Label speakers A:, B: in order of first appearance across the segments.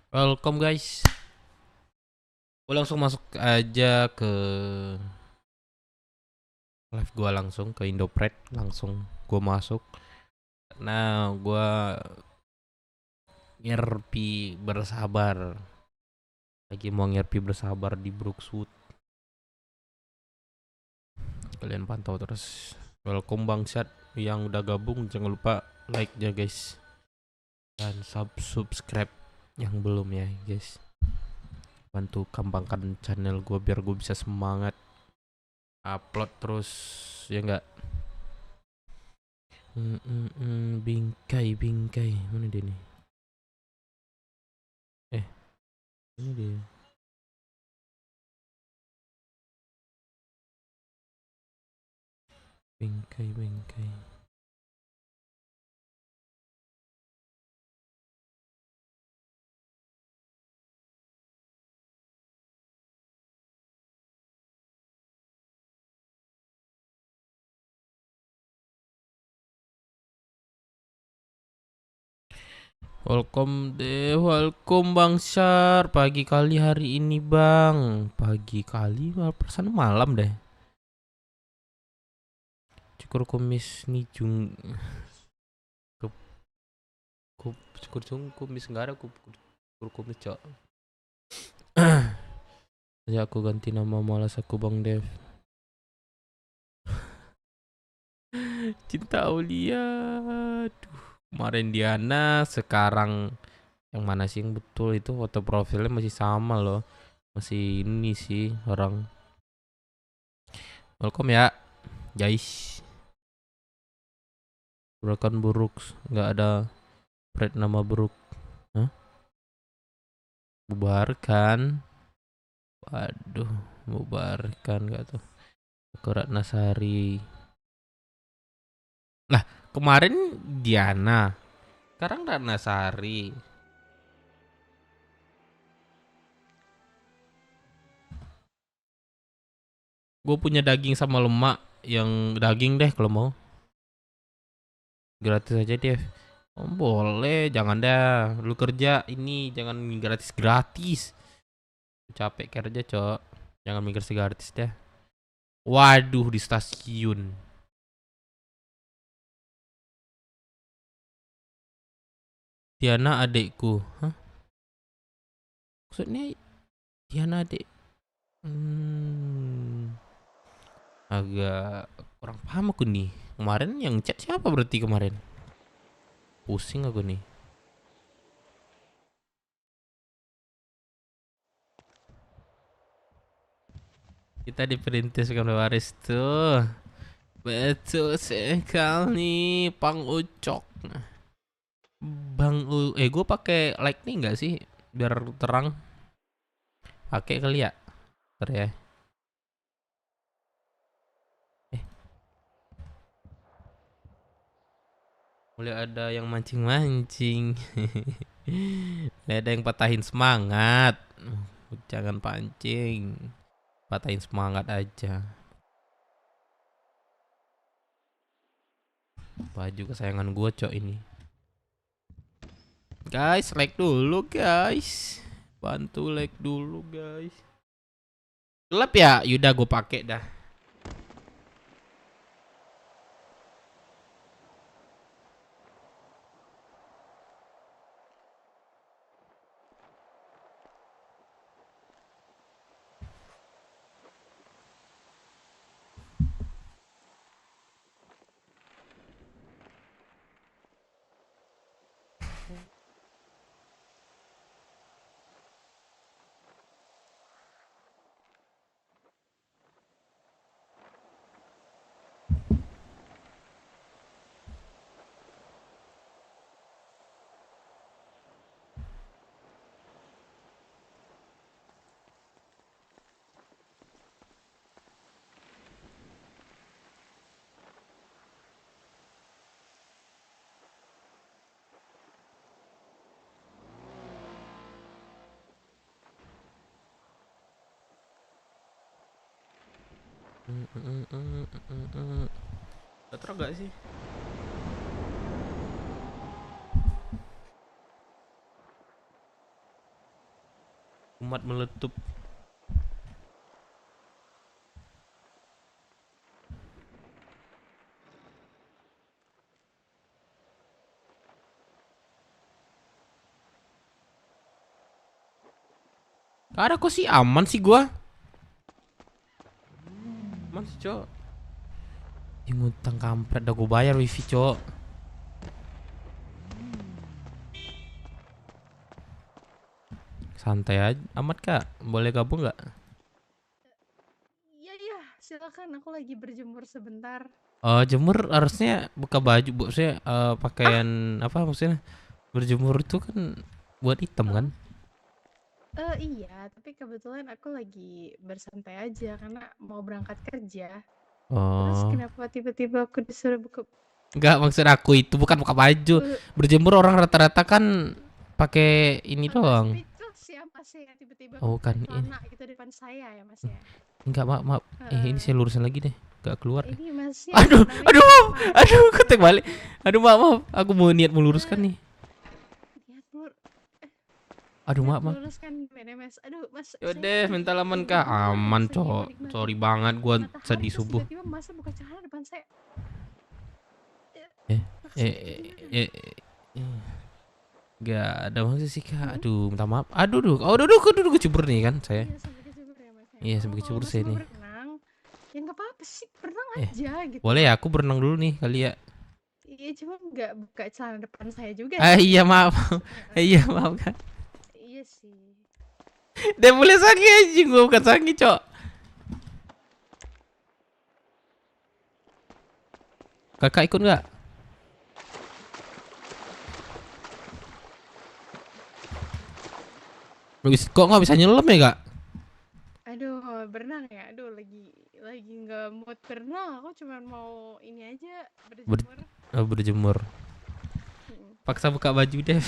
A: Welcome guys. Gue langsung masuk aja ke live gua langsung ke Indopret, langsung gua masuk. Nah, gua ngerpi bersabar. Lagi mau ngerpi bersabar di Brookswood. Kalian pantau terus. Welcome bangsat yang udah gabung, jangan lupa like-nya guys. Dan subscribe yang belum ya, guys. Bantu kembangkan channel gua biar gua bisa semangat upload terus, ya enggak? Bingkai mana dia nih? Ini dia. Bingkai. Welcome Bang Syar. Pagi kali hari ini Bang. Pagi kali, perasaan malam deh. Cukur kumis nih cukur kumis nggak ada cukur kumis cok. Ya aku ganti nama, malas aku Bang Dev. Cinta Aulia. Aduh. Kemarin Diana, sekarang yang mana sih yang betul? Itu foto profilnya masih sama loh. Masih ini sih orang. Welcome ya guys. Bukan buruk, nggak ada Fred nama buruk. Hah? Bubarkan. Waduh, bubarkan nggak tuh? Ke Ratnasari. Lah, kemarin Diana. Sekarang Ratnasari. Gue punya daging sama lemak. Yang daging deh kalau mau. Gratis aja deh. Oh, boleh, jangan dah. Lu kerja ini jangan gratis. Capek kerja, Cok. Jangan mikir gratis deh. Waduh, di stasiun. Diana adekku. Hah? Maksudnya Diana adek. Agak kurang paham aku nih. Kemarin yang chat siapa berarti kemarin? Pusing aku nih. Kita diperintis oleh Waris tuh. Betul sekali, Pang Ucok. Gue pakai like nih nggak sih? Biar terang. Pakai kali ya. Ntar ya. Mulai ada yang mancing-mancing. Mulai ada yang patahin semangat. Jangan pancing. Patahin semangat aja. Baju kesayangan gue cok ini. Guys, like dulu guys. Bantu like dulu guys. Gelap ya? Yaudah gue pakai dah. Betul gak sih? Amat meletup. Gak ada kok sih, aman sih gua. Aman sih, Cok. Ngutang kampret dah gua bayar wifi, Cok. Santai aja, amat Kak. Boleh gabung nggak?
B: Iya, silakan. Aku lagi berjemur sebentar.
A: Jemur harusnya buka baju, bu. Saya pakaian apa maksudnya? Berjemur itu kan buat hitam kan?
B: Iya, tapi kebetulan aku lagi bersantai aja karena mau berangkat kerja. Terus
A: Oh,
B: kenapa tiba-tiba aku disuruh buka?
A: nggak, maksud aku itu bukan buka baju.
B: Uh,
A: Berjemur orang rata-rata kan pakai ini
B: Agak
A: doang.
B: speechless ya Mas ya, tiba-tiba
A: Oh,
B: buka
A: bukan.
B: celana gitu depan saya ya Mas ya.
A: Enggak, maaf, maaf. Ini
B: Heeh.
A: saya lurusin lagi deh. Gak keluar deh.
B: Ini Masnya
A: Aduh,
B: namanya
A: aduh, maaf.
B: siapa?
A: Aduh, ketek balik. Aduh, maaf, maaf. Aku mau niat meluruskan
B: Eh,
A: nih.
B: niat lur,
A: Aduh,
B: niat
A: maaf, maaf.
B: meluruskan gimana Mas? Aduh Mas, saya
A: Yaudah,
B: lagi
A: minta laman
B: tidur
A: kah?
B: dulu
A: Aman,
B: Mas, lagi
A: cok.
B: menikmati
A: Sorry banget, gua
B: matahari
A: sedih
B: terus
A: subuh.
B: tiba-tiba Mas buka celana depan saya. Eh,
A: Eh,
B: Maksudnya
A: eh,
B: gimana?
A: eh, eh. Gak ada maksud sih, Kak.
B: Hmm?
A: Aduh, minta maaf. Aduh, duh. Oh, aduh, kecebur nih kan saya.
B: Iya sampai kecebur ya Mas ya.
A: Iya,
B: Oh
A: sampai
B: kalau
A: kecebur
B: Mas
A: saya
B: mau
A: nih.
B: berenang, ya nggak apa-apa sih, berenang
A: Eh,
B: aja gitu.
A: boleh ya aku berenang dulu nih kali ya.
B: Iya cuma nggak buka celana depan saya juga
A: Iya,
B: sih.
A: maaf.
B: Heeh.
A: Iya, maaf, Kak.
B: Iya sih.
A: Dia boleh sangi anjing, gua bukan sangi, cok. Kakak ikut nggak? Kok nggak bisa nyelam ya, Kak?
B: Aduh, berenang ya. Aduh, lagi nggak mood berenang. Aku cuma mau ini aja
A: Ber
B: berjemur.
A: berjemur.
B: Mm-mm.
A: Paksa buka baju deh.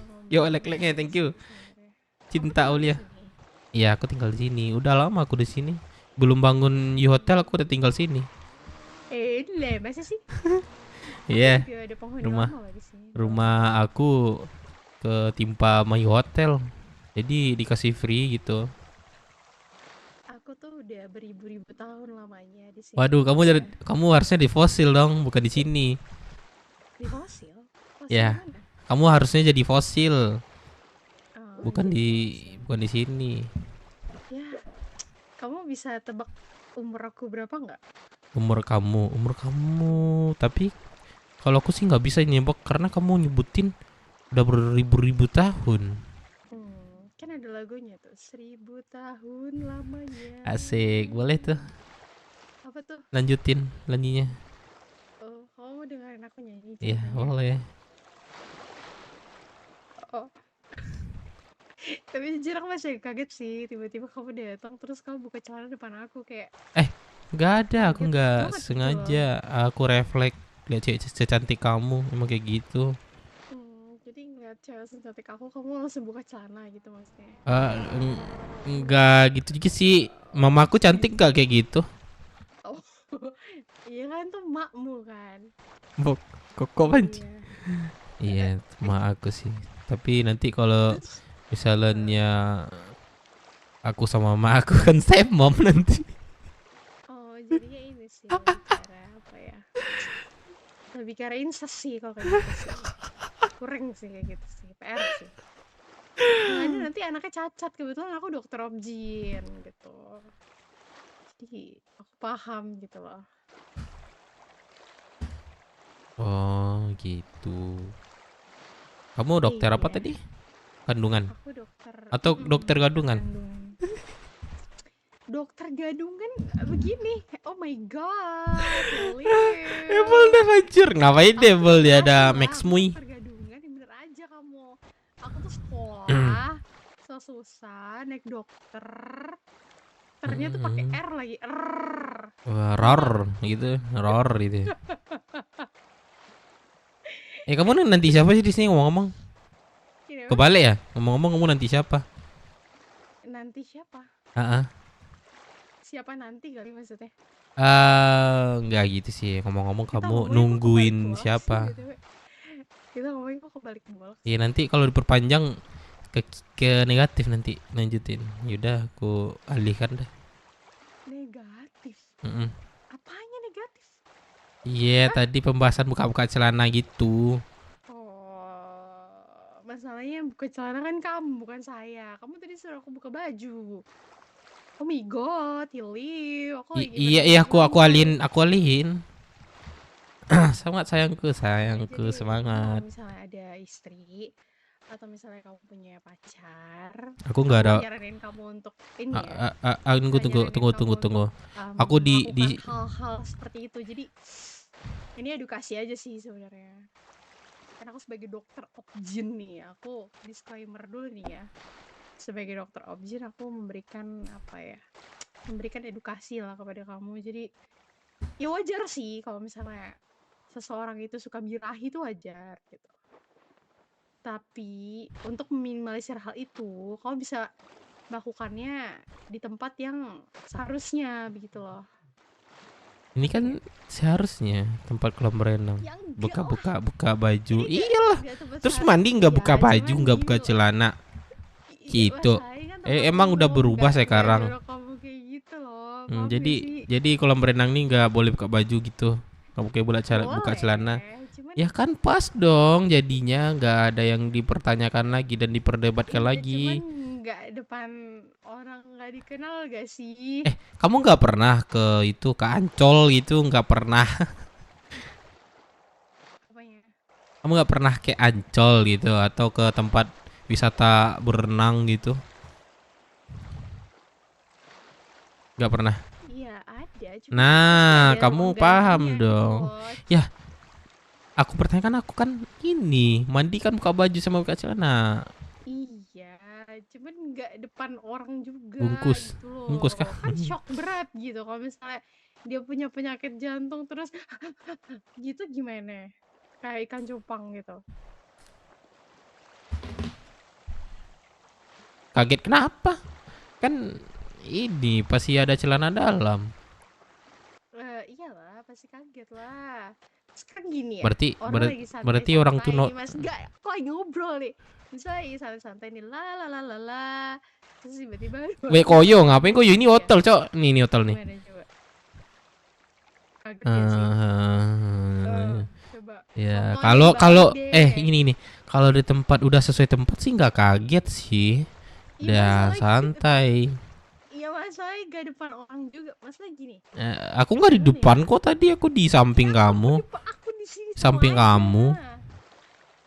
B: Mau
A: Yo,
B: berjemur
A: lek-leknya,
B: aja
A: thank
B: sih
A: you.
B: sebenarnya. Kamu
A: Cinta
B: tinggal di
A: Aulia.
B: sini.
A: Iya, aku tinggal di sini. Udah lama aku di sini. Belum bangun di hotel, aku udah tinggal sini.
B: Masa sih? Aku
A: Iya,
B: juga ada penghuni
A: rumah
B: lama loh di sini.
A: rumah aku ketimpa My Hotel. Jadi dikasih free gitu.
B: Aku tuh udah beribu-ribu tahun lamanya di sini
A: Waduh,
B: tinggalnya.
A: kamu harusnya di fosil dong, bukan di sini.
B: Di fosil? Fosil
A: Ya,
B: mana?
A: kamu harusnya jadi fosil,
B: Oh,
A: bukan
B: jadi
A: di
B: fosil.
A: bukan di sini.
B: Ya, kamu bisa tebak umur aku berapa nggak?
A: Umur kamu. Tapi kalau aku sih nggak bisa nyebak karena kamu nyebutin udah beribu-ribu tahun.
B: Kan ada lagunya tuh, 1000 tahun lamanya.
A: Asik, boleh tuh.
B: Apa tuh?
A: Lanjutin laginya.
B: Oh, kamu mau dengerin aku nyanyi
A: Iya,
B: ceritanya?
A: boleh.
B: Oh, tapi jujur aku masih kaget sih, tiba-tiba kamu datang terus kamu buka celana depan aku kayak
A: Eh, nggak ada, aku
B: kaget
A: nggak
B: banget gitu loh.
A: sengaja. Aku refleks lihat cewek secantik kamu, emang kayak gitu.
B: Jadi ngeliat cewek secantik aku, kamu langsung buka celana gitu maksudnya.
A: Nggak gitu juga sih. Mamaku cantik gak kayak gitu?
B: Oh, iya kan tuh makmu kan?
A: Bok, kok panci.
B: Iya.
A: Iya, sama aku sih. Tapi nanti kalau
B: Terus,
A: misalnya aku sama mama aku kan stepmom nanti.
B: oh jadinya ini sih lebih ke arah apa ya? Lebih ke arah incest sih kalau kayak gitu sih. Kurang sih kayak gitu sih, PR sih. Yang ada nanti anaknya cacat, kebetulan aku dokter objin gitu. Jadi aku paham gitu loh.
A: Oh, gitu. Kamu dokter apa
B: Iya,
A: tadi? Kandungan
B: aku dokter
A: atau dokter
B: dokter
A: gadungan?
B: kandungan. Dokter gadungan begini. Oh my god,
A: Ebel
B: Lil.
A: deh anjir. Ngapain deh
B: Aku tuh
A: Ebel, dia ada
B: beneran lah,
A: Max
B: aku
A: Mui.
B: dokter gadungan, yang bener aja kamu. Aku tuh sekolah, susah naik dokter. Ternyata tuh pakai R lagi.
A: Wah,
B: Tahu nggak?
A: ror gitu, ror gitu. Kamu nanti siapa sih di sini ngomong-ngomong?
B: Ini apa?
A: Kebalik ya? Ngomong-ngomong kamu nanti siapa?
B: Nanti siapa?
A: Heeh.
B: Siapa nanti kali maksudnya?
A: Enggak gitu sih. Ngomong-ngomong
B: Kita
A: kamu
B: ngomongin kok kebalik
A: nungguin
B: bolak sih,
A: siapa?
B: BTW. Kita ngomongin kok kebalik bolak
A: Iya
B: sih.
A: nanti kalau diperpanjang ke negatif nanti lanjutin. Yaudah aku alihkan deh.
B: Negatif.
A: Mm-mm.
B: Apanya negatif?
A: Iya, tadi pembahasan buka-buka celana gitu.
B: Oh, masalahnya yang buka celana kan kamu, bukan saya. Kamu tadi suruh aku buka baju. Oh my god, Hilly, aku lagi
A: Iya iya,
B: bener-bener
A: aku
B: nganggur.
A: aku alihin. Semangat sayangku,
B: Jadi kalau
A: semangat.
B: misalnya ada istri atau misalnya kamu punya pacar,
A: Aku
B: aku
A: nggak ada.
B: nggak nyaranin kamu untuk ini ya,
A: Tunggu
B: nggak
A: tunggu
B: nyaranin
A: tunggu
B: kamu
A: tunggu
B: untuk
A: tunggu. Aku
B: melakukan
A: di
B: hal-hal seperti itu. Jadi ini edukasi aja sih sebenarnya. Karena aku sebagai dokter obgyn nih, aku disclaimer dulu nih ya. Sebagai dokter obgyn aku memberikan apa ya? Memberikan edukasi lah kepada kamu. Jadi ya wajar sih kalau misalnya seseorang itu suka birahi itu wajar gitu. Tapi untuk meminimalisir hal itu, kamu bisa melakukannya di tempat yang seharusnya begitu loh.
A: Ini
B: Ngerti
A: kan
B: nggak?
A: seharusnya tempat kolam renang.
B: Ya enggak lah.
A: Buka baju.
B: Ini
A: Iyalah.
B: enggak tempat
A: Terus mandi nggak
B: seharusnya,
A: buka baju,
B: cuman
A: nggak buka
B: gini loh.
A: celana.
B: Iya,
A: Gitu.
B: masalahnya kan tempat
A: Emang udah
B: umum,
A: berubah
B: nggak
A: sekarang.
B: nyuruh kamu kayak gitu loh. Paham gak sih?
A: Jadi kolam renang nih nggak boleh buka baju gitu. Kamu kayak buka celana.
B: Boleh, cuman
A: Ya kan pas dong, jadinya nggak ada yang dipertanyakan lagi dan diperdebatkan
B: iya, cuman
A: lagi.
B: nggak depan orang nggak dikenal gak sih?
A: Kamu nggak pernah ke itu, ke Ancol gitu, nggak pernah.
B: Apanya?
A: Kamu nggak pernah ke Ancol gitu atau ke tempat wisata berenang gitu? Nggak pernah.
B: Iya ada, cuman pasti
A: Nah,
B: ada
A: kamu
B: ruang
A: paham
B: gantinya gitu
A: dong.
B: loh.
A: Ya, aku pertanyakan, aku kan ini mandi kan buka baju sama buka celana.
B: Iya, cuman nggak depan orang juga
A: Bungkus,
B: gitu loh.
A: bungkus kah?
B: Kan shock berat gitu kalau misalnya dia punya penyakit jantung terus gitu gimana? Kayak ikan cupang gitu.
A: Kaget kenapa? Kan ini pasti ada celana dalam.
B: Iyalah, pasti kaget lah. Sekarang gini ya,
A: Berarti
B: orang lagi
A: berarti orang tuh
B: santai-santai nih mas, nggak, kok lagi ngobrol nih. Misalnya lagi santai-santai nih, la, terus tiba-tiba
A: Weh koyo ngapain koyo ini
B: ya,
A: hotel, Cok. Ini hotel nih.
B: gimana coba? Kaget gak sih? Coba
A: Ya,
B: contohin
A: kalau
B: balik deh.
A: ini nih. Kalau di tempat udah sesuai tempat sih nggak kaget sih.
B: Iya,
A: Udah
B: masalahnya
A: santai.
B: iya masalahnya gak depan orang juga. Masalah gini,
A: Aku nggak di
B: gimana
A: depan
B: ya?
A: kok, tadi aku di samping
B: Ya
A: kamu,
B: aku di sini sama
A: samping
B: aja.
A: kamu.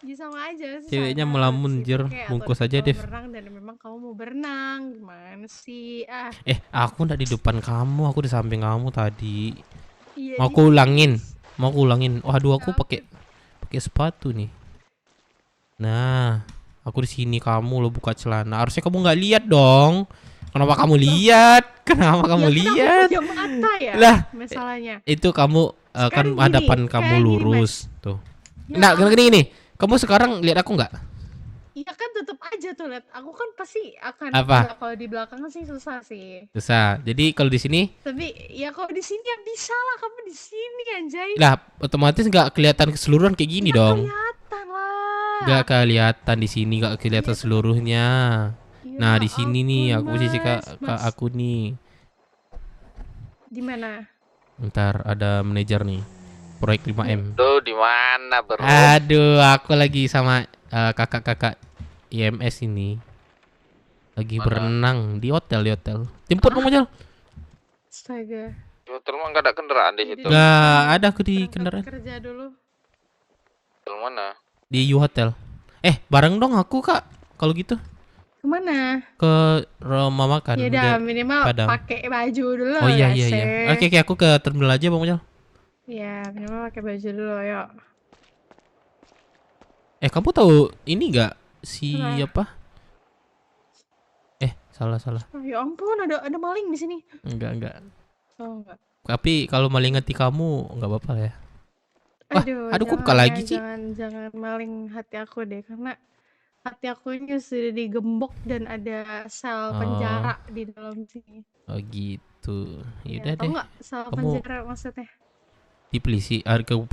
B: Ya sama aja sih,
A: Ceweknya
B: sana
A: melamun
B: sini
A: jir,
B: kayak atau
A: bungkus
B: di
A: aja
B: kolam
A: Dev.
B: berenang dan memang kamu mau berenang. Gimana sih?
A: Aku nggak di depan kamu, aku di samping kamu tadi.
B: Iya
A: Mau
B: di
A: aku
B: sini.
A: ulangin, mau aku ulangin. Waduh, aku
B: Apa?
A: pakai sepatu nih. Nah, aku di sini, kamu lo buka celana. Harusnya kamu nggak lihat dong. Kenapa kamu lihat? Kenapa kamu
B: Ya kan aku
A: lihat?
B: punya mata ya.
A: Lah,
B: Masalahnya.
A: itu kamu kan
B: Sekarang gini,
A: hadapan kamu
B: kayak gini,
A: lurus tuh.
B: Ya,
A: Nah, gini. Kamu sekarang lihat aku nggak?
B: iya kan tetap aja tuh lihat. Aku kan pasti akan
A: Apa?
B: ya, kalau di belakang sih susah sih.
A: Susah. Jadi kalau di sini,
B: Tapi ya kalau di sini ya bisa lah, kamu di sini anjay.
A: lah otomatis nggak kelihatan keseluruhan kayak gini
B: Ya
A: dong.
B: kelihatan lah.
A: Nggak kelihatan di sini, nggak kelihatan
B: Iya,
A: seluruhnya.
B: ya
A: Nah, di sini nih aku
B: ampun,
A: posisi
B: Mas.
A: aku nih.
B: Di mana?
A: Ntar ada manajer nih. Proyek 5M.
C: Lu di mana, Bro?
A: Aduh, aku lagi sama kakak-kakak IMS ini. Lagi
C: Mana?
A: berenang di hotel, Jemput dong, Jal.
B: Astaga.
C: Di hotel mah nggak ada kendaraan di situ.
A: Nggak ada aku di
B: Berangkat
A: kendaraan.
B: kerja dulu.
C: Hotel mana?
A: Di U Hotel. Bareng dong aku, Kak. Kalau gitu
B: Kemana?
A: ke rumah makan.
B: Ya udah minimal
A: Padang.
B: pakai baju dulu.
A: Oh iya
B: ya,
A: iya iya.
B: Seh.
A: Oke, aku ke terminal aja, Bang Jal.
B: Ya minimal pakai baju dulu yuk.
A: Kamu tahu ini nggak si
B: Apa?
A: apa? Salah.
B: Oh, ya ampun, ada maling di sini.
A: Enggak.
B: Oh enggak.
A: Tapi kalau maling hati kamu enggak apa-apa ya. Wah, aduh, kok buka
B: jangan
A: lagi
B: ya,
A: sih?
B: jangan maling hati aku deh, karena hati aku ini sudah digembok dan ada sel penjara di dalam sini.
A: Oh gitu. Yaudah
B: Tahu
A: deh.
B: nggak sel
A: Kamu
B: penjara maksudnya?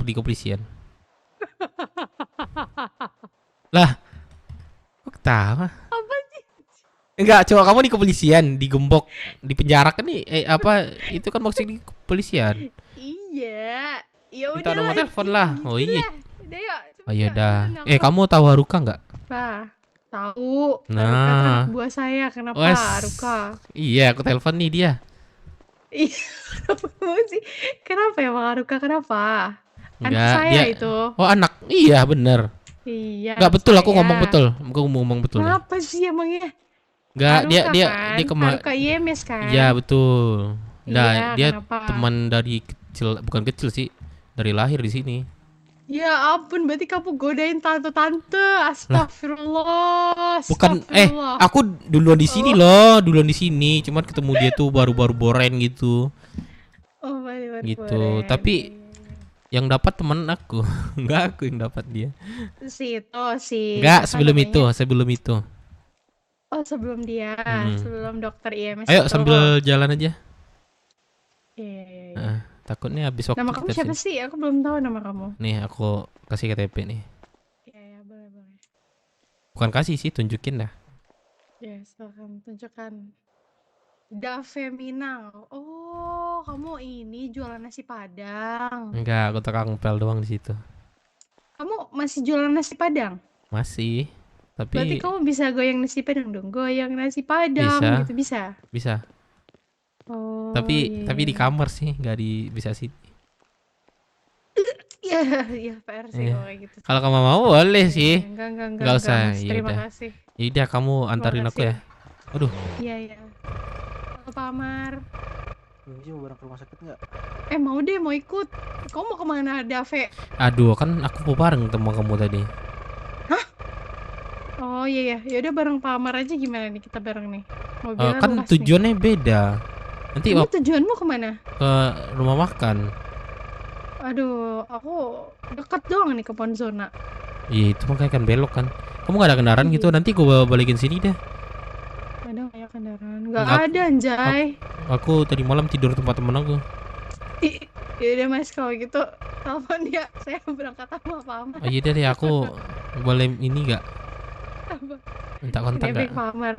A: di kepolisian. Lah, kok ketawa?
B: Apa
A: Enggak, coba kamu di kepolisian, digembok, di penjara kan nih. Apa itu kan maksudnya di kepolisian.
B: Iya. Ya
A: Minta nomor
B: udahlah,
A: telepon lah. Oh iya.
B: gitulah. Udah yuk,
A: Oh
B: cepet
A: iya
B: yuk,
A: dah.
B: turun angkot.
A: Kamu tahu Haruka nggak?
B: Bah, tahu. Haruka tuh anak
A: Nah,
B: buah saya. Kenapa
A: wes.
B: Haruka?
A: Iya, aku telepon nih dia.
B: Iya, kenapa sih? Kenapa ya Bang Haruka? Kenapa? Anak
A: Enggak,
B: saya
A: dia.
B: itu.
A: Oh anak, iya bener.
B: Iya,
A: Enggak
B: anak
A: betul, aku
B: saya.
A: ngomong betul. Aku ngomong betul nih.
B: Kenapa sih emangnya?
A: Enggak, dia
B: Haruka
A: dia
B: kan?
A: dia
B: Haruka IMS kan?
A: Iya betul. Nah,
B: Iya,
A: dia
B: kenapa?
A: teman dari kecil, bukan kecil sih, dari lahir di sini.
B: Ya ampun, berarti kamu godain tante-tante.
A: Lah,
B: Astagfirullah.
A: bukan
B: Astagfirullah.
A: aku duluan di sini
B: Oh,
A: loh, duluan di sini. Cuman ketemu dia tuh baru-baru boren gitu.
B: oh, baru
A: Gitu.
B: boren.
A: Tapi
B: Iya, iya, iya.
A: yang dapat temen aku, enggak aku yang dapat dia.
B: Si itu, si
A: Enggak,
B: siapa
A: sebelum itu,
B: namanya?
A: sebelum itu.
B: Oh, sebelum dia,
A: Mm-mm.
B: sebelum dokter IMS
A: Ayo
B: itu.
A: sambil jalan aja.
B: Iya, iya, iya.
A: Heeh, takutnya habis waktu
B: Nama kamu
A: kita
B: siapa
A: sini.
B: sih? Aku belum tahu nama kamu.
A: Nih, aku kasih KTP nih.
B: Iya, iya, boleh, boleh.
A: Bukan kasih sih, tunjukin dah.
B: Ya, silakan tunjukkan. Dave Minang. Oh, kamu ini jualan nasi Padang.
A: Enggak, aku tukang pel doang di situ.
B: Kamu masih jualan nasi Padang?
A: Masih,
B: Berarti
A: tapi
B: kamu bisa goyang nasi Padang dong. Goyang nasi Padang
A: bisa,
B: gitu bisa.
A: bisa.
B: Oh,
A: Tapi
B: iya, iya,
A: di
B: iya.
A: kamar sih, nggak di bisa sih.
B: Iya, iya, PR sih
A: Iya.
B: kalau kayak gitu.
A: Kalau kamu mau boleh
B: Iya,
A: sih.
B: iya. Enggak,
A: Nggak usah,
B: Mas.
A: ya
B: Terima
A: udah.
B: kasih.
A: Yaudah kamu
B: Terima
A: antarin aku
B: kasih.
A: ya. Aduh,
B: Iya, iya. Halo, Pak Amar.
D: Mimpi mau bareng ke rumah sakit nggak?
B: Mau deh, mau ikut. Kamu mau kemana, Dave?
A: aduh kan aku mau bareng sama kamu tadi.
B: Oh iya ya, yaudah bareng Pak Amar aja gimana nih kita bareng nih. Mobilnya
A: Kan
B: luas nih.
A: tujuannya beda. Nanti
B: Kamu tujuanmu kemana?
A: ke rumah makan.
B: Aduh, aku dekat doang nih ke Ponzona.
A: Iya itu makanya kan belok kan. Kamu gak ada kendaraan gitu, nanti gue balikin sini deh.
B: Ada kayak kendaraan? Nggak
A: Nggak,
B: ada anjay.
A: Aku tadi malam tidur tempat temen aku.
B: Yaudah mas kalau gitu telepon ya. Saya berangkat sama Pak Amar.
A: Oh, iya deh aku boleh ini gak? Minta kontak
B: Nebeng
A: gak?
B: Pak Amar.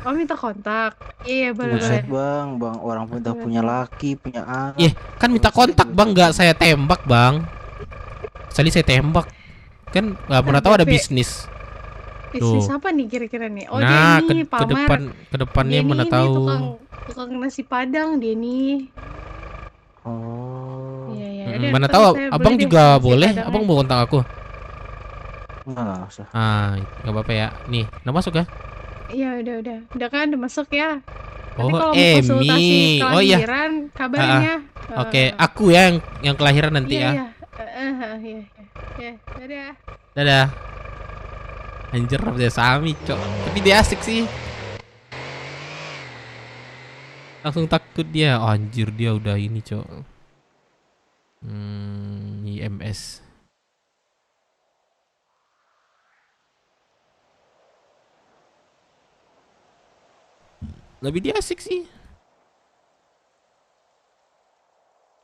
B: Oh minta kontak. Iya boleh boleh.
D: Buset bang, orang udah punya laki, punya anak.
A: Iya kan minta kontak bang, gak saya tembak bang. Sekali saya tembak. Kan gak pernah tahu ada
B: Tapi-
A: bisnis.
B: Bisnis
A: Tuh.
B: apa nih kira-kira nih? Oh
A: Nah
B: dia nih Pak Amar.
A: ke depannya
B: Dia
A: mana
B: nih
A: tahu.
B: tukang nasi Padang dia nih.
D: Oh,
B: Iya iya.
A: Mm,
B: Udah,
A: mana
B: ntar
A: tahu
B: saya
A: abang
B: beli deh
A: juga
B: nasi
A: boleh.
B: Padangnya.
A: Abang mau kontak aku.
D: nggak usah.
A: Nggak apa-apa ya. Nih, udah masuk ya?
B: Iya udah. Udah kan udah masuk ya. Nanti
A: Oh,
B: kalau mau konsultasi
A: Emi. Oh iya.
B: kelahiran kabarin ya.
A: Oke, aku ya yang kelahiran nanti
B: Iya
A: ya.
B: iya. Iya. Ya, dadah.
A: Dadah. Anjir, Raja Sami, cok. Tapi dia asik sih. Langsung takut dia. Oh, anjir, dia udah ini, cok. IMS. Lebih dia asik sih.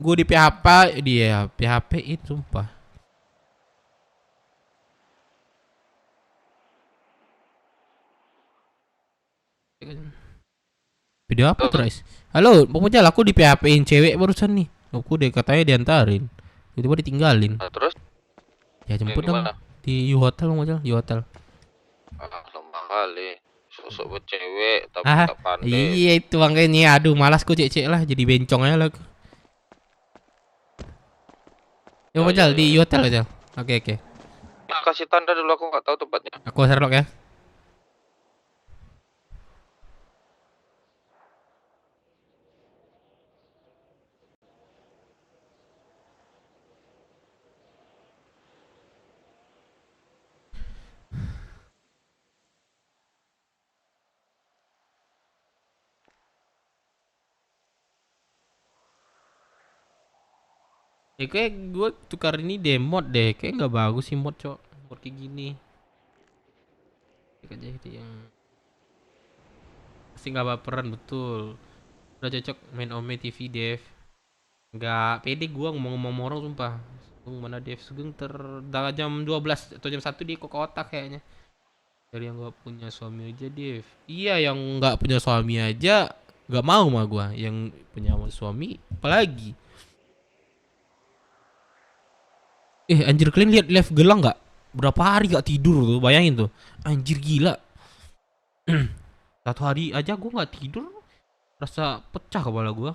A: Gue di PHP, dia PHP itu sumpah. Video apa terus? Halo, Bang Mojal, aku di PHP-in cewek barusan nih. Aku deh katanya diantarin. Tiba-tiba ditinggalin.
C: Nah, terus
A: Ya jemput dong.
C: gimana?
A: Di U Hotel Bang Mojal, U Hotel.
C: Lemah kali. Sosok buat cewek tapi
A: Ah,
C: tak pandai.
A: iya itu makanya. Aduh, malas ku cek-cek lah, jadi bencong aja lah. Ya
C: Oh,
A: Mojal
C: iya,
A: di
C: iya.
A: U Hotel aja. Oke.
C: Nah, kasih tanda dulu, aku nggak tahu tempatnya.
A: Aku Sherlock ya. Kayak gue tukar ini deh mod deh. Kayak nggak bagus sih mod, cok. Mod kayak gini. Kayak aja yang pasti nggak baperan betul. Udah cocok main Ome TV Dev. Nggak pede gue ngomong-ngomong orang sumpah. Mana Dev Sugeng udah jam 12 atau jam 1 di kok otak kayaknya. Dari yang nggak punya suami aja, Dev. Iya, yang nggak punya suami aja nggak mau sama gua. Yang punya suami, apalagi. Anjir, kalian lihat live gelang nggak? Berapa hari gak tidur tuh, bayangin tuh. Anjir gila. Satu hari aja gua nggak tidur, rasa pecah kepala gua.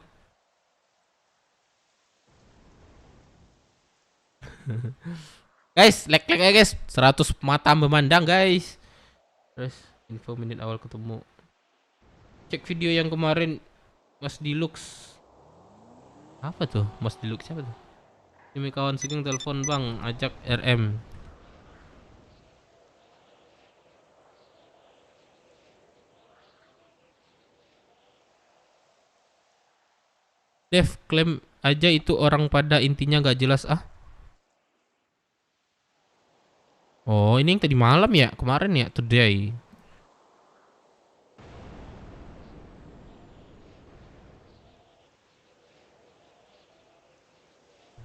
A: Guys, like ya guys. 100 mata memandang guys. Terus info menit awal ketemu. Cek video yang kemarin Mas Dilux. Apa tuh? Mas Dilux siapa tuh? Ini kawan Sugeng telepon bang, ajak RM. Dev klaim aja itu orang pada intinya gak jelas ah. Oh ini yang tadi malam ya, kemarin ya, today.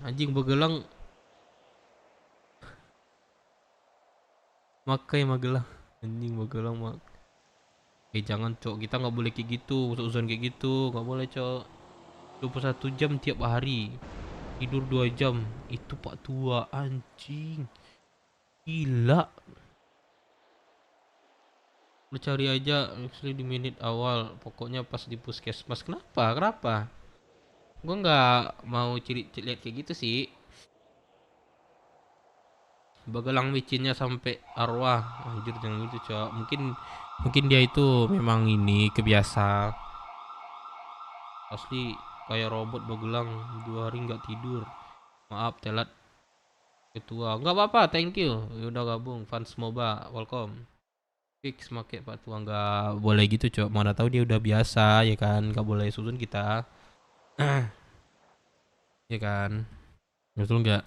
A: Anjing Magelang, makai Magelang. Anjing Magelang mak. Jangan cok, kita nggak boleh kayak gitu, uzon kayak gitu, nggak boleh cok. 21 jam tiap hari, tidur 2 jam, itu pak tua anjing. Gila. Lu cari aja actually di menit awal, pokoknya pas di puskesmas. Kenapa? Gue nggak mau lihat kayak gitu sih. Bagelang micinnya sampai arwah. Anjir jangan gitu, cok. Mungkin dia itu memang ini kebiasa. Asli kayak robot Bagelang, 2 hari nggak tidur. Maaf telat ketua. Nggak apa-apa, thank you. Udah gabung fans MOBA, welcome. Fix make Pak Tua, nggak boleh gitu, cok. Mana tahu dia udah biasa ya kan, nggak boleh susun kita. Ya kan? Betul nggak?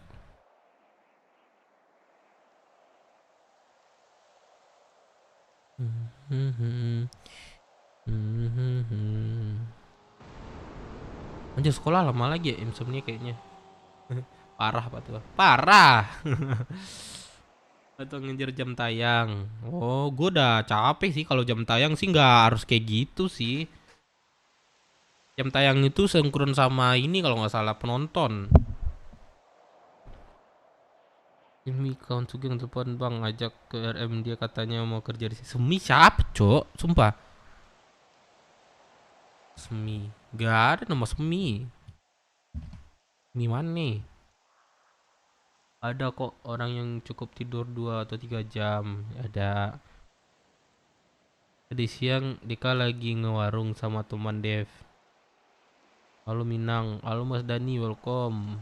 A: Anjir sekolah lama lagi ya insomnia kayaknya. Parah Pak Tua. Parah. Atau ngejar jam tayang. Oh, gue udah capek sih kalau jam tayang sih nggak harus kayak gitu sih. Jam tayang itu sinkron sama ini kalau nggak salah penonton. Ini kawan Sugeng telepon bang, ajak ke RM, dia katanya mau kerja di semi. Siapa cok? Sumpah. Semi. Gak ada nama Semi. Ini mana nih? Ada kok orang yang cukup tidur 2 atau 3 jam. Ada. Tadi siang Dika lagi ngewarung sama teman Dev. Halo Minang, halo Mas Dani, welcome.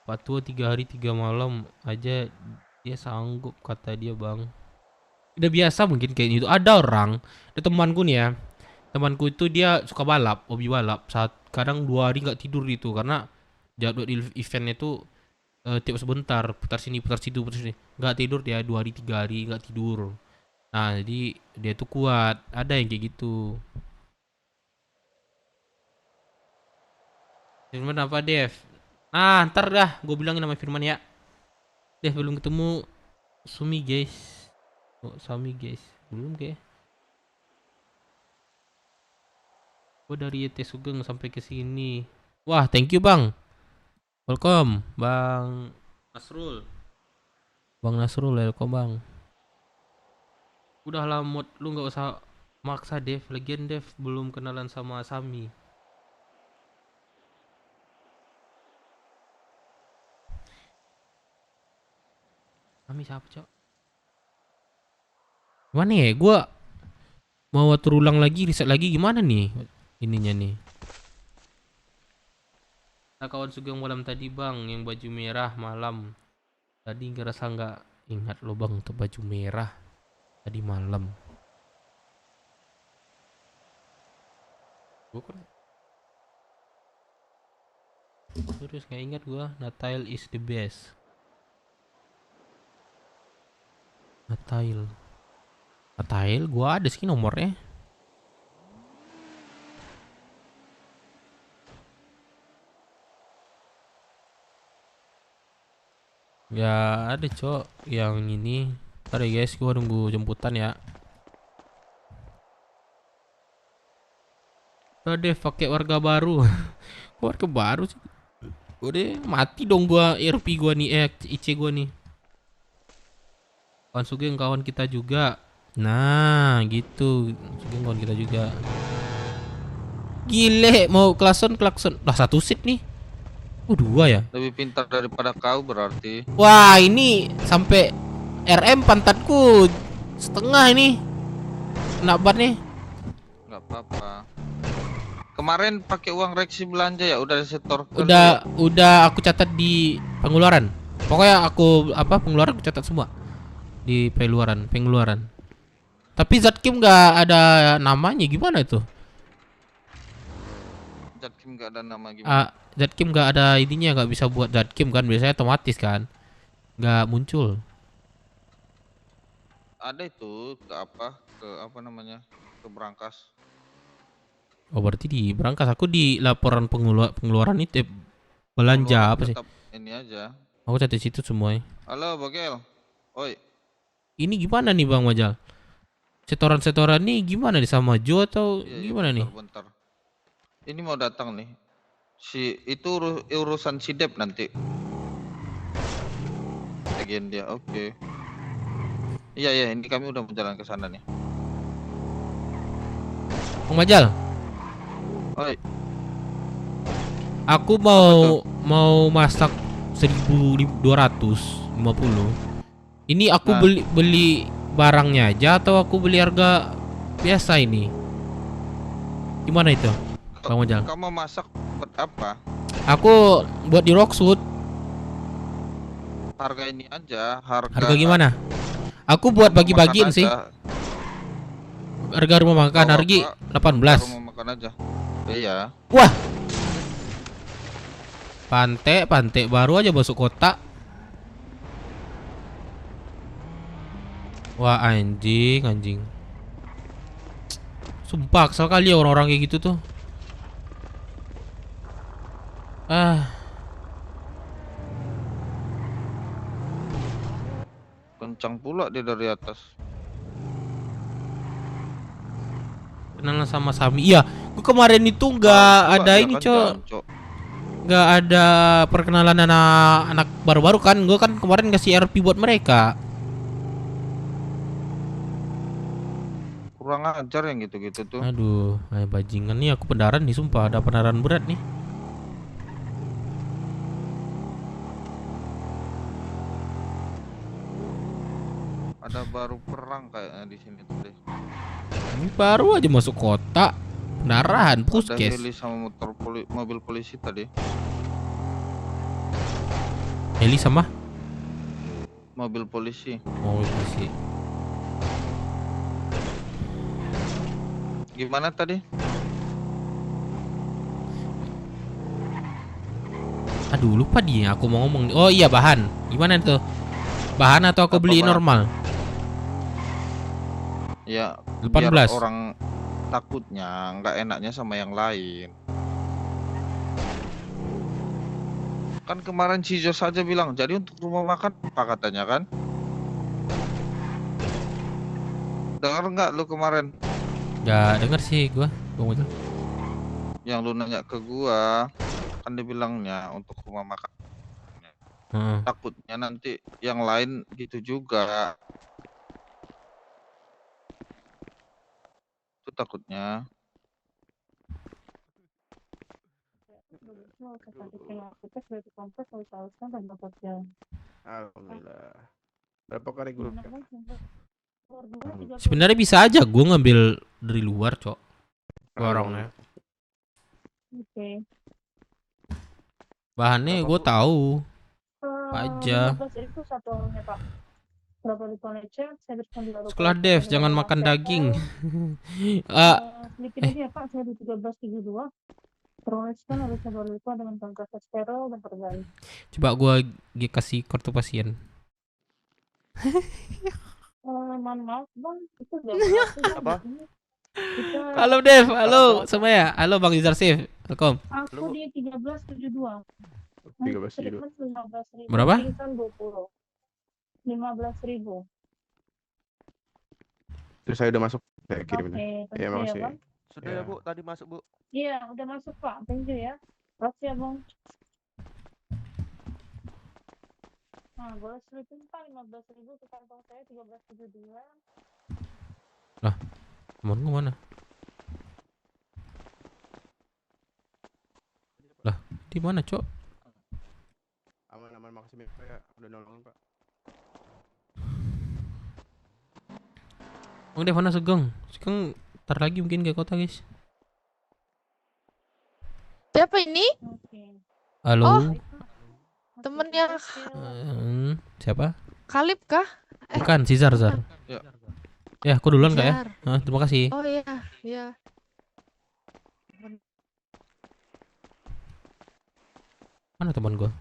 A: Patua 3 hari 3 malam aja dia sanggup kata dia bang. Udah biasa mungkin kayak gitu. Ada orang, ada temanku nih ya. Temanku itu dia suka balap, hobi balap. Saat kadang 2 hari nggak tidur itu karena jadwal eventnya itu tiap sebentar putar sini putar situ putar sini. Nggak tidur dia 2 hari 3 hari nggak tidur. Nah jadi dia tuh kuat. Ada yang kayak gitu. Firman apa Dev? Nah ntar dah gue bilangin nama Firman ya. Dev belum ketemu Sumi guys. Oh, Sami guys. Belum kayak. Gue dari YT Sugeng sampai ke sini. Wah, thank you, Bang. Welcome, Bang Nasrul. Bang Nasrul, welcome, Bang. Udah lamot, lu nggak usah maksa Dev. Lagian Dev belum kenalan sama Sami. Sami siapa, Cok? Gimana ya? Gua mau atur ulang lagi, riset lagi gimana nih ininya nih. Nah, kawan Sugeng malam tadi bang, yang baju merah malam. Tadi ngerasa nggak ingat lo bang untuk baju merah tadi malam. Gue kan terus nggak ingat gua. Natail is the best. Natail gua ada sih nomornya. Ya ada cok yang ini Ntar ya guys, gua nunggu jemputan ya. Udah deh pakai warga baru. Warga baru sih. Udah mati dong gua RP gua nih, IC gua nih. Kawan Sugeng kawan kita juga. Nah, gitu. Sugeng kawan kita juga. Gile, mau klakson. Lah satu seat nih. Dua ya.
C: Lebih pintar daripada kau berarti.
A: Wah, ini sampai RM pantatku setengah ini. Kena ban nih.
C: Nggak apa-apa. Kemarin pakai uang reksi belanja ya udah disetor ke lu
A: Udah aku catat di pengeluaran. Pokoknya aku pengeluaran aku catat semua di pengeluaran. Tapi Zatkim nggak ada namanya, gimana itu?
C: ya? Zatkim nggak ada nama gimana?
A: Zatkim nggak ada ininya, nggak bisa buat Zatkim kan, biasanya otomatis kan, nggak muncul.
C: Ada itu ke apa namanya? Ke berangkas.
A: Oh berarti di berangkas, aku di laporan pengeluaran itu belanja apa sih?
C: Tetap ini aja.
A: Aku catat situ semuanya.
C: Halo, Bogel. Oi,
A: Ini gimana nih Bang Majal? Setoran nih gimana nih, sama Jo atau
C: iya,
A: gimana nih?
C: bentar. Ini mau datang nih. Itu urusan si Dep nanti. Bagian dia, oke. Iya, ini kami udah berjalan ke sana nih.
A: Bang Majal,
C: Oi,
A: aku mau masak 1.250. Ini aku
C: Nah.
A: beli barangnya aja atau aku beli harga biasa ini? Gimana itu, Bang Majal?
C: kamu masak buat apa?
A: Aku buat di Rockwood.
C: Harga ini aja, harga
A: Harga gimana? Aku buat
C: rumah
A: bagi-bagiin
C: makan
A: sih.
C: aja.
A: Harga rumah makan
C: Tahu
A: harga
C: apa?
A: 18.
C: Rumah makan aja. Iya.
A: Wah. Pantai baru aja masuk kota. Wah, anjing. Sumpah kesel kali ya orang-orang kayak gitu tuh.
C: Kencang pula dia dari atas.
A: Kenalan sama Sami. Iya, gua kemarin itu nggak
C: Pula
A: ada
C: dia
A: ini,
C: kan
A: Cok.
C: jancok.
A: Nggak ada perkenalan anak baru-baru kan. Gua kan kemarin ngasih RP buat mereka.
C: Kurang ajar yang gitu-gitu tuh.
A: Aduh, bajingan nih, aku pendaran nih, sumpah ada pendaran berat nih.
C: Ada baru perang kayaknya di sini tuh deh.
A: Ini baru aja masuk kota. Pendarahan,
C: Ada
A: puskes.
C: heli sama mobil polisi tadi.
A: Heli sama
C: Mobil polisi.
A: mobil polisi.
C: Gimana tadi?
A: Aduh, lupa dia aku mau ngomong. Oh iya, bahan. Gimana tuh? Bahan atau aku
C: Apa
A: beli
C: bahan?
A: normal?
C: Ya,
A: 18.
C: biar orang takutnya nggak enaknya sama yang lain. Kan kemarin si Jos saja bilang, jadi untuk rumah makan apa katanya kan? Dengar nggak lu kemarin
A: Gak denger sih gua. Gua mau
C: yang lu nanya ke gua? Kan dia bilangnya untuk rumah makan.
A: Heeh.
C: Takutnya nanti yang lain gitu juga. Itu takutnya.
E: Alhamdulillah. Berapa kali grup?
A: Sebenarnya bisa aja gua ngambil dari luar, Cok. Borongnya.
B: Oke.
A: Bahannya gua tahu. Aja.
B: 15 itu satu orangnya, Pak. Berapa lupa lecet, saya berikan di lalu.
A: Sekolah dev jangan makan daging.
B: Sedikit aja ya, Pak, saya di 1372. Teroleskan harus saya lupa dengan tanggal steril dan terbaik.
A: Coba gua kasih kartu pasien.
B: Mohon maaf, Bang, itu udah berlaku.
E: Apa?
A: Halo Dev, halo semua ya. Halo Bang Izar Sif. Welcome.
B: Aku di 1372.
E: 13
B: Treatment 15.000.
A: Berapa?
B: Pingsan 20. 15.000.
E: Terus saya udah masuk, saya kirim
F: Oke,
E: ini.
F: thank
E: Ya
F: you ya,
E: makasih.
F: Bang.
G: Sudah
E: Ya.
G: ya Bu, tadi masuk Bu.
F: Iya, udah masuk, Pak. Thank you ya. Makasih ya, Bang. Nah, boleh selipin Pak 15.000 ke kantong saya 1372.
A: Temen gua mana? Lah, di mana, Cok?
E: Aman-aman, makasih Pak ya, udah nolongin Pak.
A: Oh, Devana Sugeng. Sugeng ntar lagi mungkin ke kota, guys.
H: Siapa ini?
F: Oke.
A: Halo.
H: Oh,
F: Masuk,
H: temennya
F: thank you.
A: Siapa?
H: Kalib kah?
A: Bukan, si Zar.
C: Ya.
A: Ya, aku duluan Kak ya.
H: Jar.
A: Terima kasih.
H: Oh iya, iya.
A: Mana teman gua?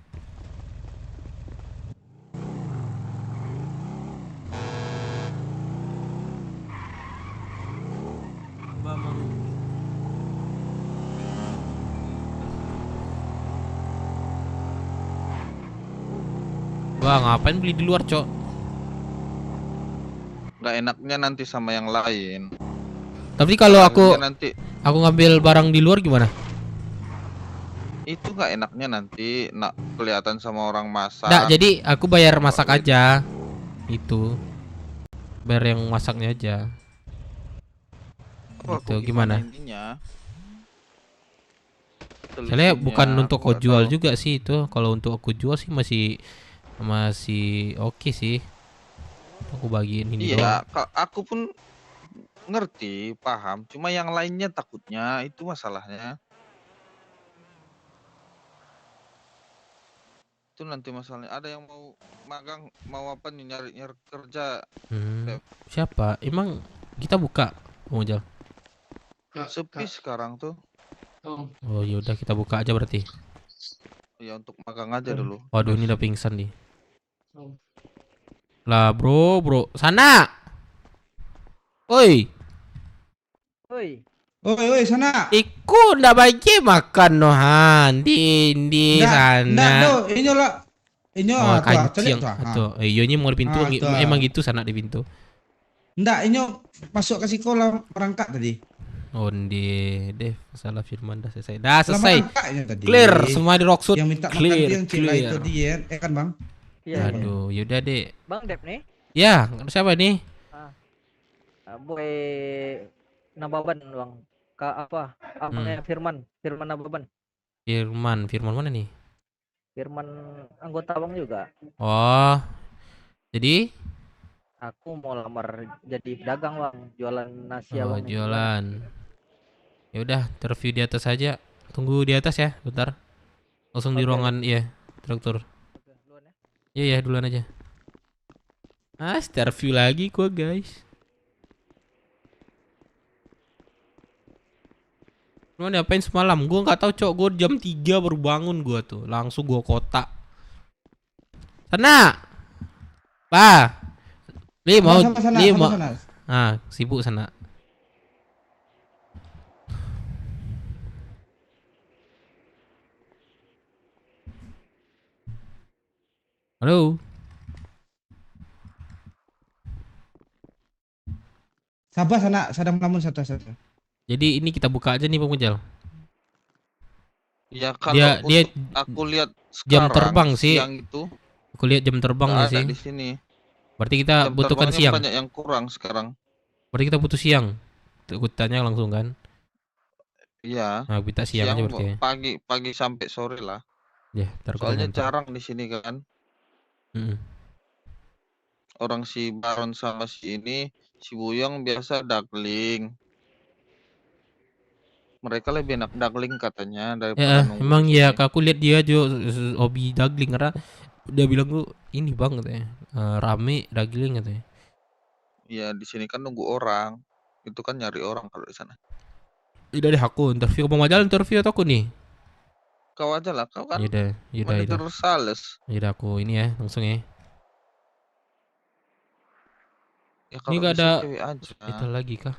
A: Wah, ngapain beli di luar, Cok?
C: Nggak enaknya nanti sama yang lain.
A: Tapi kalau aku
C: Nanti
A: ngambil barang di luar gimana?
C: itu nggak enaknya nanti nak kelihatan sama orang masak.
A: Nggak, jadi aku bayar masak aja. Itu. Bayar yang masaknya aja.
C: Oh,
A: Gitu,
C: aku
A: gimana?
C: ininya?
A: Soalnya bukan
C: Selisihnya,
A: untuk
C: aku
A: aku
C: nggak
A: jual
C: tahu.
A: juga sih itu. Kalau untuk aku jual sih masih oke sih. Aku bagiin ini
C: Iya,
A: doang.
C: aku pun ngerti, paham. Cuma yang lainnya takutnya itu masalahnya. Itu nanti masalahnya. Ada yang mau magang, mau apa nih nyari kerja.
A: Siapa? Emang kita buka, Bang Ujal?
C: Sepi sekarang tuh.
A: Oh yaudah kita buka aja berarti.
C: Ya untuk magang aja dulu.
A: Waduh, ini udah pingsan nih. Lah bro, sana. Oi,
I: Oi, sana.
A: ikut ndak bagi makan nohan di sana.
I: Nggak, tuh, ini lah. Ini
A: Oh,
I: tuh,
A: kancing.
I: tuh.
A: Atau iya ini mau di pintu,
I: Ah, tuh.
A: emang gitu sana di pintu.
I: Nggak, ini masuk ke sekolah merangkak tadi.
A: Oh, deh, salah firman dah selesai. Dah
I: Setelah
A: selesai.
I: merangkaknya tadi.
A: Clear semua di Rocksuit.
I: Yang minta makan
A: Clear,
I: dia yang cila
A: clear.
I: itu dia, kan Bang?
G: Iya.
A: Aduh, yaudah deh.
G: Bang Dep nih.
A: Ya, siapa nih?
G: Boy Nababan Bang. Abangnya Firman Nababan.
A: Firman mana nih?
G: Firman anggota Bang juga.
A: Oh, jadi?
G: Aku mau lamar jadi pedagang Bang, jualan nasi
A: Oh,
G: Abang nih.
A: jualan. Ya udah, interview di atas aja. Tunggu di atas ya, bentar. Langsung di
G: Oke.
A: ruangan, iya, direktur.
G: Oke, duluan ya.
A: Iya, duluan aja. Interview lagi gua, guys. Lu ngapain semalam? Gua nggak tahu, Cok. Gua jam 3 baru bangun gua tuh. Langsung gua kota. Sana. Bah. Li mau
I: Sana,
A: Li
I: sama
A: mau.
I: sana.
A: Sibuk sana. Halo.
I: Sabar sana, sadam lamun satu.
A: Jadi ini kita buka aja nih, Bang Mujal.
C: Ya kalau
A: Dia
C: aku lihat
A: jam
C: sekarang
A: terbang sih.
C: siang itu
A: Aku lihat jam terbang
C: nggak
A: nih
C: ada
A: sih.
C: di sini.
A: Berarti kita
C: Jam
A: butuhkan
C: terbangnya
A: siang.
C: banyak yang kurang sekarang.
A: Berarti kita butuh siang. Aku tanya langsung kan.
C: Iya.
A: Nah, kita siang aja berarti ya.
C: Pagi sampai sore lah.
A: Ya, ntar aku
C: Soalnya
A: tanya ntar.
C: jarang di sini kan.
A: Mm-mm.
C: Orang si Baron sama si Buyong biasa dagling. Mereka lebih enak dagling katanya daripada nunggu
A: Emang
C: di
A: ya,
C: sini.
A: aku lihat dia juga hobi dagling karena dia bilang gua ini bang katanya. Rame dagling katanya.
C: Iya di sini kan nunggu orang. Itu kan nyari orang kalau di sana.
A: Udah deh aku interview Bang Majal, interview atau aku nih?
C: Kau aja lah, kau kan
A: Yaudah.
C: manajer sales.
A: Yaudah aku ini ya langsung ya.
C: Ya
A: Ini
C: kalau
A: gak
C: bisa
A: ada
C: cewek aja.
A: itu lagi kah?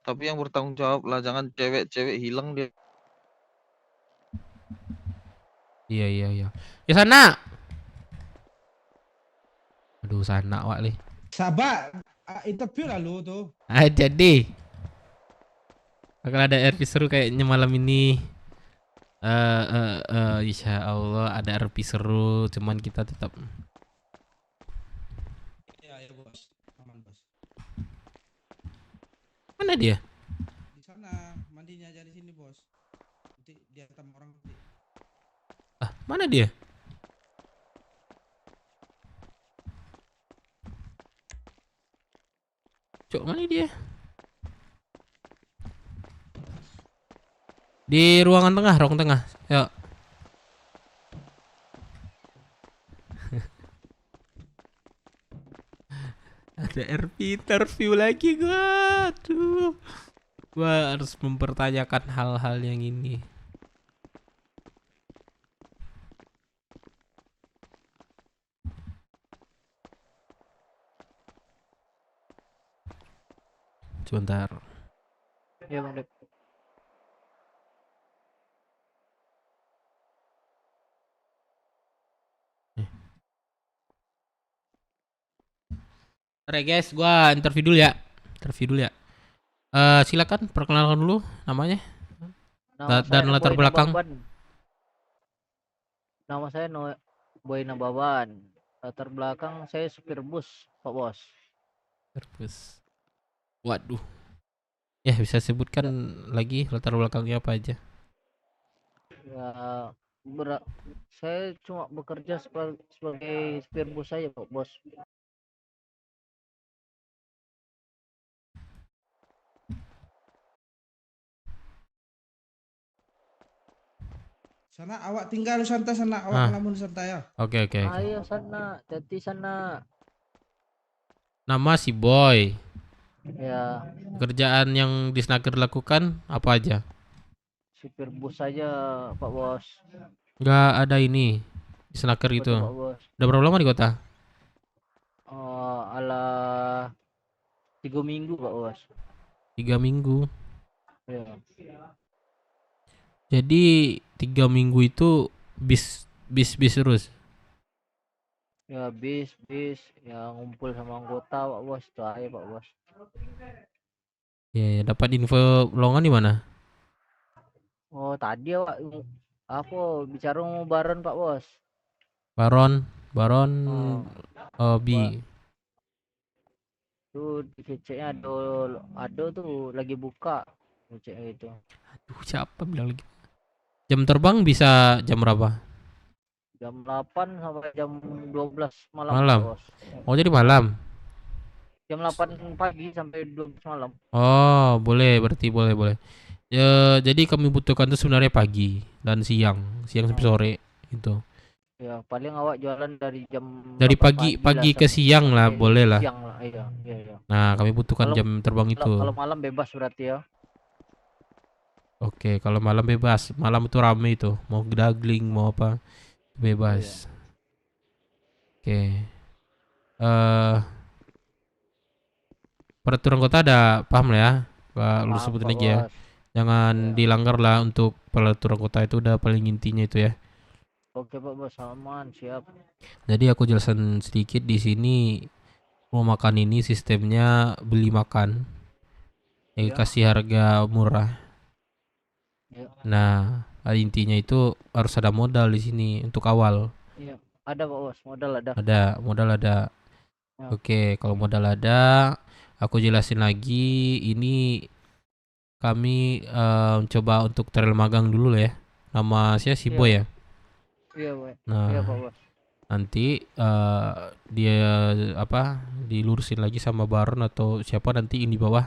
C: Tapi yang bertanggung jawab lah, jangan cewek-cewek hilang dia.
A: Iya. Ya sana. Aduh sana wak li.
I: Sabar, interview lalu tuh.
A: Jadi bakal ada RP seru kayaknya malam ini. Insya Allah ada RP seru, cuman kita tetap
I: Ya bos, aman bos.
A: mana dia?
I: Di sana mandinya aja di sini bos. Nanti dia ketemu orang nanti.
A: Mana dia? Cok, mana dia? Di ruang tengah. Yuk. Ada RP interview lagi gua. Aduh. Gua harus mempertanyakan hal-hal yang ini. Sebentar.
G: Iya Bang Dep.
A: Oke guys, gua interview dulu ya. Silakan perkenalkan dulu namanya.
G: Nama
A: Dan
G: saya
A: latar
G: Boy
A: belakang.
G: Nababan. Nama saya Boy Nababan. Latar belakang saya supir bus, Pak Bos.
A: Terus. Waduh. Ya, bisa sebutkan lagi latar belakangnya apa aja?
G: Ya, saya cuma bekerja sebagai supir bus saja, Pak Bos.
I: Sana awak tinggal santai sana, awak ngelamun santai ya.
A: Oke.
G: Ayo sana, jadi sana.
A: Nama si Boy.
G: Ya,
A: Kerjaan yang di Snaker lakukan apa aja?
G: supir bus saja, Pak Bos.
A: Nggak ada ini di Snaker itu.
G: Betul, Pak Bos.
A: Udah berapa lama di kota?
G: Ala 3 minggu, Pak Bos.
A: 3 minggu.
G: Ya.
A: Jadi 3 minggu itu bis terus.
G: Ya bis yang ngumpul sama anggota, Pak Bos. Itu aja, Pak Bos.
A: Ya, dapat info lowongan di mana?
G: Oh, tadi Pak apa bicara mau Baron, Pak Bos.
A: Baron B.
G: Tuh di keceknya ada tuh lagi buka keceknya itu.
A: Aduh, siapa bilang lagi? Jam terbang bisa jam berapa?
G: Jam 8 sampai jam 12 malam,
A: Malam.
G: Pak Bos.
A: Oh, jadi malam.
G: Jam 8 pagi sampai 12 malam.
A: Oh, boleh, berarti boleh. Ya, jadi kami butuhkan tuh sebenarnya pagi dan siang sampai sore itu.
G: Ya, paling awak jualan dari jam
A: Dari
G: 8
A: pagi
G: lah
A: ke siang lah, boleh lah.
G: Siang lah, iya.
A: Nah, kami butuhkan jam terbang itu.
G: Kalau malam bebas berarti ya.
A: Oke, kalau malam bebas. Malam itu rame itu. Mau dagling, mau apa, bebas. Oke. Peraturan kota ada paham lah ya. Lu
G: Paham,
A: sebutin
G: Pak
A: lagi ya.
G: Bos.
A: Jangan dilanggar lah untuk peraturan kota, itu udah paling intinya itu ya.
G: Oke, Pak Bos, aman, siap.
A: Jadi aku jelasin sedikit di sini. Rumah makan ini sistemnya beli makan.
G: Ya.
A: Kasih harga murah.
G: Ya.
A: Nah, intinya itu harus ada modal di sini untuk awal.
G: Iya, ada Pak Bos, modal ada.
A: Modal ada.
G: Ya.
A: Oke, kalau modal ada, aku jelasin lagi. Ini kami coba untuk trial magang dulu ya. Nama saya si
G: Iya.
A: Boy ya.
G: Iya, Pak.
A: Nah,
G: Iya, Pak Bos.
A: nanti dia dilurusin lagi sama Baron atau siapa nanti ini di bawah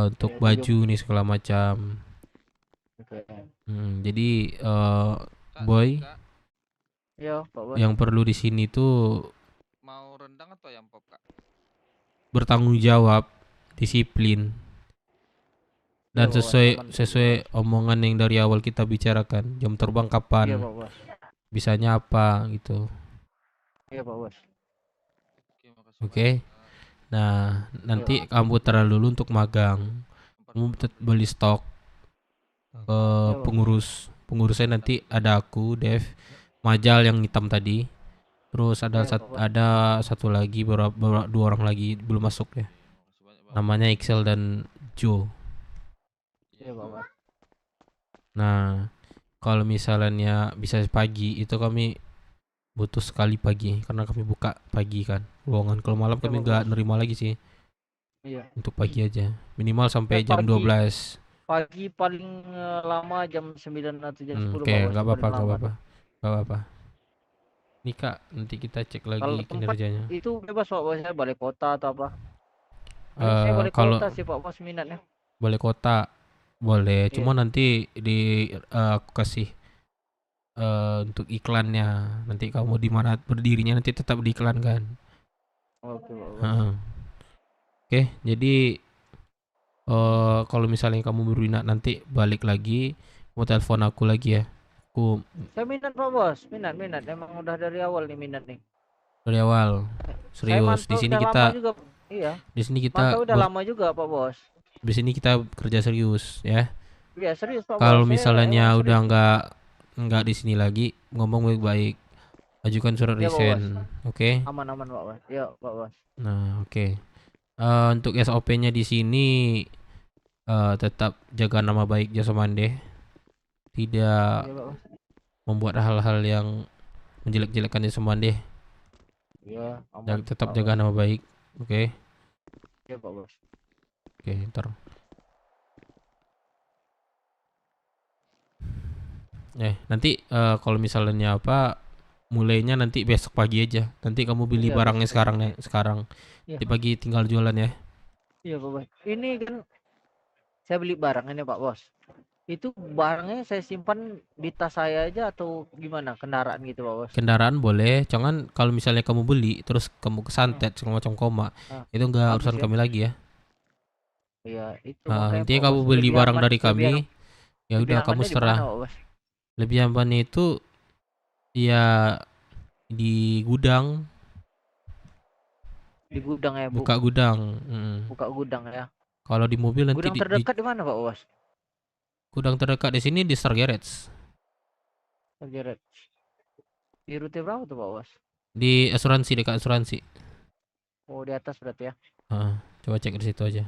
A: untuk
G: Ya,
A: baju nih segala macam.
G: Oke.
A: Jadi
C: Kak,
A: Boy,
C: Kak,
G: Iya, Pak Bos.
A: yang perlu di sini tuh
C: mau rendang atau ayam pop, Kak?
A: bertanggung jawab, disiplin, dan
G: Iya, Pak Bos,
A: sesuai omongan yang dari awal kita bicarakan. Jam terbang
G: Iya,
A: kapan,
G: Pak Bos.
A: bisanya apa gitu.
G: Iya, Pak Bos.
C: Oke, makasih
A: Oke.
C: banyak, Kak.
A: Nah, nanti kamu taruh dulu untuk magang. Kamu beli stok ke
G: Iya, Pak.
A: pengurusnya nanti ada aku, Dev, Majal yang hitam tadi. Terus
G: Iya, Pak Bos.
A: ada satu lagi, dua orang lagi belum masuk ya. Namanya Excel dan Joe.
G: Iya, Pak Bos.
A: Nah, kalau misalnya bisa pagi itu kami butuh sekali pagi karena kami buka pagi kan ruangan. Kalau malam
G: Iya,
A: kami
G: Pak
A: nggak
G: Bos.
A: nerima lagi sih,
G: Iya.
A: untuk pagi aja. Minimal sampai
G: Ya
A: jam
G: pagi
A: 12.
G: pagi paling lama jam 9 atau jam 10
A: Oke,
G: Pak Bos.
A: nggak
G: Itu
A: apa-apa,
G: paling
A: nggak
G: lama
A: apa-apa.
G: tuh.
A: Nggak apa-apa. Nih Kak, nanti kita cek
G: Kalau
A: lagi
G: tempat
A: kinerjanya.
G: itu bebas Pak Bos, ya balai kota atau apa. Paling saya balai
A: Kalau
G: kota sih Pak Bos minatnya.
A: balai kota boleh,
G: Iya.
A: cuma nanti aku kasih untuk iklannya. Nanti kamu di mana berdirinya nanti tetap di iklan kan.
G: Oke Pak Bos.
A: Heeh. Oke, jadi kalau misalnya kamu berminat nanti balik lagi, mau telepon aku lagi ya. Aku
G: Saya minat Pak Bos, minat. Emang udah dari awal nih minat nih.
A: dari awal
G: Saya
A: serius.
G: mantau udah lama juga. Iya.
A: Di sini
G: Mantau
A: kita
G: udah lama juga Pak Bos.
A: di sini kita kerja serius ya.
G: Iya serius Pak
A: Kalau
G: Bos. Saya
A: misalnya
G: emang
A: udah
G: serius.
A: nggak di sini lagi, ngomong baik-baik, ajukan surat
G: Iya Pak Bos.
A: resign, oke?
G: Aman Pak Bos. Iya Pak Bos.
A: Nah, oke. Untuk SOP-nya di sini tetap jaga nama baik Jasa Mande, tidak
G: Iya Pak Bos.
A: membuat hal-hal yang menjelek-jelekkan Jasa Mande.
G: Iya aman.
A: Tetap
G: Pak
A: jaga
G: Bos.
A: nama baik, oke?
G: Iya Pak Bos.
A: Oke, ntar. Nanti kalau misalnya apa, mulainya nanti besok pagi aja. Nanti kamu beli
G: Iya,
A: barangnya
G: besok
A: sekarang ya, sekarang.
G: Iya.
A: Nanti pagi tinggal jualan ya.
G: Iya Pak Bos. Ini kan saya beli barang ini Pak Bos. Itu barangnya saya simpan di tas saya aja atau gimana? Kendaraan gitu Pak Bos.
A: Kendaraan boleh, jangan kalau misalnya kamu beli terus kamu kesantet segala macam koma,
G: Ah,
A: itu enggak
G: habis
A: urusan
G: ya?
A: kami lagi ya.
G: Iya, itu
A: Nah,
G: makanya
A: intinya
G: Pak
A: kamu
G: Bos
A: beli
G: lebih
A: barang
G: aman,
A: dari kami, ya
G: lebih
A: udah kamu
G: amannya di mana
A: serah.
G: Pak Bos?
A: Lebih amannya itu ya di gudang,
G: Di gudang ya, Bu.
A: buka gudang.
G: Buka gudang ya.
A: Kalau di mobil nanti
G: Gudang terdekat di mana Pak Bos?
A: gudang terdekat di sini di Star Garage.
G: Terjeret. Di rute berapa tuh Pak Bos?
A: Di asuransi, dekat asuransi.
G: Oh, di atas berarti ya.
A: Coba cek di situ aja.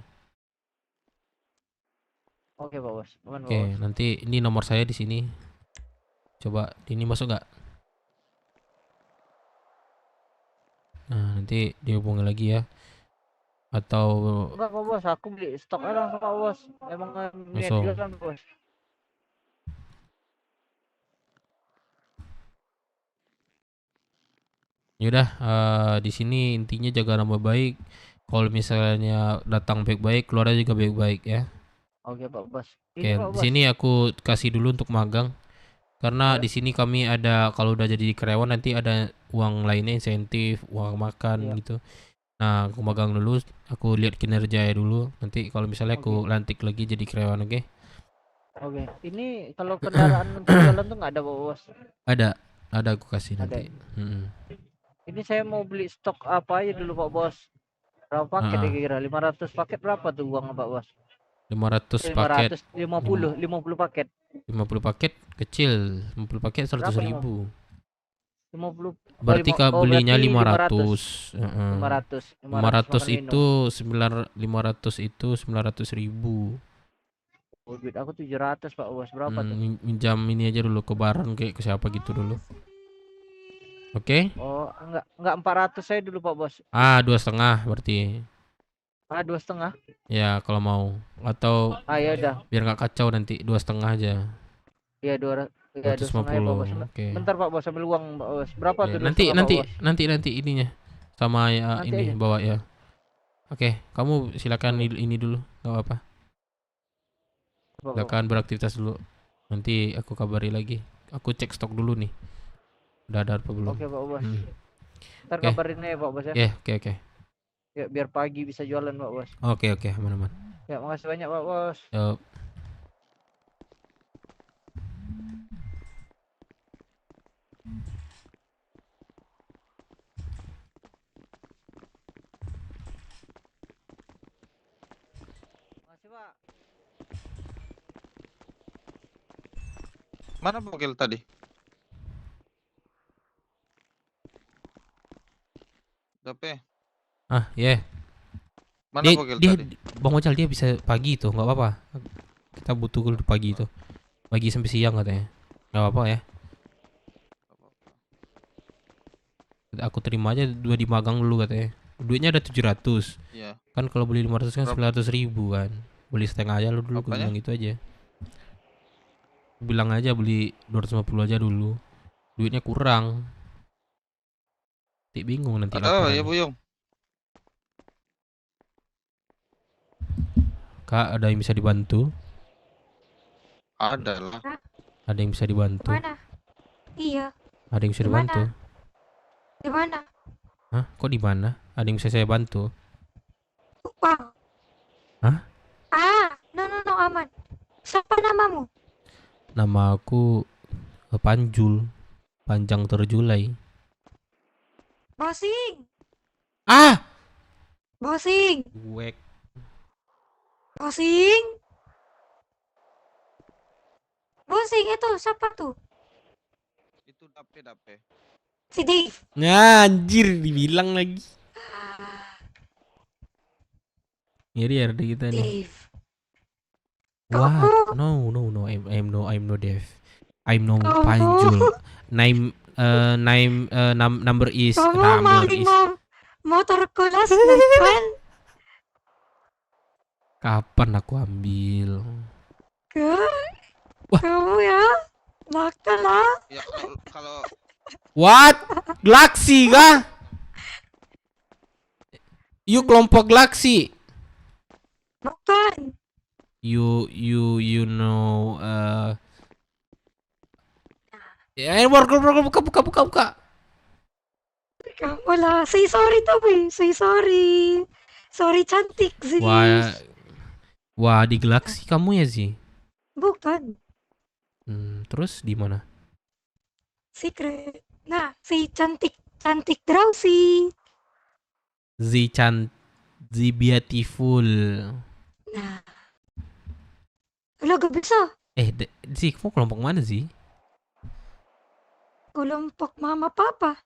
G: Oke Pak Bos. Aman Pak
A: Oke,
G: Bos.
A: nanti ini nomor saya di sini. Coba ini masuk nggak? Nah, nanti dihubungi lagi ya. Atau
G: Enggak Pak Bos, aku beli stok aja langsung Pak Bos. Emang niat
A: Langsung.
G: jualan Pak Bos.
A: yaudah, di sini intinya jaga nama baik. Kalau misalnya datang baik-baik, keluarnya juga baik-baik ya.
G: Oke Pak Bos.
A: Oke,
G: Ini Pak
A: di
G: Bos.
A: sini aku kasih dulu untuk magang. Karena
G: Iya.
A: di sini kami ada, kalau udah jadi karyawan nanti ada uang lainnya, insentif, uang makan
G: Iya.
A: gitu. Nah, aku magang dulu, aku lihat kinerja ya dulu. Nanti kalau misalnya aku
G: Oke.
A: lantik lagi jadi karyawan, oke?
G: Oke. Ini kalau kendaraan untuk jalan tuh nggak ada Pak Bos.
A: Ada aku kasih
G: Ada.
A: nanti.
G: Ini saya mau beli stok apa aja dulu Pak Bos. Berapa paket ya kira? 500 paket berapa tuh uang Pak Bos?
A: 500 paket,
G: 50 paket.
A: 50 paket kecil, 50 paket 100
G: Berapa,
A: ribu.
G: 50.
A: Berarti kak belinya
G: berarti
A: 500.
G: 500
A: 500 itu 500 itu 900 ribu.
G: Oh, duit aku 700 Pak Bos. Berapa tuh?
A: Minjam ini aja dulu ke Baran kayak ke siapa gitu dulu. Oke?
G: Oh, enggak 400 saya dulu Pak Bos.
A: 2,5 berarti.
G: 2,5.
A: Ya kalau mau, atau
G: Ya udah.
A: biar nggak kacau nanti 2,5 aja.
G: Iya 200. Ya 2,5 ya Pak Bos.
A: 250. Oke.
G: Bentar Pak Bos ambil uang Pak Bos. Berapa
A: Oke,
G: tuh
A: nanti
G: 2,5 Pak Bos?
A: nanti ininya sama ya
G: Nanti
A: ini
G: aja.
A: bawa ya. Oke, kamu silakan ini dulu, nggak apa-apa.
G: Pak Bos.
A: Silakan beraktivitas dulu. Nanti aku kabari lagi. Aku cek stok dulu nih. Udah ada apa belum?
G: Oke Pak Bos. Ntar
A: Oke.
G: kabarin aja Pak Bos ya.
A: Oke.
G: Ya biar pagi bisa jualan Pak Bos.
A: Oke, aman-aman.
G: Ya makasih banyak Pak Bos.
A: Yup.
G: Makasih Pak.
C: Mana bogel tadi?
A: Ah, ya.
C: Mana
A: Dia,
C: Bogel
A: dia
C: tadi?
A: Bang Ojal dia bisa pagi tuh, nggak apa-apa. Kita butuh dulu pagi itu. Pagi sampai siang katanya. Nggak apa-apa ya. Aku terima aja 2 di magang dulu katanya. Duitnya ada 700.
C: Iya.
A: Kan kalau beli 500 kan
C: Berapa?
A: 900.000 kan. Beli setengah aja lu dulu, gue
C: Apanya?
A: bilang gitu aja. Bilang aja beli 250 aja dulu. Duitnya kurang. Nanti bingung nanti
C: Ada ya
A: laporannya.
C: Buyung.
A: Kak, ada yang bisa dibantu?
C: Ada lah.
A: Ada yang bisa dibantu?
F: Mana? Iya,
A: Ada yang bisa
F: Di
A: dibantu?
F: di mana?
A: Hah? Kok di mana? Ada yang bisa saya bantu?
F: Lupa.
A: Hah?
F: No, aman. Siapa namamu?
A: Nama aku Panjul. Panjang terjulai.
F: Bosing.
A: Ah!
F: Bosing.
A: Wek.
F: Bosing. Bosing itu siapa tuh?
C: Itu dape.
F: Si Dave.
A: Ya, anjir dibilang lagi. Ngiri ya ada kita nih.
F: Dave.
A: What? No. I'm no deaf. I'm no
F: Kamu-
A: Panjul. Number is
F: Kamu maling motorku last night kan?
A: Kapan aku ambil? Wah.
F: Kamu ya nakal lah.
C: Ya kalau
A: What? Galaxy kah? You kelompok Galaxy.
F: Bukan.
A: You know ya buka.
F: Kamu lah. Say sorry tapi. Say sorry. Sorry cantik sih.
A: Wah di Galaxy kamu ya sih.
F: Bukan.
A: Terus di mana?
F: Secret. Nah, si cantik drowsy.
A: The beautiful.
F: Nah. Udah gak bisa.
A: Sih kamu kelompok mana sih?
F: Kelompok mama papa.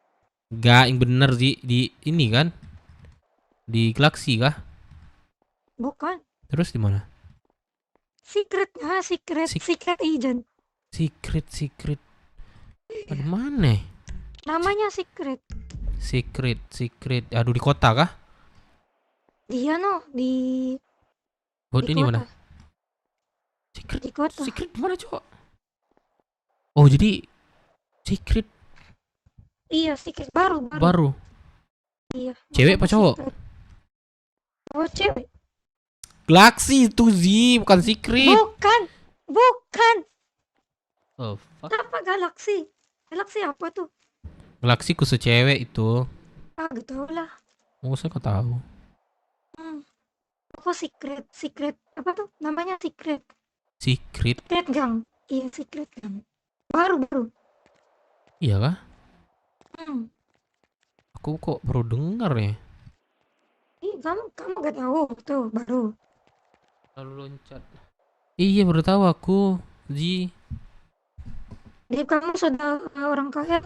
A: Gak yang bener sih di ini kan? Di Galaxy kah?
F: Bukan.
A: Terus di mana?
F: Secretnya, secret agent.
A: Secret. Ada mana?
F: Namanya secret.
A: Secret. Aduh di kota kah?
F: Dia no di
A: Buat
F: di
A: ini
F: kota.
A: mana? Secret.
F: Di kota.
A: Secret mana cowok? Oh jadi secret
F: Iya, secret baru.
A: baru.
F: Iya.
A: Cewek apa
F: namanya
A: cowok?
F: secret. Oh, cewek.
A: Galaxy itu bukan secret.
F: Bukan.
A: Oh fuck.
F: Apa Galaxy? Galaxy apa tuh?
A: Galaxy khusus cewek itu.
F: Gak tau lah.
A: Oh saya kok tahu.
F: Apa secret apa tuh namanya secret
A: Secret.
F: gang. Iya, secret gang. Baru.
A: Iya kah?
F: Hmm.
A: Aku kok baru dengar ya.
F: Ih, kamu gak tahu tuh baru.
A: Lalu loncat. Iya baru tahu aku.
F: Jadi kamu sudah orang kaya.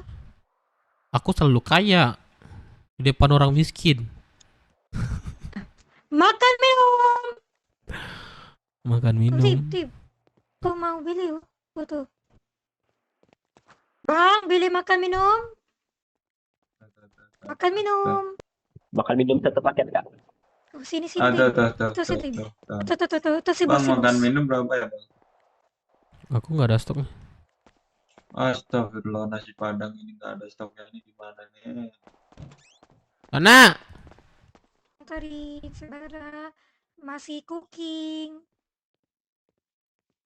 A: Aku selalu kaya di depan orang miskin.
F: Makan minum.
A: Makan minum.
F: Tip. Kau mau beli tuh. Bang, beli makan minum. Makan minum.
J: Makan minum satu paket kak.
F: Oh, sini.
K: Tuh.
F: Tuh si
K: Bang,
F: bos.
K: makan minum berapa ya, Bang?
A: Aku nggak ada stok.
K: Astagfirullah, nasi padang ini nggak ada stoknya, ini gimana nih?
A: Anak.
F: Tadi saudara masih cooking.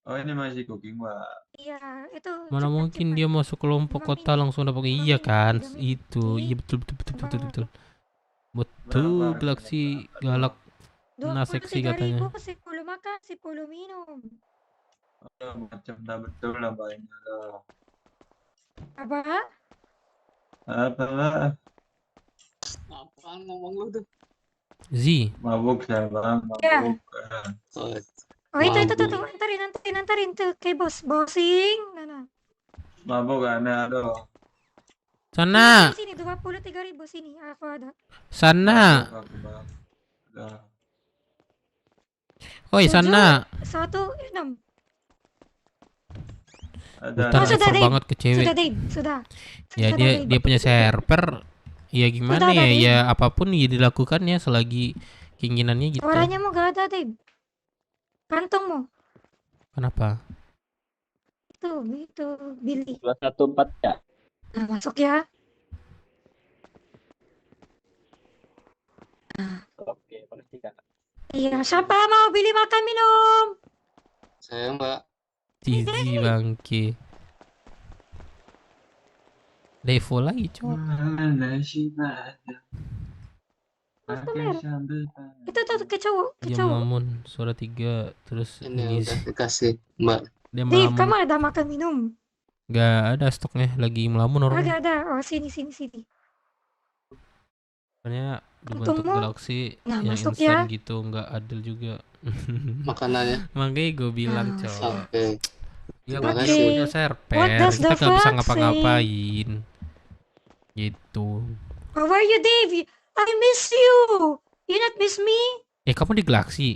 K: Oh, ini masih cooking, Mbak.
F: Iya, itu
A: Mana
F: cepat,
A: mungkin
F: cepat.
A: dia masuk kelompok
F: 5
A: kota
F: menit.
A: langsung dapat
F: 5
A: iya
F: menit,
A: kan
F: 3 menit.
A: itu iya betul
K: Berapa
A: betul
K: harganya,
A: Galaxy
K: Mbak?
A: galak. Nah, seksi
F: 23.000
A: katanya.
F: 10 makan, 10 minum.
K: Oh, macam dah betul lah banyak lah.
F: Apa?
K: Apa lah?
J: Apaan ngomong lu tuh?
A: Z
K: Mabuk saya, Bang. Mabuk.
F: Ya.
K: Eh,
F: Oh, itu tuh. Antarin tuh kayak bosing. Nah.
K: Mabuk aneh, aduh.
A: Sana.
F: Sini 23.000 sini aku ada.
A: Sana.
K: Udah.
A: Oi, sana.
F: 16.
K: Ada.
A: Hutan
F: sudah,
A: effort
F: Dave.
A: banget ke cewek.
F: Sudah Dave, sudah.
A: Ya
F: Sudah,
A: dia
F: Dave.
A: dia punya server. Ya gimana
F: Sudah,
A: ya?
F: Dave.
A: Ya apapun ya dilakukan ya selagi keinginannya gitu.
F: Suaranya mau gak ada Dave. Kantongmu.
A: Kenapa?
F: Itu Billy.
J: 214 ya.
F: Nah, masuk ya.
J: Oke, makasih kak.
F: Iya, siapa mau beli makan minum?
J: Saya mbak.
A: Cici bangke. Devo lagi cowok.
K: Mana sih ada? Pakai sambal.
F: Itu tuh ke cowok, ke
A: Dia
F: cowok.
A: melamun suara 3 terus
J: Ini
A: ini
J: udah dikasih mbak.
A: dia
F: Dave,
A: melamun.
F: kamu ada makan minum?
A: Gak ada stoknya lagi melamun orangnya.
F: Agak ada. Oh, sini.
A: Soalnya dibentuk
F: Untungmu.
A: galaksi
F: Nah,
A: yang
F: masuk
A: instan
F: ya.
A: gitu nggak adil juga.
J: Makanannya.
A: Makanya gue bilang
F: Nah,
A: cowok.
J: Oke.
A: Ya
J: Terima
A: makanya
J: kasih.
A: punya server.
F: What does
A: Kita
F: the
A: nggak bisa
F: fuck
A: ngapa-ngapain. Gitu.
F: How are you, Dave? I miss you. You not miss me?
A: Kamu di galaksi?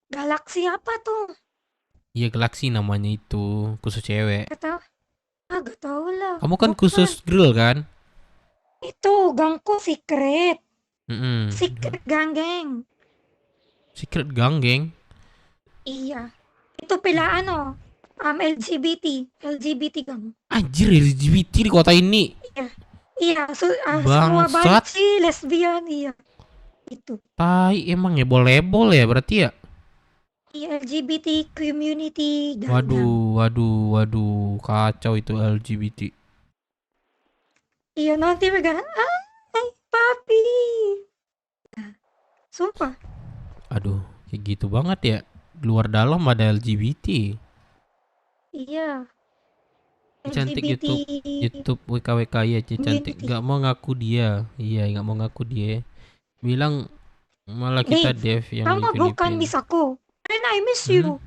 F: Galaksi apa tuh?
A: Iya galaksi namanya itu khusus cewek.
F: Gak tau. Gak tau lah.
A: Kamu kan
F: Bukan.
A: khusus girl kan?
F: Itu gangku secret.
A: Mm-mm.
F: Secret geng.
A: Secret gang geng.
F: Iya. Itu pila ano. LGBT gang.
A: Anjir LGBT di kota ini.
F: Iya,
A: Bangsat.
F: semua banci, lesbian, iya. Itu.
A: Tai emang ya boleh ya berarti ya.
F: Iya, LGBT community. dan-
A: Waduh, kacau itu LGBT.
F: Iya, nanti mereka, hai, papi. Nah, sumpah.
A: Aduh, kayak gitu banget ya. Luar dalam ada LGBT.
F: Iya.
A: Cantik
F: LGBT.
A: YouTube WKWK ya cantik.
F: Community.
A: Gak mau ngaku dia. Iya, gak mau ngaku dia. Bilang malah kita
F: Dave,
A: dev yang
F: Kamu
A: di
F: bukan
A: Filipina.
F: miss aku. And I miss you.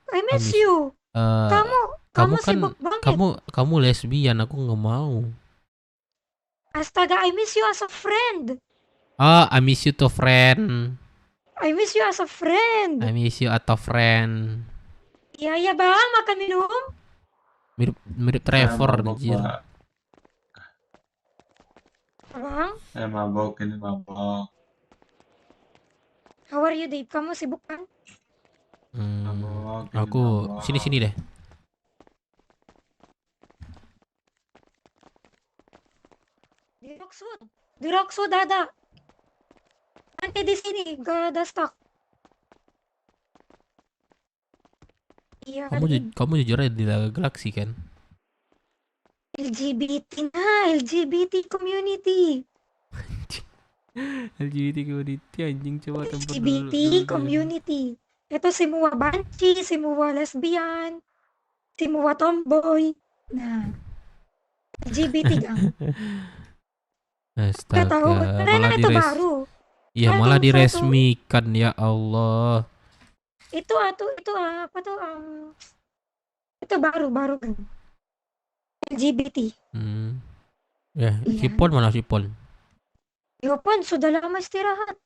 F: I miss
A: miss-
F: you.
A: Eh,
F: Kamu
A: kamu kan
F: sibuk banget.
A: kamu lesbian, aku nggak mau.
F: Astaga, I miss you as a friend.
A: I miss you to friend.
F: I miss you as a friend.
A: I miss you atau friend.
F: Iya, bang, makan minum.
A: Mirip Trevor
K: Mabok,
A: anjir.
K: Pak.
F: Bang,
K: Mabok ini mabok.
F: how are you, Dave? Kamu sibuk kan?
K: Mabok. ini
A: Aku
K: mabok.
A: sini deh.
F: Di Rockwood ada. Nanti di sini gak ada stok. Iya,
A: Kamu jujur aja di galaksi kan?
F: LGBT LGBT community.
A: LGBT community anjing coba tempat
F: LGBT community. Itu semua banci, semua lesbian, semua tomboy. Nah, LGBT gang. Gak tahu,
A: Astaga,
F: karena
A: malah
F: itu baru.
A: Iya,
F: Satu,
A: malah
F: satu.
A: diresmikan ya Allah.
F: Itu apa tuh? Itu baru kan. LGBT.
A: Ya,
F: Iya.
A: Sipon mana Sipon?
F: Yopon sudah lama istirahat.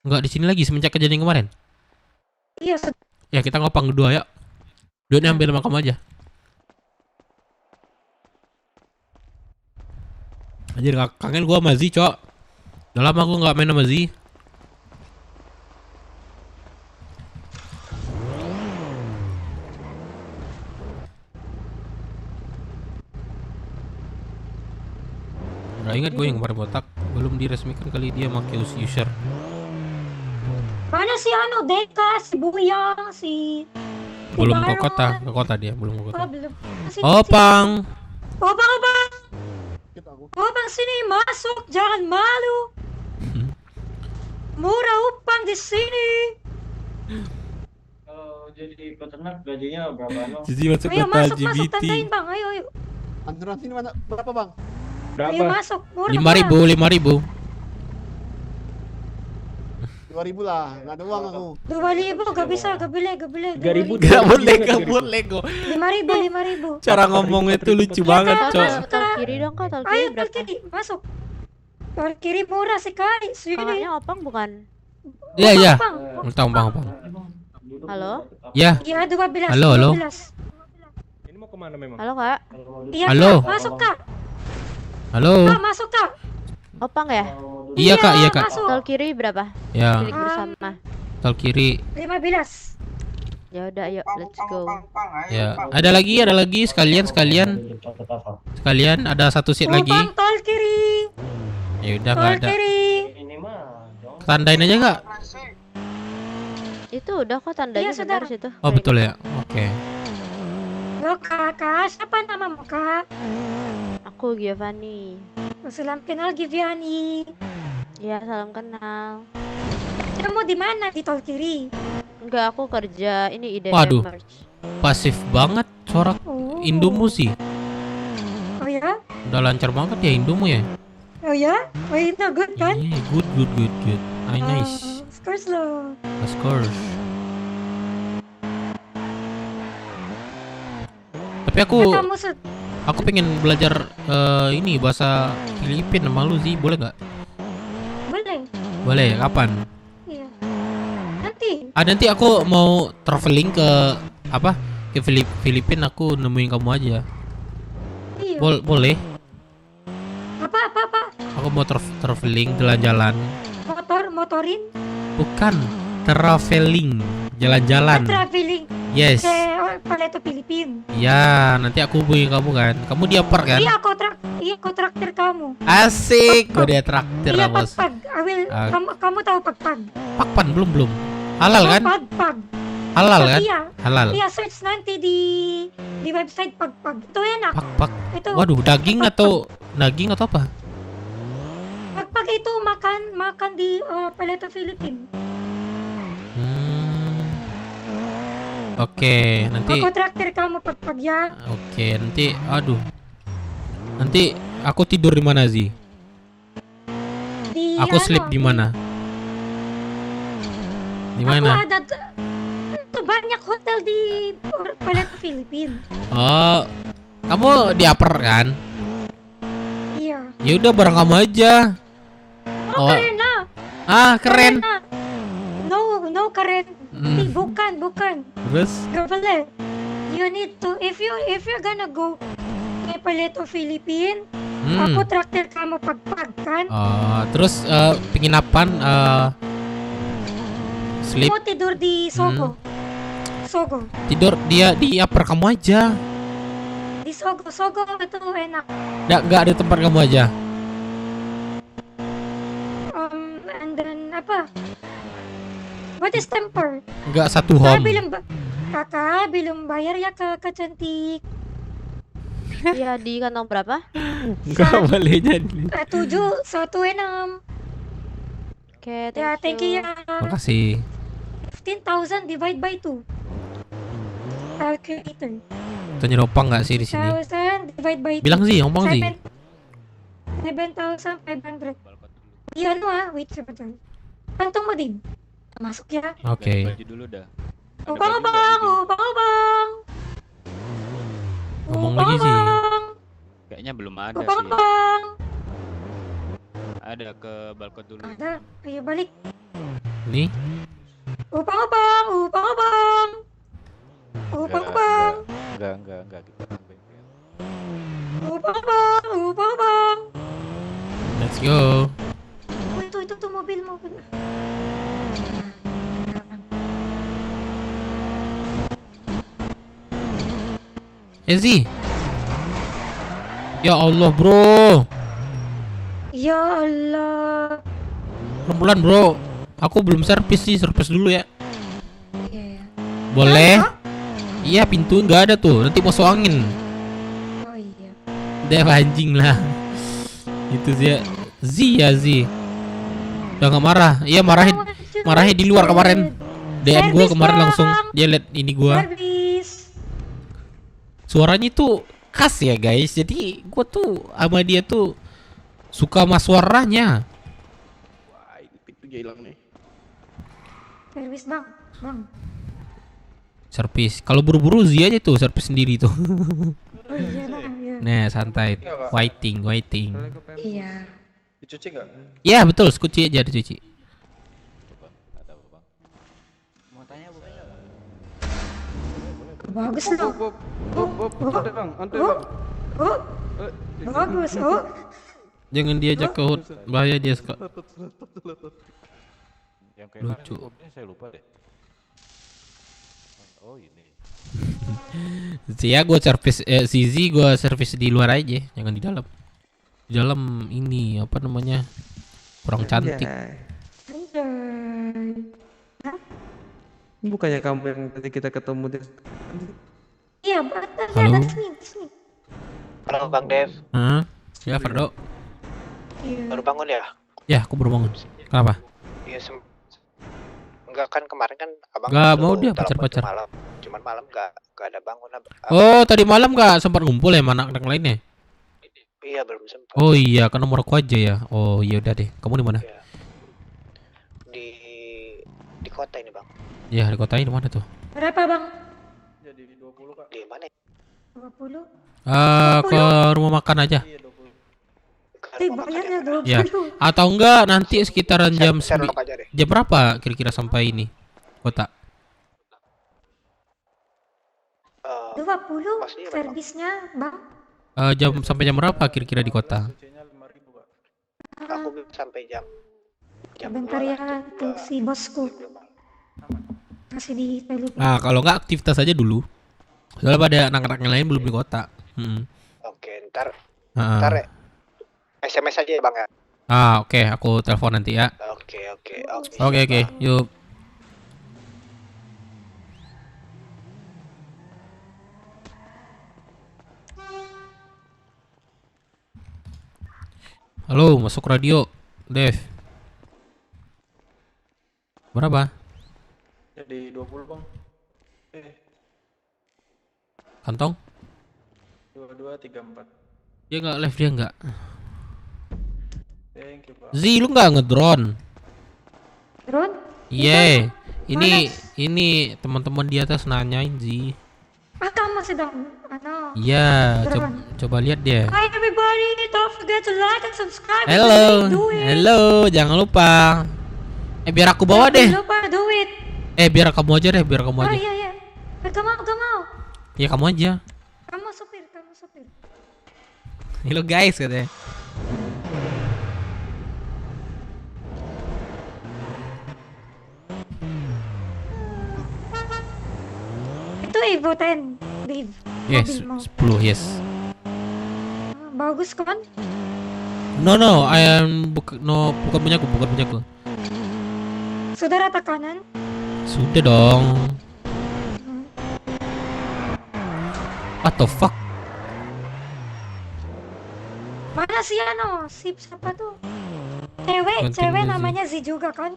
A: Enggak di sini lagi semenjak kejadian kemarin.
F: Iya,
A: Ya kita ngopang berdua ya. Duitnya ambil sama kamu aja. Anjir kangen gua sama Zi, Cok. Udah lama aku nggak main sama Zi. Udah ingat gue yang kemarin botak belum diresmikan kali dia pakai user.
F: mana si Deka, si Buyang, si
A: Belum ke
F: Baron.
A: kota dia, belum ke kota.
F: Oh, belum. Sini,
A: Opang.
F: sini. Opang sini masuk, jangan malu. Murah upang di sini.
K: Kalau jadi peternak gajinya berapa no?
A: Jadi masuk
F: Ayo
A: kota
F: masuk,
A: LGBT.
F: tandain bang, ayo.
E: Anturan sini mana berapa bang?
F: Ayo masuk, murah.
A: 5.000.
E: 2.000 lah, nggak ada uang aku.
F: 2.000 gak bisa, gak boleh, gak boleh.
J: 3.000.
A: Gak boleh, gak boleh kok.
F: 5.000, 5.000.
A: Cara ngomongnya tuh lucu banget, Cok.
H: Tol kiri dong kak, tol kiri
F: Ayo tol
H: berapa?
F: kiri, masuk. Tol kiri murah sekali. Sini.
H: Kakaknya Opang bukan?
A: Iya, iya.
F: Bang.
A: Bang.
H: Halo?
A: Ya.
F: Iya 12.
A: Halo, halo.
F: 12.
J: Ini mau kemana memang?
H: Halo kak?
F: Iya,
A: Halo.
F: Kak, masuk Kak.
A: Halo.
F: Kak, masuk Kak.
H: Opang ya?
A: Iya, Kak, iya, Kak.
F: Masuk.
H: Tol kiri berapa?
A: Ya,
H: Klik bersama.
A: tol kiri.
F: 15.
H: Ya udah, ayo let's go.
A: Ya, ada lagi sekalian ada satu seat lagi.
F: Bang, tol kiri.
A: Ya udah
F: Tol
A: nggak ada.
F: kiri.
A: Tandain aja nggak?
H: Itu udah kok tandanya
F: Iya, sudah.
H: benar situ.
A: Oh betul ya. Oke.
F: Lo Kak, siapa namamu Kak?
H: Aku Giovanni.
F: Salam kenal Giviani.
H: Ya salam kenal.
F: Kamu di mana? Di tol kiri.
H: Enggak, aku kerja ini ide
A: Waduh.
H: merch.
A: Pasif banget suara
F: Oh.
A: Indomu sih.
F: Oh ya?
A: Udah lancar banget ya Indomu ya.
F: Oh ya? Oh itu good kan?
A: Iya, good. Nice.
F: Of course lo.
A: Of course. Tapi
F: Kamu
A: aku pengen belajar ini bahasa Filipin sama lu sih, boleh nggak?
F: boleh?
A: Boleh, kapan?
F: Iya. Nanti.
A: Nanti aku mau traveling ke apa? Ke Filipin, aku nemuin kamu aja.
F: Iya.
A: Boleh?
F: Apa?
A: Aku mau traveling jalan-jalan.
F: Motorin?
A: Bukan, traveling, jalan-jalan.
F: Traveling.
A: Yes.
F: Ke Paleto Filipin.
A: Ya, nanti aku hubungi kamu kan. Kamu diaper kan?
F: Iya, aku traktir kamu.
A: Asik, gue dia traktir
F: Iya,
A: lah, bos.
F: pagpag.
A: Ah.
F: Kamu tahu pagpag?
A: Pakpan belum. Halal kan?
F: Pagpag.
A: Halal kan?
F: Iya.
A: Halal.
F: Iya, search nanti di website pagpag. Itu enak.
A: Pak.
F: Itu
A: Waduh, daging atau apa?
F: pagpag itu makan di Paleto Filipin.
A: Oke, nanti.
F: Aku traktir kamu pagpag ya.
A: Oke, nanti. Aduh. Nanti aku tidur di mana sih? Aku sleep di mana? Di mana?
F: Aku ada banyak hotel di Paleto Filipin.
A: Oh, kamu diaper kan?
F: Iya.
A: Ya udah bareng kamu aja.
F: Oh, keren ah.
A: Keren.
F: ah. No keren. Bukan.
A: Terus?
F: Gak boleh. You need to if you're gonna go ke Paleto Filipin, aku traktir kamu pagpag kan?
A: Terus penginapan sleep.
F: Mau tidur di Sogo.
A: Tidur dia di upper kamu aja.
F: Di Sogo itu enak.
A: Nggak ada tempat kamu aja.
F: And then apa? What is temper?
A: Nggak satu home.
F: Kakak belum bayar ya Kakak cantik.
H: Ya di kantong berapa?
A: Nggak boleh jadi.
F: 716.
H: Oke,
F: Ya, thank you ya.
A: Makasih.
F: 15,000 divide by 2. Calculator.
A: Tanya opang nggak sih di sini?
F: 1,000 divide by 2.
A: Bilang sih, opang sih.
F: 7,500. Iya wait sebentar. Kantong mo din. Masuk ya.
A: Oke.
J: dulu dah.
F: Upang.
A: Ngomong lagi sih.
J: Kayaknya belum ada
F: Upang.
J: Ada ke balkon dulu.
F: Ada. Ayo balik.
A: Nih.
F: Upang.
J: Enggak gitu.
F: Upang.
A: Let's go.
F: Oh, itu mobil.
A: Ezi. Ya Allah, bro.
F: Ya Allah.
A: Pelan-pelan, bro. Aku belum servis dulu ya.
F: Iya.
A: Boleh? Iya, pintu nggak ada tuh. Nanti masuk angin.
F: Oh iya.
A: Deh anjing lah. Itu sih. Zi. Udah nggak marah. Iya, marahnya di luar kemarin. DM gua kemarin langsung dia liat ini gua. Suaranya tuh khas ya guys. Jadi gua tuh sama dia tuh suka sama suaranya.
E: Wah, ini pintunya hilang nih.
F: Servis bang.
A: Servis. Kalau buru-buru Zi aja tuh servis sendiri tuh.
F: Oh iya bang, iya.
A: Nah, santai. Waiting.
F: Iya.
K: Dicuci nggak?
A: Ya, betul, kuci aja dicuci.
D: Mau tanya bukan?
F: Bagus loh.
K: Antai bang, antai bang.
F: Bagus. Oh.
A: Jangan diajak ke hut, bahaya dia suka.
J: Yang kayak
A: Lucu.
J: mobilnya saya lupa deh. Oh ini.
A: Ya gue servis Zizi gue servis di luar aja, jangan di dalam. Di dalam ini apa namanya? Kurang cantik.
F: Anjay.
K: Bukannya kamu yang tadi kita ketemu di...
F: Iya, betul.
A: Halo?
F: Ada sini.
L: Halo Bang Dev,
A: Hah? Ya Ferdo.
F: Iya.
L: baru bangun ya?
A: Ya aku baru bangun. Kenapa?
L: Iya enggak kan kemarin kan abang
A: Nggak
L: suruh
A: mau dia
L: telepon
A: pacar-pacar.
L: tuh malam. Cuman malam enggak ada bangun
A: Oh tadi malam gak sempat ngumpul ya sama anak lainnya?
L: Iya belum sempat.
A: Oh iya, kan nomor aku aja ya. Oh iya udah deh. Kamu di mana?
L: Iya. Di kota ini Bang.
A: Ya di kota ini di mana tuh?
F: Berapa bang?
K: Jadi 20 kak.
L: Di mana?
F: 20.
A: Ke rumah makan aja.
F: Bayarnya 20.
A: Ya. Atau enggak nanti sekitaran jam
L: Sherlock aja deh.
A: jam berapa kira-kira sampai ini kota?
F: 20
L: Maksudnya berapa?
F: servisnya bang.
A: Sampai jam berapa kira-kira di kota?
L: Aku sampai jam
F: Bentar
L: 2
F: ya,
L: lah,
F: tuh si bosku masih di telepon.
A: Nah kalau enggak aktivitas aja dulu. Soalnya pada anak-anak yang lain belum di kota.
L: Oke, ntar
A: Ah.
L: SMS aja ya Bang ya.
A: Oke, aku telepon nanti ya.
L: Oke.
A: Oke, yuk. Halo, masuk radio, Dev. Berapa?
K: Jadi 20 bang.
A: Kantong?
K: 2234.
A: Dia nggak live, dia nggak.
K: Thank you bang.
A: Z, lu nggak ngedrone?
F: Drone?
A: Iya, ini teman-teman di atas nanyain Z.
F: Kamu sedang
A: Iya,
F: drone.
A: coba lihat dia.
F: Hi everybody, don't forget to like and subscribe.
A: Halo, jangan lupa. Biar aku bawa deh.
F: Jangan lupa do it.
A: Biar kamu aja deh, biar kamu aja.
F: Iya. Gak mau.
A: Ya kamu aja.
F: Kamu supir.
A: Halo guys katanya.
F: Itu Evo 10, Dave.
A: Yes,
F: Mobilmu.
A: 10 yes.
F: Bagus kan?
A: No, bukan punyaku.
F: Sudah rata kanan?
A: Sudah dong. What the fuck?
F: Mana si siapa tuh?
A: Ganti
F: Cewek
A: dulu,
F: namanya Z juga kan?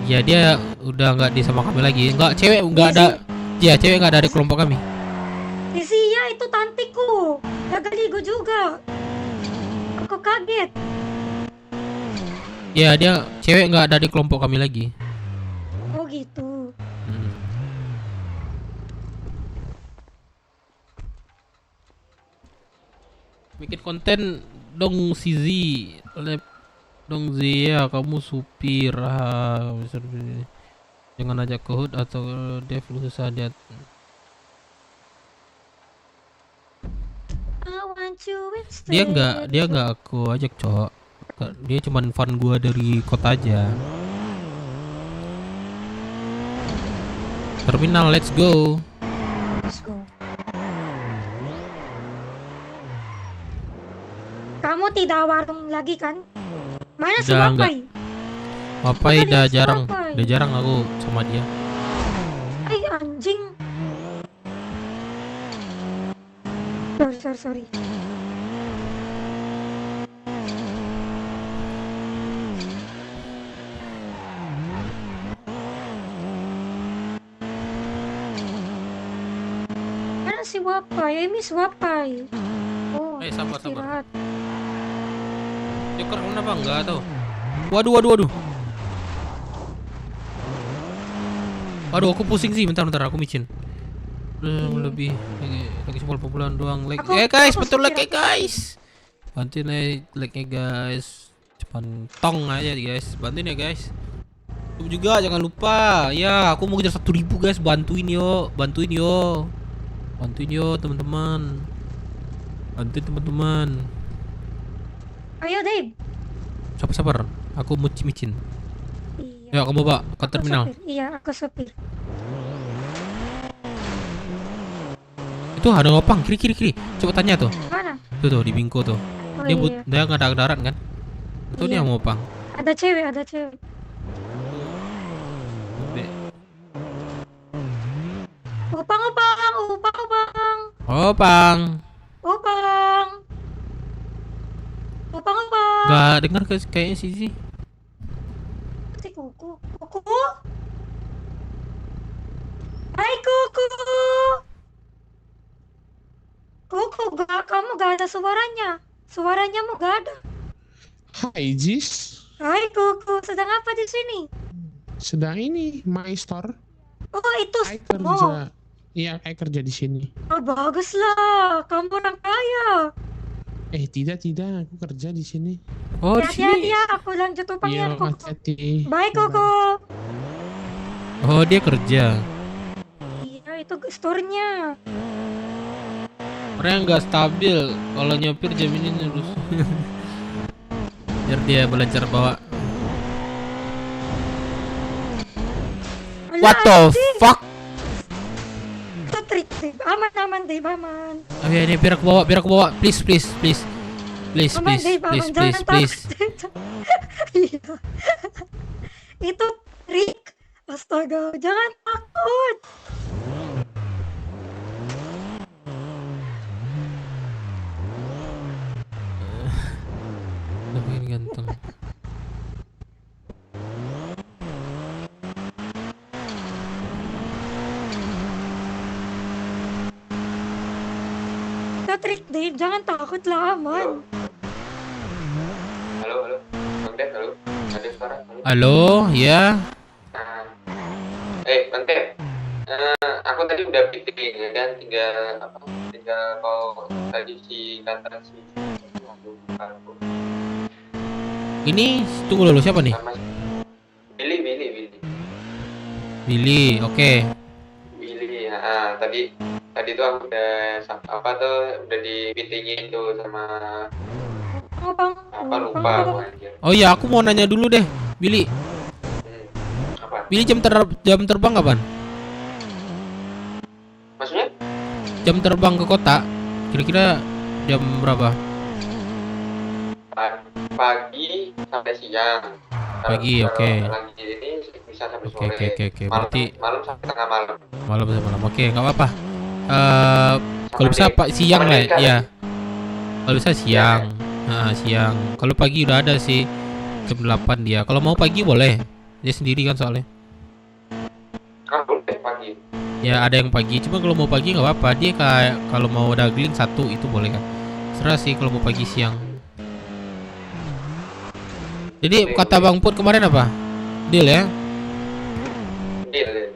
A: Ya dia udah nggak di sama kami lagi. Cewek nggak ada. Ya cewek nggak ada di kelompok kami.
F: Sia itu tantiku. Gagaligo juga. Aku kaget.
A: Ya dia cewek nggak ada di kelompok kami lagi.
F: Oh gitu.
A: Bikin konten dong si Z. Dong Z ya kamu supir. Jangan ajak ke HUD atau Dev lu susah lihat. Dia nggak aku ajak cok. Dia cuman fan gua dari kota aja. Terminal, let's go.
F: Kamu tidak warung lagi kan? Mana si
A: Udah
F: Wapai?
A: Wapai
F: Bukan
A: udah
F: dia si
A: jarang,
F: Wapai.
A: udah jarang aku sama dia.
F: Anjing. Sorry. Mana si Wapai? Miss Wapai. Oh,
A: Sabar.
F: istirahat.
A: Joker kenapa enggak tahu? Waduh. Aduh, aku pusing sih. Bentar, aku micin. Lebih lagi 10 bulan doang lag. Guys, betul lag guys. Bantuin aja lagnya guys. Cepat tong aja guys. Bantuin ya guys. Juga jangan lupa. Ya, aku mau kejar 1.000 guys. Bantuin yo teman-teman. Bantuin teman-teman.
F: Ayo, Dave.
A: Sabar. Aku mau micin.
F: Iya.
A: Ya, kamu bawa ke terminal.
F: Iya, aku sopir.
A: Itu ada ngopang kiri. Coba tanya tuh.
F: Mana?
A: Tuh di Bingko tuh.
F: Oh,
A: Dia
F: iya.
A: dia nggak ada kendaraan kan? Itu dia
F: Iya.
A: ngopang.
F: Ada cewek. Upang.
A: Gak dengar kayaknya sih.
F: Kuku. Hai Kuku. Kamu gak ada suaranya. Suaranyamu gak ada.
M: Hai Jis,
F: Hai Kuku, sedang apa di sini?
M: sedang ini my store.
F: Oh, itu
M: I kerja. Iya, I kerja di sini.
F: Oh, baguslah. Kamu orang kaya.
M: Tidak, aku kerja di sini.
A: Oh, di sini.
F: Ya, aku lanjut upangnya
M: Iya,
F: Kuku.
M: hati-hati.
F: Bye Kuku.
A: Oh, dia kerja.
F: Iya, itu store-nya.
A: Orang yang nggak stabil. Kalau nyopir jaminin terus. Biar dia belajar bawa. What the fuck?
F: Itu trik, Dave. Aman, Dave, aman.
A: Oh ya, ini biar aku bawa. Please.
F: Aman, Dave, aman. Jangan takut. Iya. Itu trik. Astaga, jangan takut.
A: Makin ganteng.
F: Itu trik, Dave. Jangan takut lah, aman.
L: Halo. Bang Dep, halo. Ada suara? Halo.
A: Halo, ya.
L: Bang Dep. Aku tadi udah meeting ya kan, tinggal kau tadi si kata si
A: Ini tunggu dulu, siapa nih? Billy, oke.
L: Billy, tadi tuh aku udah di meetingin tuh sama lupa aku anjir.
A: Oh iya, aku mau nanya dulu deh, Billy.
L: Apa?
A: Billy jam terbang kapan?
L: Maksudnya?
A: Jam terbang ke kota, kira-kira jam berapa?
L: Pagi sampai siang.
A: Pagi, oke.
L: Lagi ini bisa sampai sore.
A: Oke. Berarti
L: malam sampai tengah malam.
A: malam. Oke, nggak apa-apa. Kalau bisa Pak siang lah, ya. Kalau bisa siang. Siang. Kalau pagi udah ada sih jam 8 dia. Kalau mau pagi boleh. Dia sendiri kan soalnya.
L: Boleh pagi.
A: Ya ada yang pagi. Cuma kalau mau pagi nggak apa-apa. Dia kayak kalau mau daging 1 itu boleh kan. Serah sih kalau mau pagi siang. Jadi kata Bang Put kemarin apa? Deal ya?
L: Deal.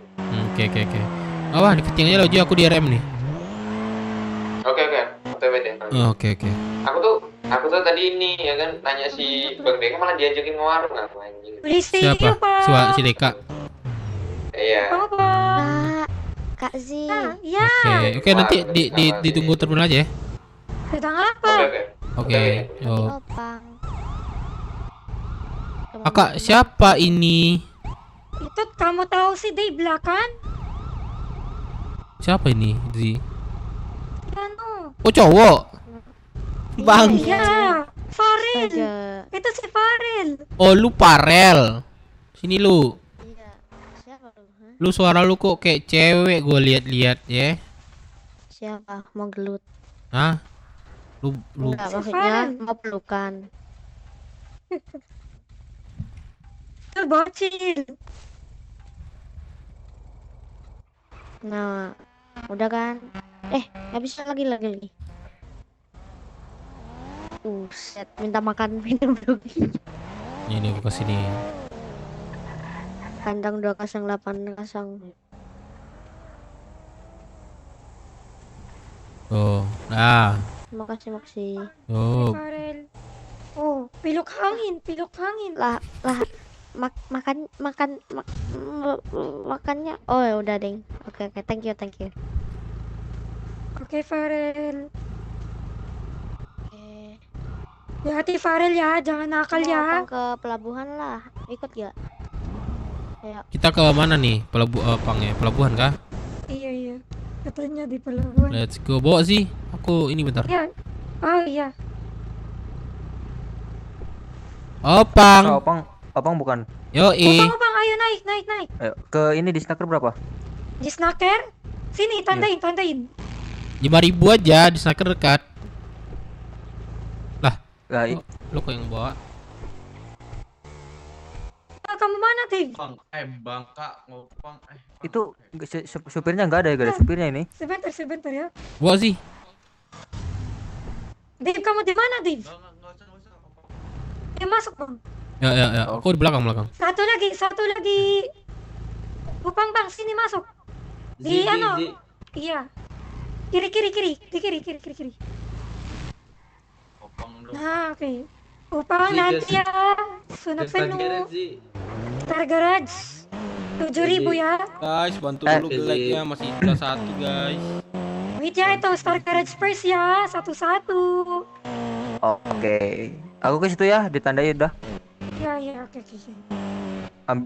A: Oke. Wah, diketing aja loh, aku di RM nih.
L: Oke. OTW deh.
A: Oke.
L: Aku tuh tadi ini ya kan nanya si Bang Deka malah diajakin ngewarung aku anjing.
A: Siapa? Si Deka.
L: Iya.
H: Kak Z.
F: Ya.
A: Oke, nanti ditunggu terminal aja ya.
F: Sedang apa?
A: Oke. Oh.
H: Opang.
A: Kakak, siapa ini?
F: Itu kamu tahu si Dave lah kan?
A: Siapa ini? Z.
F: Anu.
A: Oh, cowok. Bang.
F: Iya, Farel. Itu si Farel.
A: Oh, lu Farel. Sini lu.
H: Iya. Siapa lu?
A: Lu suara lu kok kayak cewek gue lihat-lihat ya.
H: Siapa? Mau gelut?
A: Hah? Lu
H: Enggak, maksudnya mau pelukan.
F: Itu bocil.
H: Nah, udah kan? Nggak bisa lagi. Set, minta makan minum dulu.
A: Ini aku kesini.
H: Kandang 208.
A: Oh, nah.
H: Makasih, makasih.
A: Oh,
F: Farel. Oh, pilok hangin, pilok hangin.
H: Lah, makannya. Oh, ya udah, Ding. Oke, oke, thank you, thank you.
F: Oke, Farel.
H: Eh,
F: Hati Farel ya, jangan nakal
H: mau
F: ya.
H: Pang ke pelabuhan lah. Ikut gak? Ayo.
A: kita ke mana nih? Pang ya, pelabuhan kah?
F: Iya, iya. Katanya di pelabuhan.
A: Let's go. Bawa sih. Aku ini bentar.
F: Iya. Oh iya.
A: Opang.
G: Opang bukan.
A: Yoi.
F: Opang, ayo naik, naik, naik.
G: Ayo, ke ini di snacker berapa?
F: Di snacker? Sini, tandain, tandain.
A: 5.000 aja di snacker dekat. Lah, lo kok yang bawa?
F: Kamu mana, Ding?
C: Bangka ngopang.
G: Itu supirnya nggak ada ya, gak ada supirnya ini.
F: Sebentar, sebentar ya.
A: Bawa sih.
F: Dave, kamu di mana, Dave? Masuk, Bang.
A: Ya. Aku di belakang.
F: Satu lagi. Bupang, Bang, sini masuk. Di Iya. Kiri. Di kiri. Nah, oke. Bupang nanti ya. Sunat penuh. Star Garage. 7.000 ya.
A: Guys, bantu dulu like-nya masih plus 1, guys.
F: Wait ya, itu Star Garage first ya. Satu-satu.
G: Oke. Aku ke situ ya, ditandain dah.
F: Iya, oke.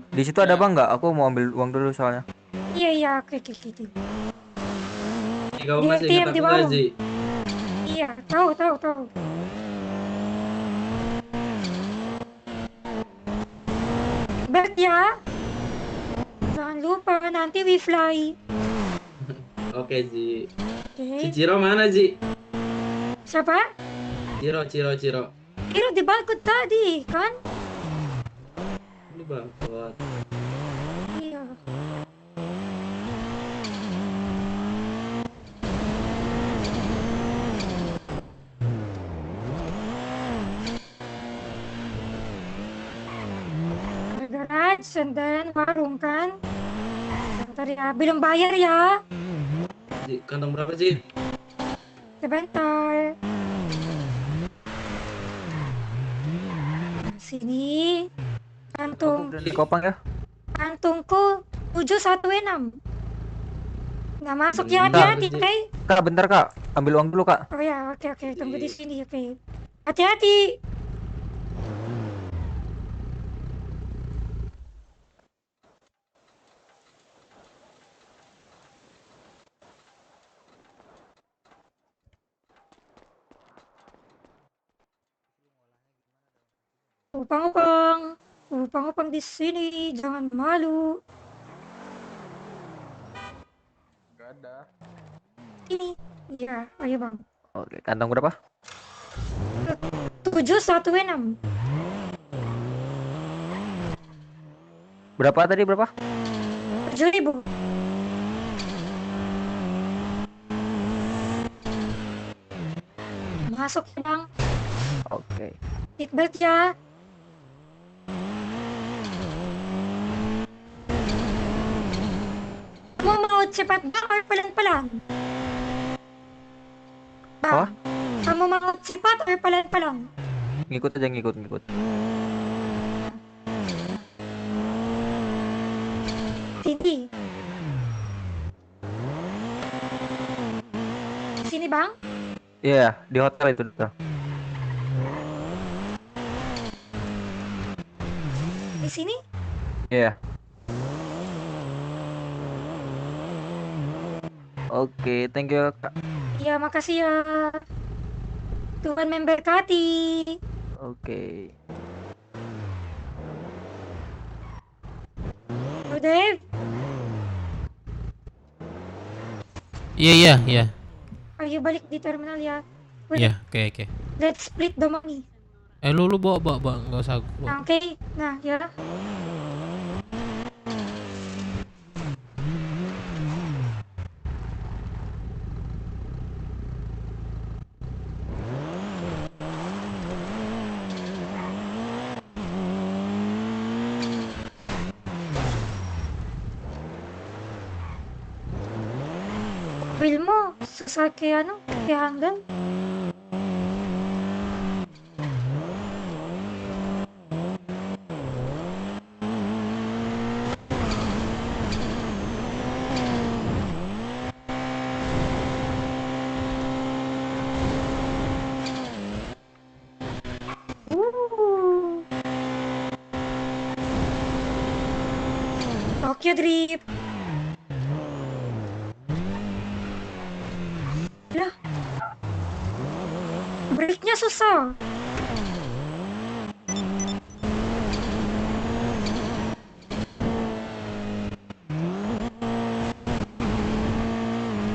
G: Di situ ada bang nggak? Aku mau ambil uang dulu soalnya.
F: Iya, oke.
K: Kamu masih
F: Di
K: ingat aku
F: bawah.
K: nggak, Zi?
F: Iya, tahu. Bert ya. Jangan lupa nanti we fly.
K: Oke, Zi.
F: Oke.
K: Si Ciro mana, Zi?
F: Siapa?
K: Ciro.
F: Iro di balkon tadi, kan?
K: Ini bangkot.
F: Iya. Garage and then warung kan? Bentar ya, belum bayar ya.
K: Zi, kantong berapa, Zi?
F: Sebentar. Sini. Kantung.
G: Di kopang ya.
F: Kantungku 716. Nggak masuk ya, hati-hati, Kak.
G: Kak, bentar kak. Ambil uang dulu kak.
F: Oh ya, oke. Tunggu di sini, oke. Hati-hati. Upang di sini, jangan malu.
C: Gak ada.
F: Ini, iya, ayo bang.
G: Oke, kantong berapa?
F: 716.
G: Berapa tadi berapa?
F: 7.000. Masuk ya bang.
G: Oke.
F: Seatbelt ya. Kamu mau cepat bang atau pelan-pelan? Bang,
G: Apa?
F: kamu mau cepat atau pelan-pelan?
G: Ngikut aja, ngikut.
F: Sini. Sini bang.
G: Iya, di hotel itu tuh.
F: Di sini.
G: Iya. Oke, thank you kak.
F: Ya makasih ya. Tuhan memberkati.
G: Oke.
F: Dave.
A: Iya.
F: Ayo balik di terminal ya.
A: Iya, oke.
F: Let's split the money.
A: Lu bawa, nggak usah aku bawa.
F: Oke, nah ya. mobilmu susah kayak handle. Tokyo Drift. Lah. Breaknya susah.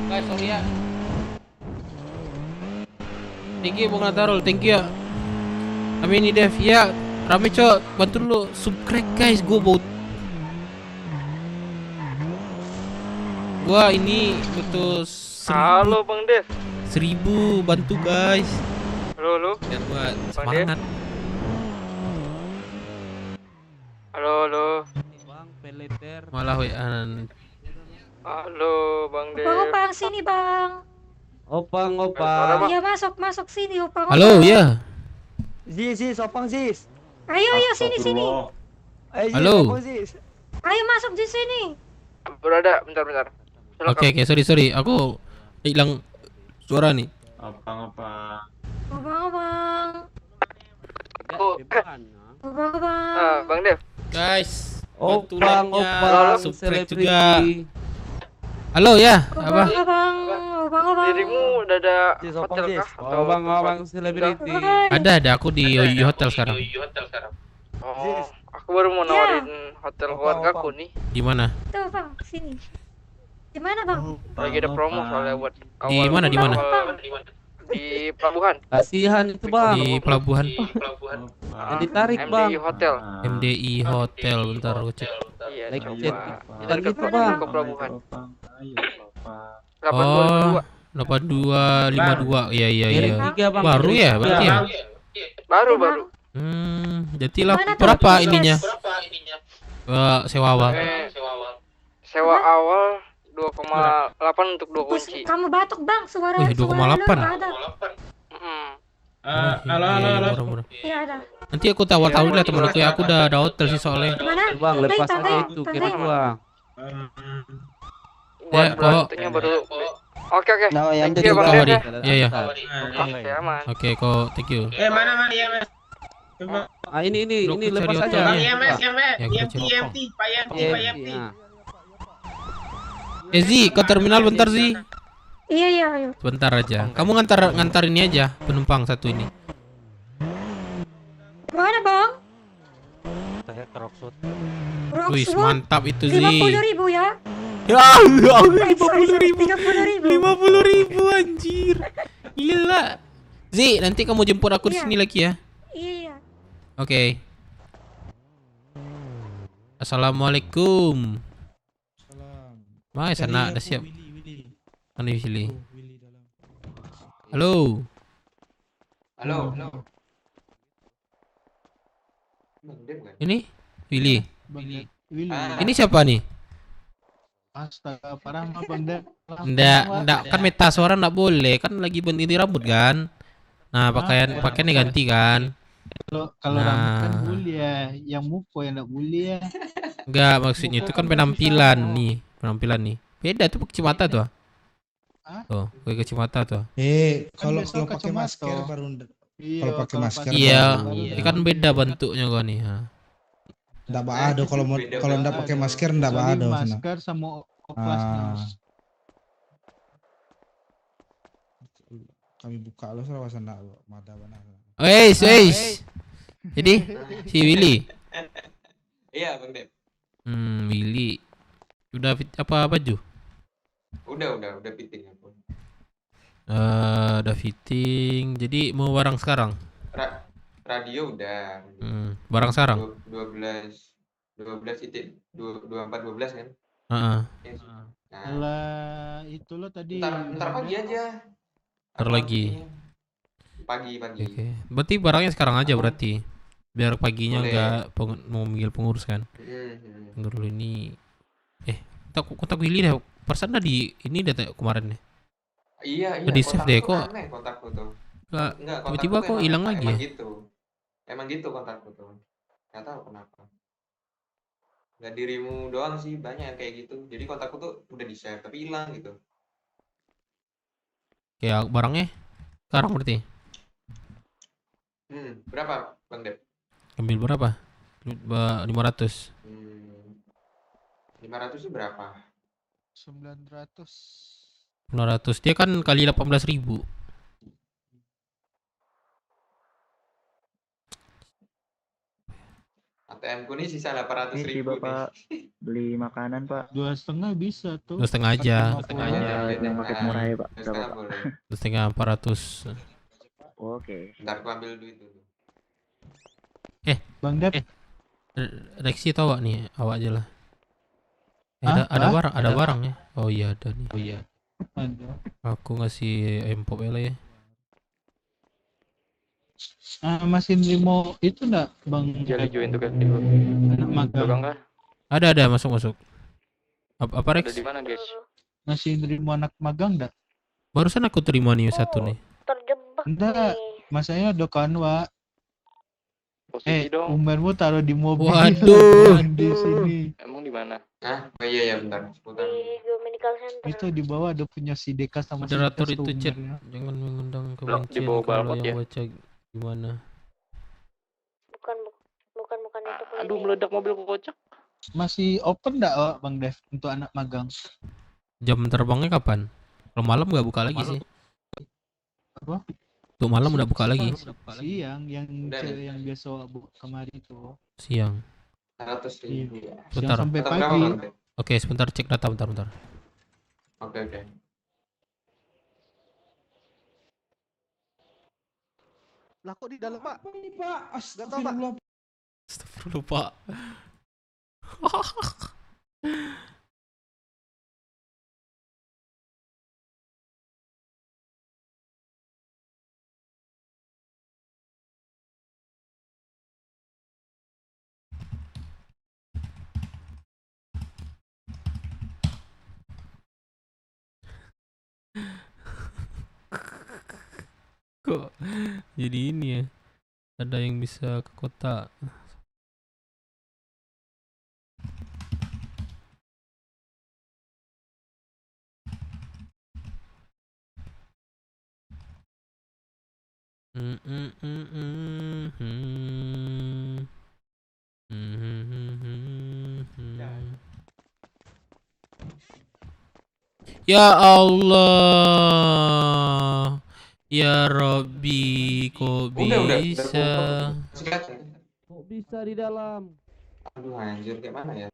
A: Guys, sorry ya. Thank you Bung Natarul, thank you ya. Kami ini Dev ya. Rame cok, bantu dulu subscribe guys, gua ini butuh 1000.
N: Halo Bang Dev.
A: 1000 bantu guys.
N: Halo.
A: Biar gua
N: Bang Dev.
A: semangat.
N: Halo.
G: Bang, peleter.
A: Malah wean.
N: Halo Bang Dev.
F: Opang sini bang.
G: Opang.
F: Iya masuk sini opang.
A: Halo ya.
G: Zis, opang Zis.
F: Ayo sini.
A: Halo.
F: Ayo masuk di sini.
N: Berada, bentar.
A: Oke, sorry. Aku hilang suara nih.
K: Opang.
F: Opang.
N: Bang Dev.
A: Guys,
G: Opang,
A: subscribe juga. Halo ya, apa?
F: Opang.
N: Dirimu udah ada hotel kah?
G: Opang selebriti.
A: Ada aku di Yoyo Hotel sekarang.
N: Oh, aku baru mau nawarin hotel keluargaku nih.
A: Di mana?
F: Tuh bang, sini. Di mana bang?
N: Lagi ada promo soalnya buat
A: Di mana?
N: Di pelabuhan.
G: Kasihan itu bang.
A: Di pelabuhan.
G: Yang ditarik bang.
N: MDI Hotel.
A: MDI Hotel, bentar aku cek.
N: Iya,
G: Like
N: coba.
G: chat.
N: Kita
G: Gitu,
N: ke
G: Bang.
N: pelabuhan.
A: Oh, 8252. Iya.
G: Derek 3 bang.
A: Baru ya berarti ya?
N: Baru.
A: Jadilah
F: Mana tuh
A: berapa
F: bisnis?
A: ininya? Sewa awal.
N: Sewa awal 2,8 untuk 2
F: Terus
N: kunci.
F: kamu batuk bang, suara
A: Wih, 2,8.
F: ada.
A: Halo. Murah.
F: Iya ada.
A: Nanti aku tahu lah temen aku ya, aku udah ada hotel sih soalnya.
F: Mana?
G: Bang, lepas
F: Tante,
G: aja itu
F: tante.
G: kira bang.
N: Buat
A: kok.
N: belanjanya baru. Oke.
G: Nah, yang
N: Thank you,
G: jadi
N: Bang
A: Bang.
N: Dev ya.
A: Iya.
N: Oke, aman.
A: Oke, kok thank you.
K: Mana ya Mas? Coba.
G: Ini
A: Lu cari
G: lepas
A: hotel
G: aja.
A: ya.
K: Mas,
A: Ya, aku cari
K: EMT, Pak EMT.
G: Iya.
A: Ke terminal bentar Zi.
F: Iya ayo.
A: Sebentar aja. Kamu ngantar ini aja penumpang satu ini.
F: Mana bang?
G: Saya keroksut.
A: Wih, mantap itu Zi.
F: 50.000 ya.
A: Ya, 50.000.
F: 30.000.
A: 50.000 anjir. Gila. Zi, nanti kamu jemput aku di
F: Iya.
A: sini lagi ya.
F: Iya.
A: Oke. Assalamualaikum. Mai sana dah siap. Mana Willy? Halo. Ini Willy. Ini siapa nih?
E: Astaga, parah mah Bang Dev.
A: Ndak kan meta suara ndak boleh, kan lagi ganti rambut kan. Nah, pakaiannya ganti kan.
E: Kalau
A: Nah.
E: rambut kan boleh ya, yang muka yang enggak boleh ya.
A: Enggak, maksudnya itu kan penampilan nih. Beda tuh kacamata tuh. Tuh, pakai kacamata tuh.
I: Kalau
E: besok
I: pakai
E: kacamata.
I: masker baru
E: Iya,
I: Kalau pakai masker
A: Iya,
I: baru.
A: ini kan beda bentuknya kok nih. Ha.
I: ndak ada kalau ndak pakai masker ndak
E: Kecuali
I: ada sana.
E: masker sama oplasnya.
I: Kami buka lo salah sana mata benar.
A: Weis. Jadi si Willy.
L: Iya, Bang Dev.
A: Willy. Udah apa baju?
L: Udah fitting aku.
A: Udah fitting. Jadi mau barang sekarang?
L: Radio udah.
A: Barang sekarang?
L: 12 itu 24 kan?
A: Heeh.
L: Nah,
E: Lah itu lo tadi.
L: ntar pagi aja.
A: Ntar lagi.
L: Pagi.
A: Oke. Berarti barangnya sekarang aja berarti. Biar paginya
L: Boleh.
A: enggak mau manggil pengurus kan. Tunggu dulu ini. Kontak Willy dah. Perasaan dah di ini dah kemarin nih.
L: Iya,
A: Oh, di save
L: kontakku
A: deh
L: tuh
A: kok.
L: aneh kontakku tuh.
A: Nggak,
L: Enggak, kontakku
A: tiba-tiba
L: tuh
A: kok hilang lagi
L: emang
A: ya?
L: gitu. Emang gitu kontakku tuh. Nggak tahu kenapa. Nggak dirimu doang sih, banyak yang kayak gitu. Jadi kontakku tuh udah di-save tapi hilang gitu.
A: Kayak barangnya sekarang berarti.
L: Berapa Bang Dep?
A: Ambil berapa? 500.
L: 500 itu berapa?
E: 900.
A: 900. Dia kan kali 18.000.
L: ATM ku nih sisa 800
D: Ini si
L: ribu
D: bapak
L: nih.
D: beli makanan pak.
E: 2,5 bisa tuh.
A: 2,5 aja.
E: 450.
D: Yang paket murah ya pak.
L: 2,5
D: Berapa pak?
L: boleh.
A: 2,5 400.
D: Oke.
L: Ntar ku ambil duit dulu.
E: Bang Dep.
A: Rexi tahu gak nih? Awak aja lah.
E: Hah?
A: Ada barang ya. Oh iya ada nih. Oh iya.
E: Ada.
A: Aku ngasih empop lah ya.
E: Masih nerimo itu enggak Bang?
N: Jali join tuh kan di
E: Anak magang.
N: belakang kah?
A: Ada masuk. Apa
N: Ada
A: Rex?
N: di mana guys?
E: Masih nerimo anak magang enggak?
A: Barusan aku terima nih satu nih.
H: Terjebak
E: Enggak. Masanya dokan wa.
N: Posisi dong.
E: Umurmu taruh di mobil.
A: Waduh.
E: Jangan di sini.
N: Emang di mana?
L: Hah? Oh iya bentar. Sebentar.
H: di Biomedical Center.
E: Itu di bawah ada punya si Deka sama si
A: Moderator
E: Deka
A: itu chat
E: umurnya.
A: jangan mengundang
N: Di
A: kebencian
N: bawah
A: kalau
N: balkot
A: yang
N: ya?
A: baca gimana.
H: Bukan itu
N: Aduh
H: klinik.
N: meledak mobil kocak.
E: Masih open enggak Bang Dev untuk anak magang?
A: Jam terbangnya kapan? Kalau malam nggak buka lagi sih.
E: Apa?
A: Tuh malam udah buka lagi.
E: Siang yang
L: Udah
E: cewek
L: nih.
E: yang biasa kemarin itu.
A: Siang.
L: 100 ribu.
E: Siang
A: Bentar.
E: sampai
L: Atau berapa
E: pagi.
L: Bang Dep?
A: Oke, sebentar cek data bentar.
L: Oke.
O: Lah kok di dalam pak?
I: Apa ini Pak?
O: Gak tau pak.
A: Astagfirullah, Pak. Kok jadi ini ya? Ada yang bisa ke kota. Ya Allah, ya Robbi, kok
L: Udah.
A: bisa?
L: Kok bisa di dalam? Aduh anjir, kayak mana ya?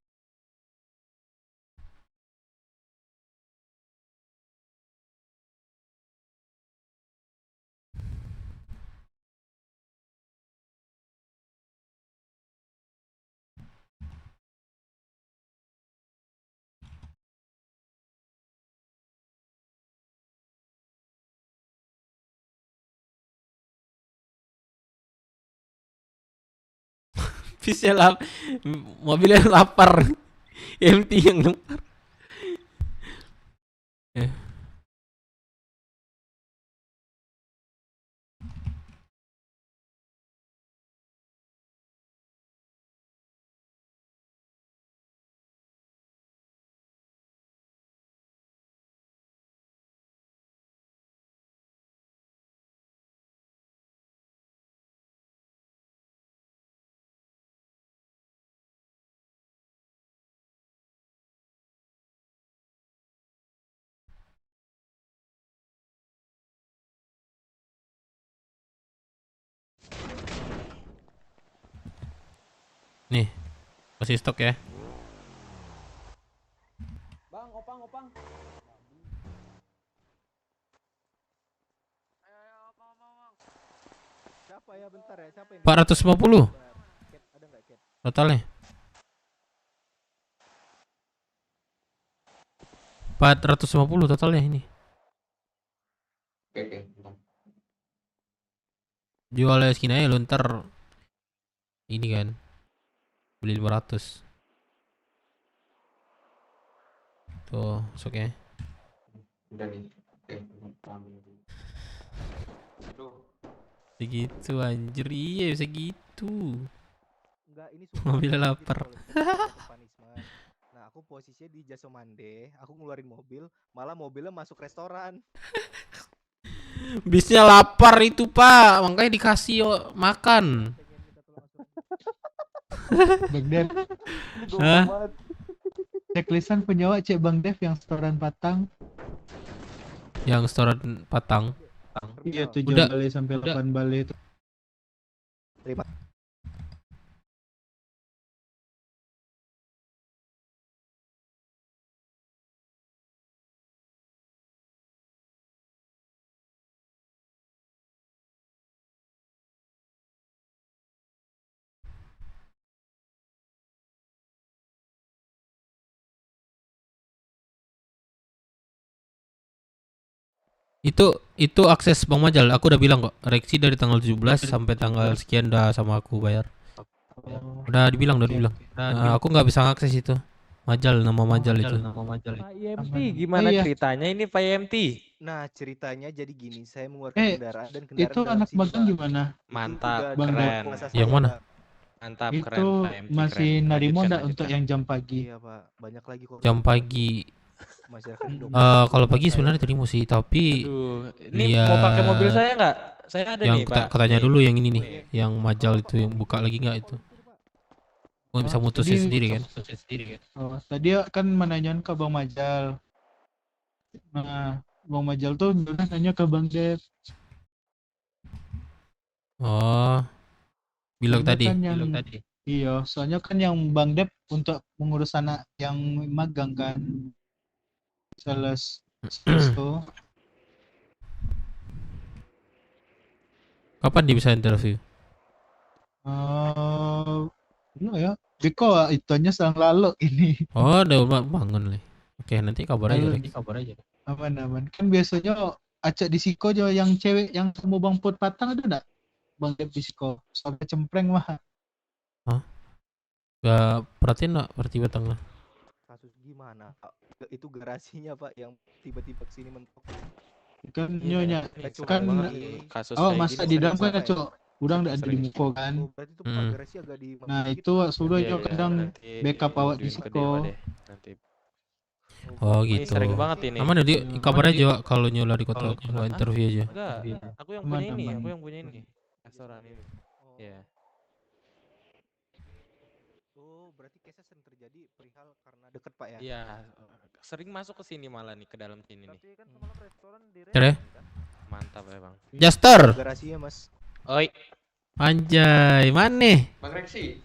A: Bisa mobilnya lapar. MT yang lapar. Nih, masih stok ya.
I: Bang, opang.
O: Siapa ya bentar ya? Siapa ini?
A: 450
O: Ada nggak chat?
A: totalnya. 450 totalnya ini.
L: Oke.
A: Jualnya skin aja lu ntar ini kan beli 500. Tuh, masuknya.
L: Udah nih. Aduh.
A: Segitu anjir, iya bisa gitu.
O: Enggak, ini
A: Mobilnya
O: sumpah
A: lapar.
O: punishment. Nah, aku posisinya di Jasomande, aku ngeluarin mobil, malah mobilnya masuk restoran.
A: Bisnya lapar itu pak, makanya dikasih makan.
E: Bang Dev.
A: Hah?
E: Checklistan penyewa cek Bang Dev yang setoran Patang.
A: Yang setoran Patang.
E: Iya 7
A: Udah.
E: balik sampai 8 balik itu.
O: Terima.
A: Itu akses Bang Majal, aku udah bilang kok. Reksi dari tanggal 17 sampai tanggal sekian dah sama aku bayar. Udah dibilang. Aku nggak bisa ngakses itu. Majal, nama Majal itu.
J: Pak IMT gimana ceritanya ini Pak IMT?
O: Nah, ceritanya jadi gini, saya mengeluarkan kendaraan dan kendaraan
E: Itu
O: dalam
E: anak
O: sini,
E: magang
O: Pak.
E: gimana?
J: Mantap,
O: udah
E: Bang
J: keren.
E: Dev.
O: kuasa
A: Yang
O: saya,
A: mana?
O: Pak.
J: Mantap,
E: Itu
J: keren Pak IMT,
E: masih
J: keren.
E: narimo
J: Lanjutkan,
E: enggak untuk
J: lanjutkan.
E: yang jam pagi?
O: Iya, Pak. Banyak lagi kok.
A: Jam pagi.
O: Masyarakat udah
A: Kalau pagi sebenarnya terima sih, tapi
J: Aduh, ini mau pakai mobil saya nggak? Saya ada
A: yang
J: nih Pak.
A: katanya
J: Nih.
A: dulu yang ini nih, yang Majal itu yang buka lagi nggak itu? Oh, bisa mutusin
E: Tadi-
A: sendiri kan?
E: Oh, tadi kan menanyakan ke Bang Majal. Nah, Bang Majal tuh udah nanya ke Bang Dev.
A: Oh, bilang
E: Soalnya
A: tadi.
E: kan yang- Iya, soalnya kan yang Bang Dev untuk mengurus anak yang magang kan. Sales tuh.
A: Kapan dia bisa interview?
E: Belum ya. Biko itunya sedang lalu ini.
A: Oh, udah bangun nih. Oke, nanti kabar aja.
E: Halo. Aman. Kan biasanya acak di Siko aja yang cewek yang sama Bang Put Patang ada enggak? Bang Dev di Siko. Sampai cempreng mah.
A: Gak perhatiin nggak berarti batangnya?
O: kasus gimana, Pak? Itu garasinya, Pak, yang tiba-tiba kesini mentok.
E: Kan
J: Iya,
E: nyonya
J: ini
E: kan
J: cuma kasus
E: oh
J: kayak
E: masa
J: gini
E: di
J: sering
E: dalam kan
J: sampai.
E: cok udang enggak ada di muko kan.
O: Oh, berarti itu Pak garasi agak di
E: Nah, itu sudah
J: Iya,
E: jo
J: iya,
E: kadang
J: nanti
E: backup awak di
J: diaduin ke
E: Siko.
J: Dewa deh, nanti.
A: Oh
J: Ini
A: gitu.
J: sering banget ini.
A: Aman nanti kabar aja Wak, kalau nyola di kota gua interview aja.
J: Enggak, aku yang
E: Aman,
J: punya ini,
E: aman.
J: aku yang punya ini. Restoran ini. Iya.
O: Oh, berarti case sering terjadi perihal karena deket, Pak ya?
J: Iya, sering masuk ke sini malah nih, ke dalam sini nih.
O: Tapi kan semalam restoran di
A: Cere?
J: Mantap ya, Bang.
A: Jaster.
O: garasinya, Mas.
J: Oi,
A: Anjay, mana?
L: Bang Reksi.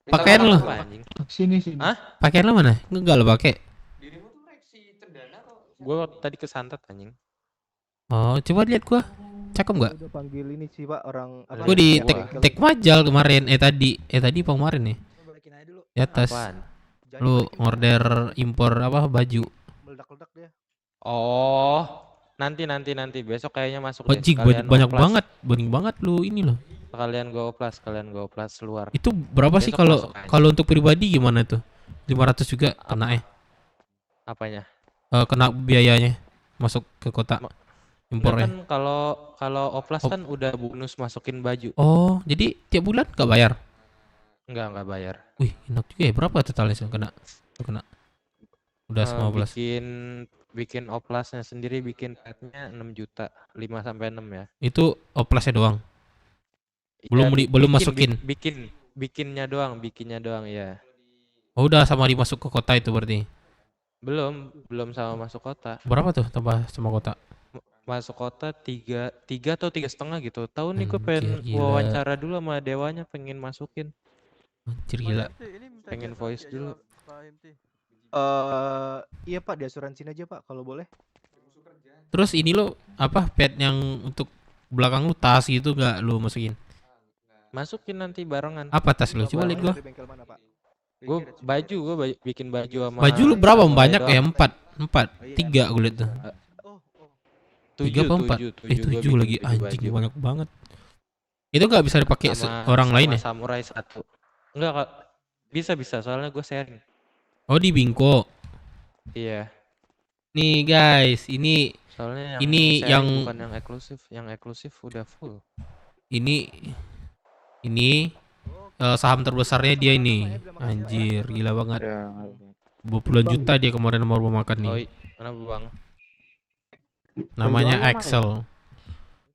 A: Pakaian lu?
J: apa anjing?
E: Sini.
J: Hah?
A: Pakaian lu mana? Enggak lo pakai.
L: Dirimu tuh Reksi cendana atau
J: Gua tadi kesantet anjing.
A: Oh, coba lihat gua. Cakep nggak?
O: Udah panggil ini sih, Pak, orang apa?
A: Gua di
O: yang
A: tek
O: bengkel.
A: tek Majal kemarin. Tadi apa kemarin nih? Di atas.
J: Apaan?
A: Lu order impor apa baju.
O: Meledak-ledak dia.
J: Oh, nanti besok kayaknya masuk deh.
A: Anjing
J: Sekalian
A: banyak
J: oplas.
A: banget lu ini loh.
J: Sekalian gua oplas keluar.
A: Itu berapa sih
J: Besok
A: kalau
J: masuk aja.
A: kalau untuk pribadi gimana tuh? 500 juga kena
J: Apanya?
A: kena biayanya masuk ke kota
J: Enggak
A: impornya.
J: kan kalau oplas kan udah bonus masukin baju.
A: Oh, jadi tiap bulan nggak bayar?
J: Enggak bayar.
A: Wih, enak juga ya. Berapa totalnya sih kena? Udah
J: Eh,
A: 15.
J: bikin oplasnya sendiri, bikin petnya 6 juta, 5 sampai 6 ya.
A: Itu oplasnya doang.
J: Ya,
A: Belum masukin.
J: bikinnya doang ya.
A: Oh, udah sama dimasuk ke kota itu berarti.
J: Belum sama masuk kota.
A: Berapa tuh tambah sama kota?
J: Masuk kota 3 atau 3,5 gitu. Tahu nih gue
A: Anjir,
J: pengen
A: gila.
J: wawancara dulu sama dewanya, pengen masukin.
A: Anjir gila.
J: Pengen voice dulu.
O: Iya, Pak, di asuransiin aja, Pak, kalau boleh.
A: Terus ini lo apa pet yang untuk belakang lu tas gitu nggak lu masukin?
J: Masukin nanti barengan.
A: Apa tas lu? Coba lihat gua.
O: Dari bengkel mana, Pak?
J: Gue bikin baju sama
A: Baju lu berapa?
J: sama
A: Banyak
J: Edo.
A: ya? 4. 3 gue liat tuh. 3 apa 4? 7
J: gua
A: lagi
J: bikin 7
A: anjing
J: baju.
A: banyak banget. Itu nggak bisa dipakai orang lain ya?
J: Samurai 1. Enggak, Kak. Bisa soalnya gue sharing.
A: Oh, di Bingko.
J: Iya.
A: Nih guys, ini
J: Soalnya
A: ini
J: sharing
A: yang
J: bukan yang eksklusif udah full.
A: ini saham terbesarnya dia ini. Anjir, gila banget. 20 juta dia kemarin mau makan nih.
J: Oi, mana Bang?
A: Namanya
J: Penjualnya
A: Axel.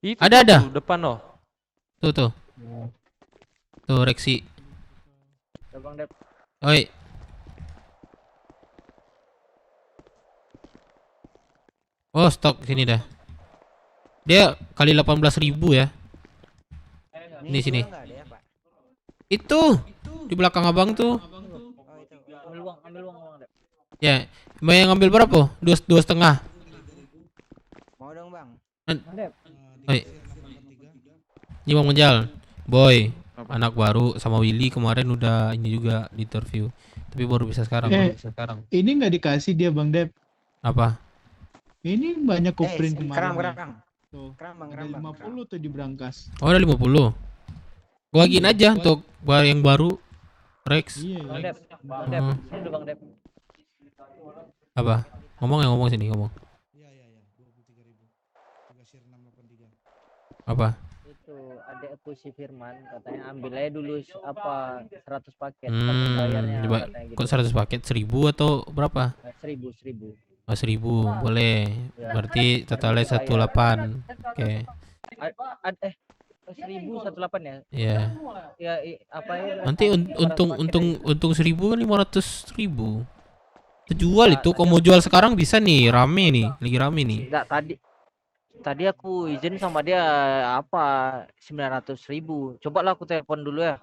J: Itu
A: Ada.
J: tuh, depan loh.
A: Tuh. Tuh Rexi.
G: Bang Dep.
A: Oi. Oh, stok sini dah. Dia kali 18.000 ya. Ini sini. Itu di belakang abang tuh.
G: Ambil uang Bang Dep.
A: Ya, mau yang ngambil berapa? 2,5.
O: Mau dong bang.
G: Dep.
A: Oi. Ini Bang Menjal. Boy, anak baru sama Willy kemarin udah ini juga di interview. Tapi baru bisa sekarang,
E: Ini nggak dikasih dia Bang Dep.
A: Apa?
E: Ini banyak kuprint
O: Keram
E: kemarin.
O: Tuh. Keram bang.
E: Ada 50 tuh di brankas.
A: Oh, ada 50. Gua bagiin aja untuk yang baru Rex.
E: Iya.
G: Bang Dep. Bang Dep.
A: Hmm.
G: Sini dulu Bang Dep.
A: Apa? Ngomong sini, ngomong.
I: Iya. 23.000. Tugas share 683.
A: Apa?
G: Itu adekku si Firman katanya ambil aja dulu 100 paket tapi bayarnya
A: Coba
G: katanya gitu.
A: kok 100 paket 1.000 atau berapa?
G: 1000.
A: Oh, 1.000 boleh.
G: Ya.
A: Berarti totalnya 18. Oke.
G: 1018 ya?
A: Iya.
G: Ya apa ya?
A: Nanti untung 1.000 kan 500.000. Terjual itu. Kau mau jual sekarang bisa nih, rame nih, lagi rame nih.
G: Enggak, tadi aku izin sama dia 900.000. Coba lah aku telepon dulu ya.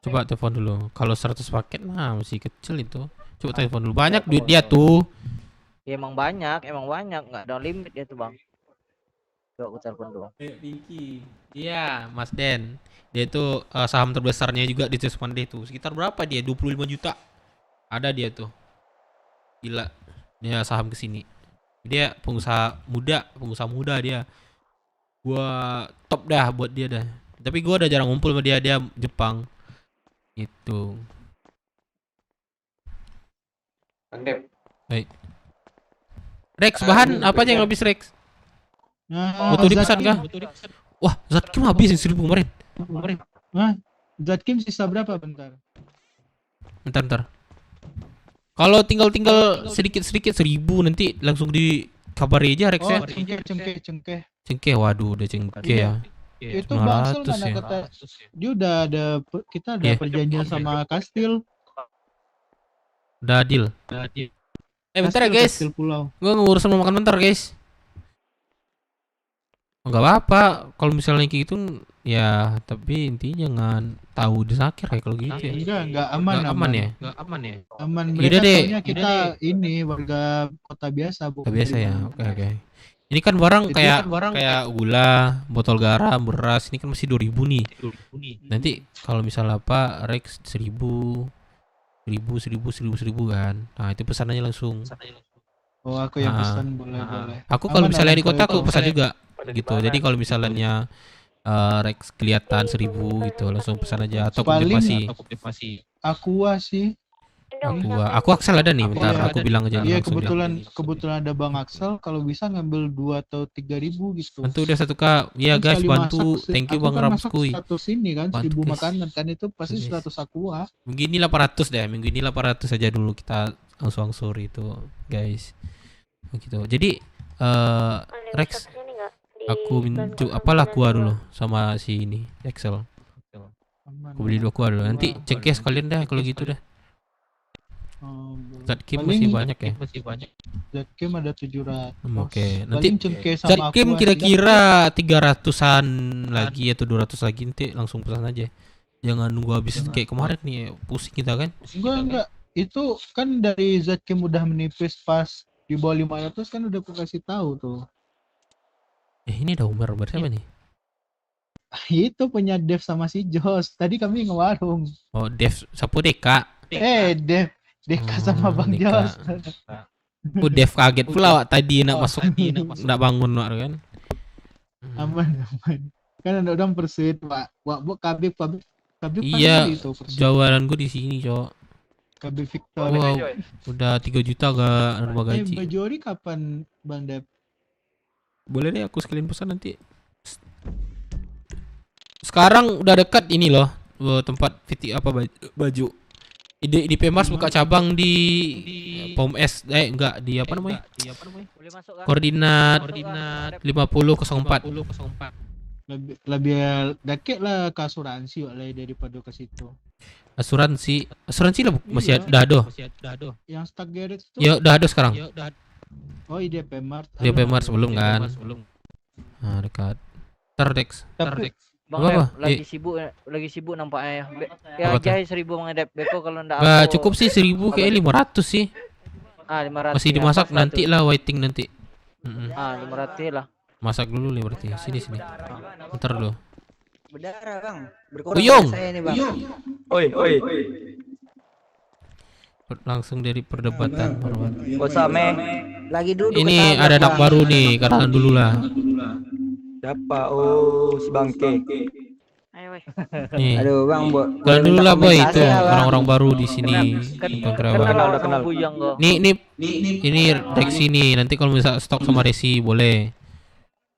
A: Coba telepon dulu. Kalau 100 paket nah masih kecil itu. Coba telepon dulu. Banyak duit dia tuh.
G: Ya emang banyak, nggak ada limit dia tuh bang. Coba aku telepon dulu.
A: Pinky. Iya, Mas Den. Dia itu saham terbesarnya juga di Jasa Marga itu. Sekitar berapa dia? 25 juta. Ada dia tuh. Gila. Dia saham ke sini. Dia pengusaha muda dia. Gua top dah buat dia dah. Tapi gua udah jarang ngumpul sama dia Jepang. Gitu.
L: Bang Dep.
A: Baik. Rex, bahan apa aja yang habis Rex? Butuh dipesan kah? Wah, Zatkim habis 1.000 kemarin.
E: Nah, Zatkim sisa berapa bentar?
A: Bentar. Kalau tinggal sedikit 1.000 nanti langsung dikabari aja Rex ya. Cengkeh, waduh udah cengkeh ya.
E: Itu Bangsel
A: 900
E: mana
A: ya.
E: kata dia udah ada kita ada
A: Iya.
E: perjanjian sama Kastil.
A: Udah deal. Bentar ya
E: Kastil,
A: guys.
E: Kastil Pulau.
A: Gua ngurusin mau makan bentar guys. Enggak apa-apa kalau misalnya kayak gitu ya, tapi intinya jangan tahu disakir kayak kalau gitu ya.
E: Enggak aman
A: ya.
E: Aman
A: Yaudah
E: mereka
A: deh.
E: soalnya kita ini warga kota biasa bukan
A: Biasa
E: dari
A: ya.
E: mana.
A: Oke. Ini kan barang
E: Itu
A: kayak
E: kan barang
A: kayak gula, botol garam, beras ini kan masih 2.000 nih. Nanti kalau misalnya apa Rex 1.000 kan. Nah, itu pesanannya langsung.
E: Oh, aku yang
A: Ah,
E: pesan boleh.
A: Aku kalau
E: Aman,
A: misalnya
E: aman,
A: di kota
E: kalau
A: aku pesan
E: itu.
A: juga gitu. Jadi kalau misalnya Rex kelihatan 1.000 gitu langsung pesan aja atau
E: Paling
A: konfirmasi.
E: Aqua sih.
A: Aku Axel ada nih, bentar aku bilang aja
E: Iya,
A: langsung dia.
E: kebetulan ada Bang Axel, kalau bisa ngambil 2 atau 3.000 gitu.
A: Bantu udah 1K. Iya
E: Kan
A: guys,
E: sekali
A: bantu.
E: masak
A: Thank you
E: aku
A: Bang
E: kan masak
A: Ramskuy.
E: 100 ini kan,
A: Bantu,
E: 1.000
A: guys.
E: makanan kan itu pasti
A: Guys.
E: 100 aqua.
A: Minggu ini 800 deh. Minggu ini 800 aja dulu kita angsur itu, guys. Begitu. Jadi Rex, aku minta apalah gua dulu sama si ini Excel. Aku beli 2 gua dulu. Nanti cengkeh sekalian dah kalau gitu dah. Zatkim masih banyak ya.
E: Zatkim ada 700.
A: Oke, nanti
E: Paling cengkeh sama
A: Zatkim
E: aqua
A: kira-kira 300-an lagi atau 200 lagi nanti langsung pesan aja. Jangan nunggu habis kayak kemarin nih, pusing kita kan.
E: Enggak. Itu kan dari Zatkim udah menipis pas di bawah 500 kan udah aku kasih tahu tuh.
A: Ini ada Umar siapa nih?
E: Itu punya Dev sama si Jos. Tadi kami ngewarung.
A: Oh, Dev, Sapu Deka.
E: Deka sama Bang
A: Deka.
E: Jos.
A: Aku Dev kaget pula Wak, tadi nak masuk, nak bangun Wak, kan.
E: Aman. Kan ada orang Persit, Pak. Wak, bu Kabib
A: Iya,
E: itu Persit.
A: jawaban gue di sini, Cok.
E: KB Victor.
A: Wow, udah 3 juta gak nerima gaji.
E: Baju ori kapan Bang Dep?
A: Boleh deh aku sekalian pesan nanti. Sekarang udah dekat ini loh, tempat fitting apa baju. Di Pemars buka cabang di Pom S, enggak di apa namanya?
G: Boleh masuk kan?
A: Koordinat 5004.
E: Lebih deket lah ke asuransi oleh daripada ke situ.
A: Asuransi lah masih
E: Iya.
A: ada.
E: Yang Stark Garage tuh?
A: Ya udah ada sekarang.
E: Oh, di DP Mart.
A: Di DP Mart sebelum kan. Nah, dekat. Tardex.
G: Bang
A: Apa?
G: Dep, lagi sibuk nampaknya. Ya
A: Apa tuh?
G: jahit 1000 Bang Dep. Beko kalau ndak
A: Gak cukup sih 1000 kayak 500 sih.
G: 500.
A: Masih
G: ya,
A: dimasak
G: pas
A: nanti
G: tuh.
A: lah waiting nanti.
G: 500 lah.
A: Masak dulu nih berarti. Sini. Ntar dulu.
P: Berdarah bang.
A: Uyung.
P: Saya nih bang.
K: Oi.
A: Langsung dari perdebatan.
K: Osame.
P: Lagi duduk.
A: Ini ada anak baru nih, kenalan dulu lah.
K: Siapa? Oh, si Bangke.
G: Ayo weh.
A: Nih.
P: Aduh bang,
A: Kenalan dulu lah boy, itu
P: ya, Bang.
A: orang-orang baru di sini.
K: Udah kenal.
A: Ini Rexi nih. Nanti kalau bisa stok sama Rexi boleh.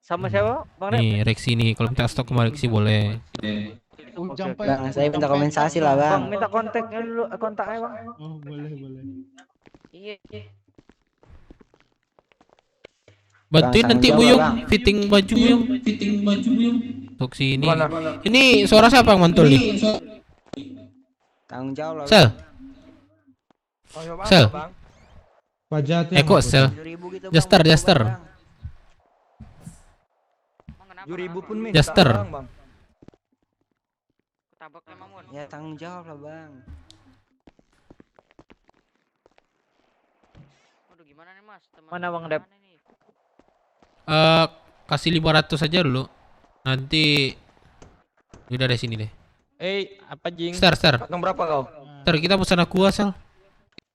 G: Sama siapa? Bang Dep?
A: Nih Rexi nih, kalau minta stok sama Rexi boleh.
P: Bang, saya minta kompensasi lah bang.
G: Bang, minta kontaknya dulu, kontaknya Bang.
E: Oh, boleh.
G: Iya.
A: Bantuin
P: Bang,
A: nanti
P: tanggung
A: Buyung
P: jawab, Bang.
A: fitting baju Buyung. Untuk sini. Ini suara siapa yang mantul nih?
P: Tanggung jawab lah.
A: Sel. Sel.
M: Kok
A: Sel.
P: 7.000 gitu, Bang.
A: Jaster.
K: 7.000 pun minta.
A: Jaster.
K: Bang.
P: Ya tanggung jawab lah bang.
G: Mana Bang Dep?
A: Kasih 500 aja dulu. Nanti udah dari sini deh.
J: Apa jing?
A: Star.
K: Pakai berapa kau?
A: Ntar kita pesan aqua Sel.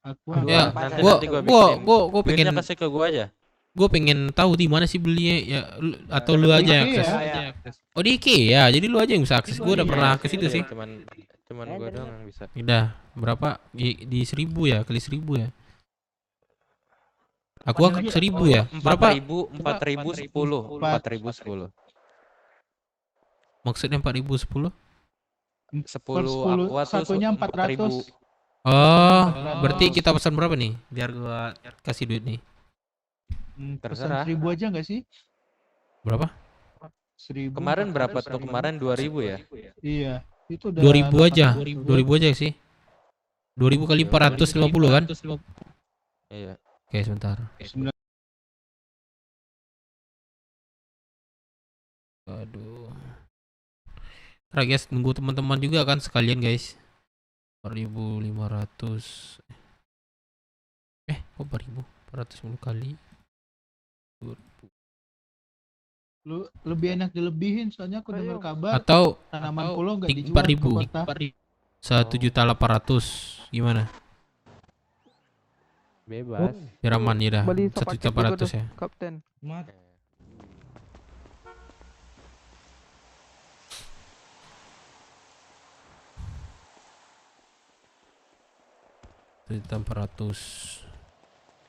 E: Aqua.
A: Ya,
J: Nanti gua
A: gua pengen
J: duitnya kasih ke gua aja.
A: Gue pengen tahu di mana sih belinya ya, atau lu aja yang akses. Oh di IKEA, jadi lu aja yang bisa akses. Gue udah pernah ke situ sih.
J: Cuman gua doang yang bisa.
A: Udah berapa di 1000 ya, kali 1000 ya. Aku 1000 ya. Berapa?
J: 4.010.
A: Maksudnya 4010?
J: 10 aqua tuh
E: satunya 400.
A: Oh, berarti kita pesan berapa nih? Biar gua kasih duit nih.
E: Pesan 1000 aja nggak sih?
A: Berapa?
E: 1000.
J: Kemarin berapa tuh? Kemarin 2000 ya?
E: Iya, itu udah
A: 2000 aja. 2000 aja sih. 2000 kali 450 kan?
J: Iya.
A: Oke, sebentar. Aduh. Ntar guys, nunggu teman-teman juga kan sekalian guys. 4.500. Kok 4.000? 410 kali.
E: Lu lebih enak dilebihin soalnya aku dengar kabar
A: Atau
E: tanaman pulau nggak dijual ke
A: 4.000.
E: kota.
A: 1.800.000 gimana?
J: Bebas.
A: Biar aman ya dah.
Q: Beli paket juga
A: 1.800
Q: tuh,
A: ya.
Q: Kapten.
A: Cerita 400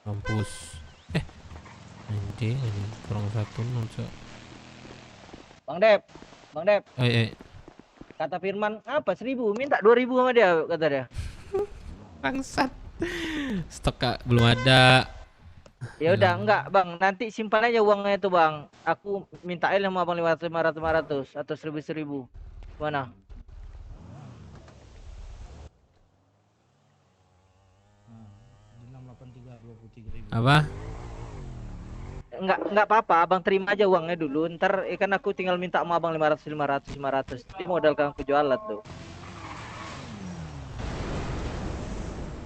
A: mampus. Anjing kurang 1 nonsa.
G: Bang Dep. Kata Firman apa 1000, minta 2000 sama dia kata dia.
A: Bangsat. Stok Kak, belum ada.
G: Ya udah enggak Bang, nanti simpan aja uangnya itu Bang. Aku mintain sama Bang 500 atau 1000. Mana?
A: Apa?
G: Enggak apa-apa, Abang terima aja uangnya dulu. Ntar kan aku tinggal minta sama Abang 500. Itu modal kan aku jualan tuh.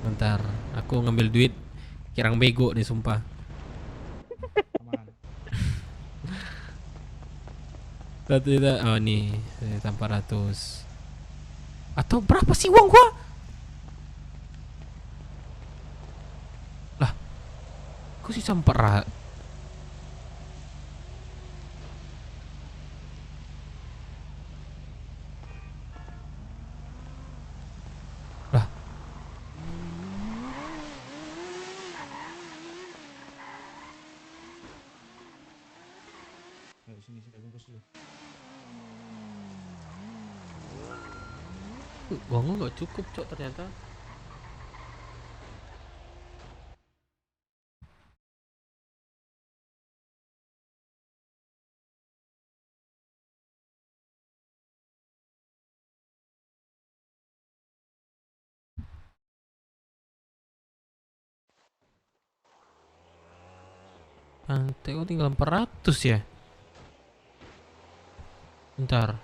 A: Bentar, aku ngambil duit. Kirang bego nih sumpah. Satu juta. Oh nih, 400. Atau berapa sih uang gua? Lah, aku sih 400.
M: sini bungkus dulu.
A: Uangnya nggak cukup cok ternyata. Pantai kok tinggal 400 ya? Bentar.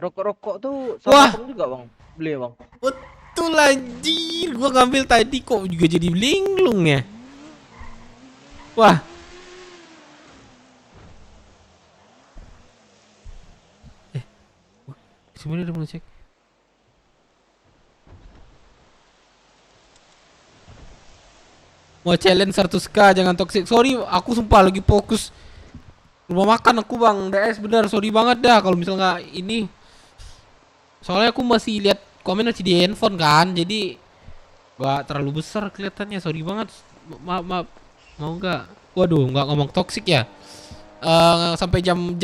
G: Rokok-rokok tuh
A: Wah.
G: sama juga bang, beli ya bang.
A: Betul anjir, gua ngambil tadi kok juga jadi linglung ya. Wah. Sebenarnya udah mau cek. Mau challenge 100k jangan toxic. Sorry, aku sumpah lagi fokus rumah makan aku bang DS, bener sorry banget dah kalau misalnya ini. Soalnya aku masih lihat komen masih di handphone kan, jadi gak terlalu besar kelihatannya. Sorry banget. Maaf, mau nggak? Waduh, nggak ngomong toxic ya. Sampai jam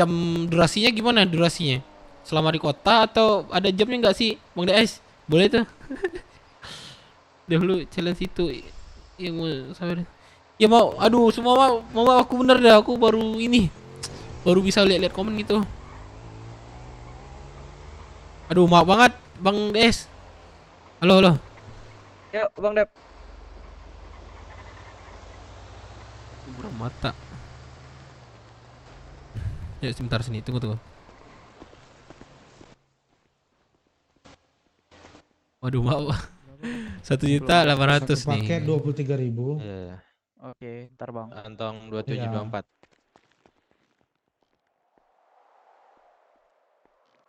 A: durasinya gimana durasinya? Selama di kota atau ada jamnya nggak sih, Bang DS? Boleh tuh. Dahulu challenge itu yang mau sabar. Ya mau, aduh semua mau aku bener dah, aku baru bisa lihat komen gitu. Aduh maaf banget Bang DS. Halo.
G: Ya bang Dep.
A: Buram mata. Ya sebentar sini, tunggu. Waduh maaf. 1.800.000 nih.
M: Pakai 23.000.
J: Iya.
P: Oke, ntar bang.
J: Kantong 2724.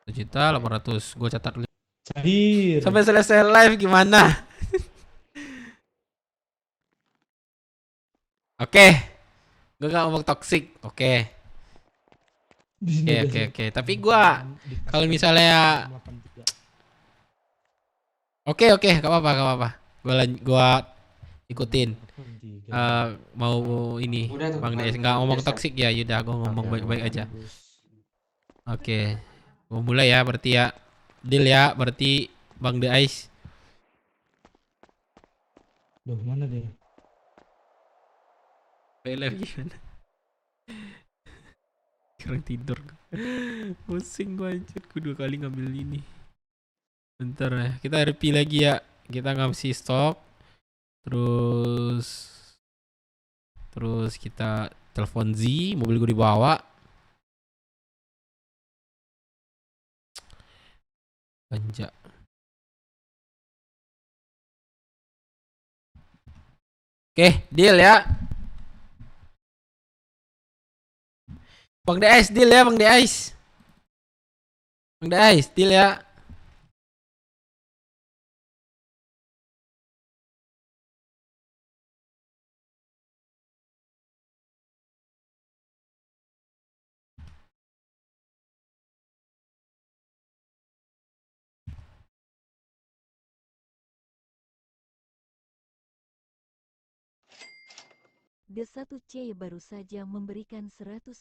A: 1.800.000. Gue catat dulu.
M: Cair.
A: Sampai selesai live gimana? Oke. Gue gak ngomong toxic. Oke. Tapi gua kalau misalnya Oke, gak apa-apa. Gua ikutin. Mau ini Bang DS nggak ngomong toksik ya, yaudah gua ngomong baik-baik aja. Oke. Gua mulai ya berarti ya. Deal ya berarti Bang DS.
M: Duh, mana dia?
A: Live gimana? Kurang tidur. Pusing gua anjir, gua 2 kali ngambil ini. Bentar ya, kita RP lagi ya. Kita ngasih stop. Terus kita telepon Z, mobil gue dibawa. Banja. Oke, deal ya. Bang DS deal ya, Bang DS. Bang DS deal ya.
Q: D1C baru saja memberikan 100.000.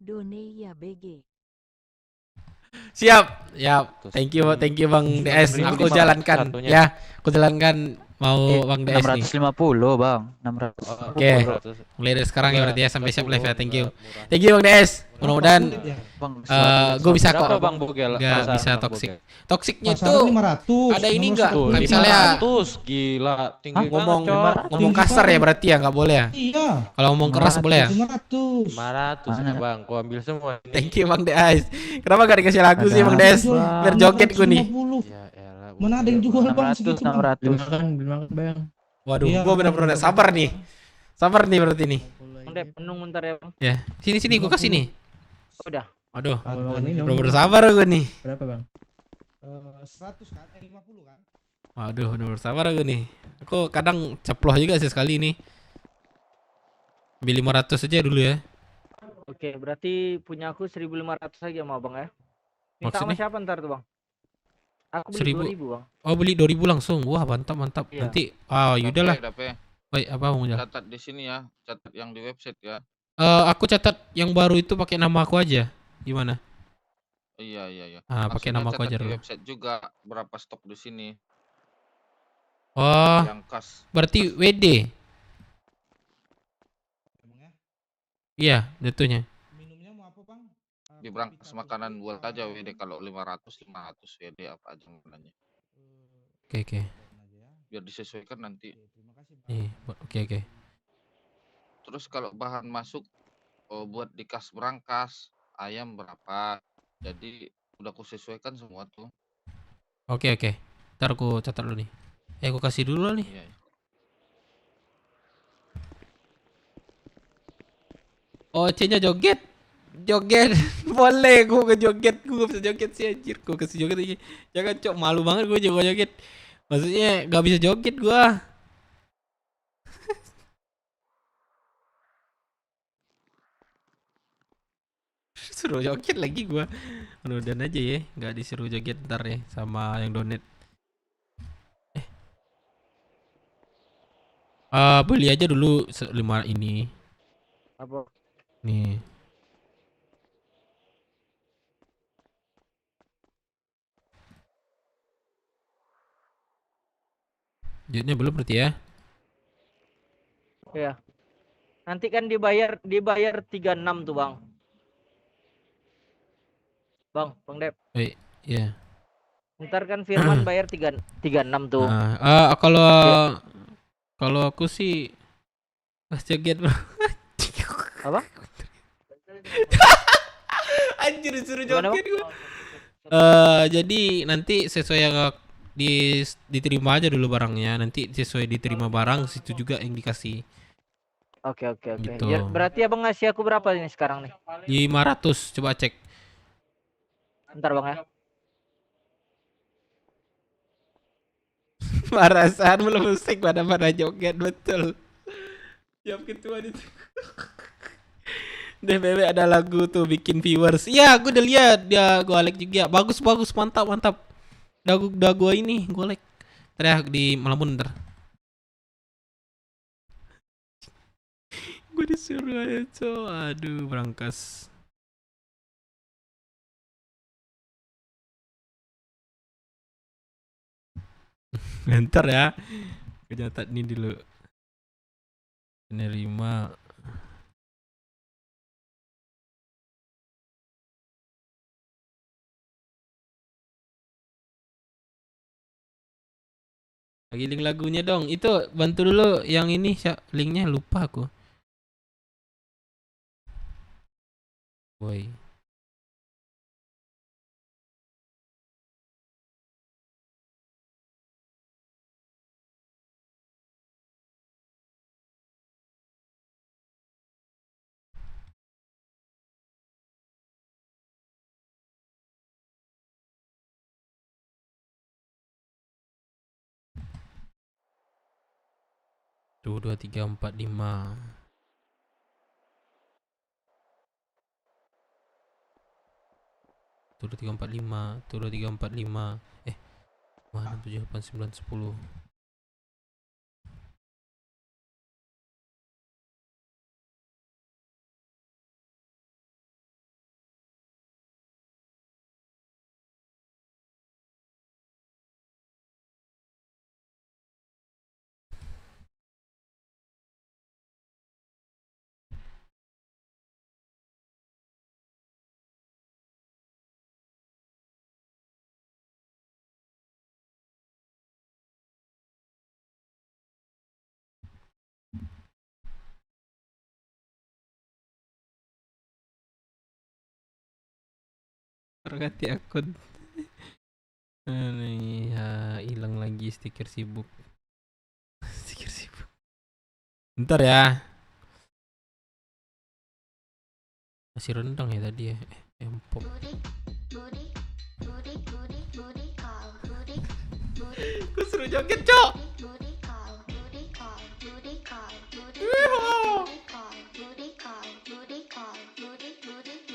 Q: Done ya BG.
A: Siap. Thank you Bang DS. Aku jalankan ya. Aku jalankan mau Bang DS nih.
P: 650 bang. 600.
A: Oke. Mulai dari sekarang ya berarti ya sampai siap live ya. Thank you Bang DS. Mudah-mudahan gue bisa kok. Gak bisa toxic. Toksiknya tuh ada ini enggak? Misalnya
J: 500 gila tinggi
A: ngomong kasar ya berarti ya, nggak boleh ya?
M: Iya.
A: Kalau ngomong keras boleh ya?
J: 500 ya bang, gua ambil semua.
A: Thank you Bang DS. Kenapa gak dikasih lagu sih Bang DS? Biar joget gue nih.
M: Mana ada yang jual bang
P: 600.
M: Bilang bang.
A: Waduh, gue bener-bener sabar nih berarti nih.
G: Udah penuh bentar ya bang.
A: Ya, sini gue kasih nih.
G: Udah.
A: Aduh, bener-bener sabar gue nih.
M: Berapa bang? 100 kan? 50 kan?
A: Waduh, bener-bener sabar gue nih. Aku kadang ceploh juga sih sekali nih. Ambil 500 aja dulu ya.
G: Oke, berarti punya aku 1.500 aja mau bang ya. Minta sama
A: Maksudnya?
G: siapa ntar tuh bang? Aku beli
A: 1000.
G: 2000 bang.
A: Oh beli 2000 langsung. Wah mantap mantap.
G: Iya.
A: Nanti yaudahlah.
C: Dape.
A: Baik apa mau Jal?
C: Catat di sini ya, catat yang di website ya.
A: Aku catat yang baru itu pakai nama aku aja. Gimana?
C: Iya.
A: Pakai nama aku
C: catat
A: aja
C: di
A: dulu.
C: website juga berapa stok di sini.
A: Oh.
C: Yang kas.
A: Berarti WD. Iya, jatuhnya.
I: Minumnya mau apa bang?
C: Di berangkas makanan buat aja WD kalau 500 WD apa aja makanannya.
A: Oke.
C: Biar disesuaikan nanti.
A: Oke.
C: Terus kalau bahan masuk buat di kas berangkas ayam berapa. Jadi udah aku sesuaikan semua tuh.
A: Oke. Ntar aku catat dulu nih. Aku kasih dulu nih.
C: Iya.
A: Oh, C-nya joget. Boleh gue joget. Gue bisa joget sih anjir. Gue kasih joget lagi. Jangan cok, malu banget gue juga joget. Maksudnya gak bisa joget gue. Suruh joget lagi gue. Mudah-mudahan aja ya, gak disuruh joget ntar ya sama yang donate. Beli aja dulu 5 ini.
G: Apa?
A: Nih. Duitnya belum berarti ya?
G: Iya. Nanti kan dibayar 36 tuh bang. Bang Dep.
A: Iya.
G: Ntar kan Firman bayar 36 tuh.
A: Kalau aku sih pas joget
G: apa?
A: Anjir disuruh joget gue. Jadi nanti sesuai yang diterima aja dulu barangnya. Nanti sesuai diterima barang situ juga yang dikasih.
G: Oke.
A: Gitu.
G: Ya, berarti abang ngasih aku berapa ini sekarang nih?
A: 500, coba cek.
G: Bentar bang ya.
A: Perasaan belum musik pada joget betul. Siap ketua itu. DBW ada lagu tuh bikin viewers. Iya, aku udah lihat dia gua like juga. Bagus, mantap. Udah gua ini, gua like. Teriak di Malamun ntar. Gua disuruh aja, cow. Aduh, berangkas. Bentar ya. Kecatat ini dulu. Penerima. Lagi link lagunya dong. Itu bantu dulu yang ini, linknya lupa aku. Boy. Tuh 2 3 4 5. Tuh 2 3 4 5. Tuh 2 3 4 5. Mana 7 8 9 10. Terganti akun. Nih ya, hilang lagi stiker sibuk. Bentar ya. Masih rendang ya tadi ya. Empok. Gue suruh joget, Cok.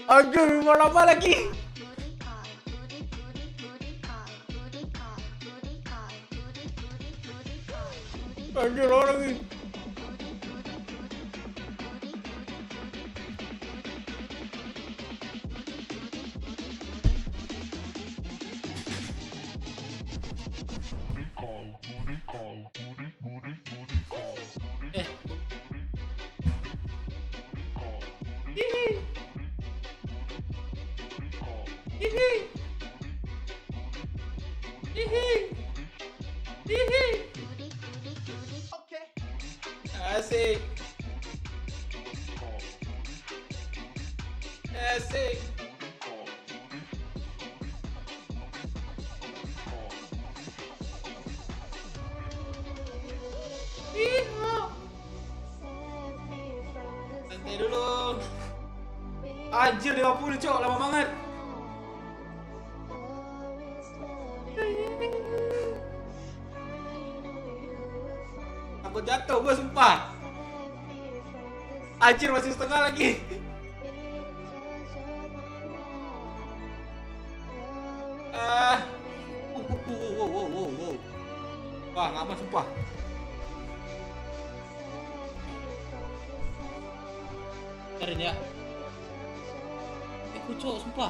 A: Aduh, lama lagi. Anjir orang ini. Asik. Asik. Santai dulu. Anjir 50 cok, lama banget. Aku jatuh gue sumpah. Anjir masih setengah lagi. Wow. Wah, nggak aman sumpah. Karin ya. Kucok sumpah.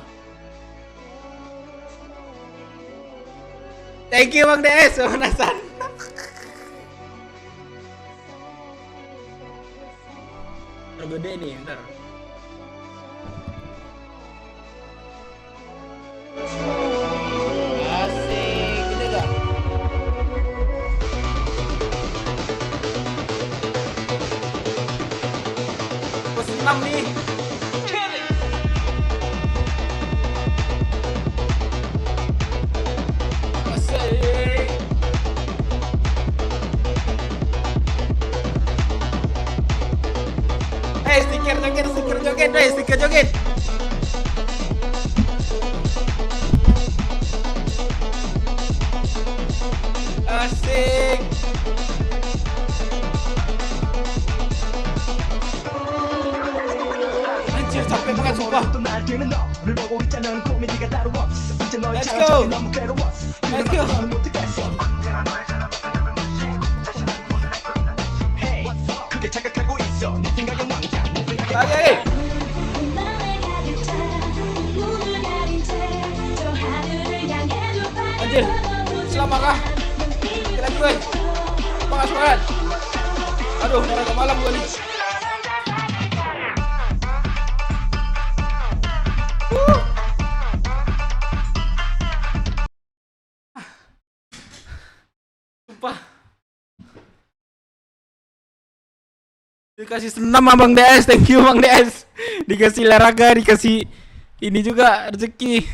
A: Thank you Bang DS, pemanasan. Gede nih, ntar. Asik, gede gak? Pos 6 nih. Asik. Stiker joget. Asik. Anjir capek banget sumpah. Let's go. Let's go. Lagi. Anjir, selamat kah? Kita lagi gue. Semangat. Aduh, udah malam gue nih. Sumpah. Dikasih senam sama Bang DS, thank you Bang DS. Dikasih olahraga, dikasih ini juga rezeki.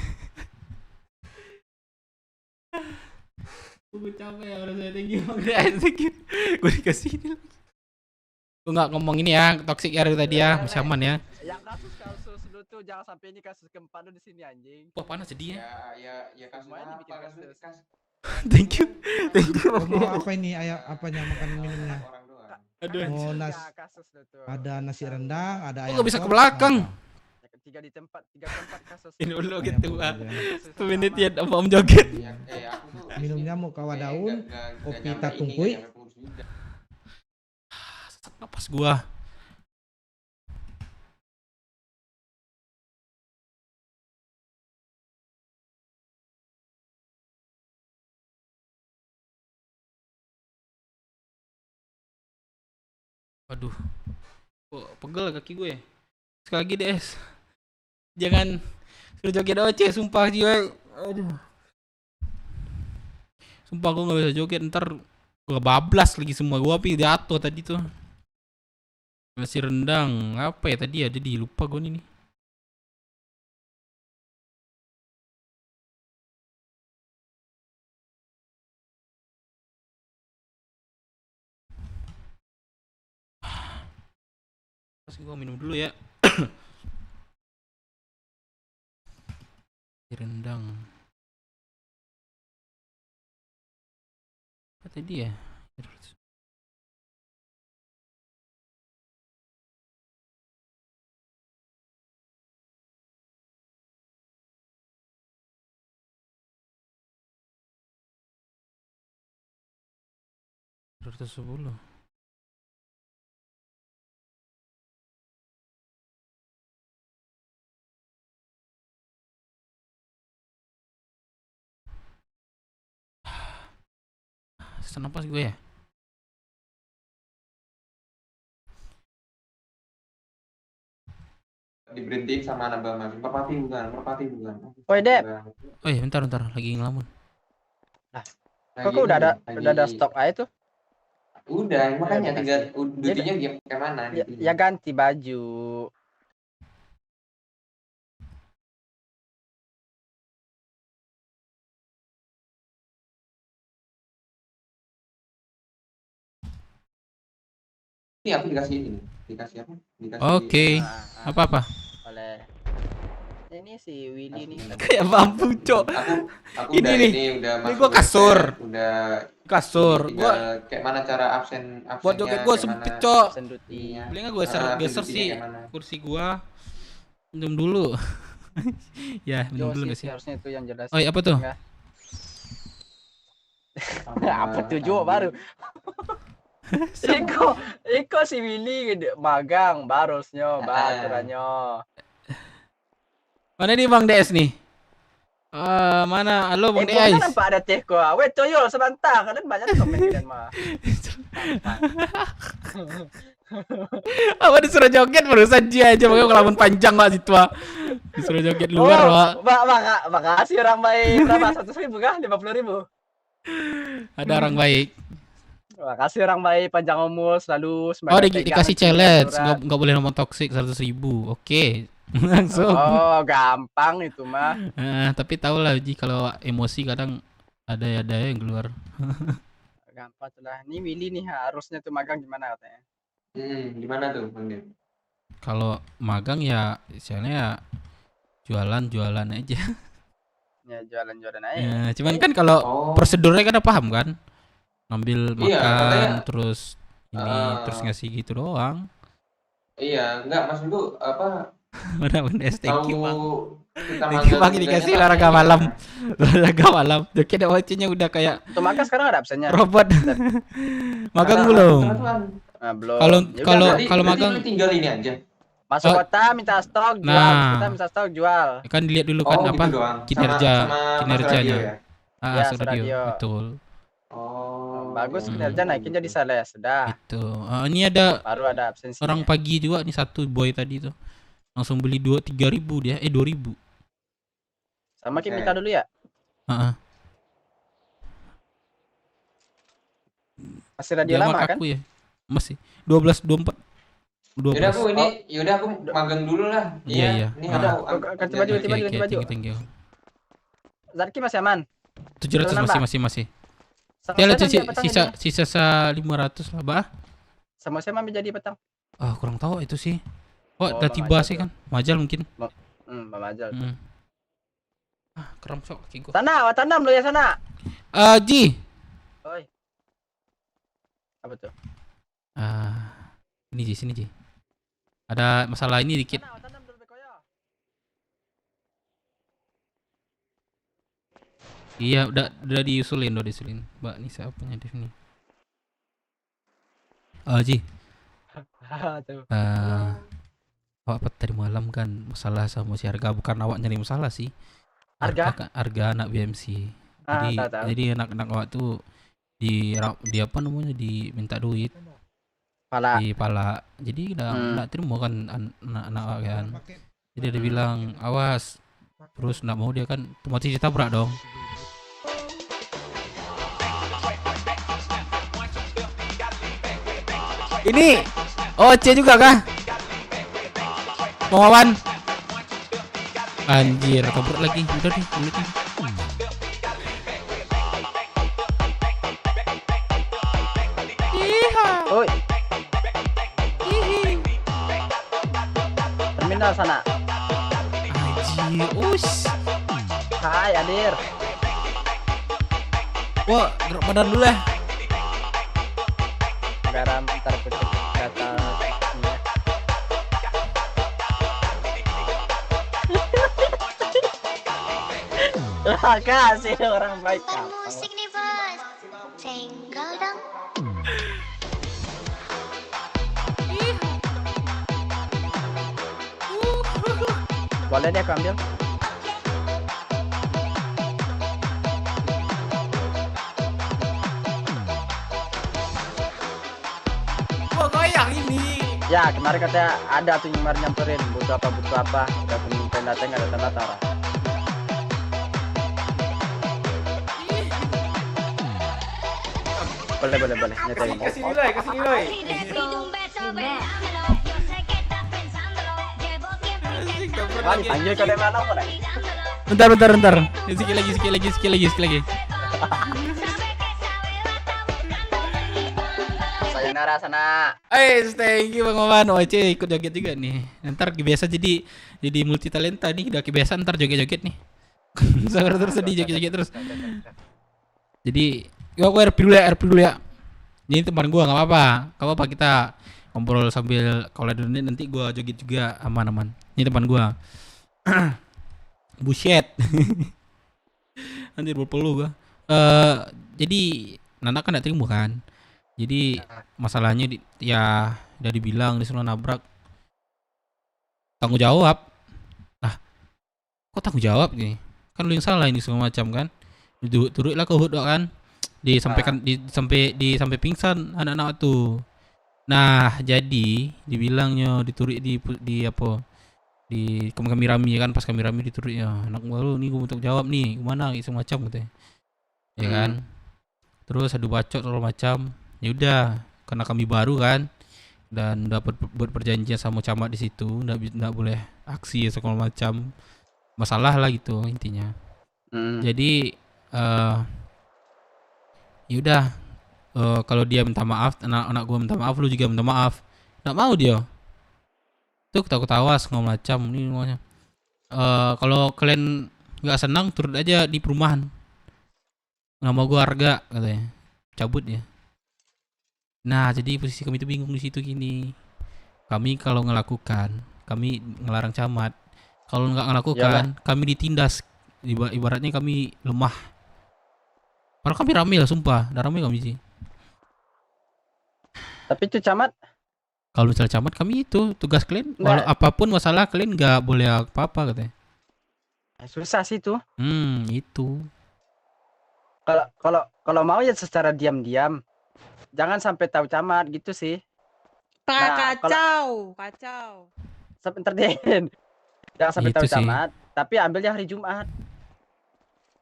A: Gue capek ya udah saya thank you Bang DS, thank you. Gue dikasih ini lagi. Gue nggak ngomong ini ya, toxic ya dari tadi ya, masih aman ya.
R: Yang kasus lu tuh jangan sampai ini kasus keempat lu di sini anjing.
A: Wah panas jadi ya.
L: Ya kasus apa? Kasus.
A: Thank you.
M: Mau apa ini apanya makan minumnya?
A: Aduh.
M: Mau ada nasi rendang, ada ayam.
A: Kok bisa ke belakang?
R: Tiga tempat kasus.
A: Ini dulu gitu ah. 1 menit ya Om joget.
M: Minumnya mau kawa daun, kopi tatungkui.
A: Sesak napas gua. Waduh, kok pegel kaki gue. Sekali lagi DS, jangan suruh joget OC, sumpah juga. Aduh, sumpah gue nggak bisa joget, ntar gue bablas lagi semua. Gue api jatuh tadi tuh. Masih rendang, apa ya tadi ada di lupa gue nih. Gue minum dulu ya. Rendang. Apa tadi ya? 210. Sesak napas gue ya.
L: Diberhentiin sama anak Bambang. Merpati bukan.
N: Woi Dep,
A: Oh iya, bentar lagi ngelamun.
N: kok udah ada stok aja tuh?
L: Udah, makanya tinggal
N: Jadi-
L: dutinya kayak mana
N: Ya,
L: gitu.
N: ya ganti baju.
L: Ini aku dikasih ini. Dikasih apa? Dikasih
A: Oke. Apa?
N: Oleh ini si Willy nih.
A: Kayak bambu, Cok.
L: Aku
A: Ini
L: udah
A: nih.
L: udah
A: Ini
L: masuk
A: gua kasur.
L: website, udah
A: Kasur.
L: tinggal
A: Gua
L: kayak mana cara absen
A: buat joget gua sempit, Cok.
L: Iya.
A: Beli nggak gue geser sih kursi gua. Minum dulu. Ya, minum dulu nggak sih?
N: Harusnya itu yang jelas.
A: Oh, iya, apa tuh?
N: Enggak. Apa tujuh baru? Iko si Willy magang barusnya, baturannya.
A: Mana nih Bang DS nih? Mana? Halo Bang
N: Kan
A: DS.
N: nampak ada Teko. Weh toyol sebentar, kalian banyak komen kalian mah.
A: Apa disuruh joget barusan dia aja pakai kelamin panjang Pak situ. Disuruh joget luar, Pak.
N: Makasih orang baik. Berapa? 100.000 kah? 50.000.
A: Ada orang baik.
N: Makasih orang baik, panjang umur, selalu semangat.
A: Oh, dikasih challenge, nggak boleh ngomong toxic 100.000. Oke. Langsung.
N: Oh, gampang itu mah.
A: Tapi tau lah Ji, kalau emosi kadang ada yang keluar.
N: Gampang tuh lah. Ini Willy nih harusnya tuh magang gimana katanya?
L: Gimana tuh, Bang Dem?
A: Kalau magang ya misalnya ya jualan aja.
N: Ya jualan aja.
A: Ya, cuman kan kalau prosedurnya kan paham kan? Ngambil
L: Iya,
A: makan
L: katanya,
A: terus ini terus ngasih gitu doang.
L: Iya, enggak maksudku apa?
A: Mana Bang DS, thank you Bang.
L: Kita
A: Thank you Bang,
L: magang
A: dikasih
L: kerjanya
A: olahraga
L: apa ya?
A: malam. Olahraga malam. Joki ada wajahnya udah kayak
N: Tuh magang sekarang ada absennya.
A: robot. Magang belum.
N: Nah, belum.
A: Kalau magang
L: lu tinggal ini aja.
N: Masuk kota minta stok, jual.
A: Nah.
N: Kita minta stok, jual.
A: kan dilihat dulu kan
L: Oh,
A: apa
L: gitu doang.
A: kinerjanya.
L: Ya?
N: Ya,
A: Radio,
N: radio.
A: betul.
N: Bagus kinerja naikin jadi sales, sudah.
A: Itu. Ini ada
N: Baru ada absensi.
A: orang pagi juga nih, satu boy tadi tuh. Langsung beli 3.000 dia. 2.000.
N: Sama Kim minta dulu ya?
A: Heeh.
N: Masih radio
A: Dia
N: lama
A: mak
N: kan?
A: aku ya. Masih 12 24.
L: Yaudah aku yaudah aku magang dulu lah.
A: Iya.
L: Ini ada
N: ganti baju, ganti baju.
A: Thank you.
N: Zarki masih aman?
A: 700 masih.
N: Sama
A: Ya
N: saya nanti petang
A: sisa 500 lah, Bah.
N: Sama saya mami jadi petang.
A: Kurang tahu itu sih. Oh,
N: Oh,
A: udah
N: Bang
A: tiba
N: Majal
A: sih
N: tuh.
A: kan. Majal mungkin.
N: Bang Majal.
A: Kram sok kaki gua.
N: Sana, awak tanam lu ya sana.
A: Ji.
N: Oi. Apa tuh?
A: Ini Ji, sini Ji. Ada masalah ini dikit. Iya, udah diusulin. Mbak Nisa punya di sini. Ji.
N: Tuh.
A: Awak tadi malam kan masalah sama si Harga, bukan awak nyari masalah sih.
N: Harga
A: anak BMC.
N: tahu.
A: Jadi anak-anak awak tuh di apa namanya, diminta duit. Di pala. Jadi enggak terima kan anak-anak awak kan. Jadi dia bilang, "Awas." Terus enggak mau, dia kan otomatis ditabrak dong. Ini OC juga kah? Pemawan. Anjir, kabur lagi. Udah deh, ulit nih.
N: Oi. Terminal sana.
A: Anjir,
N: Hai, Adir.
A: Wah, gerak badan dulu lah.
N: Garam ntar pucuk data ini. Kasih orang baik.
S: Musik nih bos, tinggal dong. Boleh deh aku ambil.
A: Gua goyang ini.
S: Ya, kemarin katanya ada tuh nyamperin butuh apa. Udah pemimpin datang nggak datang. Boleh. Nyetain.
A: Kasih nilai.
S: Wah, dipanggil ke mana kok?
A: Bentar. Sikit lagi.
S: Sayonara sana.
A: Thank you Bang Oman. Oce ikut joget juga nih. Ntar biasa jadi multi talenta nih. Udah kebiasaan ntar joget-joget nih. Sabar terus sedih joget-joget terus. Jadi aku RP dulu ya. Ini teman gua nggak apa-apa kita ngobrol sambil kalau ada nanti gua joget juga aman-aman. Ini teman gua. Buset. Anjir berpeluh gua. Jadi Nana kan enggak terima kan. Jadi masalahnya ya udah dibilang disuruh nabrak tanggung jawab. Nah, kok tanggung jawab gini? Kan lu yang salah ini segala macam kan. Turutlah ke hudok kan. Disampaikan sampai pingsan anak-anak tuh. Nah, jadi dibilangnya diturut di apa? Di kami rami kan, pas kami rami diturutnya. Anak baru nih gua untuk jawab nih, gimana gitu macam katanya. Ya kan? Terus adu bacot segala macam. Ya udah, karena kami baru kan dan dapat buat perjanjian sama camat di situ, enggak boleh aksi segala macam. Masalah lah gitu intinya. Jadi ya udah, kalau dia minta maaf, anak gua minta maaf, lu juga minta maaf. Enggak mau dia. Tuh ketawa-ketawa segala macam ini semuanya. Kalau kalian nggak senang turut aja di perumahan. Nggak mau gua harga katanya. Cabut ya. Nah, jadi posisi kami itu bingung di situ gini. Kami kalau ngelakukan, kami ngelarang camat. Kalau nggak ngelakukan, kami ditindas. Ibaratnya kami lemah. Padahal kami rame lah, sumpah. Udah rame kami sih.
S: Tapi itu camat.
A: Kalau misalnya camat kami itu tugas kalian. Walau apapun masalah kalian nggak boleh apa-apa katanya.
S: Susah sih itu.
A: Itu.
S: Kalau mau ya secara diam-diam. Jangan sampai tahu camat gitu sih.
B: Kacau.
S: Sebentar deh. Jangan sampai
A: Itu
S: tahu
A: sih.
S: camat, tapi ambilnya hari Jumat.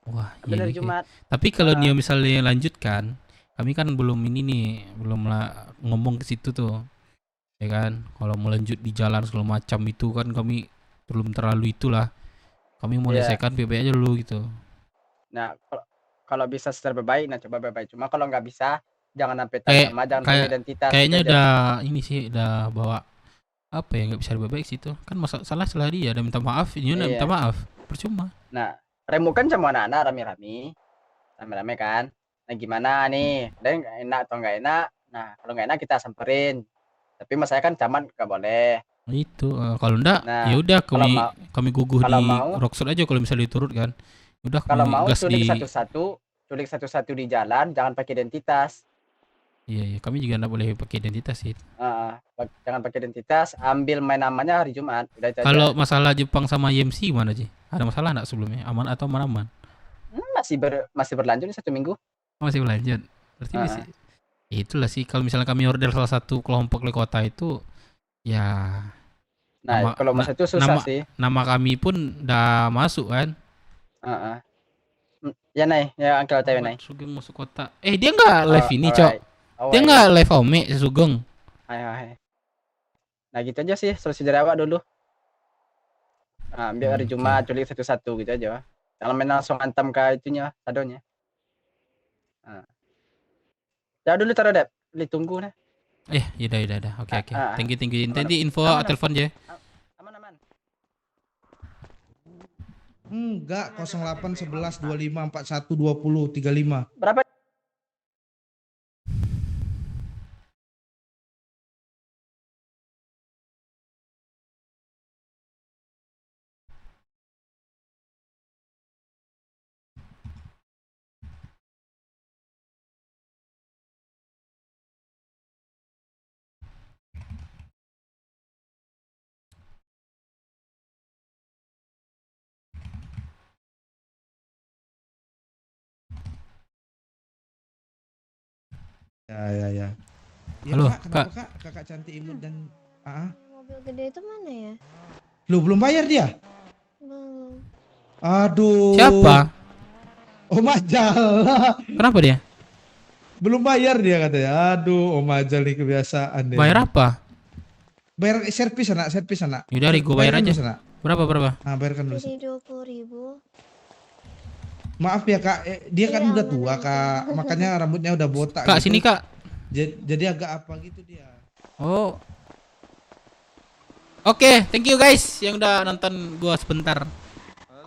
A: Wah,
S: Ambil hari
A: iya.
S: Jumat.
A: Tapi kalau dia misalnya lanjutkan, kami kan belum ini nih, belum lah ngomong ke situ tuh. Ya kan? Kalau mau lanjut di jalan segala macam itu kan kami belum terlalu itulah. Kami mau selesaikan PB aja dulu gitu.
S: Nah, kalau bisa secara baik, nah coba baik. Cuma kalau nggak bisa, jangan sampai tahu sama, jangan pakai identitas.
A: Kayaknya
S: gitu aja.
A: udah ini sih, udah bawa apa ya, nggak bisa dibaik situ. Kan salah dia, ada minta maaf, ini udah minta maaf, percuma.
S: Nah, remu kan sama anak-anak rame-rame kan. Nah, gimana nih? Dan enak atau nggak enak? Nah, kalau nggak enak kita samperin. Tapi masalahnya kan camat nggak boleh.
A: Itu kalau enggak, ya udah kami guguh di Rockshot aja kalau misalnya diturut kan. Udah
S: Kalau mau
A: gas
S: culik
A: di
S: satu-satu di jalan, jangan pakai identitas.
A: Iya, kami juga enggak boleh pakai identitas sih.
S: Jangan pakai identitas, ambil main namanya hari Jumat. Udah itu aja.
A: Kalau masalah Jepang sama YMC gimana sih? Ada masalah enggak sebelumnya? Aman atau aman?
S: Masih berlanjut nih 1 minggu.
A: Masih berlanjut. Berarti masih. Itulah sih, kalau misalnya kami order salah satu kelompok di kota itu ya.
S: Nah, kalau masa itu susah sih.
A: Nama kami pun udah masuk kan.
S: Ya Nay, ya Uncle OTW Nay.
A: Sugeng masuk kota. Dia enggak live ini, Cok. Dia enggak live Ome Sugeng.
S: Hai. Nah, gitu aja sih, solusi dari awak dulu. Nah, ambil hari Jumat, culik satu-satu gitu aja. Jangan main langsung antam ke itunya, sadonya. Ya dulu taruh Dep, ditunggu nah.
A: Yaudah. Oke. Thank you. Nanti info telepon aja.
I: Enggak, 08 11 25 41 20 35.
S: Berapa?
I: Ya. Ya,
A: Halo,
I: Kak, kenapa Kak? Kakak cantik imut dan
H: Mobil gede itu mana ya?
I: Lu belum bayar dia?
H: Belum.
I: Aduh.
A: Siapa?
I: Om Ajal.
A: Kenapa dia?
I: Belum bayar dia katanya. Aduh, Om Ajal nih kebiasaan dia.
A: Bayar apa?
I: Bayar servis anak.
A: Yaudah, gue bayar aja.
I: Sana.
A: Berapa?
I: Nah, bayarkan dulu.
H: Jadi 20.000.
I: Maaf ya Kak, dia kan
H: Iya,
I: udah
H: aman
I: tua
H: aja.
I: Kak, makanya rambutnya udah botak.
A: Kak,
I: gitu.
A: sini Kak.
I: Jadi agak apa gitu dia.
A: Oh. Oke, thank you guys yang udah nonton gua sebentar.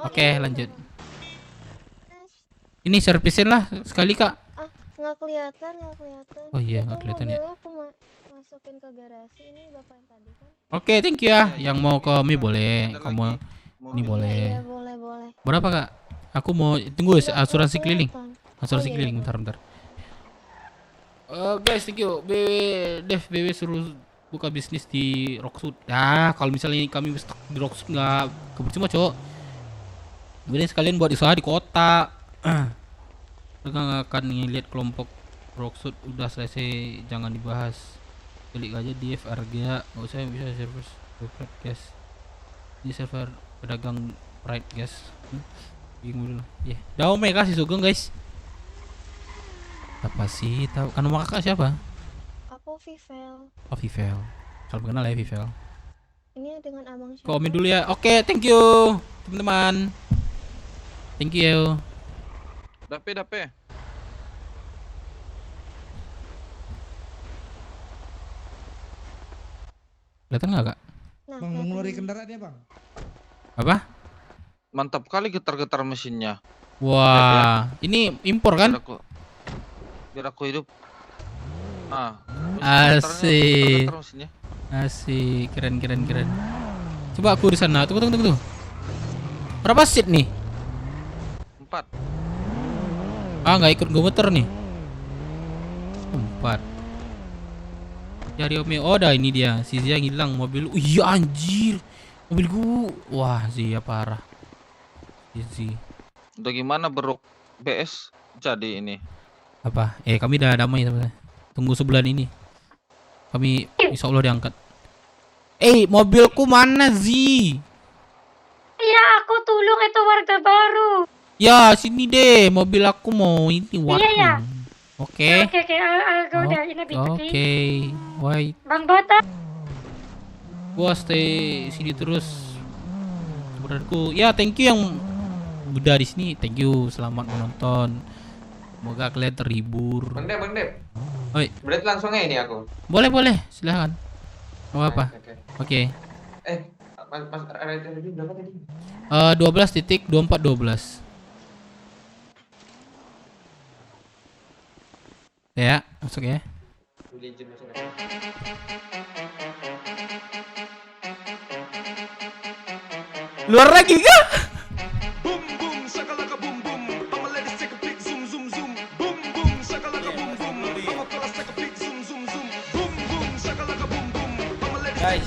A: Oke, lanjut. Ini servisin lah sekali Kak.
H: Nggak kelihatan.
A: Oh iya, nggak
H: Itu
A: kelihatan ya.
H: mobilnya aku masukin ke garasi. Ini bapak yang tadi kan?
A: Oke, thank you ya. Yang mau ke Mi boleh, kamu ini boleh.
H: Iya, boleh.
A: Berapa Kak? Aku mau tunggu asuransi keliling. Asuransi keliling bentar. Guys, thank you. BW suruh buka bisnis di Rocksud. Nah, kalau misalnya kami stuck di Rocksud nggak kepercuma, Cok. Kemudian sekalian buat usaha di kota. Mereka nggak akan ngeliat kelompok Rocksud udah selesai, jangan dibahas. Klik aja di harga, nggak usah bisa server pride guys. Di server pedagang pride guys. Bingung dulu. Ya, Daume kasih sugeng guys. Apa sih? Tahu kan nama kakak siapa?
H: Aku Vivel.
A: Oh, Vivel. Kalau kenal ya Vivel.
H: Ini dengan abang siapa?
A: Komen dulu ya. Oke, thank you teman-teman. Thank you.
C: Dape.
A: Datang nggak Kak?
I: Bang, mau ngeluarin kendaraan dia Bang.
A: Apa?
C: Mantap kali getar-getar mesinnya.
A: Wah, ini impor kan?
C: Biar aku hidup.
A: Asik.
C: getar-getar mesinnya.
A: Asik, keren. Coba aku di sana. Tunggu. Berapa seat nih?
C: 4.
A: Nggak ikut gue muter nih. 4. Cari Omi. Oh, dah ini dia. Si Zia hilang mobil. Iya anjir. Mobil gua. Wah, Zia parah. Zia.
C: Udah gimana bro? BS jadi ini.
A: Apa? Kami udah damai sebenarnya. Tunggu sebulan ini. Kami insya Allah diangkat. Mobilku mana Zi?
F: Iya, aku tulung itu warga baru.
A: Ya, sini deh. Mobil aku mau ini waktu.
F: Iya.
A: Oke.
F: Oke, I'll go there in a bit.
A: Oke. Wait.
F: Bang Bota.
A: Gua stay sini terus. Saudaraku. Ya, thank you yang udah di sini. Thank you. Selamat menonton. Semoga kalian terhibur.
L: Bang Dep.
A: Oi.
L: Berarti langsung aja ini aku.
A: Boleh. Silakan. Mau apa? Oke.
L: Mas tadi berapa tadi?
A: 12.2412. Ya, masuk ya. Luar lagi kah? Guys,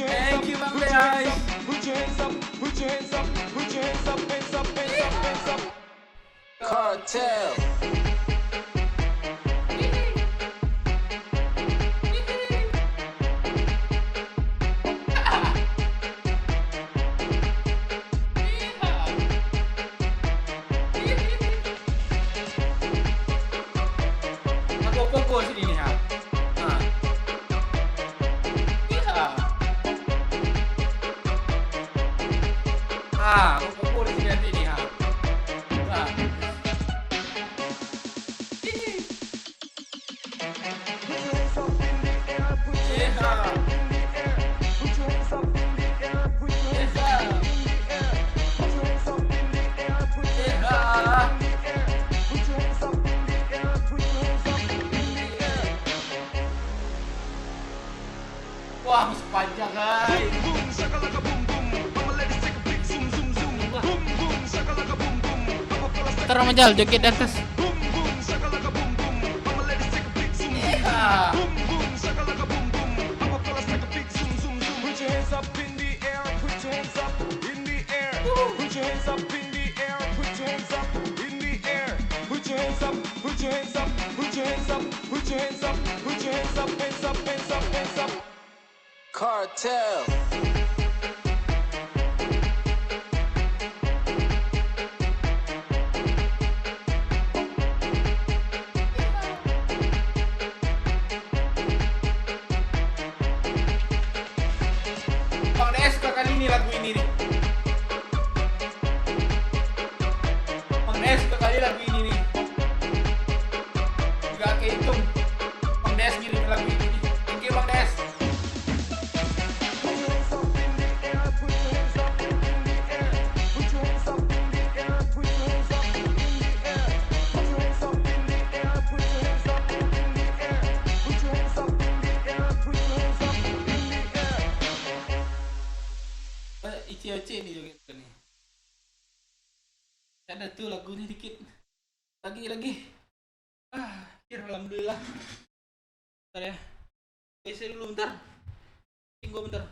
T: Thank you, Bang guys. Put your hands up. Cartel.
A: Aku pukul sini nih ha. Aku pukul sini nanti nih ha. Orang Majal joget di atas. Yeah.
T: Cartel.
A: Bang DS suka kali ini lagu ini nih. Bang DS suka kali lagu ini nih. Gak kehitung. Bang DS ngirim lagu ini nih. Thank you Bang DS. Ici nih joget nih. Ada tuh lagunya dikit. Lagi. Alhamdulillah. Bentar ya. PC dulu bentar. Tunggu bentar.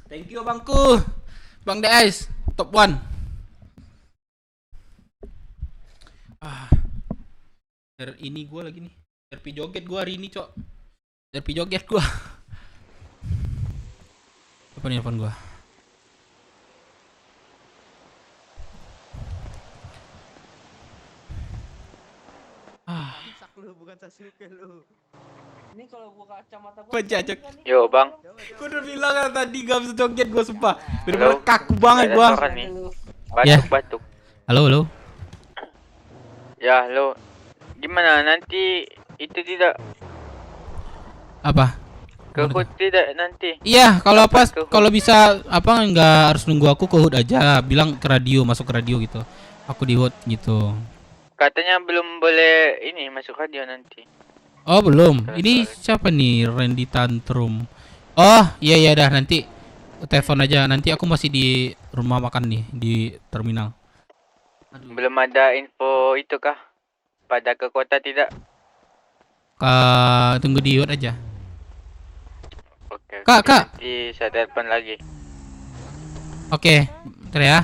A: Thank you bangku. Bang DS top 1. Ini gua lagi nih. RP joget gua hari ini, Cok. RP joget gua. Apa nih telepon gua?
O: Sak lu bukan Sasuke lu.
R: Ini kalau gua kacamata gua.
A: Pecacok.
J: Yo bang.
A: Gua udah bilang kan tadi gak bisa joget gua sumpah. Bener-bener kaku banget gua.
J: Batuk.
A: Halo.
J: Ya halo. Gimana nanti itu tidak
A: Apa?
J: ke HUD tidak nanti?
A: Iya, kalau bisa apa nggak harus nunggu aku ke HUD aja, bilang ke radio, masuk ke radio gitu. Aku di HUD gitu.
J: Katanya belum boleh ini masuk radio nanti.
A: Oh, belum. Ini siapa nih? Randy Tantrum. Oh, iya dah nanti telepon aja. Nanti aku masih di rumah makan nih di terminal.
J: Belum ada info itu kah? Pada ke kota tidak?
A: Tunggu di HUD aja.
J: Oke.
A: Kak.
J: Nanti saya telepon lagi.
A: Oke, bentar ya.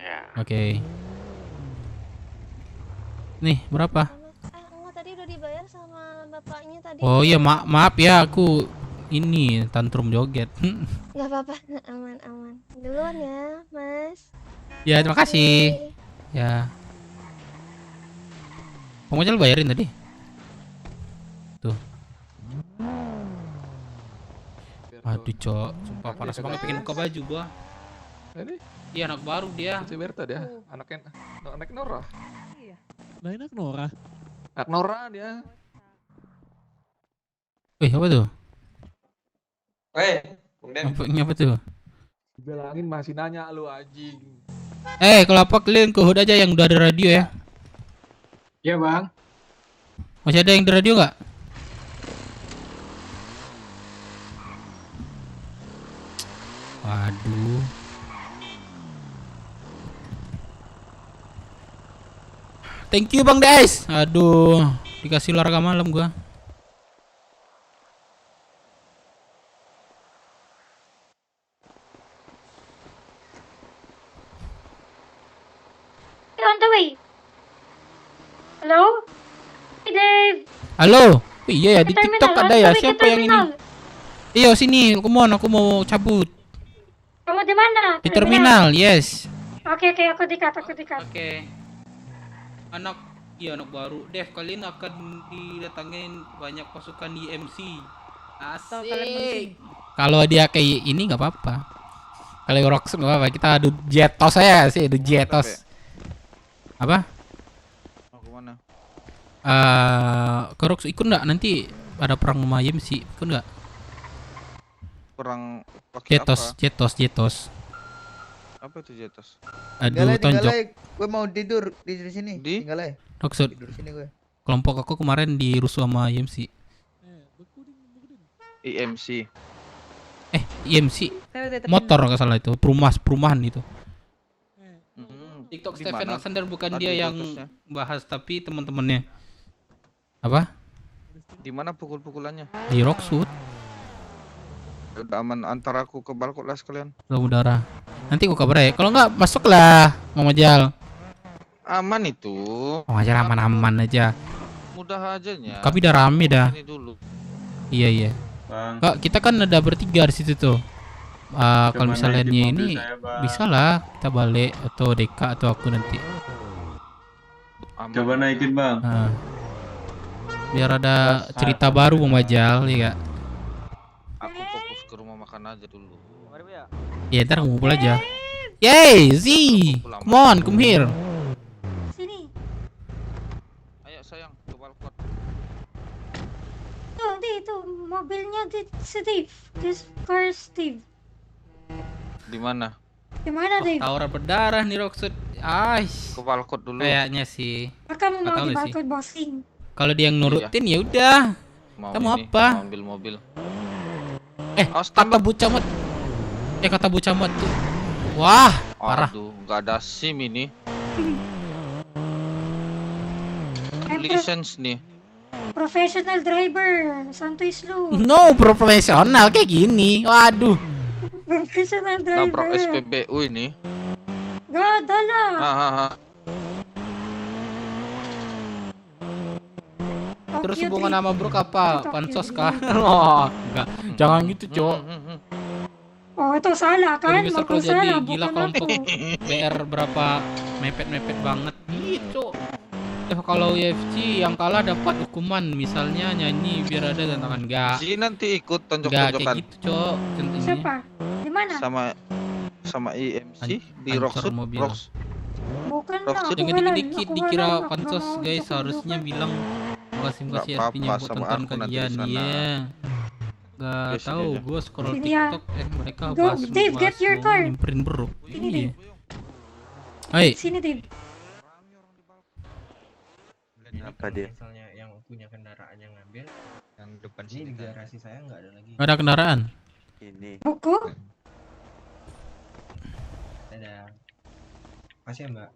J: Ya.
A: Oke. Nih, berapa?
H: Enggak, tadi udah dibayar sama bapaknya tadi.
A: Oh iya, maaf ya aku ini tantrum joget.
H: Enggak apa-apa, aman. Duluan ya, Mas.
A: Ya, terima kasih. Ya. Kamu aja lu bayarin tadi. Tuh. Aduh, Cok. Sumpah panas banget pengen buka baju gua.
U: Ini?
A: Iya, anak baru dia.
U: Si Berta dia, anak Nora.
R: Iya.
U: Nah, anak Nora. Anak Nora dia.
A: Wih, apa tuh?
L: Bung Den.
A: Apa tuh?
U: Bilangin masih nanya lu anjing.
A: Kalau apa kalian ke HUD aja yang udah ada radio ya?
U: Iya, Bang.
A: Masih ada yang di radio nggak? Waduh. Thank you Bang Des. Aduh, dikasih olahraga malam gua.
F: On the way. Hello? Hey, Dave.
A: Halo. Iya ya, di
F: Terminal,
A: TikTok ada ya.
F: on the way ke
A: Siapa yang ini?
F: terminal.
A: Iya, sini. Aku mau cabut.
F: Kamu di mana?
A: Di terminal, yes.
F: Oke, aku dikat.
A: Oke. Anak baru. Dev, kalian akan didatangin banyak pasukan di MC. Asik. Kalau dia kayak ini nggak apa-apa. Kalau Rox nggak apa-apa. Kita adu jetos aja sih, adu jetos. Apa?
C: Mau kemana?
A: Ke Rox ikut nggak? Nanti ada perang sama MC. Ikut nggak?
C: Perang pakai
A: Jetos.
C: Apa itu jetos?
A: Aduh, tonjok.
I: Gue mau tidur di sini. Tinggal aja.
A: Roxud.
I: Tidur sini gue.
A: Kelompok aku kemarin dirusuh sama IMC.
C: IMC.
A: IMC. Motor nggak salah itu. Perumahan itu. TikTok Stephen Alexander bukan dia yang bahas tapi teman-temannya. Apa?
C: Di mana pukul-pukulannya?
A: Di Roxwood.
C: Udah aman, antar aku ke balkon lah sekalian.
A: Udara. Nanti aku kabar ya. Kalau nggak masuklah, Mang Majal.
C: Aman itu.
A: Mang Majal aman-aman aja.
C: Mudah ajanya.
A: Tapi udah rame dah.
C: Ini dulu.
A: Iya. Kak, kita kan ada bertiga di situ tuh. Kalau misalnya ini bisa lah kita balik atau Deka atau aku nanti.
K: Coba naikin bang.
A: Biar ada cerita baru Mang Majal, ya Kak.
C: Aku fokus ke rumah makan aja dulu.
A: Ya ntar ngumpul aja. Yay, Z, come on, come here.
F: Sini.
C: Ayo sayang, ke balkon.
F: Itu mobilnya di Steve. This car Steve.
C: Di mana?
F: Di mana, Dave?
A: Aura berdarah nih Roxud.
C: Ke balkon dulu.
A: Kayaknya sih.
F: Kamu mau
A: tahu
F: di
A: sih.
F: balkon bossing.
A: Kalau dia yang nurutin ya udah. Kamu apa?
C: Mau ambil mobil.
A: Kata Bu Camat. Kata Bu Camat tuh. Wah, parah.
C: Aduh, nggak ada SIM ini. License nih.
F: Professional driver, santuy slow.
A: No, profesional kayak gini. Waduh.
F: Professional
C: Nabrak
F: driver.
C: SPBU ini.
F: Gak ada lah.
A: Terus hubungan sama Bro apa? Pansos kah? Oh, enggak. Jangan gitu, Cok.
F: Oh, itu salah kan?
A: Bisa
F: Bagus
A: kalau jadi
F: salah,
A: gila
F: bukan
A: kelompok
F: aku.
A: BR berapa mepet-mepet banget gitu. Kalau UFC yang kalah dapat hukuman, misalnya nyanyi biar ada tantangan enggak.
C: Si nanti ikut
A: Enggak
C: tonjok-tonjokan.
A: kayak gitu, Cok. Contohnya.
F: Siapa? Di mana?
C: Sama IMC di
A: Hancur
C: Roxwood.
A: mobil.
F: Bukan lah, aku
A: Jangan
F: galan,
A: dikit-dikit
F: aku
A: dikira
F: galan,
A: pansos
F: aku
A: guys,
F: mau
A: harusnya bilang makasih
C: Nggak
A: SP-nya
C: apa-apa,
A: buat
C: sama
A: tonton
C: aku nanti
A: kajian.
C: di sana.
A: Iya. Gak
C: Sini
A: tahu,
C: aja.
A: gue scroll
F: Sini ya.
A: TikTok mereka
F: Go,
A: bahas
F: Dave, get your car.
A: nyimperin bro.
F: Sini,
A: Iya.
F: Dave.
A: Hai.
F: Sini, Dave.
J: Apa dia?
D: Misalnya yang punya kendaraan yang ngambil, yang depan sini di garasi saya nggak ada lagi.
A: Gak ada kendaraan.
J: Ini.
F: Buku?
D: Dadah. Makasih ya, Mbak.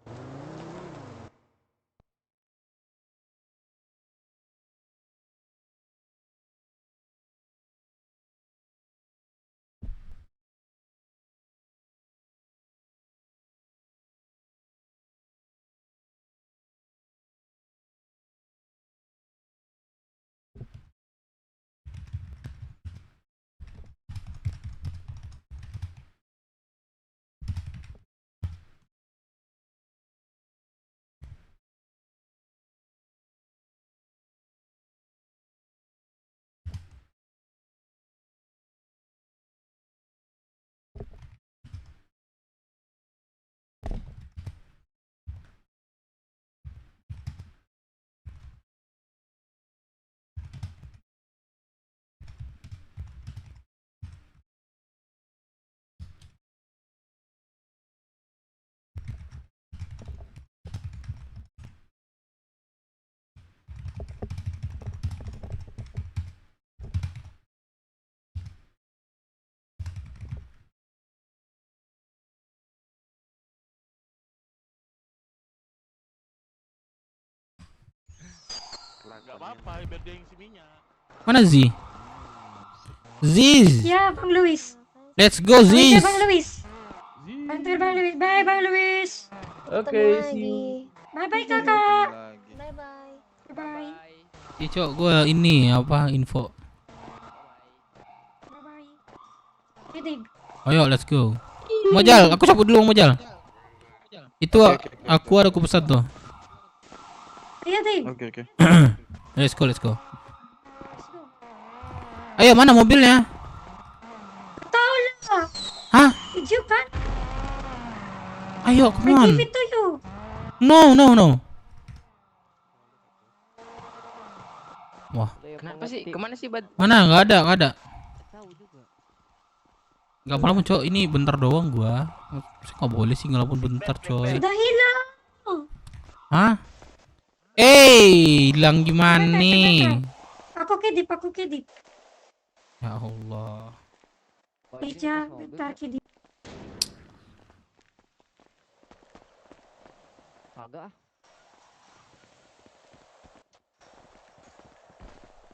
V: Gak apa-apa, biar dia ngisi minyak.
A: Mana Z? Ziz.
F: Ya, Bang Luis.
A: Let's go
F: Oke,
A: Ziz.
F: Bang Luis. Bantu Bang Luis. Bye, Bang Luis.
H: Oke, see you.
F: Bye-bye, kakak.
H: Bye-bye.
F: Bye-bye.
A: Iya, Cok, gue ini apa info.
F: Bye-bye. Dave.
A: Ayo, let's go. Majal, aku cabut dulu Majal. Itu aku ada pesan tuh.
F: Iya, Tim.
U: Oke.
A: Let's go. Ayo, mana mobilnya?
F: Tahu lah.
A: Hah?
F: Hijau kan?
A: Ayo,
F: I
A: come on.
F: give it to you.
A: No. Wah,
J: Kenapa sih? Kemana sih, Bad?
A: mana? Nggak ada. Nggak malam, cok. Ini bentar doang gua. Nggak boleh sih ngelamun bentar, coy.
F: Sudah hilang.
A: Hah? Hilang gimana nih?
F: Aku kedip.
A: Ya Allah.
F: Eja, bentar kedip.
G: Agak.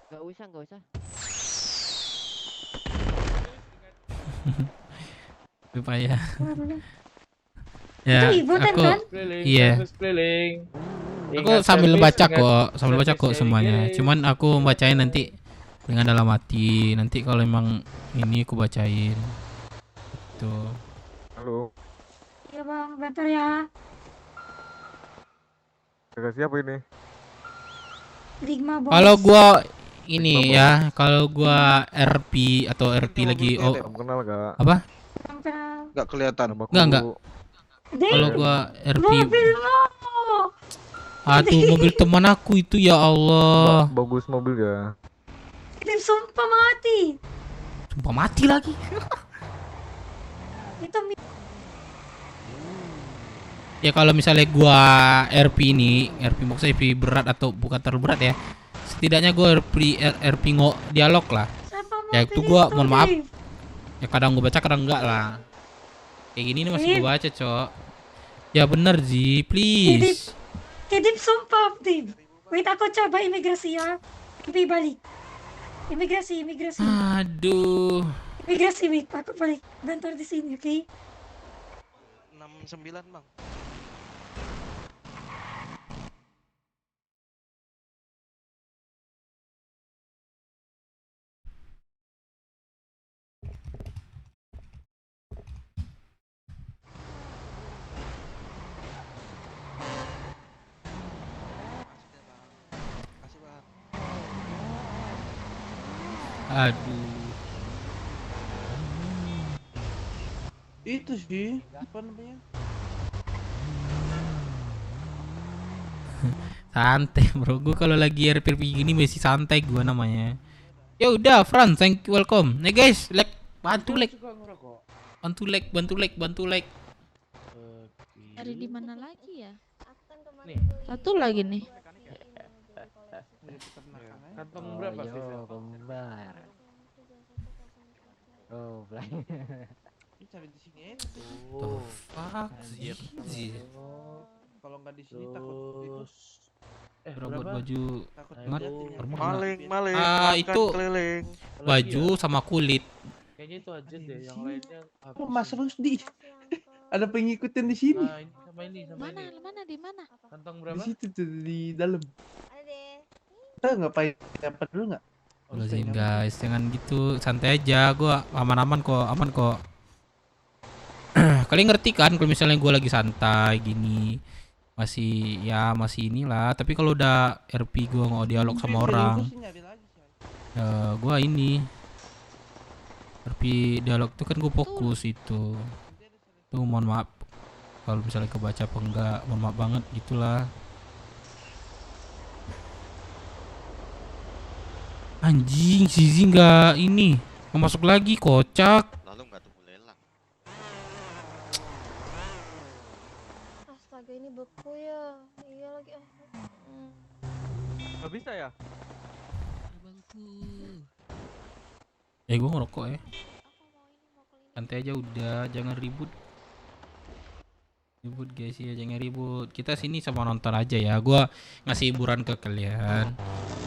G: Gak usah.
A: Supaya.
F: Itu
A: Ya,
F: ibu kan?
A: iya. Aku sambil baca kok semuanya. Cuman aku bacain nanti dengan dalam hati. Nanti kalau emang ini aku bacain. Tuh.
U: Halo.
F: Iya bang, bentar ya.
U: Jaga siapa ini?
F: Ligma bos.
A: Kalau gua ini ya, kalau gua RP atau RP lagi
U: Kenal gak?
A: apa?
U: Gak kelihatan.
A: Enggak. Kalau gua RP mobil teman aku itu, ya Allah.
U: Bagus mobil ya.
F: Tim sumpah mati.
A: Sumpah mati lagi.
F: Itu
A: Ya kalau misalnya gua RP ini, RP maksudnya RP berat atau bukan terlalu berat ya. Setidaknya gua RP dialog lah. Ya itu gua mohon maaf. Ya kadang gua baca kadang enggak lah. Kayak gini nih masih gua baca, Cok. Ya bener Ji, please.
F: Kedip sumpah, Tim. Wait, aku coba imigrasi ya. Tapi balik. Imigrasi.
A: Aduh.
F: Imigrasi, wait. Aku balik. Bentar di sini, oke?
U: 69, Bang.
A: Aduh.
I: Itu sih apa namanya?
A: Santai bro, gue kalau lagi RP gini masih santai gue namanya. Ya udah, Fran, thank you, welcome. Nih guys, bantu like.
E: Ada di mana lagi ya? Satu lagi nih.
U: Kantong berapa sih?
G: Kembar. Oh, fly.
I: Cari di sini aja.
A: Oh, fuck.
I: Kalau nggak di sini takut itu.
A: Buat baju
U: Maling.
A: itu
U: keliling.
A: baju sama kulit.
U: Kayaknya itu aja deh, yang lainnya.
I: Oh, Mas Rusdi. Ada pengikutan di sini.
U: Sama ini.
E: Di mana?
U: Kantong
I: Di
U: berapa?
I: situ tuh di dalam. Kita ngapain? Apa dulu nggak?
A: Lazim guys, jangan gitu, santai aja. Gua aman kok. Kalian ngerti kan kalau misalnya gua lagi santai gini, masih inilah. Tapi kalau udah RP gua nggak dialog sama orang, gua ini RP dialog tuh kan gua fokus itu. Tuh mohon maaf kalau misalnya kebaca apa enggak, mohon maaf banget gitulah. Anjing, Zizi nggak masuk lagi, kocak.
Q: Lalu nggak tunggu lelang.
H: Astaga, ini beku ya. Iya lagi.
U: Nggak bisa ya?
A: Gua ngerokok ya. Santai aja udah, jangan ribut. Guys ya, jangan ribut. Kita sini sama nonton aja ya. Gua ngasih hiburan ke kalian.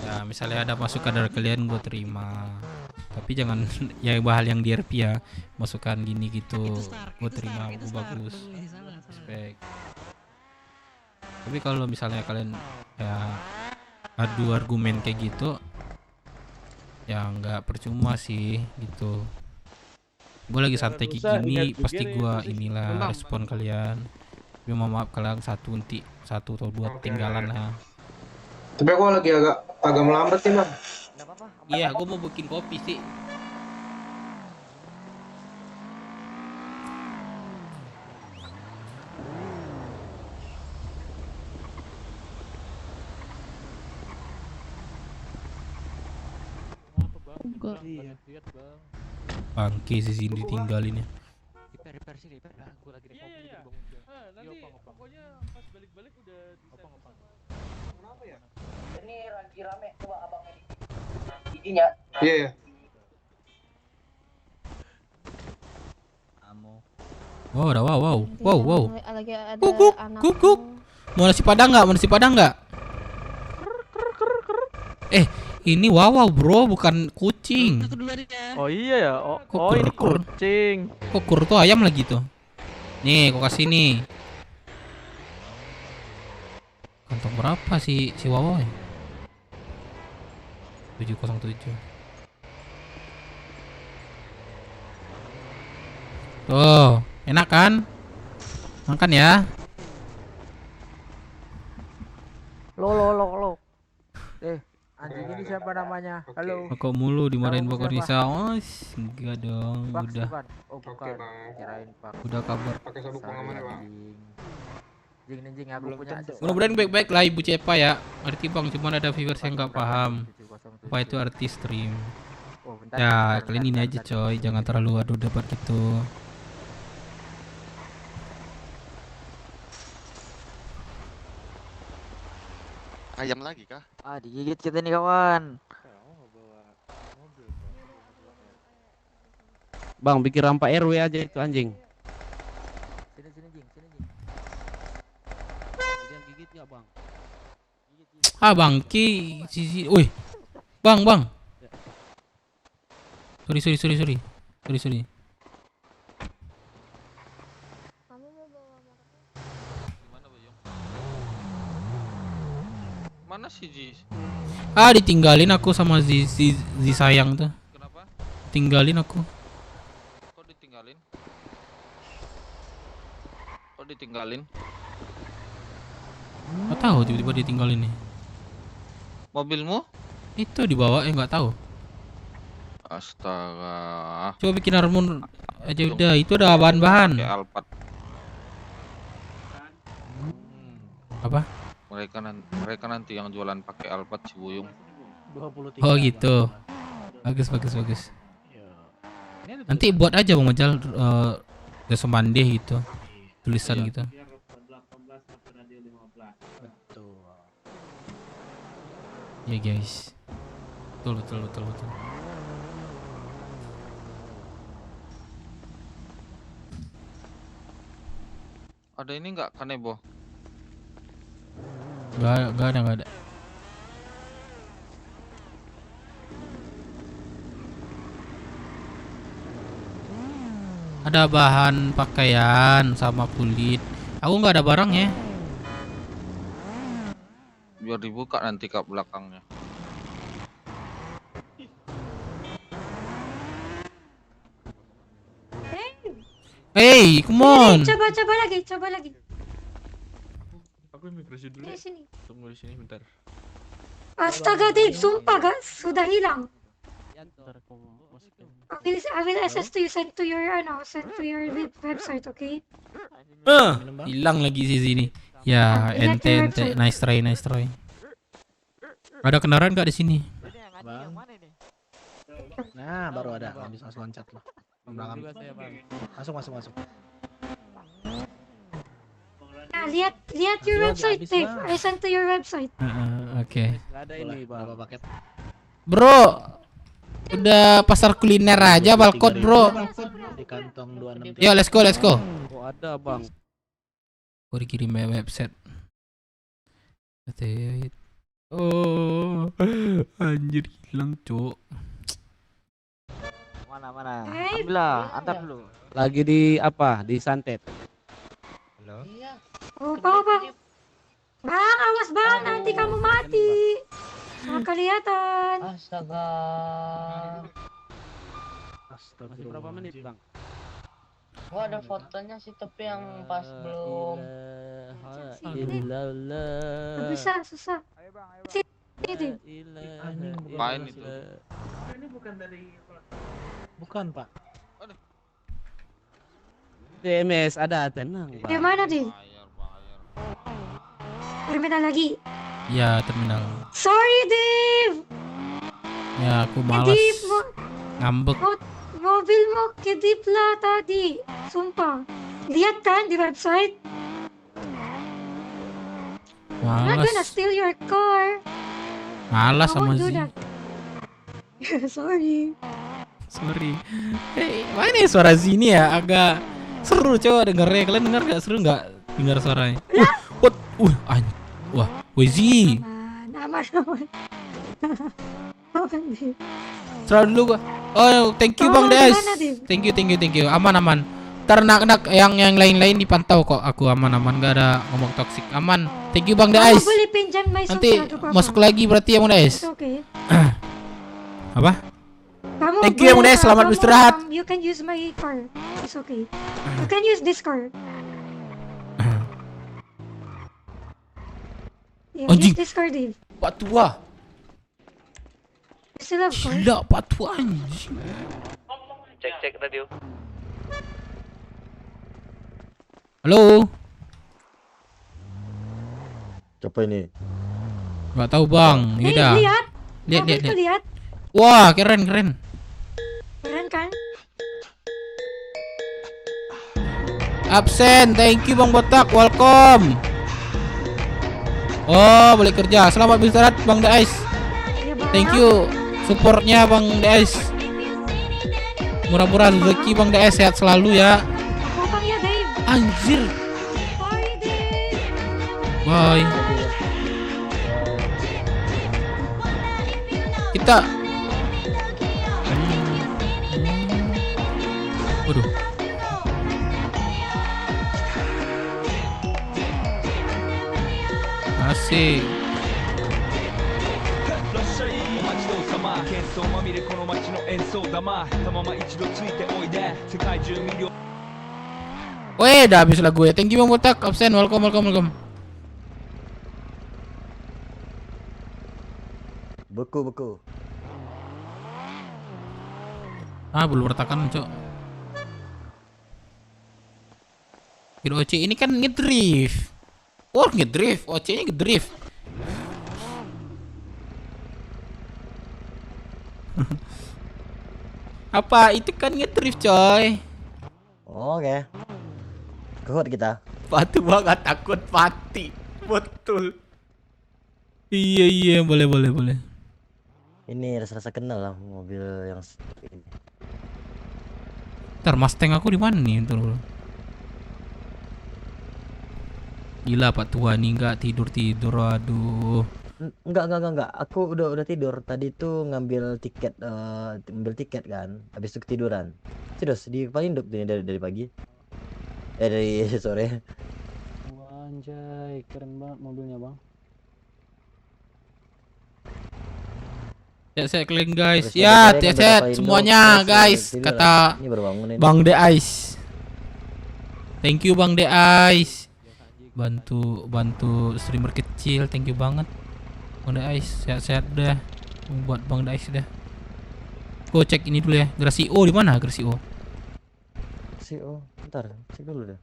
A: Ya, misalnya ada masukan dari kalian gua terima. Tapi jangan ya hal yang di RP ya. Masukan gini gitu. Gua terima, gua bagus. Respect. Tapi kalau misalnya kalian ya adu argumen kayak gitu, ya nggak percuma sih gitu. Gue lagi santai kayak gini, pasti gue inilah respon kalian. Tapi Tapi mohon maaf kalau yang satu atau dua tinggalan lah.
L: Tapi aku lagi agak melambat nih bang.
A: Iya, aku mau bikin kopi sih. Bangke sih sini ditinggalin ya.
G: Repair sih repair. Lah, gua lagi
U: Iya, iya, iya. Nanti pokoknya pas balik-balik udah bisa.
S: Kenapa ya? Ini lagi rame coba abang ini. Giginya.
L: Iya ya.
A: Oh, ada wow.
H: Lagi ada
A: Kuk. Mau nasi padang nggak? Ini wow bro, bukan kucing.
U: Oh iya ya.
A: Kok
U: Ini
A: kur?
U: kucing.
A: Kok kur tuh ayam lagi tuh. Nih, kok kasih nih. Kantong berapa si wow ya? 707. Tuh, enak kan? Makan ya.
G: Lo. Anjing ini siapa namanya? Halo.
A: Kok mulu dimarahin Pak Kornisa? Oh, enggak dong,
G: Bugs
A: udah.
G: bukan? Oh bukan. Kirain Pak.
A: Udah kabar.
L: Pakai sabuk pengaman ya bang.
G: Jing aku punya.
A: Mudah-mudahan baik-baik lah Ibu Cepa ya. Ngerti bang, cuman ada viewers yang nggak paham apa itu artis stream. Ya kalian ini aja coy, jangan terlalu adu debat gitu.
P: Ayam lagi kah?
G: Digigit kita nih kawan.
U: Bang, bikin rampak RW aja itu anjing.
G: Sini Jing.
U: Dia gigit nggak bang?
A: Bangki sisi. Wih. Bang. Sorry.
C: Mana sih Ji?
A: Ditinggalin aku sama Zi sayang tuh.
C: Kenapa?
A: Tinggalin aku.
C: Kok ditinggalin?
A: Nggak tahu tiba-tiba ditinggalin nih.
C: Mobilmu?
A: Itu dibawa nggak tahu.
C: Astaga.
A: Coba bikin armor aja udah. Itu ada bahan-bahan.
C: Kayak Alphard.
A: Apa?
C: Mereka nanti yang jualan pakai Alphard Cibuyung.
U: 23.
A: Oh gitu. Bagus. Nanti buat aja Bang Majal Desomande gitu. Tulisan gitu. Ya guys. Betul.
C: Ada ini nggak Kanebo?
A: Nggak ada. Ada bahan pakaian sama kulit. Aku nggak ada barang ya.
C: Biar dibuka nanti kap belakangnya.
A: Hey, come on.
F: Coba lagi.
U: Aku imigrasi dulu.
F: Di sini.
U: Tunggu di sini bentar.
F: Astaga, Dave, sumpah guys, sudah hilang. I will access to you, send to your website, okay?
A: Hilang lagi di sini. Ya, ente. Nice try. Ada kendaraan nggak di sini?
U: Bang. Nah, baru ada. Bisa loncat loh. Masuk.
F: Nah, lihat your website, Dave. I sent to your website.
A: Oke.
U: Ada ini berapa paket?
A: Bro, udah pasar kuliner aja balkot bro.
U: Di kantong 26.
A: Yo, let's go.
U: Oh, ada bang.
A: Gua dikirim website. Oh, anjir hilang cuk.
G: Mana? Ambillah, antar dulu.
U: Lagi di apa? Di santet.
G: Halo.
F: Oh, bang. Bang, awas bang, nanti kamu mati. Nggak kelihatan.
U: Astaga. Masih berapa menit bang?
Q: Gua ada fotonya sih tapi yang pas belum
F: Nggak bisa, susah. Sini.
C: Main itu.
U: Ini bukan dari bukan, Pak.
M: DMS ada, tenang, Pak.
F: Di mana, Div? Terminal lagi.
A: Ya, terminal.
F: Sorry, Div.
A: Ya, aku malas.
F: Div,
A: Ngambek.
F: mobil mo kedip lah tadi. Sumpah. Lihat kan di website? I'm not gonna
A: Malas.
F: steal your car.
A: Malas
F: I
A: sama
F: won't do
A: Zi.
F: that. Sorry.
A: Sorry. Mana ya suara Zi ini ya? Agak seru coba dengernya. Kalian denger gak? Seru gak dengar suaranya? What? Wah, Zi.
F: Aman. Aman, Div.
A: Serah dulu gua. Oh, thank you Bang Des.
F: Gimana, Div?
A: Thank you. Aman. Ntar nak yang lain-lain dipantau kok. Aku aman. Gak ada ngomong toksik. Aman. Thank you Bang
F: Kamu
A: Des.
F: boleh pinjam my
A: Nanti
F: sofa, gak apa-apa.
A: masuk lagi berarti ya Bang Des.
F: It's okay.
A: Apa?
F: Kamu
A: Thank you ya Bang
F: boleh,
A: Des. Selamat
F: kamu,
A: beristirahat.
F: You can use my car. It's okay. You can use this car. Yeah,
A: Anjing.
F: use this car, Dave.
A: Pak tua.
F: You still have car?
A: Gila Pak tua anjing.
M: Cek radio.
A: Halo.
Q: Siapa ini?
A: Gak tahu Bang. Yaudah.
F: Lihat.
A: Lihat.
F: Lihat.
A: Wah, keren.
F: Keren kan?
A: Absen. Thank you Bang Botak. Welcome. Oh, balik kerja. Selamat beristirahat Bang Dais. Thank you supportnya Bang Dais. Murah-murah rezeki Bang Dais, sehat selalu ya.
F: Potong ya, Dave.
A: Anjir.
F: Bye, Dave.
A: Bye. Kita. Waduh. Asik.
T: 喧騒まみれこの街の演奏玉たまま一度ついておいで世界中魅了
A: Weh, udah habis lagu ya. Thank you Bang Botak. Absen. Welcome.
Q: Beku.
A: Belum retakan, Cok. Hero OC ini kan ngedrift. Ngedrift. OC-nya ngedrift. Apa itu kan ngedrift coy?
Q: Oke. Kuat kita.
A: Patu banget takut mati. Betul. Iya boleh.
Q: Ini rasa kenal lah mobil yang ini.
A: Ntar Mustang aku di mana nih? Ntar. Gila Pak tua nih nggak tidur. Aduh.
Q: Enggak. Aku udah tidur. Tadi tuh ngambil tiket kan. Habis itu ketiduran. Serius di paling hidup dari pagi. Dari sore.
U: Wah, anjay, keren banget mobilnya, Bang.
A: Ya kalian guys. Ya, set semuanya guys. Kata Bang De Ice. Thank you Bang De Ice. Bantu streamer kecil. Thank you banget. Bang De Ice, sehat-sehat dah. Buat Bang De Ice dah. Gua cek ini dulu ya. Grasio di mana? Grasio.
Q: Bentar, cek dulu deh.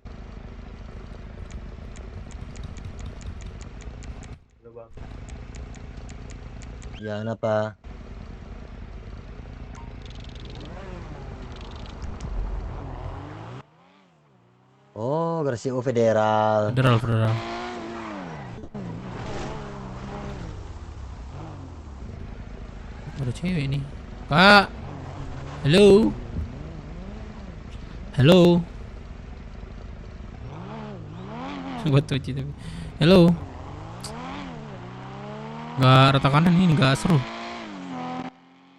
Q: Ya, kenapa? Oh, Grasio Federal.
A: Federal. Ada cewek ini. Kak. Halo. Betul tapi. Halo. Gak rata kanan ini, gak seru.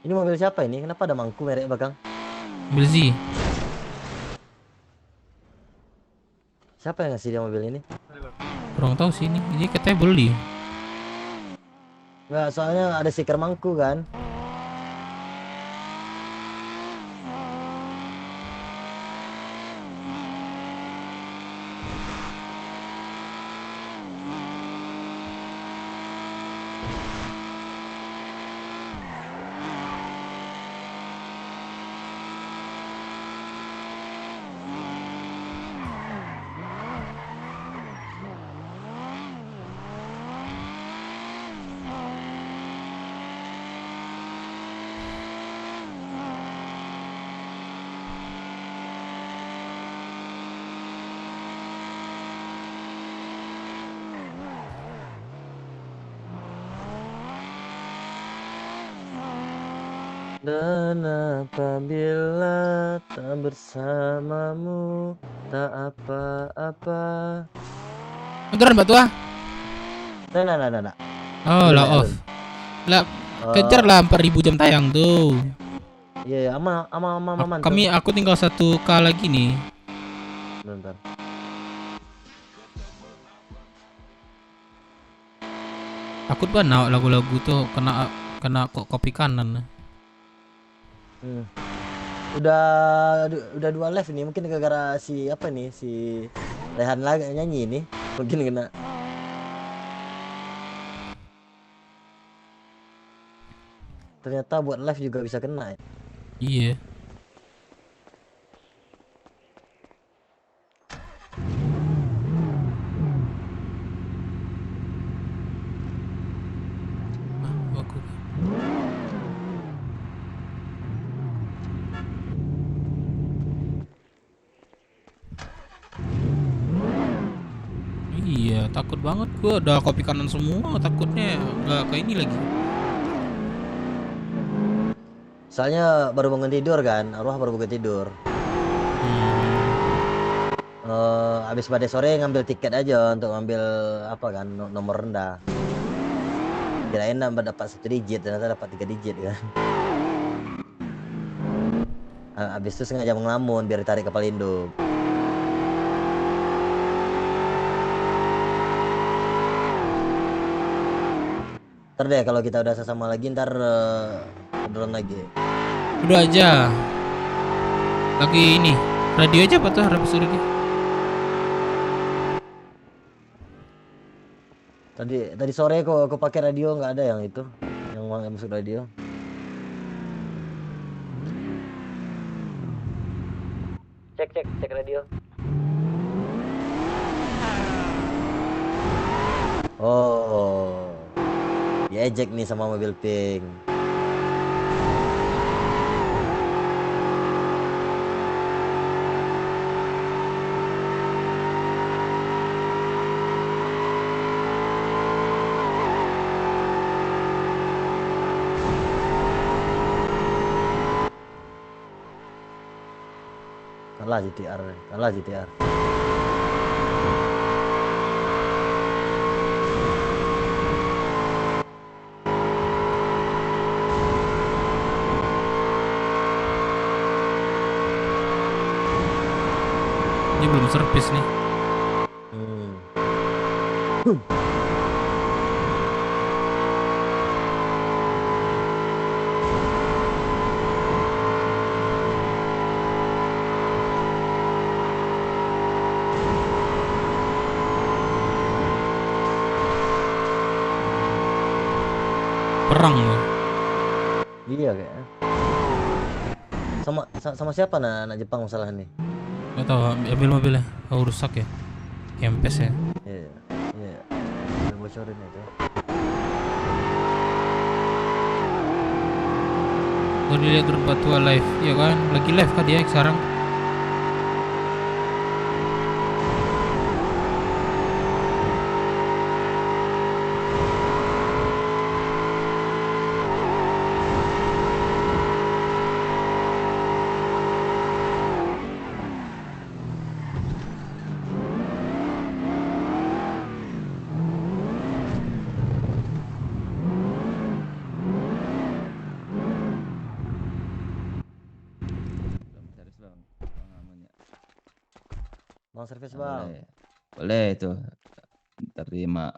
Q: Ini mobil siapa ini? Kenapa ada mangku merek belakang?
A: Mobil Z.
Q: Siapa yang ngasih dia mobil ini?
A: Kurang tahu sih ini. Ini katanya beli.
Q: Enggak, soalnya ada stiker mangku kan. Dan apabila tak bersamamu, tak apa-apa.
A: Beneran Batu ah?
Q: Nah.
A: Oh, lah off. Lah kejar lah 4.000 jam tayang tuh.
Q: Iya, ama mantap.
A: Aku tinggal 1K lagi nih.
Q: Bentar.
A: Takut banget lagu-lagu tuh kena kok kopi kanan.
Q: Udah 2 live nih, mungkin gara-gara si Rehan lagi nyanyi ini, mungkin kena. Ternyata buat live juga bisa kena ya.
A: Iya. Iya, takut banget gua udah kopi kanan semua, takutnya nggak kayak ini lagi.
Q: Soalnya baru bangun tidur kan, Arwah baru bangun tidur. Habis badai sore ngambil tiket aja untuk ngambil nomor rendah. Kirain dapat 1 digit, ternyata dapat 3 digit kan. Habis itu sengaja ngelamun biar ditarik ke Palindo. Ntar deh kalau kita udah sesama lagi ntar drone lagi.
A: Udah aja. Lagi ini radio aja apa tuh habis ini?
Q: Tadi sore kok aku pakai radio nggak ada yang itu, yang masuk radio. Cek radio. Oh, diejek nih sama mobil pink. Kalah GTR.
A: Ini belum servis nih. Perang loh.
Q: Iya kayaknya. Sama siapa anak Jepang masalah nih?
A: Gak tau, ambil mobilnya. Oh, rusak ya. Kempes ya.
Q: Iya. Udah bocorin itu.
A: Gue dilihat Batu live, ya kan? Lagi live kan dia sekarang.
Q: Bang servis bang.
B: Boleh itu terima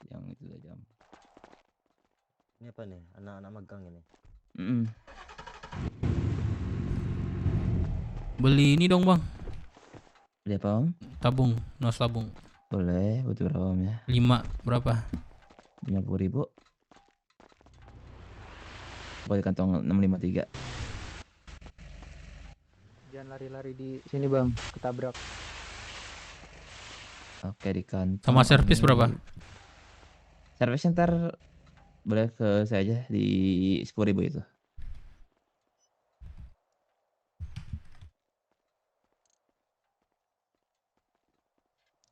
B: yang itu jam.
Q: Ini apa nih? Anak-anak magang ini.
A: Beli ini dong bang.
B: Beli apa om?
A: Tabung, nos tabung.
B: Boleh, butuh berapa om ya?
A: 5 berapa?
B: 50.000. Boleh kantong 653.
O: Jangan lari-lari di sini bang, ketabrak.
B: Oke di kantong.
A: Sama servis berapa?
B: Servis ntar boleh ke saya aja di 10.000 itu.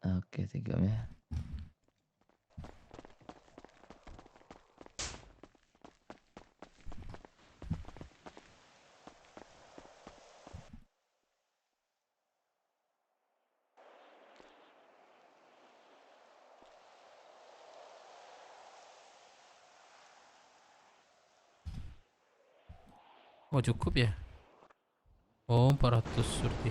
B: Oke, thank you om ya.
A: Oh cukup ya? Oh 400 berarti.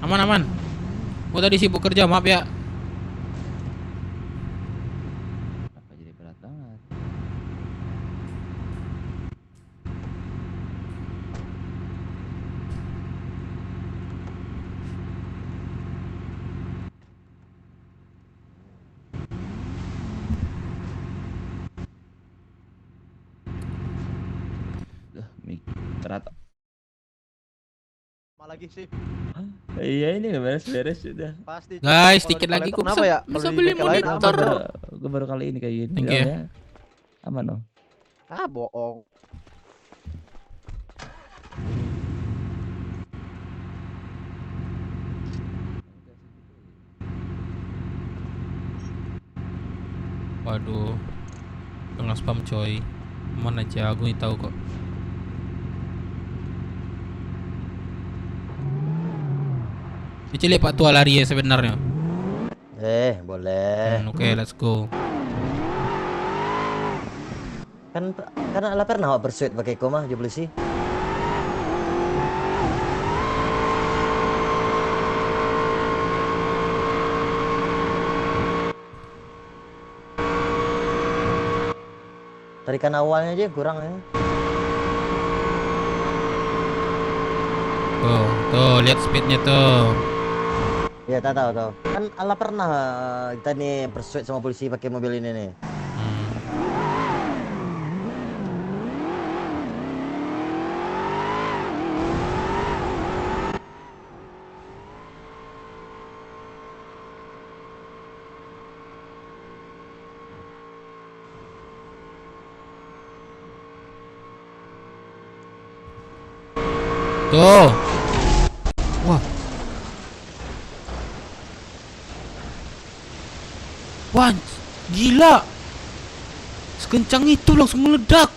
A: Aman. Gua tadi sibuk kerja, maaf ya.
B: Apa jadi berat banget? Berat.
O: Sama lagi sih.
B: Iya ini nggak beres-beres sudah.
O: Pasti.
A: Guys,
O: Kalau
A: dikit
O: di
A: lagi
O: kolektor
A: gua
O: kenapa ya?
A: bisa
O: Kalau di
A: beli
O: bengkel lain
A: monitor.
B: Gue baru kali ini kayak gini.
A: Thank you.
B: Ya. Aman dong.
O: Ah, bohong.
A: Waduh, kena spam coy. Mana aja aku nih tahu kok. Cili Pak Tua lari ya sebenarnya.
Q: Boleh.
A: Oke, let's go.
Q: Kan karena ala pernah awak persuade pakai koma aja polisi. Tarikan awalnya aja kurang ya.
A: Tuh, lihat speednya tuh.
Q: Ya, tahu. Kan ala pernah kita nih persuade sama polisi pakai mobil ini nih.
A: Tuh. Wah. Wah, gila. Sekencang itu langsung meledak.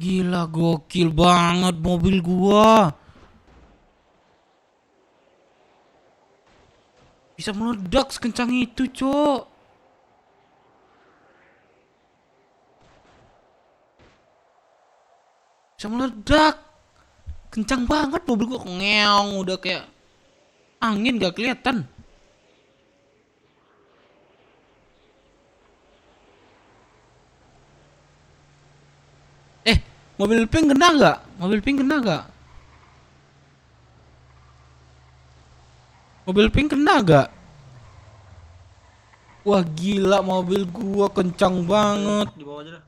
A: Gila, gokil banget mobil gua. Bisa meledak sekencang itu, Cok. Bisa meledak. Kencang banget mobil gua, ngeong, udah kayak angin gak kelihatan. Mobil pink kena gak? Mobil pink kena gak? Mobil pink kena gak? Wah gila, mobil gua kencang banget.
U: Di bawah aja dah.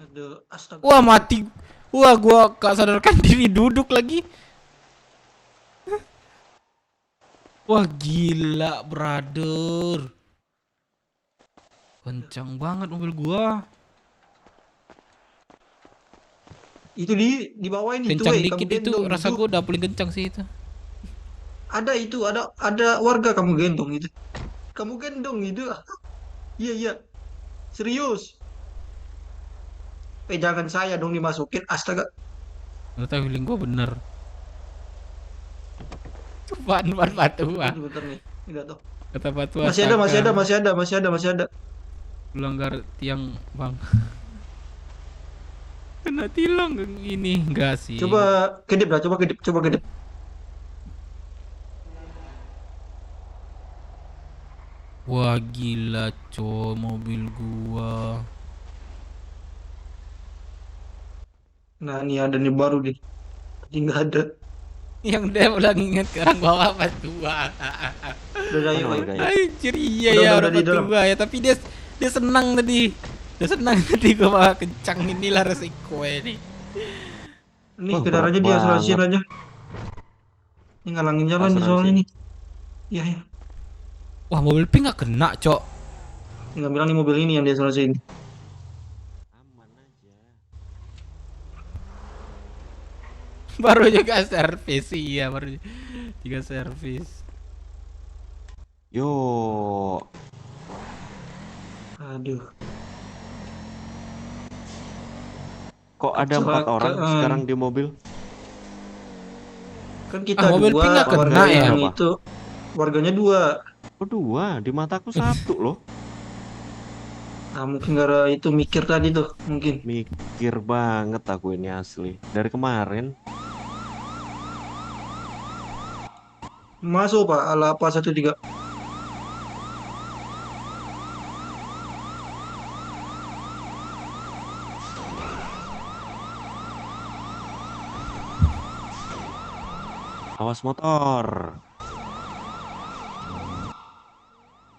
U: Aduh, astaga.
A: Wah mati. Wah gua gak sadarkan diri duduk lagi. Wah gila brother. Kencang banget mobil gua.
U: Itu di bawah ini
A: Kencang
U: tuh,
A: dikit
U: kamu
A: itu
U: gendong
A: rasa
U: itu.
A: gua udah paling kencang sih itu.
U: Ada warga kamu gendong itu. Kamu gendong itu. Iya. Serius. Jangan saya dong dimasukin, astaga.
A: Ternyata feeling gua bener. Ban Patua.
U: Bentar nih. Enggak tahu.
A: Kata Patua.
U: Masih ada.
A: Melanggar tiang bang. Kena tilang ini enggak sih.
U: Coba kedip.
A: Wah gila coy mobil gua.
U: Nah ini ada nih baru nih. Tadi nggak ada.
A: Yang dia udah nginget ke orang bawah Patua.
U: Udah ayo.
A: Anjir iya ya orang Patua ya, tapi dia senang tadi. Dia senang tadi gua bawa kencang, inilah resiko ini.
U: Ini kendaraannya dia selesaiin aja. Ini ngalangin jalan nih soalnya nih. Iya.
A: Wah mobil pink gak kena cok.
U: Nggak bilang nih mobil ini yang dia selesaiin.
A: Baru juga servis iya baru. 3 servis.
N: Yo.
U: Aduh.
N: Kok ada 4 orang
U: Kecelakaan.
N: sekarang di mobil?
U: Kan kita
A: mobil
U: dua,
A: pink nggak kena
U: warganya
A: ya?
U: yang itu warganya 2.
N: Oh 2, di mataku 1 loh.
U: Nah, mungkin gara itu mikir tadi tuh, mungkin.
N: Mikir banget aku ini asli. Dari kemarin.
U: Masuk Pak, ala apa 13.
N: Awas motor.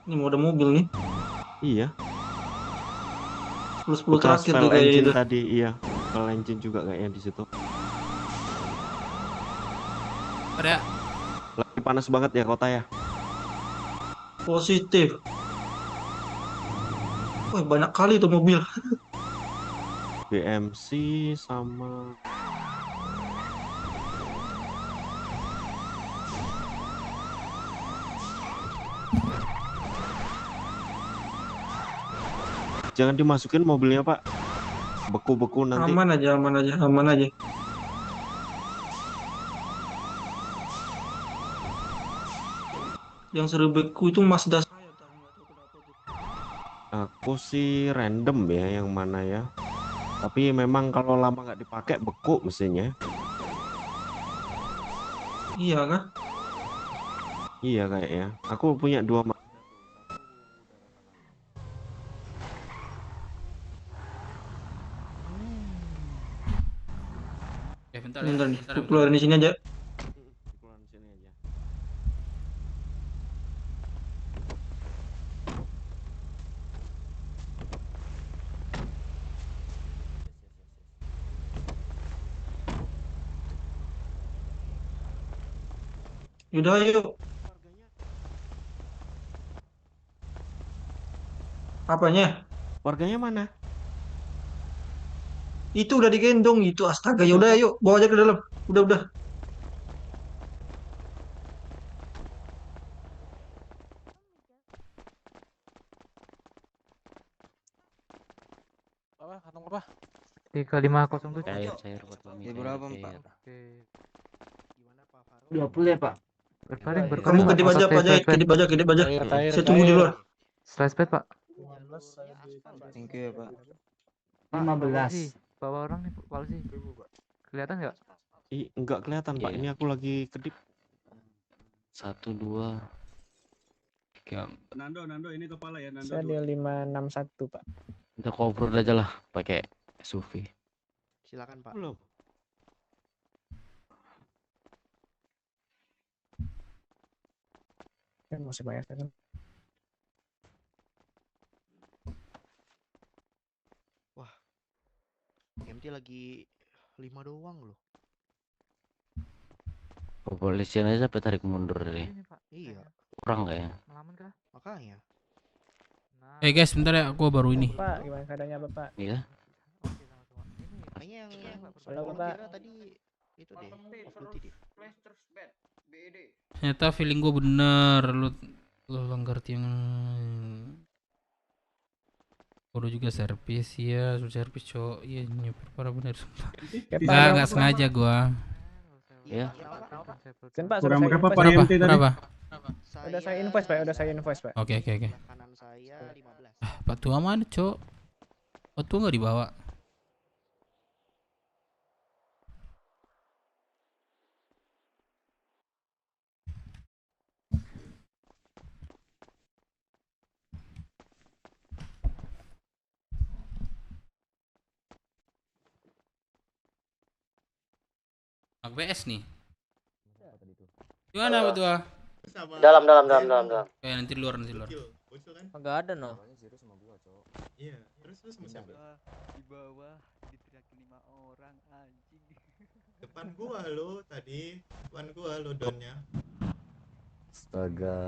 U: Ini mau ada mobil nih.
N: Iya.
U: 10
N: Bekas
U: terakhir
N: file
U: tuh kayak
N: engine
U: itu.
N: tadi, iya. File engine juga kayaknya di situ.
A: Ada.
N: Lagi panas banget ya kota ya.
U: Positif. Wah, banyak kali tuh mobil.
N: BMC sama jangan dimasukin mobilnya Pak, beku-beku nanti.
U: Aman aja, aman aja, aman aja. Yang seru beku itu Mazda.
N: Aku sih random ya yang mana ya, tapi memang kalau lama nggak dipakai beku mesinnya.
U: Iya kan?
N: Iya kayaknya. Aku punya 2
A: Ya bentar
U: Bentar nih,
A: bentar,
U: aku
A: bentar.
U: keluarin di sini aja. Yaudah ayo. Apanya?
N: Warganya mana?
U: Itu udah digendong itu, astaga. Yaudah ayo, bawa aja ke dalam. Udah.
J: Apa? Kantong apa?
G: 3507.
M: Cair buat mami.
D: Berapa,
M: cair.
D: Pak?
G: Oke.
D: Gimana Pak Faro?
G: 20 ya, Pak. Berpaling,
U: Kamu kedip aja, Pak Jaya. Kedip aja. Saya tunggu di luar.
G: Slash pad, Pak.
D: Thank you ya Pak.
G: 15. Bawa orang nih, Pak sih. Kelihatan nggak?
N: Enggak kelihatan Pak,
M: Iya.
N: ini aku lagi kedip.
M: 1, 2, 3.
U: Nando ini kepala ya, Nando.
G: Saya di 561, Pak.
M: Kita cover aja lah pakai SUV.
D: Silakan Pak.
N: Belum.
G: Kan masih banyak kan.
D: Wah. MT lagi 5 doang loh.
M: Kepolisian aja sampai tarik mundur deh.
D: Iya.
M: Kurang nggak ya?
G: Melamun kah?
D: Makanya.
A: Guys, bentar ya, aku baru ini.
G: Pak, gimana keadaannya, Bapak?
M: Iya.
D: Kayaknya yang
G: Halo,
D: gua
G: Bapak.
D: kira tadi itu deh. Off duty deh.
A: Ternyata feeling gue bener, lu langgar tiang. Udah juga servis ya, sudah servis cowok. Iya nyuper parah bener sumpah. Nggak sengaja gua.
M: Iya.
G: Kan Pak,
U: Kurang berapa Pak
A: Berapa?
U: MT tadi?
A: Berapa?
G: Udah saya invoice, Pak. Udah saya invoice, Pak.
A: Oke.
D: Kanan saya 15.
A: Pak Tua mana, Cok? Pak Tua nggak dibawa. Pak BS nih. Gimana Pak Tua?
Q: Dalam.
A: Nanti luar.
G: Enggak ada no.
K: Iya, terus mana?
D: Di bawah diteriakin 5 orang anjing.
K: Depan gua lo tadi, depan gua lo donnya.
Q: Astaga.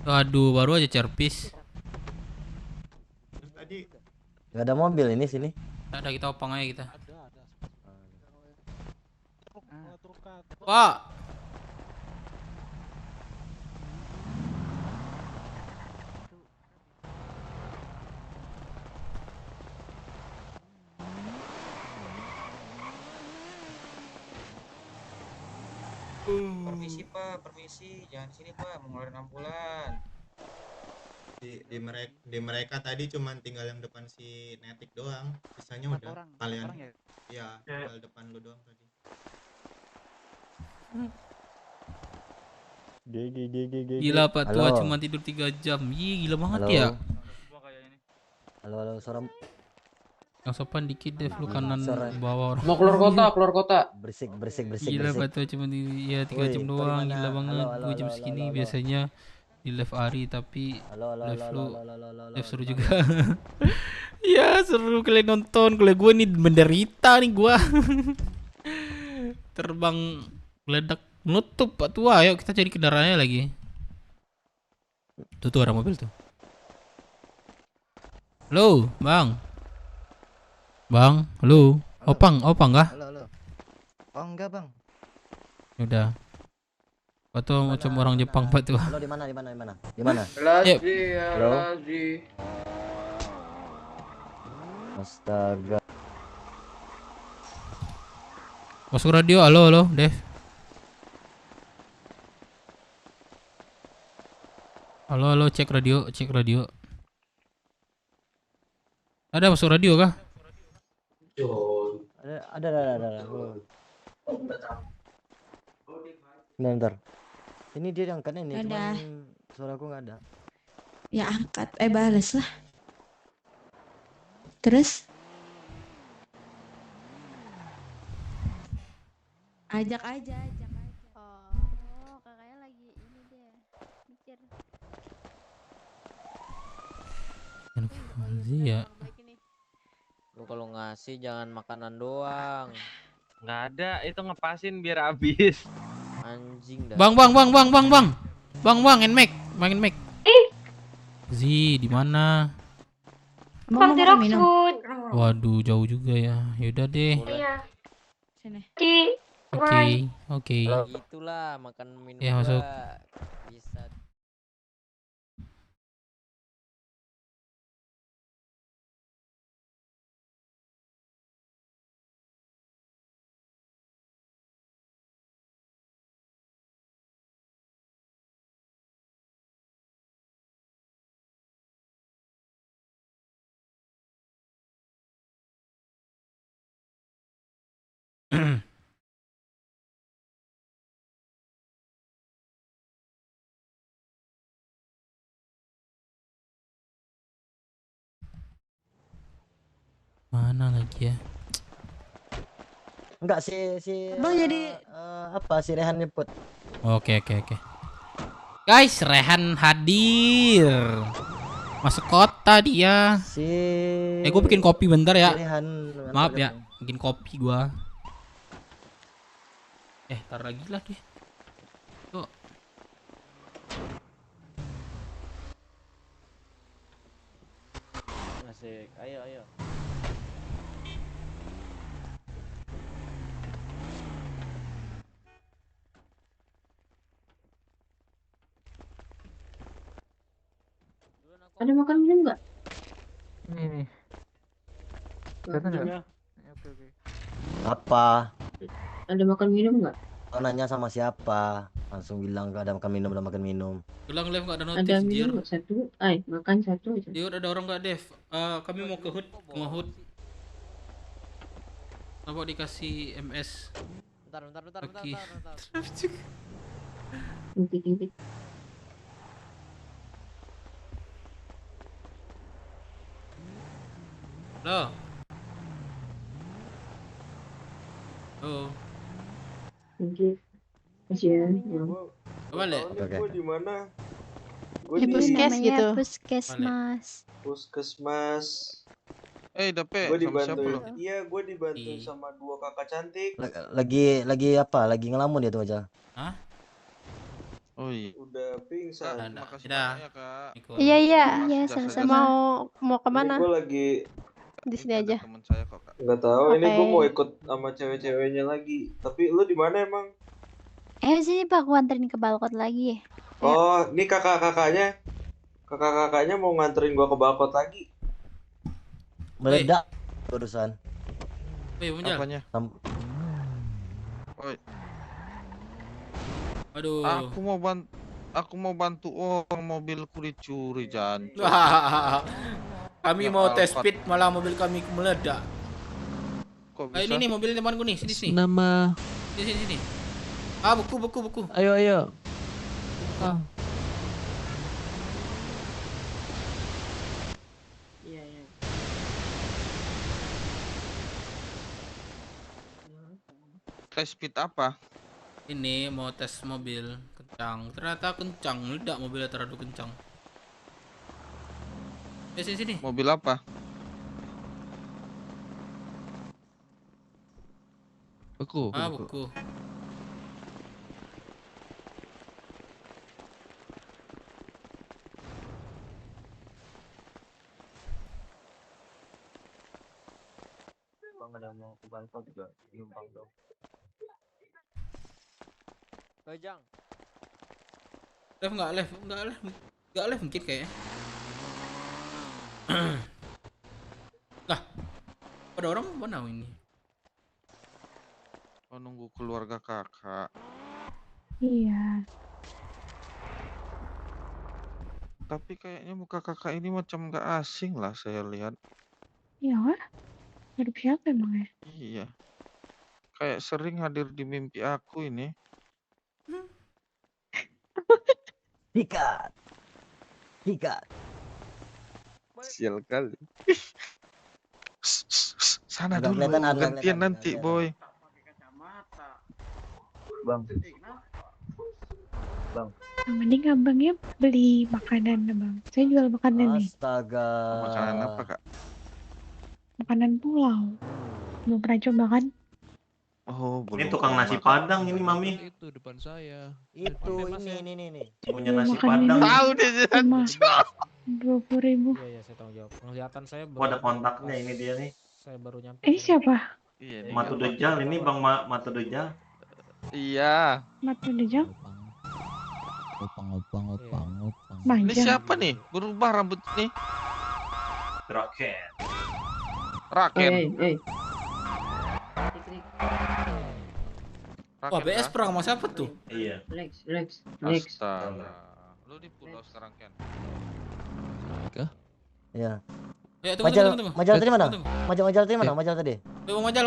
A: Aduh, baru aja servis.
K: Terus tadi
Q: Nggak ada mobil ini sini.
A: Ada kita opang aja kita.
J: Ada. Truk,
A: Pak.
D: Permisi Pak, permisi, jangan sini Pak, mau ngeluarin ambulan.
R: Di mereka tadi cuman tinggal yang depan si Netik doang, sisanya udah kalian ya tinggal depan lu doang tadi.
A: Gila Pak tua
Q: Halo.
A: cuma tidur 3 jam. Ih, gila banget
Q: Halo.
A: ya.
Q: Halo, Soram.
A: Yang sopan dikit deh lu kanan
Q: Suara-
A: bawah orang.
Q: Mau keluar kota,
A: keluar kota.
Q: Berisik.
A: Gila Pak tua cuma ya 3 jam
Q: Woi, kau
A: doang.
Q: dimana?
A: Gila banget.
Q: Halo,
A: Gue jam
Q: halo,
A: segini
Q: halo.
A: biasanya di live Ari tapi live lu live seru juga. Ya seru kalian nonton. Kalau gue nih menderita nih gue. Terbang meledak menutup Pak tua. Ayo kita cari kendaraannya lagi. Tuh ada mobil tuh. Halo, Bang. Bang, halo. Opang kah?
O: Halo. Oh enggak bang.
A: Udah. Pak tua macam orang Jepang Pak tua.
Q: Halo, di mana? Di mana?
A: Halo.
Q: Astaga.
A: Masuk radio, halo, Dev. Halo, cek radio. Ada masuk radio kah?
Q: Ada. Bentar. Ini dia yang angkatnya nih, cuman suaraku nggak ada.
E: Ya angkat, balas lah. Terus? Ajak aja.
H: Oh, kakaknya lagi ini deh. Mikir.
A: Iya.
G: Lu kalau ngasih jangan makanan doang.
J: Nggak ada, itu ngepasin biar habis.
G: Anjing dah.
A: Bang, Nmax. Zi, di mana?
F: Party Roxwood.
A: Waduh, jauh juga ya. Yaudah deh.
F: Iya.
E: Sini.
A: Oke.
G: Itulah makan minum
A: Ya, masuk.
G: juga. Bisa.
A: Mana lagi ya?
Q: Enggak si
E: Bang jadi
Q: apa si Rehan nyebut.
A: Oke. Guys, Rehan hadir. Masuk kota dia. Gue bikin kopi bentar ya. Maaf ya, bikin kopi gua. Tar lagi lah deh. Tuh.
G: Asik. Ayo.
E: Ada makan minum nggak?
G: Ini.
E: Kelihatan nggak?
G: Oke.
Q: Apa?
E: Ada makan minum nggak?
Q: Kau nanya sama siapa? Langsung bilang gak ada makan minum.
A: Ulang live nggak ada
E: Ada
A: notif, Jir.
E: minum nggak? Satu. Makan satu aja.
A: Jir, ada orang nggak, Dev? Kami mau ke HUD. Apa dikasih MS?
G: Bentar.
A: Oke.
E: Intik.
A: Halo.
E: Oke. Kasihan.
A: Balik.
R: Gue di mana?
H: Di puskes gitu. Puskesmas.
C: Dape
R: Gue
C: sama siapa
R: dibantuin.
C: lo?
R: Iya, gue dibantuin sama dua kakak cantik.
Q: Lagi apa? Lagi ngelamun dia tuh aja.
A: Hah?
C: Oh iya.
R: Udah pingsan.
C: Makasih banyak ya kak.
H: Iya,
C: Mas,
H: sama-sama. Mau kemana?
R: Gue lagi
H: Di sini aja.
C: temen saya kok kak.
R: nggak tahu. Ini gue
H: Oke.
R: mau ikut sama cewek-ceweknya lagi. Tapi lu di mana emang?
H: Sini Pak, aku anterin ke balkon lagi.
R: Oh, ini kakak-kakaknya mau nganterin gua ke balkon lagi.
Q: Meledak barusan.
A: Munjal.
C: Apanya?
R: Oi.
A: Aduh.
C: Aku mau bantu orang, mobilku dicuri, jancuk.
A: Kami
C: Yang
A: mau tes
C: Alphard.
A: speed malah mobil kami meledak.
C: Kok
A: Ini
C: bisa?
A: nih mobil temanku nih, sini.
J: Nama.
A: Sini. Ah, buku.
J: Ayo. Ah.
E: Iya.
C: Tes speed apa?
A: Ini mau tes mobil kencang. Ternyata kencang, meledak mobilnya terlalu kencang. Sini.
C: Mobil apa?
J: Buku.
A: Buku.
G: Bang ada mau ke Bangkok juga numpang dong. Jang.
A: Enggak live mungkin kayaknya. Lah, ada orang mana ini?
C: Oh, nunggu keluarga kakak.
F: Iya.
C: Tapi kayaknya muka kakak ini macam nggak asing lah saya lihat.
F: Iya wah. Hidup siapa emang ya?
C: Iya. Kayak sering hadir di mimpi aku ini.
Q: Hikat.
C: Sial kali. Sana
Q: Agak
C: dulu,
Q: kelihatan, agak
C: gantian
Q: kelihatan,
C: nanti,
Q: agak
C: boy.
G: Bang.
F: Mending abangnya beli makanan abang. Saya jual makanan nih.
Q: Astaga.
C: Makanan apa, Kak?
F: Makanan pulau. Belum pernah coba kan?
C: Oh,
N: Ini tukang nasi padang ini, Mami.
J: Itu depan saya.
Q: Itu ini.
N: Punya nasi
F: Makan
N: padang.
F: ini.
C: Tahu deh,
F: Cuma 20.000.
I: Iya, saya tanggung jawab. Penglihatan saya
N: Oh, ada kontaknya ini dia nih.
I: Saya baru nyampe.
F: Ini siapa?
C: Iya,
N: Matu Dejal ini Bang Matu Dejal.
C: Iya.
F: Matu Dejal?
I: Opang.
C: Ini
F: Manja.
C: siapa nih? Berubah rambut nih.
N: Roket.
C: Raken.
A: Wah, BS perang sama siapa tuh?
N: Iya.
E: Lex.
C: Astaga. Lu di pulau sekarang, Ken.
Q: Iya.
A: Ya, tunggu.
Q: Majal tadi mana?
A: Tunggu.
Q: Majal tadi mana? Majal tadi.
A: Bang Majal.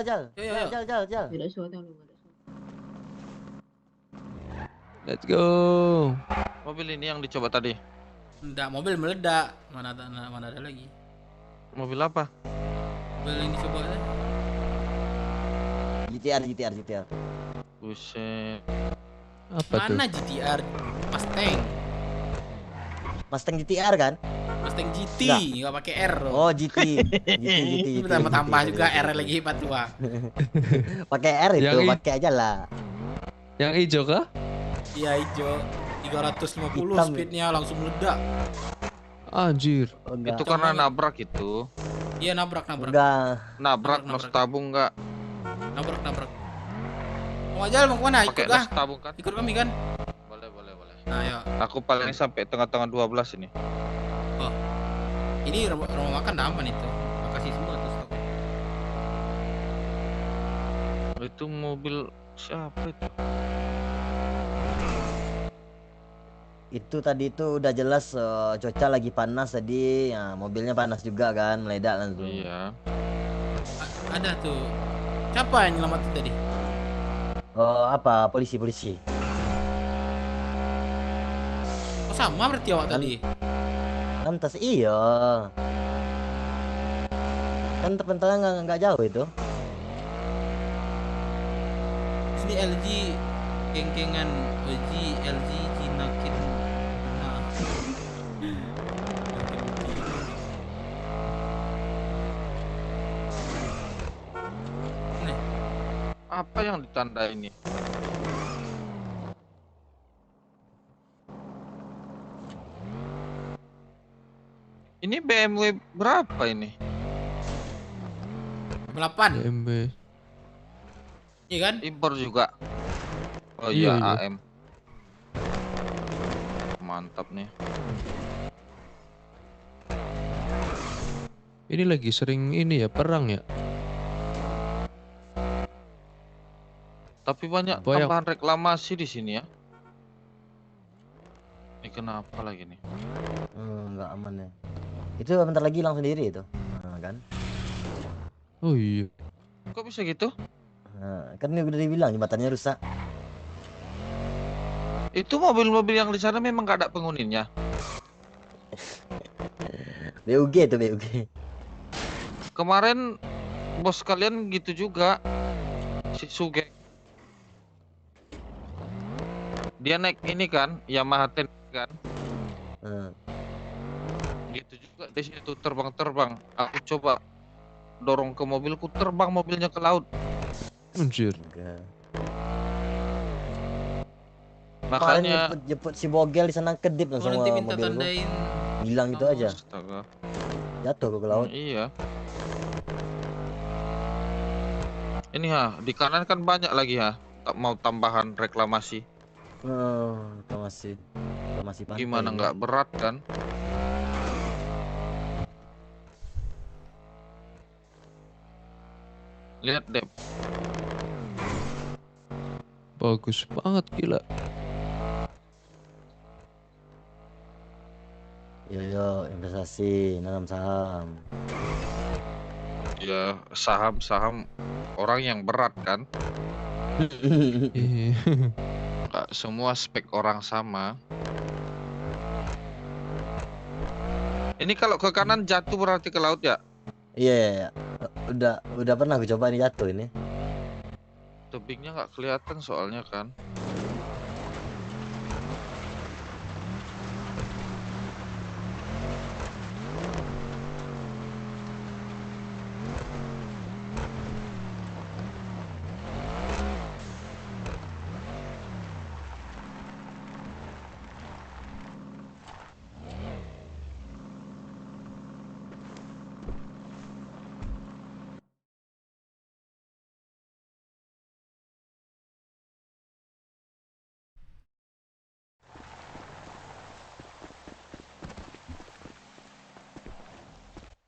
Q: Jal.
A: Yo.
E: Tidak suatu lu.
J: Let's go.
C: Mobil ini yang dicoba tadi.
A: Enggak, mobil meledak. Mana ada lagi?
C: Mobil apa?
A: Mobil ini coba kan?
Q: GTR.
C: Buset.
J: Apa
A: Mana GTR?
Q: Mustang GTR kan?
A: Mustang GT, enggak pakai R.
Q: Oh, GT.
A: Tambah juga R lagi 42.
Q: Pakai R itu,
J: Yang
Q: pakai aja lah.
J: Yang hijau kah?
A: Iya, hijau. 350
Q: Hitam.
A: speednya langsung meledak.
J: Anjir.
C: Itu karena nabrak itu.
A: Iya, nabrak.
Q: Enggak.
C: Nabrak tabung enggak?
A: Nabrak. Mau aja mau kemana? Ikut
C: Pakai
A: lah.
C: tabung kan?
A: Ikut kami kan?
C: Boleh.
A: Nah, ya.
C: Aku paling sampai tengah-tengah 12 ini.
A: Oh. Ini rumah makan aman itu. Makasih semua tuh stoknya.
C: Itu mobil siapa itu?
Q: Itu tadi tuh udah jelas cuaca lagi panas tadi, ya, mobilnya panas juga kan, meledak langsung.
C: Iya.
A: Ada tuh. Siapa yang nyelamatin tadi?
Q: Apa polisi?
A: Oh, sama berarti awak tadi.
Q: Lantas iya. Kan terpentalnya nggak jauh itu.
A: Sini LG geng-gengan OG LG Jinakin. Nah.
C: Apa yang ditanda ini? Ini BMW berapa ini?
A: 8.
J: BMW.
A: Iya kan?
C: Impor juga. Oh
J: Iya,
C: iya,
J: iya.
C: AM. Mantap nih.
J: Ini lagi sering ini ya perang ya.
C: Tapi banyak
J: Banyak.
C: tambahan reklamasi di sini ya. Ini kenapa lagi nih?
Q: Nggak aman ya. Itu bentar lagi hilang sendiri itu. Nah, kan?
J: Oh iya.
C: Kok bisa gitu?
Q: Nah, kan udah dibilang jembatannya rusak.
C: Itu mobil-mobil yang di sana memang gak ada penghuninya.
Q: BUG itu BUG.
C: Kemarin bos kalian gitu juga, si Sugeng. Dia naik ini kan, Yamaha Ten kan. Gitu juga di situ terbang-terbang. Aku coba dorong ke mobilku, terbang mobilnya ke laut.
J: Anjir.
C: Makanya
Q: jemput si Bogel di sana kedip langsung
A: nanti minta
Q: mobil gua.
A: tandain
Q: Hilang gitu aja.
C: Astaga.
Q: Jatuh ke laut.
C: Iya. Ini di kanan kan banyak lagi tak mau tambahan reklamasi.
Q: Reklamasi pantai.
C: Gimana
Q: ini.
C: nggak berat kan? Lihat deh.
J: Bagus banget gila.
Q: Yo investasi, nanam saham.
C: Ya saham-saham orang yang berat kan? Nggak semua spek orang sama. Ini kalau ke kanan jatuh berarti ke laut ya?
Q: Iya. Udah pernah aku coba ini jatuh ini.
C: Tebingnya nggak kelihatan soalnya kan.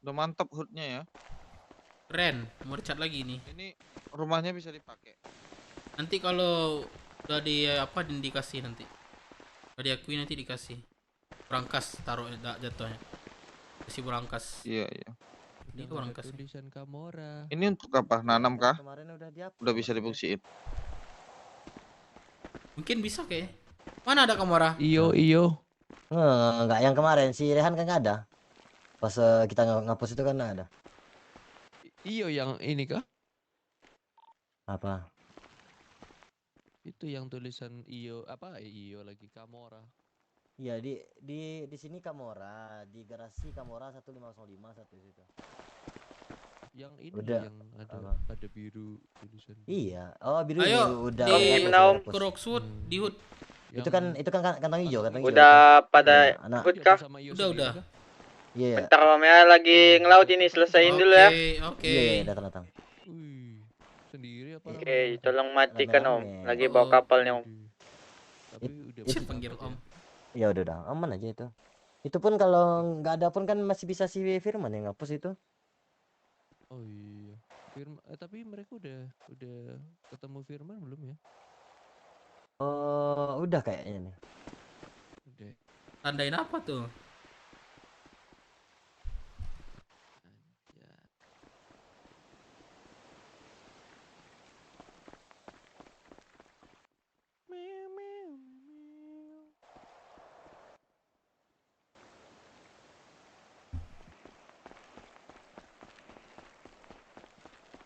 C: Udah mantap hoodnya ya.
A: Keren, mau cat lagi nih.
C: Ini rumahnya bisa dipakai.
A: Nanti kalau udah di apa dikasih nanti. Udah diakui nanti dikasih. Berangkas taruh jatuhnya. Kasih berangkas.
C: Iya.
A: Ini berangkas.
J: Tulisan Kamora.
C: Ini untuk apa? Nanam kah?
Q: Kemarin
C: Udah bisa difungsiin.
A: Mungkin bisa kayak. Mana ada Kamora?
J: Iyo.
Q: Enggak, yang kemarin si Rehan kan nggak ada. Pas kita ngapus itu kan nggak ada.
J: Iyo yang ini kah?
Q: Apa?
J: Itu yang tulisan Iyo apa? Iyo lagi Kamora.
Q: Iya di sini Kamora, di garasi Kamora 1505 satu situ.
J: Yang ini
Q: Udah.
J: yang ada biru tulisan.
Q: Iya. Oh, biru
A: Ayo
Q: udah.
A: di
Q: dihapus.
A: ke Roxwood di Hood.
Q: Itu kan kantong hijau, kantong hijau.
S: Udah pada
Q: Anak.
S: ikut kah?
A: Udah.
Q: Iya.
S: Bentar Om ya, lagi ngelaut ini, selesaiin dulu ya.
A: Oke.
Q: Iya, datang.
J: Sendiri apa?
S: Oke, tolong matikan Om.
Q: Rame-rame.
S: Lagi bawa kapalnya Om.
A: Panggil Om.
Q: Ya udah aman aja itu. Itu pun kalau nggak ada pun kan masih bisa si Firman yang ngapus itu.
J: Oh iya. Tapi mereka udah ketemu Firman belum ya?
Q: Oh, udah kayaknya nih.
J: Udah.
A: Tandain apa tuh?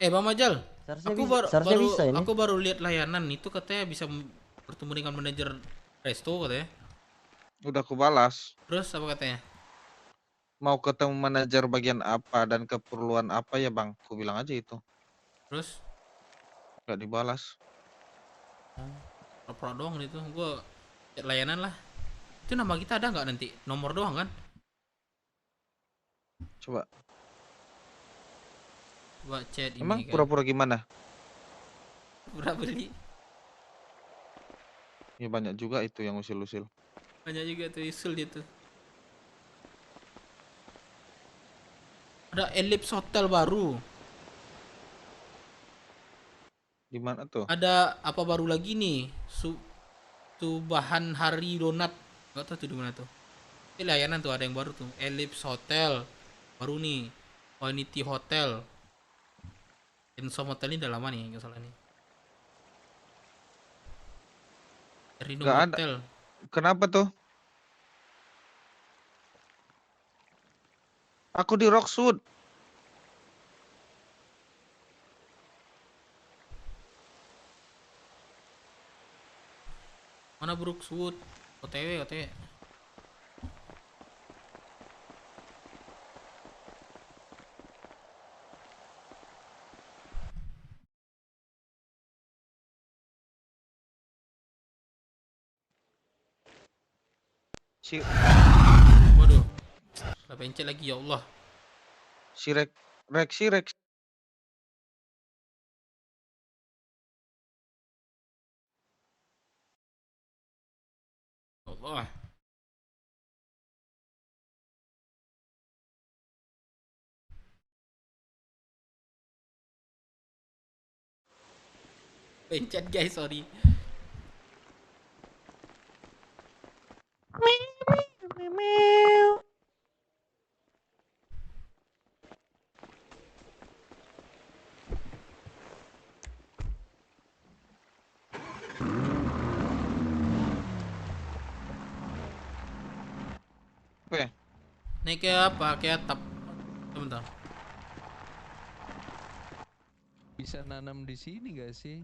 A: Bang Majal, aku baru lihat layanan itu katanya bisa bertemu dengan manajer resto katanya.
C: Udah aku balas.
A: Terus apa katanya?
C: Mau ketemu manajer bagian apa dan keperluan apa ya Bang? Aku bilang aja itu.
A: Terus?
C: Gak dibalas.
A: Pura-pura doang itu, gua lihat layanan lah. Itu nama kita ada nggak nanti? Nomor doang kan?
C: Coba
A: Chat ini.
C: Emang
A: kan.
C: pura-pura gimana?
A: Pura beli.
C: Ya banyak juga itu yang usil-usil.
A: Banyak juga tuh usul gitu. Ada Ellipse Hotel baru.
C: Di mana tuh?
A: Ada apa baru lagi nih? Subahan Hari Donat. Gak tahu tuh di mana tuh. Ini layanan tuh ada yang baru tuh. Ellipse Hotel. Baru nih. Vanity Hotel. Insom Hotel ini udah lama nih, nggak salah nih. Rino
C: Nggak ada.
A: Hotel.
C: Kenapa tuh? Aku di Rockwood.
A: Mana Brookswood? OTW. Waduh. Udah pencet lagi ya Allah.
C: Rex.
A: Allah. Pencet guys, sorry.
C: Oke.
A: Naik kayak apa? Kayak atap. Sebentar.
J: Bisa nanam di sini gak sih?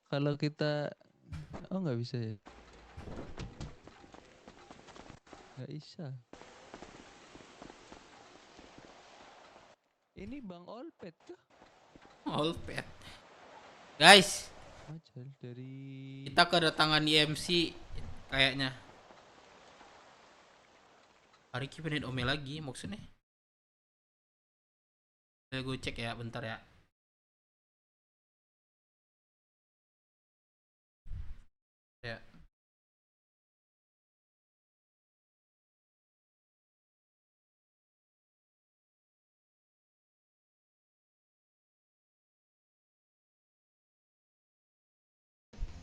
J: Kalau kita nggak bisa ya? Nggak bisa. Ini Bang Olpet tuh.
A: Olpet. Guys,
J: Majal dari
A: kita kedatangan IMC kayaknya. Hari ini pengen Ome lagi maksudnya. Gue cek ya, bentar ya. Ya.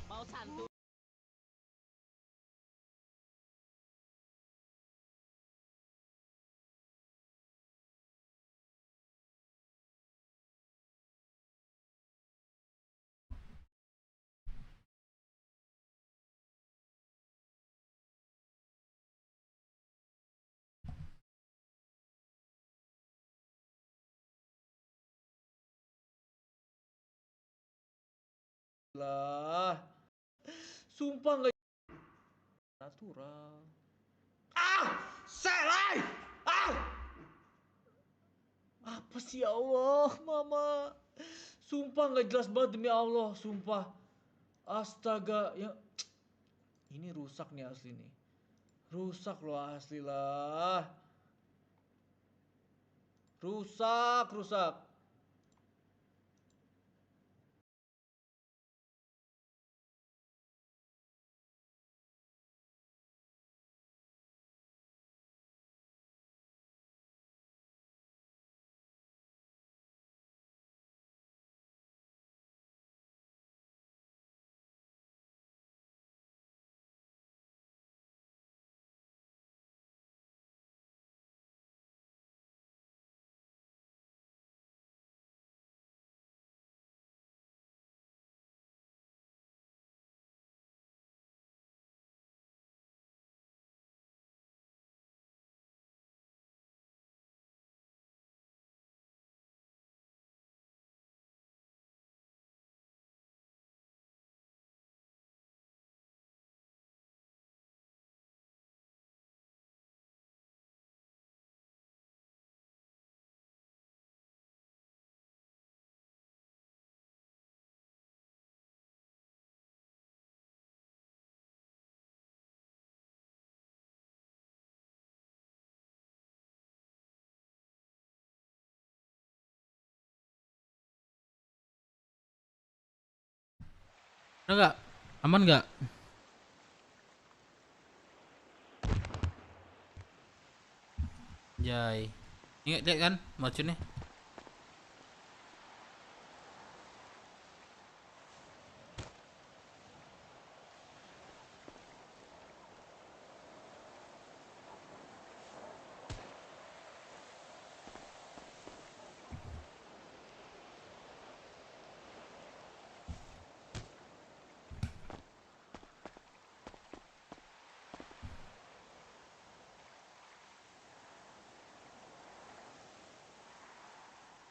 L: Mau santu.
I: Lah. Sumpah nggak natural.
L: Selai.
I: Apa sih ya Allah, Mama? Sumpah nggak jelas banget demi Allah, sumpah. Astaga, ya ini rusak nih asli nih. Rusak loh asli lah. Rusak.
A: Ada nggak? Aman nggak? Jai. Ingat lihat kan merchantnya?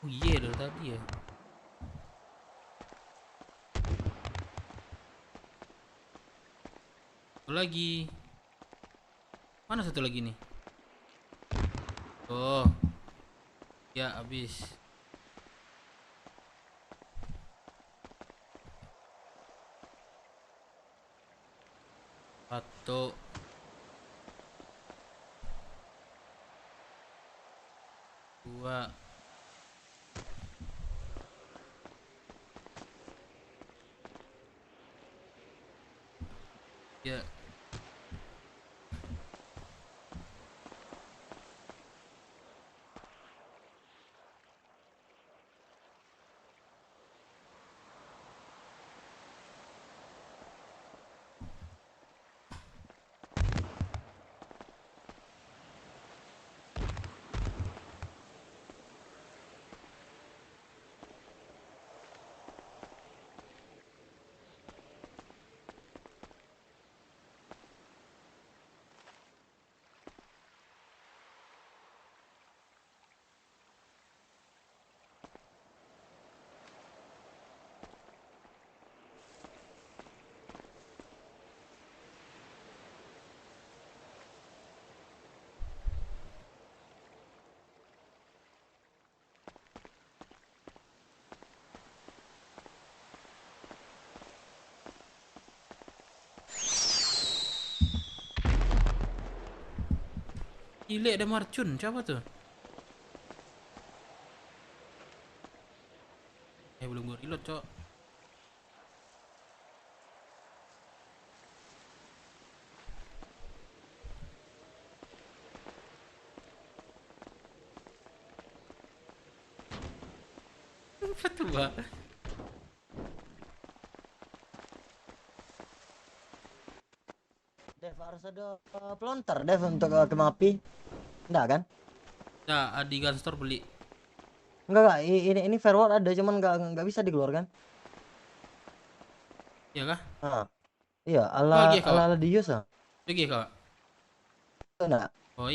P: Oh iya dari tadi ya. Satu lagi. Mana satu lagi nih? Oh. Ya habis. Satu. Dua. Ya. Gile ada marcun, siapa tuh? Belum gue reload, cok. Apa tuh, Mbak?
Q: Dev harus ada pelontar Dev untuk kemang api. Enggak kan?
P: Nah, di gun store beli.
Q: Enggak, ini firewall ada cuman enggak bisa dikeluarkan.
P: Iya kah?
Q: Ah. Iya, ala dius ah.
P: Oke, Kak.
Q: Enggak.
P: Oh,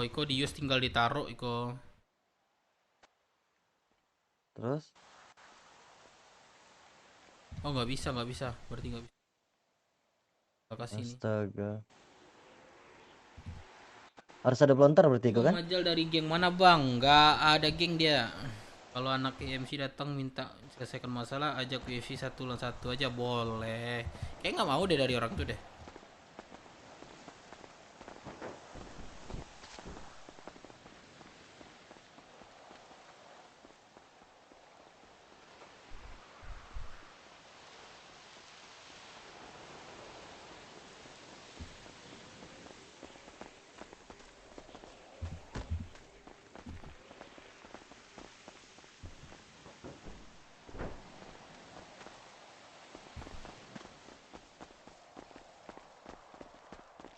P: Iko dius tinggal ditaruh, Iko.
Q: Terus?
P: Oh, nggak bisa. Berarti nggak bisa. Kasih ini.
Q: Astaga. Harus ada pelontar berarti itu kan?
P: Majal dari geng mana, Bang? Nggak ada geng dia. Kalau anak EMC datang minta selesaikan masalah, ajak UFC 1 lawan 1 aja boleh. Kayak nggak mau deh dari orang tuh deh.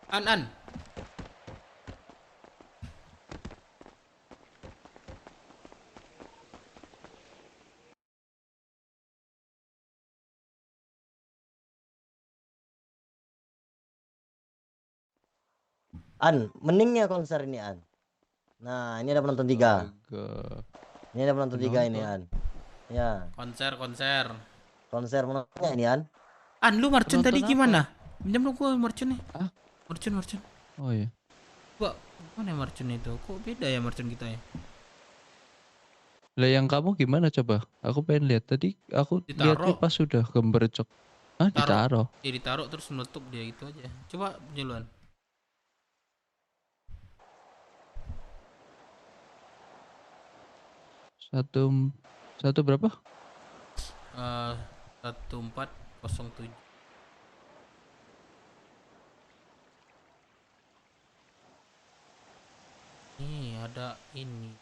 P: An.
Q: An, meningnya konser ini An. Nah, ini ada penonton 3. Ini ada penonton 3 ini An. Ya.
P: Konser.
Q: Konser penontonnya ini An.
P: An, lu merchant tadi gimana? Pinjam dong gua merchant nih. Merchant.
J: Oh iya.
P: Gua mana merchant itu? Kok beda ya merchant kita ya?
J: Lah yang kamu gimana coba? Aku pengen lihat. Tadi aku lihatnya pas sudah gembercok. Ah, ditaruh.
P: Iya, ditaruh terus meletup dia gitu aja. Coba penyeluan.
J: Satu berapa?
P: 1407. Nih ada ini.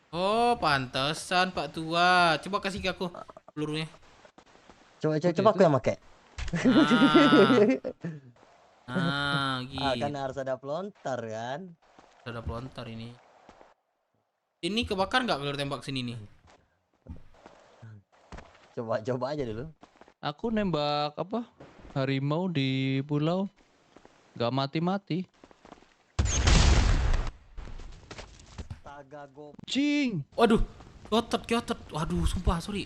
P: Oh, pantesan Pak Tua. Coba kasih ke aku pelurunya.
Q: Coba aku yang pakai.
P: Gitu.
Q: Kan harus ada pelontar kan?
P: Ada pelontar ini. Ini kebakar nggak kalau tembak sini nih?
Q: Coba aja dulu.
J: Aku nembak apa? Harimau di pulau. Nggak mati-mati.
Q: Astaga,
J: Cing.
P: Waduh, kiotet. Waduh, sumpah, sorry.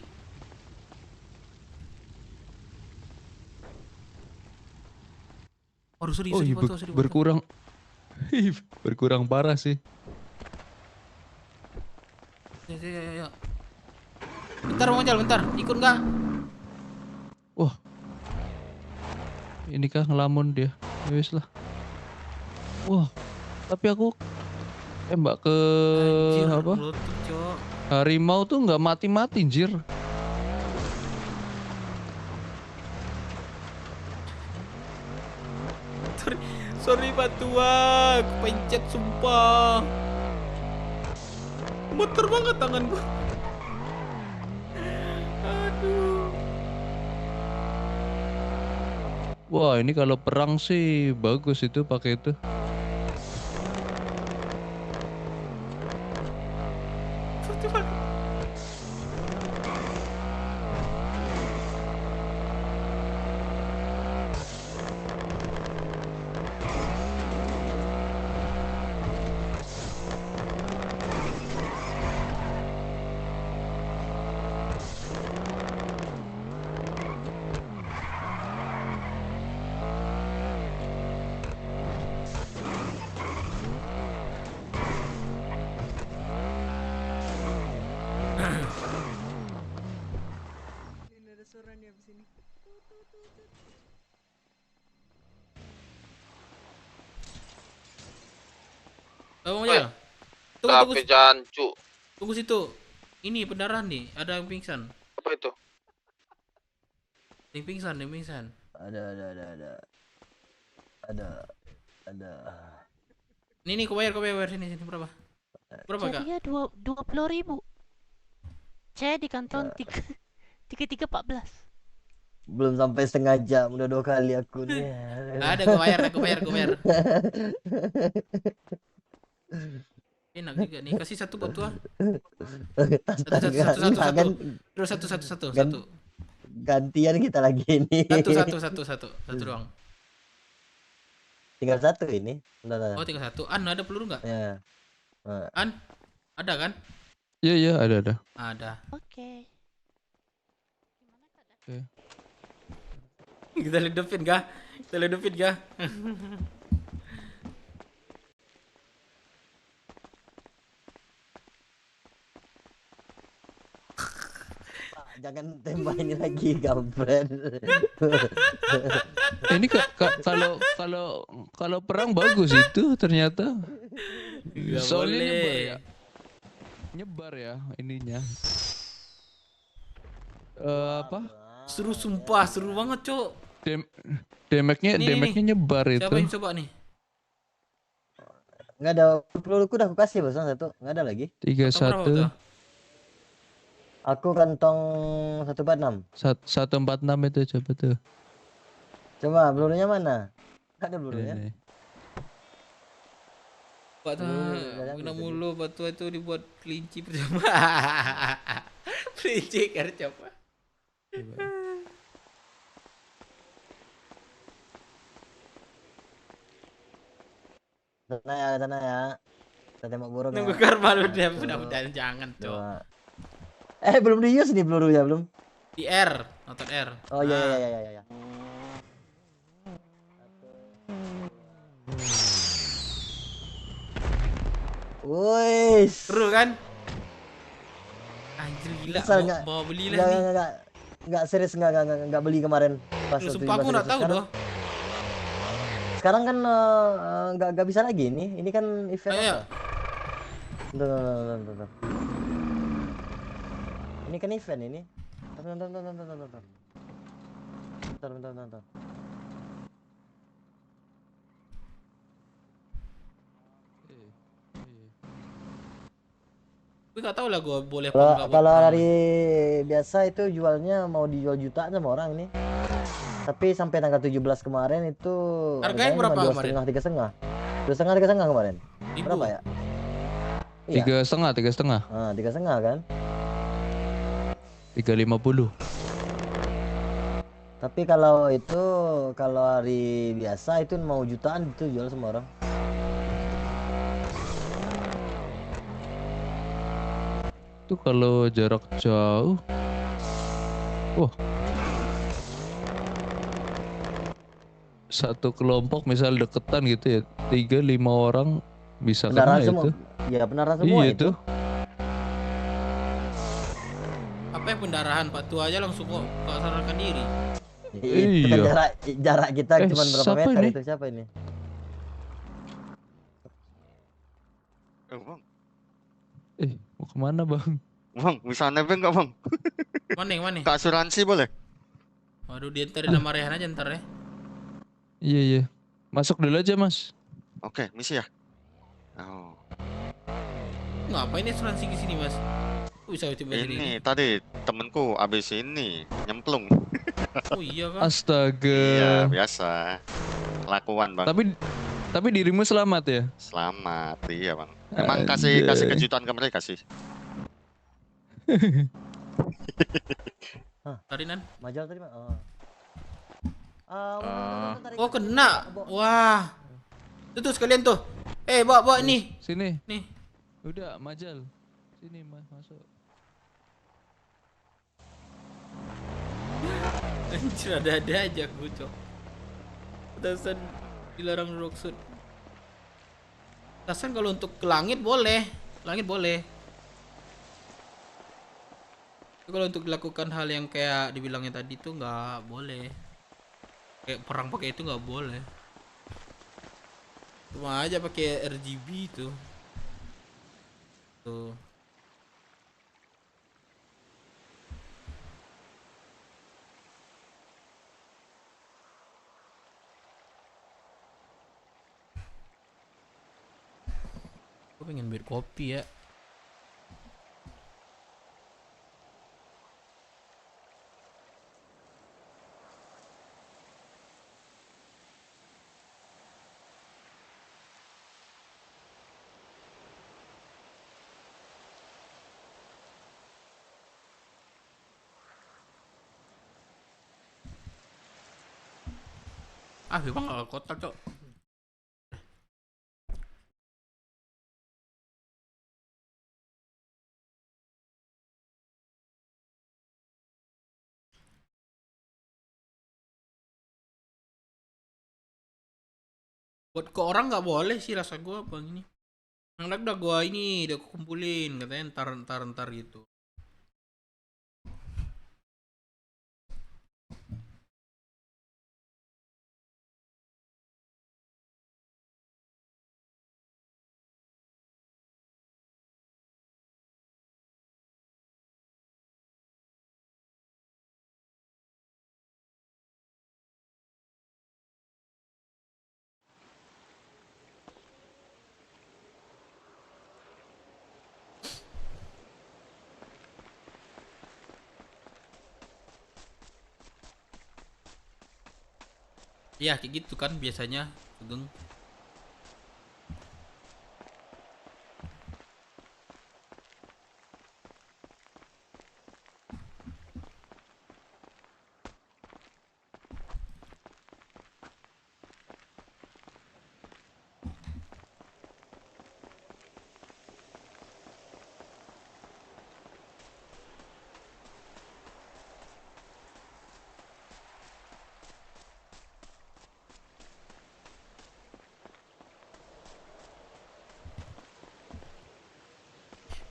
P: Waduh, sorry,
J: Oh,
P: sorry,
J: iya,
P: Batu, sorry, Batu.
J: berkurang. Berkurang parah sih.
P: Ya. Bentar, Bang Jal, bentar. Ikut nggak?
J: Wah. Ini kah ngelamun dia. Ya wis lah. Wah. Tapi aku tembak ke apa?
P: Lutut, Cok.
J: Harimau tuh nggak mati-mati, anjir.
P: Sorry Batua, aku pencet sumpah. Muter banget tangan gua. Aduh.
J: Wah, ini kalau perang sih bagus itu pakai itu.
P: Bang Jal.
C: Tapi jancu.
P: Tunggu situ. Ini pendarahan nih, ada yang pingsan.
C: Apa itu?
P: Yang pingsan.
Q: Ada.
P: Nih, kau bayar sini berapa? Berapa Kak?
H: Jadinya 20.000. Saya di kantor 3314.
Q: Belum sampai setengah jam, udah 2 kali aku nih.
P: Ada, kau bayar. Enak juga nih, kasih satu buat tua. Satu. Terus satu.
Q: Gantian kita lagi ini.
P: Satu doang.
Q: Tinggal satu ini. Bentar.
P: Oh, tinggal satu. An, ada peluru nggak?
Q: Ya.
P: An, ada kan?
J: Iya, ada.
P: Ada.
H: Oke.
P: Kita ledupin kah?
Q: Jangan tembak ini lagi, kampret.
J: Ini kalau perang bagus itu ternyata.
P: Gak
J: Soalnya
P: boleh.
J: Nyebar ya ininya. Apa?
P: Seru sumpah, seru banget, Cok.
J: Damage-nya nyebar itu.
P: Siapa yang coba nih?
Q: Nggak ada peluruku, udah aku kasih bos satu, nggak ada lagi.
J: 31.
Q: Aku kantong 146.
J: 146 itu coba tuh.
Q: Coba pelurunya mana? Nggak ada pelurunya.
P: Pak tuh kena mulu, batu itu dibuat kelinci pertama. Kelinci coba.
Q: Sana ya. Kita tembak burung.
P: Nunggu karma lu dia, mudah-mudahan jangan, Cok.
Q: Belum di use nih peluru ya, belum.
P: Di R, nonton R.
Q: Oh iya. Woi,
P: seru kan? Anjir gila, mau beli lah nih.
Q: Enggak serius, enggak beli kemarin pas waktu
P: sumpah aku enggak tahu doh.
Q: Sekarang kan enggak bisa lagi ini. Ini kan event.
P: Ayo.
Q: Bentar. Ini kan event ini. Bentar.
P: Gue gak tau lah gue boleh apa enggak.
Q: Kalau hari biasa itu jualnya mau dijual jutaan sama orang ini. Tapi sampai tanggal 17 kemarin itu
P: harganya berapa kemarin?
Q: 2,5 kemarin. Berapa ya?
J: 3,5.
Q: 3,5 kan?
J: 350.
Q: Tapi kalau hari biasa itu mau jutaan itu jual semua orang.
J: Itu kalau jarak jauh, wah, satu kelompok misal deketan gitu ya, 3-5 orang bisa
Q: Pendarahan
J: kena
Q: semua.
J: itu.
Q: Ya pendarahan semua
J: Iya
Q: itu.
J: tuh.
P: Apa yang pendarahan Pak Tua aja langsung kok sadarkan diri.
Q: Itu kan
J: Iya.
Q: jarak kita cuma berapa
J: siapa
Q: meter
J: ini?
Q: itu, siapa ini?
T: Bang.
J: Mau kemana bang?
T: Bang, bisa nebeng nggak bang?
P: Mana yang mana?
T: Ke asuransi boleh?
P: Waduh, diantarin sama Rehan aja ntar ya.
J: Iya iya. Masuk dulu aja mas.
T: Oke, misi ya. Oh.
P: Ngapain asuransi di sini, Mas? Kok bisa tiba-tiba
T: Ini
P: ini?
T: tadi temenku abis ini nyemplung.
P: Oh iya kan?
J: Astaga.
T: Iya, biasa. Lakuan bang.
J: Tapi dirimu selamat ya?
T: Selamat, iya bang. Emang kasih kejutan ke mereka sih.
P: Tarinan?
Q: Majal tadi, Pak. Oh.
P: Oh kena. Wah. Itu tuh sekalian tuh. Bawa ini.
J: Sini.
P: Nih.
J: Udah, Majal. Sini mas, masuk.
P: Anjir, ada aja Cok. Petasan dilarang rockshoot. Petasan kalau untuk ke langit boleh. Langit boleh. Tapi kalau untuk dilakukan hal yang kayak dibilangnya tadi tuh nggak boleh. Kayak perang pakai itu nggak boleh. Cuma aja pakai RGB itu. Tuh. Gue pengen bir kopi ya. Memang gak ke kota Cok. Buat ke orang nggak boleh sih rasa gue bang ini. Yang udah gue ini udah kumpulin katanya ntar gitu. Ya kayak gitu kan biasanya Sugeng.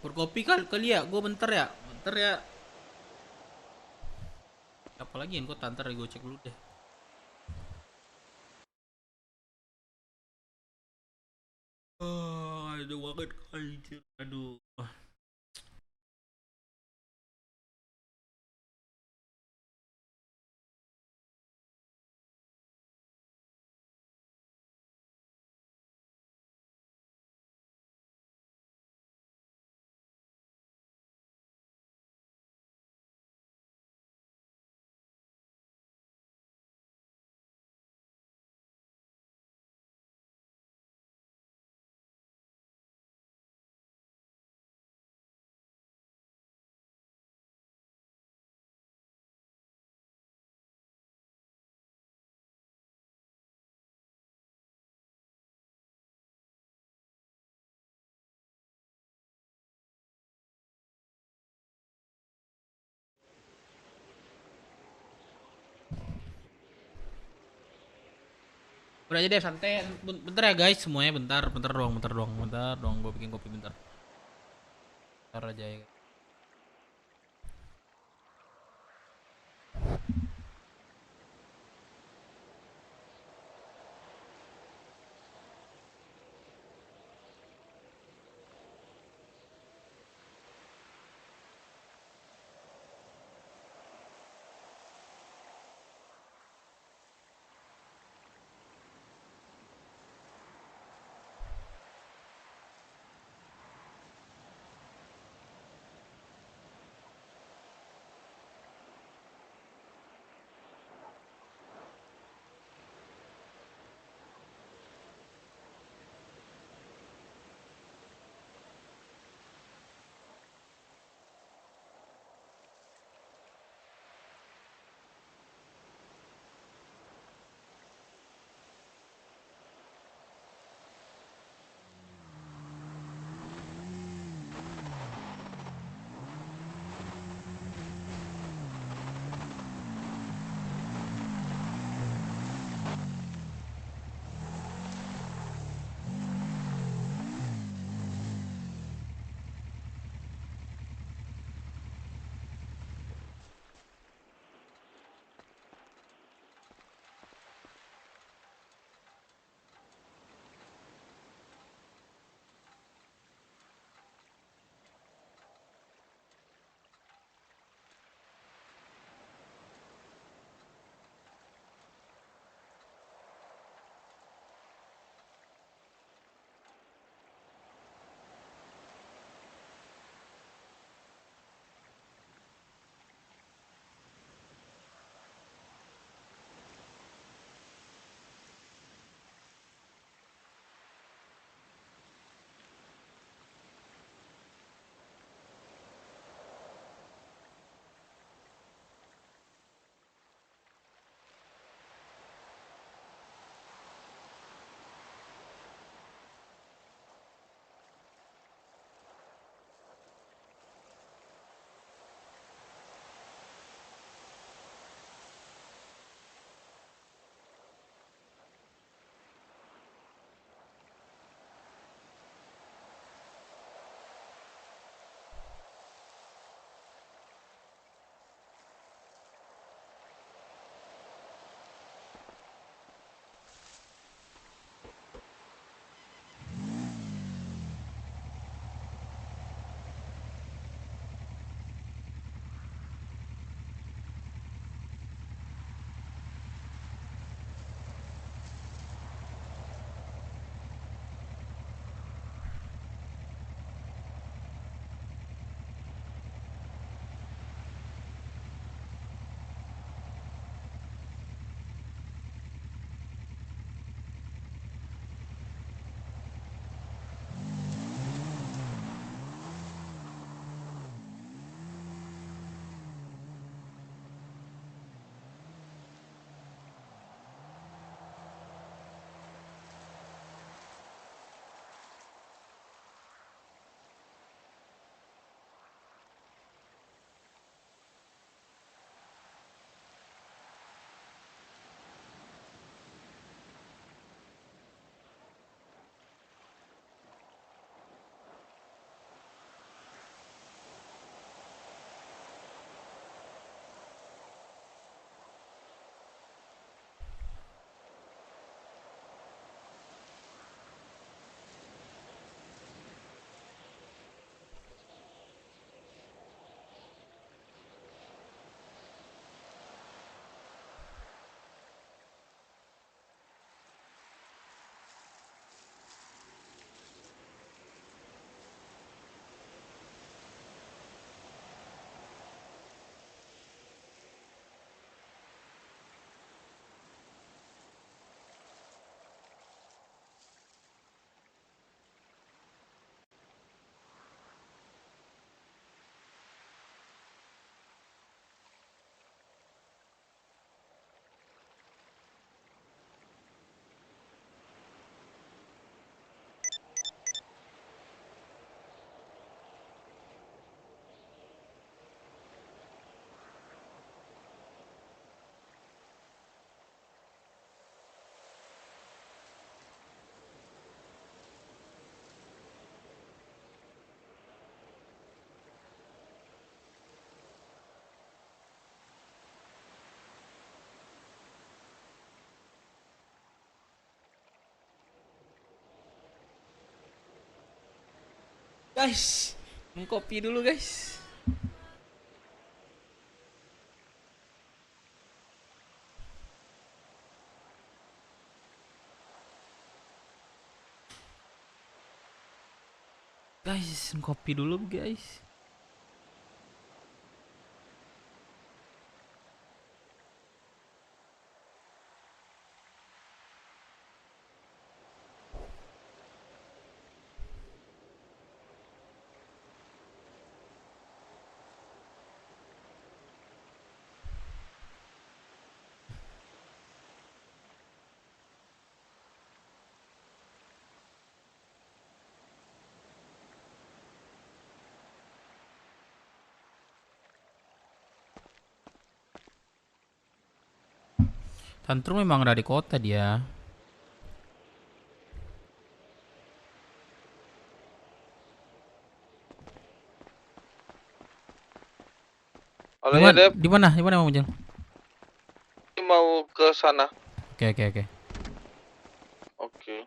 P: Berkopi kali ya, gue bentar ya. Apalagi yang gue ntar gue cek dulu deh. Aduh banget anjir. Aduh. Udah aja deh santai. Bentar ya guys semuanya bentar doang gue bikin kopi bentar. Bentar aja ya. Guys, kopi dulu guys. Guys, kopi dulu guys. Tantrum memang ada di kota dia.
C: Halo ya, Dep.
P: Di mana? Di mana mau jalan?
C: Mau ke sana.
P: Oke, oke, oke.
C: Oke.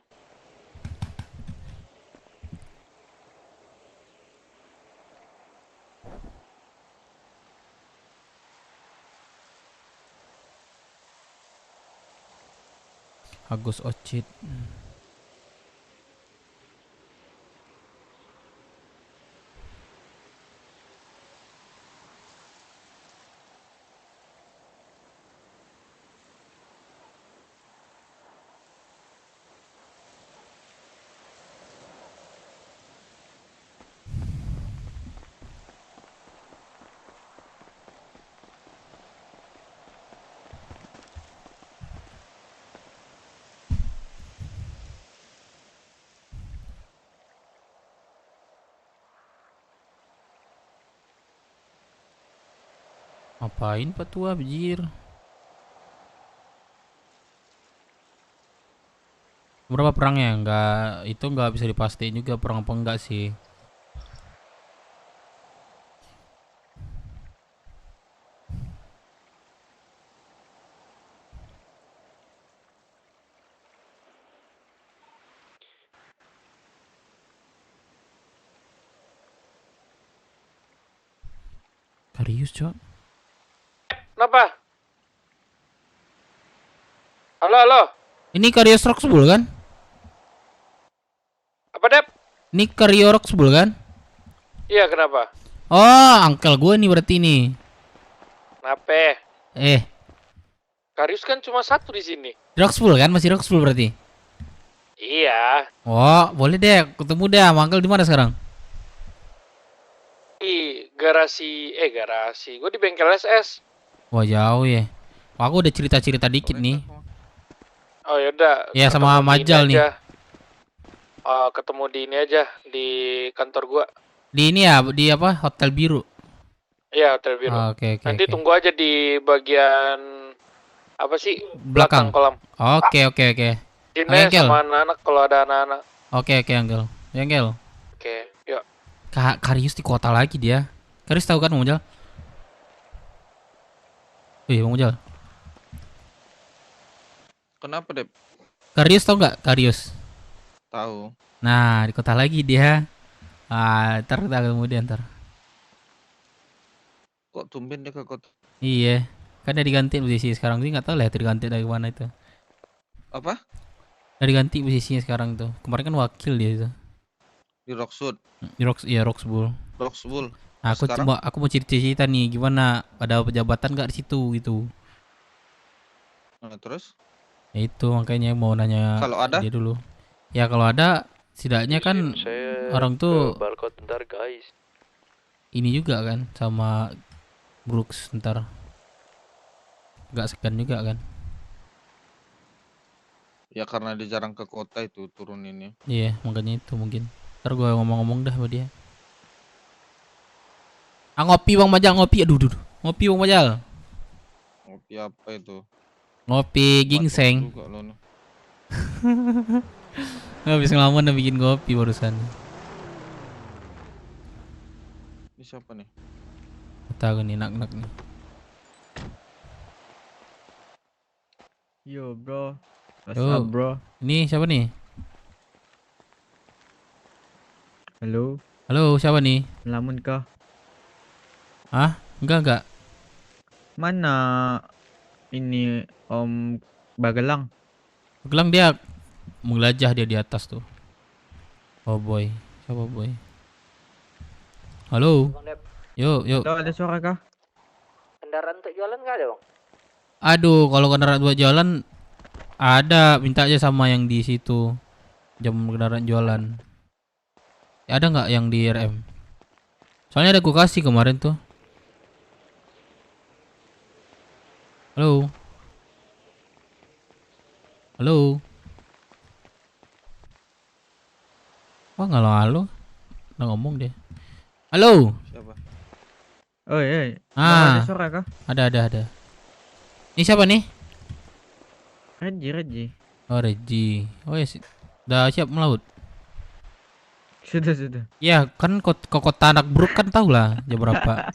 P: Agus Ocit. Ngapain Pak Tua bijir? Berapa perangnya? Nggak bisa dipastiin juga perang apa enggak sih. Karius, Cok.
C: Kenapa? Halo, halo.
P: Ini Karius Roxbull kan?
C: Apa, Dep?
P: Ini Karius Roxbull kan?
C: Iya, kenapa?
P: Oh, angkel gue nih berarti nih.
C: Kenapa?
B: Karius kan cuma satu di sini.
P: Roxbull kan? Masih Roxbull berarti?
B: Iya.
P: Oh, boleh deh. Ketemu deh. Angkel di mana sekarang?
B: Di garasi. Gue di bengkel SS.
P: Wah, jauh ya. Aku udah cerita-cerita dikit nih.
B: Oh yaudah.
P: Ya sama Majal nih.
B: Ketemu di ini aja di kantor gua.
P: Di ini ya, di apa? Hotel Biru.
B: Iya, Hotel Biru.
P: Oke.
B: Nanti tunggu aja di bagian apa sih?
P: Belakang
B: kolam.
P: Oke.
B: Sini sama anak-anak kalau ada anak-anak.
P: Oke, Angkel. Ya, Angkel.
B: Oke, yuk.
P: Karius di kota lagi dia. Karius tahu kan Bang Mujal? Wih, Bang Mujal.
C: Kenapa, Dep?
P: Karius tahu nggak? Karius.
C: Tahu.
P: Nah, di kota lagi dia. Ntar kemudian ntar.
C: Kok tumben dia ke kota?
P: Iya, kan dia diganti posisi sekarang sih, nggak tahu lah diganti dari mana itu.
C: Apa?
P: Dari ganti posisinya sekarang tuh. Kemarin kan wakil dia itu.
C: Di Roxwood.
P: Di Roxbull.
C: Roxbull.
P: Nah, aku mau cerita nih gimana ada pejabatan nggak di situ gitu.
C: Nah, terus?
P: Ya itu makanya mau nanya
C: kalau ada
P: dia dulu. Ya kalau ada setidaknya kan orang tuh
J: balkon bentar guys.
P: Ini juga kan sama Brooks ntar. Gak segan juga kan.
C: Ya karena dia jarang ke kota itu turun ini.
P: Iya makanya itu mungkin. Ntar gue ngomong-ngomong dah sama dia. Ngopi Bang Majal, ngopi. Aduh. Ngopi Bang Majal.
C: Ngopi apa itu?
P: Ngopi ginseng. Habis ngelamun udah bikin kopi barusan.
C: Ini siapa nih?
P: Tahu nih nak nih.
D: Yo bro. What's
P: Yo,
D: up bro?
P: Ini siapa nih?
D: Halo.
P: Halo, siapa nih?
D: Lamun kah?
P: Hah? Enggak.
D: Mana ini Om Bagelang?
P: Gelang dia mengelajah dia di atas tuh. Oh boy, siapa boy? Halo. Yuk.
D: Halo, ada suara kah?
G: Kendaraan untuk jualan nggak ada bang?
P: Aduh, kalau kendaraan buat jalan ada, minta aja sama yang di situ. Jam kendaraan jualan. Ada nggak yang di RM? Soalnya ada gua kasih kemarin tuh. Halo. Wah, halo. Udah ngomong dia. Halo.
C: Siapa?
D: Oi. Bang, ada
P: Ah.
D: suara kah?
P: Ada. Ini siapa nih?
D: Reji.
P: Oh, Reji. Oh ya, udah siap melaut.
D: Sudah.
P: Ya, kan ke kota anak Bruk kan tau lah jam berapa.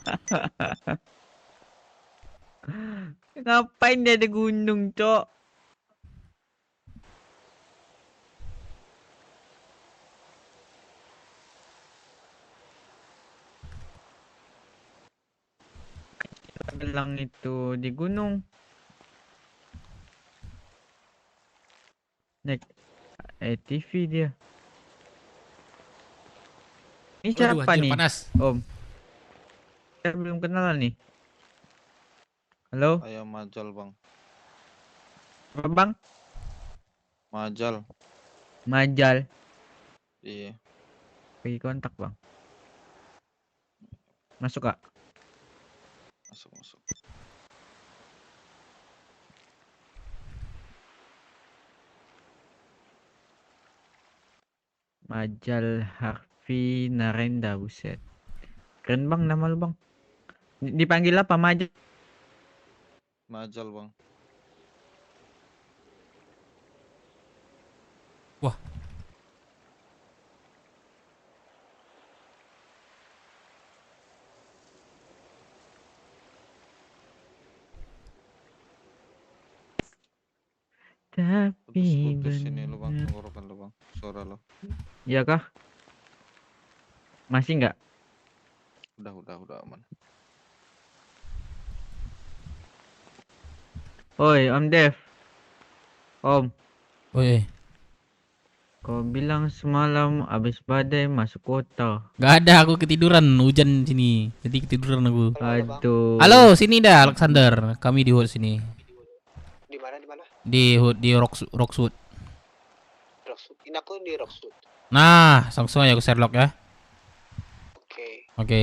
D: Ngapain dia ada gunung, Cok? Gelang itu di gunung. Naik ATV dia. Ini
P: Waduh,
D: siapa
P: anjir,
D: nih?
P: panas.
D: Om. Saya belum kenalan nih. Halo?
C: Ayam Majal, Bang.
D: Apa, Bang?
C: Majal. Iya.
D: Pergi kontak, Bang. Masuk, Kak?
C: Masuk.
D: Majal Harvey Narenda, buset. Keren bang nama lu bang. Dipanggil apa Majal?
C: Majal, Bang.
P: Wah.
D: Tapi
C: Putus ini lo bang, tenggorokan lo bang, suara lo.
D: Iya kah? Masih nggak?
C: Udah aman.
D: Oi Om Dev. Om.
P: Oi.
D: Kau bilang semalam abis badai masuk kota.
P: Gak ada, aku ketiduran, hujan sini. Jadi ketiduran aku.
D: Aduh.
P: Halo, sini dah Alexander. Kami di hood sini.
M: Di mana?
P: Di hood di Rockwood.
M: Rockwood. Ini aku di Rockwood.
P: Nah, langsung aja ke Sherlock ya.
M: Oke.
P: Oke.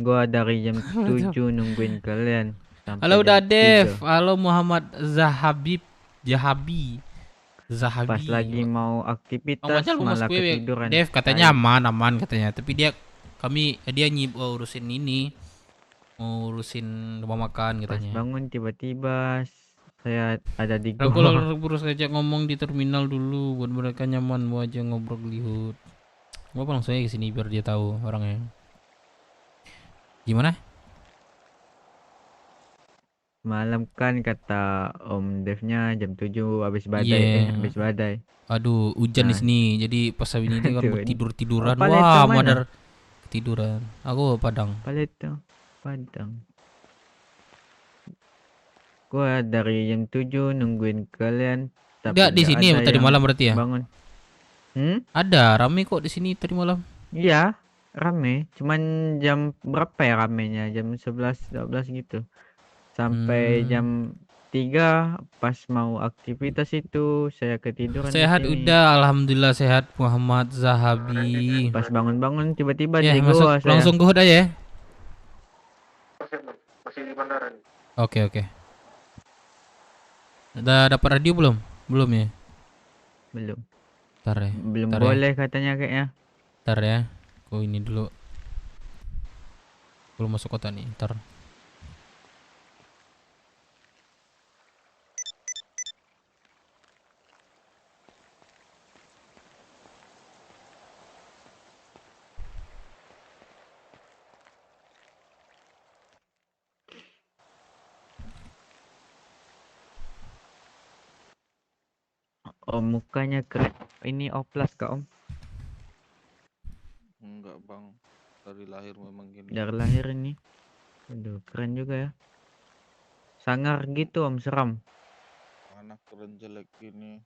D: Gua dari jam 7 nungguin kalian. Sampai
P: Halo
D: jam
P: Dev.
D: 3.
P: Halo Muhammad Zahabi.
D: Pas lagi mau aktivitas malah ketiduran.
P: Dev katanya aman katanya. Tapi dia urusin ini. Mau urusin rumah makan
D: Pas
P: katanya.
D: bangun tiba-tiba saya ada di
P: Aku
D: gua.
P: harus ngajak ngomong di terminal dulu buat mereka nyaman, mau aja ngobrol di hood. Gua langsung aja kesini biar dia tahu orangnya. Gimana?
D: Malam kan kata Om Devnya jam 7 habis badai.
P: Iya.
D: Habis badai.
P: Aduh, hujan di
D: Nah.
P: sini. Jadi pas habis ini kan
D: Aduh,
P: tidur-tiduran.
D: Apa itu
P: Wah,
D: mana?
P: madar ketiduran. Aku Padang.
D: Paleto Padang. Gua dari jam 7 nungguin kalian. Tapi
P: Enggak di sini
D: ada
P: tadi
D: yang
P: malam berarti ya?
D: Bangun.
P: Ada, rame kok di sini tadi malam.
D: Iya, rame. Cuman jam berapa ya ramenya? Jam 11 12 gitu. Sampai jam 3 pas mau aktivitas itu saya ketiduran di
P: Sehat
D: sini.
P: udah, alhamdulillah sehat Muhammad Zahabi.
D: Pas bangun-bangun tiba-tiba
P: Ya,
D: di
P: masuk
D: gua saya.
P: langsung ke hood aja ya.
M: Masih di bandara nih.
P: Oke. Udah dapat radio belum? Belum ya?
D: Belum.
P: Ntar ya.
D: Belum
P: ntar
D: boleh katanya kayaknya.
P: Ntar ya. Aku ini dulu. Belum masuk kota nih, ntar.
D: Om mukanya keren. Ini oplas kak Om?
C: Enggak bang, dari lahir memang gini.
D: Dari lahir ini. Aduh keren juga ya. Sangar gitu Om, seram.
C: Anak keren jelek gini.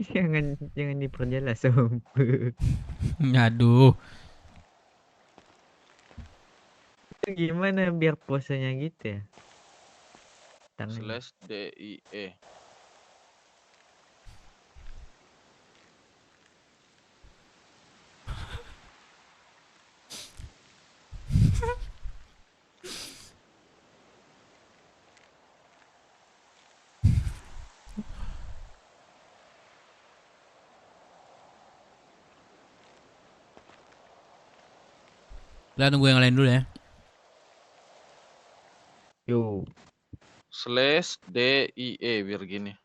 D: Jangan diperjelas Om.
P: Aduh.
D: Itu gimana biar posenya gitu ya? Tangan.
C: /DIE.
P: Lah tunggu yang lain dulu ya.
D: Yo.
C: /DIE biar gini.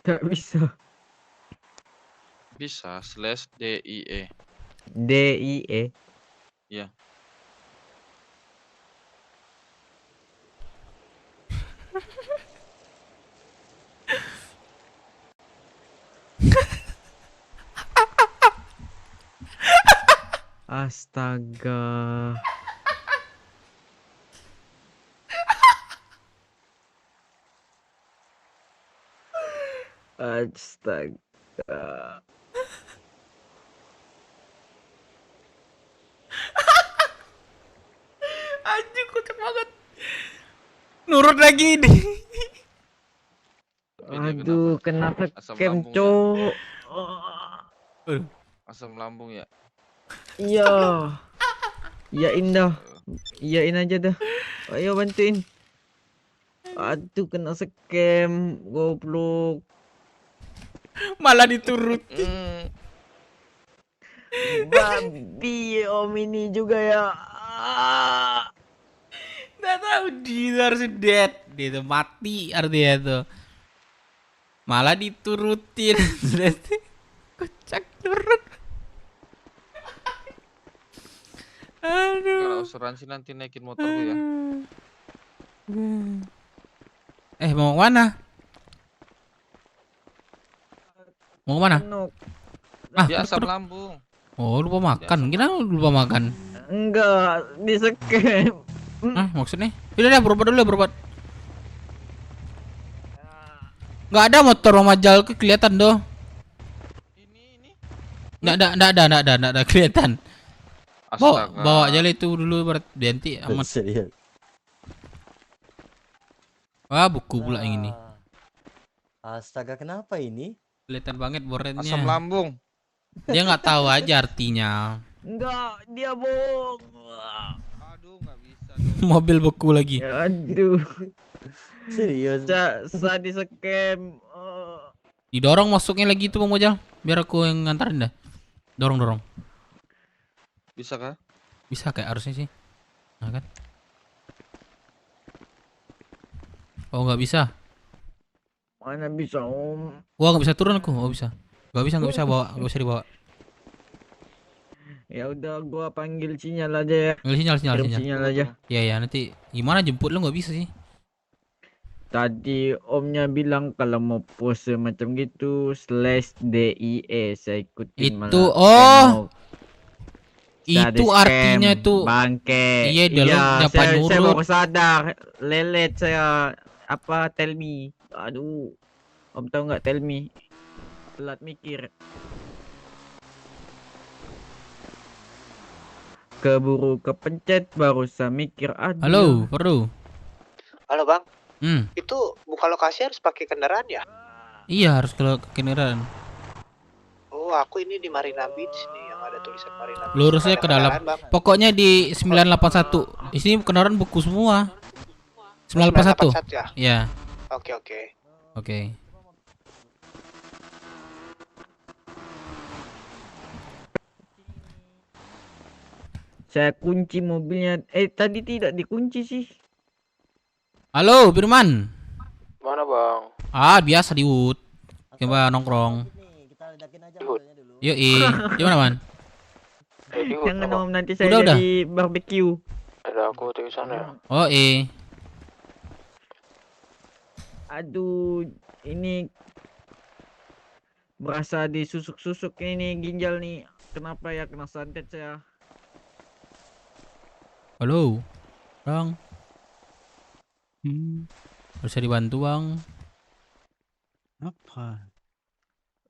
D: Tak bisa.
C: Bisa /DIE.
D: DIE.
C: Ya.
D: Astaga. Astaga.
P: Anjing kocak banget. Nurut lagi ini.
D: Aduh, kenapa
C: Asam
D: scam
C: lambung ya?
D: cowok?
C: Asam lambung ya.
D: Iya. Iyain dah. Iyain aja dah. Ayo bantuin. Aduh, kena scam. Goblok.
P: Malah dituruti.
D: Babi Om ini juga ya.
P: Nggak tahu dia harus dead. Dia tuh mati artinya tuh. Malah diturutin. Kocak turun. Aduh.
C: Kalau asuransi nanti naikin motor gue ya.
P: Mau mana? Mau kemana?
C: Dia asam lambung.
P: Oh lupa makan. Gimana lupa makan?
D: Enggak, di scam.
P: Maksudnya? Udah berobat dulu ya berobat. Nggak ada motor Mama Jal kelihatan doh. Nggak ada kelihatan. Bawa aja itu dulu berhenti aman. Wah buku pula yang ini.
Q: Astaga, kenapa ini?
P: Kelihatan banget bornya.
C: Asam lambung.
P: Dia nggak tahu aja artinya.
D: Enggak, dia bohong.
C: Aduh, nggak bisa.
P: Mobil beku lagi.
D: Aduh.
Q: Serius?
D: Saya di scam.
P: Didorong masuknya lagi tuh Bang Mojal. Biar aku yang ngantarin dah. Dorong.
C: Bisa kah?
P: Bisa kayak harusnya sih. Nah kan. Oh nggak bisa.
D: Mana bisa Om?
P: Wah nggak bisa turun aku. Oh bisa. Nggak bisa bawa. Nggak bisa dibawa.
D: Ya udah, gua panggil sinyal aja ya.
P: Sinyal
D: aja.
P: Ya nanti gimana jemput lu nggak bisa sih.
D: Tadi Omnya bilang kalau mau pose macam gitu /DIE saya ikutin.
P: Itu itu artinya tuh
D: bangke.
P: Iya dia lu nyapa nurut.
D: Saya baru sadar, lelet saya. Apa tell me? Aduh, Om tahu nggak tell me? Telat mikir. Keburu kepencet baru saya mikir. Aduh.
P: Halo, perlu.
M: Halo Bang.
S: Itu buka lokasi harus pakai kendaraan ya?
P: Iya harus ke kendaraan.
M: Oh, aku ini di Marina Beach nih yang ada tulisan Marina Beach.
P: Lurusnya ke dalam. Pokoknya di 981. Di sini kendaraan buku semua. 981.
M: Ya?
P: Iya.
M: Oke.
D: Saya kunci mobilnya. Tadi tidak dikunci sih.
P: Halo, Firman.
B: Mana Bang?
P: Biasa di Wood. Coba nongkrong. Yoi. Gimana, Man?
D: Jangan Om, nanti saya
P: udah.
D: jadi barbecue.
B: Ada aku di sana ya.
P: Oh,
D: Aduh, ini berasa disusuk-susuk ini ginjal nih. Kenapa ya kena santet saya?
P: Halo, Bang. Bisa dibantu, Bang?
J: Apa?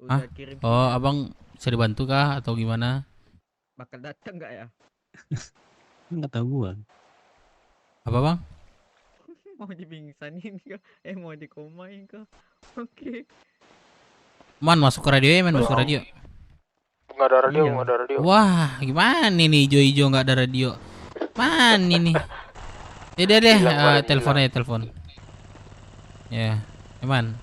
D: Udah
P: Hah?
D: kirim.
P: Oh, Abang bisa dibantu kah atau gimana?
D: Bakal datang nggak ya?
J: Nggak tahu gua.
P: Apa, Bang?
D: Mau dipingsanin kah? Mau dikomain kah? Oke.
P: Man, masuk ke radio ya, man, masuk ke radio.
B: Nggak ada radio,
D: Iya.
B: nggak ada radio.
P: Wah, gimana nih hijau-hijau nggak ada radio? Man ini. Yaudah deh,
B: Hilang, Bang,
P: telepon aja, telepon. Ya, man.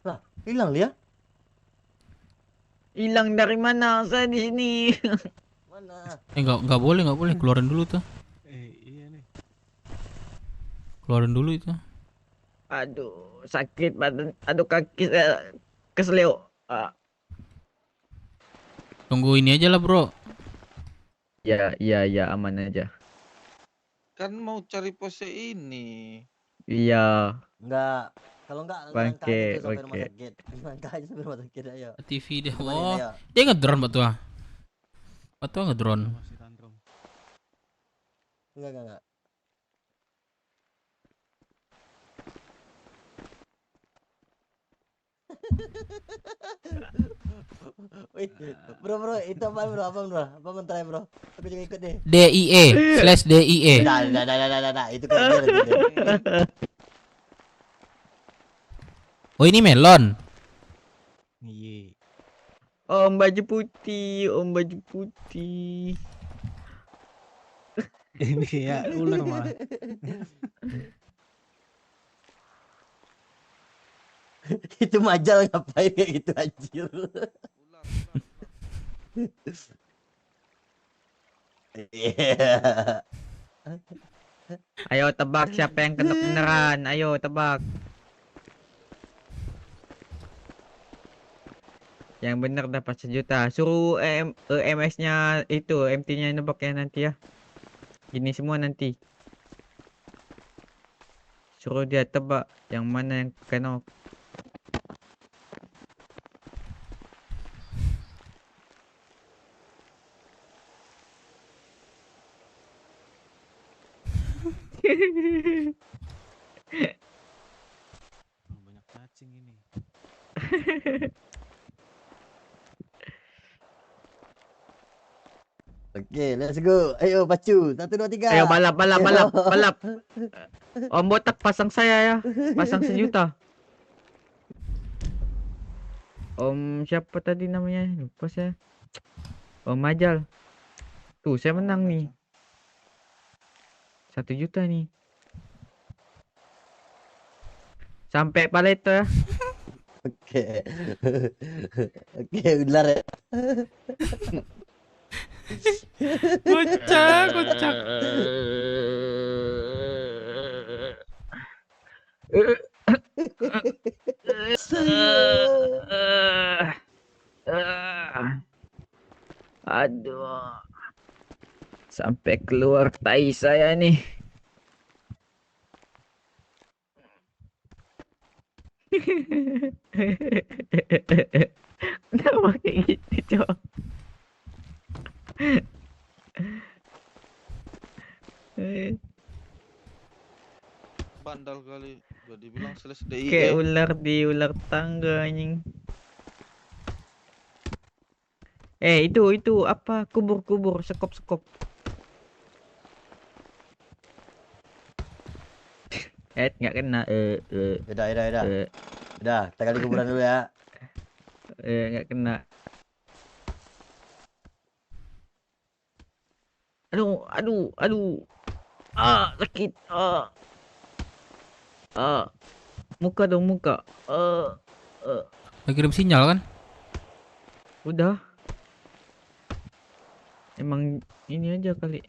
Q: Lah, hilang dia?
D: Hilang dari mana? Saya di sini.
Q: Mana?
P: Nggak boleh, keluarin dulu tuh.
J: Iya nih.
P: Keluarin dulu itu.
D: Aduh, sakit badan. Aduh, kaki saya kesleo.
P: Tunggu ini aja lah, Bro.
D: Ya, aman aja.
C: Kan mau cari pose ini.
D: Iya.
Q: Enggak. Kalau enggak langkah aja tuh sampai rumah sakit. Langkah aja sampai rumah sakit ayo.
P: TV deh.
Q: Kemarin,
P: Oh,
Q: ayo.
P: dia ngedrone Batu. Batu ngedrone.
Q: Enggak. Wih, bro, itu apa bro? Apa mentera bro? Aku juga ikut deh.
P: DIE/DIE.
Q: Nah, itu kan dia.
P: Oh, ini melon.
J: Iya.
D: Om baju putih.
J: Ini ya ular malah.
Q: Itu majal ngapain kayak gitu anjir.
D: Ayo tebak siapa yang kena beneran. Ayo tebak. Yang bener dapat 1 juta. Suruh MS-nya itu, MT-nya nebak ya nanti ya. Ini semua nanti. Suruh dia tebak yang mana yang kena.
J: Banyak cacing ini.
Q: Oke, let's go. Ayo pacu. 1 2 3.
D: Ayo balap. Om botak pasang saya ya. Pasang 1 juta. Om siapa tadi namanya? Lupa saya. Om Majal. Tuh, saya menang nih. 1 juta nih. Sampai paleto ya.
Q: Oke. Oke, ular ya.
P: Kocak.
D: Aduh. Sampai keluar tai saya nih. Kenapa kayak gitu, Cok?
C: Bandal kali. Udah dibilang selesai DIE.
D: Kayak ular di ular tangga anjing. Itu apa? Kubur, sekop. Nggak kena.
Q: Udah. Udah, kita kali kuburan dulu ya.
D: Nggak kena. Aduh. Sakit. Muka dong.
P: Lagi kirim sinyal kan?
D: Udah. Emang ini aja kali.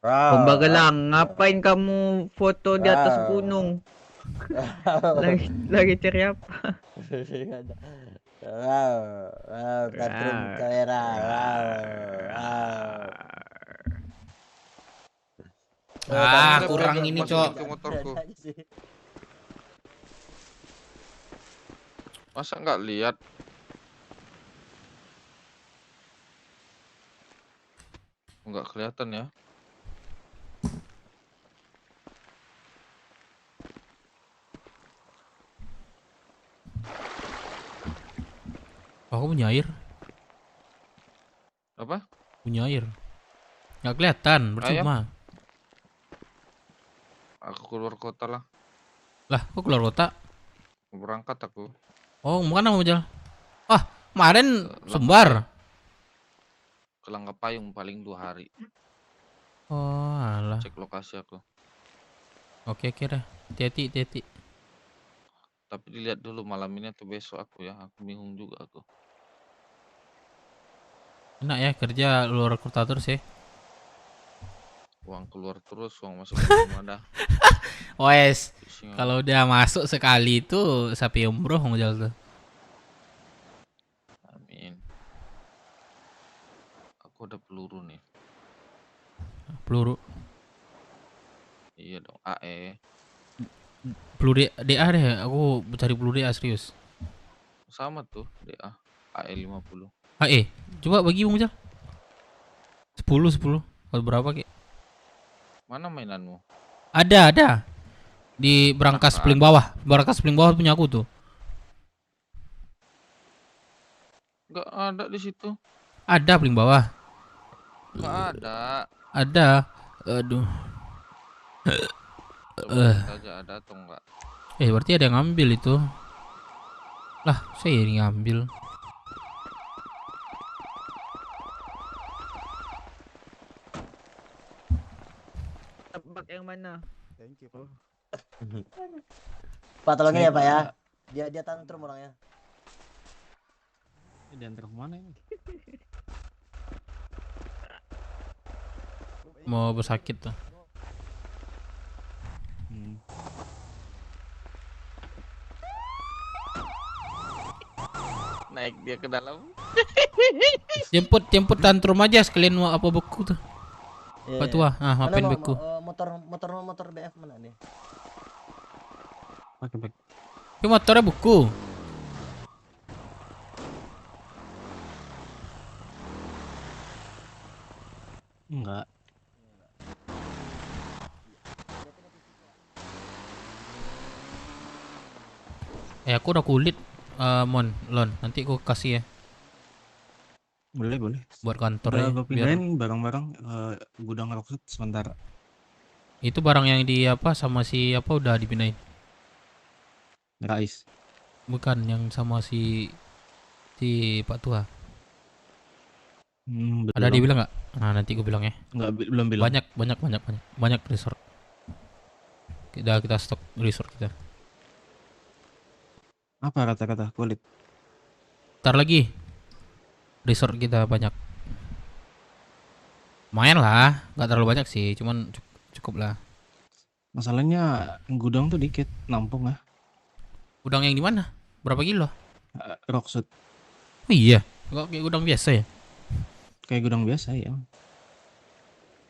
D: Om Bagelang, ngapain kamu foto di atas gunung? Lagi cari apa?
Q: Tantrum kamera.
P: Kurang ini, Cok.
C: Ke motorku. Masa nggak lihat? Nggak kelihatan ya?
P: Aku punya air.
C: Apa?
P: Punya air. Nggak kelihatan, percuma.
C: Aku keluar kota lah.
P: Lah, kok keluar kota?
C: Berangkat aku.
P: Oh, mana mau jalan? Ah, kemarin Sumbar.
C: Ke Langkapayung paling 2 hari.
P: Oh, alah.
C: Cek lokasi aku.
P: Oke dah. Hati-hati.
C: Tapi dilihat dulu malam ini atau besok aku ya. Aku bingung juga aku.
P: Enak ya kerja luar kota terus ya.
C: Uang keluar terus, uang masuk belum ada.
P: Wes, kalau udah masuk sekali itu sapi umroh ngejal tuh.
C: Amin. Aku ada peluru nih.
P: Peluru.
C: Iya dong, AE.
P: Peluru DA deh, aku cari peluru DA serius.
C: Sama tuh, DA. AE 50.
P: AE, coba bagi Bang Jal. 10. Kalau berapa kek?
C: Mana mainanmu?
P: Ada. Di berangkas paling bawah. Berangkas paling bawah punya aku tuh.
C: Enggak ada di situ.
P: Ada paling bawah.
C: Enggak ada.
P: Ada. Aduh.
C: Coba aja ada atau enggak.
P: Berarti ada yang ngambil itu. Lah, saya yang ngambil.
D: Tebak yang mana?
O: Thank you, Bro.
Q: Pak tolongin ya Pak ya. Dia tantrum orangnya.
J: Diantar kemana ini?
P: Mau bersakit tuh.
C: Naik dia ke dalam.
P: Jemput tantrum aja sekalian mau apa beku tuh.
Q: Iya,
P: Pak tua, maafin
Q: Mana,
P: beku.
Q: motor BF mana nih?
J: Pakai bag.
P: Ini motornya beku.
J: Enggak.
P: Aku udah kulit Lon, nanti aku kasih ya.
J: Boleh.
P: Buat kantor
J: Udah
P: ya.
J: gue pindahin barang-barang gudang Rockset sementara.
P: Itu barang yang di apa sama si apa udah dipindahin.
J: Rais.
P: Bukan yang sama si Pak Tua. Ada dia bilang nggak? Nah nanti gue bilang ya.
J: Nggak, belum bilang.
P: Banyak resort. Kita stok resort kita.
J: Apa kata-kata kulit?
P: Ntar lagi resort kita banyak. Lumayan lah, nggak terlalu banyak sih, cuman cukup lah.
J: Masalahnya gudang tuh dikit, nampung ya.
P: Gudang yang di mana? Berapa kilo?
J: Rockset.
P: Oh iya, nggak kayak gudang biasa ya?
J: Kayak gudang biasa ya.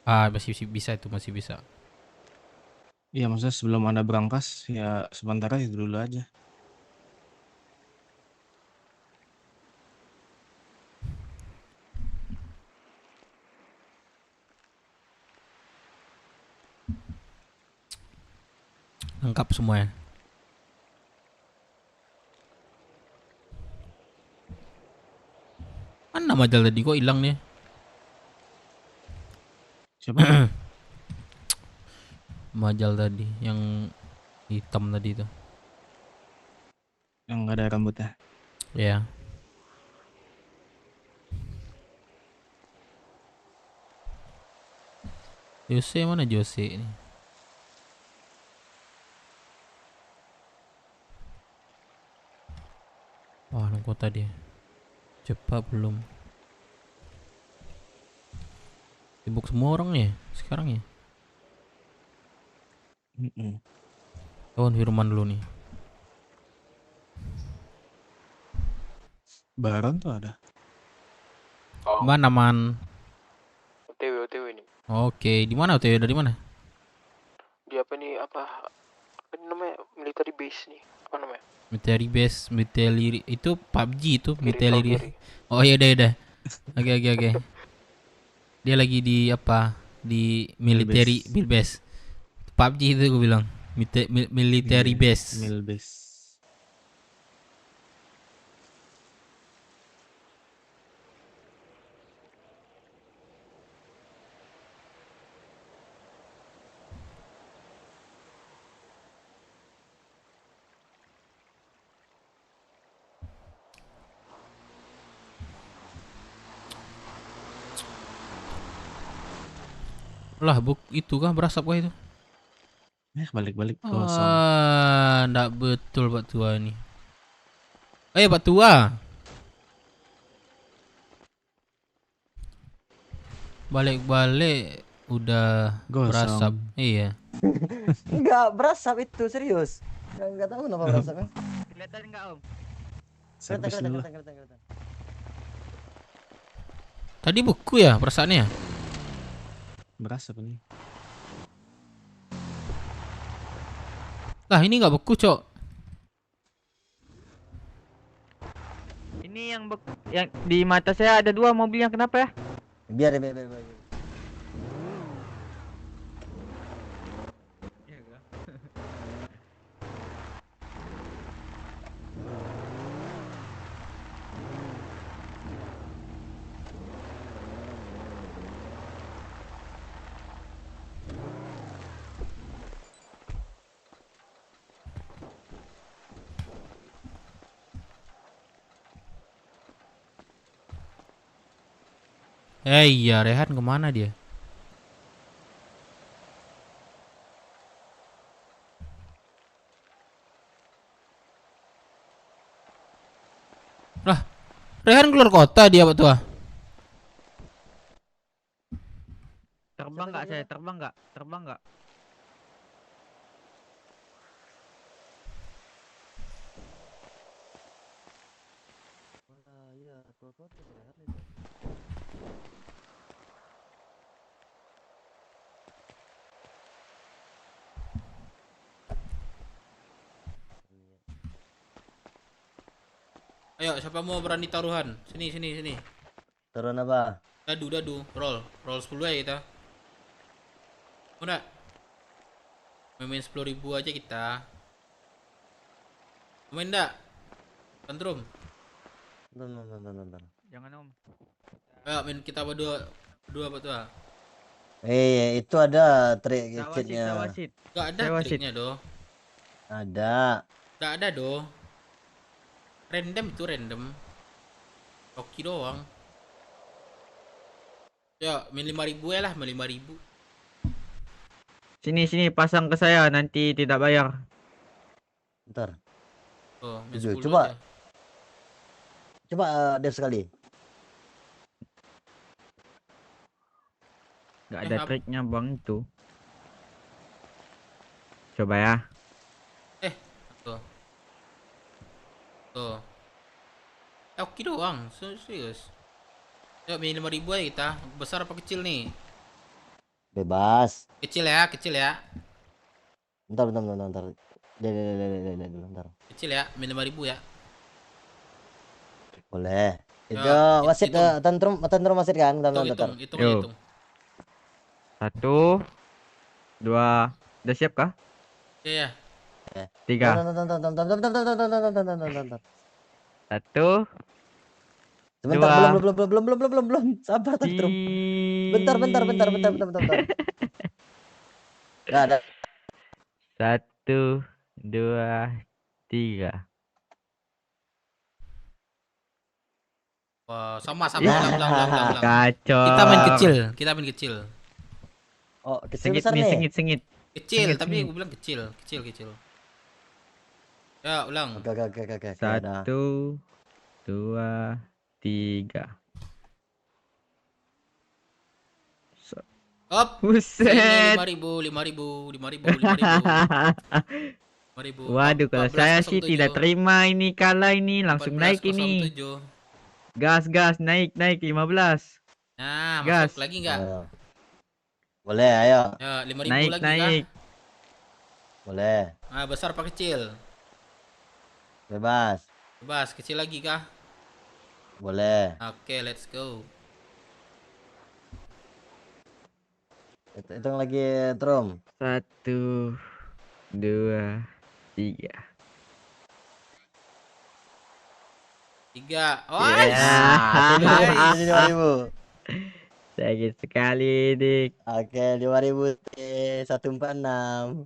P: Masih bisa itu, masih bisa.
J: Iya, maksudnya sebelum Anda berangkas ya sementara itu dulu aja.
P: Lengkap semua ya. Mana Majal tadi kok hilang nih?
J: Siapa?
P: Majal tadi yang hitam tadi itu.
J: Yang nggak ada rambutnya.
P: Ya. Jose mana Jose ini? Wah, kota dia. Cepat belum. Sibuk semua orang ya sekarang ya. Kawan Firman dulu nih.
J: Baron tuh ada.
P: Mana man?
B: OTW ini.
P: Oke, di mana OTW dari mana?
B: Di apa nih? Apa ini namanya? Military base nih. Apa namanya?
P: Military itu PUBG itu
B: Kiri.
P: military. Oh iya udah. Oke. Dia lagi di apa? Di military build base. PUBG itu gue bilang. Military base.
J: Mil base.
P: Lah itu kah berasap kah itu?
J: Balik-balik kosong.
P: Nggak betul Pak Tua ini. Pak Tua. Balik-balik udah
J: Gosong.
P: berasap. Iya.
Q: Enggak berasap itu, serius. Enggak tahu kenapa berasapnya.
G: Kelihatan enggak Om?
Q: Kelihatan.
P: Tadi buku ya perasaannya?
J: Berasap ini.
P: Lah ini nggak beku cok.
D: Ini yang di mata saya ada 2 mobil yang kenapa ya?
Q: Biar.
P: Iya Rehan kemana dia? Lah Rehan keluar kota dia Pak Tua.
D: Terbang nggak saya? Terbang nggak?
P: Ayo siapa mau berani taruhan? Sini.
Q: Turun apa?
P: Dadu, roll 10 ya kita. Udah. Main 10.000 aja kita. Main enggak? Tantrum.
Q: Bentar.
D: Jangan Om.
P: Ayo main kita berdua Pak Tua.
Q: Itu ada trik kitnya.
P: Gak ada triknya doh.
Q: Ada.
P: Gak ada doh. Random. Oke doang. Ya, main 5.000 ya lah, main 5.000.
D: Sini pasang ke saya nanti tidak bayar.
Q: Bentar.
P: Oh, main 10
Q: Coba.
P: aja.
Q: Coba dia sekali.
D: Gak ada triknya bang itu. Coba ya.
P: Tuh. Oke doang, serius. Yuk main 5.000 aja kita. Besar apa kecil nih?
Q: Bebas.
P: Kecil ya.
Q: Bentar. Bentar.
P: Kecil ya, main 5.000 ya.
Q: Boleh.
P: Ya,
Q: Itu wasit tantrum wasit kan? Bentar.
P: Hitung.
D: 1, 2, udah siap kah?
P: Iya.
D: 3. 1.
Q: Sebentar, belum. Sabar, tantrum. Bentar. Enggak ada.
D: 1, 2, 3.
P: Wah, sama ulang.
D: Kacau.
P: Kita main kecil.
Q: Oh, kecil besar nih.
D: Sengit.
P: Kecil, tapi gue bilang kecil. Ya, ulang.
Q: Oke.
D: 1, 2, 3.
P: Op.
D: Buset.
P: 5.000.
D: Waduh, kalau saya sih tidak terima ini kalah ini langsung naik ini. Gas, naik 15.
P: Nah,
D: Gas.
P: masuk lagi enggak?
Q: Boleh, ayo.
P: Ya, 5.000
D: Naik,
P: lagi
D: naik.
P: kah?
Q: Boleh.
P: Ah, besar apa kecil?
Q: Bebas.
P: Bebas, kecil lagi kah?
Q: Boleh.
P: Oke, let's go.
Q: Hitung lagi, Trum.
D: 1, 2, 3.
P: 3. Oh,
Q: Ini 5.000.
D: Sakit sekali, Dik.
Q: Oke, 5.000 146.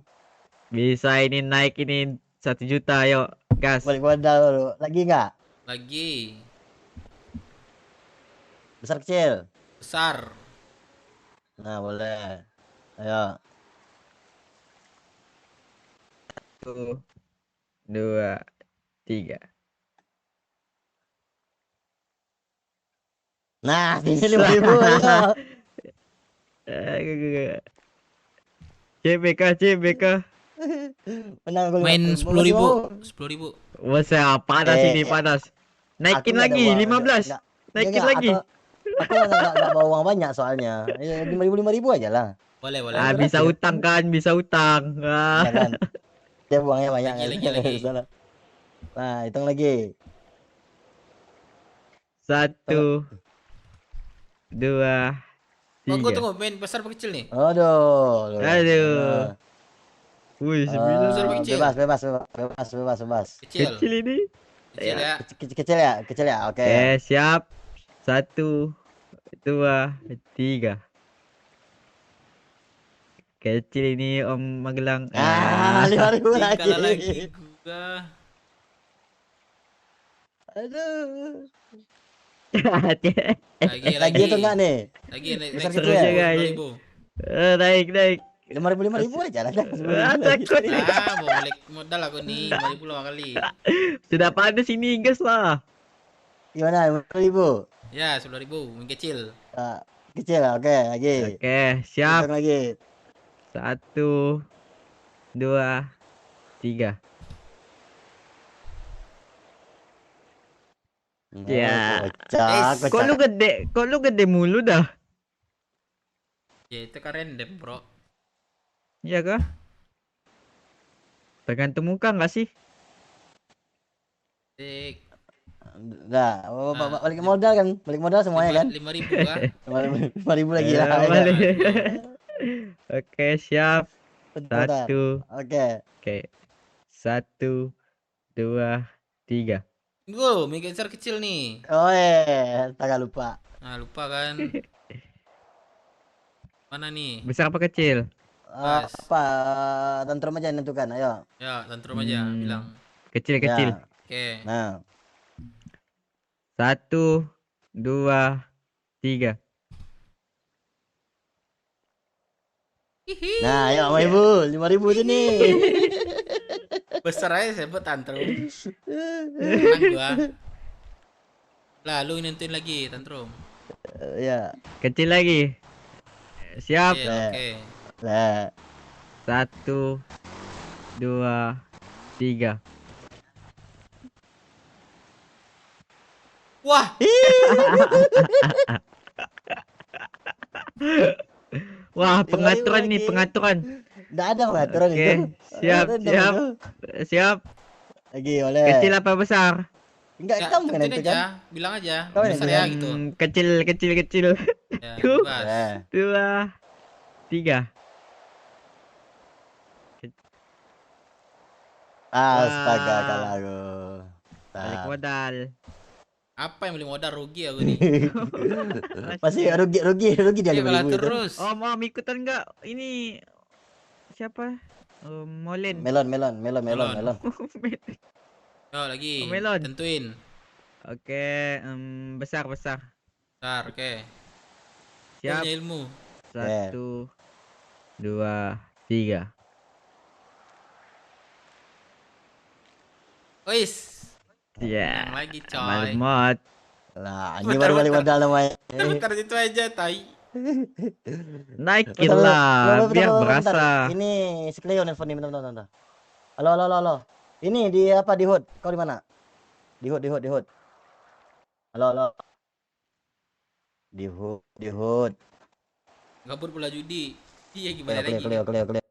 D: Bisa ini naik ini 1 juta, ayo. Gas.
Q: Balik modal dulu. Lagi nggak?
P: Lagi.
Q: Besar kecil?
P: Besar.
Q: Nah, boleh. Ayo.
D: 1, 2, 3.
Q: Nah, ini 5.000 ayo.
D: CBK.
Q: Menang gua.
P: Main 10.000. 10.000.
D: Masa panas ini, panas. Naikin lagi 15. Naikin lagi.
Q: Aku nggak bawa uang banyak soalnya. 5.000 aja lah.
P: Boleh.
D: Ah, bisa utang kan, bisa utang. Ah.
Q: Ya kan. Dia uangnya banyak kan.
P: Lagi.
Q: Nah, hitung lagi.
D: 1, 2, 3.
P: Tunggu, main besar apa kecil nih?
Q: Aduh.
D: Wih, 9.
Q: Bebas.
D: Kecil ini.
Q: Kecil ya. Oke.
D: Siap. 1, 2, 3. Kecil ini Om Magelang.
Q: 5.000 lagi.
P: Kalah lagi gua.
Q: Aduh.
P: Lagi
Q: itu enggak nih?
P: Lagi
Q: besar
P: naik
Q: kecil ya?
P: 10.000.
D: Naik.
Q: 5.000 aja lah.
D: Takut.
P: Mau balik modal aku nih 5.000 lah kali.
D: Sudah panas ini, gas lah.
Q: Gimana? 10.000?
P: Ya, 10.000, main kecil.
Q: Kecil, oke, lagi.
D: Oke, siap.
Q: Hitung lagi.
D: 1, 2, 3. Ya.
Q: Kocak.
D: Kok lu gede mulu dah?
P: Ya itu kan random, bro.
D: Iya kah? Tergantung muka nggak sih?
Q: Enggak, balik modal kan? Balik modal semuanya kan?
P: 5.000 kah?
Q: 5.000 lagi lah.
D: Oke, siap.
Q: Bentar.
D: 1.
Q: Oke.
D: 1, 2, 3.
P: Go, main besar kecil nih.
Q: Oh tak lupa.
P: Nah, lupa kan. Mana nih?
D: Besar apa kecil?
Q: Apa? Tantrum aja nentukan, ayo.
P: Ya, tantrum aja bilang.
D: Kecil.
Q: Ya.
P: Oke.
Q: Nah.
D: 1, 2, 3.
Q: Nah, ayo 5.000 sini.
P: Besar aja saya buat tantrum. Menang gua. Lah, lu nentuin lagi tantrum.
Q: Ya.
D: Kecil lagi. Siap.
P: Oke.
Q: Lah.
D: 1, 2, 3.
P: Wah.
D: Wah, pengaturan nih, pengaturan.
Q: Enggak ada pengaturan itu.
D: Oke, siap.
Q: Lagi boleh.
D: Kecil apa besar?
Q: Enggak,
P: Ya,
Q: kamu kan
P: tentuin
Q: itu
P: aja,
Q: kan?
P: bilang aja.
Q: Kamu
P: Besar
Q: yang
P: ya gitu.
D: Kecil.
P: Ya,
D: 1,
P: bebas.
D: 2, 3.
Q: Astaga, kalah aku.
D: Balik modal.
P: Apa yang beli modal rugi aku nih?
Q: Masih rugi dia
P: Dia kalah
Q: 5.000 itu.
P: terus.
D: Oh, mau ikutan enggak? Ini siapa? Molen.
Q: Melon.
P: Yo, lagi.
D: Melon.
P: Tentuin.
D: Oke, besar.
P: Besar, oke.
D: Siap.
P: Punya ilmu.
D: 1, 2, 3.
P: Wis.
D: Ya.
P: Yang lagi, coy.
D: Malmot.
Q: Lah, ini baru balik modal namanya.
P: Bentar itu aja, tai.
D: Naikin lah, biar berasa.
Q: Ini si Cleo nelfon nih, bentar. Halo. Ini di apa di HUD? Kau di mana? Di HUD. Halo, halo. Di hood.
P: Gabut bola judi. Iya
Q: Cleo,
P: gimana
Q: Cleo,
P: lagi?
Q: Cleo, Cleo, Cleo.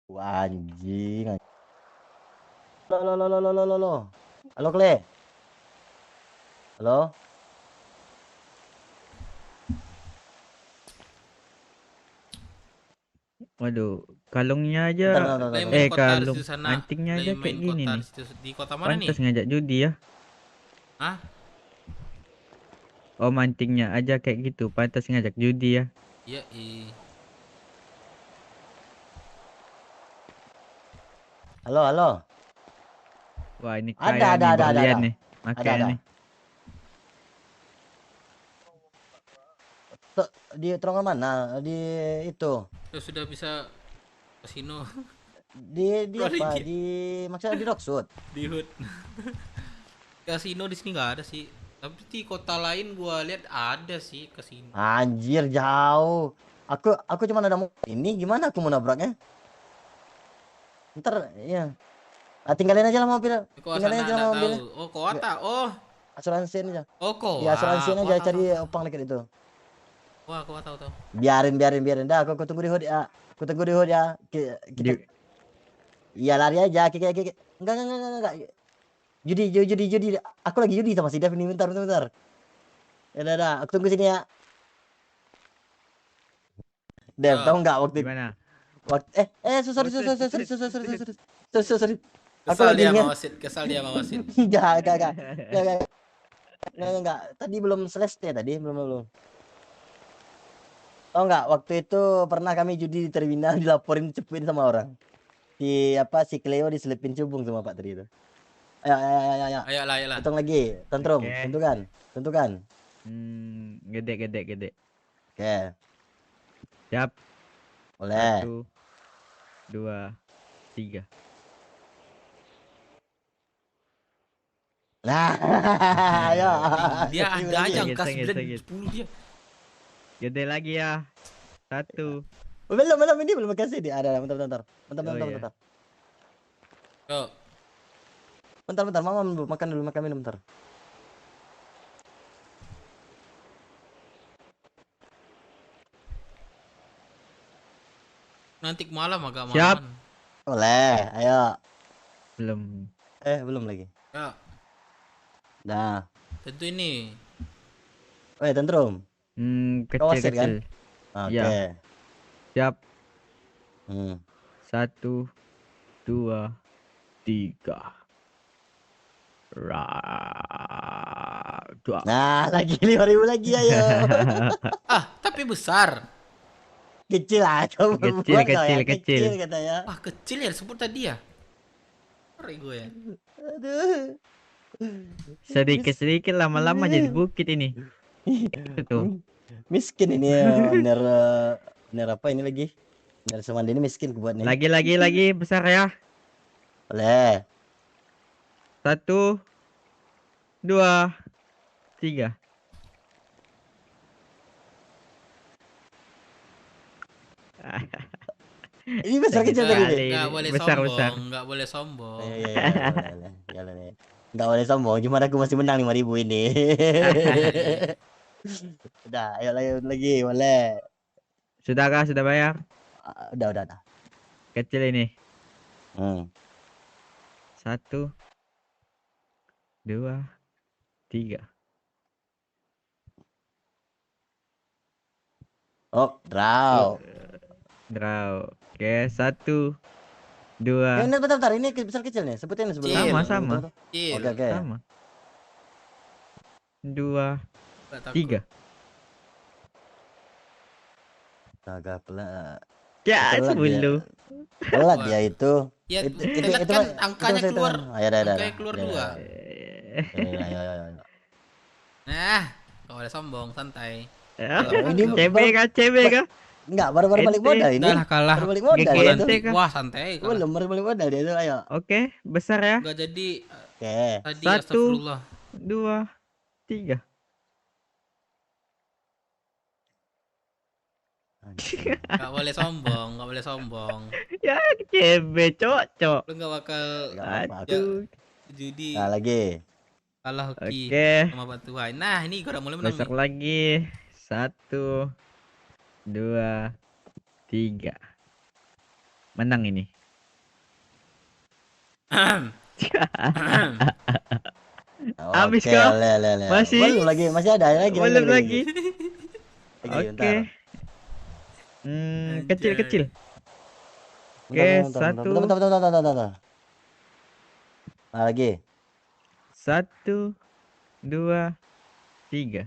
Q: Wah, anjing. Halo, halo, halo, halo, halo, halo. Halo, Kle. Halo.
D: Waduh, kalungnya aja,
Q: Bentar, bentar, bentar,
P: Lagi
Q: bentar.
P: main kotar
D: kalung
P: di sana.
D: antingnya
P: Lagi
D: aja
P: main
D: kayak gini
P: kotar
D: nih.
P: di kota mana nih?
D: Pantas ngajak judi ya.
P: Hah?
D: Oh, mantingnya aja kayak gitu, pantas ngajak judi ya.
P: Iya,
Q: Halo, halo.
D: Wah, ini
Q: Ada,
D: kaya
Q: ada,
D: nih
Q: ada,
D: berlian
Q: ada.
D: nih, makanya
Q: Ada.
D: nih.
Q: Di terowongan mana? Di itu.
P: Sudah bisa kasino.
Q: Di apa?
P: Balikin.
Q: Di maksudnya di Rockwood.
P: Di hood. Kasino di sini nggak ada sih. Tapi di kota lain gua lihat ada sih kasino.
Q: Anjir, jauh. Aku cuma ada ini, gimana aku mau nabraknya? Ntar ya. Tinggalin aja lah mobil. Tinggalin aja lah mobil.
P: Oh, kota. Oh.
Q: Asuransiin aja.
P: Oh, kok.
Q: Ya, asuransiin aja, cari opang dikit itu.
P: Wah, aku tahu.
Q: Biarin. Dah, aku tunggu di hood ya. Aku tunggu di hood ya. Kita iya, lari aja. Enggak. Judi. Aku lagi judi sama si Dev ini. Bentar. Ya, dah. Aku tunggu sini ya. Dev, tahu nggak waktu
D: gimana?
Q: Sorry. Aku
P: Kesal
Q: lagi
P: dia
Q: ingat.
P: Kesal dia sama wasit.
Q: Enggak. Tadi belum selesai tadi, belum. Tahu nggak, waktu itu pernah kami judi di terminal dilaporin cepuin sama orang. Si Cleo diselipin cubung sama Pak Tri itu. Ayo.
P: Ayolah.
Q: Hitung lagi, tantrum, tentukan.
D: Gede.
Q: Oke.
D: Siap.
Q: Boleh.
D: 1, 2, 3.
Q: Nah, ayo.
P: Dia ada aja angka 9, 10 dia.
D: Gede lagi ya. 1.
Q: Belum ini belum kasih dia. Ada, bentar.
D: Iya.
P: Yo.
Q: Bentar, Mama makan minum bentar.
P: Nanti malam agak malam.
D: Siap.
Q: Boleh, ayo.
D: Belum.
Q: Belum lagi.
P: Ya.
Q: Nah.
P: Tentu ini.
Q: Tantrum.
D: Kecil.
Q: Kan? Oke.
D: Ya. Siap.
Q: 1,
D: 2, 3.
Q: Nah, lagi 5.000 lagi ayo.
P: Tapi besar.
Q: Kecil aja.
D: Kecil
Q: katanya.
P: Wah, kecil ya sebut tadi ya. Ngeri gue ya.
Q: Aduh.
D: Sedikit lama-lama jadi bukit ini. Itu.
Q: Miskin ini ya. Bener apa ini lagi? Bener Semande ini miskin buat nih.
D: Lagi besar ya.
Q: Boleh.
D: 1, 2, 3.
Q: Ini besar kecil tadi nih.
P: Enggak boleh sombong.
Q: Jalan. Enggak boleh sombong, cuma aku masih menang 5.000 ini. Udah, ayo lagi, boleh.
D: Sudah bayar?
Q: Udah.
D: Kecil ini.
Q: 1,
D: 2, 3.
Q: Oh, draw.
D: Oke, 1, 2.
Q: Bentar. Ini besar kecil nih. Sebutin sebelum.
D: Sama.
Q: Oke.
D: Sama. 2, 3.
Q: Agak pelan.
D: Ya, 10.
Q: Pelat dia itu.
P: Ya, itu kan angkanya keluar.
Q: Angkanya
P: keluar 2.
Q: Ayo.
P: Nah, kalau ada sombong, santai.
D: CB kah?
Q: Enggak, baru balik modal ini.
P: Udah lah, kalah.
Q: Baru balik modal dia tuh.
P: GGNT kah? Wah, santai kalah.
Q: Belum baru balik modal dia tuh, ayo.
D: Oke, besar ya.
P: Enggak jadi.
Q: Oke.
P: Tadi
D: 1,
P: astagfirullah.
D: 2, 3.
P: Enggak boleh sombong, enggak boleh sombong.
D: Ya, CB, cocok.
P: Lu enggak bakal
D: Aduh.
P: judi.
Q: Nah, lagi.
P: Kalah hoki
D: Oke.
P: sama Pak Tuhan. Nah, ini gua udah mulai menang
D: Besar
P: nih.
D: lagi. 1, 2, 3. Menang ini. Habis
Q: Oke,
D: kau?
Q: le.
D: Masih?
Q: Belum lagi, masih ada lagi.
D: Belum lagi.
Q: Lagi,
D: Oke. Kecil-kecil. Oke,
Q: Bentar,
D: 1.
Q: bentar. Nah, lagi.
D: 1, 2, 3.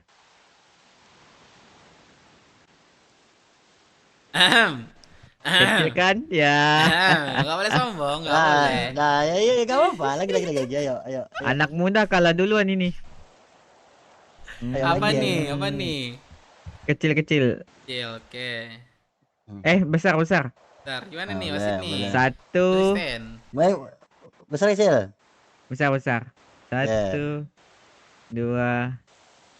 D: Kecil kan? Ya.
P: Enggak boleh sombong, enggak boleh.
Q: Nah, ya, enggak apa-apa. Lagi. Ayo.
D: Anak muda kalah duluan ini.
P: Apa nih? Apa nih?
D: Kecil-kecil.
P: Kecil, oke.
D: Besar.
P: Bentar, gimana nih wasit nih?
D: 1.
P: Kristen.
Q: Besar kecil.
D: Besar. 1, 2,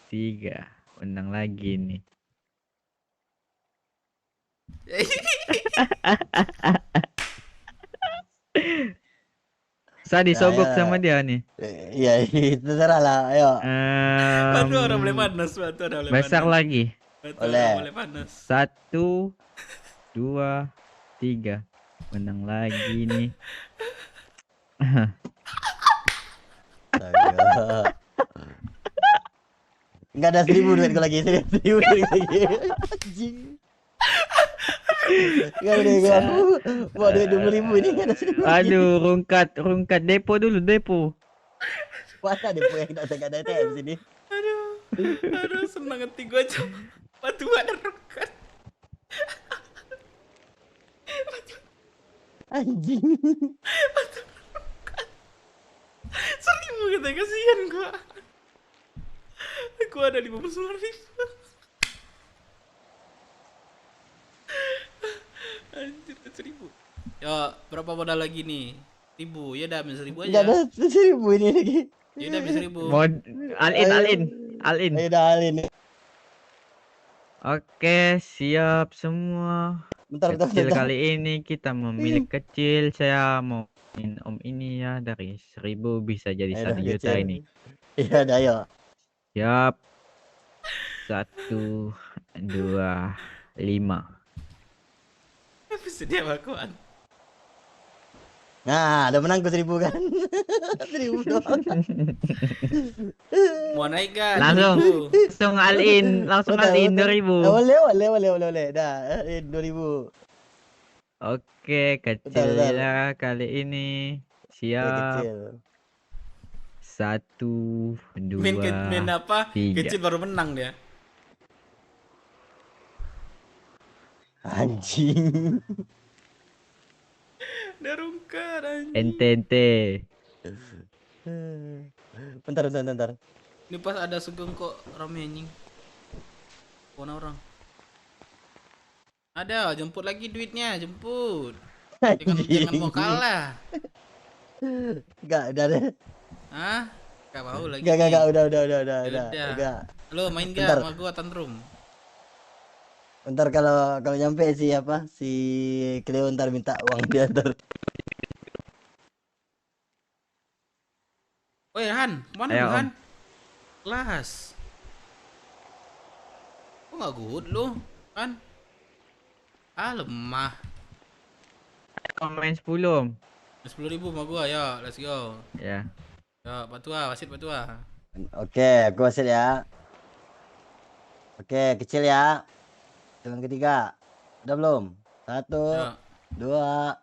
D: 3. Menang lagi nih. Saya disogok sama dia nih.
Q: Iya, terserah lah. Ayo.
P: Batu orang boleh panas, batu orang boleh
D: Besar
P: panas.
D: lagi.
P: Batu orang boleh panas.
D: 1, 2, 3. Menang lagi nih.
Q: Enggak ada 1000 duit gue lagi. 1000 duit lagi. Anjing. Enggak ada gue. Mau duit 20.000 ini enggak ada 1000.
D: Aduh, rungkat depo dulu, depo.
Q: Mana depo yang enggak ada ATM sini?
P: Aduh, senang hati gue aja. Batu ada rungkat.
Q: Anjing.
P: Batu rungkat. 1000 kita kasihan gue. Gue ada 59.000. Anjir, 1000. Ya, berapa modal lagi nih? 1000. Ya udah ambil 1000 aja.
Q: Enggak ada 1000 ini lagi.
P: Ya udah ambil 1000.
D: Alin.
Q: Ayo dah Alin.
D: Oke, siap semua.
Q: Bentar.
D: Kali ini kita memilih kecil. Saya mau om ini ya, dari 1000 bisa jadi 1 juta ini.
Q: Iya, dah ayo.
D: Siap. 1, 2, 5.
P: Bisa dia bakuan.
Q: Nah, udah menang gue 1000 kan. 1000 doang.
P: Mau naik kan?
D: Langsung alin 2000.
Q: Boleh. Dah, 2000.
D: Oke, kecil ya kali ini. Siap.
Q: Kecil.
D: 1, 2,
P: Main apa?
D: 3.
P: Kecil baru menang dia.
Q: Anjing.
P: Udah rungkat anjing.
D: Ente.
Q: Bentar.
P: Ini pas ada Sugeng kok rame anjing. Mana orang? Ada, jemput lagi duitnya, jemput. Jangan mau kalah.
Q: Enggak, udah.
P: Hah? Gak mau lagi.
Q: Enggak, udah.
P: Udah. Lo main gak sama gua tantrum?
Q: Ntar kalau nyampe si Cleo ntar minta uang dia ntar.
P: Woi Han, mana
D: Ayo,
P: Han? Kelas. Kok gak good lu, Han? Lemah.
D: Main 10.
P: 10.000 sama gua, ya, let's go.
D: Ya.
P: Ya, wasit Patua.
Q: Oke, gua wasit ya. Oke, kecil ya. Hitungan ketiga. Udah belum? 1, 2,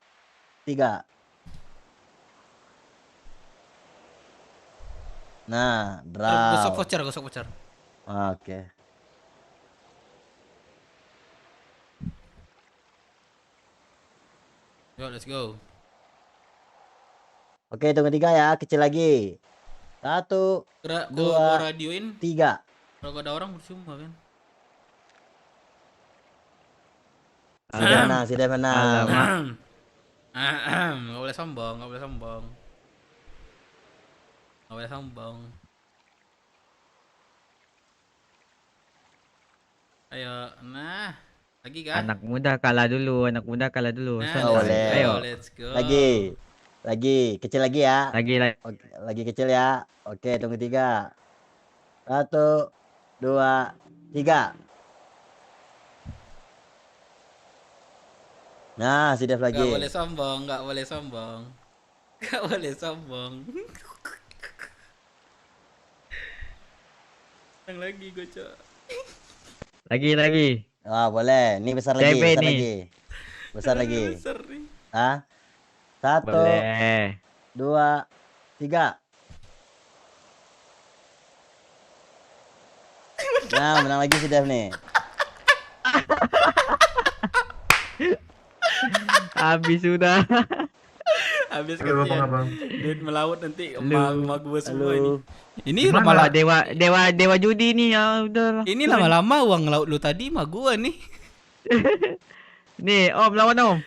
Q: 3. Nah, draw.
P: Gosok voucher.
Q: Oke.
P: Yo, let's go.
Q: Oke, hitungan ketiga ya, kecil lagi. 1,
P: Kalau
Q: 2,
P: gua radioin
Q: 3.
P: kalau gak ada orang percuma kan.
Q: Sudah menang, sudah menang.
D: Alamak.
P: Nggak boleh sombong, nggak boleh sombong. Nggak boleh sombong. Ayo, nah, lagi kan?
D: Anak muda kalah dulu, anak muda kalah dulu.
P: Nah,
Q: Oh, boleh.
D: Ayo.
P: let's go.
Q: Lagi, kecil lagi ya.
D: Lagi.
Q: Oke, lagi kecil ya. Oke, tunggu 3. 1, 2, 3. Nah, si Dev lagi.
P: Nggak boleh sombong, nggak boleh sombong. Nggak boleh sombong. Yang lagi gocok.
D: Lagi.
Q: Wah, boleh. Ini besar lagi,
D: CB
Q: besar
D: nih.
Q: lagi. Besar lagi.
P: Besar nih.
Q: Hah? 1,
D: Boleh.
Q: 2, 3. Nah, menang lagi si Dev nih.
D: Habis sudah.
P: Habis
K: Halo,
P: kasihan.
K: Abang.
P: Duit melaut nanti
D: Lu.
P: emak gua semua ini. Ini
D: Malah
P: lama-lama
D: dewa judi nih ya udah.
P: ini lama-lama uang laut lu tadi mah gua nih.
D: Nih, Om lawan Om.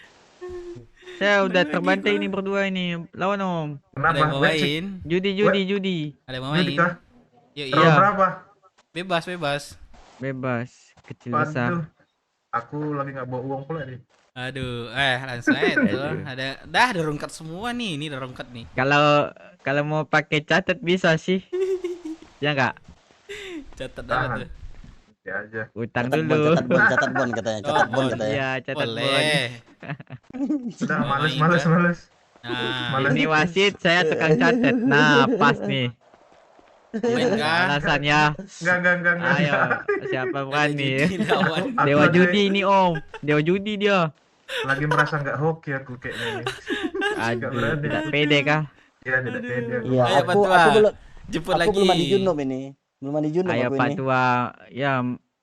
D: Saya udah
P: Lagi
D: terbantai
P: gua.
D: ini berdua ini. Lawan Om.
P: Ada yang mau main?
D: Judi.
P: Ada yang mau main?
K: kah?
P: Yuk,
K: Round
P: iya.
K: berapa?
P: Bebas.
D: Kecil besar.
K: Waduh, aku lagi nggak bawa uang pula nih.
P: Aduh, langsung aja tuh. Ada rungkat semua nih. Ini udah rungkat nih.
D: Kalau mau pakai catat bisa sih. Ya enggak?
P: Catat
K: Tahan.
P: apa tuh?
K: Ya aja.
D: Utang
Q: Catat
D: dulu.
Q: catat bon katanya. Catat bon katanya.
D: Iya, catat bon.
P: Boleh.
K: Sudah
P: Mau
K: males.
P: main, Pak? Nah,
D: Ini wasit, saya tukang catat. Nah, pas nih.
P: main kah?
D: Alasannya.
K: Enggak.
D: Ayo, siapa berani?
P: judi lawan.
D: Dewa judi ini Om. Dewa judi dia.
K: Lagi merasa nggak hoki aku kayaknya nih.
D: Aduh,
K: berani.
D: tidak pede kah?
K: Iya, tidak pede.
Q: Iya,
P: Ayo, Pak
Q: aku
P: Tua.
Q: belum
P: Jemput
Q: aku
P: lagi.
Q: belum mandi junub ini. Belum mandi junub
D: Ayo
Q: aku
D: Pak
Q: ini.
D: Tua. Ya,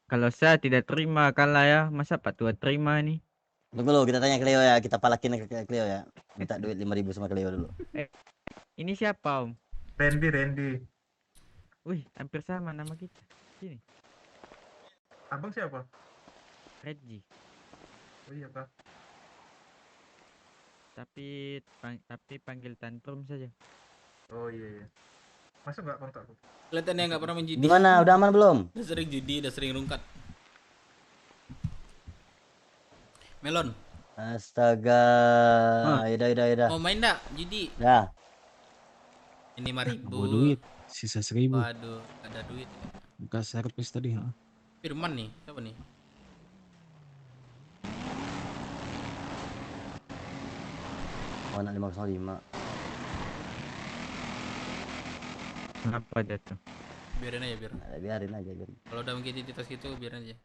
D: kalau saya tidak terima kalah ya. Masa Pak Tua terima nih?
Q: Tunggu dulu, kita tanya Cleo ya. Kita palakin ke Cleo ya. Minta duit 5.000 sama Cleo dulu.
D: Ini siapa Om?
K: Randy.
D: Wih, hampir sama nama kita. Sini,
K: Abang siapa?
D: Reggie.
K: Oh iya kak.
D: Tapi panggil tantrum saja.
K: Oh iya. Masuk nggak kontakku?
P: Kelihatannya nggak pernah menjudi.
Q: Gimana? Udah aman belum?
P: Udah sering judi, udah sering rungkat. Melon.
Q: Astaga. Yaudah.
P: Mau main enggak judi?
Q: Ya.
P: Ini 5.000.
U: Bawa duit, sisa 1.000.
P: Waduh, ada duit.
U: Buka servis tadi, ha?
P: Firman nih, siapa nih?
Q: Oh, anak 505.
D: Kenapa dia tuh?
P: Biarin aja,
Q: Biarin aja.
P: Kalau udah mengidentitas gitu, biarin aja.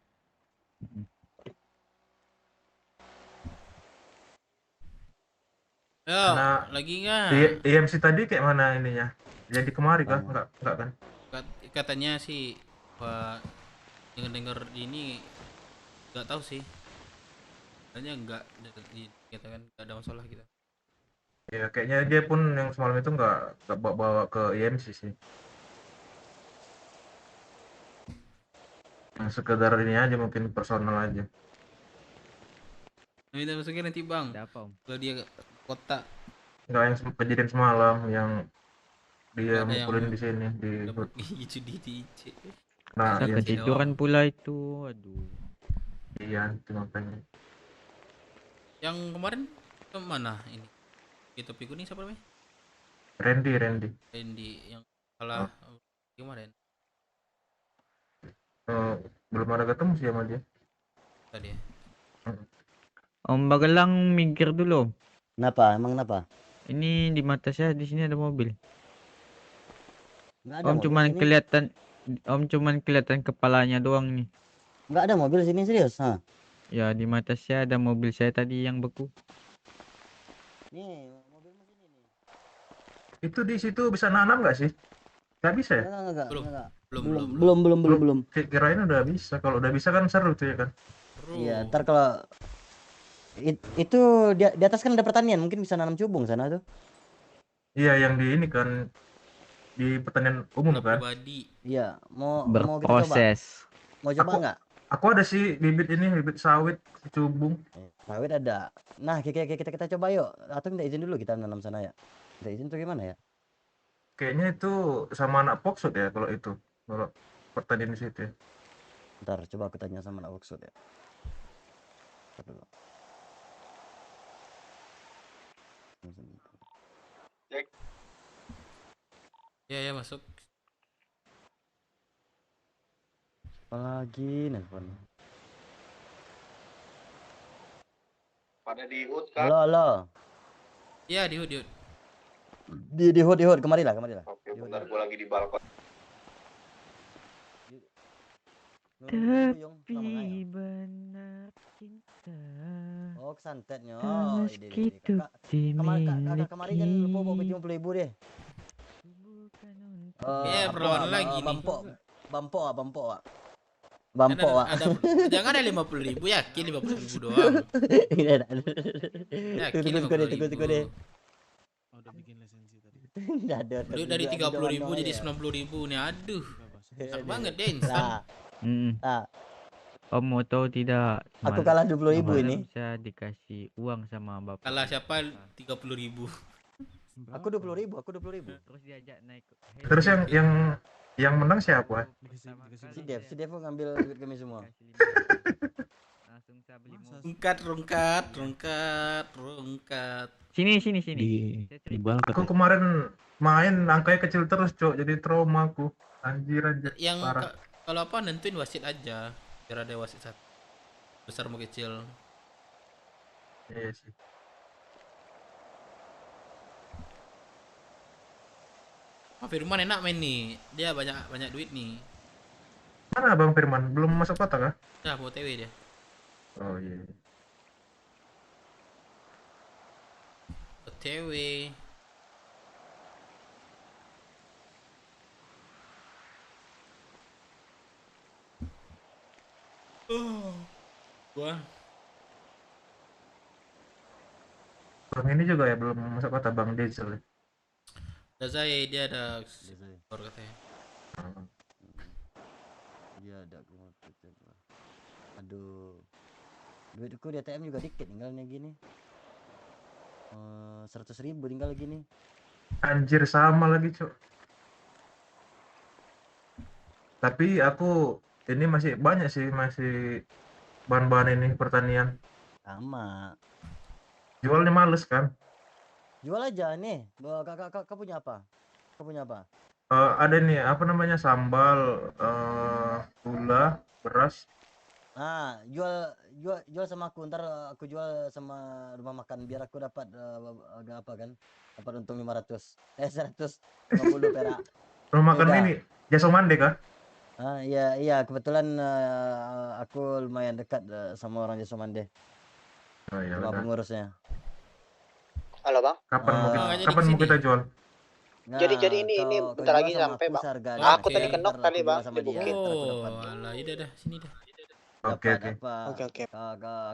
P: Yo,
K: Nah,
P: lagi nggak?
K: EMC tadi kayak mana ininya? Jadi kemari kah? Enggak kan?
P: Katanya sih, Pak, dengar ini nggak tahu sih. Katanya nggak, kita kan nggak ada masalah kita.
K: Ya kayaknya dia pun yang semalam itu nggak bawa ke EMC sih. Yang sekedar ini aja, mungkin personal aja.
P: Minta masukin nanti bang. Kalau dia ke kota.
K: Nggak yang kejadian semalam yang dia
P: Ada yang
K: mukulin di sini di.
P: judi di IC.
K: Nah,
D: Saya
K: iya sih.
D: ketiduran pula itu. Aduh.
K: Iya, itu makanya.
P: Yang kemarin ke mana ini? Itu piku nih siapa namanya?
K: Randy.
P: Yang salah kemarin.
K: Belum ada ketemu sih sama dia.
P: Tadi ya.
D: Om Bagelang minggir dulu.
Q: Kenapa? Emang kenapa?
D: Ini di mata saya di sini ada mobil.
Q: Nggak ada
D: Om
Q: mobil
D: cuman
Q: sini.
D: kelihatan kepalanya doang nih.
Q: Nggak ada mobil sini, serius? Hah?
D: Ya di mata saya ada mobil saya tadi yang beku.
Q: Nih,
K: Itu di situ bisa nanam nggak sih? Nggak bisa ya?
Q: enggak.
K: Belum. Kirain udah bisa. Kalau udah bisa kan seru tuh ya kan?
Q: Iya, ntar kalau itu di atas kan ada pertanian, mungkin bisa nanam cubung sana tuh.
K: Iya, yang di ini kan di pertanian umum kan?
P: Pribadi.
Q: Iya, mau kita coba.
D: Berproses.
Q: Mau coba nggak?
K: Aku ada sih bibit ini, bibit sawit cubung.
Q: Sawit ada. Nah, kita coba yuk. Atau minta izin dulu kita nanam sana ya. Minta izin tuh gimana ya?
K: Kayaknya itu sama anak Poksut ya kalau itu. Kalau pertanian di situ ya.
Q: Ntar coba aku tanya sama anak workshop ya. Ntar dulu.
P: Ya masuk.
Q: Apalagi nelfon.
M: Pada di HUD kan?
Q: Halo, halo.
P: Iya di HUD.
Q: Di HUD, kemarilah.
M: Oke, bentar gua lagi di balkon.
D: Tapi benar cinta.
Q: Oh, kesantetnya.
D: Tak
Q: Oh,
D: meski
Q: ide.
D: tuk dimiliki.
Q: Kemarin jangan lupa bawa 50.000 deh.
P: perlawan lagi nih.
Q: Bampo.
P: Jangan ada 50.000, yakin 50.000 doang. Yakin
Q: Tunggu deh.
U: Oh, udah bikin lisensi tadi.
P: Duit dari 30.000 jadi 90.000 nih, aduh. Susah banget deh instan.
D: Om mau tahu tidak?
Q: Aku kalah 20.000 ini.
D: Bisa dikasih uang sama bapak.
P: Kalah siapa 30.000.
Q: Aku 20.000.
D: Terus diajak naik.
K: Terus yang menang siapa?
Q: Si Dev ngambil duit kami semua.
D: Langsung saya beli
P: Rungkat.
D: Sini.
U: Di balkon.
K: Aku kemarin main angkanya kecil terus, Cok. Jadi trauma aku. Anjir.
P: Yang
K: Parah.
P: kalau apa nentuin wasit aja. Biar ada wasit satu. Besar mau kecil.
K: Iya sih.
P: Pak Firman enak main nih. Dia banyak duit nih.
K: Mana Bang Firman? Belum masuk kota kah?
P: Nah, mau TW dia.
K: Oh iya.
P: OTW. Gua
K: Bang ini juga ya belum masuk kota, Bang Diesel.
P: Dazai dia ada skor katanya.
Q: Dia ada aduh, duitku di ATM juga dikit, tinggalnya gini 100.000 tinggal gini.
K: Anjir, sama lagi, Cok. Tapi aku ini masih banyak sih, masih bahan-bahan ini pertanian.
Q: Sama.
K: Jualnya males kan?
Q: Jual aja nih. Kak punya apa?
K: Ada nih, apa namanya, sambal, gula, beras.
Q: Nah, jual sama aku. Ntar aku jual sama rumah makan biar aku dapat agak apa kan? Dapat untung 150 perak.
K: Rumah makan ini Jasa Mande kah?
Q: Iya, kebetulan aku lumayan dekat sama orang Jasa Mande.
K: Oh iya,
Q: sama
K: udah.
Q: pengurusnya.
M: Halo Bang.
K: Kapan mau kita jual?
Q: Nah,
M: Jadi ini bentar lagi sampai Bang. Aku tadi kenok tadi Bang di bukit.
P: Alah, iya dah, sini dah.
K: Oke.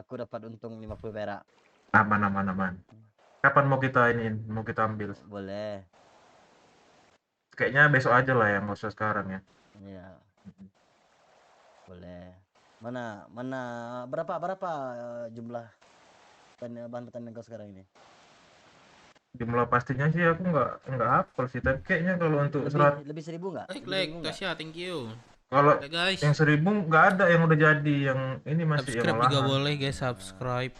Q: Aku dapat untung 50 perak.
K: Aman. Kapan mau kita ambil?
Q: Boleh.
K: Kayaknya besok aja lah ya, nggak usah sekarang ya.
Q: Iya. Boleh. Mana berapa jumlah bahan pertanian kau sekarang ini?
K: Jumlah pastinya sih aku nggak hafal sih, tapi kayaknya kalau untuk
Q: lebih 1.000 nggak?
P: Like, kasih ya, thank you.
K: Kalau
P: guys.
K: yang 1.000 nggak ada yang udah jadi, yang ini masih yang
P: subscribe
K: olahan.
P: juga boleh guys, subscribe.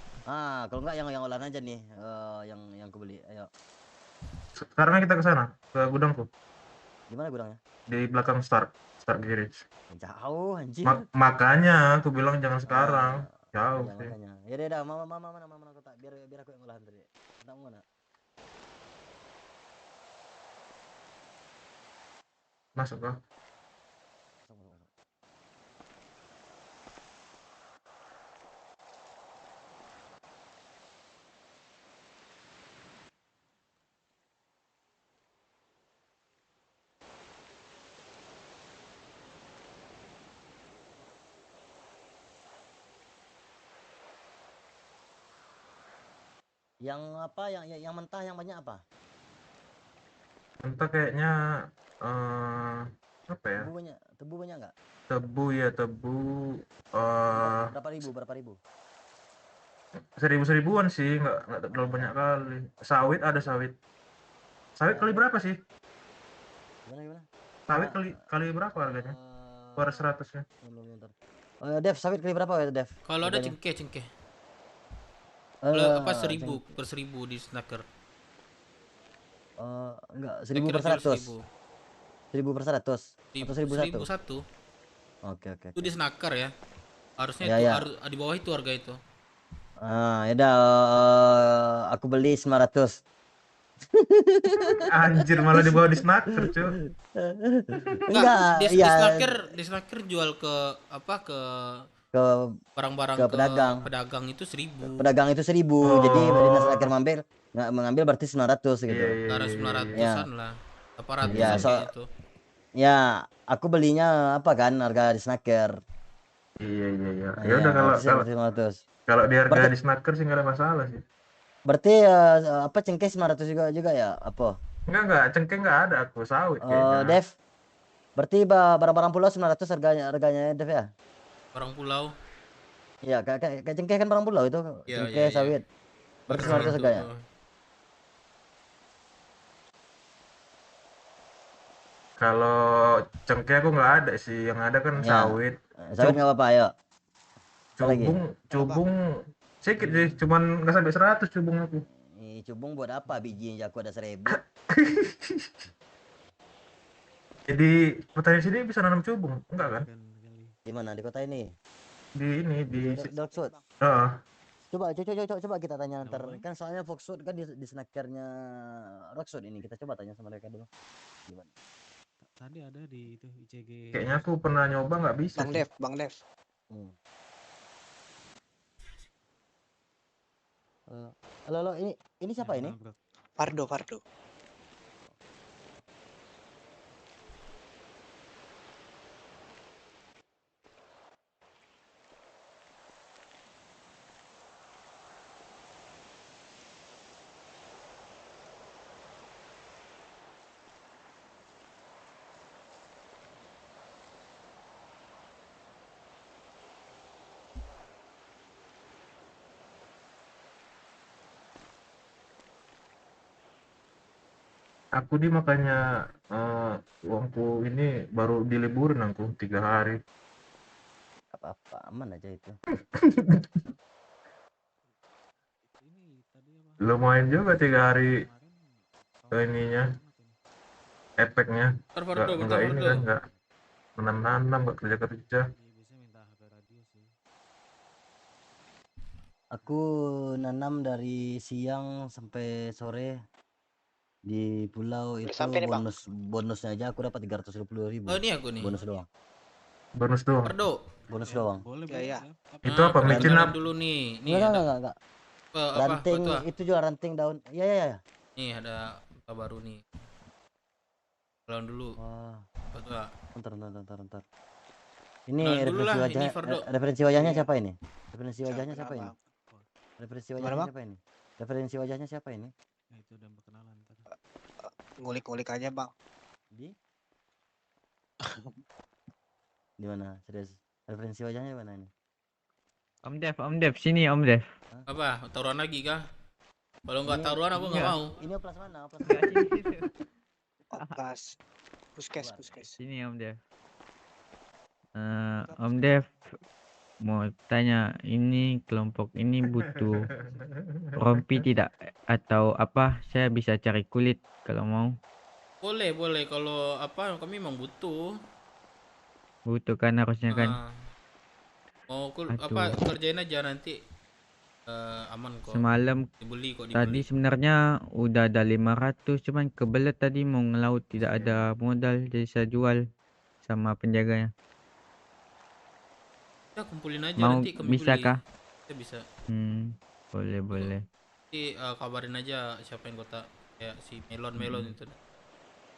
Q: Kalau nggak yang olahan aja nih, yang aku beli. Ayo.
K: Sekarang kita ke sana, ke gudangku.
Q: Di mana gudangnya?
K: Di belakang Start Garage.
Q: Jauh anjir.
K: Makanya aku bilang jangan sekarang. Jauh sih.
Q: Makanya. Ya udah, mana kota biar aku yang olahan tadi. Entah mana.
K: Masuk kah?
Q: Yang apa? Yang mentah yang banyak apa?
K: Mentah kayaknya apa ya?
Q: Tebu banyak nggak?
K: Tebu ya tebu
Q: Berapa ribu? Berapa ribu?
K: 1000-1000-an sih, nggak terlalu banyak kali. Sawit ada sawit. Sawit kali berapa sih?
Q: Gimana?
K: Sawit kali berapa harganya? Per 100-nya.
Q: Dev, sawit kali berapa ya, Dev?
P: Kalau ada
Q: Harganya?
P: cengkeh. Kalau apa 1000
Q: cengkeh.
P: per 1000 di snacker.
Q: Enggak,
P: Saya
Q: 1000
P: kira
Q: per
P: jual
Q: 100. 1000 per 100 atau 1001?
P: 1001.
Q: Oke.
P: Itu di snacker ya. Harusnya
Q: Ya,
P: itu
Q: ya.
P: harus di bawah itu harga itu.
Q: Ya udah, aku beli 900.
K: Anjir, malah dibawa di snacker, cuy.
Q: Enggak,
P: di snacker jual ke apa ke barang-barang
Q: ke
P: pedagang itu 1000.
Q: Pedagang itu 1000. Jadi Medina Snacker mengambil berarti 900 gitu.
P: Karena 900-an lah. 800-an
Q: Ya,
P: gitu.
Q: ya, aku belinya apa kan harga di Snacker.
K: Iya.
Q: Nah,
K: Ya udah
Q: berarti 900.
K: kalau di harga di snacker sih nggak ada masalah sih.
Q: Berarti apa cengkeh 900 juga ya? Apa?
K: Enggak, cengkeh nggak ada, aku sawit kayaknya.
Q: Dev. Berarti barang-barang pulau 900 harganya Dev ya?
P: Barang pulau.
Q: Iya, kayak cengkeh kan barang pulau itu.
P: Iya,
Q: Cengkeh
P: iya.
Q: sawit. Berarti 900 harganya.
K: Kalau cengkeh aku nggak ada sih, yang ada kan
Q: Ya.
K: sawit.
Q: Sawit nggak apa-apa, ayo.
K: Cubung sedikit sih, cuman nggak sampai 100 cubung aku.
Q: Cubung buat apa? Bijinya aku ada 1000.
K: Jadi petani sini bisa nanam cubung, enggak kan?
Q: Di mana? Di kota ini?
K: Di
Q: Foxwood. Coba kita tanya ntar. Kan soalnya Foxwood kan di snackernya Rockwood ini. Kita coba tanya sama mereka dulu. Gimana?
U: Tadi ada di itu ICG.
K: Kayaknya aku pernah nyoba nggak bisa.
M: Bang Dev.
Q: Halo, ini siapa ini?
M: Fardo.
K: Aku makanya uangku ini baru diliburin aku 3 hari.
Q: Apa aman aja itu.
K: Lumayan juga 3 hari ininya, efeknya. Enggak ini kan, enggak nanam, enggak kerja.
Q: Aku nanam dari siang sampai sore di pulau itu. Bonusnya aja aku dapat 350.000.
P: Oh, ini aku nih.
Q: Bonus doang. Bonus doang.
M: Ya.
K: Itu apa? Micin apa?
P: Dulu nih.
Q: Enggak. Ranting itu juga ranting daun. Ya.
P: Nih ada baru nih. Jalan dulu.
Q: Bentar. Ini referensi wajahnya siapa ini? Referensi wajahnya siapa ini?
U: Nah, itu udah perkenalan tadi.
M: Ngulik-ngulik aja, Bang.
Q: Di mana? Serius. Referensi wajahnya mana ini? Om Dev, sini Om Dev.
P: Apa? Taruhan lagi kah? Kalau nggak taruhan aku nggak mau.
Q: Ini oplas mana?
M: Oplas. Puskes.
D: Sini Om Dev. Om Dev mau tanya, ini kelompok ini butuh rompi tidak atau apa? Saya bisa cari kulit kalau mau.
P: Boleh kalau apa kami memang butuh.
D: Butuh kan harusnya kan.
P: Mau apa kerjain aja nanti aman kok.
D: Semalam
P: dibeli.
D: Tadi sebenarnya udah ada 500, cuman kebelet tadi mau ngelaut tidak ada modal, jadi saya jual sama penjaganya.
P: Ya kumpulin aja
D: Mau
P: nanti kami
D: bisa
P: beli.
D: kah?
P: Ya bisa.
D: Boleh.
P: Nanti kabarin aja siapa yang kota kayak si melon itu.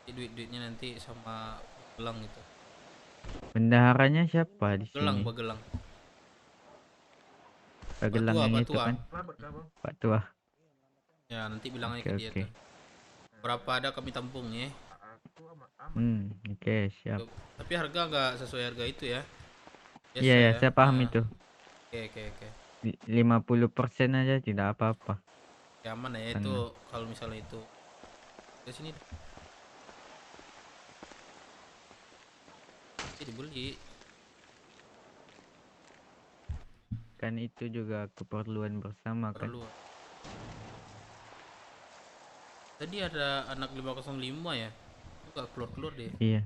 P: Duit-duitnya nanti sama gelang itu.
D: Bendaharanya siapa di sini?
P: Bagelang.
D: Bagelang yang itu kan? Pak Tua.
P: Ya nanti bilang aja ke dia tuh. Berapa ada kami tampung ya.
D: Oke, siap.
P: Tapi
A: Tapi harga nggak sesuai harga itu ya. Biasa
D: Iya ya,
A: ya.
D: saya paham
A: Nah,
D: itu.
A: Oke.
D: 50% aja tidak apa-apa.
A: Ya aman ya
D: Kan.
A: itu kalau misalnya itu. Ke sini. Dibeli.
D: Kan itu juga keperluan bersama kan.
A: Perlu. Tadi ada anak 505 ya. Enggak keluar-keluar deh.
D: Iya.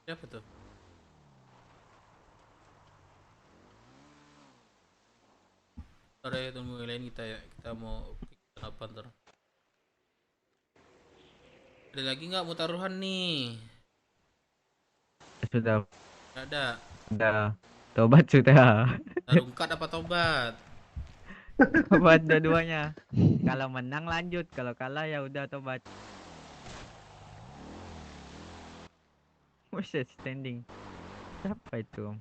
A: Siapa tuh? Ntar ya tunggu yang lain kita ya. Kita mau bikin apa ntar. Ada lagi nggak mau taruhan nih?
D: Sudah.
A: Nggak ada.
D: Sudah. Tobat sudah.
A: Tarungkat apa tobat?
D: Tobat dua-duanya. Kalau menang lanjut, kalau kalah ya udah tobat. Buset, standing. Siapa itu?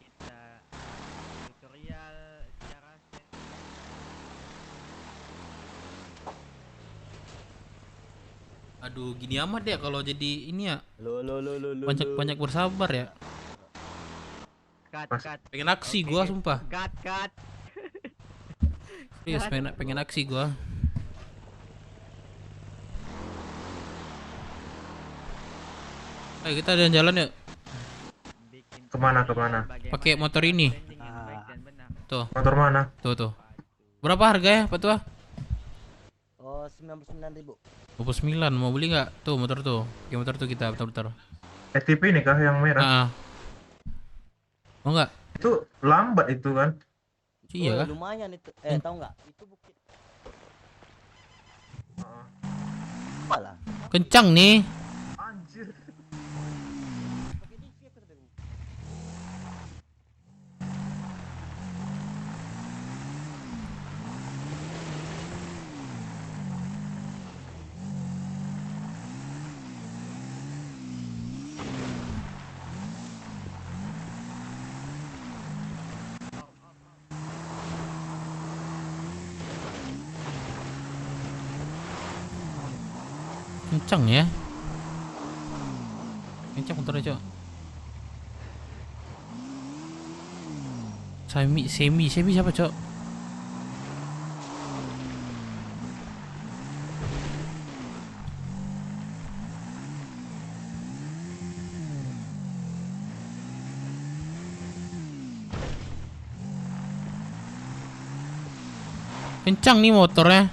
D: Kita tutorial secara
A: Aduh, gini amat ya kalau jadi ini ya.
Q: Lo.
A: Banyak bersabar ya.
D: cut.
A: Pengen aksi gua sumpah.
D: Cut.
A: Serius pengen aksi gua. Ayo kita jalan-jalan yuk.
K: Kemana?
A: Pakai motor ini. Tuh.
K: Motor mana?
A: Tuh. Berapa harganya, Pak Tua?
Q: Oh, 99.000.
A: 29, mau beli nggak? Tuh motor tuh. Pakai motor tuh kita bentar.
K: STP ini kah yang merah?
A: Mau nggak?
K: Itu lambat itu kan?
A: Iya kah?
Q: Lumayan itu. Tahu nggak? Itu bukit. Apalah.
A: Kencang nih.
K: Anjir.
A: Kencang ya. Kencang motornya, Cok. Semi siapa, Cok? Kencang nih motornya.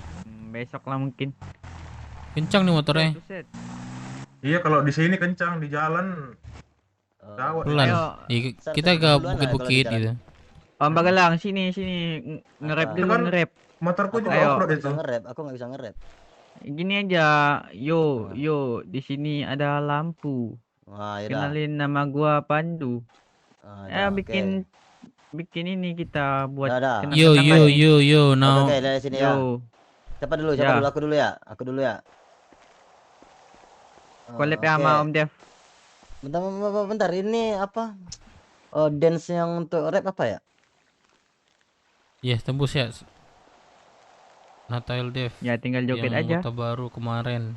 D: Besok lah mungkin.
A: Kencang nih motornya.
K: Iya kalau di sini kencang, di jalan gawat.
A: Pelan. Kita ke bukit-bukit gitu.
D: Om Bagelang sini nge-rap dulu
K: Kan
D: nge-rap.
K: Motorku juga
D: Ayo.
K: off-road itu.
Q: Aku nggak bisa nge-rap.
D: Gini aja, yo di sini ada lampu.
Q: Wah,
D: Kenalin nama gua Pandu.
Q: Oke.
D: bikin ini kita buat
Q: Dah.
D: kenang-kenangan.
A: Yo now.
Q: Oke, dari sini ya.
D: Yo.
Q: Siapa dulu?
D: Ya.
Q: Aku dulu ya.
D: Collab sama Om Dev.
Q: Bentar, ini apa? Oh, dance yang untuk rap apa ya?
A: Yes, tembus ya. Nathanael Dev.
D: Ya tinggal joget
A: yang
D: aja.
A: anggota baru kemarin.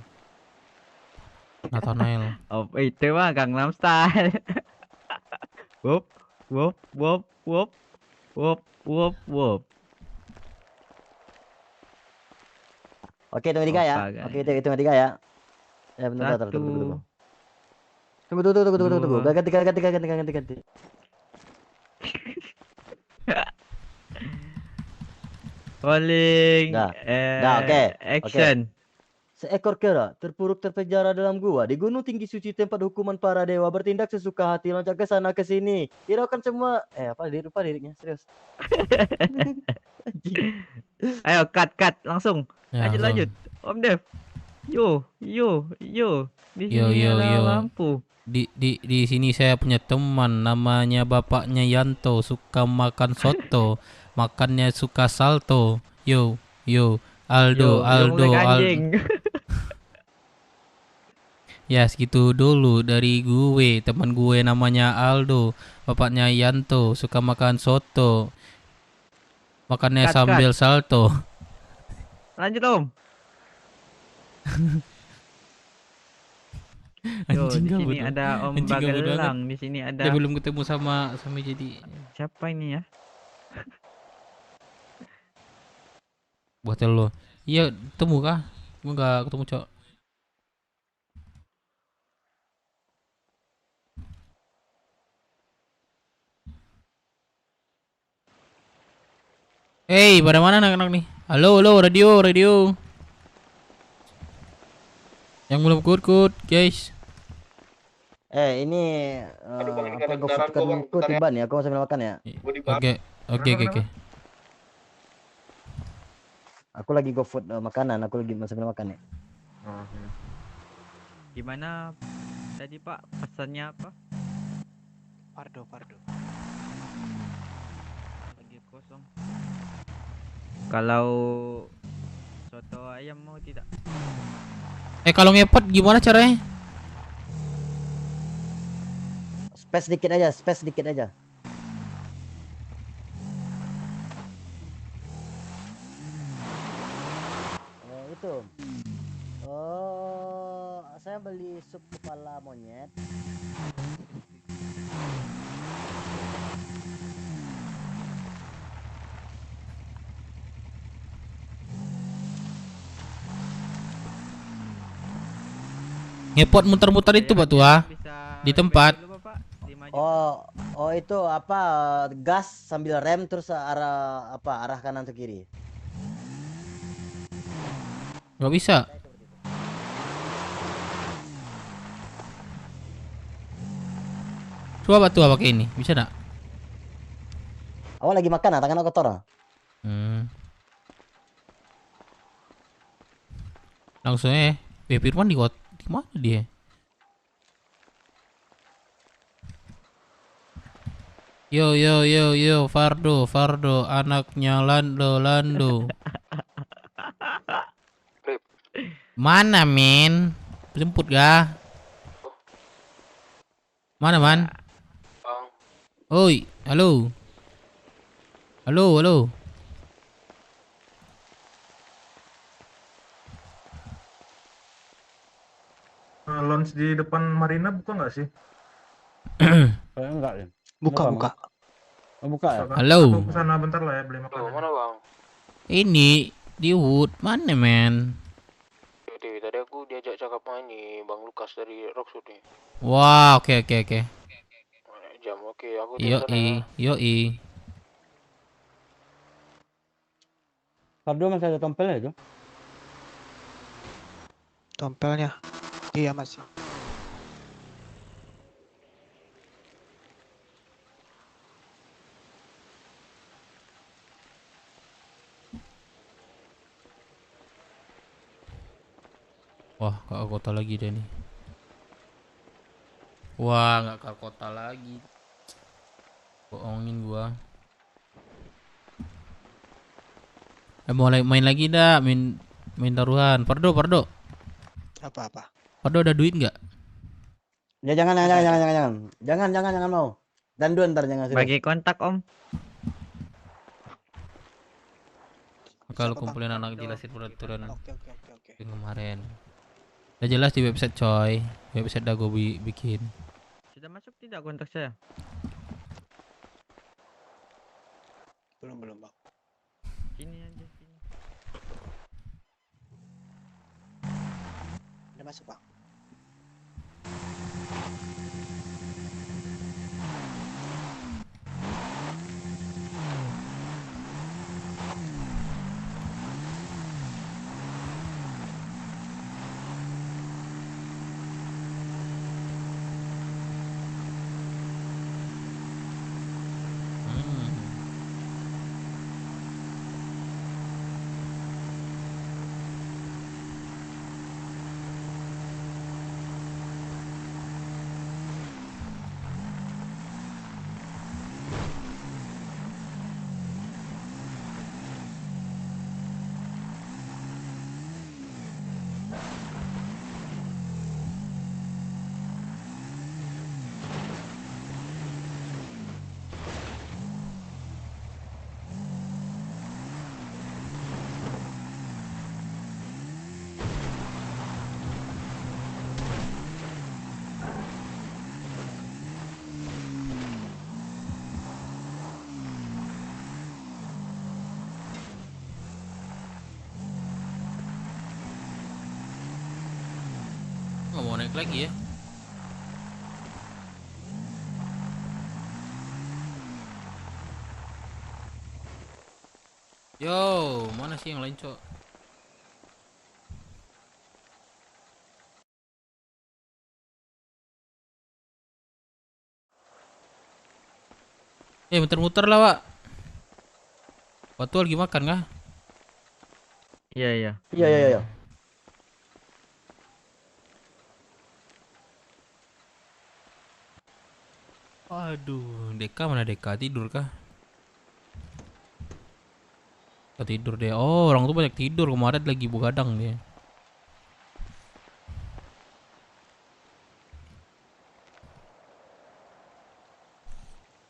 A: Nathanael.
D: Oh, itu mah Gangnam Style. Wop.
Q: Oke, tunggu 3 ya.
D: Opa, guys.
Q: Oke, tunggu 3 ya. Ya, bentar, tunggu. Tunggu.
D: Dua.
Q: Ganti.
D: Rolling.
Q: Oke.
D: Action.
Q: Seekor kera terpuruk terpenjara dalam gua di gunung tinggi suci tempat hukuman para dewa, bertindak sesuka hati, loncat ke sana ke sini, hiraukan semua lupa liriknya, serius.
D: Ayo cut langsung.
A: Ya,
D: Lanjut. Om Dev. Yo. Di
A: Yo,
D: sini
A: yo,
D: ada
A: yo.
D: lampu.
A: Di sini saya punya teman namanya bapaknya Yanto, suka makan soto, makannya suka salto. Yo.
P: Aldo, Aldo, Aldo. Ya segitu dulu dari gue. Teman gue namanya Aldo, bapaknya Yanto, suka makan soto, makannya
D: Cut,
P: sambil
D: cut.
P: salto.
D: Lanjut Om. Yo,
P: Anjing
D: di
P: gak
D: sini
P: bodoh.
D: ada Om
P: Anjing gak bodoh
D: Bagelang,
P: banget.
D: di sini ada.
P: Dia belum ketemu sama jadi.
D: Siapa ini ya?
P: Buat lo. Iya, ketemu kah? Gue gak ketemu, Cok. Hey, pada mana anak-anak nih? Halo, halo, radio, radio. Yang belum kut-kut, guys.
Q: Ini apa GoFood ku tiba nih, aku mau sambil makan ya.
P: Oke, oke, oke, oke.
Q: Aku lagi GoFood makanan, aku lagi mau sambil makan ya.
D: Gimana tadi Pak pesannya apa?
M: Pardo, Pardo.
D: Lagi kosong. Kalau soto ayam mau tidak?
P: Kalau ngepot gimana caranya?
Q: Space dikit aja, space dikit aja. Itu. Saya beli sup kepala monyet.
P: Ngepot muter-muter itu Pak Tua. Di tempat.
Q: Oh itu apa gas sambil rem terus arah kanan atau kiri?
P: Gak bisa. Coba Pak Tua pakai ini, bisa nak?
Q: Awak lagi makan tangan kotor.
P: Langsung Firman di mana dia? Yo yo yo yo Fardo, Fardo anaknya Lando. Mana men? Jemput gak? Mana man? Oi, halo. Halo, halo.
K: Lounge di depan Marina buka nggak sih?
Q: Enggak ya.
M: Buka.
Q: Buka ya.
P: Halo.
K: Aku kesana bentar lah ya beli makanan.
B: Mana bang?
P: Ini di Wood mana men?
B: Tadi aku diajak cakap main nih Bang Lukas dari Rockwood nih.
P: Wah, oke.
B: Jam oke, aku
P: Yoi.
Q: Fardo masih ada tompelnya itu?
M: Tompelnya. Iya masih.
P: Wah, ke kota lagi deh nih. Wah, nggak ke kota lagi. Bohongin gua. Mau main lagi dah, main taruhan. Pardo.
M: Apa?
P: Pardo ada duit nggak?
Q: Ya jangan mau. Dan dua ntar jangan.
D: Bagi kontak Om.
P: Kalau kumpulin anak jelasin peraturan.
M: Oke.
P: Kemarin. Udah jelas di website coy. Website dah gue bikin.
D: Sudah masuk tidak kontak saya?
M: Belum bang.
D: Sini aja sini.
M: Udah masuk bang.
P: Naik lagi ya. Yo, mana sih yang lain, Cok? Muter-muter lah, Pak. Waktu lagi makan kah?
D: Iya, iya.
Q: Iya, iya, iya.
P: Aduh, Deka mana Deka? Tidur kah? Tidur deh. Oh, orang tuh banyak tidur. Kemarin lagi begadang dia.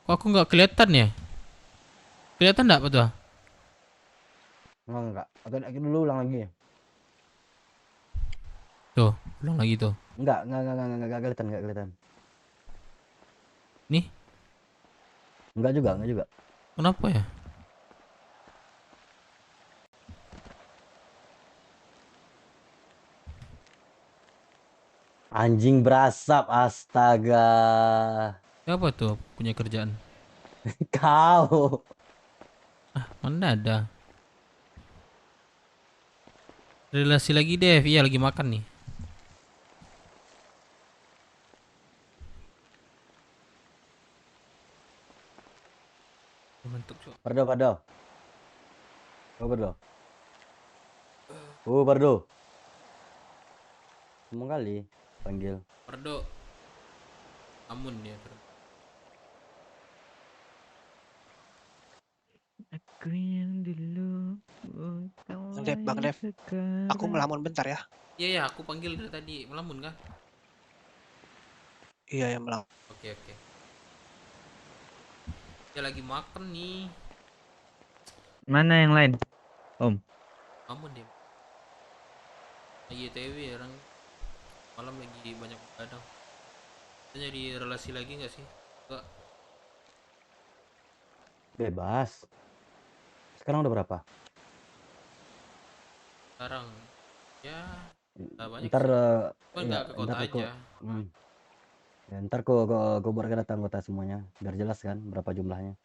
P: Kok aku nggak kelihatan ya? Kelihatan nggak Pak tuh?
Q: Enggak. Atau dulu ulang lagi.
P: Tuh, ulang lagi tuh.
Q: Enggak kelihatan, enggak kelihatan.
P: Nih?
Q: Enggak juga.
P: Kenapa ya?
Q: Anjing berasap, astaga.
P: Siapa tuh punya kerjaan?
Q: Kau.
P: Mana ada? Relasi lagi Dev, iya lagi makan nih. Bentuk Cok.
Q: Pardo. Pardo. Ngomong kali panggil.
P: Pardo. Amun dia.
D: Aku yang dulu.
M: Bang Dev, aku melamun bentar ya.
P: Iya, aku panggil dari tadi. Melamun kah?
M: Iya, yang melamun.
P: Oke. Dia lagi makan nih.
D: Mana yang lain? Om.
P: Amun dia. Lagi TW orang malam lagi banyak begadang. Kita nyari relasi lagi nggak sih? Enggak.
Q: Bebas. Sekarang udah berapa?
P: Sekarang ya banyak
Q: Ntar
P: sih. Nggak ke kota aja.
Q: Ya, ntar kau buatkan data anggota semuanya biar jelas kan berapa jumlahnya.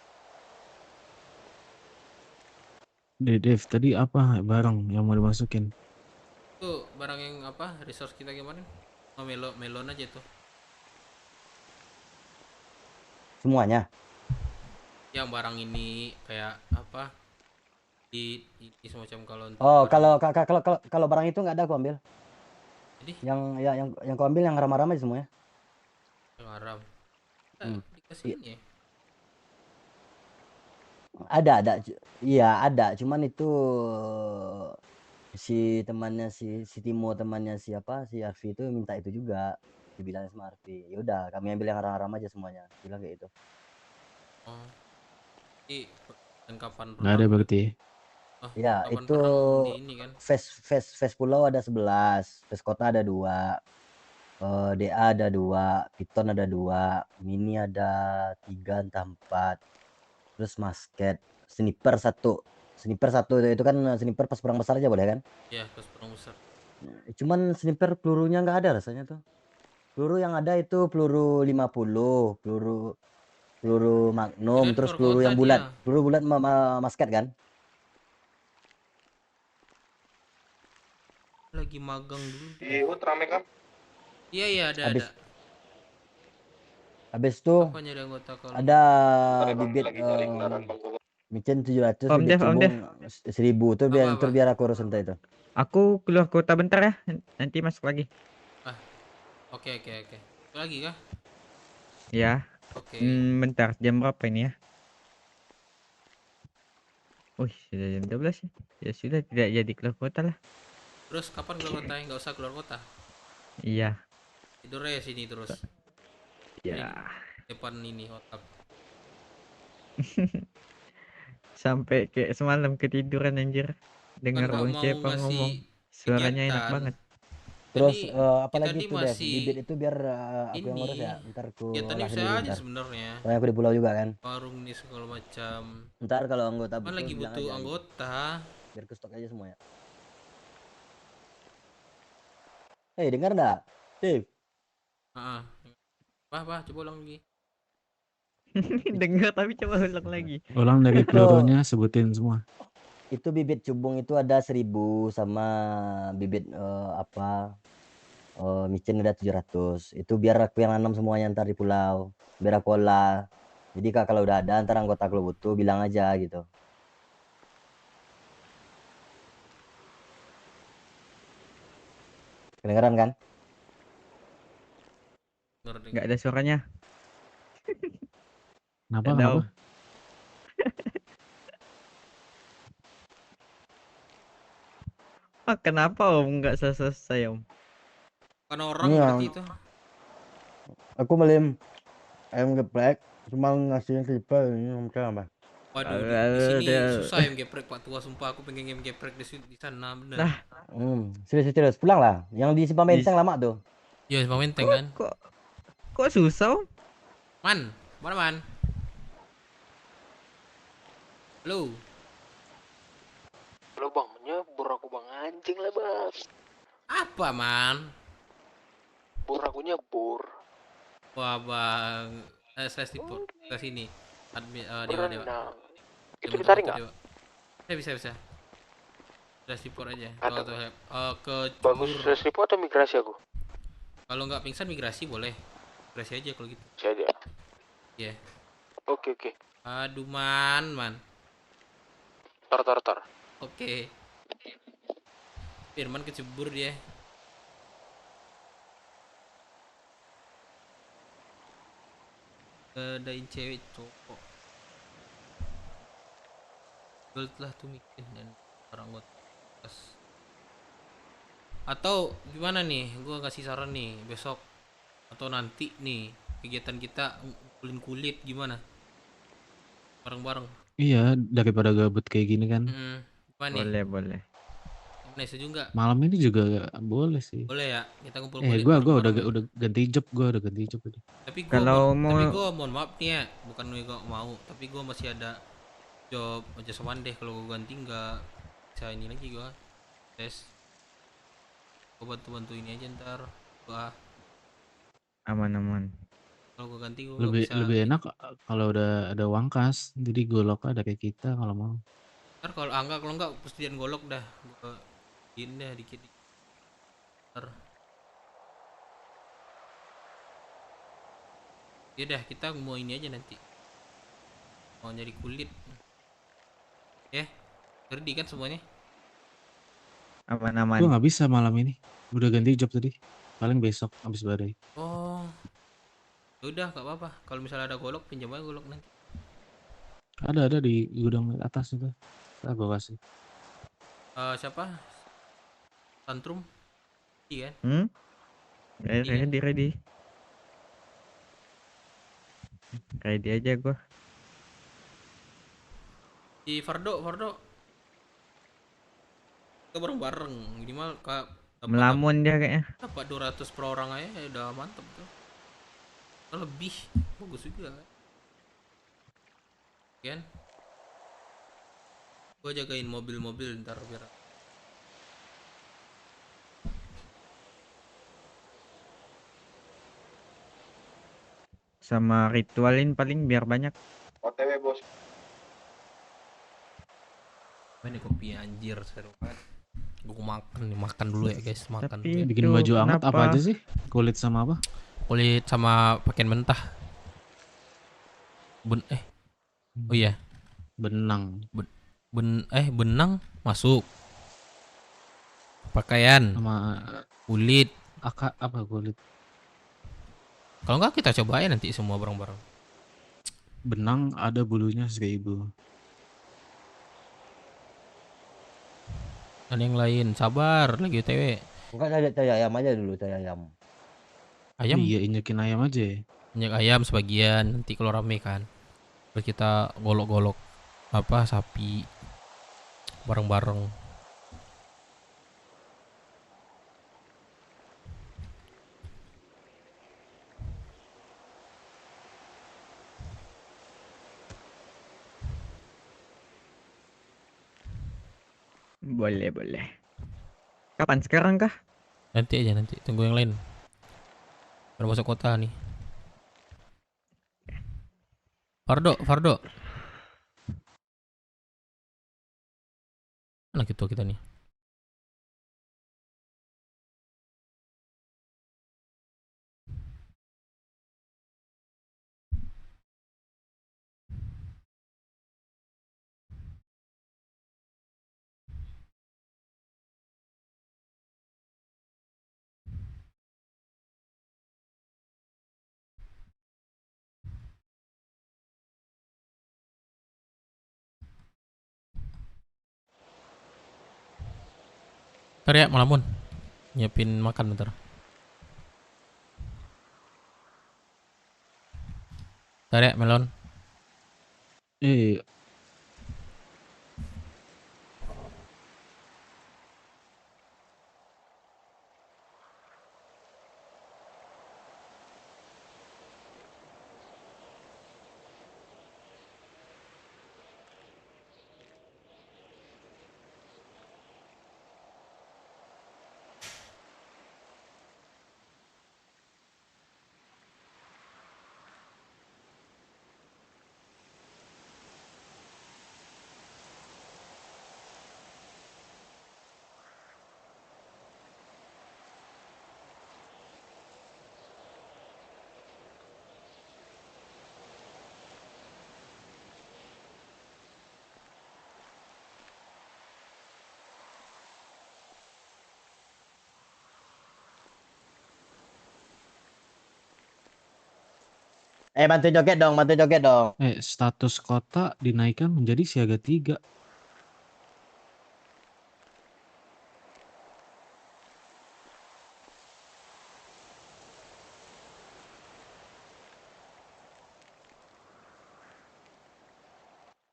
U: Dev, tadi apa barang yang mau dimasukin?
P: Tuh barang yang apa? Resource kita gimana? Oh, melon aja tuh.
Q: Semuanya.
P: Yang barang ini kayak apa? Di semacam kalau untuk
Q: kalau barang itu nggak ada aku ambil.
P: Jadi?
Q: Yang kau ambil yang haram-haram aja semuanya.
P: Yang haram. Dikasihin ya?
Q: Ada. Iya, ada. Cuman itu si temannya si Timo, temannya siapa? Si Arfi itu minta itu juga. Dibilang sama Arfi. Ya udah, kami ambil yang haram-haram aja semuanya. Bilang kayak itu.
P: Oh. Dan kapan
U: Nggak ada berarti.
P: Oh,
Q: ya, itu
P: kan?
Q: Face pulau ada 11, face kota ada 2. DA ada 2, Piton ada 2, Mini ada 3 entah 4. Terus masket, sniper 1 itu kan sniper pas perang besar aja boleh kan?
P: Iya, pas perang besar.
Q: Cuman sniper pelurunya nggak ada rasanya tuh. Peluru yang ada itu peluru 50, peluru Magnum, terus peluru yang bulat, peluru bulat masket kan?
P: Lagi magang dulu.
M: Di Ultra Makeup.
P: Iya ada.
Q: Habis itu ada bibit micin 700, bibit cebong 1000 tuh biar aku urus entah itu.
D: Aku keluar kota bentar ya, nanti masuk lagi.
P: Oke. Itu lagi kah?
D: Ya.
P: Oke.
D: Bentar, jam berapa ini ya? Sudah jam 12 ya. Ya sudah, tidak jadi keluar kota lah.
P: Terus kapan keluar kota? Nggak usah keluar kota.
D: Iya.
P: Tidur aja sini terus.
D: Ya.
P: Depan ini otak.
D: Sampai kayak semalam ketiduran anjir. Dengar Bang Cepa ngomong. Suaranya enak banget.
Q: Terus apalagi itu deh, bibit itu biar aku yang ngurus ya. Ntar aku
P: tadi bisa aja sebenarnya.
Q: Soalnya aku di pulau juga kan.
P: Warung nih segala macam.
Q: Ntar kalau anggota
P: kan lagi butuh anggota.
Q: Biar ke stok aja semua ya. Dengar enggak? Steve.
P: Heeh. Bah, coba ulang lagi.
D: Dengar tapi coba ulang lagi.
U: Ulang dari
Q: Itu
U: pelurunya sebutin semua.
Q: itu bibit cubung itu ada 1000 sama bibit micin ada 700. Itu biar aku yang nanam semuanya ntar di pulau. Biar aku olah. Jadi Kak kalau udah ada ntar anggota kalau butuh bilang aja gitu. Kedengeran kan?
D: Nggak ada suaranya.
U: Kenapa?
D: Ada,
U: Kenapa?
D: Om. Kenapa Om nggak selesai Om?
P: Bukan orang
Q: Iya.
P: berarti itu.
Q: Aku beli ayam geprek cuma ngasihnya triple ini macam apa?
P: Waduh, di sini susah ayam geprek Pak Tua, sumpah aku pengen ayam geprek di sana bener.
D: Nah.
Q: Serius pulang lah. Yang di Simpang Menteng lama tuh.
P: Iya, Simpang Menteng kan.
D: Kok susah Om?
P: Man, mana Man? Halo.
B: Halo bang, nyebur aku bang, anjing lah bang.
P: Apa Man?
B: Bur aku nyebur.
P: Wah bang, saya tipur ke sini. Dewa.
B: Berenang. Itu ditarik nggak?
P: Bisa. Saya tipur aja. Ke
B: Bagus resipo atau migrasi aku?
P: Kalau nggak pingsan migrasi boleh. Migrasi aja kalau gitu.
B: Bisa aja.
P: Iya.
B: Oke.
P: Aduh man.
B: Tar.
P: Oke. Firman kecebur dia. Dain cewek cowok. Gold lah tuh bikin dan orang buat kas. Atau gimana nih? Gua kasih saran nih besok atau nanti nih kegiatan kita ngumpulin kulit gimana? Bareng-bareng.
U: Iya, daripada gabut kayak gini kan.
D: Boleh.
P: Nesa juga.
U: Malam ini juga boleh sih.
P: Boleh ya, kita kumpul kulit.
U: Gua udah ganti job, tadi.
P: Tapi
U: Kalau
P: gua mohon maaf nih ya, bukan gua mau, tapi gua masih ada job jasa mandeh. Kalau gua ganti nggak bisa ini lagi gua tes. Gua bantu ini aja ntar. Gua
D: aman.
P: Kalau gua ganti gua
U: lebih enak kalau udah ada uang kas, jadi golok ada kayak kita kalau mau.
P: Ntar kalau enggak persediaan golok dah. Gua dah dikit. Ntar. Ya dah, kita mau ini aja nanti. Mau nyari kulit. Ya, ready kan semuanya?
D: Aman.
U: Gua nggak bisa malam ini. Udah ganti job tadi. Paling besok habis badai.
P: Oh. Udah, nggak apa-apa. Kalau misalnya ada golok, pinjam aja golok nanti.
U: Ada di gudang atas itu. Gua kasih.
P: Siapa? Tantrum? Iya kan?
D: Ready. Ready aja gua.
P: Di Fardo. Kita bareng-bareng. Minimal
D: Melamun dia kayaknya.
P: Dapat 200 per orang aja udah mantep tuh. Lebih bagus juga kan? Gua jagain mobil-mobil ntar biar
D: sama ritualin paling biar banyak.
M: OTW bos.
P: ini kopi anjir seru banget. Gua makan dulu ya guys, makan
D: Tapi
P: dulu.
U: Bikin baju anget apa aja sih? Kulit sama apa?
P: Kulit sama pakaian mentah. Oh iya.
U: Benang.
P: Benang masuk. Pakaian
U: sama
P: kulit.
U: Apa kulit?
P: Kalau enggak kita cobain nanti semua bareng-bareng.
U: Benang ada bulunya 1000.
P: Dan yang lain sabar lagi OTW.
Q: Enggak cari ayam aja dulu, cari ayam.
P: Ayam?
U: Iya, injekin ayam aja.
P: Injek ayam sebagian, nanti kalau rame kan. Terus kita golok-golok sapi bareng-bareng.
D: Boleh. Kapan sekarang kah?
P: Nanti tunggu yang lain. Baru masuk kota nih. Fardo. Mana kita nih? Ntar ya, Malamun. Nyiapin makan bentar. Ntar ya, Melon.
U: Iya.
Q: Bantu joget dong, bantu joget dong.
U: Status kota dinaikkan menjadi siaga 3.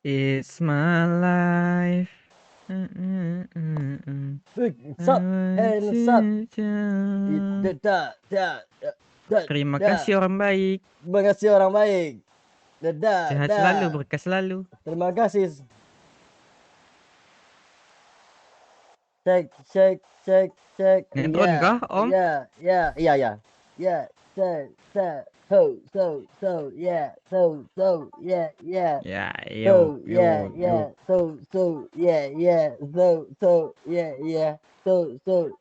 D: It's my life.
Q: Stop, hands up.
D: Terima kasih orang baik.
Q: Terima kasih orang baik.
D: Sehat selalu, berkah selalu.
Q: Terima kasih. Cek.
D: Netron kah, Om?
Q: Iya. So, yeah.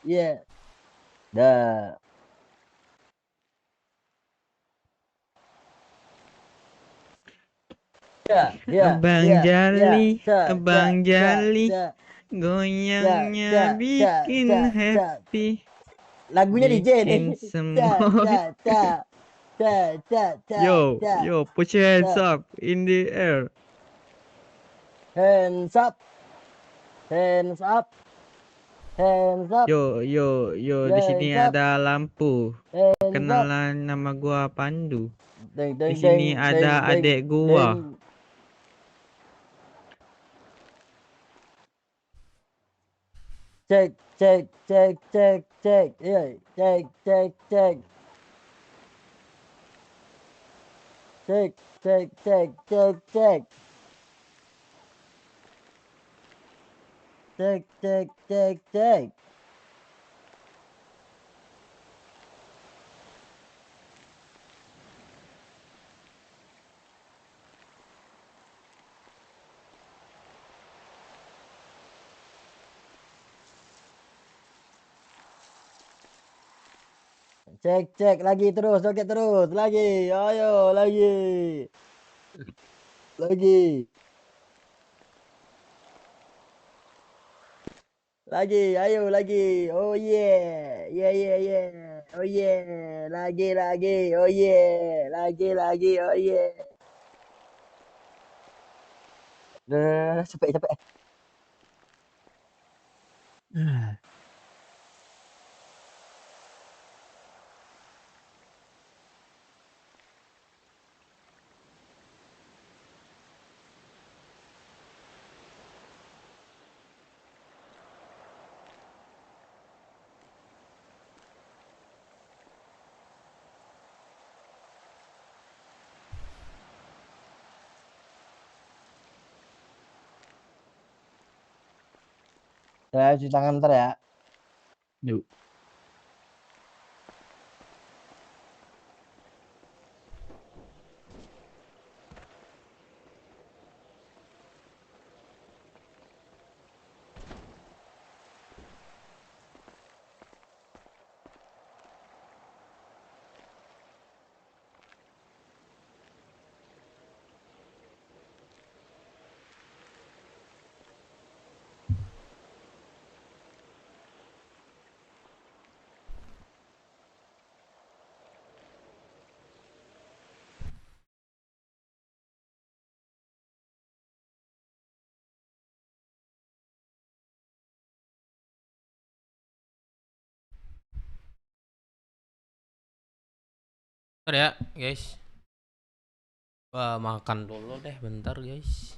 D: Ya,
Q: Dah.
D: Abang Jali, goyangnya bikin happy.
Q: Lagunya DJ nih.
D: Yo, put your hands up in the air.
Q: Hands up.
D: Yo, di sini ada lampu. Kenalan nama gua Pandu. Di sini ada adik gua.
Q: Cek. Cek lagi terus, joget terus, lagi, ayo lagi, ayo lagi, oh yeah, oh yeah, lagi, oh yeah, lagi, oh yeah. Capek. Saya cuci tangan ntar ya.
U: Yuk.
A: Bentar ya, guys. Wah, makan dulu deh bentar, guys.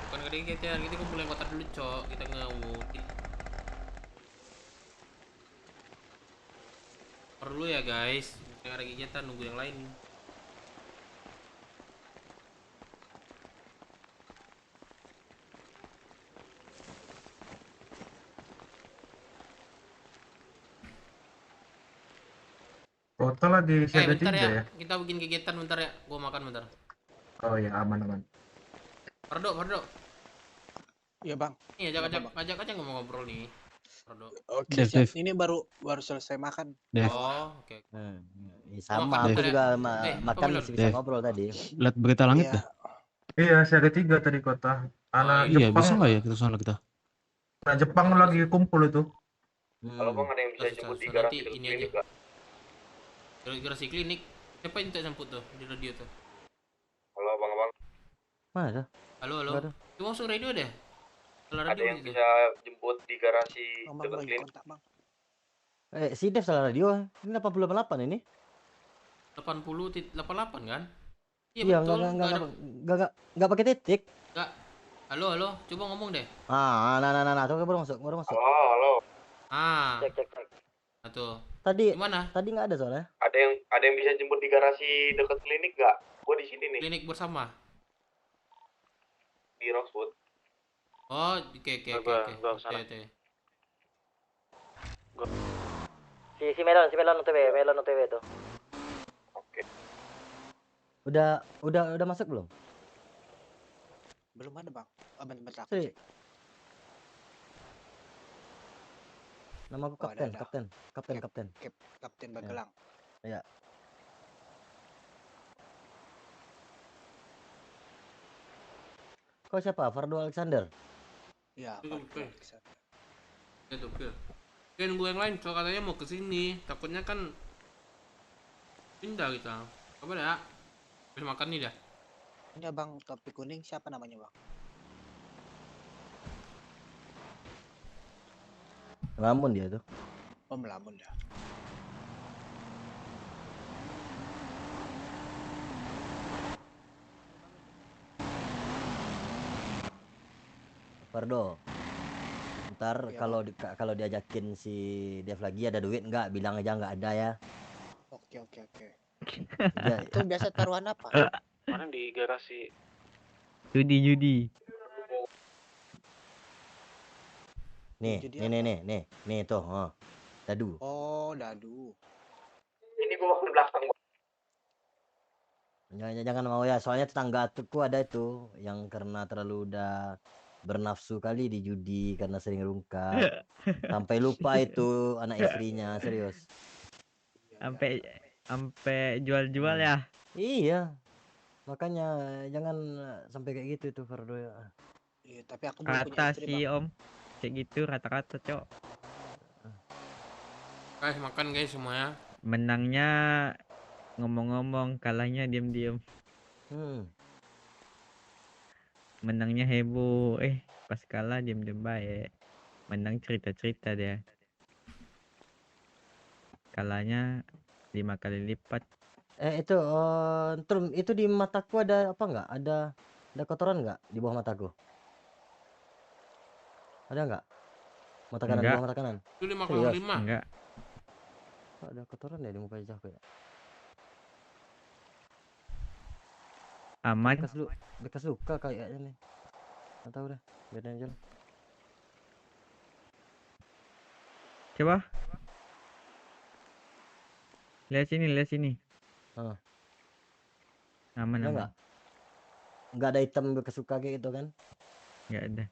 A: Bukan gede kita kumpulin kotak dulu, Cok. Kita ngemut. Perlu ya, guys. Yang ada kegiatan nunggu yang lain.
K: Kota lagi siaga
A: Bentar
K: 3
A: ya.
K: ya?
A: Kita bikin kegiatan bentar ya. Gua makan bentar.
K: Oh ya, aman.
A: Pardo.
M: Iya bang.
A: Nih, ajak aja ngobrol nih. Pardo.
M: Oke siap. Ini baru selesai makan.
A: Oh, oke.
Q: Sama, aku juga makan masih bisa
J: Dev.
Q: ngobrol tadi.
J: Lihat berita langit dah.
K: Iya, siaga 3 tadi kota. Anak
J: Iya, bisa
K: Jepang.
J: nggak ya kita sana kita?
K: Anak Jepang lagi kumpul itu.
M: Kalau bang ada yang bisa jemput di garasi dekat klinik nggak?
A: Garasi klinik. Siapa yang minta jemput tuh di radio tuh?
M: Halo bang.
Q: Mana?
A: Halo. Coba masuk radio deh.
M: Ada yang bisa jemput di garasi dekat klinik?
Q: Si Dev salah radio. Ini 88 ini.
A: 80.88 kan?
Q: Iya,
A: betul.
Q: Enggak pakai titik.
A: Enggak. Halo. Coba ngomong deh.
Q: Nah, tuh baru masuk.
M: Halo.
Q: Cek.
A: Tuh.
Q: Tadi
A: gimana?
Q: Tadi nggak ada soalnya.
M: Ada yang bisa jemput di garasi dekat klinik nggak? Gua di sini nih.
A: Klinik bersama.
M: Di Roxwood.
A: Oh, oke.
Q: Si Melon OTW tuh.
M: Oke.
Q: Udah masuk belum?
M: Belum ada bang. Bentar.
Q: Sih. Nama aku Kapten.
M: Kapten Bagelang.
Q: Iya. Kau siapa? Fardo Alexander.
M: Iya.
A: Itu Phil. Kan gue yang lain, so katanya mau ke sini. Takutnya kan pindah kita. Coba dah. Habis makan nih dah.
M: Ini abang topi kuning siapa namanya bang?
Q: Ngelamun dia tuh.
M: Oh melamun dah.
Q: Fardo. Ntar kalau diajakin si Dev lagi ada duit nggak? Bilang aja nggak ada ya.
M: Oke.
Q: Ya,
M: Itu biasa taruhan apa? Mana di garasi?
D: Judi.
Q: Nih tuh, dadu.
M: Oh, dadu. Ini gua di belakang.
Q: Jangan mau ya, soalnya tetangga tuku ada itu yang karena terlalu udah bernafsu kali di judi karena sering rungkat. Sampai lupa itu anak istrinya, serius.
D: Sampai jual-jual ya.
Q: Iya. Makanya jangan sampai kayak gitu tuh Fardo ya.
M: Iya, tapi aku belum punya
D: Kata
M: istri,
D: si
M: Bang.
D: Om kayak gitu rata-rata, Cok.
A: Guys, makan guys semuanya.
D: Menangnya ngomong-ngomong, kalahnya diam-diam. Menangnya heboh, pas kalah diam-diam baik. Menang cerita-cerita dia. Kalahnya 5 kali lipat.
Q: Itu di mataku ada apa nggak? Ada kotoran nggak di bawah mataku? Ada nggak? Mata kanan,
D: Enggak.
Q: bawah mata kanan.
A: Itu 5,5.
D: Enggak.
Q: Ada kotoran ya di muka Jack ya?
D: Aman.
Q: Bekas luka kayaknya nih. Nggak tahu deh, biarin aja lah.
D: Coba. Lihat sini. Aman.
Q: Nggak ada hitam bekas luka kayak gitu kan?
D: Nggak ada.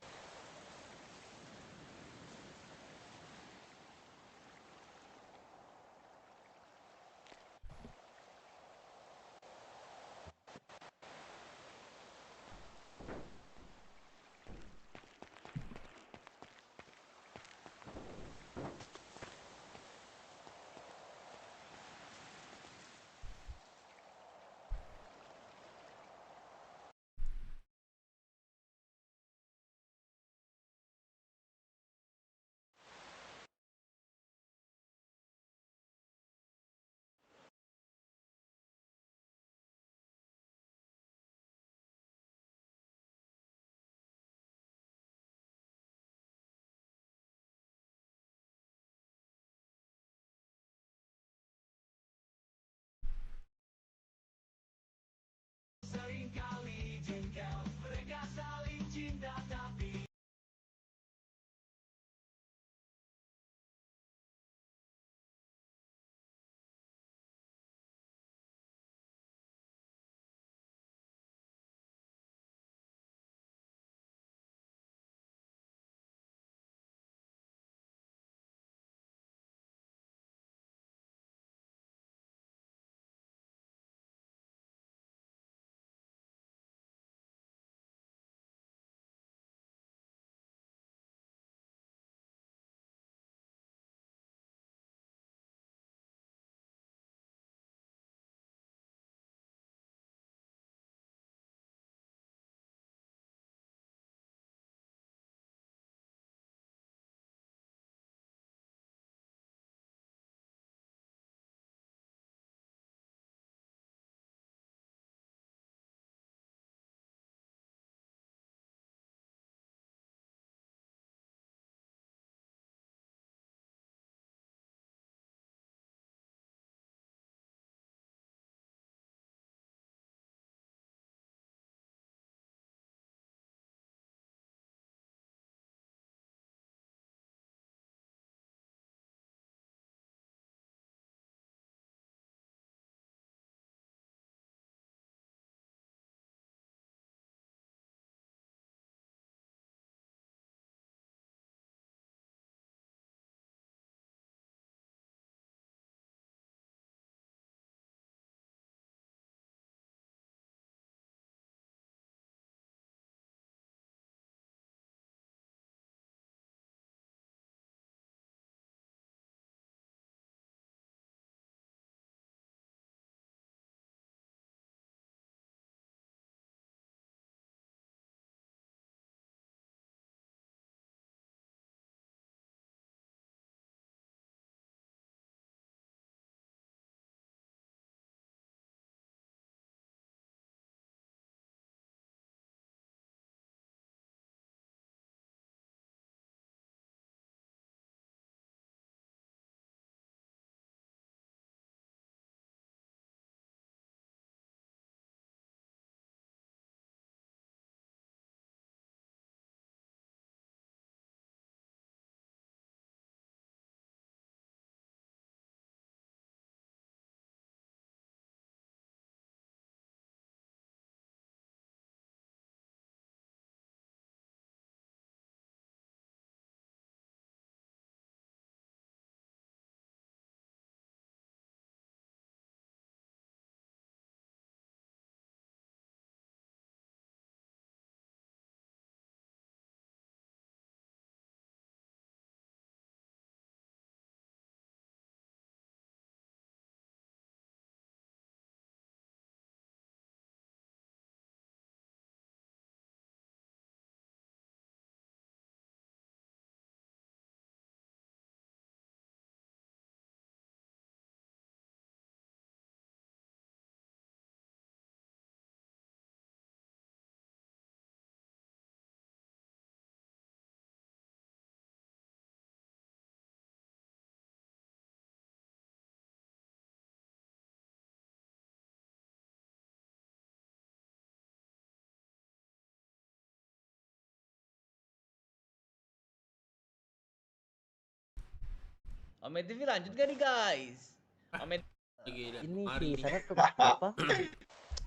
I: Ame TV lanjut gak nih guys? Ame
Q: Ini si Sanat tuh apa?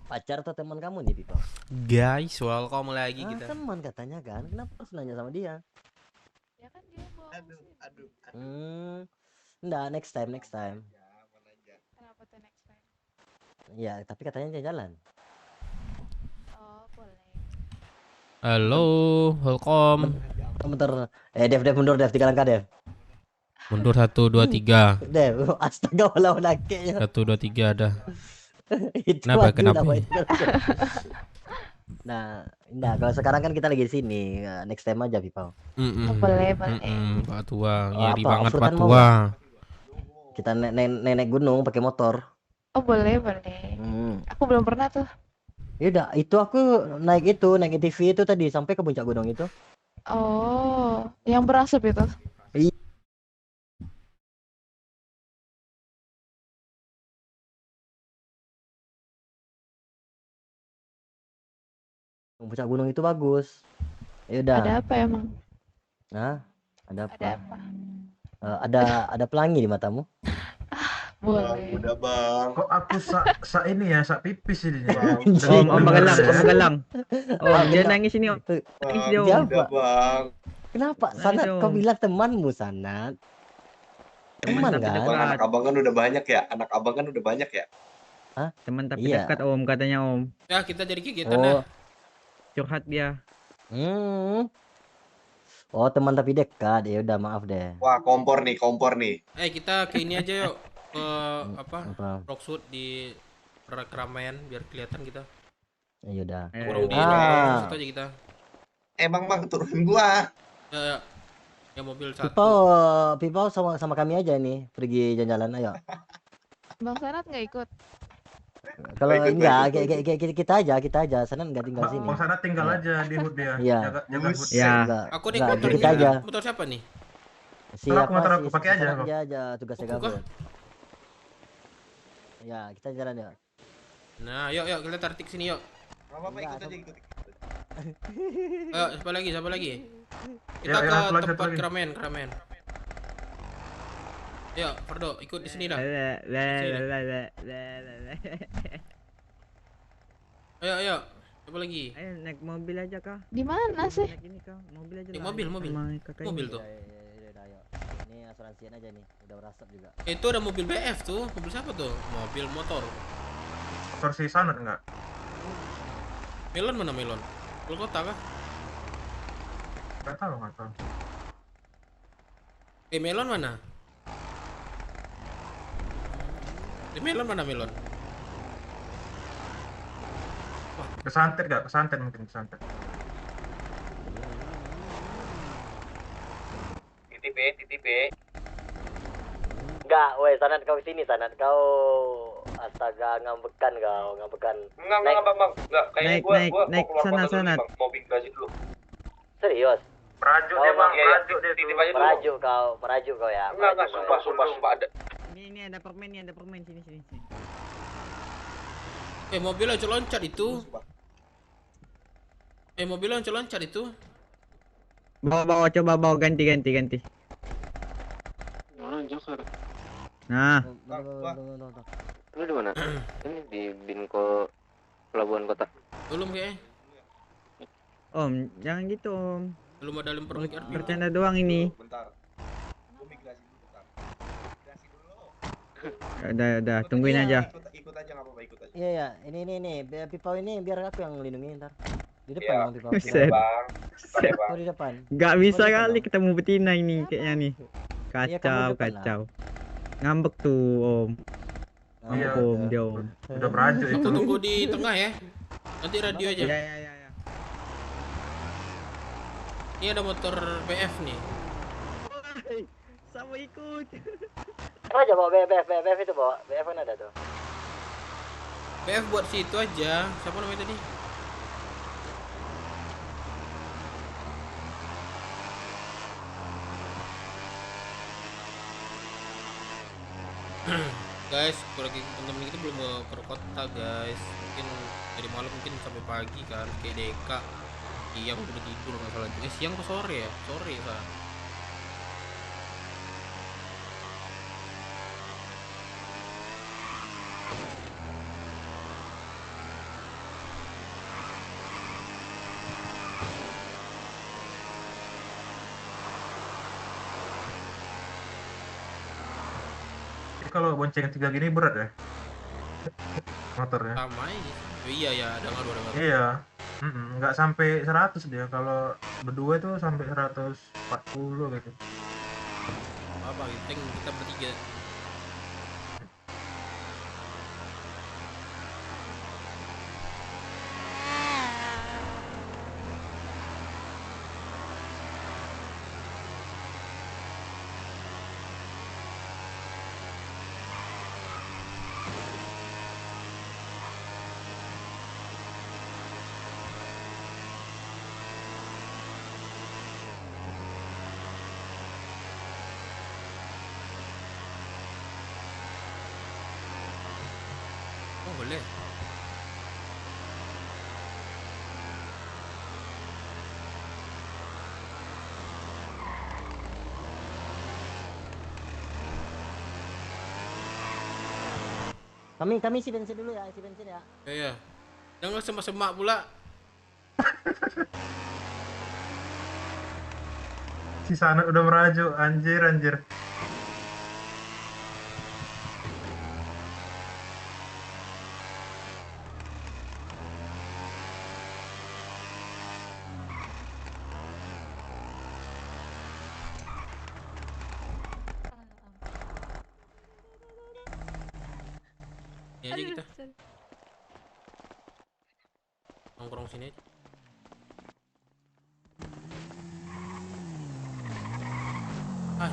Q: Pacar atau teman kamu nih, Pipo?
A: Guys, welcome lagi
Q: Ah,
A: kita.
Q: teman katanya kan? Kenapa harus nanya sama dia?
E: Ya kan dia bawa
M: Aduh.
Q: Enggak, next time.
E: Kenapa tuh next time?
Q: Ya, tapi katanya jalan.
E: Oh, boleh.
A: Halo, welcome.
Q: Bentar. Dev mundur Dev, 3 langkah Dev.
A: Mundur 1 2 3.
Q: Dev, astaga walau nakeknya.
A: 1 2 3 ada.
Q: Itu
A: Kenapa?
Q: aduh,
A: Kenapa?
Q: nama itu. Nah, kalau sekarang kan kita lagi di sini. Next time aja, Pipau.
E: Boleh.
A: Pak Tua,
Q: Oh,
A: ngeri
Q: apa?
A: banget Pak
Q: Off-roadan mau
A: Tua.
Q: Kita nenek gunung pakai motor.
E: Oh, boleh. Aku belum pernah tuh.
Q: Yaudah, itu aku naik ATV itu tadi sampai ke puncak gunung itu.
E: Oh, yang berasap itu.
Q: Iya. Puncak gunung itu bagus. Yaudah.
E: Ada apa emang?
Q: Nah, ada apa?
E: Ada apa?
Q: Ada pelangi di matamu?
E: Boleh.
K: Udah bang. Kok aku ini ya, pipis ini.
D: Om Galang. Om, dia nangis ini Om. Nangis dia Om.
Q: Udah bang. Kenapa? Sanat, kau bilang temanmu Sanat. Teman kan?
R: Anak abang kan udah banyak ya.
Q: Hah?
D: Teman tapi dekat Om katanya Om.
A: Ya, kita jadi kegiatan ya.
D: Curhat dia.
Q: Oh, teman tapi dekat. Ya udah maaf deh.
R: Wah, kompor nih.
A: Kita ke ini aja yuk. Ke
Q: Apa?
A: Rockshoot di keramaian biar kelihatan kita.
Q: Ya udah.
A: Kurang di Rockshoot aja kita.
R: Bang, turunin gua.
A: Ya. Ya mobil satu.
Q: Pipau sama kami aja nih pergi jalan-jalan ayo.
E: Bang Sanat nggak ikut?
Q: Kalau enggak kita aja. Sanat enggak tinggal sini.
K: Bang Sanat tinggal aja di HUD dia.
Q: Iya.
K: Jaga HUD.
Q: Ya.
A: Aku nih motor
Q: kita aja.
A: Motor siapa nih?
Q: Siapa
K: motor
Q: sih?
K: aku pakai aja.
Q: Dia aja tugasnya gabut. Ya, kita jalan ya.
A: Nah, yuk kita tarik sini yuk.
R: Apa ikut aja.
A: Ayo, siapa lagi? Kita
K: Ya,
A: ke
K: satu
A: tempat
K: lagi.
A: keramaian. Yuk, Fardo, ikut di sini dah. Ayo. Siapa lagi?
D: Ayo naik mobil aja kah?
E: Di mana sih?
D: Naik ini kah? Mobil aja.
A: Mobil. Mobil tuh.
Q: Ini asuransian aja nih, udah merasap juga.
A: Itu ada mobil BF tuh. Mobil siapa tuh? Mobil motor.
K: Motor si Sanat enggak?
A: Melon mana Melon? Keluar kota kah?
K: Enggak tahu.
A: Melon mana? Melon mana Melon?
K: Kesantet enggak? Kesantet.
R: TTP.
Q: Enggak, woi Sanat kau sini Sanat kau. Astaga, ngambekan.
R: Enggak, Bang. Enggak, kayaknya gua
D: naik
R: mau keluar kota dulu
D: Sanat.
R: nih, Bang. Mau migrasi dulu.
Q: Serius?
K: Merajuk
Q: Oh,
K: dia bang,
R: Iya,
K: merajuk dia
R: titip
K: tuh.
R: aja dulu.
Q: Merajuk kau ya.
R: Enggak, sumpah ada.
D: Ini ada permen sini.
A: Mobil loncat itu. Mobil loncat itu.
D: Bawa ganti.
B: Orang Jakarta.
D: Nah.
B: Lu di mana? Ini di Binko Pelabuhan Kota.
A: Belum kayaknya.
D: Om, jangan gitu Om.
A: Belum ada lempar lagi.
D: Bercanda doang ini.
R: Bentar. Gua migrasi dulu, bentar. Migrasi dulu.
D: Udah, tungguin aja.
R: Ikut aja enggak apa-apa, ikut aja.
Q: Iya, ini. Pipau ini biar aku yang ngelindungi ntar. Di depan
R: Iya.
Q: Bang Pipau.
D: Buset.
R: Bang.
Q: Oh, di depan.
D: Gak bisa
Q: Oh, di depan,
D: kali
Q: Bang.
D: ketemu betina ini kayaknya nih.
Q: Iya, kamu depan lah.
D: Kacau. Ngambek tuh Om.
K: Iya,
D: Ngambek Om dia Om.
K: udah merajuk itu.
A: Kita tunggu di tengah ya. Nanti radio aja.
D: Ya.
A: Ini ada motor BF nih.
D: Sama ikut.
Q: Apa aja bawa BF itu bawa. BF kan ada tuh.
A: BF buat situ aja. Siapa namanya tadi? Guys, kalau temen-temen kita belum ke kota guys. Mungkin dari malam mungkin sampai pagi kan. Kayak Deka. Siang udah tidur nggak salah. Siang ke sore ya? Sore kan.
K: Jadi kalau bonceng 3 gini berat ya? Motornya.
A: Sama aja. Oh, iya ya, dengar.
K: Iya. Nggak sampai 100 dia. Kalau berdua itu sampai 140 gitu.
A: Apa genteng kita bertiga. Oh boleh.
Q: Kami isi bensin dulu ya, isi bensin ya.
A: Iya. Jangan semak-semak pula.
K: Si Sanat udah merajuk, anjir.
A: Ini aja kita. Nongkrong sini aja.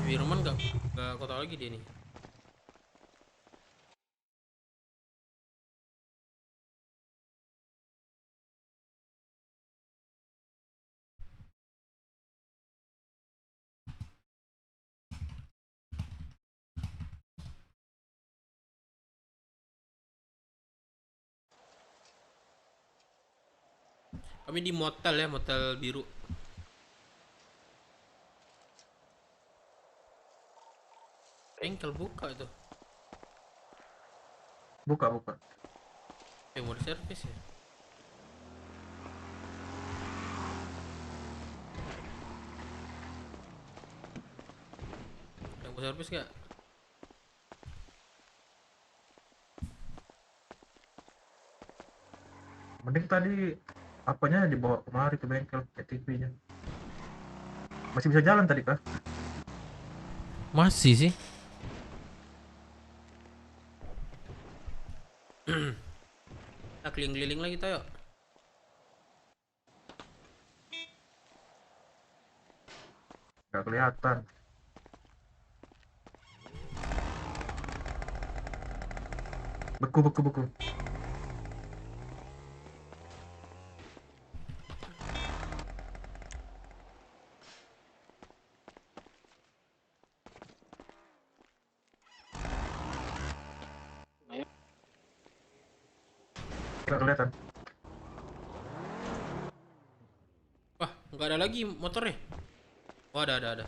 A: Firman gak kota lagi dia nih. Kami di motel ya, motel biru. Bengkel buka itu.
K: Buka.
A: Mau di servis ya? Ada mau servis gak?
K: Mending tadi apanya dibawa kemari ke bengkel, TV-nya. Masih bisa jalan tadi kah?
A: Masih sih. Kita keliling-keliling lagi kita yuk.
K: Gak kelihatan. Beku. Gak kelihatan.
A: Wah, nggak ada lagi motornya. Oh, ada.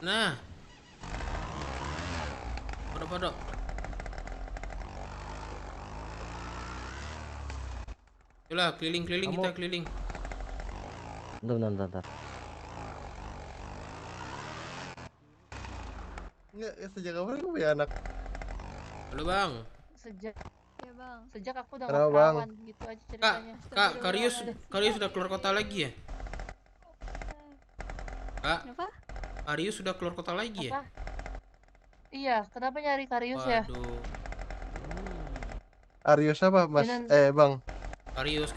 A: Nah. Pada. Yalah, keliling-keliling kita keliling.
Q: Bentar.
F: Enggak, sejak kapan kamu punya anak?
A: Halo bang.
E: Sejak aku udah
F: Kenapa,
E: nggak
F: Bang?
E: perawan gitu aja ceritanya.
A: Kak, Karius sudah keluar kota lagi ya? Kak,
E: Kenapa?
A: Karius sudah keluar kota lagi ya?
E: Apa? Iya, kenapa nyari Karius ya?
A: Waduh.
F: Arius apa, Mas?
E: Dengan-
F: Bang.
A: Karius.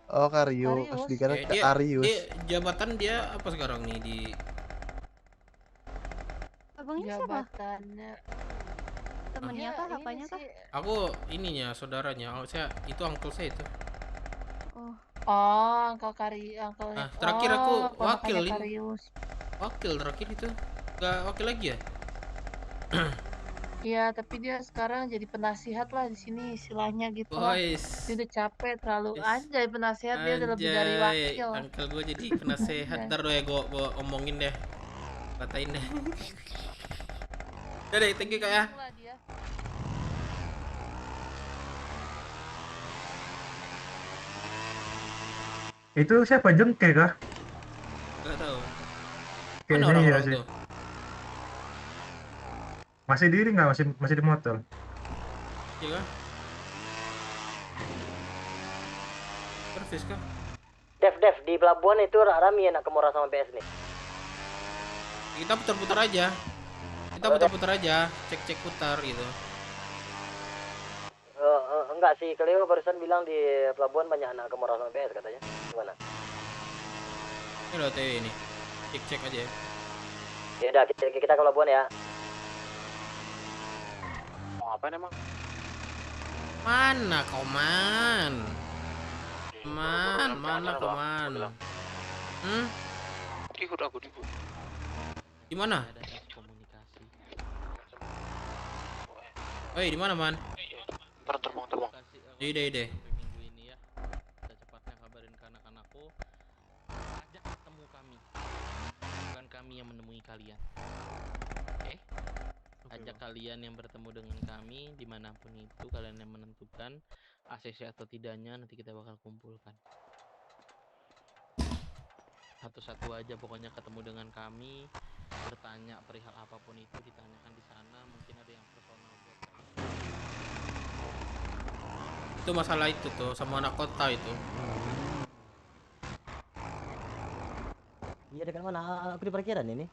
F: Oh, Karius. Dikira ke Arius.
A: Jabatan dia apa sekarang nih di
E: Abangnya siapa? Jabatannya
H: Temennya
E: Iya,
H: kah?
E: ini
H: Apanya kah?
E: sih.
A: Aku ininya saudaranya. Saya itu uncle saya itu.
E: Oh, Uncle Uncle.
A: Nah, terakhir aku wakil
E: ponakannya
A: ini.
E: Karius.
A: Wakil terakhir itu. Gak wakil lagi ya?
E: Iya, tapi dia sekarang jadi penasihat lah di sini istilahnya gitu lah.
A: Boys.
E: Dia udah capek terlalu anjay penasihat dia udah lebih dari wakil.
A: Uncle gue jadi penasehat. Ntar ya gue omongin deh. Katain deh. Udah deh, thank you Kak ya.
K: Itu siapa, Jengke kah?
A: Gak tahu. Mana
K: Kayaknya iya
A: orang-orang
K: sih.
A: tuh?
K: Masih diri nggak? Masih di motor.
A: Iya kah? Servis kah?
Q: Dev, di pelabuhan itu rame ya nak ke Mora sama PS nih.
A: Kita putar-putar aja. Kita putar-putar aja. Cek-cek putar gitu.
Q: Enggak sih, Cleo barusan bilang di pelabuhan banyak anak ke Mora sama PS katanya. Gimana?
A: Ini loh TW ini. Cek-cek aja.
Q: Ya udah, kita ke pelabuhan ya.
B: Mau ngapain emang?
A: Mana kau man? Mana kau man?
B: Dihut aku dihut.
A: Di mana? Oi, di mana man?
B: Terbang.
A: Ide.
J: Minggu ini ya, secepatnya kabarin ke anak-anakku, ajak ketemu kami, bukan kami yang menemui kalian. Oke? Ajak kalian yang bertemu dengan kami dimanapun itu, kalian yang menentukan ACC atau tidaknya, nanti kita bakal kumpulkan. Satu-satu aja pokoknya ketemu dengan kami, bertanya perihal apapun itu ditanyakan di sana, mungkin ada yang personal buat kalian.
A: Itu masalah itu tuh sama anak kota itu.
Q: Iya, dekat mana? Aku di parkiran ini.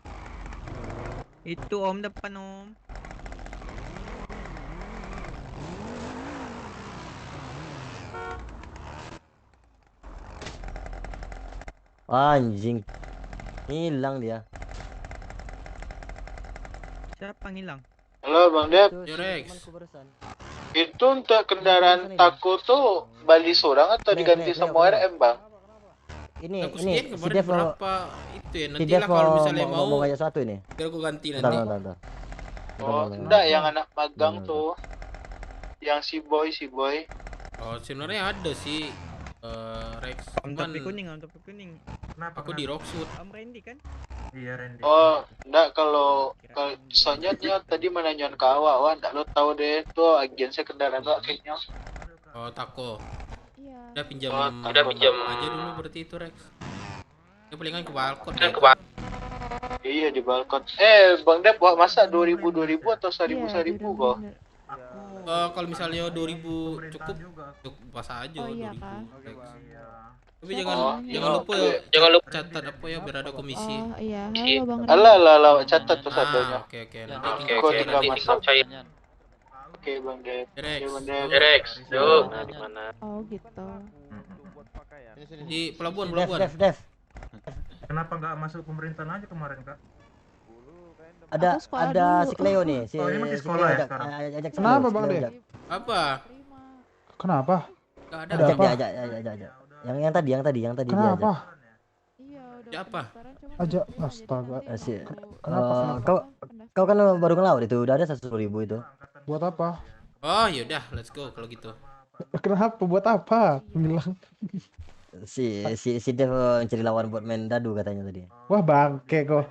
D: Itu Om depan Om.
Q: Anjing. Hilang dia.
D: Siapa ngilang?
N: Halo Bang Dep. Itu untuk kendaraan Tako tuh Bali Sorang atau diganti sama RM Bang?
Q: Ini
A: si
Q: si Dev
A: berapa itu ya?
Q: si
A: Nanti
Q: Dev
A: lah kalau misalnya
Q: mau ngajak satu ini.
A: biar aku ganti nanti.
Q: Bentar.
N: Oh, enggak yang anak magang tuh. Yang si boy.
A: Oh, sebenarnya ada sih Rex.
D: Om topi kuning.
A: Aku di Rockwood.
D: Om Randy kan?
K: Iya Randy.
N: Oh, enggak kalau soalnya dia tadi menanyakan ke awak, wah enggak lo tahu deh tuh agensi kendaraan tuh kayaknya.
A: Oh, Tako.
E: Iya.
A: Udah pinjam.
N: Udah pinjam
A: aja dulu berarti itu Rex. Ya palingan ke balkon.
N: Iya di balkon. Bang Dep buat masa 2000 atau 1000 kok?
A: Kalau misalnya 2000 cukup pas aja 2000. Tapi jangan lupa ya. Catat apa ya biar ada komisi.
E: Oh iya, halo Bang.
N: Alah, catat tuh satunya.
A: Oke,
N: Nanti tinggal masuk. Oke Bang Dep.
A: Rex.
N: Yuk.
A: Gimana?
E: Oh gitu.
A: Di pelabuhan.
Q: Dev.
K: Kenapa nggak masuk pemerintahan aja kemarin Kak?
Q: Ada si Cleo nih.
K: Oh, ini masih sekolah ya sekarang?
F: Kenapa Bang Dep?
A: Apa?
F: Kenapa?
A: Gak ada.
Q: Ajak. Yang tadi
F: Kenapa?
A: Siapa?
F: Ajak astaga.
Q: Kenapa? Kau kan baru ngelaut itu, udah ada 100.000 itu.
F: Buat apa?
A: Oh, yaudah, let's go kalau gitu.
F: Kenapa? Buat apa? Bilang.
Q: Si Dev mencari lawan buat main dadu katanya tadi.
F: Wah bangke kok.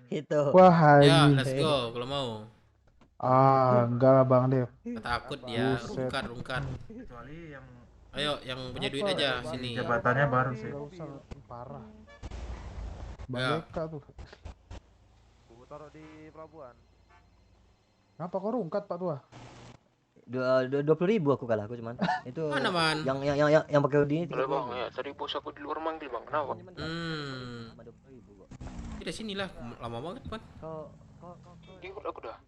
Q: Itu.
F: Wah
A: Ya,
F: anjing.
A: let's go kalau mau.
F: Enggak lah Bang Dev.
A: Takut dia
F: Buset.
A: rungkat.
K: Kecuali yang
A: Ayo, yang punya duit aja sini.
K: jabatannya baru sih.
F: Parah.
A: Ya.
F: Bangka tuh.
O: Taruh di pelabuhan.
F: Ngapa kau rungkat Pak Tua?
Q: 20.000 aku kalah aku cuman. Itu
A: Mana, Man?
Q: yang pakai hoodie ini.
B: Udah Bang, ya tadi bos aku di luar manggil Bang. Kenapa?
A: Tidak sini lah, lama banget Pan.
B: Dihut aku dah.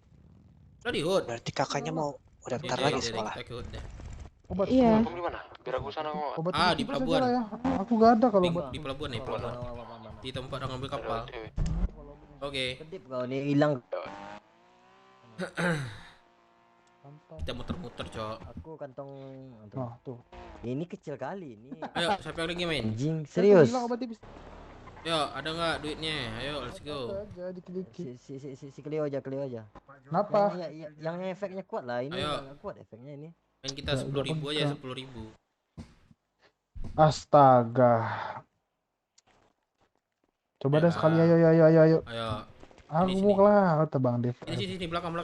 A: Udah di hood.
M: Berarti kakaknya mau udah bentar lagi sekolah.
F: Obat
E: Iya.
B: Kamu di mana? Biar aku sana ngomong.
F: Obat
A: Di
F: itu saja
A: pelabuhan.
F: lah ya. Aku gak ada kalau obat.
A: Di pelabuhan nih, pelabuhan. Di tempat orang ngambil kapal. Oke.
Q: Kedip kau ini hilang.
A: Kita muter-muter, Cok.
Q: Aku kantong
F: Nah, tuh.
Q: Ini kecil kali ini.
A: Ayo, siapa yang lagi main?
Q: Anjing, serius.
A: Ayo, ada nggak duitnya? Ayo, let's go.
Q: Si Cleo aja, Cleo aja.
F: Kenapa?
Q: Yang efeknya kuat lah, ini
A: Ayo.
Q: nggak kuat efeknya ini.
A: Main kita 10.000 aja, 10.000.
F: Astaga. Coba deh sekali, ayo.
A: Ayo.
F: Aku mau kelar, Bang Dev.
A: Sini, belakang.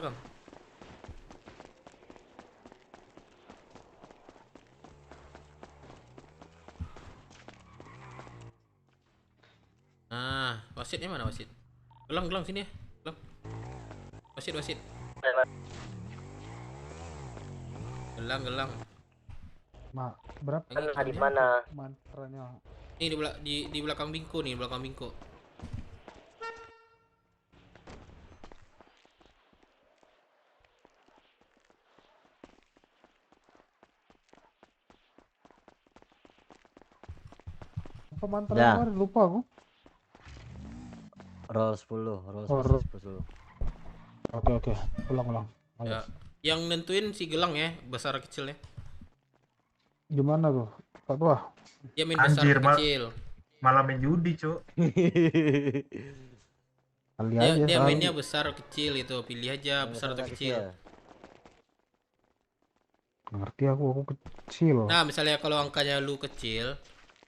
A: Nah, wasitnya mana wasit? Gelang sini ya. Gelang. Wasit. Gelang.
F: Berapa?
Q: Di mana?
F: Mantranya.
A: Ini di belakang bingko nih, belakang bingko.
F: Apa mantranya kemarin? Lupa aku.
Q: Roll 10, roll
F: Oh,
Q: 10.
F: Oke. Ulang.
A: Ya. Yang nentuin si gelang ya, besar kecilnya.
F: Gimana tuh? Pak Tua.
A: Dia main besar
K: Anjir,
A: kecil.
K: malah main judi, Cuk.
F: Kali
A: Dia
F: aja.
A: mainnya besar kecil itu, pilih aja besar atau kecil.
F: Ngerti aku kecil.
A: Nah, misalnya kalau angkanya lu kecil,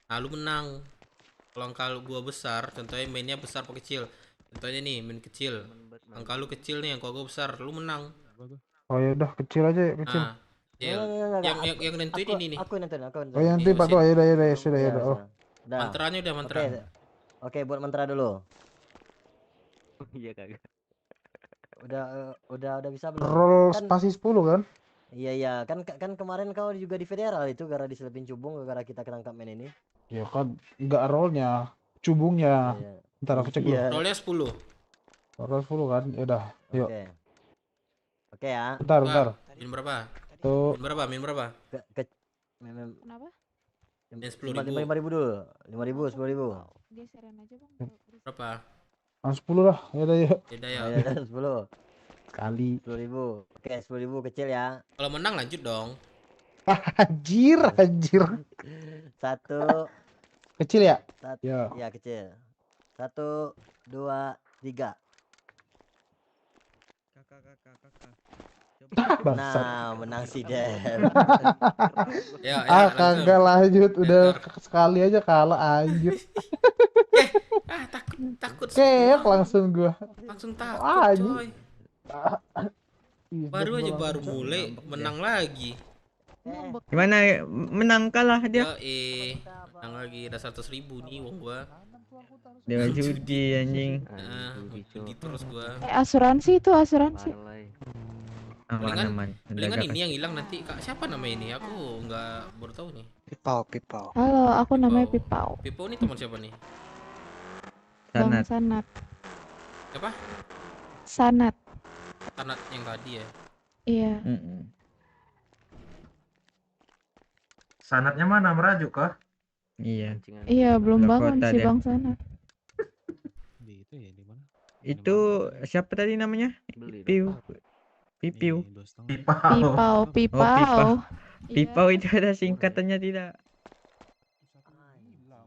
A: nah lu menang. Kalau angka gua besar, contohnya mainnya besar atau kecil. Contohnya nih, main kecil. Angka lu kecil nih, angka gua besar, lu menang.
F: Oh ya udah kecil aja ya, kecil.
A: Nah, yang nentuin ini nih.
Q: Aku nentuin.
F: Oh yang nanti Pak Tua, ya sudah. Oh.
A: Mantranya udah mantra.
Q: Oke, buat mantra dulu. Iya kagak. Udah bisa belum?
F: Roll spasi 10 kan?
Q: Iya, kan kemarin kau juga di federal itu gara diselipin cubung gara kita ketangkap main ini.
F: Ya kan enggak rollnya, cubungnya. Ntar aku cek dulu.
A: Rollnya 10.
F: Roll 10 kan? Ya udah, yuk.
Q: Oke ya.
F: Bentar.
A: Min berapa?
F: Tuh.
A: Min berapa?
E: Kenapa?
A: Min 10.000.
Q: 5.000 dulu. 5.000, 10.000.
E: Geseran aja bang.
A: Berapa?
F: 10 lah, ya udah yuk.
A: Ya.
Q: 10.
F: Kali.
Q: 10.000. Oke, 10.000 kecil ya.
A: Kalau menang lanjut dong.
F: Anjir.
Q: 1.
F: Kecil ya?
Q: Iya, kecil. 1, 2, 3. Nah, menang si Dev.
F: Kagak lanjut, udah sekali aja kalah anjir.
A: Takut.
F: Keok langsung gua.
A: Langsung takut, coy. Baru mulai menang lagi.
D: Gimana menang kalah dia?
A: Menang lagi ada 100.000 nih uang gua.
D: Dia judi anjing.
A: Judi terus gua.
E: Asuransi itu asuransi.
D: Aman.
A: Palingan ini yang hilang nanti. Kak, siapa nama ini? Aku nggak baru tahu nih.
S: Pipau.
E: Halo, aku namanya Pipau.
A: Pipau ini teman siapa nih?
E: Bang Sanat.
A: Siapa?
E: Sanat.
A: Sanat yang tadi ya?
E: Iya.
K: Sanatnya mana? Merajuk kah?
D: Iya.
E: Iya, belum bangun si Bang Sanat.
D: Itu siapa tadi namanya? Pipau. Pipau itu ada singkatannya tidak?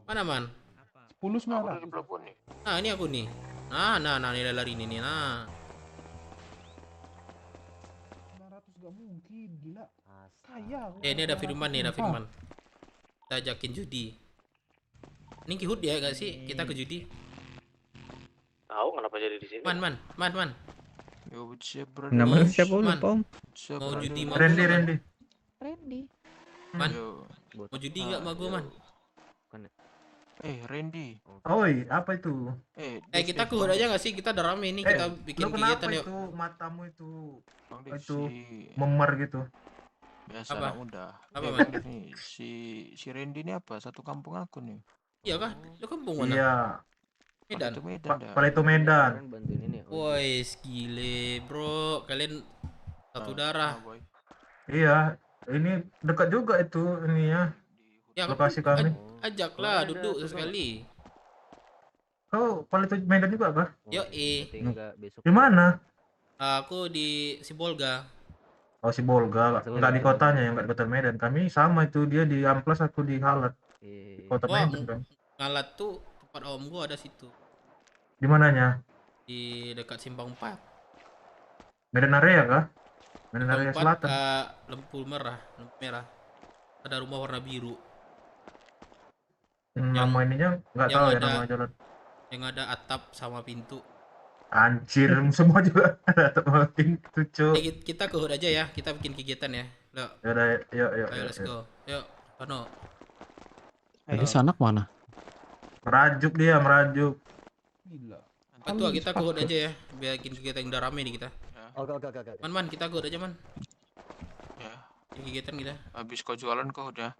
A: Mana man?
F: 10 semua.
A: Nah, ini aku nih. Nah, ini lari ini nih. Nah.
F: 900 gak mungkin, gila. Saya.
A: Ini ada Firman nih, Kita ajakin judi. Ini Kihut ya gak sih? Kita ke judi.
B: Tahu kenapa jadi di sini?
A: Man.
D: Nama siapa lupa om?
A: Mau judi mau
K: Randy.
A: Man. Mau judi nggak sama gue man?
N: Randy.
K: Oi, apa itu?
A: Kita keluar aja nggak sih? Kita udah rame nih, kita bikin kegiatan yuk.
K: Itu matamu itu memer gitu.
N: Biasa
A: Apa?
N: anak muda.
A: Apa,
N: Man? Nih, si Randy ini apa? Satu kampung aku nih.
A: Iya kah? Lu kampung mana?
K: Iya.
A: Medan.
K: Palito Medan.
A: Woi, gile bro, kalian satu darah.
K: Iya, ini dekat juga itu ini ya.
A: Ya,
K: lokasi kami.
A: Ajaklah duduk sekali.
K: Kau Palito Medan juga kah?
A: Yo,
K: Di mana?
A: Aku di Sibolga.
K: Oh si Bolga, nggak di kotanya ya, nggak di kota Medan. Kami sama itu, dia di Amplas, aku di Halat. Di kota
P: Wah,
K: Medan kan.
P: Ngalat tuh tempat om gua ada situ.
K: Di mananya?
P: Di dekat Simpang 4.
K: Medan area kah? Medan
P: Simpang
K: area
P: 4
K: selatan.
P: lampu merah. Ada rumah warna biru.
K: Nama ininya nggak
P: yang
K: tahu ya,
P: ada-
K: nama jalan.
P: Yang ada atap sama pintu.
K: Anjir, semua juga ada tempat pintu, Cuk.
P: Kita ke HUT aja ya, kita bikin kegiatan ya. Yuk.
K: Yaudah, yuk.
P: Ayo let's go. Yuk, Tono.
U: Tadi Sanak mana?
K: Merajuk dia, merajuk.
P: Ketua kita ke HUT aja ya, bikin kegiatan yang udah rame nih kita.
Q: Oke.
P: Man, kita ke HUT aja, Man.
B: Ya.
P: Bikin kegiatan kita.
B: Habis kau jualan kau udah.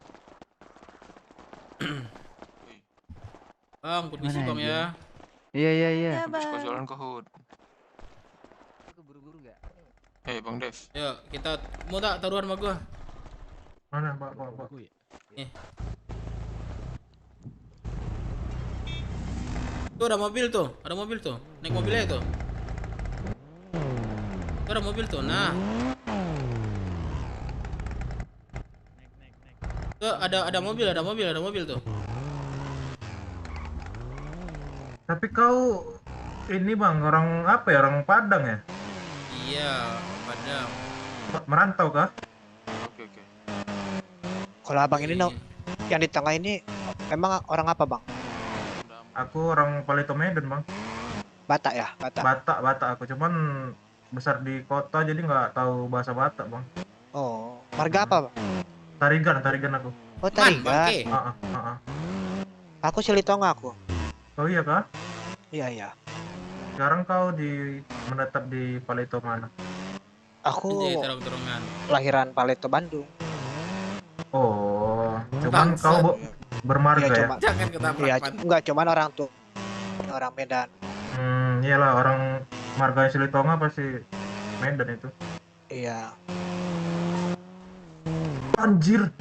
P: Bang, permisi
D: Mana
P: bang
D: aja?
P: ya.
D: Iya.
B: Habis kau jualan kau hut.
Q: Buru-buru gak?
B: Bang Dev.
P: Yuk, kita mau tak taruhan sama gua?
K: Mana, Pak?
P: Nih. Tuh ada mobil tuh, naik mobilnya tuh. Tuh ada mobil tuh, nah. Tuh ada mobil tuh.
K: Tapi kau ini bang, orang apa ya? Orang Padang ya?
P: Iya, Padang.
K: Merantau kah?
B: Oke.
S: Kalau abang ini yang di tengah ini emang orang apa bang?
K: Aku orang Palito Medan bang.
S: Batak ya?
K: Batak aku, cuman besar di kota jadi nggak tahu bahasa Batak bang.
S: Oh, marga apa bang?
K: Tarigan aku.
S: Oh Tarigan. Aku Silitonga aku.
K: Oh iya kah?
S: Iya.
K: Sekarang kau menetap di Palito mana?
S: Aku
P: terong-terongan.
S: lahiran Palito Bandung.
K: Oh, cuman kau bermarga ya?
P: Jangan ketabrak.
S: Iya, enggak cuman orang tuh orang Medan.
K: Iyalah, orang marga Silitonga pasti Medan itu.
S: Iya.
K: Anjir.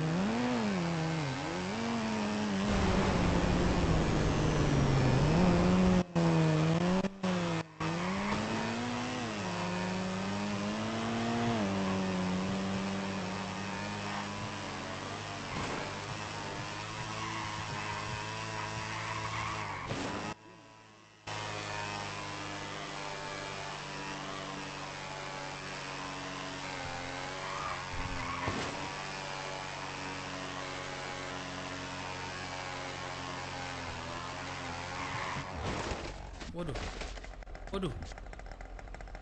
P: Waduh.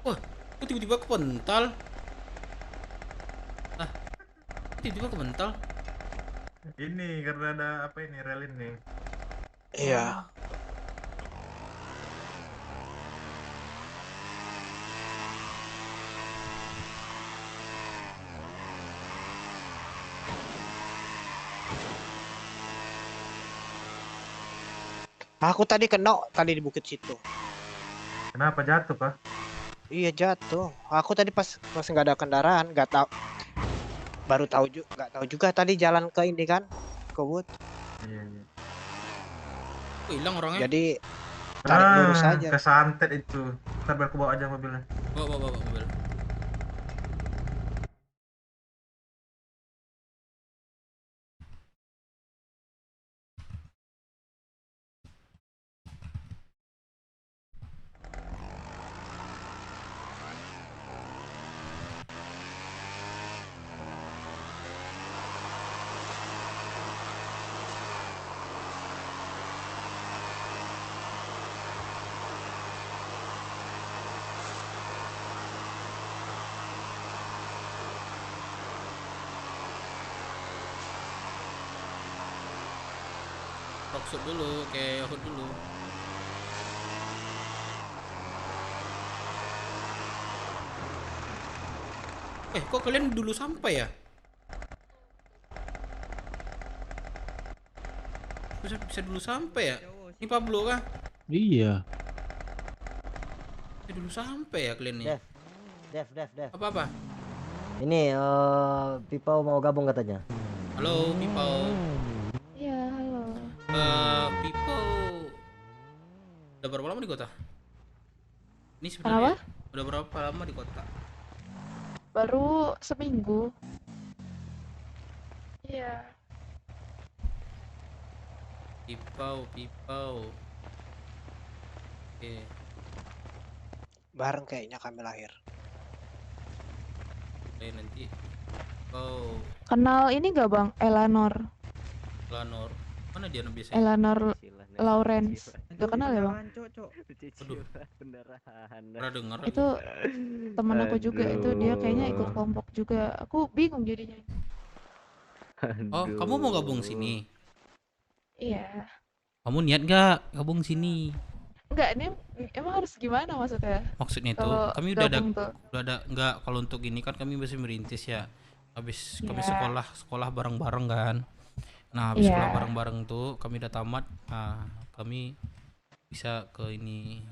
P: Wah, kok tiba-tiba kepental? Tiba-tiba kepental?
K: Ini karena ada apa ini, rel ini.
S: Iya. Aku tadi kena di bukit situ.
K: Kenapa jatuh kah?
S: Iya jatuh. Aku tadi pas nggak ada kendaraan, nggak tahu. Baru tahu juga, nggak tahu juga tadi jalan ke ini kan, ke Wood.
K: Iya.
P: Kok hilang orangnya?
S: Jadi tarik lurus aja.
K: Kesantet itu. Ntar biar aku bawa aja mobilnya.
P: Bawa mobil. Rockshoot dulu, kayak Yahoo dulu. Kok kalian dulu sampai ya? Bisa dulu sampai ya? Ini Pablo kah?
U: Iya.
P: Bisa dulu sampai ya kalian nih?
Q: Dev.
P: Apa?
Q: Ini Pipau mau gabung katanya.
P: Halo, Pipau.
E: Iya, halo.
P: Pipau udah berapa lama di kota? Ini sebenarnya udah berapa lama di kota?
E: Baru seminggu. Iya.
A: Pipau. Oke.
S: Bareng kayaknya kami lahir.
A: Oke, nanti Pipau.
E: Kenal ini gak Bang? Eleanor.
A: Lanor. Mana dia biasanya?
E: Eleanor Lawrence. Gak kenal ya Bang?
A: Aduh. Pernah dengar
E: Itu teman aku juga, itu dia kayaknya ikut kelompok juga. Aku bingung jadinya.
A: Oh, kamu mau gabung sini?
E: Iya.
A: Kamu niat gak gabung sini?
E: Enggak, ini emang harus gimana maksudnya?
A: Maksudnya itu
E: Kalau
A: kami udah
E: gabung tuh.
A: enggak, kalau untuk gini kan kami masih merintis ya. Habis kami
E: Iya.
A: sekolah bareng-bareng kan. Nah, habis sekolah
E: Iya.
A: bareng-bareng tuh kami udah tamat. Nah, kami bisa ke ini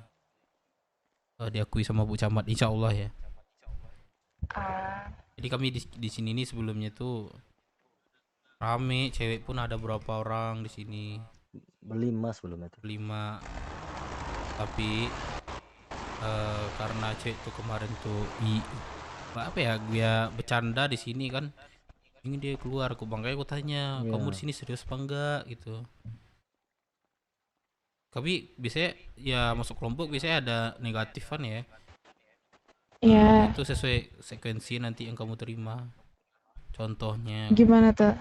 A: diakui sama Bu Camat insya Allah ya. Jadi kami di sini nih sebelumnya tuh rame, cewek pun ada berapa orang di sini.
Q: 5 sebelumnya tuh.
A: 5. Tapi karena cewek tuh kemarin tuh apa ya, dia bercanda di sini kan. Ini dia keluar, aku makanya aku tanya, kamu di sini serius apa enggak gitu. Tapi biasanya ya masuk kelompok biasanya ada negatifan ya.
E: Iya.
A: Itu sesuai sekuensi nanti yang kamu terima. Contohnya.
E: Gimana tuh?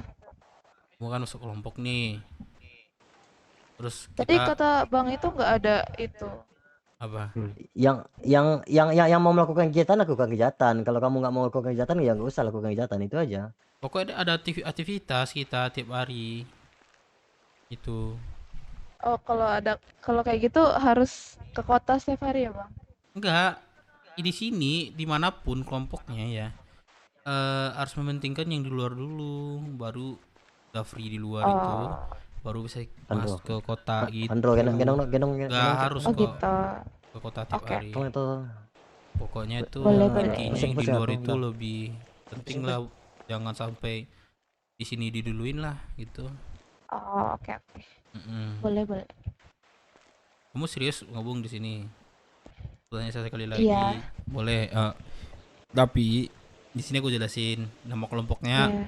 A: Kamu kan masuk kelompok nih. Terus
E: Tadi
A: kita
E: kata Bang itu nggak ada itu.
A: apa?
Q: Yang mau melakukan kegiatan lakukan kegiatan. Kalau kamu nggak mau melakukan kegiatan ya nggak usah lakukan kegiatan, itu aja.
A: Pokoknya ada aktivitas kita tiap hari. Itu.
E: Oh, kalau kayak gitu harus ke kota setiap hari ya Bang?
A: Enggak. Di sini dimanapun kelompoknya ya harus mementingkan yang di luar dulu, baru udah free di luar itu baru bisa masuk ke kota gitu. Nggak harus kok ke kota tiap hari. Pokoknya itu intinya yang di luar itu lebih penting lah, jangan sampai di sini diduluin lah gitu.
E: Oh, oke. Boleh.
A: Kamu serius gabung di sini? Tanya saya sekali lagi.
E: Iya.
A: Boleh. Tapi di sini aku jelasin nama kelompoknya.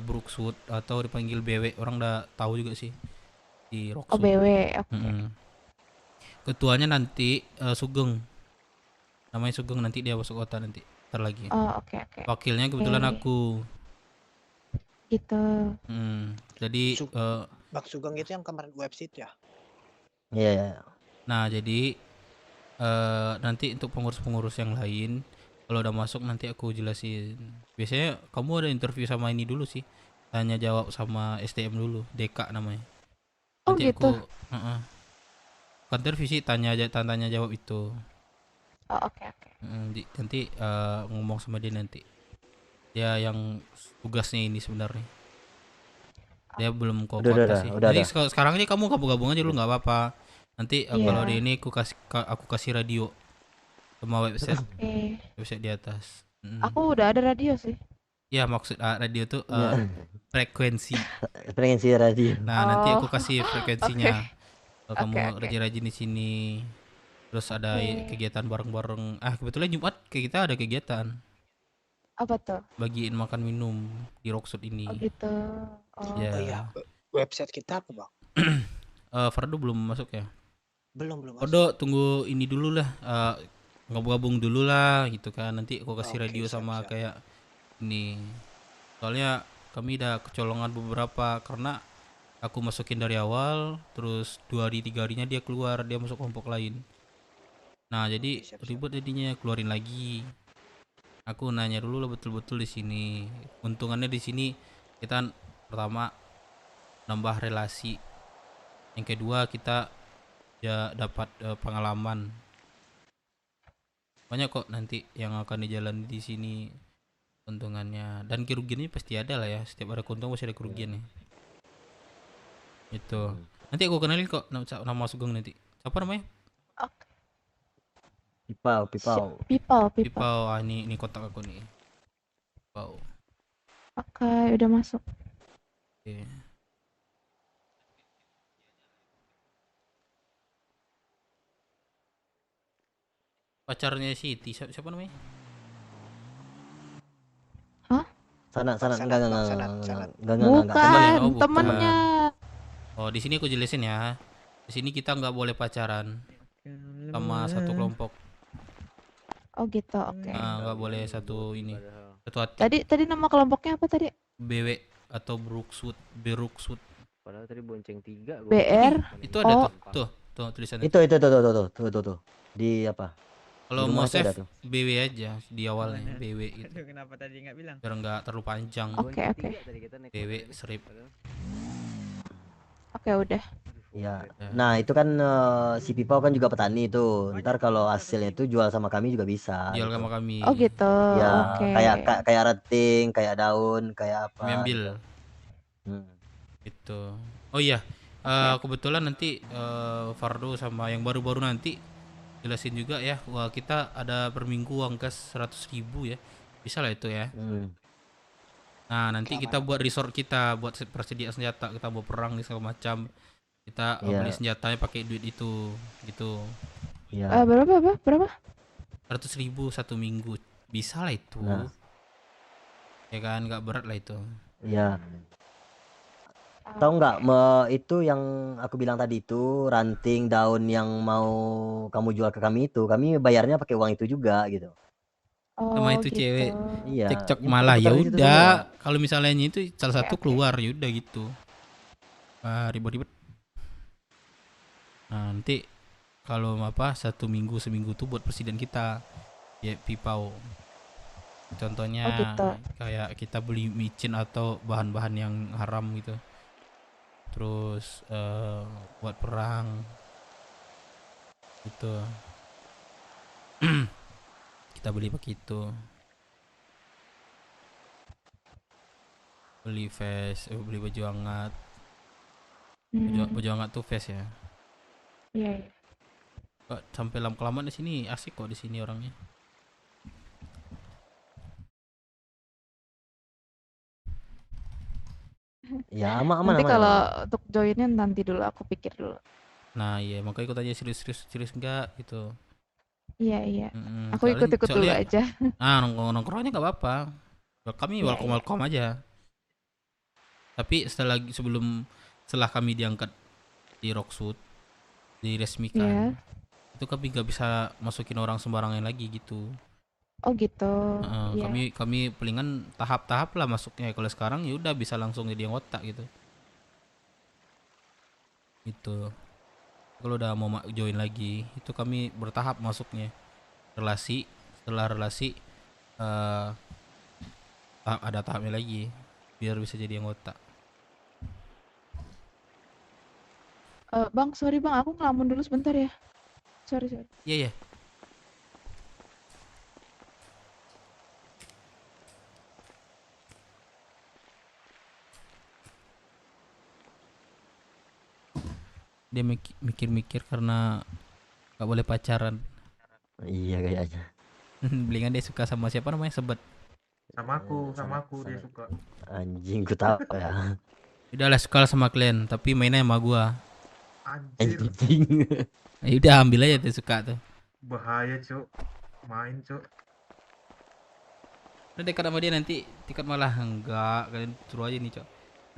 A: Brookswood atau dipanggil BW, orang udah tahu juga sih di Rockwood.
E: Oh, BW, oke.
A: Ketuanya nanti Sugeng. Namanya Sugeng, nanti dia masuk kota nanti. Ntar lagi.
E: Oh, oke.
A: Wakilnya kebetulan aku.
E: Gitu.
A: Jadi
S: Bang Sugeng itu yang kemarin website ya?
Q: Iya.
A: Nah, jadi nanti untuk pengurus-pengurus yang lain kalau udah masuk nanti aku jelasin. Biasanya kamu ada interview sama ini dulu sih. Tanya jawab sama STM dulu, Deka namanya.
E: Oh,
A: Nanti
E: gitu.
A: Bukan interview sih, tanya jawab itu.
E: Oh, oke.
A: Nanti ngomong sama dia nanti. Dia yang tugasnya ini sebenarnya. Dia belum ke kota sih. Jadi sekarang aja kamu gabung aja dulu nggak apa-apa. Nanti kalau di ini aku kasih radio sama website. Website di atas.
E: Aku udah ada radio sih.
A: Ya, maksud radio tuh frekuensi.
Q: Frekuensi radio.
A: Nah, nanti aku kasih frekuensinya. Kalau kamu rajin-rajin di sini. Terus ada kegiatan bareng-bareng. Kebetulan Jumat kita ada kegiatan.
E: Apa tuh?
A: Bagiin makan minum di Rockwood ini.
E: Oh, gitu.
A: Ya.
S: Oh iya. Website kita apa, Bang?
A: Fardo belum masuk ya?
S: Belum masuk.
A: Fardo tunggu ini dulu lah. Gabung dulu lah gitu kan. Nanti aku kasih radio sama kayak ini. Soalnya kami udah kecolongan beberapa karena aku masukin dari awal, terus 2 hari 3 harinya dia keluar, dia masuk kelompok lain. Nah, jadi ribet jadinya, keluarin lagi. Aku nanya dulu lah betul-betul di sini. Untungannya di sini kita pertama nambah relasi. Yang kedua kita ya dapat pengalaman. Banyak kok nanti yang akan dijalani di sini keuntungannya, dan kerugiannya pasti ada lah ya. Setiap ada keuntungan pasti ada kerugiannya. Itu. Nanti aku kenalin kok nama Sugeng nanti. Siapa namanya? Pipau. Ini kontak aku nih. Pipau.
E: Oke, udah masuk.
A: Oke. Pacarnya Siti siapa namanya?
Q: Sana,
S: Pak
Q: enggak,
S: Sanat, Pak Sanat, Sanat.
Q: enggak.
E: Bukan,
P: Oh, bukan.
E: temennya.
P: Oh, di sini aku jelasin ya. Di sini kita nggak boleh pacaran sama satu kelompok.
E: Oh gitu, oke.
P: Nah, nggak boleh satu ini. Satu hati.
E: Tadi nama kelompoknya apa tadi?
P: BW atau Brookswood.
G: Padahal tadi bonceng 3
E: BR.
P: Itu ada
E: Oh.
P: tuh tulisannya.
Q: Itu. Di apa?
P: Kalau
Q: Di
P: mau
Q: rumah itu ada
P: save
Q: tuh.
P: BW aja di awalnya BW gitu.
D: Aduh, kenapa tadi nggak bilang?
P: Biar nggak terlalu panjang.
E: Oke.
P: BW strip.
E: Oke, udah.
Q: Ya. Nah, itu kan si Pipau kan juga petani itu. Ntar kalau hasilnya itu jual sama kami juga bisa.
P: Jual
Q: gitu.
P: sama kami.
E: Oh gitu.
Q: Ya,
E: Oke.
Q: kayak rating, kayak daun, kayak apa.
P: Kami ambil.
Q: gitu.
P: Itu. Oh iya. Kebetulan nanti Fardo sama yang baru-baru nanti jelasin juga ya. Wah, kita ada per minggu uang kas 100.000 ya. Bisa lah itu ya. Nah, nanti kita buat resort kita, buat persediaan senjata, kita mau perang nih segala macam. Kita beli senjatanya pakai duit itu, gitu.
Q: Iya.
E: Berapa?
P: 100.000 1 minggu, bisa lah itu.
Q: Nah.
P: Ya kan, nggak berat lah itu.
Q: Iya. Tahu nggak itu yang aku bilang tadi itu ranting daun yang mau kamu jual ke kami itu, kami bayarnya pakai uang itu juga gitu.
P: Sama itu
E: gitu.
P: cewek
Q: Iya.
P: cekcok
Q: yang
P: malah ya
Q: putar di situ
P: udah.
Q: semua.
P: Kalau misalnya itu salah satu keluar ya udah gitu. Ribet-ribet. Nah, nanti kalau apa 1 minggu seminggu tuh buat presiden kita ya Pipau. Contohnya
E: gitu.
P: kayak kita beli micin atau bahan-bahan yang haram gitu. Terus buat perang gitu. Kita beli pakai itu. Beli vest, beli baju hangat. Baju hangat tuh vest ya.
E: Iya.
P: Kok sampai lama-kelamaan di sini asik kok di sini orangnya.
Q: Ya, aman.
E: Nanti kalau untuk joinnya nanti dulu aku pikir dulu.
P: Nah, iya makanya aku tanya serius enggak gitu.
E: Iya. Aku
P: Soalnya-
E: ikut-ikut dulu
P: soalnya-
E: aja.
P: nongkrongnya nggak apa-apa. Kami
E: Iya,
P: welcome aja. Tapi setelah kami diangkat di Rocksuit, diresmikan, itu kami nggak bisa masukin orang sembarangan lagi gitu.
E: Oh gitu. Iya.
P: Kami palingan tahap-tahap lah masuknya. Kalau sekarang ya udah bisa langsung jadi anggota gitu. Gitu. Kalau udah mau join lagi, itu kami bertahap masuknya. Setelah relasi ada tahapnya lagi biar bisa jadi anggota.
E: Bang, sorry bang, aku ngelamun dulu sebentar ya. Sorry.
P: Iya. Dia mikir-mikir karena gak boleh pacaran.
Q: Iya kayaknya.
P: Blingan dia suka sama siapa namanya Sebet.
K: Sama aku dia suka.
Q: Anjing, ku tahu ya.
P: Udah lah suka sama kalian, tapi mainnya sama gua.
Q: Anjing.
P: Ya udah ambil aja tuh suka tuh.
K: Bahaya, Cuk. Main, Cuk.
P: Udah dekat sama dia nanti tiket malah enggak, kalian suruh aja nih, Cok.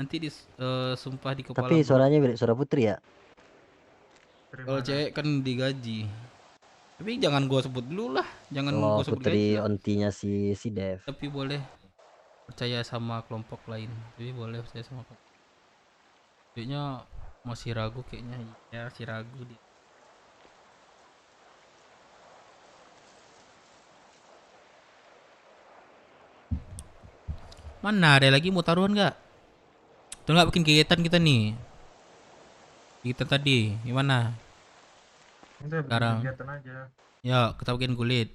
P: Nanti sumpah di kepala.
Q: Tapi suaranya mirip suara Putri ya.
P: Kalau cewek kan digaji. Tapi jangan gua sebut dulu lah, jangan
Q: Oh,
P: gua sebut
Q: Putri
P: gaji lah.
Q: ontinya si Dev.
P: Tapi boleh percaya sama kelompok lain. Jadi boleh percaya sama kelompok. Kayaknya masih ragu kayaknya. Ya, masih ragu dia. Mana ada lagi mau taruhan nggak? Tuh nggak bikin kegiatan kita nih. Kegiatan tadi gimana?
K: Udah bikin
P: Sekarang.
K: kegiatan aja.
P: Ya kita bikin kulit,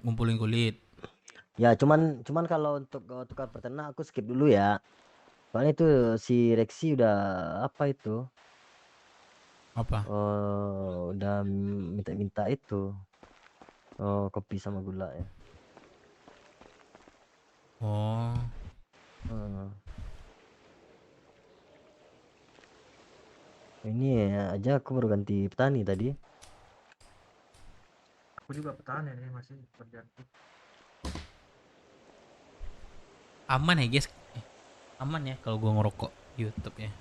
P: ngumpulin kulit.
Q: Ya, cuman kalau untuk tukar peternak aku skip dulu ya. Soalnya itu si Rexy udah apa itu?
P: Apa?
Q: Udah minta itu. Kopi sama gula ya.
P: Oh.
Q: Ini aja aku baru ganti petani tadi.
K: Aku juga petani nih masih kerjaan.
P: Aman ya guys? Aman ya kalau gua ngerokok YouTube ya.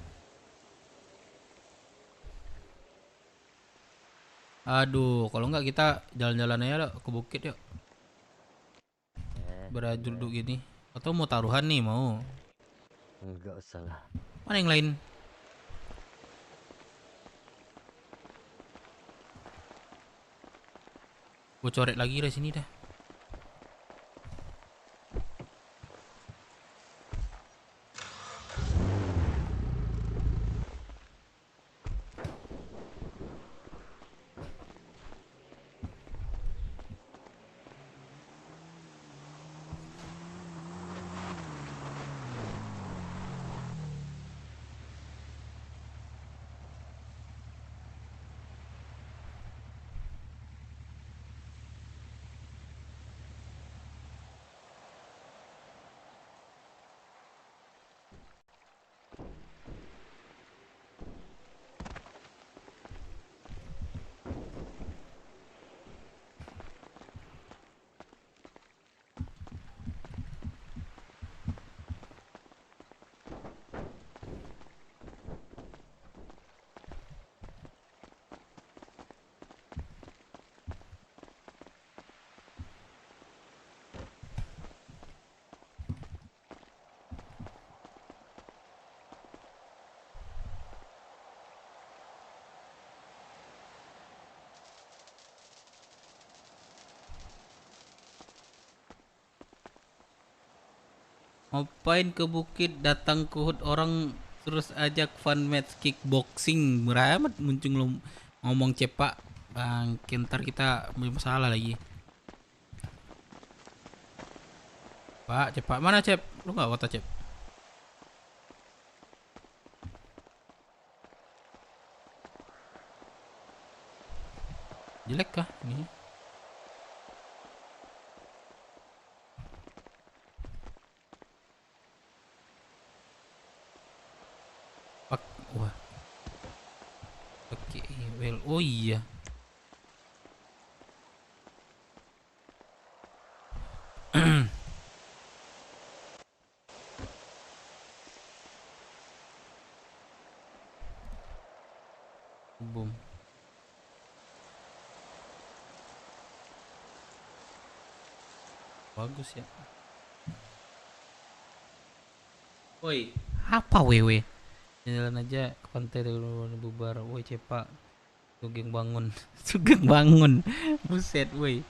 P: Aduh, kalau enggak kita jalan-jalan aja lah, ke bukit yuk. Berajul duduk gini. Atau mau taruhan nih, mau?
Q: Enggak usah lah.
P: Mana yang lain? Gue coret lagi dari sini dah. Ngapain ke bukit, datang ke hut orang terus ajak fun match kickboxing. Beramat muncul lo ngomong cepak. Bang, ntar kita masalah lagi. Pak, cepak mana Cep? Lu nggak kota Cep? Jelek kah ini? Wah. Oke, well, oh iya. Boom. Bagus ya. Woi, apa wewe? Jalan aja ke pantai dulu bubar. Woi cepak, Sugeng bangun. Sugeng bangun. Buset woi.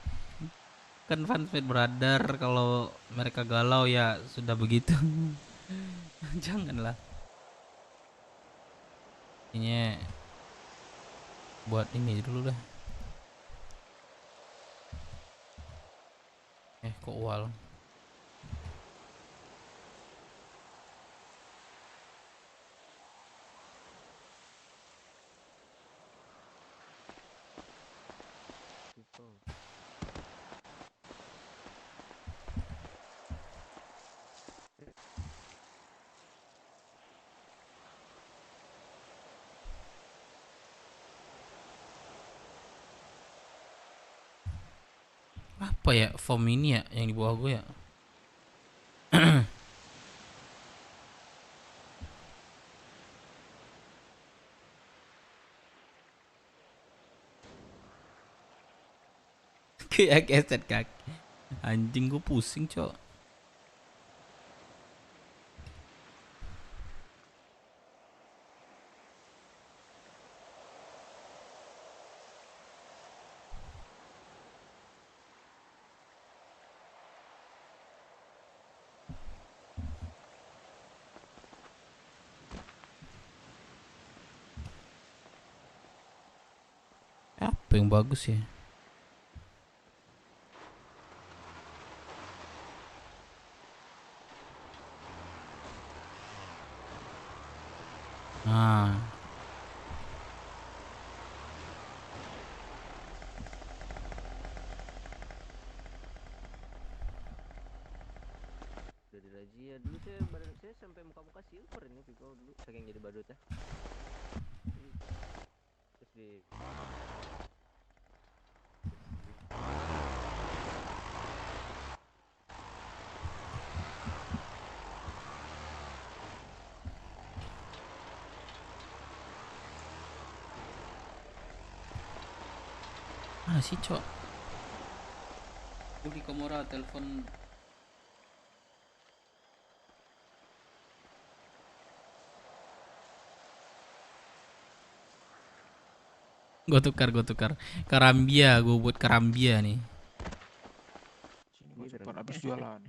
P: Kan fanfare brother, kalau mereka galau ya sudah begitu. Janganlah. Ini buat ini dulu dah. Kok wal. Apa ya form ini ya yang di bawah gue ya? Kayak keset kaki. Anjing gue pusing cok. Apa yang bagus ya? Nah.
G: Dari razia dulu saya badan saya sampai muka-muka silver ini Piko dulu saking jadi badut ya. Terus di
P: Mana sih, Cok? Di Komora telepon. Gue tukar. Karambia, gue buat Karambia nih.
B: Sini gue cepat habis jualan.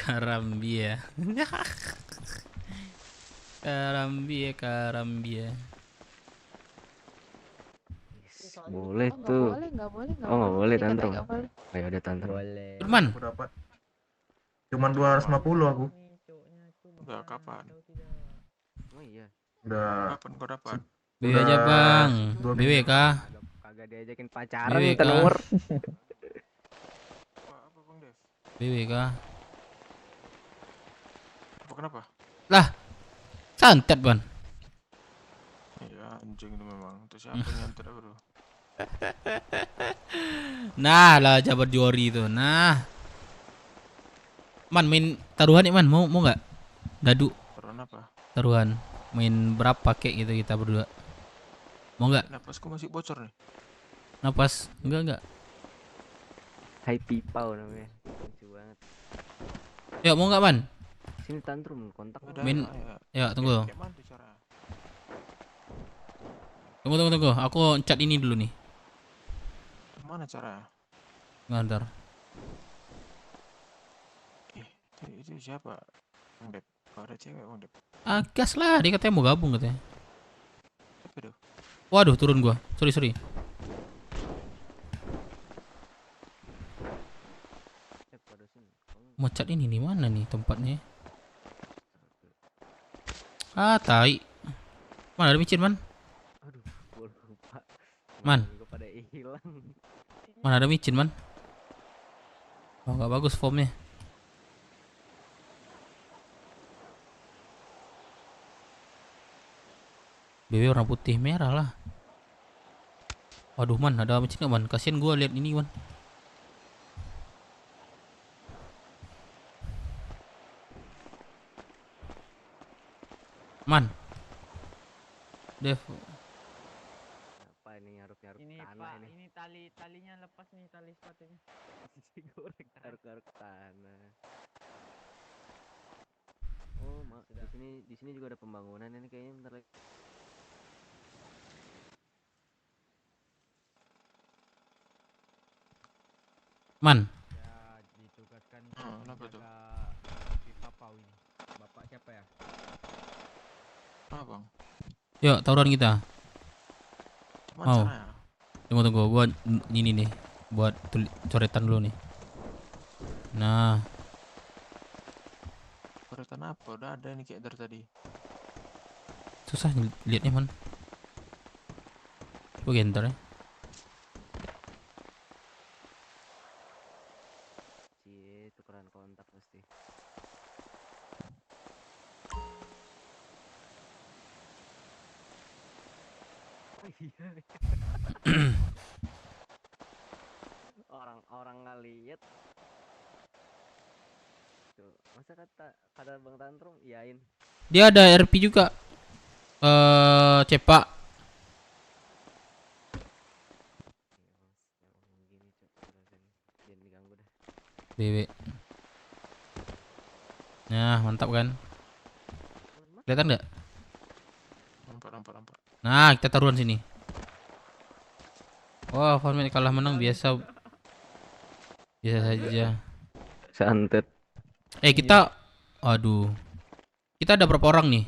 P: Karambia. Karambia.
L: Boleh
E: Oh,
L: tuh.
E: nggak boleh.
L: Oh, nggak boleh
E: Dikata
L: tantrum.
E: nggak boleh.
L: Ayo ada tantrum.
P: Firman.
K: Aku dapat. Cuman 250 aku.
B: Udah kapan?
L: Oh iya.
K: Udah.
B: Kapan kau dapat?
P: BW aja bang. BW kah?
L: Kagak diajakin pacaran
P: BW kah?
L: tenur.
B: Apa Bang Dev?
P: BW kah?
B: Apa kenapa?
P: Lah, santet ban.
B: Iya anjing itu memang. Itu siapa yang nyantet bro?
P: Nah lah jabat Jori itu. Nah, Man main taruhan ya Man, mau nggak? Dadu.
B: Taruhan apa?
P: Taruhan. Main berapa kek gitu kita berdua? Mau nggak?
B: Napasku masih bocor nih.
P: Napas? Enggak.
L: Hai Pipau namanya. Lucu banget.
P: Ya mau nggak Man?
L: Sini tantrum kontak.
P: Main. Ya tunggu.
B: Kayak mana tuh cara?
P: Tunggu. Aku chat ini dulu nih.
B: Mana cara?
P: Ngantar.
B: Itu siapa? Bang Dep. Kau ada cewek Bang Dep?
P: Gas lah, dia katanya mau gabung katanya.
B: Siapa tuh?
P: Waduh, turun gua. Sorry. Mau chat ini di mana nih tempatnya? Ah, tai. Mana ada micin, Man?
L: Aduh, gua lupa.
P: Man.
L: Gua pada hilang.
P: Mana ada micin, Man? Oh, nggak bagus formnya. BB warna putih merah lah. Waduh Man, ada micin nggak Man? Kasian gua lihat ini Man. Man. Dev.
L: Apa ini ngaruk-ngaruk
G: Ini
L: tanah
G: Pak,
L: ini?
G: ini talinya lepas nih, tali sepatunya.
L: Si goreng ngaruk-ngaruk tanah. Oh, di sini juga ada pembangunan ini kayaknya bentar lagi.
P: Man.
G: Ya, ditugaskan
B: kenapa tuh?
G: pipa pau ini. Bapak siapa ya?
B: Ah Bang.
P: Yuk, taruhan kita.
B: Cuman
P: Mau.
B: caranya?
P: Tunggu, gua ini nih buat coretan dulu nih. Nah,
B: Coretan apa? Udah ada ini kayak dari tadi.
P: susah liatnya Man. Coba gentar ya.
L: Cie, tukeran kontak pasti. Iya. Orang-orang ngeliat. Tuh, masa kata Bang Tantrum iyain.
P: Dia ada RP juga. Cepak. BW. Nah, mantap kan? Kelihatan nggak?
B: Nampak.
P: Nah, kita taruhan sini. Wah, format kalah menang biasa Biasa saja.
L: Santet.
P: Kita aduh. Kita ada berapa orang nih?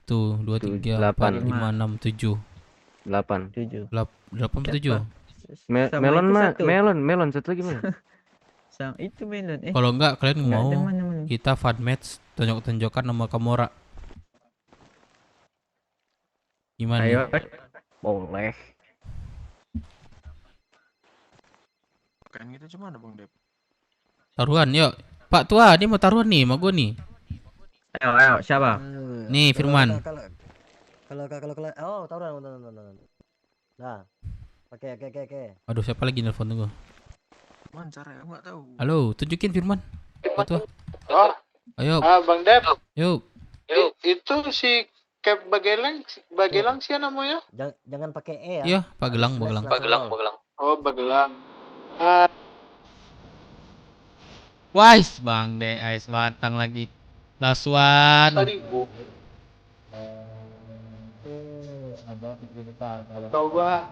P: Tuh, 2 3 4 5 6 7.
L: 8.
D: 7.
P: 8 7.
L: Melon satu lagi melon.
D: Itu melon.
P: Kalau enggak kalian
D: Nggak
P: mau
D: ada mana-mana.
P: kita fun match tunjuk-tunjukkan nama Kamora. Gimana?
D: Ayo.
L: Boleh.
B: Kan kita cuma ada Bang Dep.
P: Taruhan yuk. Pak Tua, dia mau taruhan nih sama gue nih.
D: Ayo, siapa?
P: Nih Firman.
Q: Kalau oh, taruhan. Nah. Oke.
P: Aduh, siapa lagi nelfon tunggu.
B: Man, cara enggak tahu.
P: Halo, tunjukin Firman. Pak Tua.
N: Oh.
P: Ayo.
N: Bang Dep.
P: Yuk.
N: Itu si Cap Bagelang sih namanya?
Q: Jangan pakai E ya.
P: Iya, Bagelang.
N: Oh, Bagelang.
P: Wais, Bang De, Ais batang lagi. Last one.
N: Coba.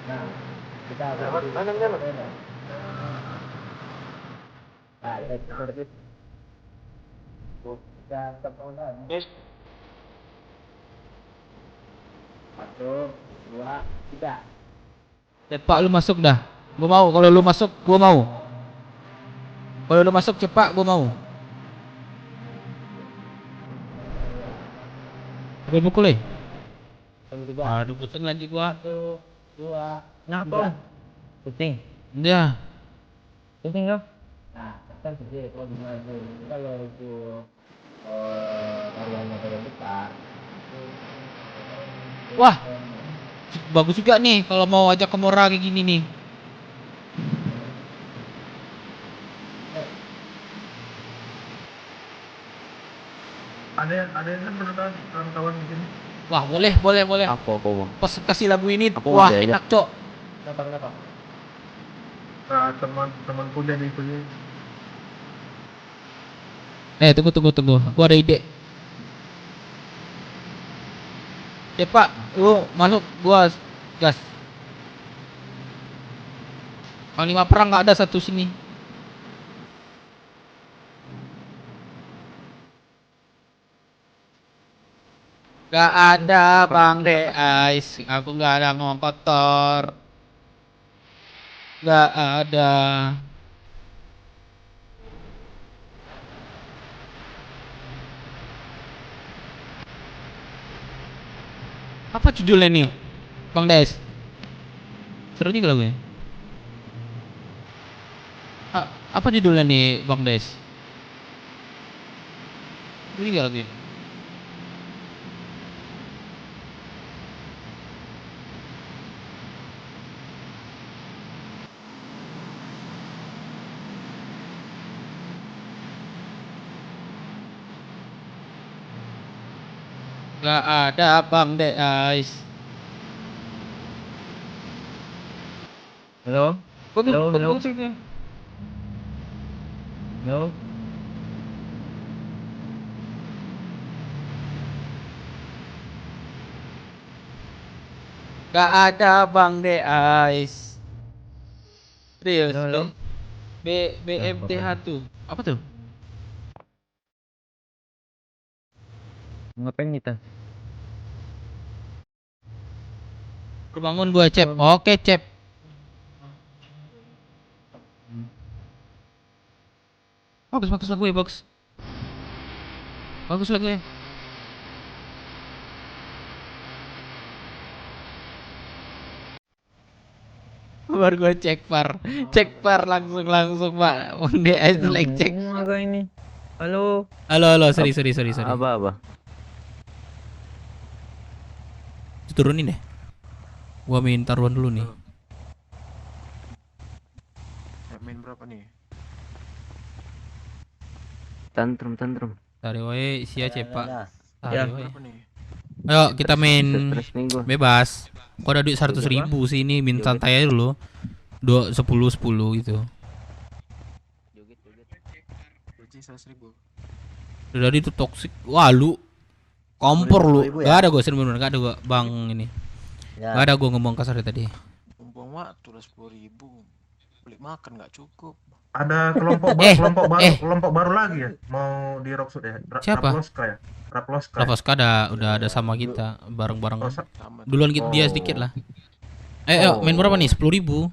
Q: Nah, kita
N: mana? Yes.
Q: 1, 2, 3.
P: Cepat lu masuk dah. Gua mau. Kalau lu masuk, gua mau. Kalau lu masuk cepat, gua mau. Gua pukul eh. Aduh, pusing lagi gua.
Q: 1, 2.
D: Ngapa? Pusing.
P: Dia.
D: Pusing kau?
Q: Nah, kan sedih kalau itu taruhannya pada besar.
P: Wah. Bagus juga nih kalau mau ajak Kamora kayak gini nih.
K: Ada yang pernah kawan di sini.
P: Wah, boleh.
L: Apa Bang?
P: Pas kasih lagu ini,
L: Apa
P: wah
L: udah ya?
P: enak, Cok.
Q: Kenapa?
K: Nah, teman kuliah di kuliah.
P: Tunggu. Gua ada ide. Pak, lu masuk gua gas. Panglima perang nggak ada satu sini. Gak ada Bang De Ais, aku gak ada ngomong kotor. Gak ada. Apa judulnya nih, Bang Des? Seru juga lagunya. Apa judulnya nih, Bang Des? Seru juga lagunya. Gak ada Bang De Ais.
D: Halo? Halo?
P: Halo. Gak ada Bang De Ais. Serius.
D: Halo?
P: BMTH tuh. Apa tuh?
D: Ngapain kita?
P: Bangun gua Cep. Oke Cep. Bagus lagu ya, bagus. Bagus lagu ya. Baru gua cek par langsung Pak. DS like cek.
D: Agak ini. Halo.
P: Halo, sorry.
L: Apa?
P: Turunin deh. Gua main taruhan dulu nih.
B: Main berapa nih?
L: Tantrum.
P: Tarik wae sia cepak.
D: Ya.
B: Berapa nih?
P: Ayo kita main
L: Stres nih gua.
P: bebas. Kok ada duit 100.000 sini, min santai aja dulu. 10 gitu.
B: Gaji 100.000.
P: Dari itu toxic. Wah lu kompor lu. Gak ada gua bener-bener gak ada gua Bang ini.
Q: Ya.
P: Gak ada gua ngomong kasar tadi.
B: Buang waktu lah 10.000. Beli makan nggak cukup.
K: Ada kelompok baru lagi ya, mau di Rocksuit ya.
P: Siapa?
K: Raploska ya. Raploska.
P: Raploska udah ada sama kita bareng-bareng. Duluan kita dia sedikit lah. Main berapa nih? 10.000.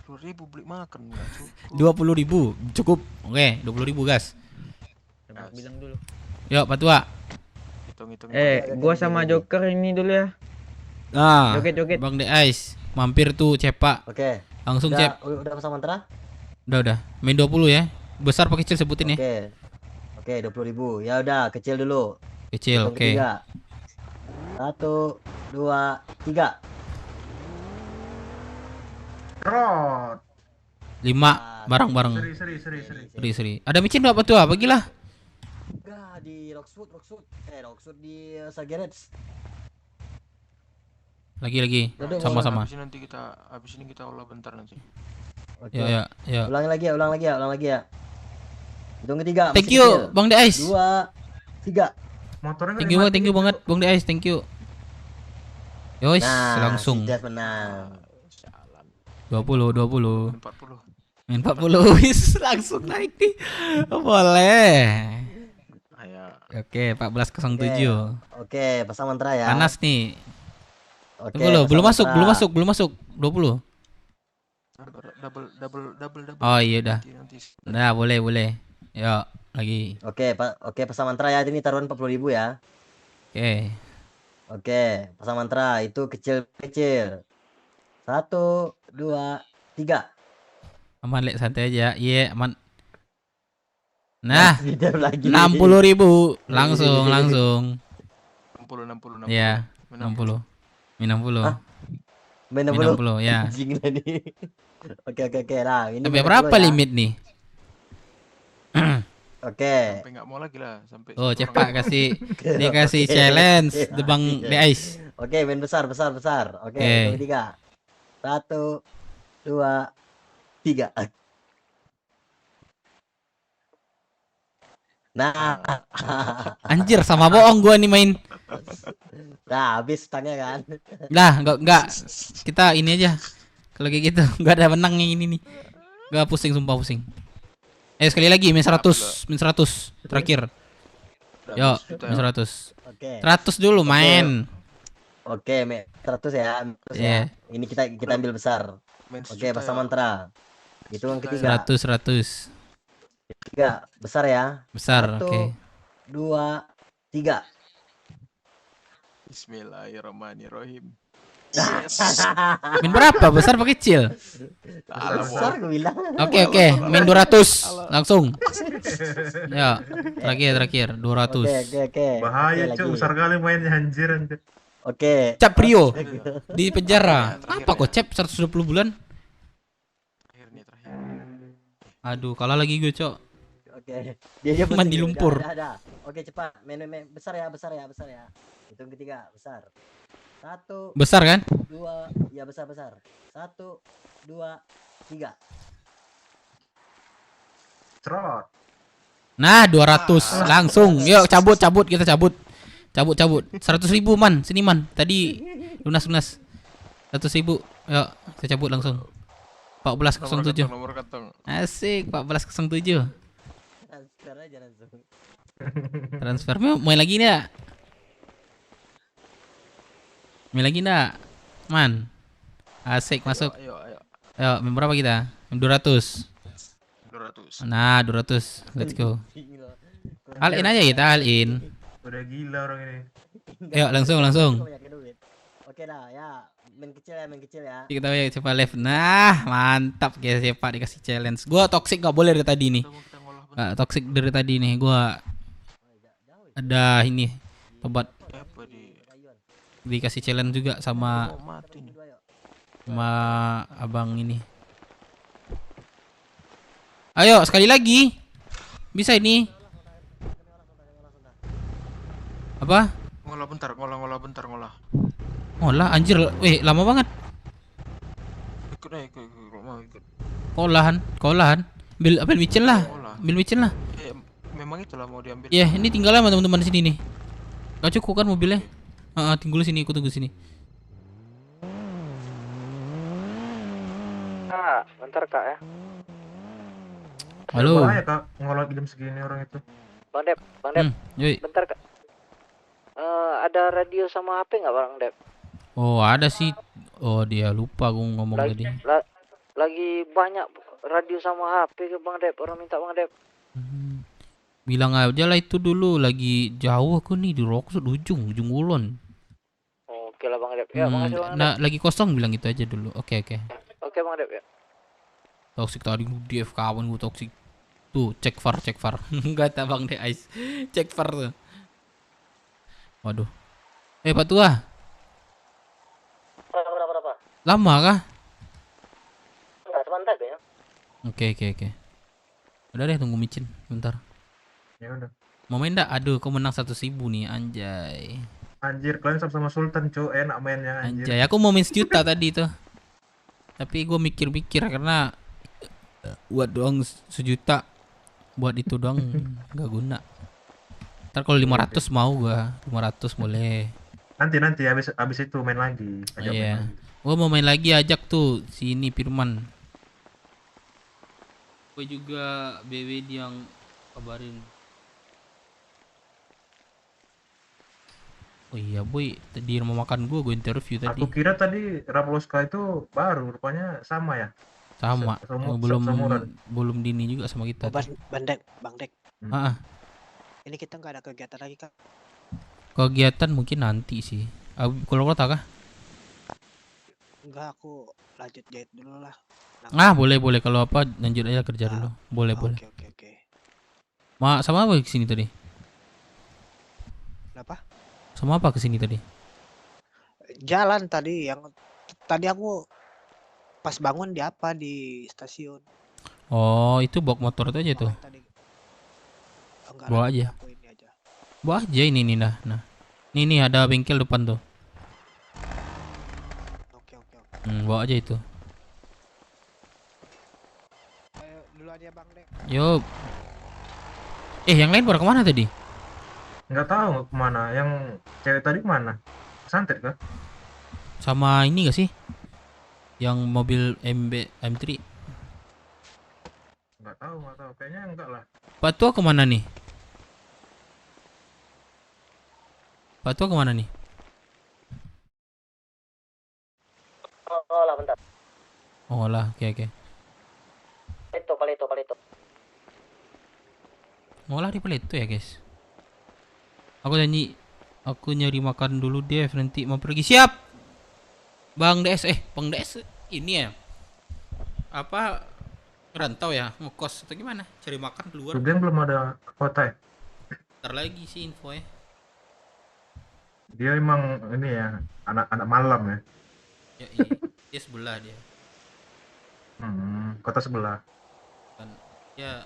B: 10.000 beli makan nggak cukup.
P: 20.000 cukup. Oke, 20.000 gas.
D: Bilang dulu.
P: Yuk, Pak Tua.
B: Hitung.
D: Gua sama Joker ini dulu ya.
P: Nah,
D: Joget-joget.
P: Bang The Ice mampir tuh cepak.
Q: Oke.
P: Langsung cep.
Q: Udah pasang mantra?
P: Udah. Main 20 ya. Besar apa kecil sebutin ya.
Q: Oke, 20.000. Ya udah, kecil dulu.
P: Kecil,
Q: Hitung
P: oke.
Q: 1, 2, 3.
K: Trot.
P: 5 bareng-bareng.
K: Seri.
P: Ada micin enggak Pak Tua? Bagilah.
Q: Enggak di Rocksuit. Rocksuit di Sagerets.
P: Lagi. Sama-sama.
B: Habis ini kita olah bentar nanti.
Q: Oke.
P: Ya.
Q: Ulang lagi ya. Hitung ketiga.
P: Thank you, Bang The Ice.
Q: 2, 3.
K: Motornya
P: Thank you banget Bang The Ice, thank you. Yos, langsung.
Q: Si Dev menang.
P: 20.
B: 40.
P: Main 40 wis langsung naik nih. Boleh. Oke, 14.07.
Q: Oke, pasang mantra ya.
P: Panas nih.
Q: Oke.
P: Belum masuk. 20.
B: Double.
P: Oh iya udah. Nah, boleh. Yuk, lagi.
Q: Oke, pasang mantra ya. Ini taruhan 40.000 ya. Oke, pasang mantra itu kecil. 1, 2, 3.
P: Aman, Lek, santai aja. Iya, aman. Nah,
Q: 60.000
P: langsung.
B: 60.
P: Iya, 60. Min 60.
Q: Main
P: Min 60 ya.
Q: Anjing lah nih. Oke. Nah, ini
P: Sampai berapa limit nih?
Q: Oke.
B: Sampai nggak mau lagi lah.
P: Oh, cepat dia kasih challenge The Bang The Ice.
Q: Oke, main besar. Oke, hitung 3. 1, 2, 3. Nah.
P: Anjir, sama bohong gua nih main.
Q: Nah, habis tangnya kan.
P: Lah, enggak. Kita ini aja. Kalau kayak gitu, enggak ada menang yang ini nih. Enggak sumpah pusing. Sekali lagi min 100 terakhir. Yo, min 100.
Q: Oke.
P: 100 dulu main.
Q: Oke, 100 ya.
P: Iya.
Q: Ini kita ambil besar. Oke, pasang mantra. Hitungan ketiga.
P: 100.
Q: 3 besar ya.
P: Besar,
Q: 1,
P: oke.
Q: 2, 3.
B: Bismillahirrahmanirrahim.
P: Min berapa? Besar apa kecil?
Q: Besar gue bilang.
P: Oke. Min 200 langsung. Ya, terakhir 200.
Q: Oke.
K: Bahaya cuy, besar kali mainnya anjir.
Q: Oke.
P: Cap Rio di penjara. Apa kok cap 120 bulan? Aduh, kalah lagi gue, Cok.
Q: Oke. Dia
P: mandi lumpur.
Q: Udah. Oke, cepat. Main besar ya. Hitung ketiga, besar. 1.
P: Besar kan?
Q: 2, ya besar. 1, 2, 3.
K: Trot.
P: Nah, 200 langsung. Yuk, cabut kita cabut. 100.000 man, sini man. Tadi lunas. 100.000. Yuk, kita cabut langsung. 14.07. Asik, 14.07.
Q: Transfer aja langsung.
P: Transfer main lagi enggak? Man. Asik, masuk.
B: Ayo.
P: Main berapa kita? 200. Nah, 200. Let's go. All in aja kita, all in.
K: Udah gila orang ini.
P: Yuk, langsung.
Q: Oke dah, ya. Main kecil ya.
P: Kita coba live. Nah, mantap guys, Pak dikasih challenge. Gua toxic enggak boleh dari tadi nih. Toxic dari tadi nih. Gua ada ini obat dikasih challenge juga sama abang ini. Ayo sekali lagi. Bisa ini. Apa?
B: Ngolah bentar.
P: Ngolah anjir. Lama banget.
B: Ikut.
P: Kolahan. Ambil micin lah.
B: Memang itulah mau diambil.
P: Ya, ini tinggal sama teman-teman di sini nih. Gak cukup kan mobilnya? Tunggu sini, aku tunggu sini.
G: Kak, bentar Kak ya.
P: Halo.
K: Bahaya Kak, ngolot jam segini orang itu.
G: Bang Dep,
P: Yoi.
G: bentar Kak. Ada radio sama HP nggak Bang Dep?
P: Oh, ada sih. Oh, dia lupa gue ngomong tadi.
G: Lagi banyak radio sama HP ke Bang Dep, orang minta Bang Dep.
P: Bilang aja lah itu dulu, lagi jauh aku nih di Rockwood ujung Ulon.
G: Oke lah Bang Dep. Ya, makasih Bang Dep.
P: Nah, lagi kosong bilang gitu aja dulu. Oke.
G: Oke Bang Dep ya.
P: Toxic tadi DF kawan gue toxic. Tuh, cek far. Enggak tak Bang De Ice. Cek far tuh. Waduh. Pak Tua.
G: Berapa?
P: Lama kah?
G: Enggak, sebentar ya.
P: Oke. Udah deh, tunggu micin bentar.
K: Ya udah.
P: Mau main enggak? Aduh, kau menang 100.000 nih, anjay.
K: Anjir, kalian sama Sultan, cu. Enak mainnya anjir.
P: Anjay, aku mau main sejuta tadi tuh. Tapi gue mikir-mikir karena buat doang sejuta, buat itu doang nggak guna. Ntar kalau 500 mau gua, 500 boleh.
K: Nanti habis itu main lagi. Ajak main lagi.
P: Gua mau main lagi, ajak tuh si ini Firman. Gue juga BW yang kabarin. Oh iya boy, tadi rumah makan gue interview tadi.
K: Aku kira tadi Raploska itu baru, rupanya sama ya.
P: Sama.
K: Seumuran.
P: Belum dini juga sama kita.
S: Bang Dek. Ini kita nggak ada kegiatan lagi Kak.
P: Kegiatan mungkin nanti sih. Kalau kota kah?
S: Enggak, aku lanjut jahit dulu lah.
P: Boleh kalau apa lanjut aja kerja dulu. Boleh.
S: Oke.
P: Sama apa kesini tadi?
S: Kenapa?
P: Sama apa kesini tadi?
S: Jalan tadi aku pas bangun di stasiun.
P: Oh, itu bawa motor itu aja tuh. Bawa aja. Bawa aja ini nah. Nih ada bengkel depan tuh.
S: Oke.
P: Bawa aja itu.
S: Ayo duluan ya Bang Dek.
P: Yuk. Yang lain pada kemana tadi?
K: Nggak tahu kemana. Yang cewek tadi kemana? Santet kah?
P: Sama ini gak sih? Yang mobil M3.
K: Nggak tahu. Kayaknya enggak lah.
P: Pak Tua kemana nih?
G: Oh lah bentar.
P: Oh lah, oke.
G: Palito.
P: Oh lah di Paleto ya guys. Aku nyari makan dulu deh, nanti mau pergi. Siap. Bang DS ini ya. Apa rantau ya, ngekos atau gimana? Cari makan keluar.
K: Sugen belum ada ke kota ya?
P: Ntar lagi sih info ya.
K: Dia emang ini ya, anak malam ya.
P: Iya. Dia sebelah dia.
K: Kota sebelah.
P: Kan ya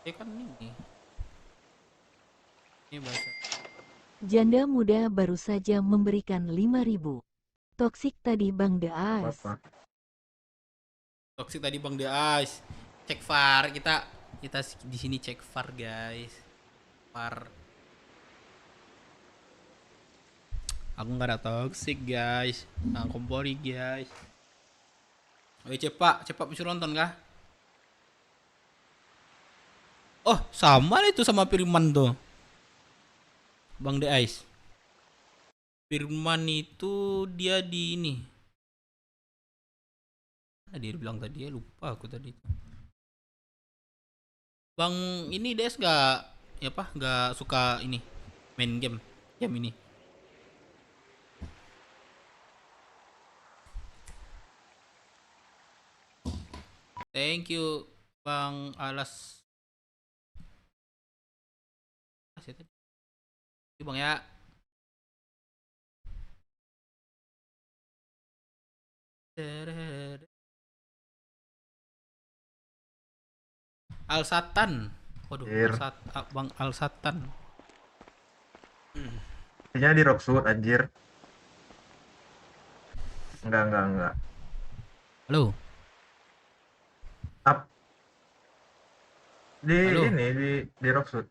P: kan ini. Ini bahasa.
T: Janda muda baru saja memberikan 5.000. Toksik tadi Bang De Ice.
P: Toksik tadi Bang De Ice. Cek VAR, kita di sini cek VAR guys. VAR. Aku nggak ada toksik guys. Nah, kompori guys. Oke cepat bisa nonton kah? Oh sama itu sama Firman tuh. Bang De Ice. Firman itu dia di ini. Dia bilang tadi ya, lupa aku tadi. Bang ini DS nggak suka ini main game ini. Thank you Bang Alas. Bang ya. Alsatan. Waduh, Bang Alsatan.
K: Kayaknya di Rockwood anjir. Enggak.
P: Halo.
K: Halo. Di Rockwood.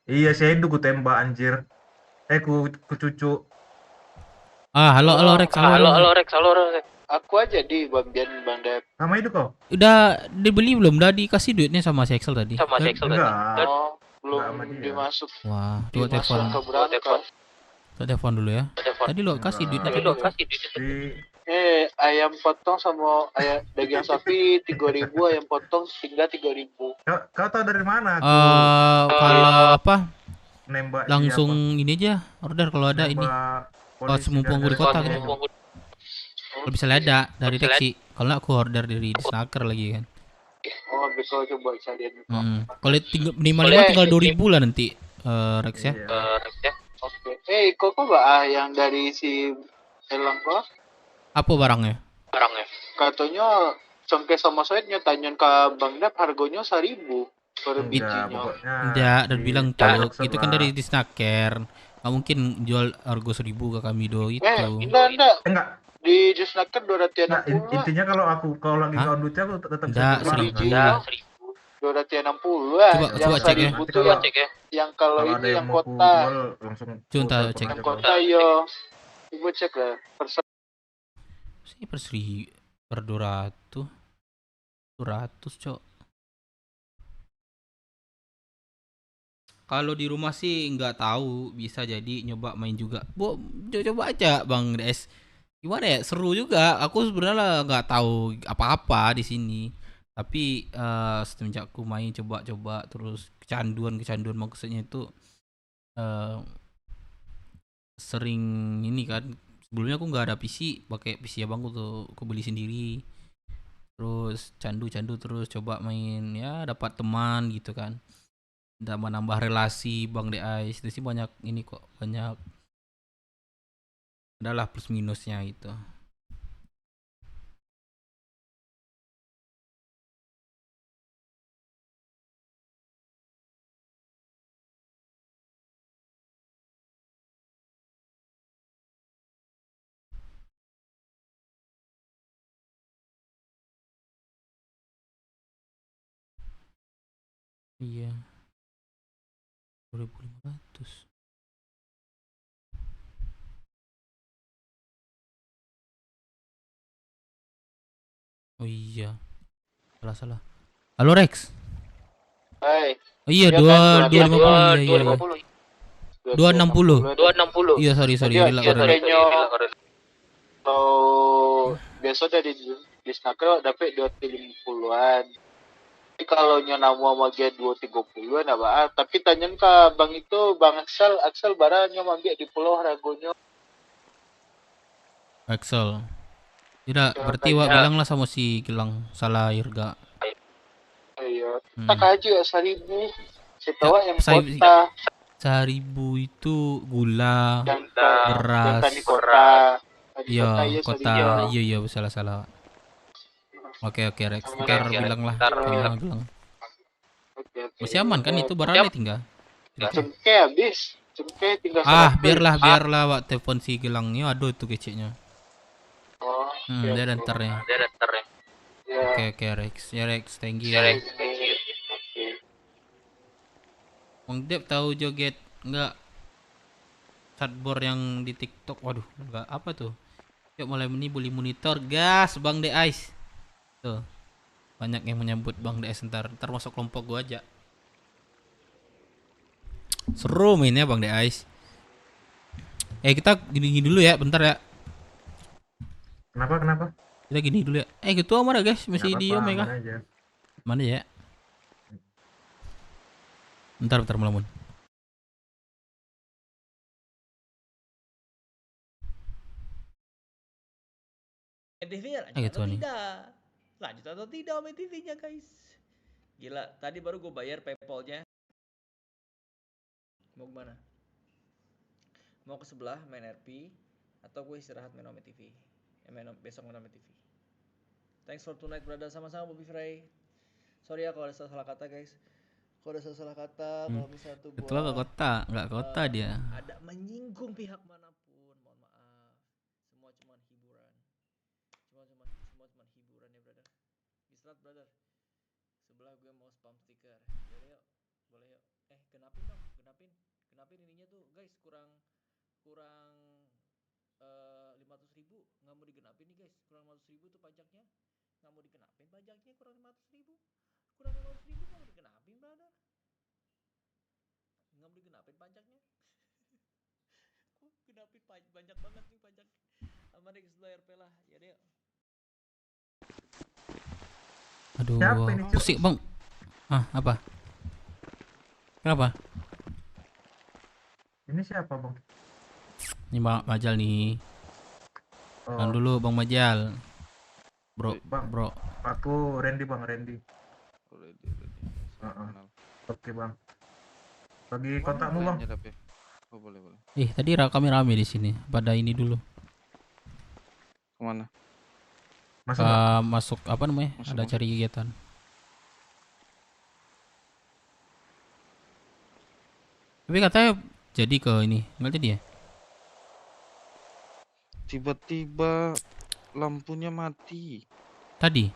K: Iya, saya itu ku tembak anjir. ku cucu.
P: Halo Rex, halo Rex.
N: Rex. Aku aja di Bang Jan, Bang Dep.
K: Sama itu kok?
P: Udah dibeli belum? Udah dikasih duitnya sama si Excel tadi?
K: Enggak.
N: Oh, belum dimasuk.
P: Wah, coba
N: Dimasuk
P: telepon.
N: ke berangkat.
P: Coba telepon dulu ya. Tadi lo kasih duitnya.
N: Ayam potong sama ayam daging sapi 3.000, ayam potong tinggal 3.000.
K: Kau tahu dari mana?
P: Kalau apa?
K: Nembak
P: Langsung ini aja order kalau ada ini. Kalau mumpung gue di kota kan. Kalau bisa ada dari taksi. Kalau aku order dari Snacker lagi kan.
N: Oh, besok coba cariin.
P: Kalau minimal tinggal 2.000 lah nanti Rex ya.
N: Oke. Kok yang dari si Elang kok?
P: Apa barangnya?
N: Katanya cengkeh sama soetnya tanyain ke Bang Dap harganya 1.000 per bijinya.
P: Enggak, dan bilang tuh itu kan dari Snacker. Nggak mungkin jual harga 1.000 ke kami do itu.
N: Enggak. Di Snacker 260.
K: Intinya kalau lagi nggak duitnya aku tetap
N: bisa 260 lah.
P: Coba cek ya.
N: Itu yang kalau ini yang kota.
K: Langsung
P: cek.
N: Yang kota yo. Coba cek lah.
P: Sih per 200. 200, Cok. Kalau di rumah sih nggak tahu, bisa jadi nyoba main juga. Coba aja Bang DS. Gimana ya? Seru juga. Aku sebenarnya nggak tahu apa-apa di sini. Tapi semenjak aku main coba-coba terus kecanduan maksudnya itu sering ini kan. Sebelumnya aku nggak ada PC, pakai PC abangku tuh aku beli sendiri. Terus candu terus coba main ya, dapat teman gitu kan. Nambah relasi Bang Deis. Di sini banyak ini kok, banyak adalah plus minusnya gitu. Iya. 2.500. Oh iya. Salah. Halo Rex.
N: Hai.
P: Oh iya, 250. 260. Iya, sorry.
N: Kalau besok dari di Snacker dapat 250-an. Tapi kalau nyonamu sama dia 230-an apa? Tapi tanyain ke Bang itu, Bang Axel barangnya mangga di Pulau Haragonyo.
P: Axel. Tidak, berarti Wak bilanglah sama si Gilang salah harga.
N: Iya. Tak aja 1.000. Saya tahu yang kota.
P: 1.000 itu gula, beras.
N: Di kota.
P: Iya, kota. Iya, salah. Oke Rex. Ntar bilang lah. Bilang. Masih aman kan itu barangnya tinggal.
N: Cengkeh habis. Cengkeh tinggal.
P: Biarlah Wak telepon si Gilangnya. Aduh itu keceknya.
N: Oh.
P: Dia ada ntarnya. Oke Rex. Ya Rex, thank you. Bang Dep tahu joget enggak? Chatboard yang di TikTok. Waduh, enggak apa tuh? Yuk mulai beli monitor gas Bang Deis. Tuh. Banyak yang menyambut Bang DS ntar masuk kelompok gua aja. Seru mainnya Bang DS. Kita gini dulu ya, bentar ya.
K: Kenapa?
P: Kita gini dulu ya. Gitu mana guys? Masih di Omega. Mana ya? Bentar melamun.
I: TV-nya lanjut atau tidak main TV-nya guys. Gila, tadi baru gue bayar PayPal-nya. Mau kemana? Mau ke sebelah main RP atau gue istirahat main Ome TV? Besok main Ome TV. Thanks for tonight brother, sama-sama Bobby Frey. Sorry ya kalau ada salah kata guys. Kalau ada salah kata, kalau misalnya tuh gue
P: Ketua nggak kota dia.
I: Ada menyinggung pihak manapun, mohon maaf. Semua cuma hiburan. Semua cuma hiburan ya brother. Istirahat brother. Sebelah gue mau spam stiker. Yaudah yuk, boleh yuk. Genapin dong, genapin ininya tuh guys, kurang kurang 500.000 tuh pajaknya. Nggak mau dikenapin pajaknya kurang 500.000. Kurang 500.000 nggak mau dikenapin, brother. Nggak mau dikenapin pajaknya. Kok kenapin banyak banget nih pajak. Sama Rex 2 RP lah. Ya deh.
P: Aduh,
K: Siapa ini, Cuk?
P: pusing bang. Ah, apa? Kenapa?
K: Ini siapa, Bang?
P: Ini Bang Majal nih.
K: Oh.
P: Bang dulu Bang Majal. Bro,
K: Bang.
P: bro.
K: Aku Randy, Bang, Randy. Oke, Bang. Bagi kontakmu, Bang.
J: Oh, boleh.
P: Tadi kami rame di sini. Pada ini dulu.
J: Kemana?
P: Masuk apa namanya? Ada cari kegiatan. Tapi katanya jadi ke ini, nggak jadi ya?
J: Tiba-tiba lampunya mati.
P: Tadi?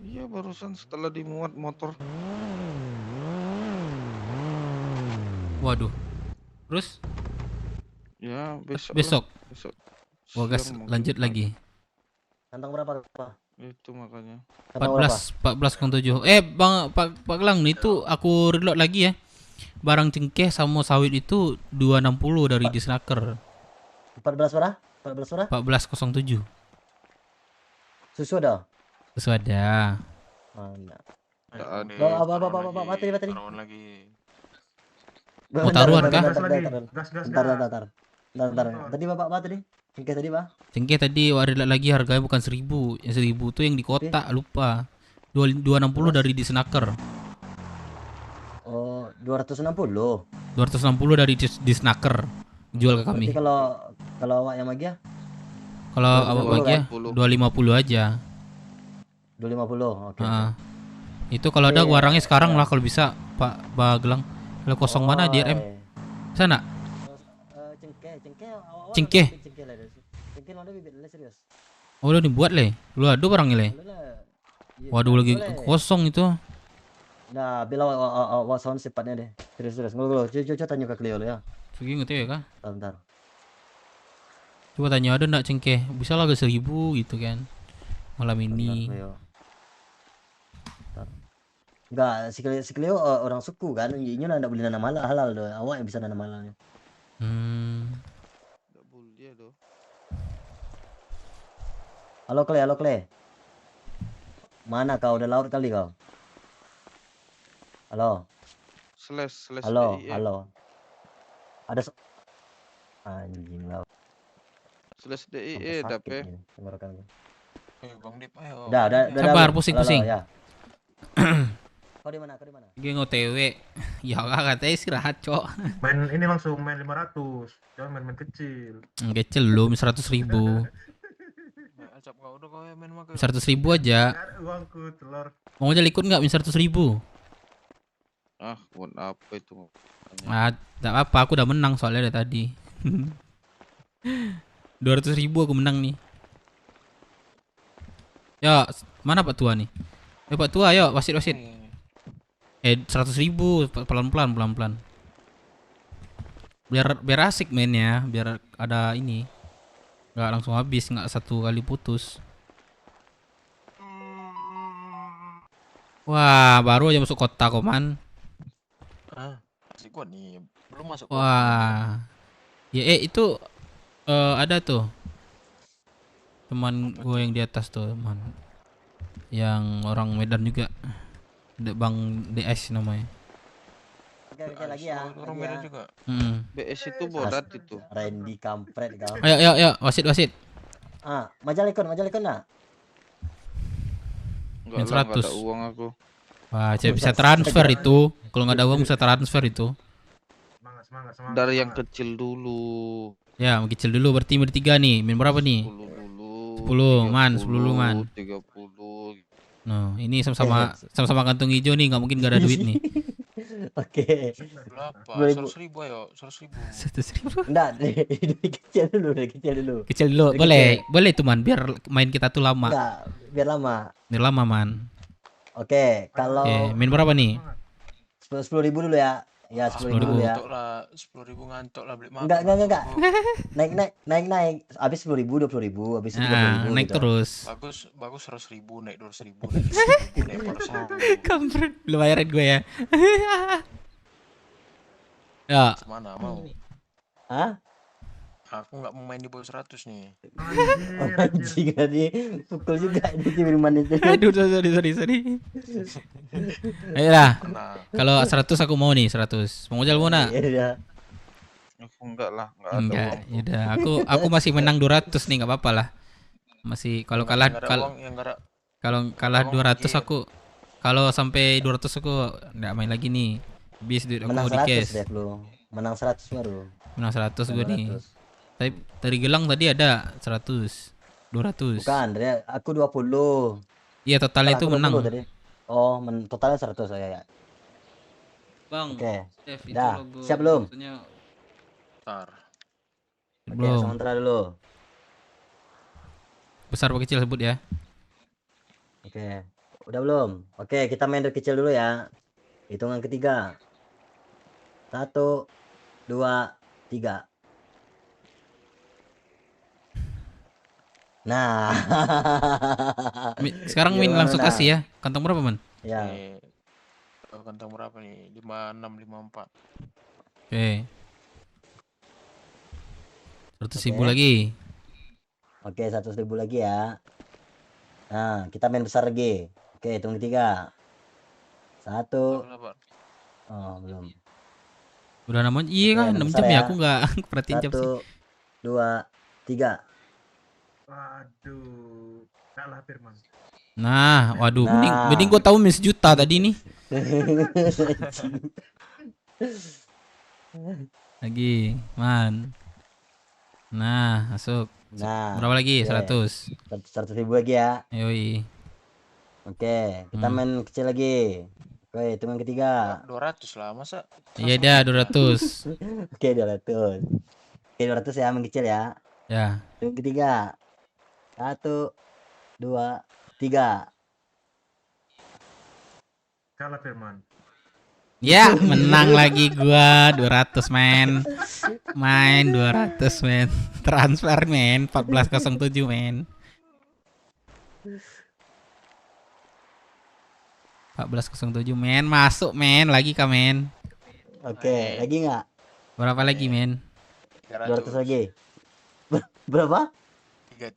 J: Iya, barusan setelah dimuat motor.
P: Waduh. Terus?
J: Ya,
P: Besok.
J: Besok.
P: Wah, gas
J: Siang mungkin
P: lanjut
J: pagi.
P: lagi.
Q: Kantong berapa?
J: Itu makanya.
P: 14.07. Bang Pak Gelang itu aku reload lagi ya. Barang cengkeh sama sawit itu 260 dari Disnaker.
Q: 14 berapa? 14 berapa?
P: 14.07.
Q: Susu ada?
P: Susu ada.
Q: Mana?
J: Ada.
Q: Materi.
J: Taruhan lagi.
P: Mau taruhan kah?
Q: Bentar. Tadi Bapak apa tadi? Cengkeh tadi, Pak?
P: Cengkeh tadi reload lagi harganya bukan 1.000. Yang 1.000 tuh yang di kota, lupa. 260 dari Disnaker.
Q: Oh, 260.
P: 260 dari Disnaker. Jual ke kami.
Q: Berarti kalau awak yang Magia?
P: Kalau awak Magia 250 aja.
Q: 250. Oke.
P: Itu kalau ada barangnya sekarang lah kalau bisa Pak Gelang. Kalau kosong mana di RM? Sana. Cengkeh.
Q: Cengkeh mana bibit serius.
P: Oh, udah dibuat le. Lu ada barangnya le. Waduh, lagi kosong itu.
Q: Nah, bila awak sound sifatnya deh. Serius. Ngulu. Coba tanya ke Cleo ya.
P: Segi ngerti ya kah?
Q: Bentar.
P: Coba tanya ada ndak cengkeh? Bisa lah ke 1.000 gitu kan. Malam ini.
Q: Enggak, si Cleo orang suku kan. Inya ndak boleh nanam halal doh. Awak yang bisa nanam halalnya.
J: Enggak boleh dia doh.
Q: Halo Cle. Mana kau? Udah laut kali kau? Halo.
J: Slash
Q: Halo.
J: DIE.
Q: Ada anjing laut.
J: Slash DIE dape.
Q: Tenggorokan.
J: Bang Dip ayo.
Q: Udah.
P: Sabar, pusing.
Q: Ya. Kau di mana?
P: Gue OTW. Ya katanya istirahat, Cok.
K: Main ini langsung main 500. Jangan main kecil.
P: Kecil lu 100.000.
J: Acap kau udah kau main makan.
P: 100.000 aja.
K: Uangku telur.
P: Mau aja ikut nggak 100.000?
J: Buat apa itu?
P: Tak apa, aku udah menang soalnya dari tadi. 200.000 aku menang nih. Ya, mana Pak Tua nih? Pak Tua, ayo wasit. 100.000 pelan-pelan. Biar asik mainnya, biar ada ini. Nggak langsung habis, nggak satu kali putus. Wah, baru aja masuk kota koman.
J: Masih gua nih, belum masuk.
P: Wah. Ya itu ada tuh. Teman gue yang di atas tuh, teman. Yang orang Medan juga. Bang DS namanya.
Q: Oke lagi ya.
J: Orang Medan juga. BS itu bodat itu.
Q: Randy kampret kau.
P: Ayo, wasit.
Q: Majal ikon nak.
J: Enggak ada uang aku.
P: Wah, saya bisa transfer itu. Kalau nggak ada uang bisa transfer itu.
K: Semangat.
J: Dari yang kecil dulu.
P: Ya, kecil dulu berarti bertiga nih. Main berapa nih? 10 man.
J: 30.
P: No, ini sama kantung hijau nih, nggak mungkin gak ada duit nih.
Q: Oke.
J: Berapa? 100.000 ayo, 100.000.
Q: 100.000. Enggak, kecil dulu.
P: Kecil dulu. Boleh tuh man, biar main kita tuh lama.
Q: Enggak, biar lama.
P: Man.
Q: Oke, kalau
P: main berapa nih?
Q: 10.000 dulu ya. Ya 10.000
P: 10.000.
Q: dulu ya.
B: Ngantuk lah, 10.000 ngantuk lah beli makan.
Q: Enggak. Naik. Habis 10.000, 20.000, habis itu 30.000
P: naik
Q: gitu.
P: terus.
B: Bagus 100.000, naik 200.000, naik 300.000, naik 400.000.
P: Kampret, lu bayarin gue ya. Ya.
B: Mana mau?
Q: Hah?
B: Aku nggak mau main di bawah 100 nih.
Q: Anjing tadi pukul juga di Firman itu.
P: Aduh, sorry. Ayolah. Kalau 100 aku mau nih, 100. Mau Ojal mau nak?
Q: Iya.
B: Aku enggak lah, enggak ada
P: Enggak,
B: uang.
P: yaudah. Aku masih menang 200 nih, enggak apa-apa lah. Masih kalau kalah kalau kalah 200 aku kalau sampai 200 aku enggak main lagi nih. Habis duit aku
Q: Menang
P: mau di
Q: 100
P: cash.
Q: deh lu. Menang 100 baru.
P: Menang 100 gue nih.
Q: 100.
P: Tapi dari gelang tadi ada 100, 200.
Q: Bukan, dari aku 20.
P: Iya, totalnya itu
Q: Aku 20
P: menang.
Q: tadi. Oh, totalnya 100 ya.
P: Bang.
Q: Oke.
P: Chef, itu
Q: Dah,
P: logo
Q: siap belum?
P: maksudnya
B: Bentar.
Q: Oke,
P: belum.
Q: sementara dulu.
P: Besar apa kecil sebut ya.
Q: Oke. Udah belum? Oke, kita main dari kecil dulu ya. Hitungan ketiga. 1, 2, 3. Nah.
P: Sekarang Min langsung kasih ya. Kantong berapa, Man?
Q: Ya.
B: Kantong berapa nih? 56, 54.
P: Oke. 100.000
Q: Oke.
P: lagi.
Q: Oke, 100.000 lagi ya. Nah, kita main besar lagi. Oke, hitung ketiga. 1. Oh, belum.
P: Udah namanya iya
Q: Oke,
P: kan
Q: main
P: 6
Q: besar
P: jam ya.
Q: ya.
P: Aku enggak perhatiin jam sih.
Q: 1, 2, 3.
K: Waduh, kalah Firman.
P: Nah, waduh,
Q: Nah.
P: mending gua tahu min sejuta tadi nih. Lagi, Man. Nah, masuk.
Q: Nah,
P: Berapa lagi?
Q: oke.
P: 100.
Q: 100.000 lagi ya.
P: Yoi.
Q: Oke, kita main kecil lagi. Oke, hitungan ketiga.
B: 200 lah, masa?
P: Iya dah 200.
Q: Oke, 200. Oke, 200 ya, main kecil ya.
P: Ya.
Q: Hitungan ketiga. 1, 2, 3.
K: Kalah Firman.
P: Ya, menang lagi gua 200, men. Main 200, men. Transfer, men. 1407, men. 1407, men. Masuk, men. Lagi kah, men?
Q: Oke, lagi nggak?
P: Berapa lagi, men?
Q: 200 lagi. Berapa?
B: 3.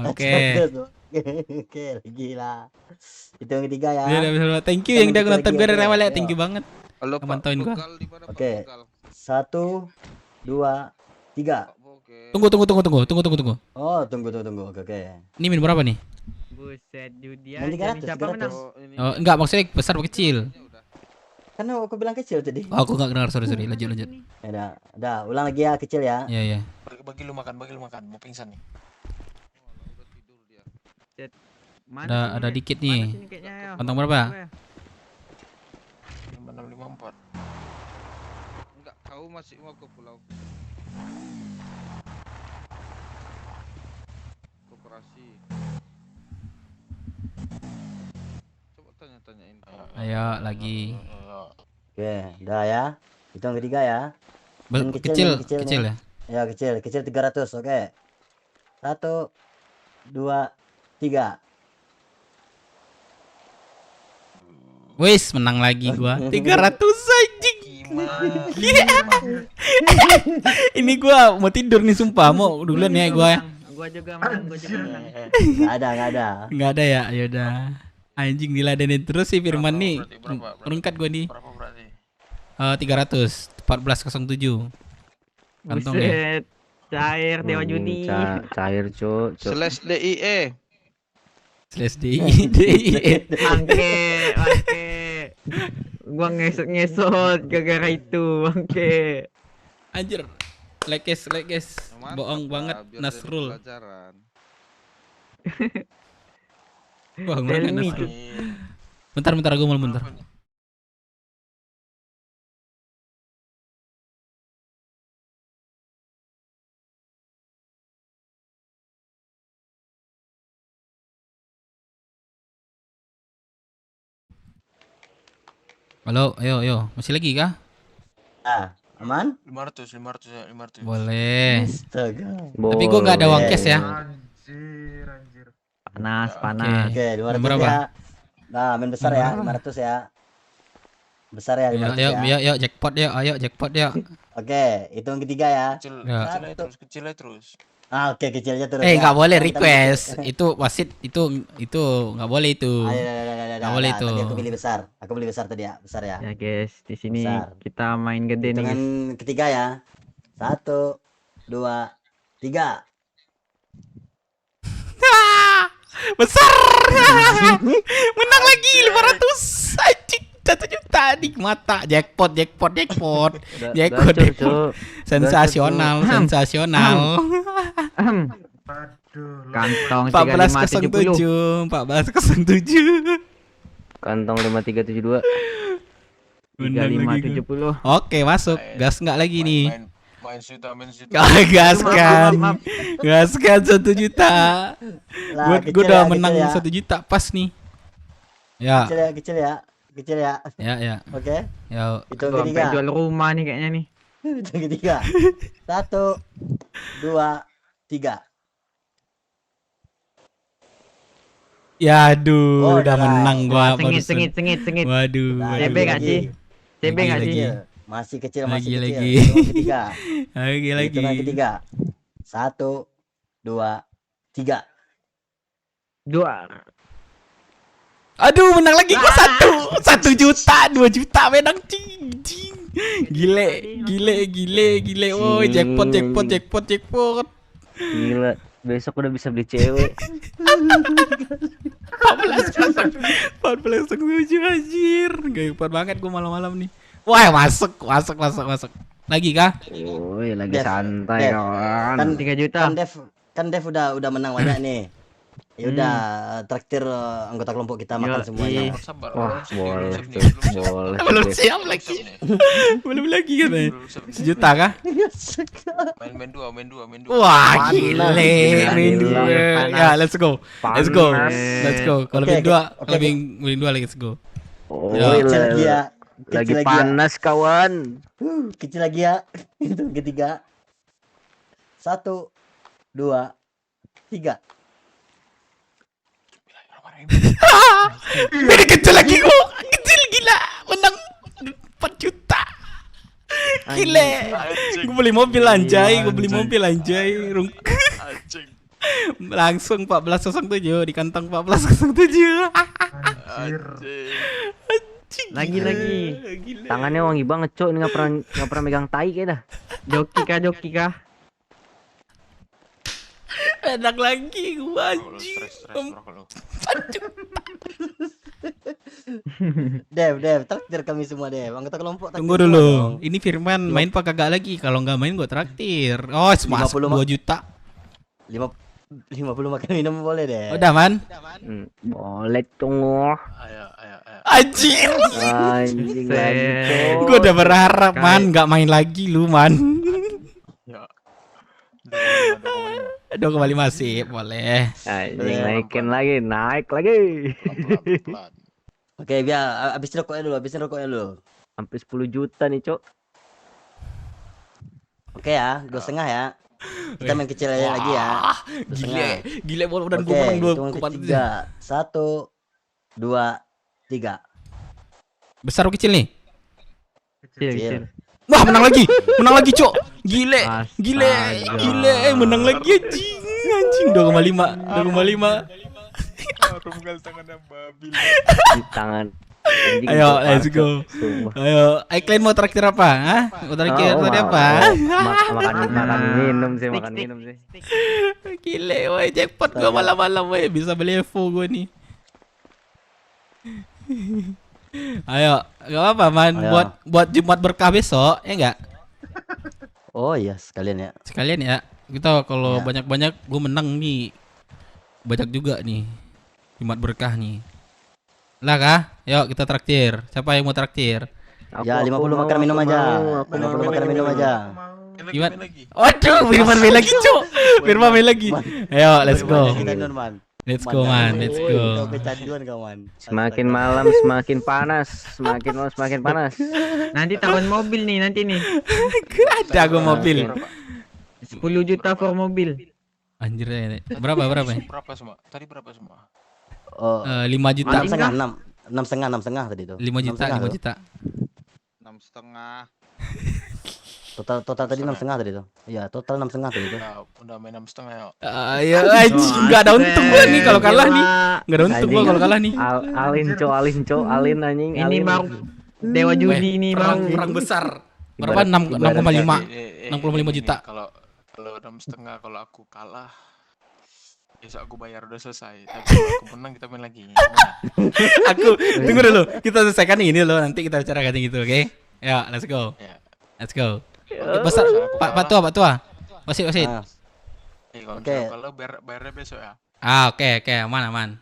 P: Oke.
Q: Oke, lagi lah. Hitung ketiga ya.
P: Udah. Thank you yang udah nonton gue dari awal ya. Thank you banget.
R: Halo, Pak.
P: Mantauin gua.
Q: Oke. 1, 2, 3.
P: Tunggu.
Q: Oh, tunggu. Oke.
P: Ini min berapa nih?
D: Buset, judi
Q: Nanti
D: aja
Q: kan
D: nih, siapa
Q: 300.
D: menang?
P: Oh, enggak, maksudnya besar apa kecil?
Q: Kan aku bilang kecil tadi.
P: Oh, aku enggak dengar, sorry. Lanjut.
Q: Ya udah, ulang lagi ya, kecil ya.
P: Iya.
B: Bagi lu makan, mau pingsan nih.
P: Ada dikit nih. Kantong berapa?
B: 56, 54.
R: Enggak, kau masih mau ke pulau koperasi. Coba tanya-tanyain.
P: Ayo lagi.
Q: Oke, udah ya. Hitung ketiga ya. Yang
P: Kecil
Q: nih.
P: ya.
Q: Ya, kecil 300, oke. 1, 2, 3.
P: Wis, menang lagi gua. 300 anjing. Ini gua mau tidur nih sumpah. Mau duluan ya gua.
D: Gua juga menang.
Q: Enggak ada
P: ya. Yaudah. Anjing diladenin terus sih Firman nih. Merungkat gua nih.
B: Berapa berarti?
P: 300. 1407. Kantong ya.
D: Buset, cair Dewa Judi.
U: Cair, Cuk.
R: /DIE.
P: /DIE.
D: Bangke. Gua ngesot gara-gara itu, bangke.
P: Anjir. Lekes. Bohong banget Nasrul. Bohong banget Nasrul. Bentar gua mau bentar. Halo, ayo. Masih lagi kah?
Q: Aman?
B: 500 ya, 500.
P: Boleh.
Q: Astaga.
P: Tapi gua nggak ada uang cash ya.
K: Anjir.
D: Panas,
P: Oke.
D: panas.
Q: Oke, 500
P: Berapa?
Q: ya. Nah, main besar ya, 500 ya. Besar ya, 500 ya.
P: Yuk, jackpot yuk, ayo jackpot yuk.
Q: Oke, hitung ketiga ya.
B: Kecil aja terus.
Q: Oke, kecilnya terus.
P: Nggak boleh
Q: Kita
P: request. Itu wasit itu nggak boleh itu. Nggak boleh itu.
Q: Tadi aku pilih besar. Aku pilih besar tadi ya, besar ya.
D: Ya guys, di sini
Q: Besar.
D: kita main gede nih.
Q: Hitungan ketiga ya. 1, 2, 3.
P: Besar. Menang lagi 500. Anjing 1 juta di mata. Jackpot. Jackpot. Sensasional.
D: Kantong
P: 1407.
L: Kantong 5372.
D: 3570.
P: Oke, masuk. Gas nggak lagi nih?
B: Main suta.
P: Gaskan 1 juta. Gue udah menang 1 juta pas nih. Ya.
Q: Kecil ya.
P: Ya.
Q: Oke.
P: Ya.
Q: Hitung
D: Sampai
Q: ketiga.
D: jual rumah nih kayaknya nih.
Q: Hitung ketiga. 1, 2, 3.
P: Ya aduh, udah
Q: udah
P: menang gua.
D: Sengit.
P: Waduh.
D: CB nggak sih? CB nggak sih?
Q: Masih kecil,
P: Lagi.
Q: Hitungan ketiga.
P: Lagi.
Q: Hitungan ketiga. 1, 2, 3.
D: 2.
P: Aduh, menang lagi gua 1 juta, 2 juta menang cing. Gile. Oh, jackpot.
L: Gila, besok udah bisa beli cewek.
P: 14 anjir. Gak banget gua malam-malam nih. Wah, masuk. Lagi kah?
L: Woi, lagi
Q: Dev,
L: santai
Q: Dev.
L: kawan.
Q: Kan
D: 3 juta.
Q: Kan Dev udah menang banyak nih. Ya udah, traktir anggota kelompok kita makan semuanya.
L: Wah, boleh.
P: Belum siap lagi. Belum lagi kan? 1 juta kah?
B: Main dua.
P: Wah, gile. Main 2. Ya, let's go. Kalau main 2, let's go.
L: Lagi panas kawan.
Q: Kecil lagi ya. Itu ketiga. 1, 2, 3.
P: Ini kecil lagi kok. Kecil gila. Menang 4 juta. Gile. Gue beli mobil anjay. Langsung 1407 di kantong 1407.
D: Lagi.
L: Tangannya wangi banget, Cok. Ini nggak pernah megang tai kayak dah.
D: Joki kah?
P: Enak lagi gua anjing.
Q: Dev, traktir kami semua Dev. Anggota kelompok.
P: Tunggu dulu. Ini Firman main apa kagak lagi? Kalau nggak main gua traktir. Oh, masuk 2 juta.
Q: 50 makan minum boleh deh.
P: Udah, Man?
L: Boleh tunggu.
B: Ayo.
P: Anjir.
L: Anjing lagi, Cok.
P: Gua udah berharap, Man, nggak main lagi lu, Man.
B: Ya.
P: 2,5 sih, boleh.
L: Anjing naik lagi.
Q: Oke, biar habisin rokoknya dulu.
L: Sampai 10 juta nih, Cok.
Q: Oke ya, 2,5 ya. Kita main kecil aja lagi ya.
P: Gile dan gua menang
Q: 2. 1, 2, 3.
P: Besar atau kecil nih?
D: Kecil.
P: Wah, menang lagi, Cok. Gile, menang lagi anjing. 2,5.
B: Runggal tangannya babi.
L: Di tangan.
P: Ayo, let's go. Ayo, kalian mau traktir apa? Hah? Mau traktir tadi apa?
L: Makan minum sih.
P: Gile, woi, jackpot gua malam-malam, woi. Bisa beli Evo gua nih. Ayo, gak apa-apa, Man. Buat Jumat berkah besok, ya enggak?
Q: Oh iya, sekalian ya.
P: Kita kalau banyak-banyak gua menang nih. Banyak juga nih. Jumat berkah nih. Lah kah? Yuk kita traktir. Siapa yang mau traktir?
Q: Ya 50 makan minum aja. 50 makan minum aja.
P: Gimana? Waduh, Firman main lagi, Cuk. Ayo, let's go. Let's go man, let's
Q: Kau
P: go.
Q: kecanduan kawan.
L: Semakin malam semakin panas, semakin malam semakin panas.
D: Nanti tahun mobil nih nanti nih.
P: Ada gue mobil.
D: 10 juta for mobil.
P: Anjir ya. Berapa ya?
B: Berapa semua? Tadi berapa semua?
Q: Oh,
P: 5 juta.
Q: 6,5 tadi tuh.
P: 5 juta, 5 juta.
N: 6,5.
Q: Total tadi 6,5 tadi tuh. Iya, total 6,5 tadi tuh.
B: Udah main 6,5 ya.
P: Ayo anjing, enggak ada untung gua nih kalau kalah nih. Enggak ada untung gua kalau kalah nih.
L: Alin anjing.
D: Ini baru dewa judi ini bang.
P: Perang besar. Berapa? 6,5. 65 juta.
B: Kalau 6,5 kalau aku kalah besok aku bayar udah selesai. Tapi kalau aku menang kita main lagi.
P: Aku tunggu dulu. Kita selesaikan ini loh, nanti kita bicarakan gitu, oke? Ya, let's go. Let's go. Besar Pak Tua. Wasit.
B: Oke.
Q: Oke.
B: Kalau bayarnya besok ya.
P: Oke, aman.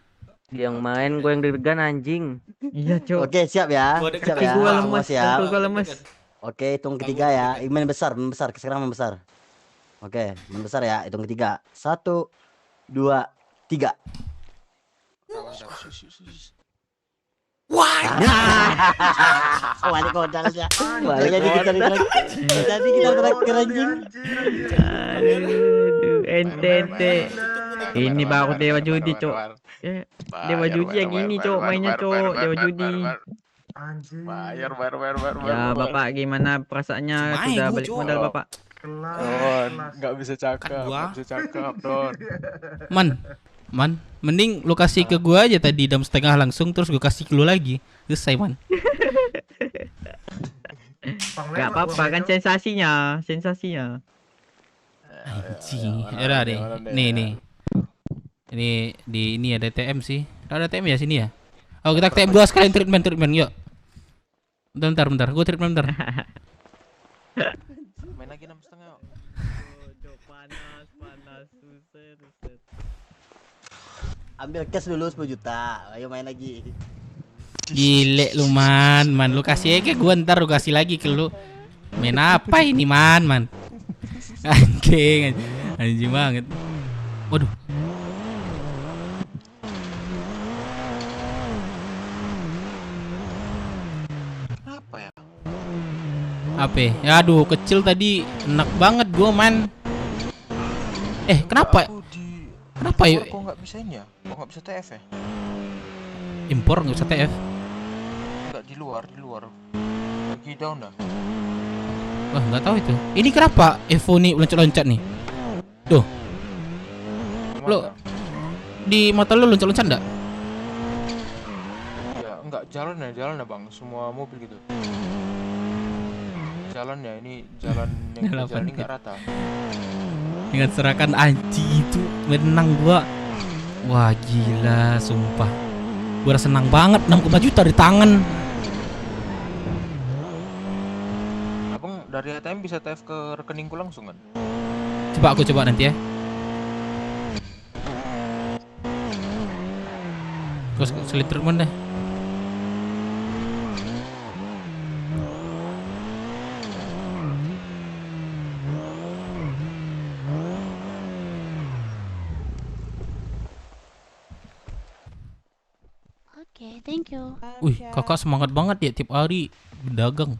L: Yang main gue yang deg-degan anjing.
D: Iya, Cok.
Q: Oke, siap ya. Siap ya.
D: Gua lemes,
Q: Siap.
D: gua lemes.
Q: Oke, hitung ketiga ya. Main besar. Sekarang main besar. Oke, main besar ya. Hitung ketiga. 1, 2, 3.
P: Wah.
Q: Wali kodal ya. Jadi kita terakhir anjing.
D: Aduh, ente. Ini baru dewa judi, Cok. Dewa judi yang ini, Cok, mainnya, Cok. Dewa judi.
B: Bayar.
D: Ya, Bapak gimana perasaannya sudah balik modal, Bapak?
B: Oh, nggak bisa cakap, Don.
P: Man, mending lu kasih ke gua aja tadi 6,5 langsung, terus gua kasih ke lu lagi. Selesai, man.
D: Gak apa-apa kan sensasinya.
P: Anjing. Ya deh. Nih. Ini ada TM sih. Ada TM ya sini ya? Oh, kita TM gua sekalian treatment yuk. Bentar. Gua treatment bentar.
B: Main lagi 6,5.
D: Panas, suset.
Q: Ambil cash dulu 10 juta. Ayo main lagi.
P: Gile lu man, lu kasih aja ke gua, ntar lu kasih lagi ke lu. Main apa ini man? Anjing banget. Waduh. Apa? Ya aduh, kecil tadi enak banget gua man. Kenapa? Kenapa ya?
B: Kok nggak bisa ini ya? Kok nggak bisa TF ya?
P: Impor nggak bisa TF?
B: Nggak di luar. Lagi down dah.
P: Wah, nggak tahu itu. Ini kenapa Evo nih loncat-loncat nih? Tuh. Lo di mata lu loncat-loncat enggak?
B: Ya, enggak, jalan ya Bang. Semua mobil gitu. Jalannya ini jalan yang jalan ini nggak rata.
P: Dengan serakan anjing itu menang gua. Wah gila sumpah. Gua senang banget 6,5 juta di tangan.
B: Abang dari ATM bisa TF ke rekeningku langsung kan?
P: Coba aku coba nanti ya. Terus seliter mana?
E: Oke, thank you.
P: Wih, kakak semangat banget ya tiap hari berdagang.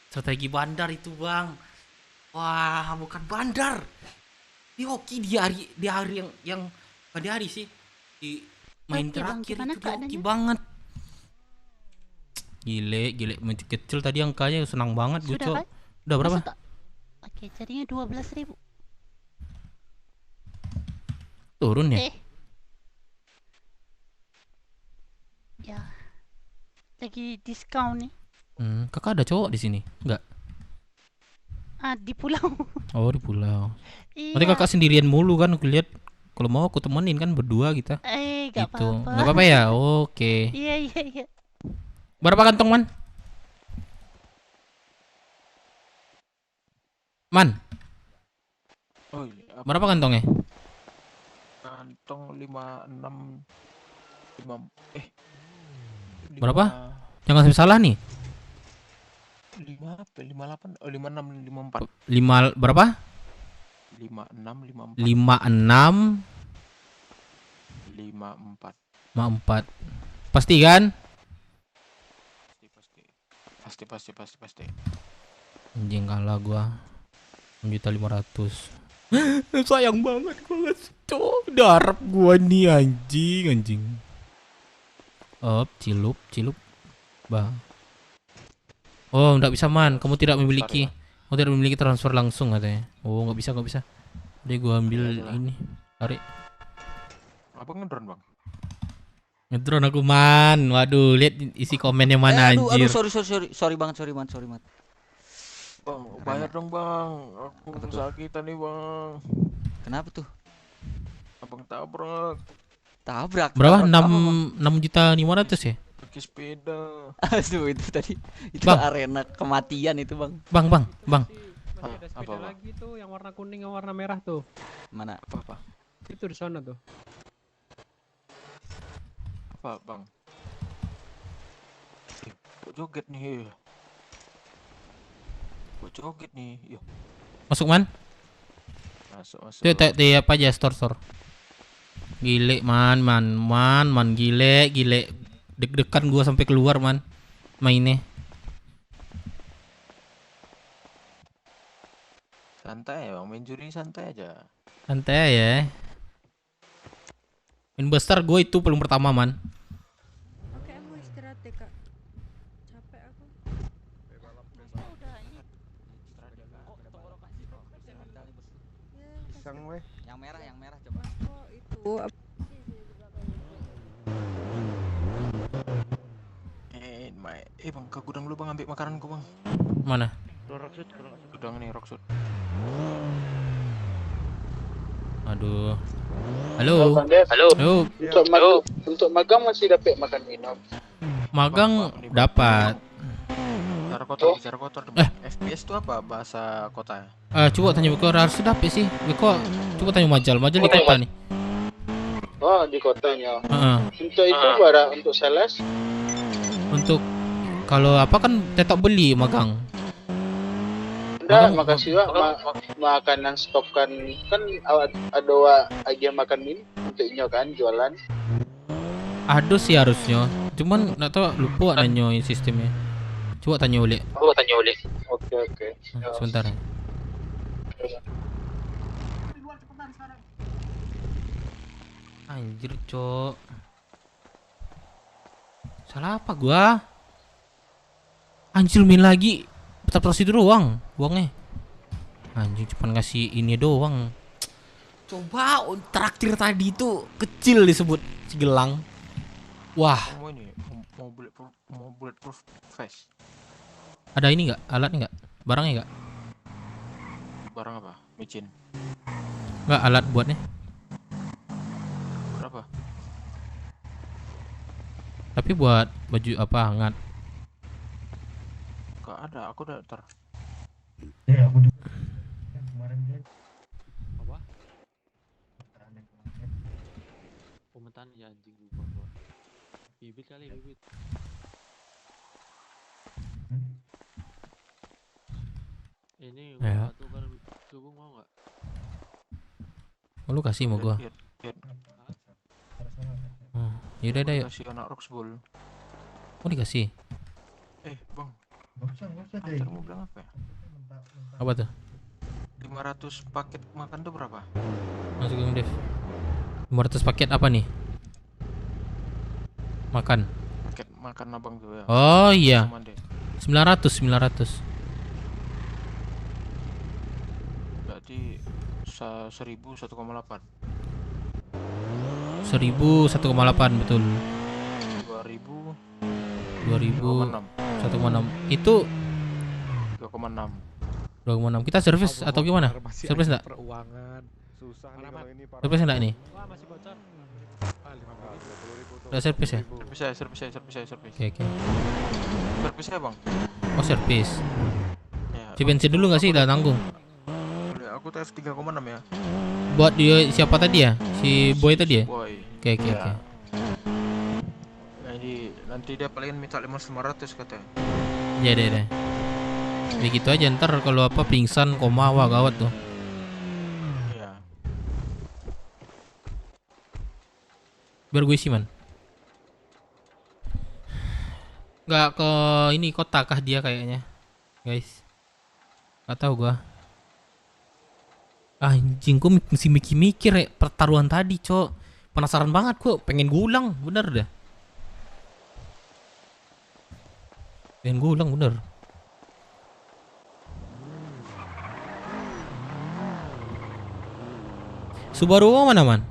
P: Strategi bandar itu bang. Wah, bukan bandar. Di hoki di hari yang pada hari sih di main terakhir itu di hoki banget. Gile masih kecil tadi angkanya senang banget gue, Cok. Udah berapa?
E: Oke, jadinya 12.000.
P: Turun ya?
E: Ya. Lagi diskon nih.
P: Kakak ada cowok di sini? Enggak.
E: Di pulau.
P: Oh, di pulau.
E: Iya.
P: Nanti kakak sendirian mulu kan aku lihat. Kalau mau aku temenin kan berdua kita.
E: Gak
P: gitu.
E: apa-apa.
P: Gak apa-apa ya? Oke.
E: Iya.
P: Berapa kantong, Man? Man.
B: Oh iya.
P: Berapa kantongnya?
B: Kantong 56
P: Berapa? Jangan sampai salah nih.
B: 5 berapa? 58, oh 56, 54.
P: 5 berapa?
B: 56, 54.
P: 56
B: 54.
P: 54. Pasti kan?
B: Pasti.
P: Anjing kalah gua. 6.500.000. Sayang banget gua cok. Darap gua nih anjing. Cilup. Bang. Oh, enggak bisa man. Kamu tidak memiliki transfer langsung katanya. Oh, enggak bisa. Udah gua ambil ini. Tarik.
B: Apa ngedrone, Bang?
P: Ngedrone aku man. Waduh, lihat isi komennya mana anjir.
C: Sorry banget.
B: Bang, bayar dong, Bang. Aku kesakitan nih, Bang.
C: Kenapa tuh?
B: Abang tabrak.
P: Berapa? 6.500.000 ya?
B: Pakai sepeda.
C: Aduh, itu tadi itu
P: Bang.
C: arena kematian itu, Bang.
P: Bang.
V: Ada sepeda
B: apa?
V: lagi tuh yang warna kuning yang warna merah tuh.
C: Mana?
B: Apa?
V: Itu di sana tuh.
B: Apa, Bang? Kok joget nih? Yo.
P: Masuk man?
B: Masuk.
P: Tuh apa aja store. Gile man, gile. Deg-degan gua sampai keluar man. Mainnya.
B: Santai ya, Bang. Main juri santai aja.
P: Santai ya. Main besar gue itu paling pertama man.
H: Oke, aku istirahat deh, Kak. Capek aku.
O: Pisang weh.
C: Yang merah coba.
H: Itu
B: Bang, ke gudang dulu, Bang, ambil makananku, Bang.
P: Mana?
B: Gudang nih, Rocksud.
P: Aduh. Halo.
N: Untuk magang masih dapat makan minum.
P: Magang dapat.
B: Cara kotor. FPS itu apa bahasa kota?
P: Coba tanya Beko, harus dapat sih. Beko, coba tanya Majal di kota nih.
N: Oh, di kotanya.
P: Untuk
N: itu barang untuk sales.
P: Untuk kalau apa kan tetap beli magang.
N: Enggak, makasih Pak. Makanan stok kan ada aja makan minum untuknya kan jualan.
P: Ada sih harusnya. Cuman enggak tahu lupa nanyoin sistemnya. Coba tanya Uli.
N: Oke.
P: Sebentar. Anjir, Cok. Salah apa gua? Anjir, main lagi. Tetap prosedur uangnya. Anjing cuma ngasih ini doang. Coba traktir tadi itu kecil disebut Cigelang. Wah.
B: Mau bulletproof vest.
P: Ada ini enggak? Alatnya enggak? Barangnya enggak?
B: Barang apa? Micin.
P: Enggak, alat buatnya.
B: Berapa?
P: Tapi buat baju apa hangat?
B: Gak ada, aku udah aku juga. Kemarin dia.
J: Apa? Komentar ya anjing gua. Bibit kali. Ini
P: Ya.
J: satu baru gabung mau nggak?
P: Oh, lu kasih mau gua. Yaudah deh, yuk.
B: Kasih anak Roxball.
P: Oh, dikasih.
B: Bang.
F: Gak usah
B: Mau bilang apa ya?
P: Apa tuh?
B: 500 paket makan tuh berapa?
P: Masukin Dev. 500 paket apa nih? Makan.
B: Paket makan abang tuh ya.
P: Oh iya.
B: Sama deh.
P: 900.
B: Berarti 1000 1,8.
P: 1.000 1,8 betul.
B: 2000
P: 1,6. Itu
B: 2,6.
P: 2,6. Kita servis atau gimana? Servis enggak?
O: Peruangan. Susah nih kalau ini
P: Servis enggak nih?
V: Wah, masih bocor.
P: Udah servis ya?
B: Servis.
P: Oke.
B: Servisnya, Bang.
P: Oh, servis.
B: Ya,
P: Si bensin dulu enggak sih? Udah tanggung.
B: Aku tes 3,6 ya.
P: Buat dia siapa tadi ya? Si Boy tadi ya?
B: Boy.
P: Oke.
B: Ya. Nah, nanti dia paling minta 500 katanya.
P: Ya deh. Begitu aja ntar kalau apa pingsan koma wah gawat tuh.
B: Iya.
P: Biar gue isi man. Nggak ke ini kota kah dia kayaknya, guys. Nggak tahu gua. Anjing, gue mesti mikir-mikir ya pertaruhan tadi, cok. Penasaran banget gua, pengen gue ulang, bener dah. Pengen gue ulang bener. Subaru mana man?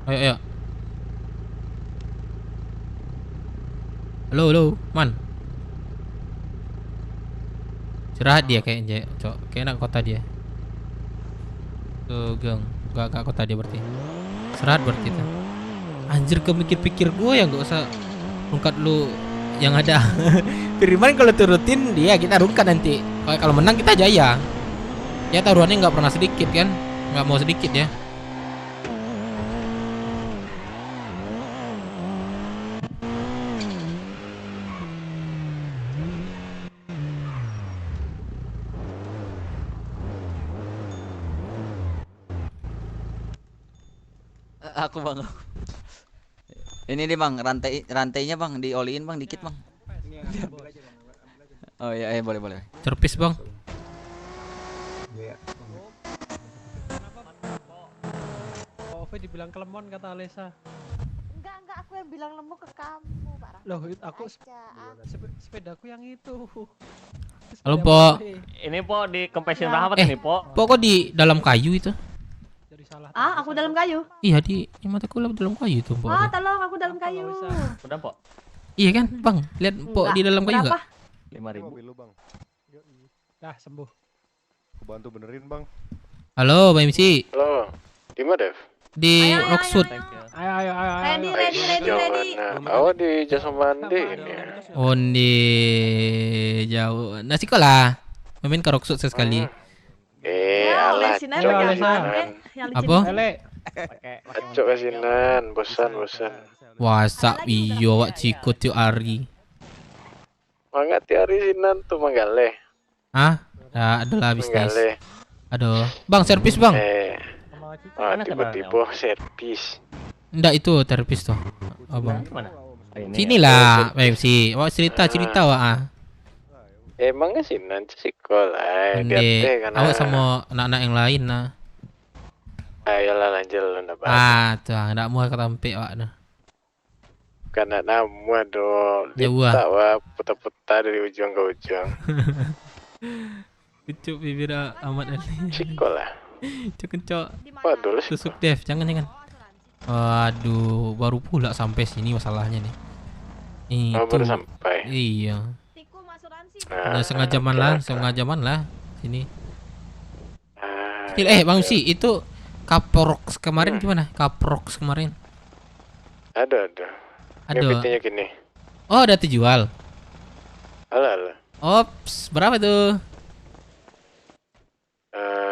P: Ayo. Halo, man. Istirahat dia kayaknya, cok. Kayak nak kota dia. Tuh, geng. Gak kota dia berarti. Istirahat berarti tuh. Anjir, kemikir-pikir gue ya, gak usah rungkat lu yang ada. Firman kalau turutin dia kita rungkat nanti. Kalau menang kita jaya. Ya taruhannya nggak pernah sedikit kan? Nggak mau sedikit ya.
C: Aku bang. Ini nih bang, rantainya bang dioliin bang dikit bang. Oh iya, boleh.
P: Servis bang.
V: Oh, Ove dibilang kelemon kata Alesa.
E: Enggak, aku yang bilang lembu ke kamu, Pak Raffi.
V: Loh, aku sepedaku yang itu.
P: Halo, Po.
A: Ini Po di kempesin rapat nih, Po.
P: Po kok di dalam kayu itu?
E: Ah, aku dalam kayu.
P: Iya di mataku dalam kayu itu, Po.
E: Oh, tolong aku dalam kayu.
A: Udah, Po.
P: Iya kan, Bang? Lihat Po di dalam kayu enggak?
A: 5.000.
V: Mobil lu, Bang. Dah sembuh.
M: Aku bantu benerin, Bang.
P: Halo, Bang MC.
M: Halo. Di mana, Dev?
P: Di Rockwood.
V: Ayo.
E: Ready.
M: Oh, di Jasa Mandi ini.
P: Oh, di jauh. Nasi kolah. Main ke Rockwood sekali.
M: Alah.
P: Apa?
M: Acok kasinan, bosan.
P: Wasak iyo wak ciko tiap hari.
M: Mangga tiap hari sinan tuh manggale.
P: Hah? Adalah bisnis.
M: Manggale.
P: Aduh, Bang, servis, Bang.
M: Tiba-tiba servis.
P: Enggak itu terpis tuh. Abang.
A: Mana?
P: Sinilah, MC. Wah cerita wah.
M: Emangnya sinan sekolah.
P: Ande, awak sama anak-anak yang lain nah.
M: Ayolah lanjut lu ndak
P: tuh enggak mau ketampe wak nah.
M: Karena namu aduh.
P: Ya buah.
M: Wah, putar-putar dari ujung ke ujung.
P: Kucuk bibir amat ali.
M: Sekolah.
P: Kencok.
M: Waduh,
P: tusuk Dev, jangan. Waduh, baru pula sampai sini masalahnya nih. Itu.
M: Baru sampai.
P: Iya. Udah setengah jaman lah sini. Bang Si, itu Caprox kemarin gimana? Caprox kemarin.
M: Ada. Ngepitnya gini.
P: Oh, ada dijual.
M: Alah.
P: Ops, berapa tuh?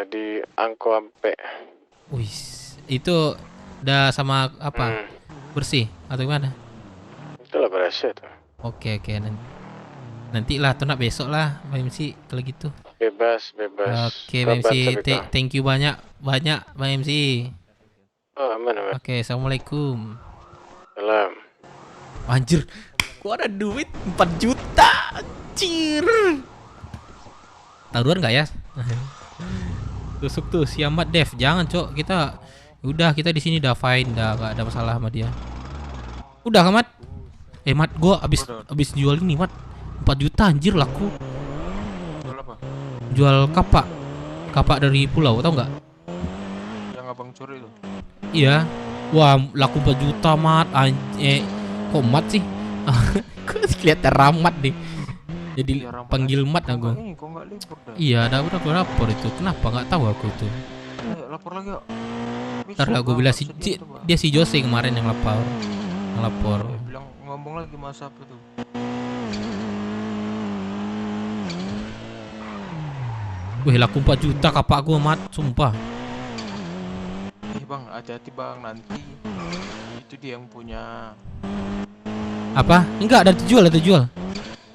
M: Di angko ampe.
P: Wih, itu udah sama apa? Bersih atau gimana?
M: Itulah berhasil tuh.
P: Oke, nanti lah tuh besok lah, Bang MC kalau gitu.
M: Bebas.
P: Oke, Bang MC, thank you banyak Bang MC.
M: Oh, aman.
P: Oke, assalamualaikum.
M: Salam.
P: Anjir, gua ada duit 4 juta. Anjir. Taruhan nggak ya? Tusuk tuh si Ahmad Dev, jangan cok, kita di sini udah fine, gak ada masalah sama dia. Udah Ahmad. Mat, gua abis jual ini Mat 4 juta anjir laku.
B: Jual apa?
P: Jual kapak dari pulau, tau nggak?
B: Yang abang curi itu.
P: Iya. Wah, laku 4 juta Mat. Kok Mat sih? Kok kelihatan ramat deh. Jadi panggil Mat aku. Iya, udah aku lapor itu. Kenapa nggak tahu aku itu?
B: Lapor lagi yuk.
P: Ntar lah gue bilang dia si Jose kemarin yang lapor.
B: Bilang ngomong lagi masa apa tuh?
P: Wih, laku 4 juta kapak gue Mat, sumpah.
B: Bang, hati-hati bang, nanti itu dia yang punya.
P: Apa? Enggak, ada dijual.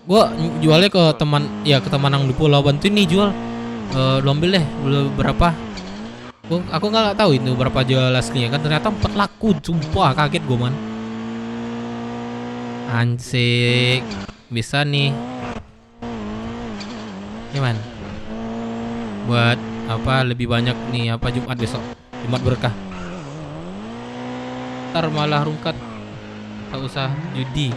P: Gua jualnya ke teman, ya ke teman yang di pulau, bantuin nih jual. Lu ambil deh berapa? Aku nggak tahu itu berapa jual aslinya kan, ternyata 4 laku, sumpah kaget gue man. Ansik, bisa nih. Gimana? Buat apa lebih banyak nih, apa Jumat besok, Jumat berkah. Ntar malah rungkat, tak usah judi.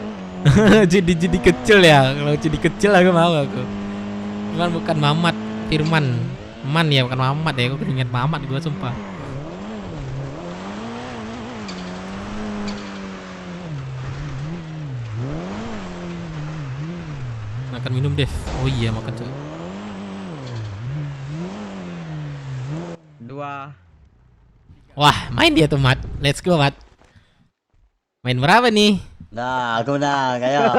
P: Judi kecil ya, kalau judi kecil aku mau aku. Cuman bukan Mamat, Firman. Man ya, bukan Mamat ya, aku ingat Mamat gue sumpah. Makan minum Dev. Oh iya makan tuh.
D: 2.
P: Wah, main dia tuh Mat. Let's go Mat. Main berapa nih?
Q: Nah, aku menang, ayo.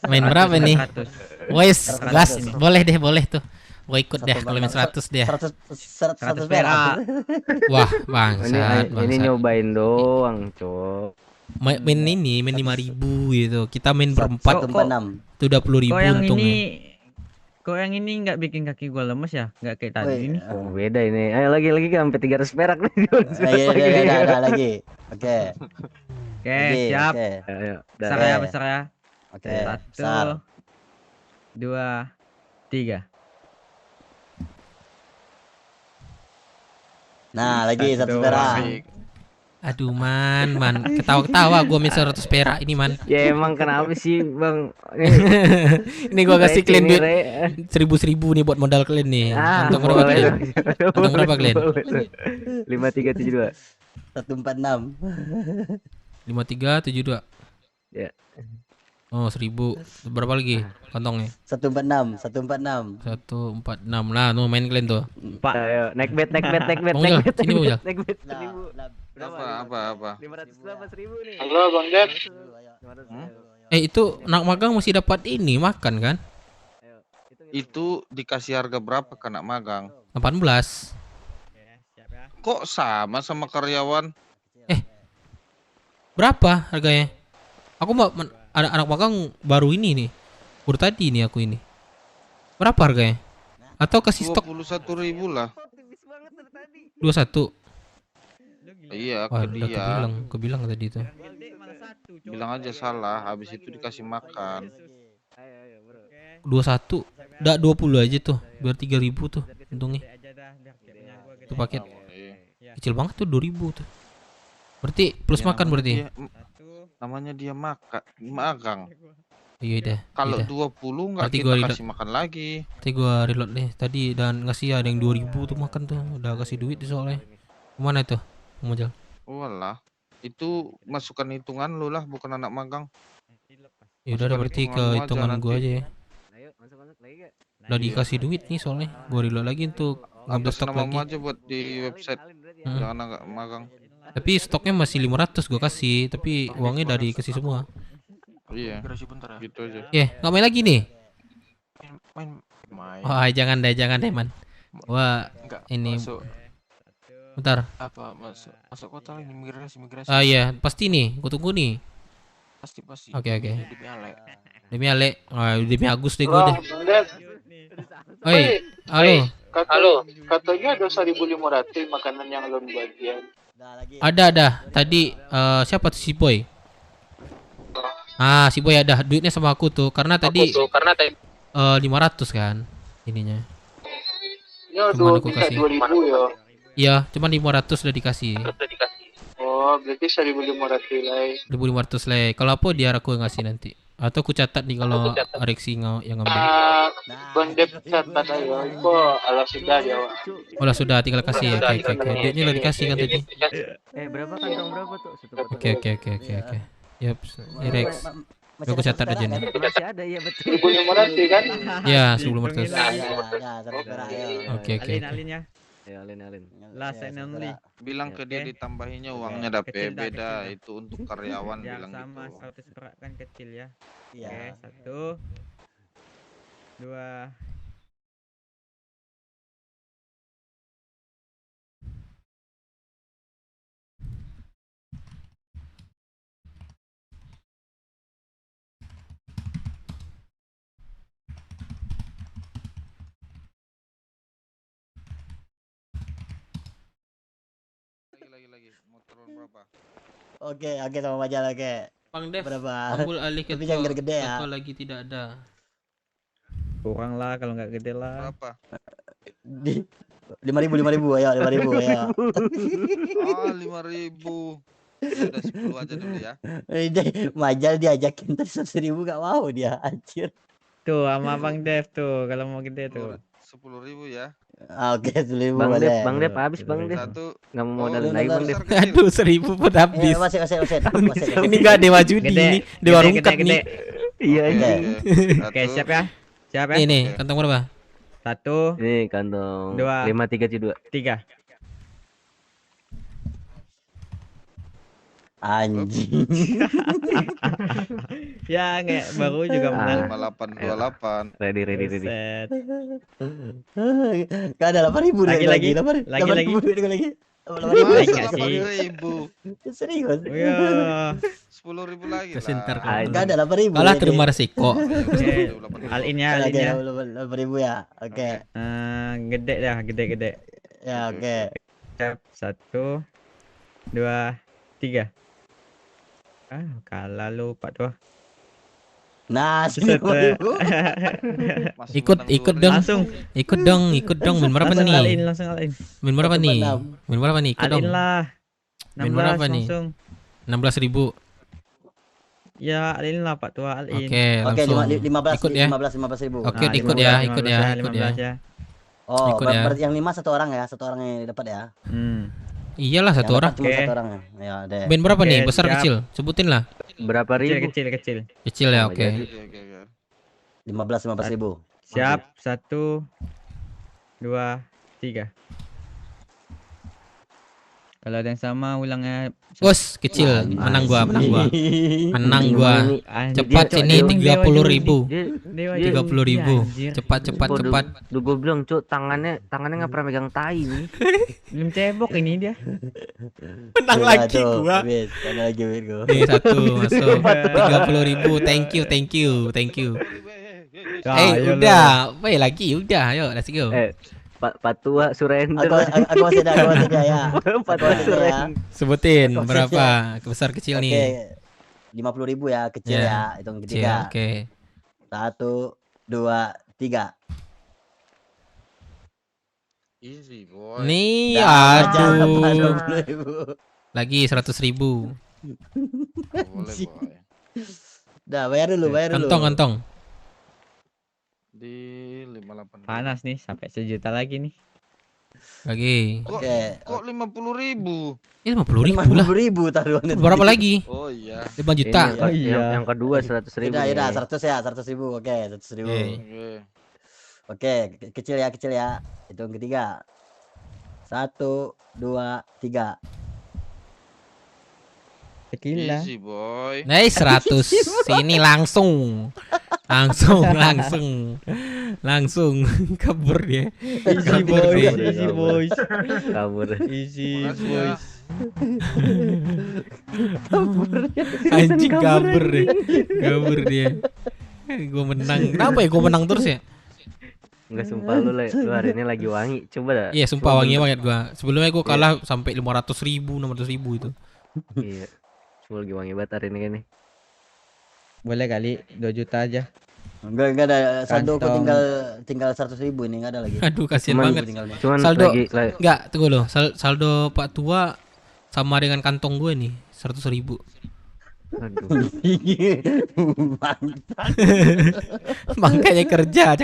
P: Main berapa nih?
D: 100.
P: Wes, gas.
Q: 100.
P: Boleh deh. Gue ikut deh kalau main 100 dia.
Q: 100 perak.
P: Wah, bangsat.
L: Ini nyobain doang, Cok.
P: Main 5.000 gitu. Kita main berempat.
Q: 146.
P: Itu 20.000 untungnya.
D: Kok yang ini nggak bikin kaki gua lemes ya? Nggak kayak tadi ini.
L: Oh, beda ini. Ayo lagi kan sampai 300 perak nih.
Q: Iya, lagi. Oke.
D: Oke, siap.
Q: Oke.
L: Ayo,
D: Besar ya.
Q: Oke.
D: 1, 2, 3.
Q: Nah, lagi 100 perak.
P: Aduh man, ketawa-ketawa gua main 100 perak ini man.
L: Ya emang kenapa sih bang?
P: Ini gua kasih kalian duit 1.000 nih buat modal kalian nih. Untung berapa kalian? Untung berapa kalian?
L: 5372.
Q: 146.
P: 5372.
L: Ya.
P: Oh 1.000. Berapa lagi kantongnya?
Q: 146.
P: 146. Nah, nu main kalian tuh.
L: Pak, ayo naik bet.
P: Sini Bujal.
L: Naik bet.
K: Apa?
L: 500 ribu nih.
N: Halo Bang Dep.
P: Itu anak magang masih dapat ini makan kan?
K: Itu dikasih harga berapa ke anak magang?
P: 18.
K: Kok sama karyawan?
P: Berapa harganya? Aku mau ada anak magang baru ini nih. Baru tadi nih aku ini. Berapa harganya? Atau kasih stok
K: 21.000 lah.
P: 21.
K: Iya,
P: Wah,
K: ke
P: udah
K: dia.
P: kebilang tadi itu.
K: Bilang aja salah, habis itu dikasih makan.
P: 21. Udah 20 aja tuh. Biar 3.000 tuh untungnya. Itu paket. Kecil banget tuh 2.000 tuh. Berarti plus
K: Ya,
P: makan berarti.
K: Namanya dia magang.
P: Iya dah.
K: Kalau
P: iya dah.
K: 20 nggak
P: Berarti
K: kita
P: gua
K: kasih makan lagi.
P: Nanti gua reload deh. Tadi dan ngasih ada yang 2.000 tuh makan tuh. Udah kasih duit soalnya. Kemana itu? Mojal.
K: Walah, itu masukan hitungan lu lah, bukan anak magang.
P: Ya udah berarti ke hitungan gua aja ya. Udah dikasih duit nih soalnya. Gua reload lagi untuk ngambil
K: Atas
P: stok
K: namamu
P: lagi.
K: aja buat di website. Jangan anak magang.
P: Tapi stoknya masih 500 gua kasih, tapi uangnya dari kasih semua.
K: Iya.
B: Bentar ya.
K: Gitu aja.
P: Nggak main lagi nih.
B: Main.
P: Wah, jangan deh man. Wah,
B: Enggak,
P: ini
B: masuk.
P: bentar.
B: Apa masuk kota lagi imigrasi.
P: Ah iya, pasti nih. Gua tunggu nih.
B: Pasti.
P: Oke.
B: Demi Ale.
P: Demi Ale, demi Agus deh gua deh.
N: Bang Dep.
P: Oi, halo.
N: Katanya ada 1.500 makanan yang belum bagian.
P: Ada. Tadi siapa tuh si Boy? Si Boy ada duitnya sama aku tuh karena tadi 500 kan ininya.
N: Ya
P: Cuman aku
N: minta
P: kasih.
N: 2.000 ya.
P: Iya, cuma 500 udah dikasih.
N: Oh, berarti 1.500 lah.
P: 1.500 le. Kalau apa dia aku ngasih nanti. Atau aku catat nih kalau Reksi yang ngambil.
N: Bang Dep catat ayo. Itu ala sudah dia.
P: Oh lah sudah tinggal kasih ya. Oke. Duitnya udah dikasih kan tadi.
L: Berapa kantong berapa tuh?
P: Oke. Yap, Rex. Aku catat aja nih.
L: Masih ada ya betul.
N: 1.500 kan?
P: Ya, 1.500. Oke.
D: Alin ya.
L: Ya, alin.
D: Last and only.
K: Bilang ke dia ditambahinnya uangnya
D: Kecil dah,
K: beda,
D: kecil.
K: itu untuk karyawan
D: Yang
K: bilang
D: sama
K: gitu.
D: 100 perak kan kecil ya.
Q: Iya.
D: Oke, 1, 2,
Q: Oke, sama Majal, oke.
P: Bang Dev,
Q: Berapa?
P: ambil alih
Q: Tapi jangan gede-gede ya.
P: ketua lagi tidak ada.
D: Kurang lah kalau nggak gede lah.
K: Berapa?
Q: Di 5.000 ayo 5.000 ayo.
K: Ah, 5.000. Ya udah 10 aja dulu ya.
Q: Majal diajakin tadi 100.000 nggak mau dia, anjir.
D: Tuh sama Bang Dev tuh kalau mau gede tuh.
K: 10.000 ya.
Q: Oke, 10.000
L: Bang
Q: boleh.
L: Dev, Bang Dev habis Bang Dev. Nggak mau modal lagi Bang Dev.
P: Aduh, 1.000 pun habis.
Q: Masih.
P: Ini nggak dewa judi ini, dewa rungkat nih.
L: Iya
Q: Oke.
D: Oke, siap ya. Siap ya.
P: Ini kantong berapa?
D: 1,
L: Ini kantong
D: 2,
L: 532.
D: 3.
Q: Anjing.
D: Ya nggak baru juga menang.
K: 5828.
L: Ready.
D: Set.
Q: Gak ada 8.000
D: Lagi.
Q: 8.000 lagi.
K: 8.000.
Q: Serius?
D: Iya.
K: 10.000 lagi
P: Kesintar
K: lah.
Q: Gak ada 8.000.
P: Kalah terima resiko.
D: Oke. Alin ya.
Q: 8.000 ya. Oke.
D: Gede dah, gede.
Q: Ya, oke.
D: Siap. 1, 2, 3. Kalah lu Pak Tua.
Q: Nah,
P: Ikut dong. Ikut dong. Min berapa nih?
D: Langsung alin.
P: Min berapa nih? Ikut dong.
D: Alin lah.
P: Min berapa nih? 16.000.
D: Ya, alin lah Pak Tua, alin.
P: Oke, langsung.
Q: 15
P: Ikut ya.
Q: 15.000.
P: Oke, ikut ya.
Q: Oh,
P: Ikut ya.
Q: berarti yang 5 satu orang ya, satu orang yang dapat ya.
P: Iyalah satu orang.
Q: Cuma satu orang ya. Deh.
P: Ben berapa nih? Besar kecil? Sebutin lah.
L: Berapa ribu?
D: Kecil.
P: Kecil ya, oke.
Q: 15.000.
D: Siap. 1, 2, 3. Kalau ada yang sama ulangnya.
P: Bos, kecil. Menang gua. Cepat sini 30.000. 30.000. Cepat.
L: Duh, gue bilang, Cuk, tangannya nggak pernah megang tai nih.
D: Belum cebok ini dia.
P: Menang lagi gua.
Q: Ada lagi gua.
P: Nih, satu masuk. 30.000. Thank you. Udah. Baik lagi, udah. Ayo, let's go.
L: Pak Tua surrender.
Q: Aku masih ada ya.
L: Pak Tua surrender.
P: Sebutin berapa besar kecil nih.
Q: 50.000 ya, kecil ya. Hitung ketiga.
P: Oke.
Q: 1, 2, 3.
K: Easy boy.
P: Nih, aduh. Lagi 100.000.
K: Boleh boy.
Q: Dah, bayar dulu.
P: Kantong.
K: Di 58.
D: Panas nih, sampai 1 juta lagi nih.
P: Lagi.
K: Kok 50.000?
P: Ini 50.000 lah.
Q: 50.000 taruhannya.
P: Berapa lagi?
K: Oh iya.
P: 5 juta.
L: Yang kedua 100.000.
Q: Udah 100 ya, 100.000. Oke, 100.000. Oke, kecil ya. Hitung ketiga. 1, 2, 3.
D: Tequila.
K: Easy boy.
P: Nice 100. Sini langsung kabur dia.
D: Easy boys.
L: Kabur.
D: Easy boys.
P: Anjing kabur dia. Gue menang. Kenapa ya gue menang terus ya?
L: Enggak, sumpah lu hari ini lagi wangi. Coba dah.
P: Iya, sumpah wangi banget gua. Sebelumnya gua kalah sampai 500.000, 600.000 itu.
L: Iya. Cuma lagi wangi banget hari ini kan nih.
D: Boleh kali 2 juta aja.
Q: Enggak ada saldo, aku tinggal 100.000 ini, enggak ada lagi.
P: Aduh, kasihan banget.
L: Cuman
P: saldo
L: lagi.
P: Enggak, tunggu loh. Saldo Pak Tua sama dengan kantong gue nih, 100.000.
L: Aduh.
P: Makanya kerja,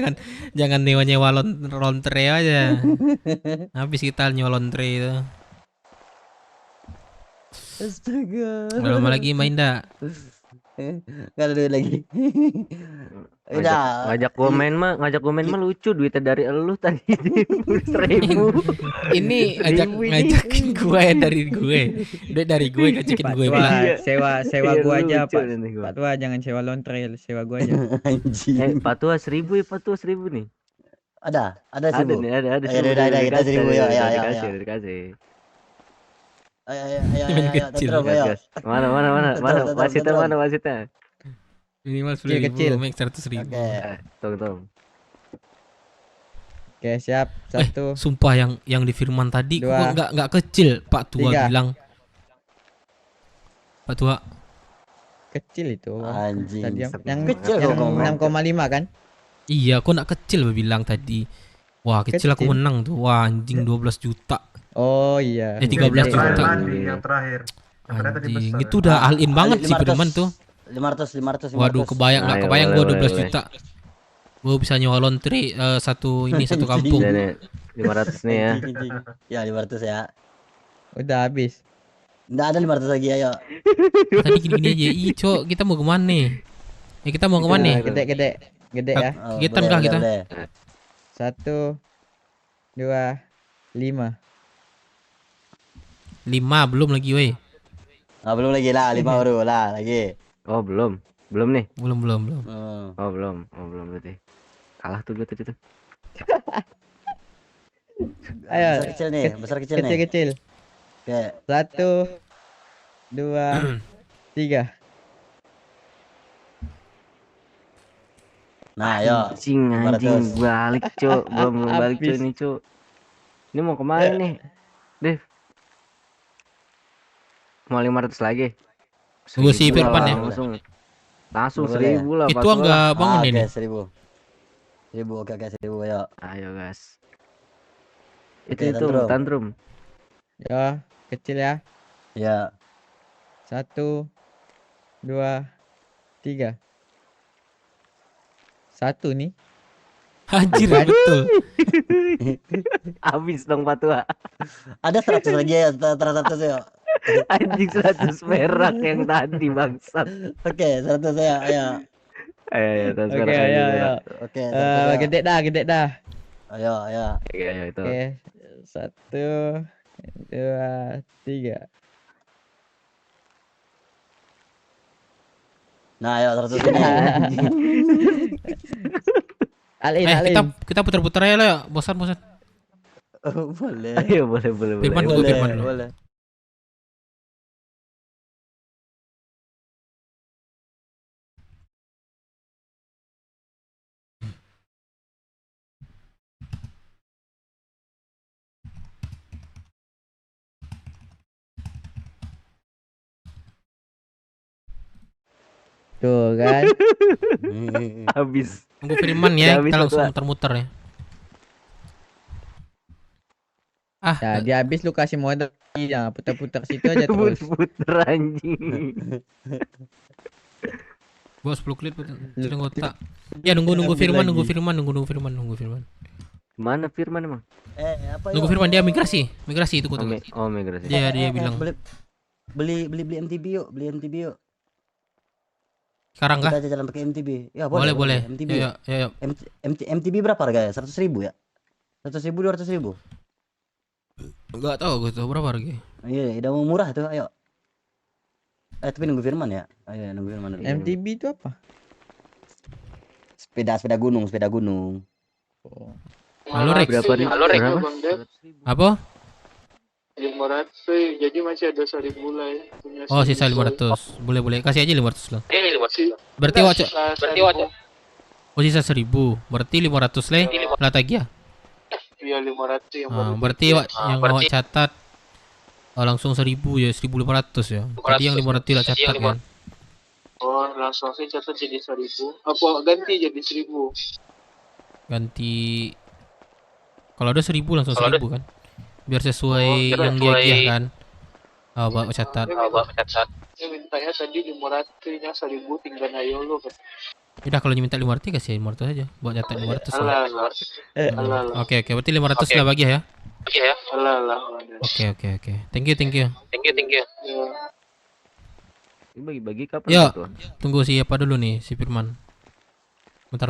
P: jangan nyewa lontre aja. Habis kita nyewa lontre itu.
Q: Astaga.
P: Udah lama lagi main dah.
Q: Gak ada duit lagi.
L: Ngajak gue main mah lucu, duitnya dari elu tadi 10.000.
P: Ini ngajakin gue dari gue. Duit dari gue ngajakin gue bilang.
D: Sewa gue aja Pak Tua, jangan sewa lontre, sewa gue aja.
L: Pak Tua 1.000 ya, Pak Tua 1.000 nih.
Q: Ada 1.000.
L: Ada nih, ada.
Q: Kita 1.000 ya.
L: Dikasih.
Q: Ayo,
L: Mana wasitnya?
P: Minimal 10.000, make 100.000.
Q: Oke.
L: Tunggu.
D: Oke, siap. Satu.
P: Sumpah yang di Firman tadi kok
D: Dua.
P: nggak kecil. Pak Tua
D: Tiga.
P: bilang. Pak Tua.
D: Kecil itu.
Q: Anjing.
D: Tadi yang
Q: Kecil
D: yang
Q: kau ngomong.
D: 6,5 kan?
P: Iya, kok nak kecil Ba bilang tadi. Wah, kecil aku
D: Kecil.
P: menang tuh. Wah, anjing 12 juta.
D: Oh iya.
P: 13
K: Yang
P: juta.
K: tadi, yang terakhir. Yang terakhir tadi
P: Anjing,
K: besar.
P: itu udah all in banget sih Firman tuh.
Q: 500.
P: Waduh, kebayang nggak
L: Ayo,
P: kebayang
L: boleh,
P: gua
L: boleh,
P: 12
L: boleh.
P: juta. Gua bisa nyewa laundry satu kampung.
L: Udah nih 500 nih ya.
Q: Ya 500 ya.
D: Udah habis.
Q: Nggak ada 500 lagi ayo.
P: Tadi gini-gini aja. Ih, Cok, kita mau kemana nih? Kita mau kemana nih?
D: Gede ya.
P: Kegiatan kah kita?
D: 1 2 5.
P: 5 belum lagi, woi.
Q: Belum lagi lah, 5 baru lah lagi.
L: Oh, belum. Belum nih.
P: Belum.
L: Oh, belum. Oh, belum berarti. Kalah tuh gue tadi tuh.
D: Ayo.
Q: Besar kecil nih, besar kecil nih.
D: Kecil.
Q: Oke.
D: 1 2 3.
Q: Nah, ayo.
L: Anjing
Q: 500.
L: balik, Cuk. Belum balik, Cuk,
D: Habis.
L: ini, Cuk. Ini mau kemana nih? Dev. Mau 500 lagi.
P: Tunggu si
L: 1000
P: Firman
L: lah,
P: ya.
L: Langsung
Q: Boleh.
L: 1000 lah.
P: Itu
L: Pak Tua.
P: enggak bangun ini.
Q: Oke, 1000. 1000, oke, 1000 ayo.
L: Ayo, guys.
Q: Oke,
L: Itu tantrum.
D: Ya, kecil ya.
Q: Ya.
D: 1 2 3. 1 nih.
P: Anjir,
D: Bukan.
P: betul.
L: Habis dong Pak Tua.
Q: Ada 100 lagi ya, 100 ya.
L: Anjing 100 perak yang tadi bangsat.
Q: Oke, 100 ya, ayo.
L: Ayo, 100
D: Oke,
L: perak.
D: ayo.
Q: Oke, 100 ya.
D: Gede dah.
Q: Ayo.
L: Oke, ayo itu.
D: Oke. 1 2 3.
Q: Nah, ayo 100 ini.
D: Alin.
P: Kita putar-putar aja lah ya. Bosan.
Q: Boleh.
L: Ayo, boleh.
P: Firman dulu, Firman dulu.
Q: Boleh.
D: Tuh kan.
L: Habis.
P: Tunggu Firman ya,
L: Habis,
P: kita
L: Pak
P: langsung
L: Tua.
P: muter-muter ya.
D: Ya, dia habis lu kasih modal. Ya, putar-putar situ aja terus.
L: Puter anjing.
P: Gua 10 klik putar anggota. Ya nunggu Firman, nunggu Firman.
L: Mana Firman emang?
Q: Apa
P: Nunggu
Q: yuk?
P: Firman dia migrasi itu gua tunggu.
L: Migrasi.
P: Dia bilang.
Q: Beli MTB yuk,
P: Sekarang kah?
Q: Kita jalan pakai MTB. Ya,
P: Boleh.
Q: MTB.
P: Ya.
Q: MTB berapa harganya? 100.000 ya? 100.000, 200.000.
P: Enggak tahu gua tuh berapa harga.
Q: Iya, udah mau murah tuh, ayo. Tapi nunggu Firman ya. Ayo, nunggu Firman dulu.
D: MTB itu apa?
Q: Sepeda gunung.
D: Oh.
P: Halo Rex.
L: Berapa nih?
N: Halo, Rek.
L: Berapa?
N: Bang Dev.
P: Apa?
N: 500, jadi masih ada 1.000 lah ya. Punya
P: Oh, sisa
N: 1.000.
P: 500. Boleh. Kasih aja 500 lah. Berarti
N: Enggak,
P: waca.
N: sisa 1.000.
P: Oh, sisa 1000. Berarti 500 le. Lah tagi ya.
N: Iya, 500 yang
P: Berarti yang awak catat langsung 1000 ya, 1500 ya. Tadi yang 500 lah catat kan.
N: Oh, langsung saya catat jadi 1.000. Apa ganti jadi 1.000?
P: Ganti kalau ada 1000 langsung 1000 kan. Biar sesuai yang dia hadiah kan. Bawa catat.
N: Saya mintanya tadi 500, nya 1.000 tinggal ayo lo.
P: Udah kalau minta 500 kasih 500 aja. Buat catat 500 lah.
N: Alah.
P: Oke, berarti 500 lah bagi ya.
N: Alah.
P: Oke. Thank you.
N: Ya.
L: Ini bagi-bagi kapan
P: Ya,
L: Pak Tua?
P: tunggu siapa dulu nih, si Firman. Bentar.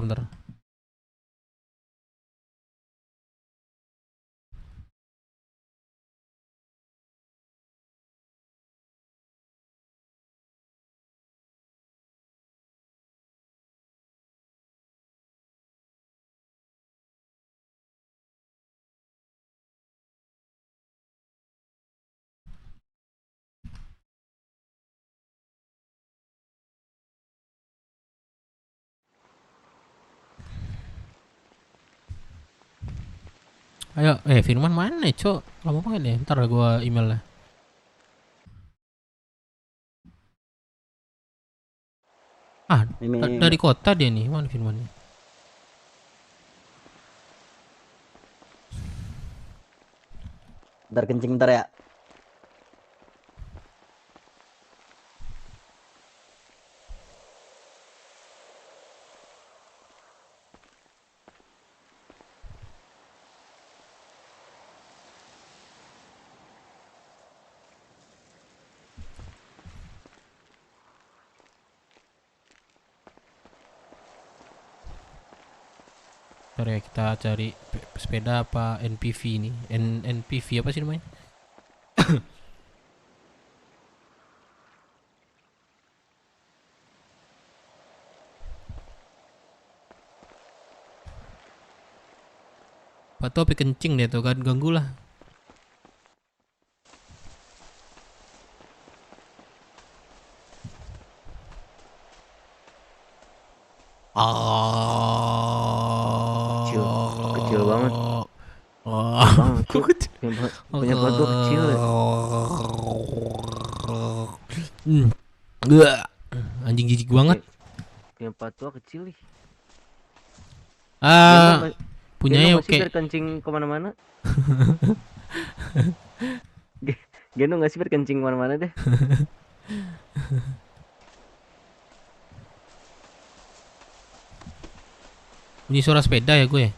P: Ayo, Firman mana, Cok? Lama banget ya. Ntar gua email lah. Dari kota dia nih. Mana Firman?
Q: Bentar kencing bentar ya.
P: Ntar ya kita cari sepeda apa NPV nih. NPV apa sih namanya? Atau api kencing deh tuh kan, ganggu lah.
L: Kecil banget. Punya batu kecil.
P: Anjing jijik banget.
L: Punya patua kecil nih.
P: Punyanya
L: oke. Biar kencing kemana-mana. Geno nggak sih berkencing kemana-mana deh.
P: Bunyi suara sepeda ya gue.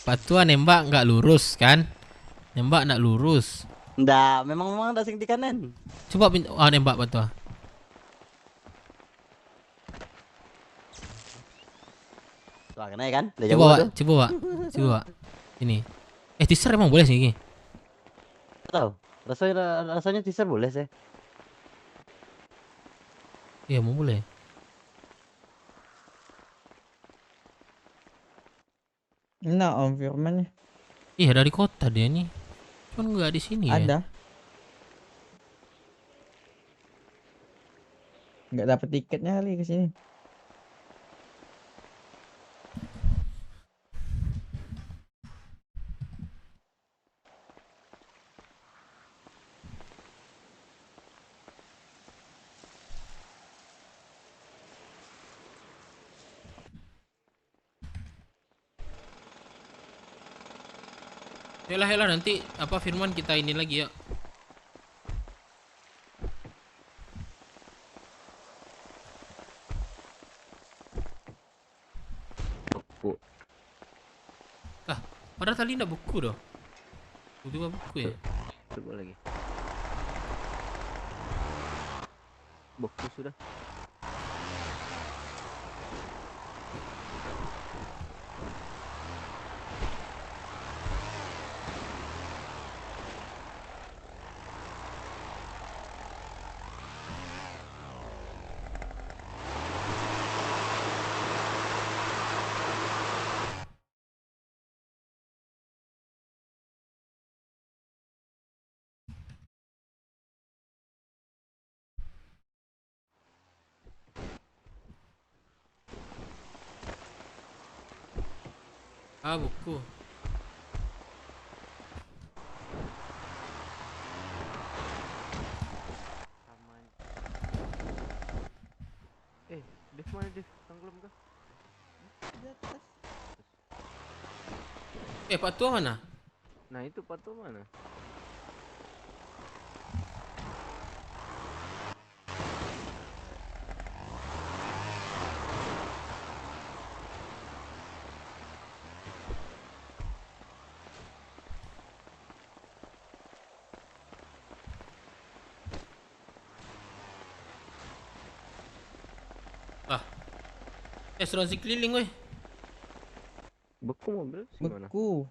P: Patua nembak nggak lurus kan? Nembak nggak lurus.
Q: Nggak, memang ada sing di kanan.
P: Coba nembak Patua.
Q: Tuh kena ya kan?
P: Coba Pak. Ini. Teaser emang boleh sih ini?
Q: Tahu. Rasanya teaser boleh sih.
P: Iya, mau boleh.
D: Nah, Om Firman.
P: Iya, dari kota dia nih. Cuman nggak di sini ya.
D: Ada. Nggak dapet tiketnya kali ke sini.
P: Yalah nanti apa Firman kita ini lagi ya.
L: Buku.
P: Padahal tadi ndak buku doh. Tiba buku ya.
L: Coba lagi. Buku sudah.
P: Buku.
L: Dev mana Dev? Tenggelam kah?
P: Patua mana?
L: Nah itu patua mana?
P: Asuransi keliling weh.
L: Beku mobil gimana?
D: Beku.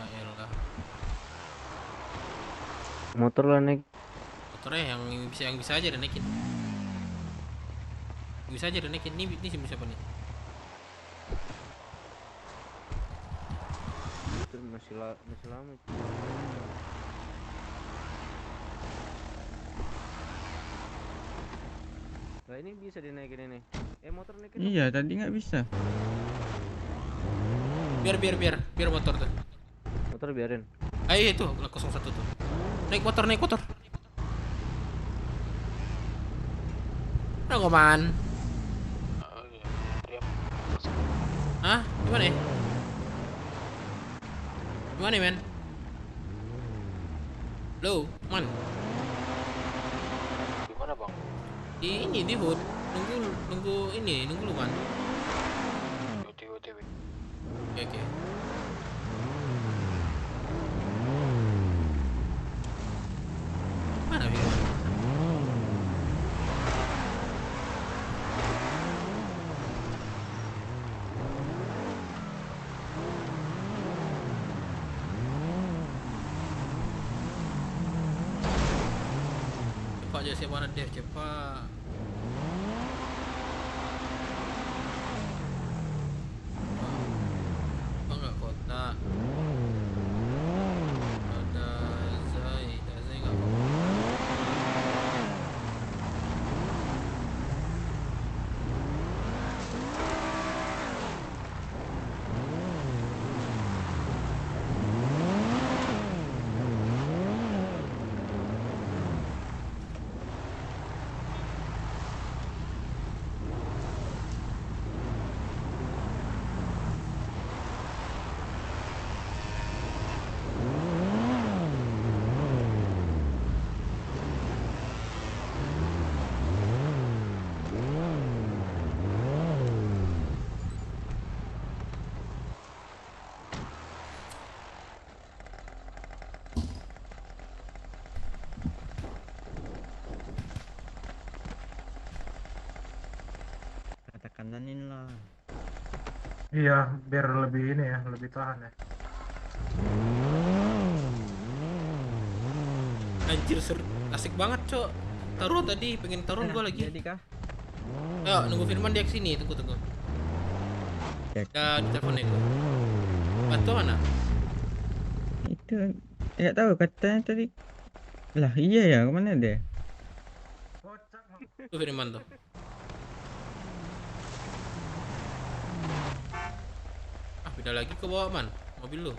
P: Elah.
L: Motor lah naik.
P: Motornya yang bisa aja naikin. Bisa aja naikin. Ini siapa nih?
L: Itu masih lama. Lah ini bisa dinaikin ini. Motor naikin.
D: Iya, tadi nggak bisa.
P: Biar motor tuh.
L: Motor biarin.
P: Ayo itu 01 tuh. Naik motor. Nah, Goman. Hah? Gimana ya? Gimana, men? Lo, man.
M: Gimana bang?
P: Ini di hood. Nunggu lu, man.
M: OTW.
P: Oke. Mana Firman? Cepat aja siapa mana Dev, cepat. Enggak kota. Ada Zai enggak kota.
D: Kananin lah.
K: Iya, biar lebih ini ya, lebih tahan ya.
P: Anjir asik banget, Cok. Taruh tadi, pengen taruh gua lagi.
D: Jadi kah?
P: Ayo, nunggu Firman dia kesini, tunggu. Ya, di teleponnya gua. Bantu mana?
D: Itu nggak tahu katanya tadi. Lah iya ya, kemana dia?
P: Tuh Firman tuh. Beda lagi ke bawah, man. Mobil lu.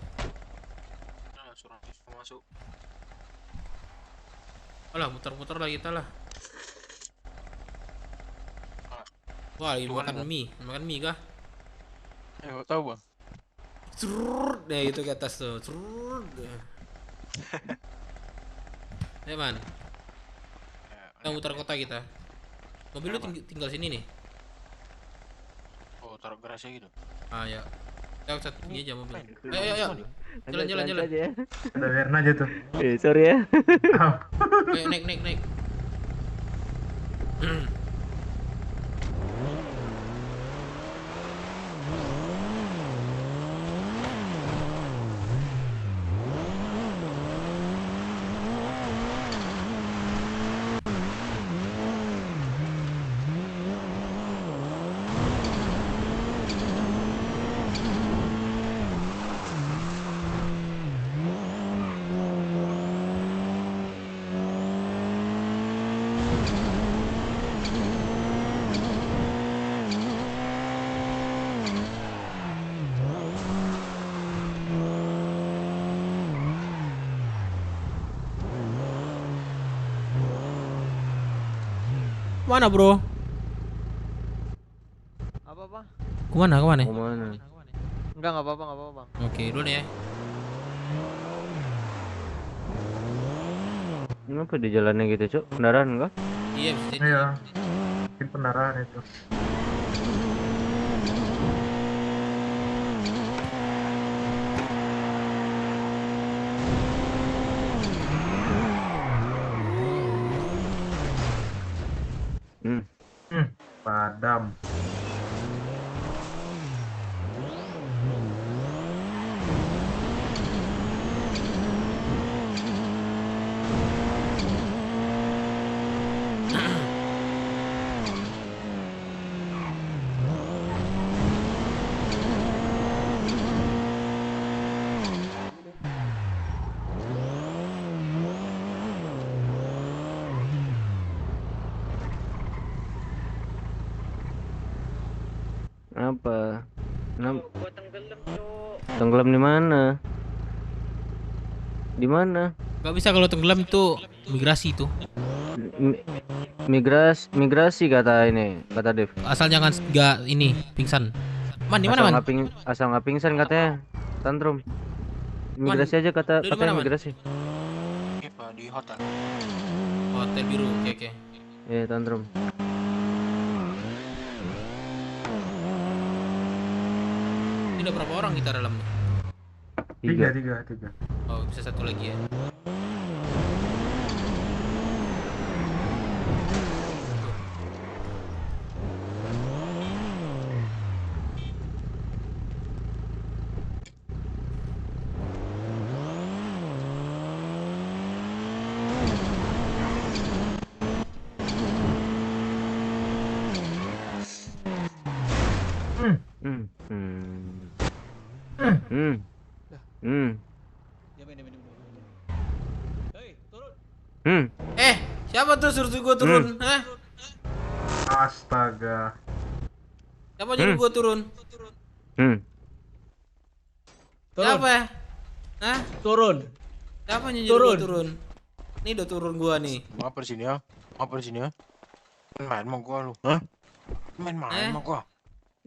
B: Nah, suruh masuk.
P: Alah, muter-muter lah kita lah. Wah, lagi makan mie kah?
B: Tahu bang.
P: Curut deh itu ke atas tuh. Curut deh. Man. Kita muter kota kita. Mobil lu tinggal sini nih.
B: Oh, taruh garasi gitu.
P: Ah ya. Ya satu ini aja mobil. Ayo. Jalan.
L: Aja ya.
K: Udah biarin aja tuh.
L: Sorry ya.
P: Ayo naik. Mana bro?
V: Apa?
P: Kemana?
V: Enggak apa-apa bang.
P: Oke, dulu nih ya.
L: Kenapa di jalannya gitu, Cok? Kendaraan enggak?
P: Iya, bisa jadi.
K: Iya. Mungkin kendaraan itu. Padam.
L: Apa? Tenggelam di mana? Di mana?
P: Gak bisa kalau tenggelam itu migrasi itu.
L: Migrasi kata ini, kata Dev.
P: Asal jangan nggak ini pingsan. Man di mana man?
L: Asal nggak pingsan katanya. Tantrum. Migrasi aja
P: Lu di
L: katanya
P: mana, Man?
L: migrasi.
B: Iya Pak, di hotel.
P: Hotel biru, oke.
L: Iya, tantrum.
P: Ini udah berapa orang kita dalam nih?
K: Tiga.
P: Oh bisa satu lagi ya. Siapa tuh suruh gua turun? Hah?
K: Astaga.
P: Siapa nyuruh gua turun? Siapa? Hah?
I: Turun.
P: Siapa nyuruh gua turun? Nih udah turun gua nih.
B: Apa di sini ya? Main sama gua lu. Hah? Main sama gua.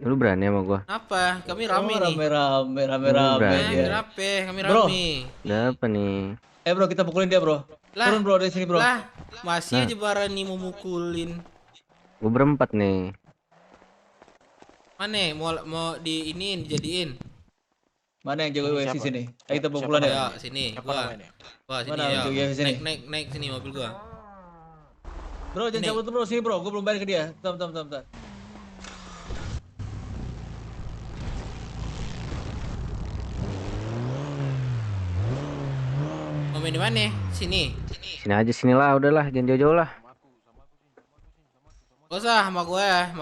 L: Lu berani sama gua?
P: Apa? Kami rame nih.
I: Rame. Kami
P: Bro.
I: rame.
L: Ada apa nih?
I: Bro, kita pukulin dia, Bro.
P: Lah.
I: Turun, Bro, dari sini, Bro.
P: Lah, masih
L: Nah.
P: aja berani mau mukulin.
L: Gua berempat nih.
P: Mana? Mau dijadiin?
I: Mana yang jago UFC
B: Siapa?
I: sini? Ayo kita
P: Ayo
I: pukulan ya.
P: sini,
B: Siapa
P: gua.
B: namanya?
P: Wah, sini
I: Mana
P: ya.
I: jago UFC sini?
P: Naik sini mobil gua.
I: Bro, jangan
P: Nih.
I: cabut tuh, Bro. Sini, Bro. Gua belum bayar ke dia. Bentar.
P: Mau main di mana? Sini.
L: Sini aja sinilah, udahlah, jangan jauh-jauh lah.
P: Gak usah sama gue ya.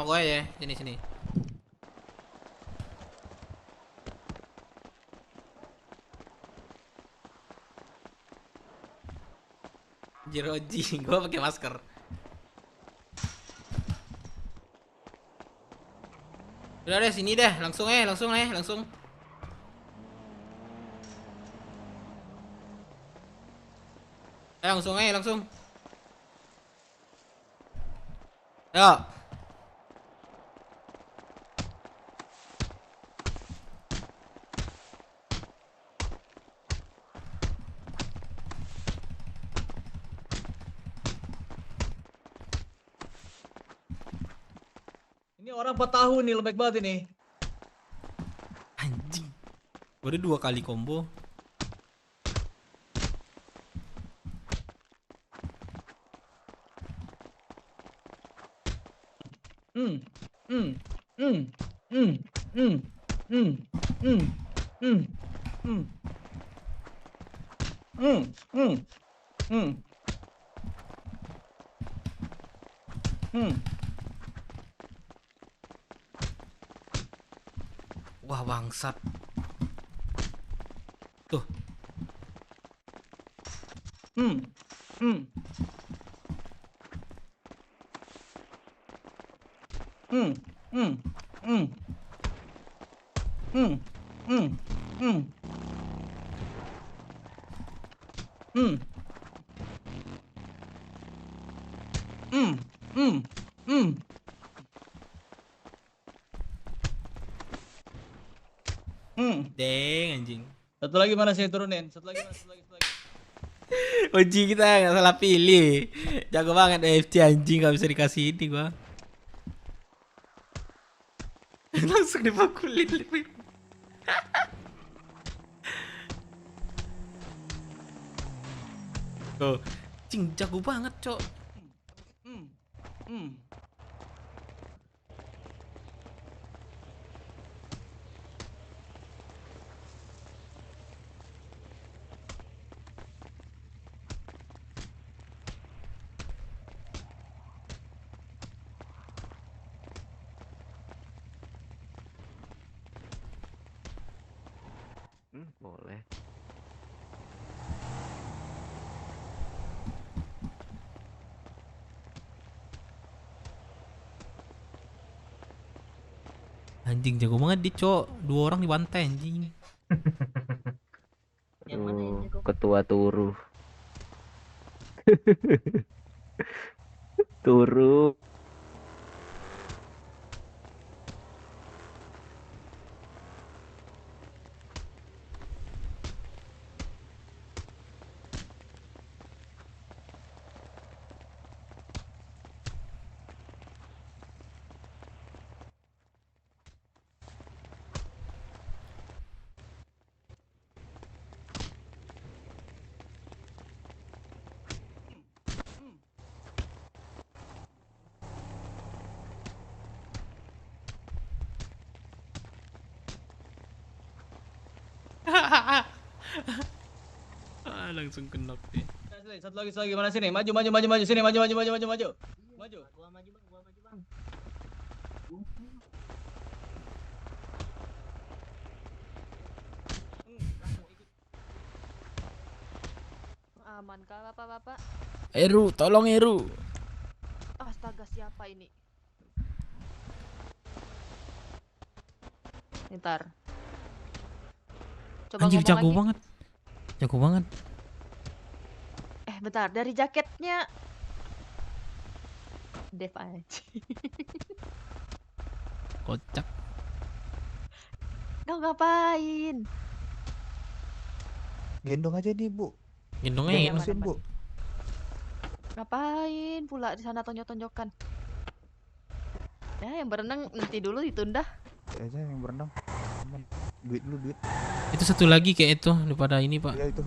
P: Sini. Jiroji, gue pakai masker. Udah deh, sini deh, langsung. Ayo langsung. Ayo.
I: Ini orang 4 tahun nih, lembek banget ini.
P: Anjing. Baru 2 kali combo. Wah, bangsat. Tuh. Deng anjing.
I: Satu lagi mana sih turunin? Satu lagi.
P: Uji kita nggak salah pilih. Jago banget AFC anjing, nggak bisa dikasih ini gua. Langsung dipukulin. Tuh, cing jago banget, Cok.
L: Boleh.
P: Anjing jago banget dia, Cok. 2 orang dibantai anjing.
L: Ketua Turu. Turu.
P: Langsung kenok dia.
I: Satu lagi mana sini? Maju sini, maju. Maju.
H: Aman kah bapak-bapak?
P: Eru, tolong Eru.
H: Astaga, siapa ini? Ntar. Coba
P: Anjir
H: ngomong
P: jago
H: lagi.
P: banget. Jago banget.
H: Bentar, dari jaketnya Dev aja.
P: Kocak.
H: Kau ngapain?
F: Gendong aja nih, Bu.
P: Gendong
H: Iya,
P: aja.
F: Mesin, Bu.
H: Ngapain pula di sana tonjok-tonjokan? Ya, yang berenang nanti dulu ditunda.
F: Aja yang berenang. Aman. Duit dulu, duit.
P: Itu satu lagi kayak itu daripada ini, Pak.
F: Iya itu.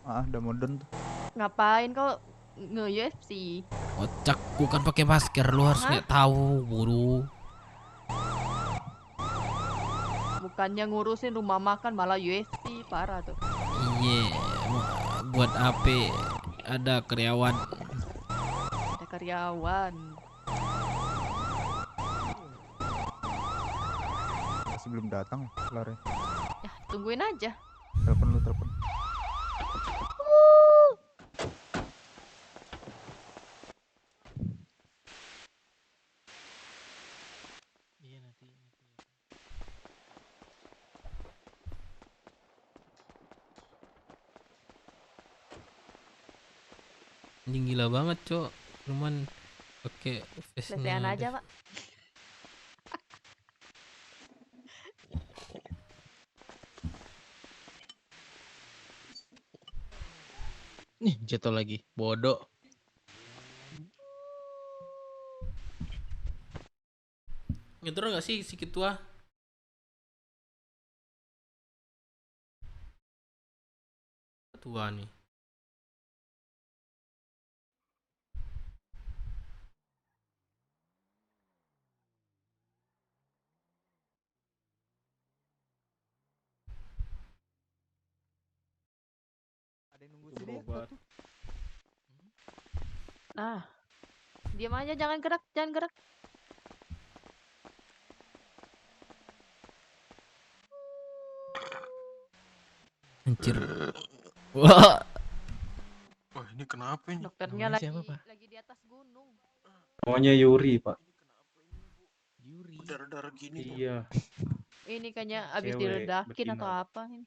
F: Udah modern tuh.
H: Ngapain kau nge-UFC?
P: Kocak, bukan pakai masker, lu harus nggak tahu, buru.
H: Bukannya ngurusin rumah makan malah UFC, parah tuh.
P: Iya, buat apa ada karyawan.
H: Ada karyawan.
F: Masih belum datang kelarnya.
H: Ya, tungguin aja.
F: Telepon.
P: Anjing gila banget, Cok. Cuman pakai
H: Lesehan
P: face-nya.
H: aja, Pak.
J: Nih, jatuh lagi. Bodoh.
P: Ngedraw nggak sih si ketua? Ketua nih.
F: Ada yang nunggu sini ya?
H: Nah, diam aja, jangan gerak.
P: Anjir. Wah.
B: Wah, ini kenapa ini?
H: Dokternya lagi di atas gunung.
U: Namanya Yuri, Pak.
B: Darah-darah gini.
U: Iya.
H: Ini kayaknya abis
U: Cewek,
H: diledakin
U: betina,
H: atau
U: Pak.
H: apa ini.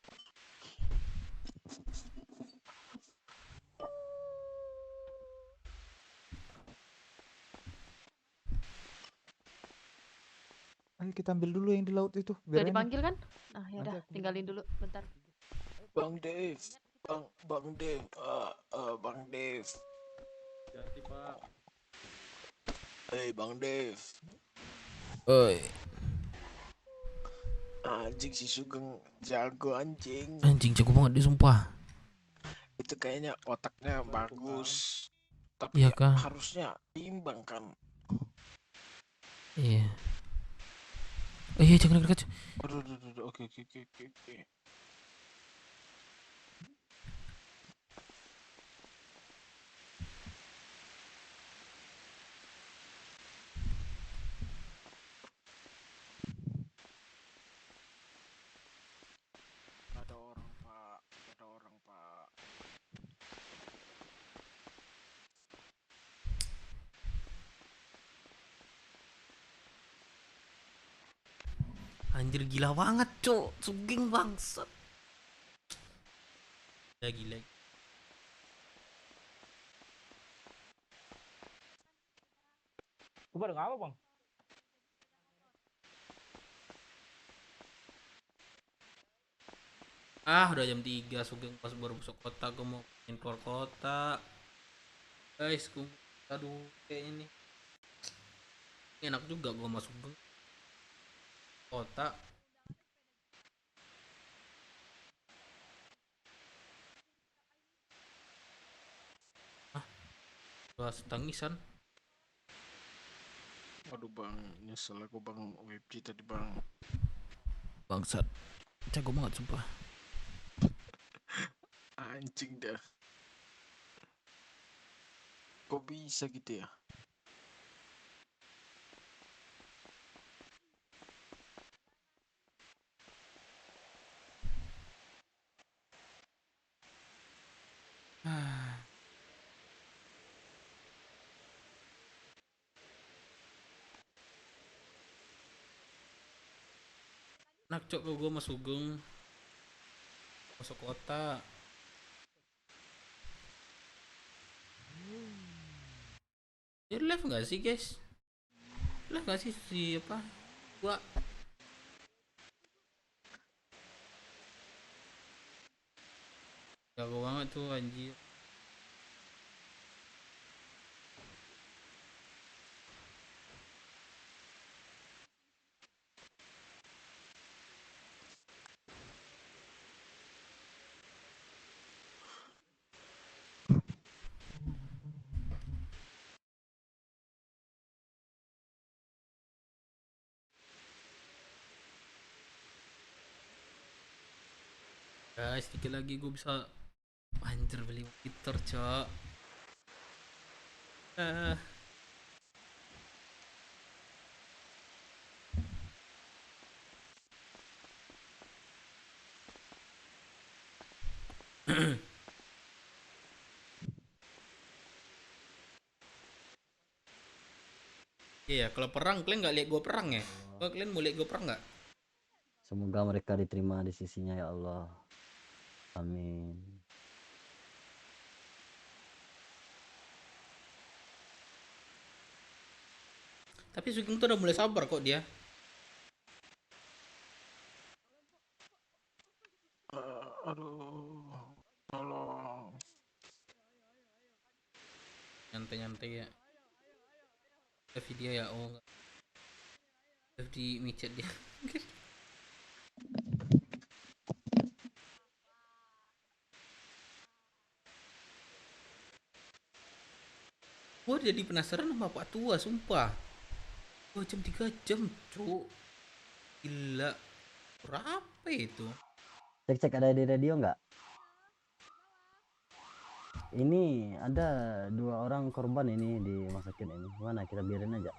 F: Ayo kita ambil dulu yang di laut itu.
H: Udah
F: Biar enak.
H: dipanggil kan? Nah, ya udah,
F: Nanti aku
H: tinggalin dulu bentar.
B: Bang Dev. Bang Dev. Bang Dev.
U: Hati, Pak.
B: Bang Dev.
P: Oi.
B: Anjing si Sugeng jago anjing.
P: Anjing jago banget dia sumpah.
B: Itu kayaknya otaknya bagus. Tapi
P: Iya kah?
B: harusnya imbang kan.
P: Iya. Oh iya jangan dekat.
B: Aduh, oke. Ada orang, Pak.
P: Anjir gila banget, cok. Sugeng bangsat. Gila.
G: Gue pada ngapa bang?
P: Udah jam 3 Sugeng pas baru masuk kota. Gue mau main keluar kota. Guys, aduh kayaknya nih enak juga gue masuk kota. Gua tangisan.
B: Aduh bang, nyesel aku bang, WebG tadi bang.
P: Bangsat, jago banget sumpah.
B: Anjing dah. Kok bisa gitu ya?
P: Nak cok gue masuk Sugeng, masuk kota. Ini live nggak sih guys? Live nggak sih si apa? Gua jago banget tuh anjir. Guys, sedikit lagi gue bisa anjir beli monitor cok. Iya, kalau perang kalian nggak lihat gue perang ya? Kalau kalian mau lihat gue perang nggak?
Q: Semoga mereka diterima di sisinya ya Allah. Amin.
P: Tapi Sugeng tuh udah mulai sabar kok dia.
B: Aduh, tolong.
P: Nyantai-nyantai ya. Live video ya, oh enggak. Live di micet dia. Gue jadi penasaran sama Pak Tua, sumpah. 2 jam 3 jam, cuk. Gila. Berapa itu?
Q: Cek ada di radio nggak? Ini ada 2 orang korban ini di rumah sakit ini. Mana kita biarin aja.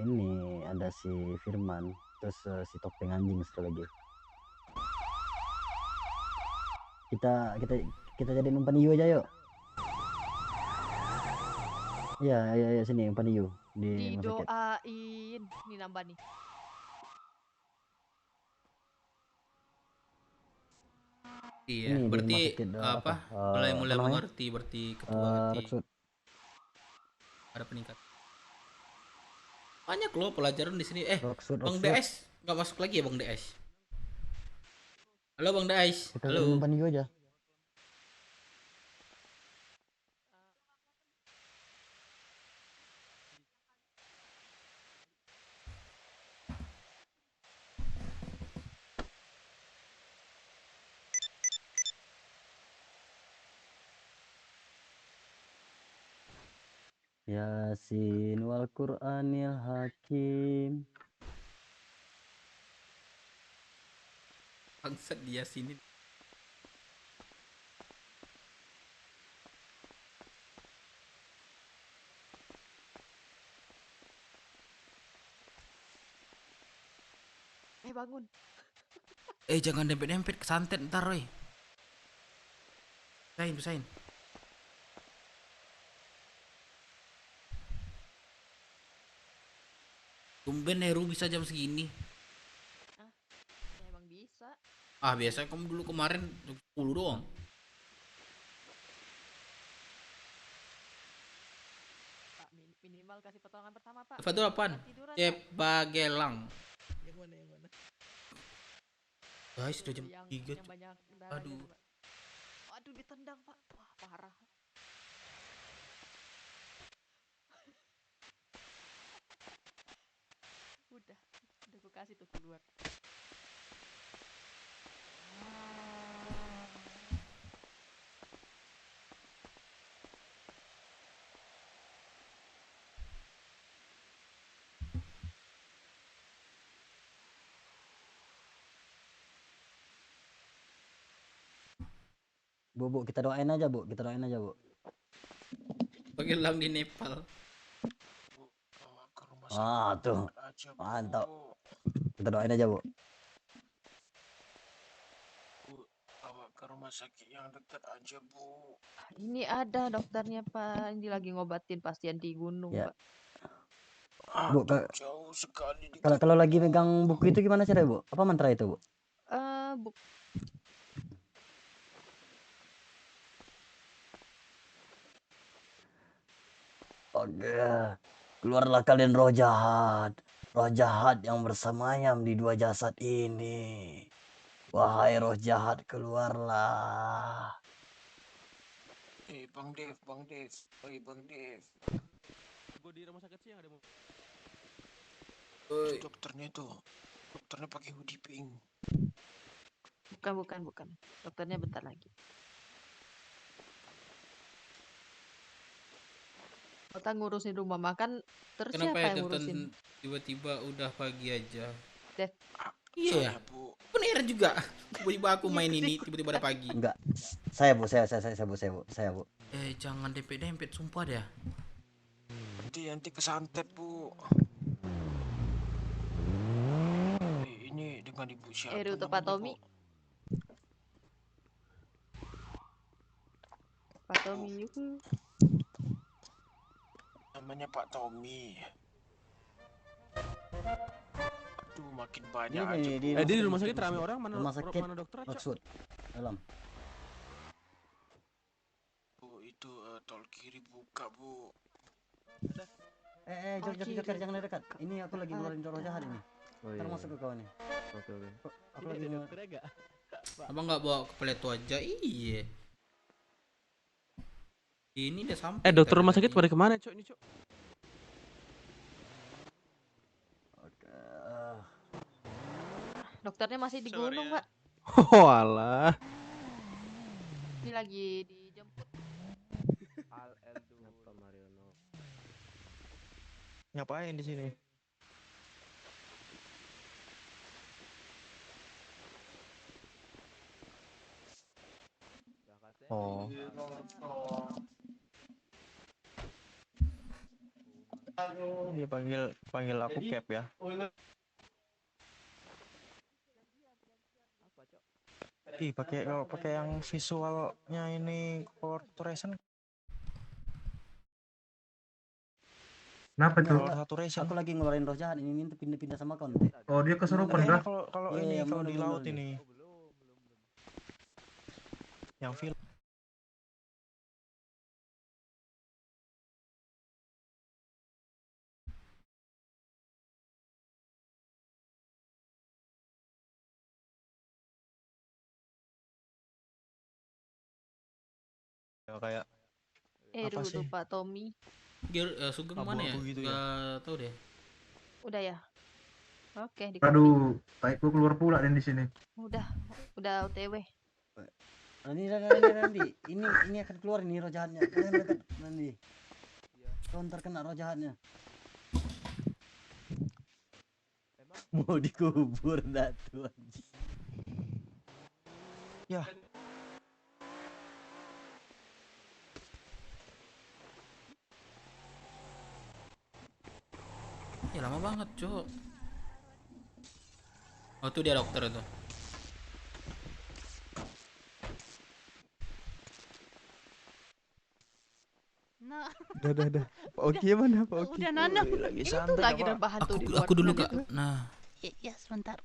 Q: Ini ada si Firman, terus si topeng anjing sekali lagi. Kita jadi umpan hiu aja yuk. Iya sini umpan hiu di rumah sakit.
H: Didoain. Ini nambah nih.
P: Iya,
Q: Ini di
P: berarti
Q: rumah sakit,
P: apa? Mulai mengerti berarti ketua ngerti. Ada peningkat. Banyak loh pelajaran di sini. Bang DS nggak masuk lagi ya Bang DS? Halo Bang DS.
Q: Kita
P: Halo.
Q: umpan hiu aja. Yasin wal Qur'anil Hakim.
P: Bangsat dia sini.
H: Bangun.
P: Jangan dempet-dempet kesantet ntar Roy. Pisahin. Tumben Heru bisa jam segini.
H: Ya, emang bisa.
P: Ah, biasanya kamu dulu kemarin jam 10 doang.
H: Pak, minimal kasih pertolongan pertama, Pak.
P: Apa tuh apaan?
H: Tiduran, Pak.
P: Cepagelang.
I: Yang mana yang mana?
P: Guys, udah jam
H: Yang
P: 3.
H: banyak darahnya
P: Aduh.
H: tuh, Pak. Aduh, ditendang, Pak. Wah, parah. Udah gue kasih tuh keluar.
Q: Bu, kita doain aja, Bu. Kita doain aja, Bu.
P: Pagelang di Nepal.
Q: Ah, tuh. Mantap. Kita doain aja, Bu.
B: Bawa ke rumah sakit yang dekat aja, Bu.
H: Ini ada dokternya, Pak. Ini lagi ngobatin pasien di gunung,
Q: Ya.
H: Pak.
Q: Bu,
B: Jauh sekali.
Q: kalau lagi megang buku itu gimana caranya, Bu? Apa mantra itu, Bu? Oke. Keluarlah kalian roh jahat. Roh jahat yang bersemayam di dua jasad ini. Wahai roh jahat, keluarlah.
B: Bang Dev. Oi, Bang Dev.
V: Gue di rumah sakit sih yang ada
B: Itu dokternya tuh. Dokternya pakai hoodie pink.
H: Bukan. Dokternya bentar lagi. Kita ngurusin rumah makan, terus
P: Kenapa
H: siapa
P: ya
H: yang
P: tonton
H: ngurusin?
P: tiba-tiba udah pagi aja?
H: Dev.
P: Iya, Bu. Bener juga. Tiba-tiba aku main ini, tiba-tiba ada pagi.
Q: Enggak. Saya, Bu.
P: Jangan dempet-dempet, sumpah dah.
B: Nanti kesantet, Bu. Ini dengan ibu siapa?
H: Rute Pak Tommy. Pak Tommy, yuhu.
B: Namanya Pak Tommy. Aduh, makin banyak aja.
V: Dia di rumah sakit rame orang, mana
Q: rumah sakit
V: mana dokter aja.
Q: maksud dalam.
B: Bu, itu tol kiri buka, Bu.
Q: Jangan dekat. Ini aku lagi ngeluarin roh jahat ini.
L: Oh,
Q: Ntar
L: iya.
Q: masuk ke kau nih.
L: Oke.
Q: Aku lagi
V: dokternya enggak?
P: Abang nggak bawa ke peleto aja? Iya. Ini udah sampai.
V: Dokter rumah sakit pada kemana, Cok? Ini, Cok.
H: Dokternya masih di gunung, Pak.
V: Oh, alah.
H: Ini lagi dijemput.
L: Kenapa Mariono?
V: Ngapain di sini? Oh. Dia panggil aku Cap ya. Ih, pakai yang visualnya ini Corporation.
K: Kenapa tuh?
Q: Aku lagi ngeluarin roh jahat ini tuh pindah-pindah sama kau nanti.
K: Oh, dia kesurupan kah?
V: Kalau ini kalau di laut ini. Yang film. Kayak apa sih?
H: Rute Pak Tommy.
P: Sugeng mana ya?
V: Abu-abu gitu ya?
P: Gak tau deh.
H: Udah ya? Oke,
K: Aduh, taikku keluar pula nih di sini.
H: Udah OTW.
Q: Nanti ini akan keluar nih roh jahatnya. Kalian dekat nanti. Kau ntar kena roh jahatnya. Mau dikubur dah tuh.
V: Ya.
P: Ya lama banget, Cok. Oh, tuh dia dokter itu.
H: Nah.
V: Udah.
O: Oke mana Pak Oki?
E: Udah nanam.
H: Ini tuh lagi ada bahan tuh di luar
P: Aku dulu
H: sana
P: Kak.
H: gitu.
P: Nah,
E: Ya sebentar.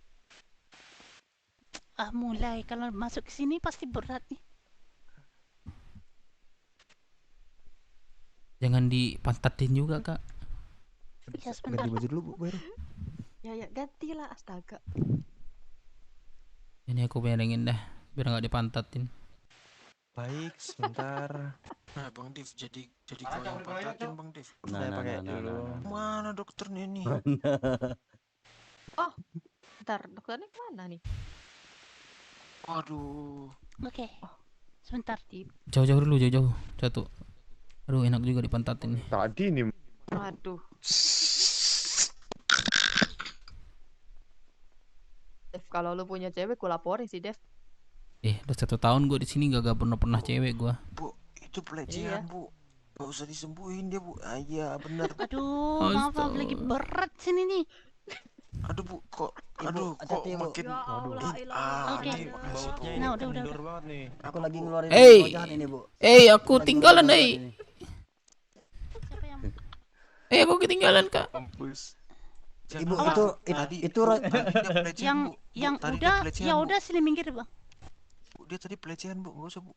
E: Mulai kalau masuk ke sini pasti berat nih.
P: jangan dipantatin juga Kak.
E: Ya sebentar.
O: Ganti baju dulu Bu Baru.
H: Ya gantilah astaga.
P: Ini aku bayangin dah, biar nggak dipantatin.
S: Baik, sebentar.
B: Nah, Bang Div, jadi kau yang pantatin Bang Div.
S: Saya pakai dulu.
B: Mana dokternya nih?
H: Oh, bentar, dokternya kemana nih?
B: Waduh.
E: Oke. Sebentar.
P: Jauh-jauh dulu, jauh-jauh. Satu. Aduh, enak juga dipantatin nih.
S: Tadi nih.
H: Aduh. Dev, kalau lu punya cewek, ku laporin sih, Dev.
P: Udah 1 tahun gue di sini gak pernah cewek gue.
B: Bu, itu pelecehan, Bu. Gak usah disembuhin dia, Bu. Iya, bener.
E: Aduh, maaf lagi berat sini nih.
B: Aduh, Bu, kok
Q: hati-hati, Bu.
B: makin
E: Oke. Nah, udah.
S: banget nih.
Q: Aku lagi ngeluarin
P: Hey,
Q: wajahan ini Bu.
P: aku tinggalan, aku ketinggalan Kak.
B: Mampus.
Q: Ibu itu
E: yang
B: Tadi
E: udah,
B: dia pelecehan,
E: ya
B: Bu.
E: udah sini minggir bang.
B: Bu, dia tadi pelecehan, Bu. Gak usah, Bu.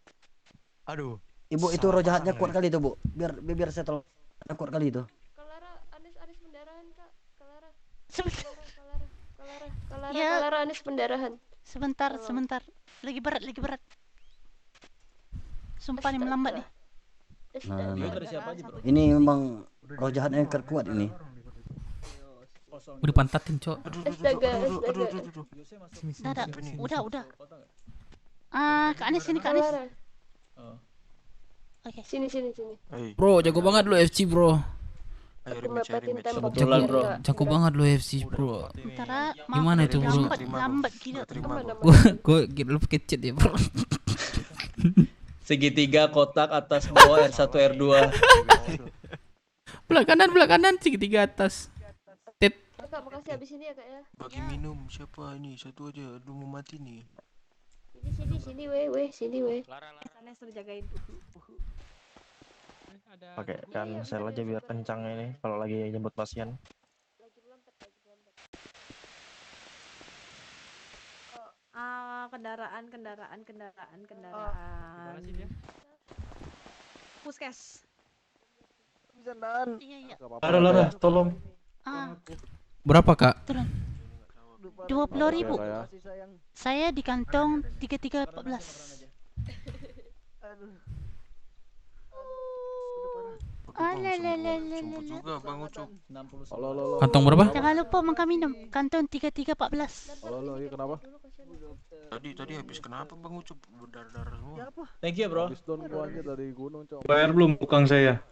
S: Aduh.
Q: Ibu itu roh jahatnya kuat kali itu Bu. Biar saya tolong kuat kali itu.
T: Anis pendarahan kak.
E: Ya.
T: Kalara Anis pendarahan.
E: Sebentar. Lagi berat. Sumpah nih melambat nih.
Q: Nah.
I: Dari siapa aja, Bro?
Q: Ini memang roh jahatnya yang terkuat ini.
P: Udah pantatin, Cok.
T: Astaga.
E: Udah. Kak Anis sini, Kak Anis. Oke.
T: Sini.
P: Bro, jago banget lu FC, Bro.
T: Aku merepatin tembok.
I: Kebetulan, Bro.
P: Jago banget lu FC, Bro.
E: Bentar,
P: Gimana itu, Bro?
E: Lambat gila.
P: Gue lu pakai cheat ya, Bro.
I: Segitiga kotak atas bawah R1 R2.
P: Belah kanan segitiga atas.
T: Kak, makasih habis ini ya kak ya.
B: Bagi minum siapa ini? Satu aja. Aduh, mau mati nih.
T: Sini weh.
H: Sana suruh jagain.
S: Pakai kan sel aja biar kencang ini kalau lagi jemput pasien.
H: Kendaraan. Puskes.
E: Iya.
S: Lara, tolong.
P: Berapa, Kak?
E: 20.000. Saya di kantong 3314.
B: Juga Bang Ucup.
P: Kantong berapa?
E: Jangan lupa makan minum. Kantong 3314.
S: Iya kenapa?
B: Tadi habis kenapa Bang Ucup? Berdarah-darah semua.
I: Thank you, Bro.
S: Bayar belum tukang saya?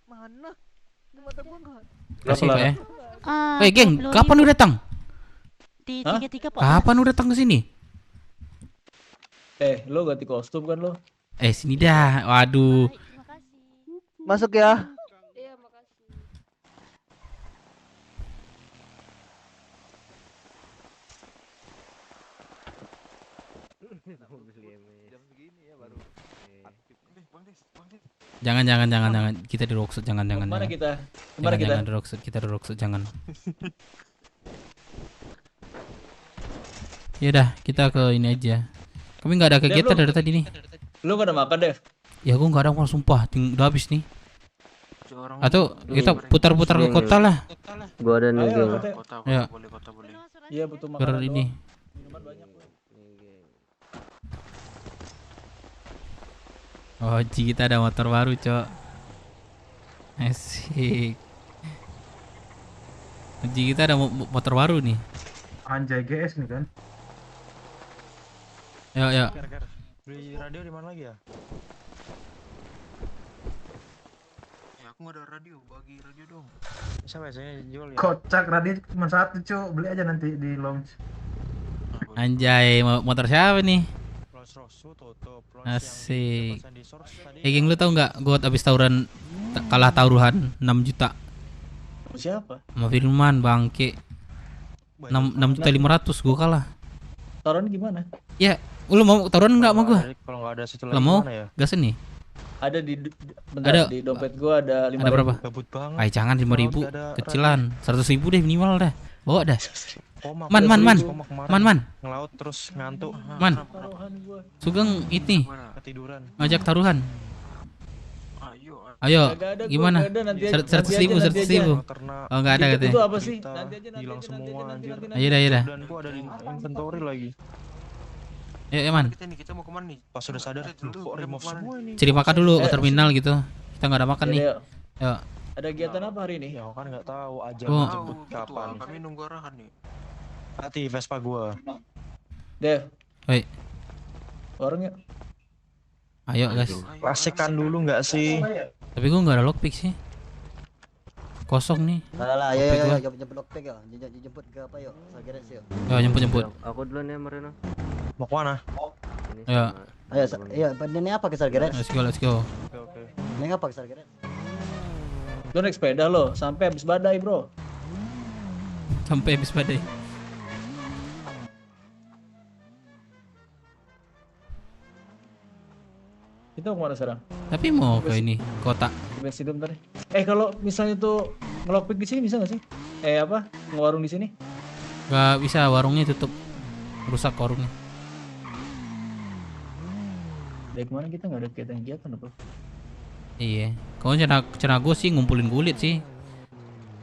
H: Mana? Di mata gua enggak.
P: Kasih, Pak ya.
E: Weh,
P: geng, kapan lu datang?
E: Di 3314.
P: Kapan lu datang ke sini?
I: Lo ganti kostum kan lo?
P: Sini dah. Waduh.
O: Masuk ya.
T: Iya, makasih.
O: Jam segini ya baru aktif.
P: Jangan. Kita di roadshow, jangan.
I: Kemana kita?
P: Jangan di roadshow, kita di roadshow, jangan. Yaudah, kita ke ini aja. Kami nggak ada kegiatan dari tadi nih.
I: Lu gak ada makan, Dev?
P: Ya gua nggak ada makan, sumpah. Udah habis nih. Atau kita putar-putar ke kota lah.
L: Gua ada nih, geng.
P: Ya.
B: Kota boleh.
I: Iya, butuh
P: Biar
I: makanan.
P: ini.
I: Minuman banyak.
P: Oh, kita ada motor baru, Cok. Asik. Kita ada motor baru nih.
K: Anjay GS nih kan.
P: Ya.
S: Beli radio di mana lagi ya?
B: Ya aku nggak ada radio, bagi radio dong.
S: Siapa saya jual ya?
K: Kocak radio cuma satu Cuk, beli aja nanti di launch.
P: Anjay, motor siapa nih?
S: Rolls-Royce tutup.
P: Asik. Geng, lu tau nggak? Gue abis tawuran kalah taruhan 6 juta.
I: Siapa?
P: Sama Firman, bangke. 6.500.000 gue kalah.
I: Taruhan gimana?
P: Ya, lu mau taruhan nggak sama gue?
S: Kalau nggak ada situ
P: Lo
S: lagi
P: mau?
S: gimana ya?
P: Gas nih.
I: Ada bentar,
P: Ada.
I: di dompet gua ada 5.000.
P: Ada berapa?
S: Gabut banget.
P: Ay jangan 5.000
S: Nggak ada
P: kecilan. 100.000 deh minimal dah. Bawa dah.
S: Koma,
P: Man.
S: ngelaut terus ngantuk.
P: Man. Sugeng ini
S: Ketiduran.
P: ngajak taruhan. Ayo, gimana? 100.000, 100.000. Oh enggak ada katanya.
I: Itu apa sih?
S: Hilang semua anjir.
P: Ayo dah.
S: Dan gua ada di inventory lagi.
P: Ya man.
B: Kita mau kemana nih?
S: Pas udah sadar, kok remove semua ini.
P: Cari makan dulu ke terminal gitu. Kita nggak ada makan nih. Yuk.
I: Ada kegiatan apa hari ini?
S: Ya kan nggak tahu aja
P: Oh.
S: jemput kapan.
B: Kami nunggu arahan nih.
S: Hati Vespa gua.
I: Dev.
P: Woi.
I: Warung yuk.
P: Ayo guys.
S: Klasikan dulu nggak sih?
P: Tapi gua nggak ada lockpick sih. Kosong nih.
Q: Lah,
P: Lockpick gua.
Q: jemput lockpick ya. Jemput ke apa yuk? Sargeras yuk.
P: Yo jemput.
L: Aku duluan ya Marino.
S: Mau kemana?
P: Ya.
Q: Ayo, ini apa ke Sargeras?
P: Let's go.
S: Oke.
Q: Ini apa ke Sargeras?
I: Lo naik sepeda lo sampai habis badai, Bro.
P: Sampai habis badai.
I: Kita mau kemana sekarang?
P: Tapi mau ke ini kota.
I: Bensin dulu bentar. Kalau misalnya tuh ngelockpick di sini bisa nggak sih? Ngewarung di sini?
P: Gak bisa, warungnya tutup. Rusak warungnya.
I: Dari kemarin kita nggak ada kegiatan apa?
P: Iya. Kalau cara gue sih ngumpulin kulit sih.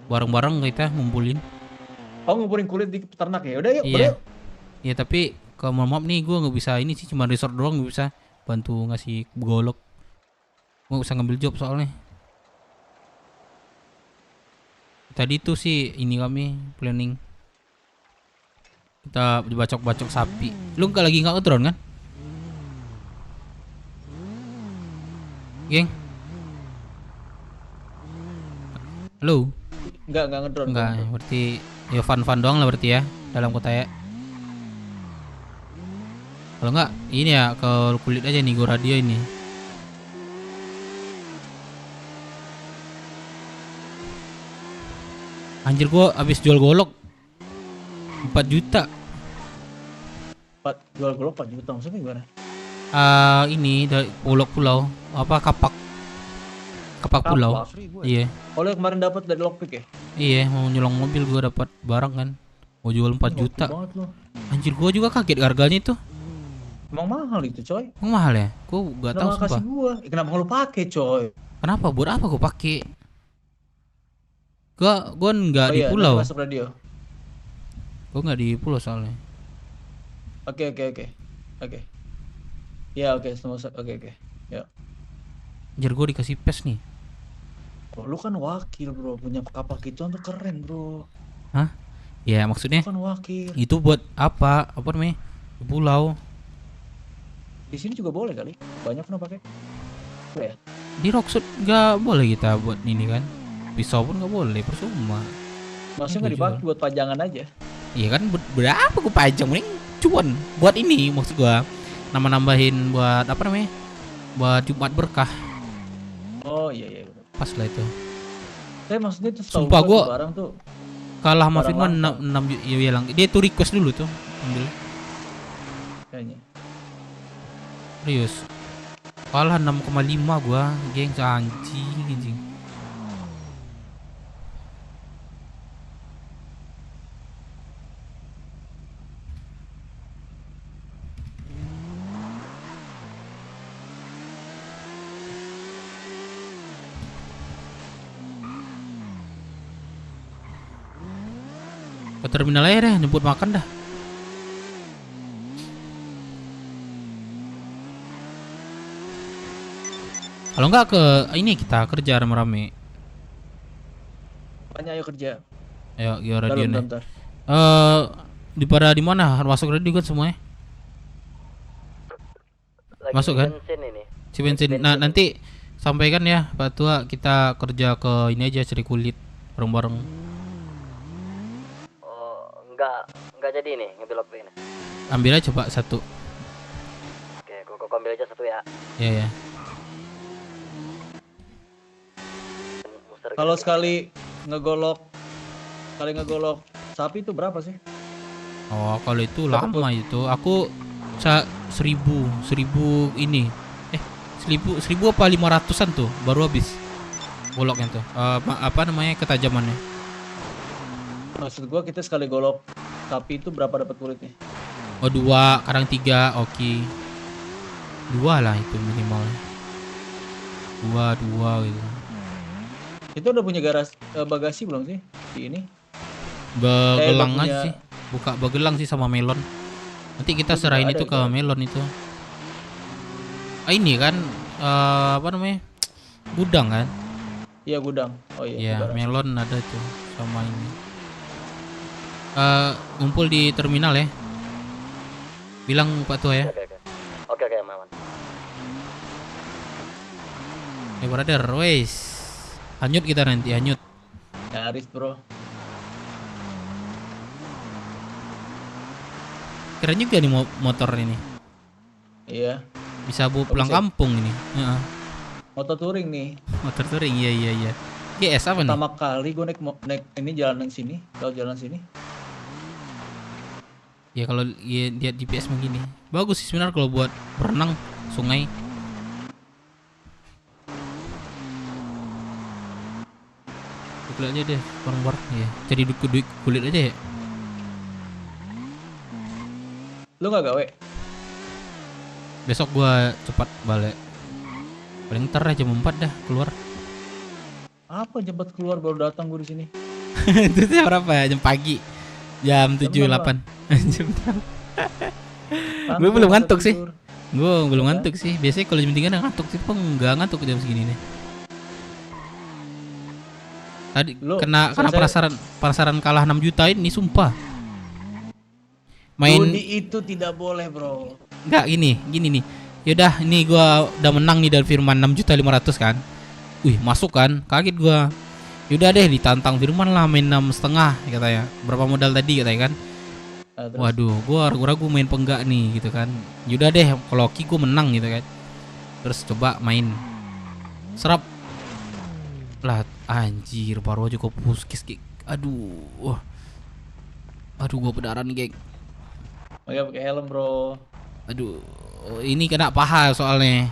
P: Bareng-bareng kita ngumpulin.
I: Oh, ngumpulin kulit di peternak ya? Udah yuk.
P: Iya. Iya tapi kalau mohon maaf nih gue nggak bisa ini sih, cuma resort doang, nggak bisa bantu ngasih golok. Gue bisa ngambil job soalnya. Tadi tuh sih ini kami planning. Kita dibacok-bacok sapi. Lu lagi nggak ngedrone kan? Geng. Halo.
I: Enggak ngedrone.
P: Enggak, berarti ya fun doang lah berarti ya dalam kota ya. Kalau enggak ini ya ke kulit aja nih, Go Radio ini. Anjir gua habis jual golok 4 juta.
I: Jual golok 4 juta maksudnya gimana?
P: Ini dari pulau apa kapak pulau. Iya.
I: Oh, yang kemarin dapat dari lockpick ya?
P: Iya, mau nyolong mobil gua dapat barang kan. Mau jual 4 juta. Anjir gua juga kaget harganya itu.
I: Emang mahal itu, coy.
P: Emang mahal ya? Gua enggak tahu sumpah.
I: Kenapa lu pakai, coy?
P: Kenapa? Buat apa gua pakai? Gua enggak di pulau.
I: Masuk radio.
P: Gua enggak di pulau soalnya.
I: Oke. Ya, oke, semua oke. Ya.
P: Anjir gua dikasih pes nih.
I: Oh, lu kan wakil, Bro. Punya kapal gituan tuh keren, Bro.
P: Hah? Ya maksudnya
I: Lu kan wakil.
P: itu buat apa? Apa namanya? Di pulau.
I: Di sini juga boleh kali. Banyak pernah pakai. Boleh ya?
P: Di Rockshot nggak boleh kita buat ini kan. Pisau pun nggak boleh, percuma.
I: Maksudnya nggak dipakai buat pajangan aja.
P: Iya kan, berapa gua pajang mending cuan buat ini maksud gua. Nambahin buat apa namanya? Buat Jumat berkah.
I: Oh iya.
P: Pas lah itu.
I: Saya maksudnya tuh
P: Sumpah gua
I: barang tuh
P: kalah sama
I: barang
P: Firman
I: langka.
P: 6 ya lang. Dia tuh request dulu tuh ambil.
I: Kayaknya.
P: Serius. Kalah 6,5 gua, geng anjing. Ke terminal aja deh, jemput makan dah. Kalau enggak ke ini kita kerja rame-rame.
I: Banyak ayo kerja.
P: Ayo, Gio Radio nih.
I: Bentar.
P: Di mana? Masuk radio kan semuanya? Masuk kan? Si bensin. Nah, nanti sampaikan ya Pak Tua, kita kerja ke ini aja cari kulit bareng-bareng.
Q: Oh, enggak jadi nih ngambil lockpick ini.
P: Ambil aja Pak satu.
Q: Oke, kok ambil aja satu ya.
P: Ya.
I: Kalau sekali ngegolok sapi itu berapa sih?
P: Oh, kalau itu lama itu. Aku 1000 ini. 1000 apa 500-an tuh baru habis goloknya tuh. Apa namanya, ketajamannya.
I: Maksud gua kita sekali golok sapi itu berapa dapat kulitnya?
P: Oh 2, kadang 3, oke. 2 lah itu minimalnya. 2 gitu.
I: Itu udah punya bagasi belum sih di ini?
P: Bagelang
I: udah
P: aja
I: punya-
P: sih. Buka bagelang sih sama melon. Nanti kita
I: Oh, juga
P: serahin
I: ada
P: itu ke
I: itu.
P: melon itu. Ini kan apa namanya? Gudang kan?
I: Iya gudang. Oh iya.
P: Ya,
I: barang.
P: melon ada tuh sama ini. Ngumpul di terminal ya. Bilang Pak Tua ya.
Q: Oke, aman.
P: Brother, wes. Hanyut kita nanti, hanyut.
I: Nyaris bro.
P: Keren juga nih motor ini.
I: Iya.
P: Bisa bawa pulang
I: Bisa.
P: kampung ini. Heeh.
I: Motor touring nih.
P: Motor touring, iya. GS apa nih?
I: Pertama kali gue naik ini jalan sini, kalau jalan sini.
P: Ya kalau lihat GPS begini. Bagus sih sebenarnya kalau buat berenang sungai. Kulit aja deh, bareng-bareng ya. Jadi duit kulit aja ya.
I: Lu nggak gawe?
P: Besok gua cepat balik. Paling ntar aja jam 4 dah keluar.
I: Apa cepat keluar baru datang gue di sini?
P: Itu jam berapa ya? Jam pagi. Jam 7
I: 6
P: 8. Jam 6. Gue belum ngantuk sih. Gue belum ngantuk sih. Biasanya kalau jam 3 udah ngantuk sih, enggak ngantuk jam segini nih. Tadi kena penasaran kalah 6 juta ini sumpah. Main
I: Judi itu tidak boleh, bro.
P: enggak gini nih. Yaudah, ini gua udah menang nih dari Firman 6.500.000 kan. Wih, masuk kan? Kaget gua. Yaudah deh, ditantang Firman lah main 6,5 katanya. Berapa modal tadi katanya kan? Waduh, gua ragu-ragu main apa enggak nih gitu kan. Yaudah deh, kalau Ki gua menang gitu kan. Terus coba main. Serap. Lah, anjir, baru aja gua puskis, geng. Aduh. Aduh, gua pedaran, geng.
I: Oh ya pakai helm, bro.
P: Aduh, ini kena paha soalnya.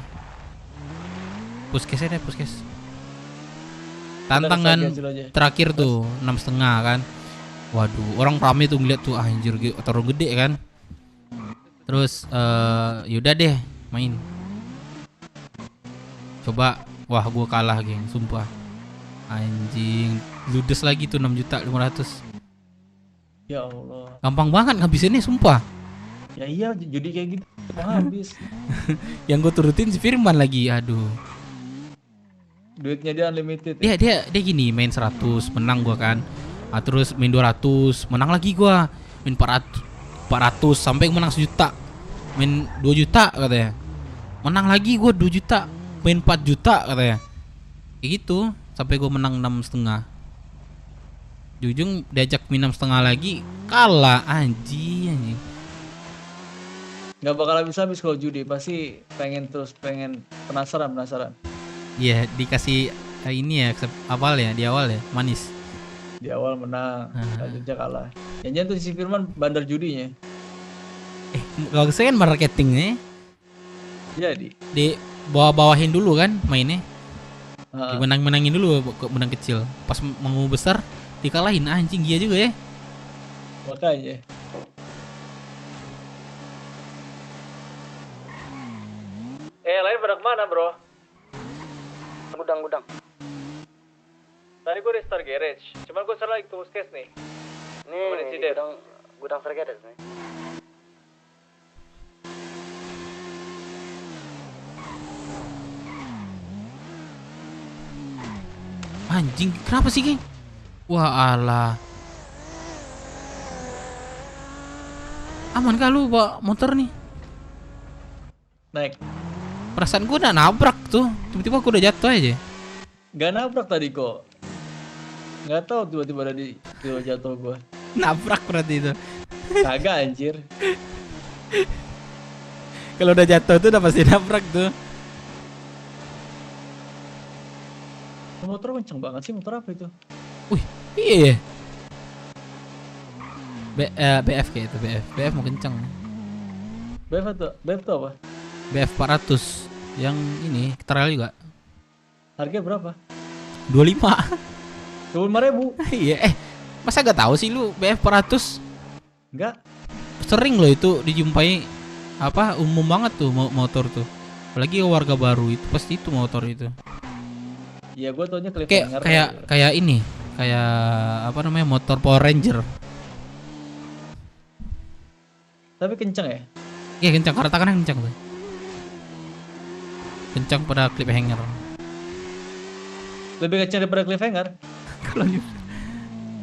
P: Puskes aja deh, puskes. Tantangan terakhir tuh 6,5 kan. Waduh, orang rame tuh ngeliat tuh, anjir, taruh gede kan. Terus yaudah deh main. Coba, wah gua kalah, geng, sumpah. Anjing, ludes lagi tuh 6.500.000.
I: Ya Allah.
P: Gampang banget ngabisinnya, sumpah.
I: Ya iya, judi kayak gitu habis.
P: Yang gue turutin si Firman lagi, aduh.
I: Duitnya dia unlimited.
P: Dia gini, main 100 menang gua kan. Terus main 200 menang lagi gua. Main 400 sampai menang 1 juta. Main 2 juta katanya. Menang lagi gua 2 juta. Main 4 juta katanya. Kayak gitu sampai gua menang 6,5. Di ujung diajak main 6,5 lagi, kalah, anjing.
I: Gak bakal habis kalau judi, pasti pengen penasaran.
P: Iya, dikasih ini ya, awal ya, di awal ya, manis.
I: Di awal menang, lanjutnya kalah. Yang tuh si Firman bandar judinya.
P: Kalau saya kan marketingnya.
I: Jadi
P: di bawah-bawahin dulu kan mainnya. Dimenang-menangin dulu menang kecil. Pas mau besar dikalahin, anjing dia juga ya.
I: Makanya. Lain pada kemana, bro?
Q: Gudang.
I: Tadi gue di Star Garage, cuman gue sekarang lagi ke Puskes nih.
Q: Nih, gudang Star Garage nih.
P: Anjing, kenapa sih, geng? Wah, alah. Aman kah lu bawa motor nih?
I: Naik.
P: Perasaan gue udah nabrak tuh, tiba-tiba gue udah jatuh aja.
I: Gak nabrak tadi kok. Gak tau tiba-tiba ada di jatuh gue.
P: Nabrak berarti itu.
I: Kagak anjir.
P: Kalau udah jatuh tuh udah pasti nabrak tuh.
I: Motor kenceng banget sih, motor apa itu?
P: Wih, iya. BF kayak itu, BF mau kenceng.
I: BF tuh apa?
P: BF 400 Yang ini trail juga.
I: Harganya berapa?
P: 25.
I: 25.000.
P: Iya, masa gak tahu sih lu BF per 100?
I: Enggak.
P: Sering loh itu dijumpai, apa, umum banget tuh motor tuh. Apalagi warga baru itu pasti itu motor itu.
I: Iya, gua taunya cliffhanger.
P: Kayak ini, kayak apa namanya, motor Power Ranger.
I: Tapi kenceng ya?
P: Iya kencang, karena tangannya kencang tuh. Kencang pada cliffhanger.
I: Lebih kenceng daripada cliffhanger.
P: Kalau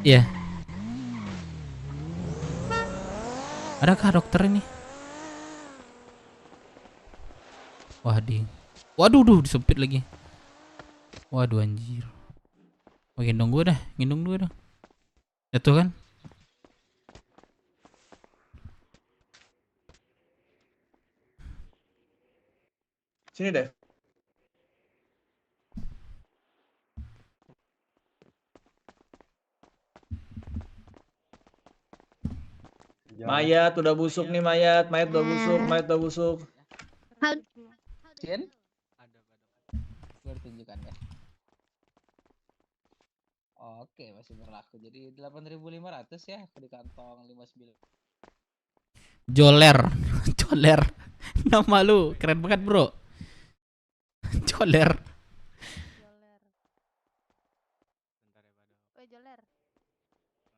P: iya. Adakah dokter ini? Waduh, disempit lagi. Waduh anjir. Oh, gendong gue dah. Jatuh kan?
I: Sini deh. Mayat udah busuk nih, mayat udah busuk.
C: Cien? Gue tunjukkan ya. Oke, masih berlaku. Jadi 8.500 ya, aku di kantong 59.
P: Joler. Nama lu keren banget, Bro. Joler.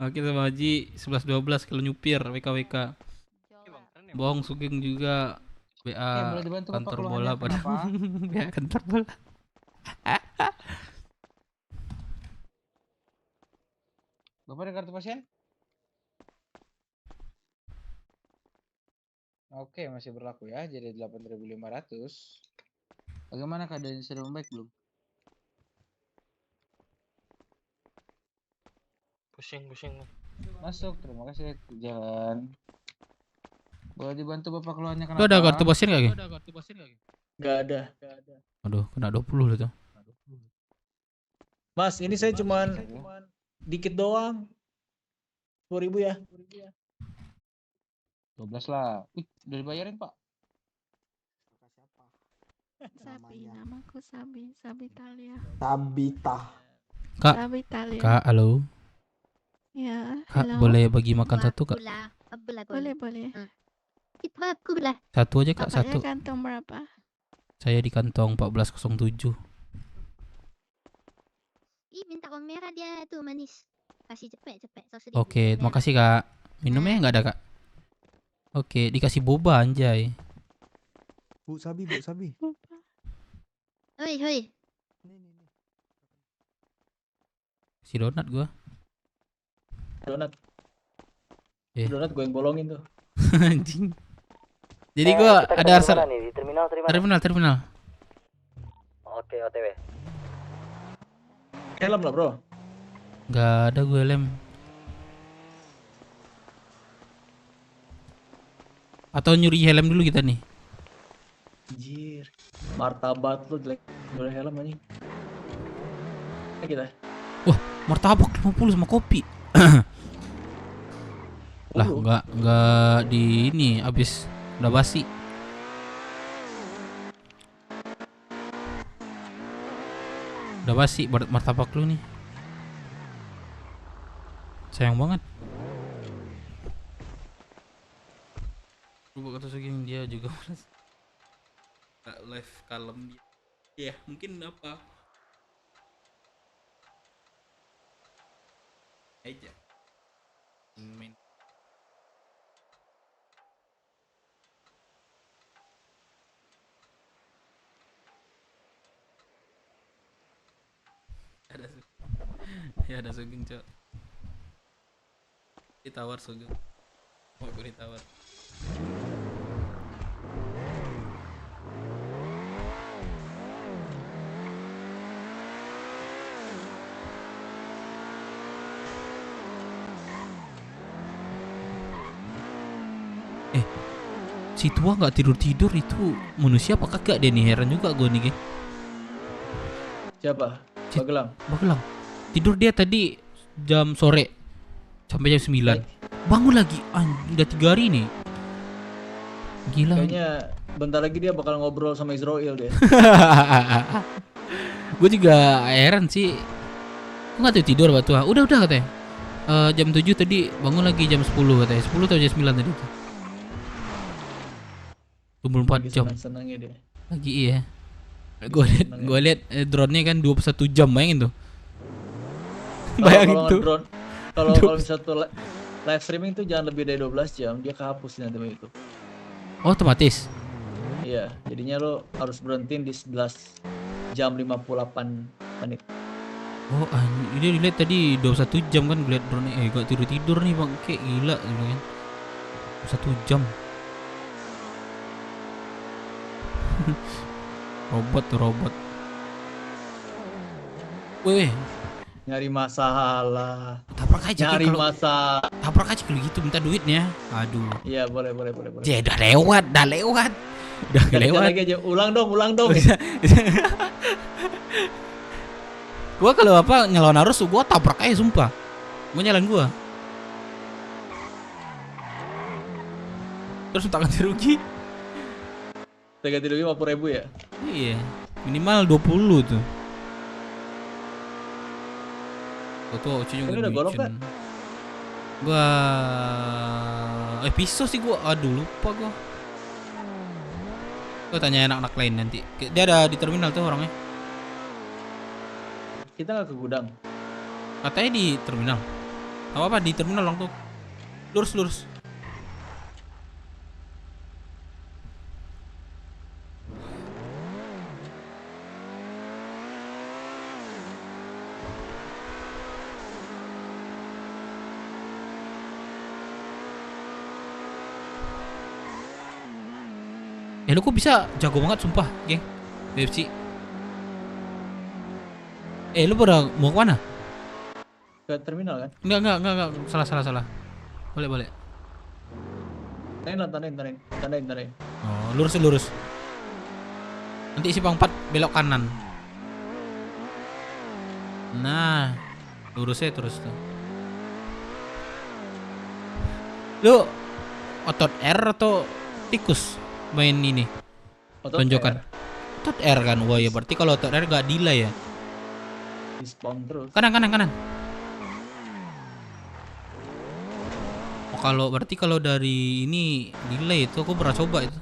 P: Oke sama Haji 11-12 kalau nyupir WKWK. Bohong Sugeng juga BA kantor bola pada BA kantor bola.
C: Bapak ada kartu pasien? Oke, masih berlaku ya. Jadi 8.500. Bagaimana keadaan sudah membaik belum?
J: Pusing.
C: Masuk, terima kasih. Jalan. Boleh dibantu Bapak keluarnya kenapa?
P: Lu ada kartu pasien gak, Ge?
I: Gak ada.
P: Aduh, kena 20 loh tuh.
I: Mas, ini saya cuman dikit doang. 10.000 ya.
C: 12 lah. Udah dibayarin, Pak.
E: Sabi, namaku Sabitalia.
P: Kak, halo.
E: Ya,
P: Kak,
E: halo.
P: boleh bagi makan satu, Kak?
E: Boleh.
P: Satu aja, Kak, satu.
E: Bapaknya kantong berapa?
P: Saya di kantong 1407.
T: Ih, minta uang merah dia tuh manis. Kasih cepet.
P: Oke, makasih, Kak. Minumnya nggak ada, Kak? Oke, dikasih boba anjay.
O: Bu Sabi.
T: Hoi.
P: Si donat gua.
I: Donat
P: Eh.
I: Donat gue yang bolongin tuh.
P: Anjing. Jadi gua
Q: kita
P: ada
Q: ketemu mana nih? Di terminal. Oke, OTW.
I: Helm lah, Bro.
P: Nggak ada gue lem. Atau nyuri helm dulu kita nih.
I: Anjir. Martabat lu jelek. Boleh helm anjing. Kita.
P: Wah, martabak 50 sama kopi. Lah, enggak di ini habis udah basi. Udah basi martabak lu nih. Sayang banget. Coba kata Sugeng dia juga live kalem dia. Ya, mungkin apa? Aja. Main. Ada Sugeng, Cok. Ditawar Sugeng. Mau gue ditawar. Si tua nggak tidur itu manusia apa kagak dia nih, heran juga gue nih.
I: Siapa? Bagelang.
P: Tidur dia tadi jam sore sampai jam 9. Bangun lagi, udah 3 hari nih. Gila.
I: Kayaknya bentar lagi dia bakal ngobrol sama Israel deh.
P: Gue juga heran sih. Gue nggak tahu tidur batu. Udah katanya. Jam 7 tadi bangun lagi jam 10 katanya. 10 atau jam 9 tadi tuh. 24 jam.
I: Senangnya dia.
P: Lagi iya. Gue liat drone-nya kan 21 jam, bayangin tuh. Bayangin tuh.
I: Kalau misalnya tuh live streaming tuh jangan lebih dari 12 jam, dia kehapus nanti itu.
P: Oh, otomatis.
I: Iya, jadinya lo harus berhentiin di 11 jam 58 menit.
P: Oh, ini dilihat tadi 21 jam kan gue liat drone-nya. Gak tidur nih bang, kayak gila gitu kan. 1 jam. robot. Weh,
I: nyari masalah.
P: Tabrak aja
I: Nyari
P: kalau
I: masalah.
P: tabrak aja kalau gitu minta duitnya. Aduh.
I: Iya, boleh.
P: Ya udah lewat. Udah lewat.
I: Lagi aja, ulang dong.
P: Gua kalau apa nyalain arus gua tabrak aja sumpah. Gua nyalain gua. Terus minta ganti rugi.
I: Ganti rugi 50.000 ya?
P: Iya, minimal 20 tuh. Tuh Oce juga
I: udah golok kan?
P: Gua pisau sih gua. Aduh, lupa gua. Gua tanya anak-anak lain nanti. Dia ada di terminal tuh orangnya.
I: Kita nggak ke gudang.
P: Katanya di terminal. Apa di terminal lang tuh. Lurus. Lu kok bisa jago banget sumpah, geng. BFC. Lu pada mau kemana?
I: Ke terminal kan?
P: Enggak. Salah. Boleh.
I: Tandain.
P: Oh, lurus. Nanti isi 4 belok kanan. Nah, lurusnya terus tuh. Lu otot R atau tikus main ini? Tonjokan. Otot R kan. Wah ya berarti kalau otot R gak delay ya.
I: Di-spawn terus.
P: Kanan. Oh, berarti kalau dari ini delay itu aku pernah coba itu.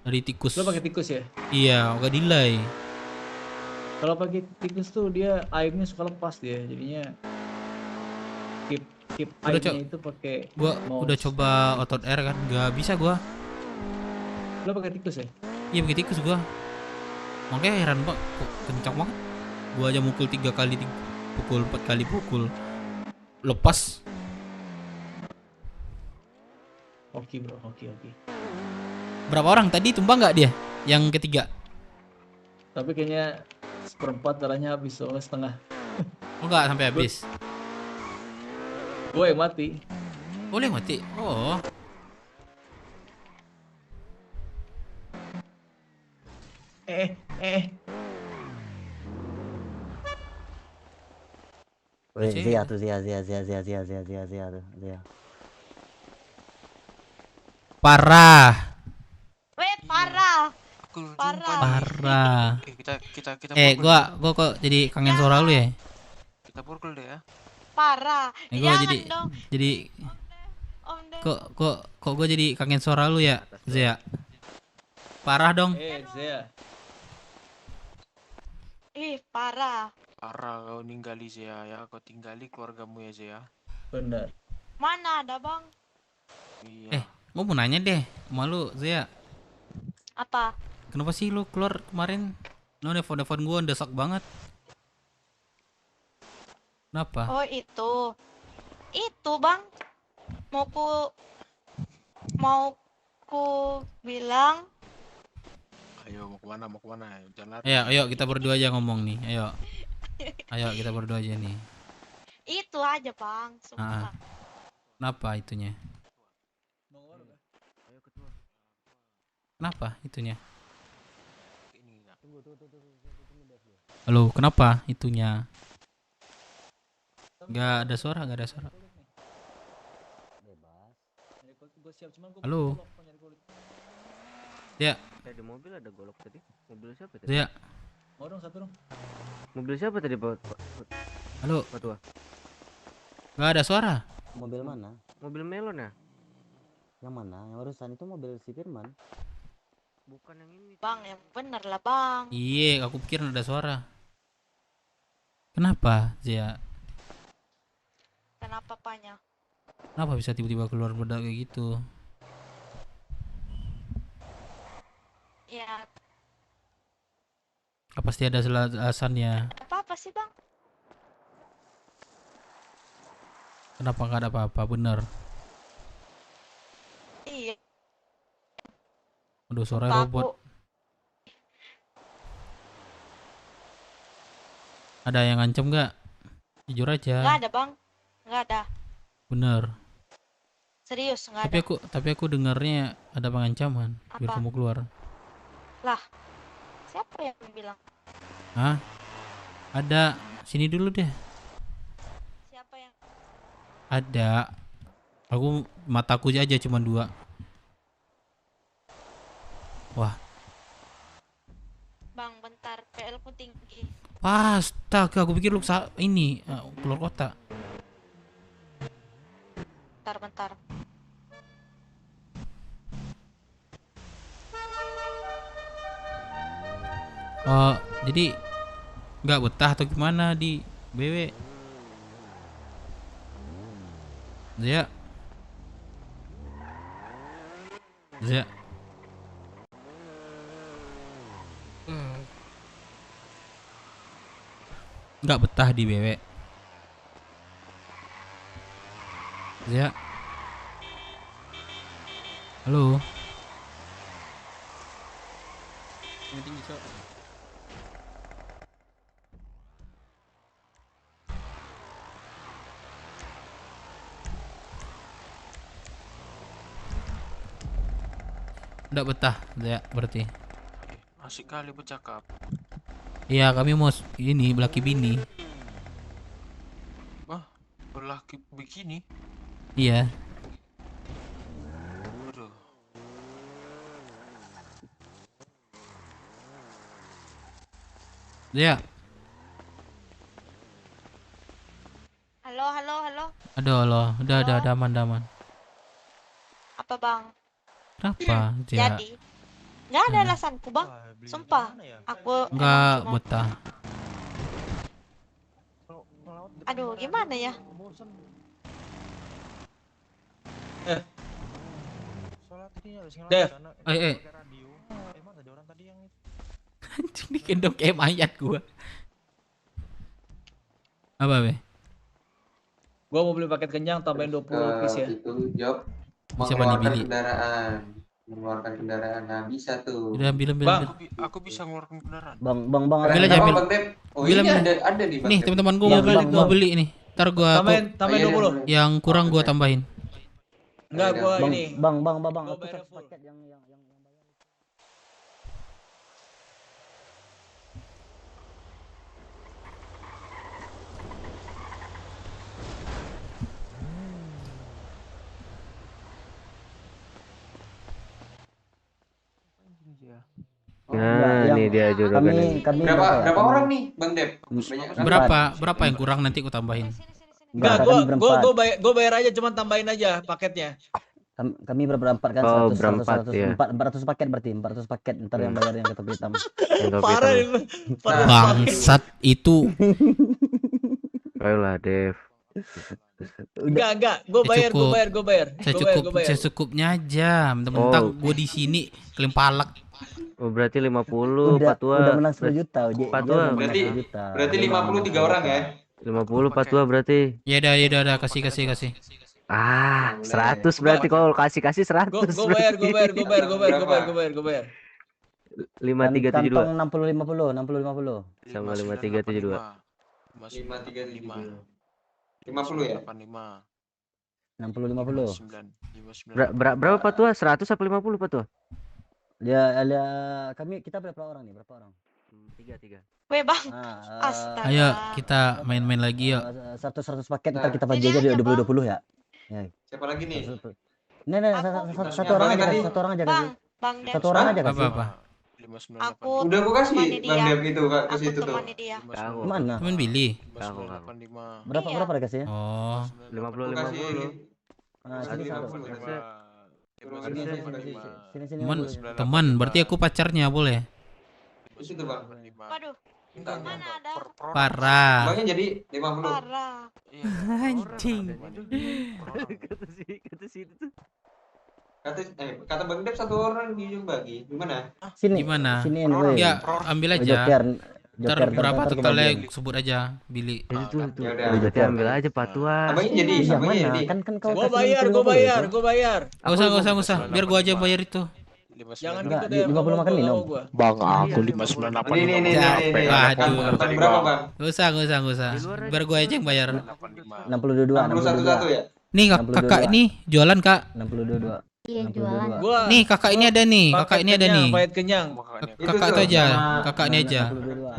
P: Dari tikus.
I: Lo pakai tikus ya?
P: Iya, gak delay.
I: Kalau pakai tikus tuh dia aimnya suka lepas dia, jadinya keep aimnya itu pakai
P: gua
I: mouse.
P: udah coba otot R kan, gak bisa gua.
I: Lo pakai tikus ya?
P: Iya pakai tikus gua. Makanya heran pak, kok kencang banget. Gua aja mukul 3 kali pukul 4 kali pukul lepas.
I: Oke bro, oke.
P: Berapa orang tadi tumbang nggak dia? Yang ketiga?
I: Tapi kayaknya 1/4 darahnya habis, soalnya setengah.
P: Oh nggak sampai habis.
I: Gue yang mati.
P: Boleh mati? Oh.
Q: Zia tuh.
P: Parah.
H: Parah.
B: Kita
P: gua kok jadi kangen suara lu ya?
B: Kita pukul deh ya.
H: Parah.
P: Gua jadi kok gua jadi kangen suara lu ya, Zia? Parah dong.
I: Zia.
H: Parah.
B: Parah kau ninggali Zia ya, kau tinggali keluargamu ya Zia.
I: Benar.
H: Mana ada bang?
B: Iya.
P: Gua mau nanya deh, malu Zia.
H: Apa?
P: Kenapa sih lu keluar kemarin? Lu nelfon gua desak banget. Kenapa?
H: Oh itu bang. Mau ku bilang.
B: Ayo mau kemana? Jangan lari.
P: Ayo kita berdua aja ngomong nih. Ayo kita berdua aja nih.
H: Itu aja bang. Sumpah.
P: Kenapa itunya? Kenapa itunya? Halo, kenapa itunya? Gak ada suara. Halo. Ya.
L: Di mobil ada golok tadi. Mobil siapa tadi?
P: Ya.
I: Mau dong satu dong.
L: Mobil siapa tadi, Pak?
P: Halo.
L: Patua.
P: Gak ada suara.
Q: Mobil mana?
L: Mobil Melon ya?
Q: Yang mana? Yang barusan itu mobil si Firman.
L: Bukan yang ini.
A: Bang, yang bener lah bang.
P: Iya, aku pikir ada suara. Kenapa, Zia?
A: Kenapa apanya?
P: Kenapa bisa tiba-tiba keluar bedak kayak gitu?
A: Ya,
P: Pasti ada alasannya.
A: apa sih bang?
P: Kenapa nggak ada apa-apa? Bener.
A: Iya.
P: Aduh, suara
A: Sumpah
P: robot.
A: aku-
P: Ada yang ngancem nggak? Jujur aja.
A: Nggak ada bang, nggak ada.
P: Bener.
A: Serius nggak ada.
P: Tapi aku dengarnya ada pengancaman. Biar
A: Apa?
P: kamu keluar.
A: Lah, siapa yang bilang?
P: Hah? Ada. Sini dulu deh.
A: Siapa yang?
P: Ada. Aku mataku aja cuma 2. Wah,
A: Bang, bentar, PL ku tinggi.
P: astaga, aku pikir lu ini keluar kota.
A: Bentar.
P: Oh, jadi nggak betah atau gimana di BW? Zia. Nggak betah di BW. Zia. Halo. Nggak betah, Zia, berarti.
B: Asik kali bercakap.
P: Iya, kami mau ini belaki bini.
B: Wah, berlaki begini.
P: Iya.
B: Aduh.
P: Zia.
A: Halo.
P: Aduh Allah, udah aman.
A: Apa bang?
P: Kenapa, Zia?
A: Jadi, nggak ada alasanku bang. Sumpah, aku
P: Nggak
A: emang cuma-
P: betah.
A: Aduh, gimana ya?
I: Dev.
P: Anjing digendong kayak mayat gua. Apa, Be?
I: Gua mau beli paket kenyang tambahin 20 piece ya.
R: Itu job
P: Bisa
R: mengeluarkan
P: beli-beli.
R: mengeluarkan kendaraan. Nah, bisa tuh.
P: Udah ambil.
B: Aku bisa ngeluarkan kendaraan.
Q: Bang.
P: Ambil aja, ambil.
R: Oh,
P: Ambil,
R: ini
P: ambil.
R: ada di Bang
P: Nih,
R: Dep.
P: teman-teman gua
R: Iya,
P: mau beli ini. Ntar gua
I: Tambahin 20.
P: yang kurang gua tambahin.
I: Enggak, gua
Q: Bang,
I: ini.
Q: Bang, aku
I: bayar
Q: satu paket yang
L: Nah,
Q: yang-
L: ini dia juragan ini.
Q: kami
R: Berapa orang nih, Bang Dep?
P: Berapa yang kurang nanti gua tambahin.
I: Enggak,
Q: kami berempat.
I: gua bayar aja, cuman tambahin aja paketnya.
Q: Kami berempat kan,
L: Oh,
Q: 100,
L: berempat,
Q: 100,
L: ya.
Q: 400 paket berarti 400 paket ntar yang bayar yang ketop hitam.
I: Parah
L: ya.
I: ini.
P: Bangsat itu.
L: Ayolah, Dev.
I: Enggak. Gua bayar.
P: Secukupnya aja. Mentang-mentang
L: Oh.
P: gua di sini kalian palak.
L: Oh, berarti 50 Patua.
Q: Udah menang 10 juta.
L: Patua.
R: Berarti 53 orang ya.
L: 50 Patua berarti.
P: Ya udah kasih.
L: 100 berarti kalau kasih 100.
I: Gua bayar.
L: 5372.
Q: Kantong 60-50.
L: Sama 5372.
R: 5372. 50 ya?
B: 85.
Q: 60-50.
B: 59.
L: Berapa Patua? 100 apa 50 Patua?
Q: Ya, kita berapa orang nih? Berapa orang?
L: 3.
A: Weh bang,
Q: Nah,
A: astaga.
P: Ayo kita main-main lagi yuk.
Q: 100 paket ntar kita bagi aja 20-20 ya. Ya.
R: Siapa lagi nih?
Q: Satu orang aja,
R: tadi?
Q: satu orang aja
A: Bang,
Q: kasih.
A: Bang Dev.
Q: Satu orang aja kasih.
P: Apa-apa?
A: Aku
R: Udah aku kasih
A: temani
R: Bang
A: dia.
R: Dev itu ke
A: Aku
R: situ tuh.
A: temani dia.
Q: Mana?
P: Temen Billy.
Q: Berapa
A: Iya.
Q: berapa dikasih ya?
P: Oh.
L: 50-50.
Q: Ah, sini satu. Sini
P: Teman, teman. Berarti aku pacarnya boleh?
R: Di situ Bang.
A: Waduh. Mana ada?
P: Parah.
R: Bangnya jadi 50.
A: Parah.
P: Anjing.
L: Kata situ tuh.
R: Kata Bang Dev satu orang yang bagi. Gimana?
Q: Sini.
P: Gimana?
Q: Sini anyway.
P: Ya, ambil aja.
Q: Joker.
P: Ntar
Q: Joker
P: berapa
Q: ntar
P: totalnya
Q: kebagian.
P: sebut aja, Billy.
L: Itu tuh.
R: Ya udah.
L: Berarti ambil aja patuan.
R: Abangnya jadi,
Q: Iya
R: abangnya
Q: mana?
R: jadi.
Q: Kan kau
I: Gua
Q: kasih
I: bayar,
Q: 50
I: gua bayar,
Q: itu.
I: gua bayar.
P: Gak usah. Biar gua aja yang bayar itu.
I: Jangan
Q: Enggak,
I: gitu deh.
Q: 50 makan minum.
B: Bang, aku 5985.
R: Nih.
P: Waduh.
R: Kan berapa Bang?
P: Gak usah. Biar gua aja yang bayar.
Q: 62.
R: 61 ya?
P: Nih kakak ini jualan kak.
Q: 62.
T: Iya jualan.
I: Gua
P: Nih kakak ini ada nih. Kakak ini ada nih.
I: Paket kenyang.
P: Kakak itu aja. Kakak ini aja.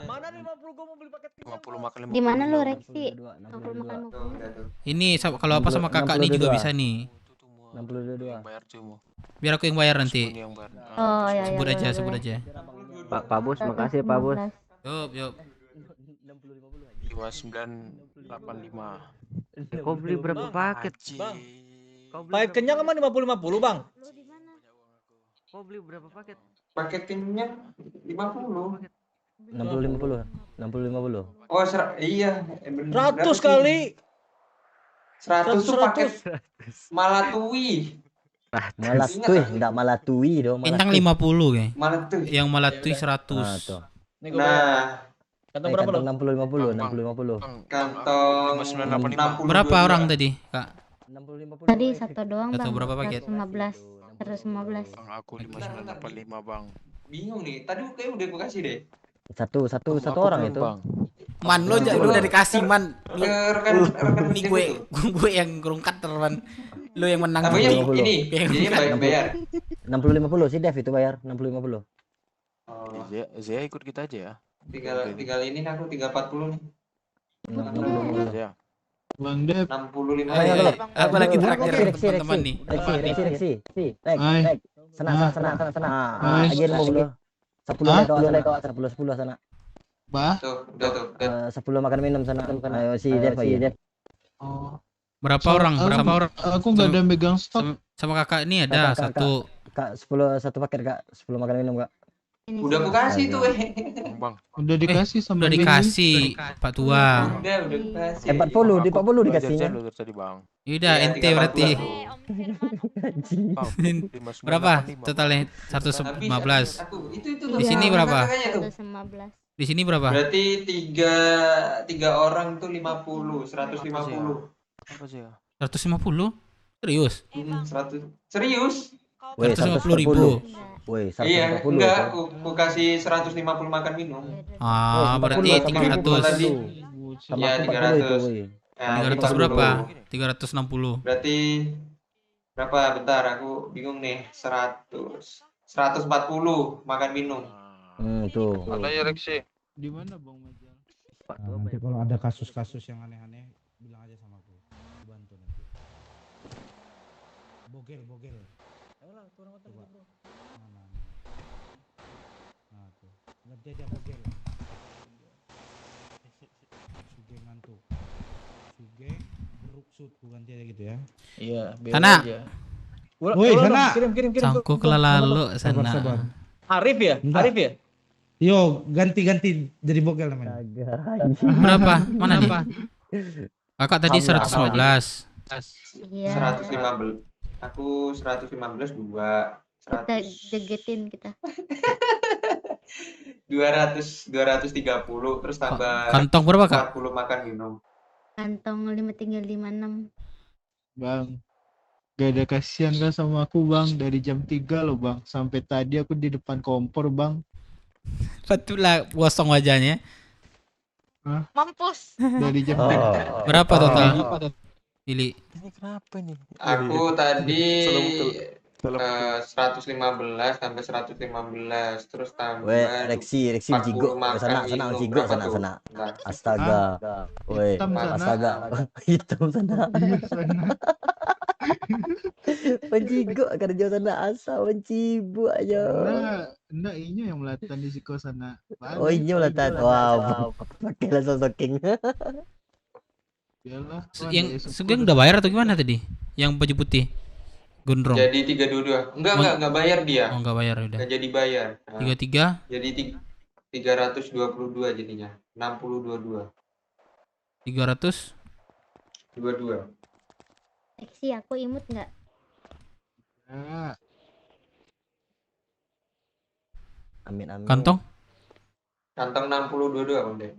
I: Mana 50 gua mau beli paket kenyang.
B: 50 makan 50.
T: Di mana lu Rexi? 50 makan 50.
P: Ini kalau apa sama kakak ini juga bisa nih.
Q: 62.
B: Bayar cuma.
P: Biar aku yang bayar nanti.
T: Oh ya ya.
P: Sebut aja,
T: boleh,
P: sebut
T: boleh.
P: aja.
L: Pak Bos, makasih Pak Bos.
P: Yup.
B: 5985.
L: Kau beli berapa paket?
I: Bang.
L: Kau beli
I: Paket kenyang emang 50-50, Bang.
L: Kau beli berapa paket?
R: Paket kenyang 50.
Q: 60 50.
R: Oh, iya.
I: 100 kali.
R: 100 tuh paket Malatui.
Q: Malatui, enggak Malatui dong.
P: Bintang 50 kayak.
R: Malatui.
P: Yang Malatui 100.
Q: Nah, tuh.
R: Nah,
I: Kantong berapa lo?
Q: 60 50.
R: Kantong 60.
P: Berapa orang tadi, Kak?
Q: 60 50.
T: Tadi satu doang
P: Satu
T: Bang.
P: berapa paket?
T: 115.
B: Bang, aku 5985, Bang.
R: Bingung nih. Tadi kayak udah aku kasih deh.
Q: Satu orang itu.
P: Man, lo udah dikasih man. Lu,
R: Rekan
P: ini gue yang kerungkat man. Lo yang menang.
R: Abangnya
P: tadi.
R: ini. Jadi bayar.
Q: 60 50 si Dev itu bayar 60 50.
R: Oh,
B: Zia ikut kita aja ya.
R: tinggal ini aku 340 nih.
Q: 60
B: Zia.
U: Bang Dev.
R: 65.
P: Apa lagi terakhir teman-teman nih?
Q: Reksi.
U: Hai.
Q: Rek. Sana.
U: Hai.
Q: Agen mau dulu. 10 sana.
U: Bah.
R: Tuh, udah tuh.
Q: 10 makan minum sana. Ayo si Dev aja.
U: Oh.
P: Berapa orang?
U: Aku nggak ada megang stok.
P: Sama kakak ini ada satu.
Q: Kak 10 satu paket Kak. 10 makan minum Kak.
R: Udah aku kasih tuh,
B: Bang.
U: Udah dikasih sama
P: Udah
U: Billy.
P: dikasih Pak Tua.
R: Udah dikasih.
Q: 40 di 40 dikasihnya.
B: Tadi, Bang.
P: Udah
R: Iya,
P: ente berarti.
B: Bang,
P: Berapa totalnya? 115.
R: Itu
P: Di sini berapa?
T: 115.
P: Di sini berapa?
R: Berarti tiga orang tuh 50, 150.
B: Apa sih ya?
P: 150? Serius?
R: 100. Serius?
Q: Woi,
P: 150.000.
Q: Woi, 150.
R: Iya, enggak, aku kasih 150 makan minum.
P: Ah, berarti 300.
R: Tadi.
Q: Sama
R: Ya,
Q: 300.
P: 300 berapa? 360.
R: Berarti berapa? Bentar, aku bingung nih. 140 makan minum.
Q: Tuh.
B: Ada ya Rexi.
U: Di mana Bang Majal?
F: Nanti kalau ada kasus-kasus yang aneh-aneh bilang aja sama aku. Bantu nanti. Bogel.
I: Ayolah, turun mata bro.
F: Mana? Nah, tuh. Ngerti aja bogel. Sugeng ngantuk. Sugeng beruksud bukan dia gitu ya.
I: Iya,
P: Sana.
F: Woi, sana.
I: Kirim.
P: Sangku kelalalu sana.
F: Sabar.
I: Arif ya?
F: Bentar.
I: Arif ya?
F: Yo, ganti jadi bogel namanya.
P: Berapa? Mana nih? Kakak tadi 115.
T: Iya.
R: 115. Aku 115 2.
T: Kita jegetin kita.
R: 230 terus tambah
P: Kantong berapa, Kak?
R: 40 makan minum.
T: Kantong 5356.
U: Bang. Gak ada kasihan kan sama aku Bang. Dari jam 3 loh Bang. Sampai tadi aku di depan kompor Bang.
P: Betul lah, kosong wajahnya.
U: Hah?
A: Mampus.
U: Dari jam 3.
P: Berapa total? Pilih.
B: Ini kenapa nih?
R: Aku tadi
B: Salam.
R: 115 sampai 115 terus tambah
Q: Weh, Reksi
R: 40
Q: Jigo.
R: makan
Q: Sana
R: minum.
Q: Jigo
R: Berapa tuh?
Q: sana.
R: Bentar.
Q: Astaga. Weh,
U: Hitam sana.
Q: astaga. Hitam sana.
U: Iya sana.
Q: Mencigo kerja sana asal mencibu aja.
U: Enggak ini yang melatan di siko sana.
Q: Oh ini melatan. Wow. Pakai langsung soking.
U: Iyalah.
P: Yang Sugeng udah bayar atau gimana tadi? Yang baju putih. Gondrong.
R: Jadi 322. Enggak bayar dia.
P: Oh, enggak bayar udah.
R: Enggak jadi bayar.
P: 33.
R: Jadi 322 jadinya. 6022.
P: 300
R: 22.
T: Seksi aku imut nggak?
Q: Amin.
P: Kantong?
R: Kantong 6022 Bang Dep.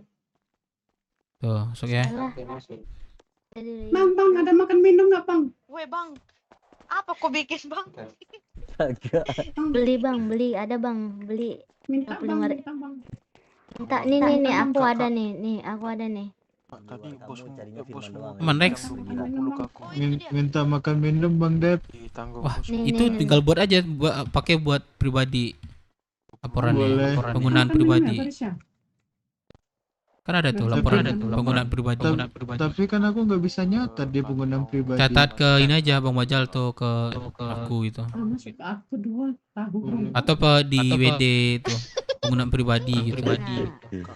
P: Tuh, masuk ya.
R: Oke, masuk.
M: Bang, ada makan minum nggak bang?
A: Weh bang, apa kau bikin bang?
T: Beli bang, beli ada bang, beli.
M: Minta bang, minta bang.
T: Minta nih, aku ada nih, aku ada nih.
B: Tadi bosmu
P: Teman Rex.
U: Minta makan minum Bang Dep.
P: Wah, itu tinggal buat aja, pakai buat pribadi. Laporannya, penggunaan pribadi. Kan ada tuh laporan penggunaan pribadi.
U: Tapi kan aku nggak bisa nyatat dia penggunaan pribadi.
P: Catat ke ini aja Bang Bajal tuh ke aku itu.
M: Masuk ke aku 2 tahun.
P: Atau di WD itu penggunaan pribadi gitu.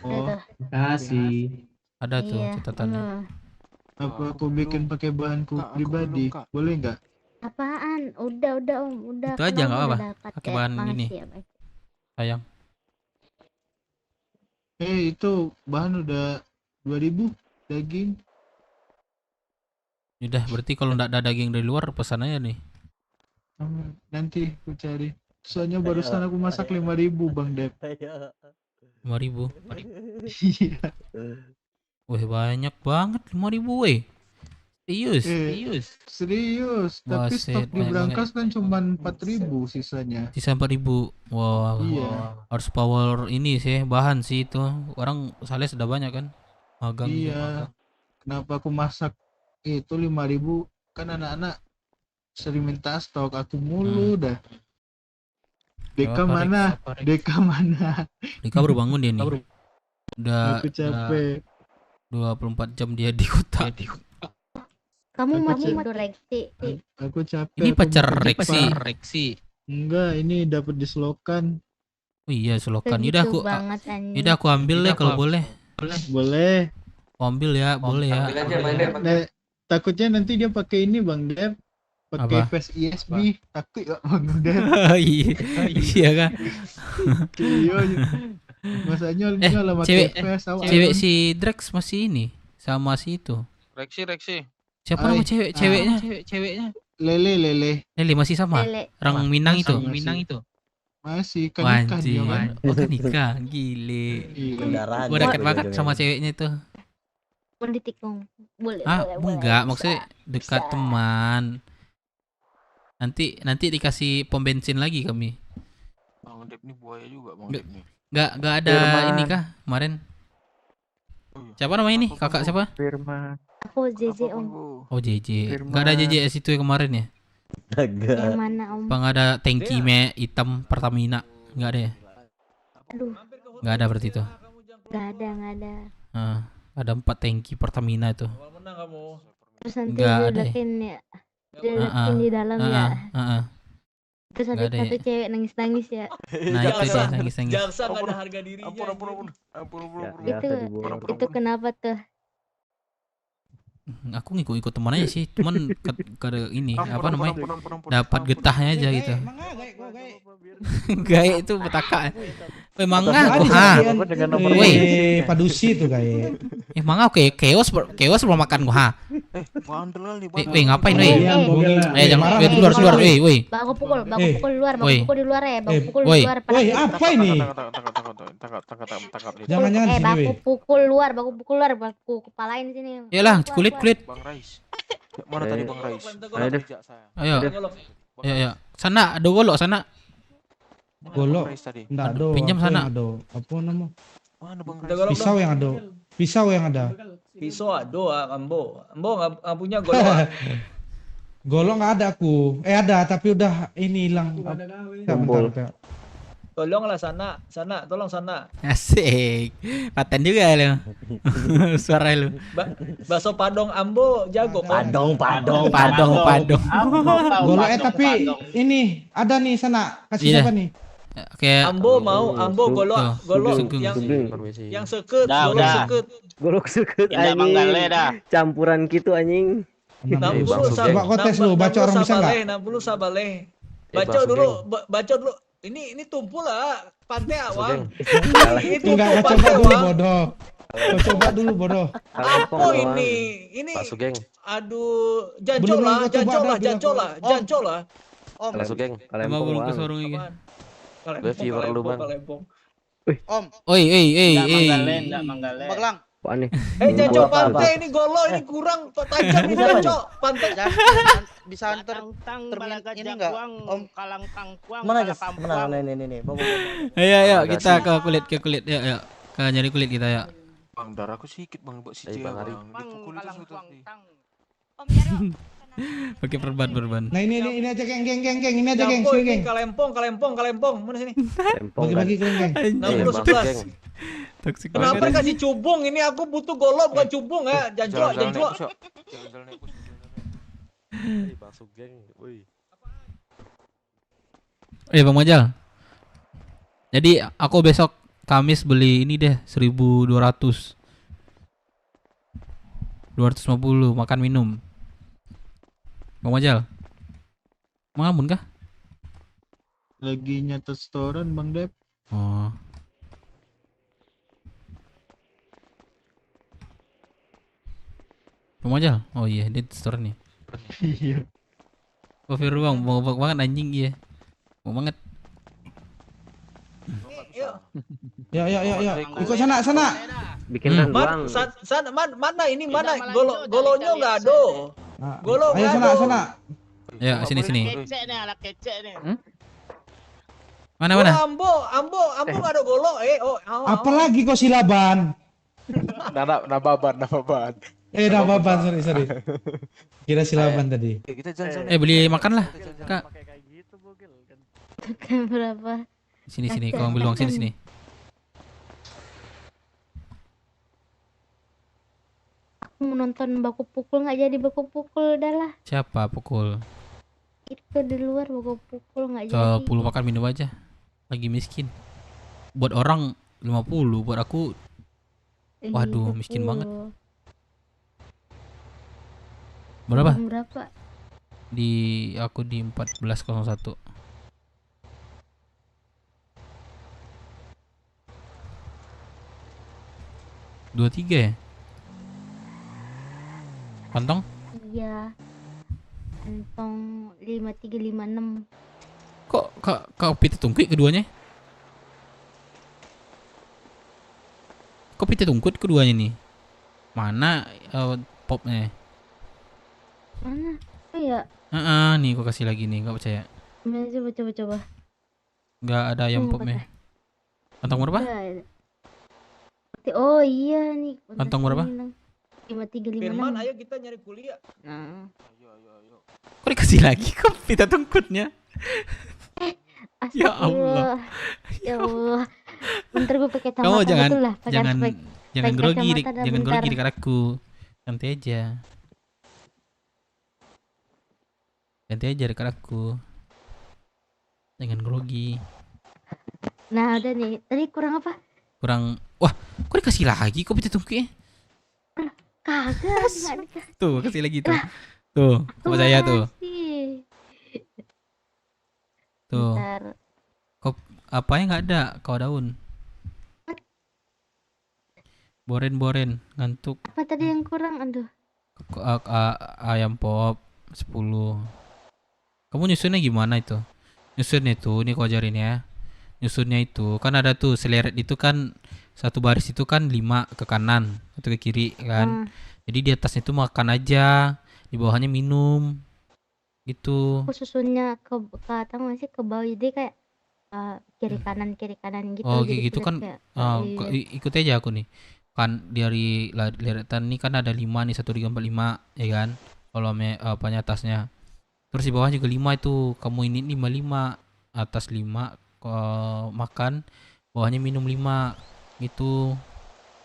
M: Oh, kasih.
P: Ada tuh catatannya.
U: Apa aku bikin pakai bahanku pribadi? Boleh nggak?
T: Apaan? Udah Om, udah.
P: Itu aja nggak apa-apa. Pakai bahan ini. Sayang.
U: Itu bahan udah 2000 daging.
P: Udah berarti kalau nggak ada daging dari luar pesan aja nih.
U: Nanti aku cari. Soalnya barusan aku masak 5.000 Bang Dep.
P: 5.000.
U: Iya.
P: Wih banyak banget 5.000 weh. Serius.
U: Tapi stok di Brankas kan cuma 4.000 sisanya.
P: Sisa 4.000. Wah.
U: Iya.
P: Harus power ini sih bahan sih itu. Orang sales sudah banyak kan. Magang.
U: Iya. Kenapa aku masak itu 5.000? Kan anak-anak sering minta stok, aku mulu dah. Deka mana?
P: Deka baru bangun dia nih. Udah
U: aku capek.
P: 24 jam dia di kota.
T: Kamu masih Reksi.
U: Aku capek.
P: Ini pacar Reksi.
U: Enggak, ini dapat di selokan.
P: Oh iya, selokan. Udah aku ambil deh kalau boleh.
U: Boleh.
P: Ambil ya, boleh ya.
U: Takutnya nanti dia pakai ini Bang Dep. Pakai face ISB. Takut ya Bang Dep.
P: Iya kan.
U: Masanya lah pakai face.
P: Cewek si Drex masih ini sama si itu.
B: Reksi.
P: Siapa nama ceweknya?
U: Lele
P: masih sama. Orang Minang itu.
U: Masih kan nikah dia kan.
P: Oh kan nikah. Gile. Gua deket banget sama ceweknya itu.
T: Politikung. Boleh.
P: Enggak, maksudnya dekat teman. Nanti dikasih pom bensin lagi kami.
B: Bang Dep ini buaya juga Bang Dep nih.
P: Enggak ada ini kah kemarin? Siapa namanya ini? Kakak siapa?
D: Firman.
T: Aku JJ Om.
P: Oh JJ. Enggak ada JJS itu yang kemarin ya?
T: Yang mana Om?
P: Bang ada tangki hitam Pertamina. Enggak ada ya?
T: Aduh.
P: Enggak ada berarti itu.
T: Enggak ada.
P: Ada 4 tangki Pertamina itu.
T: Terus nanti diledakin ya. Diledakin di dalam ya. Terus ada satu cewek nangis ya.
P: Nah itu dia nangis.
I: Jaksa nggak ada harga dirinya.
T: Ampun. Itu kenapa tuh?
P: Aku ngikut teman aja sih, cuman kada ini apa namanya dapat getahnya aja gitu. Gae itu petaka. Weh mangga aku
F: Weh padusi itu gae.
P: Mangga oke keos belum makan gua weh ngapain weh? Jangan keluar weh.
T: Baku pukul di luar ya.
F: Weh apa ini? Jangan sini
T: baku pukul luar, baku kepalain sini.
P: Iyalah kulit.
B: Bang Rais. Mana tadi Bang Rais?
P: Ayo. Sana ada golok sana.
F: Golok. Enggak ada.
P: Pinjam sana.
F: Apa nama?
B: Mana Bang Rais?
F: Pisau yang ada.
I: Pisau ada, Ambo nggak punya golok.
F: Golok nggak ada aku. Ada tapi udah ini hilang. Bentar.
I: Tolonglah sana, tolong sana.
P: Asik. Paten juga lu. Suara lu.
I: Bakso Padong Ambo jago, Pom.
P: Padong.
F: Golok tapi ini ada nih sana. Kasih
P: Iya.
F: siapa nih?
P: Kayak
I: Ambo golok
L: Sugeng.
I: yang seket,
L: Dah,
I: golok
L: udah.
I: seket.
L: Golok seket
J: Indah Manggale
L: anjing.
J: dah.
L: Campuran gitu anjing.
I: 60
F: Coba kau tes lu, baca orang bisa nggak?
I: 60 sabaleh.
L: Bang
I: Baca dulu,
L: Sugeng.
I: baca dulu. Ini tumpul lah, pantai awang.
F: Enggak,
I: Ini
F: kau
I: tumpul
F: coba
I: pantai
F: dulu
I: awang.
F: bodoh. Kau coba dulu bodoh.
I: Apa ini? Ini
S: Pak Sugeng.
I: aduh,
F: Belum kau coba ada,
I: jancol lah.
S: Pak Sugeng.
P: Emang belum ke sorong ini.
S: Gue viewer lu bang.
R: Om.
P: Oi.
J: Enggak Manggale.
R: Maglang.
L: Apaan nih?
I: Jancol pantai ini golo ini kurang tajam ini jancol pantai.
R: Bisa antar ini enggak? Om
J: Kalang Kangkuang.
Q: Mana guys? Mana nih. Bawa.
P: Ayo kita ke kulit. Yuk. Ke nyari kulit kita ya.
B: Bang, darahku sedikit bang buat si cewek
S: Bang Ari.
B: bang. Dipukul itu sudah.
A: Om Jaro.
P: Pakai perban.
F: Nah ini aja geng, ini aja geng,
I: Jampo
F: sini
I: ini
F: geng.
I: kalempong, mana sini?
F: Bagi-bagi ke geng.
I: 60 11.
P: Toksik
I: Kenapa
P: banget.
I: kasih cubung? Ini aku butuh golok bukan cubung ya. Jancol.
S: Pak Sugeng. Woi.
P: Bang Majal. Jadi aku besok Kamis beli ini deh 1.200. 250 makan minum. Bang Majal. Ngamun kah?
U: Lagi nyata setoran Bang Dep.
P: Oh. Bang Majal. Oh iya, dia store nih.
U: Iya.
P: Oh Firu bang, mau banget anjing iya. Mau banget.
F: Ya. Ikut sana.
L: Bikin doang.
I: Sana mana ini mana golonya enggak ada. Golo
F: Ayo
I: nggak
F: sana.
P: Ya, sini.
J: Kecek nih, anak kecek nih.
P: Mana?
I: Ambo enggak ada golo.
F: Apalagi kau silaban.
U: Nababan.
F: Nababan, sorry. Kira silaban tadi.
B: Kita jalan.
P: Beli makan lah, Kak.
T: Tekan berapa?
P: Sini, kau ambil uang sini.
T: Aku mau nonton baku pukul nggak jadi baku pukul dah lah.
P: Siapa pukul?
T: Itu di luar baku pukul nggak jadi.
P: 10 makan minum aja. Lagi miskin. Buat orang 50, buat aku waduh, miskin banget. Berapa? Aku di 14.01. Dua tiga ya? Kantong?
T: Iya. Kantong 5356.
P: Kok pita tungkit keduanya? Kok pita tungkit keduanya nih? Mana popnya?
T: Mana? Oh ya.
P: Nih gua kasih lagi nih, nggak percaya.
T: Coba.
P: Nggak ada ayam popnya. Kantong berapa?
T: Oh iya nih.
P: Kantong berapa?
T: 5356.
I: Firman, ayo kita nyari kuliah.
T: Nah.
B: Ayo.
P: Kok dikasih lagi kok pita tungkutnya? Ya Allah.
T: Ya Allah. Bentar gue pakai kacamata.
P: Kamu jangan
T: jangan
P: grogi dekat aku. Santai aja. Dekat aku. Jangan grogi.
T: Nah, udah nih. Tadi kurang apa?
P: Wah, kok dikasih lagi kok pita tungkutnya?
T: Kagak.
P: Tuh, kasih lagi tuh. Tuh, sama saya tuh. Tuh. Kok apanya nggak ada? Kau daun. Boren ngantuk.
T: Apa tadi yang kurang? Aduh.
P: Ayam pop 10. Kamu nyusunnya gimana itu? Nyusunnya itu, ini kau ajarin ya. Nyusunnya itu kan ada tuh seleret itu kan satu baris itu kan 5 ke kanan, 1 ke kiri kan. Jadi di atasnya itu makan aja, di bawahnya minum. Gitu.
T: Aku susunnya ke atas masih ke bawah jadi kayak kiri kanan gitu.
P: Oh
T: jadi
P: gitu kan. Ikut aja aku nih. Kan dari leretan ini kan ada 5 nih, 1 2 3 4 5 ya kan. Kalau apanya atasnya. Terus di bawah juga 5 itu. Kamu ini 5 atas 5, makan, bawahnya minum 5 gitu.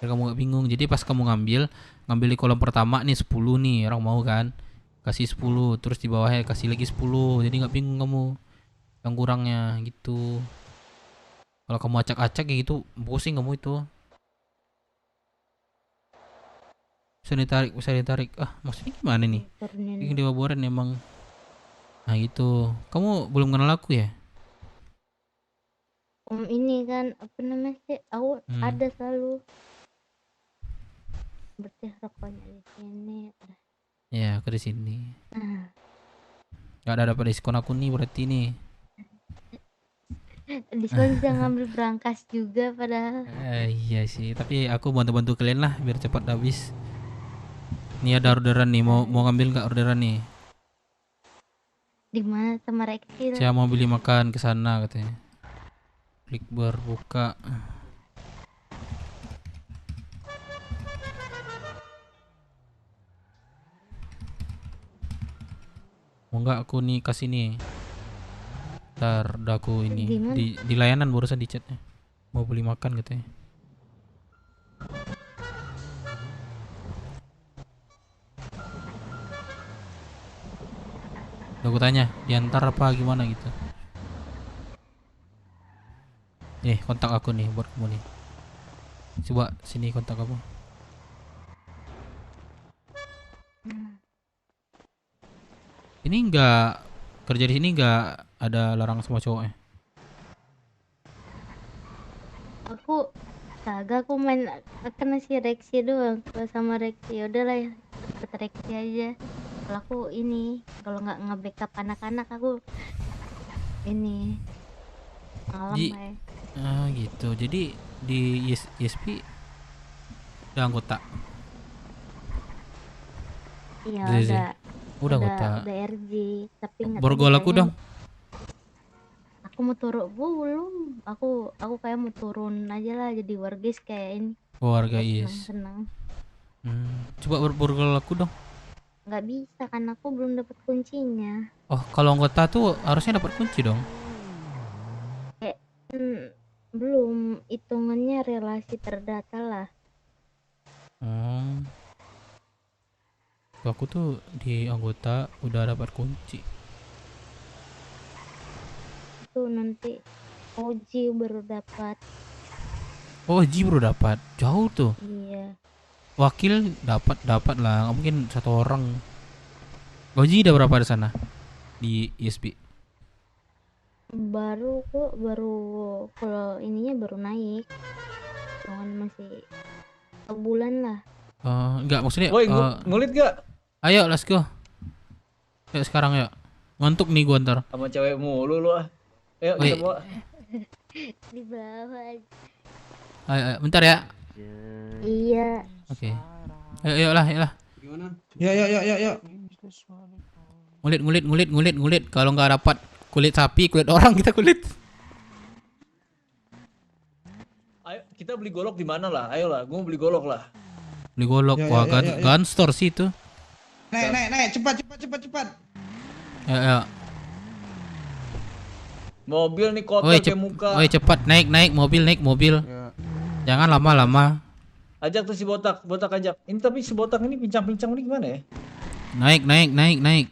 P: Biar kamu gak bingung. Jadi pas kamu ngambil di kolom pertama nih 10 nih, orang mau kan, kasih 10, terus di bawahnya kasih lagi 10. Jadi gak bingung kamu yang kurangnya gitu. Kalau kamu acak-acak kayak gitu, pusing kamu itu. Bisa ditarik. Maksudnya gimana nih? Ini dibaboran emang. Nah gitu. Kamu belum kenal aku ya?
T: Ini kan apa namanya sih? Aku ada selalu. Berarti rokoknya di sini.
P: Ya, aku di sini. Gak ada dapat diskon aku nih berarti nih.
T: Diskon bisa ngambil berangkas juga padahal.
P: Iya sih, tapi aku bantu-bantu kalian lah biar cepat habis. Nih ada orderan nih, mau ngambil nggak orderan nih?
T: Di mana sama Rexil?
P: Saya mau beli makan ke sana katanya. Klik berbuka. Mau nggak aku nih kasih nih. Ntar udah aku ini di layanan barusan di chatnya. Mau beli makan katanya. Udah aku tanya diantar apa gimana gitu. Kontak aku nih buat kamu nih. Coba sini kontak kamu. Ini enggak kerja di sini, enggak ada larangan sama cowoknya.
T: Aku kagak, aku main kena si Rexy doang. Kalau sama Rexy udahlah ya, ikut Rexy aja. Kalau aku ini, kalau nggak nge-backup anak-anak aku ini malam ya.
P: Gitu. Jadi di ISP udah anggota.
T: Iya,
P: udah anggota.
T: Udah RG, tapi nggak.
P: Borgol aku dong.
T: Aku mau turun belum. Aku kayak mau turun aja lah jadi wargis kayak ini.
P: Warga is.
T: Senang.
P: Coba borgol aku dong.
T: Nggak bisa kan aku belum dapat kuncinya.
P: Oh, kalau anggota tuh harusnya dapat kunci dong.
T: Belum, hitungannya relasi terdata lah.
P: Aku tuh di anggota udah dapat kunci.
T: Tuh nanti Oji baru dapat.
P: Oji baru dapat, jauh tuh.
T: Iya.
P: Wakil dapat lah, nggak mungkin satu orang. Oji udah berapa di sana di ISP?
T: Baru kalau ininya baru naik. Jangan masih sebulan lah.
P: Enggak maksudnya.
I: Woi, ngulit gak?
P: Ayo, let's go. Ayo sekarang yuk. Ngantuk nih gua ntar.
I: Sama cewek mulu lu ah. Ayo kita bawa.
T: Di bawah aja.
P: Ayo, bentar ya.
T: Iya.
P: Oke. Ayo lah.
F: Gimana? Ya.
P: Ngulit. Kalau nggak dapat kulit sapi, kulit orang kita kulit.
I: Ayo kita beli golok di mana lah? Ayolah, gua mau beli golok lah.
P: Beli golok, wah gun store sih itu.
F: Naik, cepat.
P: Ya.
I: Mobil nih kotor kayak muka.
P: Cepat naik mobil. Jangan lama-lama.
I: Ajak tuh si botak ajak. Ini tapi si botak ini pincang-pincang ini gimana ya?
P: Naik.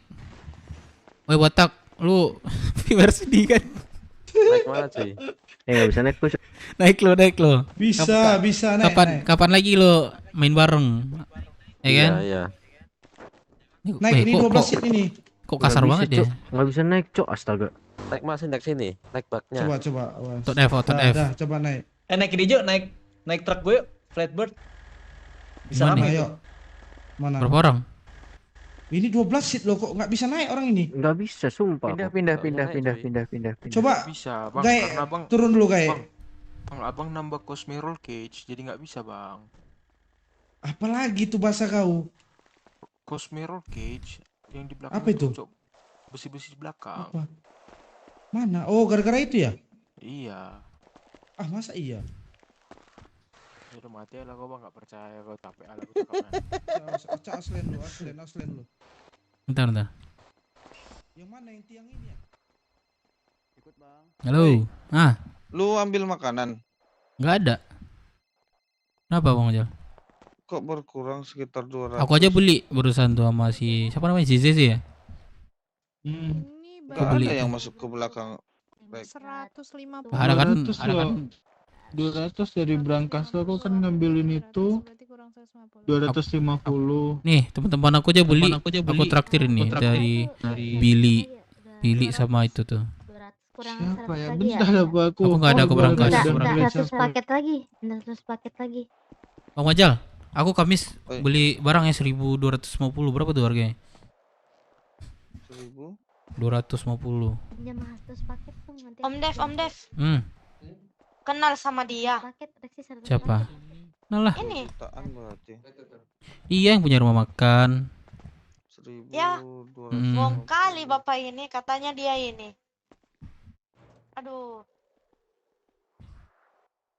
P: Woi botak, lu versi kan?
L: Naik mana cuy? Nggak bisa naik bos.
P: Naik lo.
F: Bisa naik.
P: Kapan lagi lo main bareng? Ya kan?
L: Iya.
F: Naik ini 12 seat ini.
P: Kok kasar banget ya?
L: Nggak bisa naik cok, astaga. Naik sini, naik baknya.
F: Coba.
P: Tot F.
F: Coba naik.
I: Naik ini Jo, naik truk gue yuk, flatbird. Bisa
P: ramai
I: yuk.
F: Mana?
P: Berapa orang?
F: Ini 12 seat loh, kok nggak bisa naik orang ini?
L: Nggak bisa, sumpah. Pindah.
F: Coba.
B: Bisa, Bang.
F: Gai,
B: Karena Bang
F: turun dulu, Gai.
B: Abang nambah Cosmiroll Cage, jadi nggak bisa, Bang.
F: Apalagi tuh bahasa kau?
B: Cosmiroll Cage yang di belakang.
F: Apa itu?
B: Besi-besi di belakang.
F: Apa? Mana? Oh, gara-gara itu ya?
B: Iya.
F: Ah, masa iya?
B: Ya udah mati lah kau, Bang, nggak percaya kau, capek lah kau cakapnya.
F: Aslen lu.
P: Bentar.
F: Yang mana yang tiang ini ya?
P: Halo. Ah,
G: Lu ambil makanan.
P: nggak ada. Kenapa Bang Ojol?
G: Kok berkurang sekitar 200?
P: Aku aja beli barusan tuh sama si siapa namanya, si Zeze ya.
G: Gak
P: beli
G: ada yang
P: tuh.
G: masuk ke belakang. Baik.
E: 150.
P: Ada kan,
U: 200
P: ada kan.
U: 200 dari brankas tuh aku kan ngambilin itu 250.
P: Nih, teman-teman aku aja beli. Aku traktir ini dari Billy sama itu tuh.
U: Siapa ya?
T: lagi ya?
U: Bentar apa aku?
P: Aku nggak ada, aku berangkas.
T: Minta 100 paket lagi. Minta 100 paket lagi.
P: Bang Majal, aku Kamis beli barangnya 1250. Berapa tuh harganya? 250.
T: Pinjam 100 paket dong nanti.
A: Om Dev. Kenal sama dia.
T: Paket Rexi 100
P: Siapa?
T: paket.
P: Nah lah.
A: Ini.
P: Iya, yang punya rumah makan.
A: Ya. Bohong kali bapak ini, katanya dia ini. Aduh.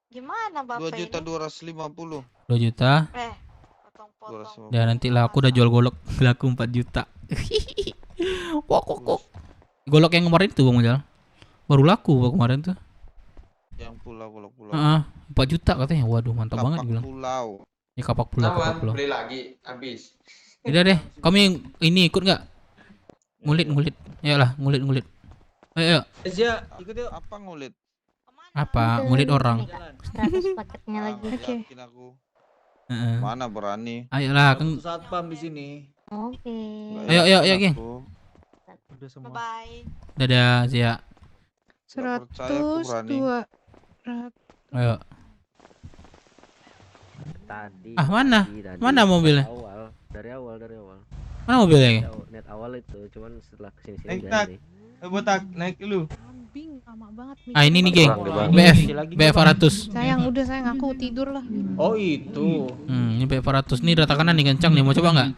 A: Gimana bapak ini?
G: 2.250.000.
P: 2 juta.
A: Potong-potong.
P: Dan nantilah aku udah jual golok laku 4 juta. Kok. Golok yang kemarin tuh Bang Majal. Baru laku Bang kemarin tuh.
G: Yang pulau.
P: 4 juta katanya. Waduh, mantap banget bilang.
G: Pulau.
P: Ya kapak pulau.
R: Beli lagi habis.
P: Udah deh, kami ini ikut nggak? Ngulit. Ayolah, ngulit. Ayo.
I: Zia, ikut yuk.
G: Apa ngulit?
P: Apa? Ngulit orang.
T: 100 paketnya lagi.
G: Oke. Mana berani?
P: Ayolah, kan.
I: Satpam di sini.
T: Oke.
P: Ayo, geng.
I: Udah semua.
A: Bye.
P: Dadah, Zia.
E: 102.
P: Ayo.
L: Tadi.
P: Mana?
L: Tadi.
P: Mana mobilnya?
L: Dari awal.
P: Mana mobilnya?
L: Net awal itu, cuman setelah kesini
U: Naik tak. Botak, naik dulu.
E: Kambing lama banget.
P: Ah, ini nih, geng. BF 400.
E: Sayang, udah sayang aku tidur lah.
I: Oh, itu.
P: Ini BF 400 nih rata kanan nih, kencang nih. Mau coba nggak?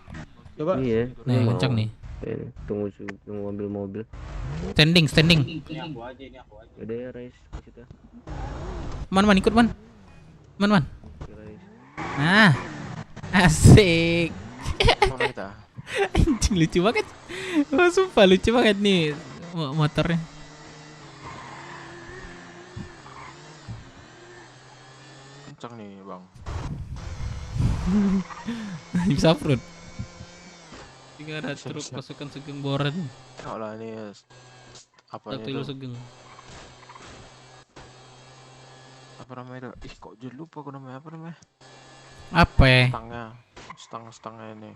I: Coba.
L: Iya.
P: Nih, kencang nih.
L: Tunggu ambil mobil.
P: Standing.
L: Udah ya, Rais, ke situ.
P: Man, ikut man. Nah, asik. Anjing lucu banget. Oh, sumpah lucu banget nih motornya.
B: Kencang nih Bang.
P: Bisa frut. Tinggal ada truk pasukan Sugeng Boren.
B: Enggak lah ini apa
P: Satu Sugeng.
B: Apa namanya itu? Ih, kok jadi lupa aku namanya apa namanya?
P: Apa?
B: Stangnya ini.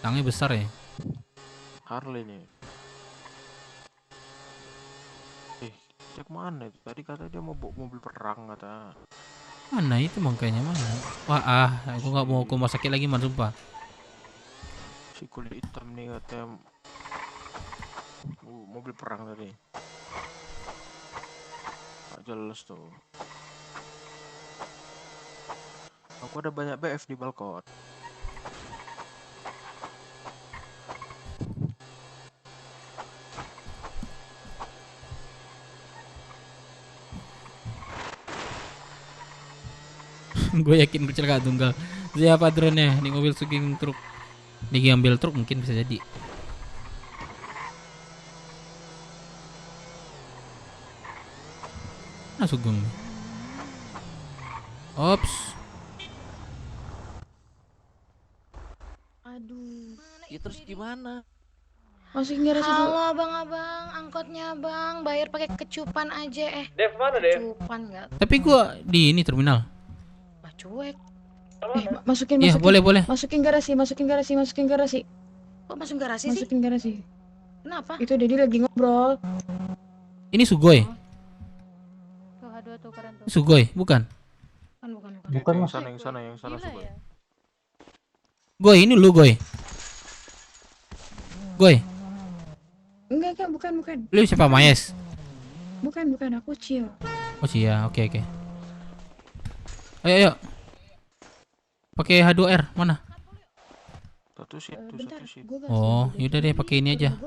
P: Stangnya besar ya?
B: Harley nih. Cek mana itu? Tadi kata dia mau bawa mobil perang kata.
P: Mana itu makanya mana? Wah, aku nggak mau ke rumah sakit lagi man, sumpah.
B: Si kulit hitam nih katanya mobil perang tadi. Gak jelas tuh. Aku ada banyak BF di balkon.
P: Gue yakin kecelakaan tunggal. Siapa drone-nya? Di mobil Sugeng truk. Dia ambil truk mungkin bisa jadi. Sugeng. Ops.
E: Aduh.
J: Ya terus gimana?
E: Masukin garasi dulu.
N: Halo abang-abang, angkotnya bang, bayar pakai kecupan aja.
I: Dev mana Dev?
N: Kecupan nggak?
P: Tapi gua di ini terminal.
N: Cuek.
E: Masukin.
P: Iya, boleh.
E: Masukin garasi.
N: Kok masuk garasi sih?
E: Masukin garasi.
N: Kenapa?
E: Itu Dedi lagi ngobrol.
P: Ini Sugoi.
E: Tuh, aduh tuh keren tuh.
P: Sugoi, bukan?
B: Bukan yang sana Sugoi.
P: Goy, ini lu Goy.
E: Enggak, bukan.
P: Lu siapa, Mayes?
E: Bukan, aku Cio.
P: Oh, Cia. Oke. Ayo. Pakai H2R mana?
B: Satu sip.
P: Oh, yaudah deh pakai ini aja.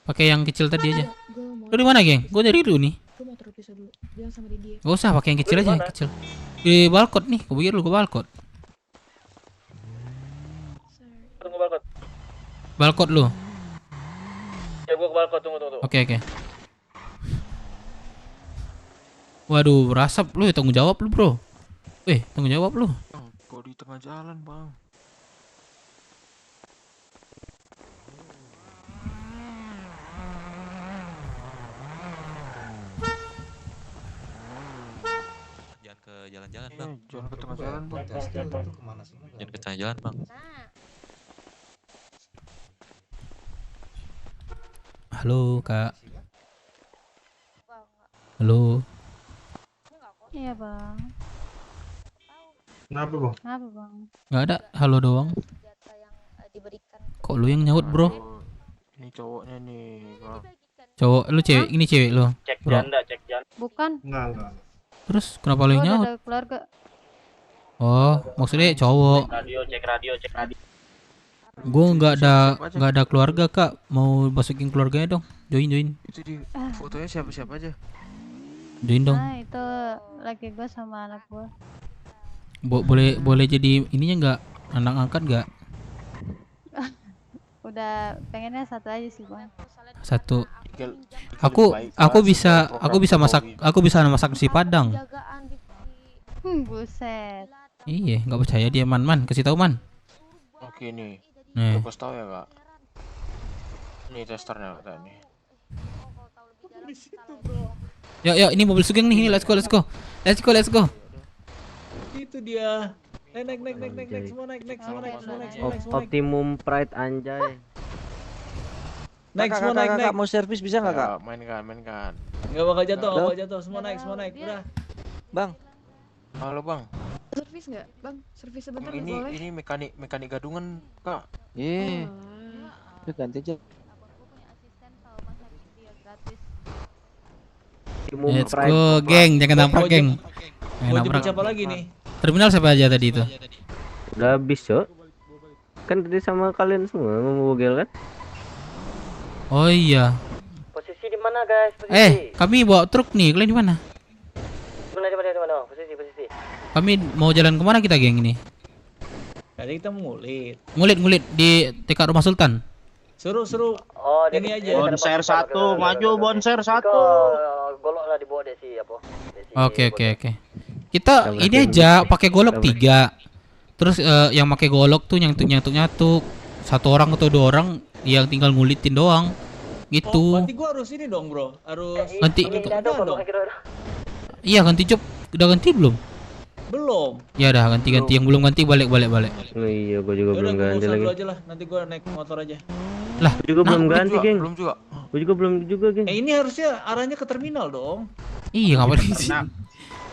P: Pakai yang kecil tadi aja. Lu di mana, geng? Gue dari dulu nih.
E: Gue mau taruh pisau dulu. Bilang sama dia.
P: Gak usah, pakai yang kecil aja, yang kecil. Di balkon nih, gue pikir lu ke balkon.
I: Tunggu balkon.
P: Balkon lu.
I: Ya gua ke balkon, tunggu.
P: Oke. Waduh, berasap lu, tanggung jawab lu, Bro. Tanggung jawab lu.
B: Bang, kok di tengah jalan, Bang?
K: Jangan ke jalan-jalan,
B: Iya,
K: Bang.
B: jangan ke tengah jalan, Bang.
K: Jangan ke tengah jalan, Bang.
P: Halo, Kak. Halo.
E: Iya bang.
U: Kenapa, Bang?
E: Kenapa bang?
P: Nggak ada, halo doang. Kok lu yang nyaut, Bro?
B: Ini cowoknya nih, Bang.
P: Cowok lu cewek, ini cewek lu.
K: Cek
P: Bro.
K: janda, cek janda.
E: Bukan.
U: Enggak.
P: Terus kenapa lu yang
E: Gua
P: nyaut?
E: ada keluarga.
P: Oh, maksudnya cowok.
K: Cek radio.
P: Gua nggak ada keluarga, Kak. Mau masukin keluarganya dong. Join.
B: Itu di fotonya siapa-siapa aja.
P: Join dong.
E: Nah itu laki gue sama anak gue.
P: Boleh jadi ininya nggak? Anak angkat nggak?
E: Udah pengennya satu aja sih bang.
P: Satu. Aku bisa masak nasi Padang.
E: Buset.
P: Iya, nggak percaya dia, Man. Kasih tahu, Man.
B: Oke nih.
P: Nih.
B: Gue kasih tahu ya, Kak. Ini testernya, Kak, nih.
P: Yuk, ini mobil Sugeng nih. Ini let's go.
I: Itu dia. Naik, semua naik.
L: Optimum Pride anjay.
I: Naik semua naik.
L: Mau servis bisa nggak, Kak?
B: Main kan.
I: Enggak bakal jatuh, semua naik. Udah.
L: Bang.
B: Halo, Bang.
H: Servis nggak, Bang? Servis sebentar nggak boleh?
B: Ini mekanik gadungan, Kak.
L: Iya. Udah ganti aja.
P: Let's go, geng. Jangan nabrak, geng.
I: Mau jemput siapa lagi nih?
P: Terminal siapa aja tadi itu?
L: Udah habis, Cok. Kan tadi sama kalian semua mau bogel kan?
P: Oh iya.
L: Posisi di mana, guys? Posisi.
P: Kami bawa truk nih. Kalian di mana?
L: Di mana? Posisi.
P: Kami mau jalan kemana kita, geng ini?
I: Tadi kita mau ngulit.
P: Ngulit di TK Rumah Sultan.
I: Suruh.
L: Oh,
I: ini aja.
U: Bonser satu, maju bonser satu.
L: Golok lah dibawa Desi apa?
P: Oke. Kita ini aja pakai golok 3. Terus yang pakai golok tuh nyatuk. Satu orang atau 2 orang yang tinggal ngulitin doang. Gitu.
I: Berarti gua harus ini dong, Bro. Harus
P: Ganti.
I: dong.
P: Iya, ganti job. Udah ganti belum?
I: Belum.
P: Ya udah ganti. Yang belum ganti balik.
L: Oh iya, gua juga belum ganti lagi.
I: Dulu aja lah, nanti gua naik motor aja.
P: Lah,
L: gua juga belum ganti, geng.
B: Belum juga.
L: Gua juga belum geng.
I: Ini harusnya arahnya ke terminal dong.
P: Iya, ngapain di sini?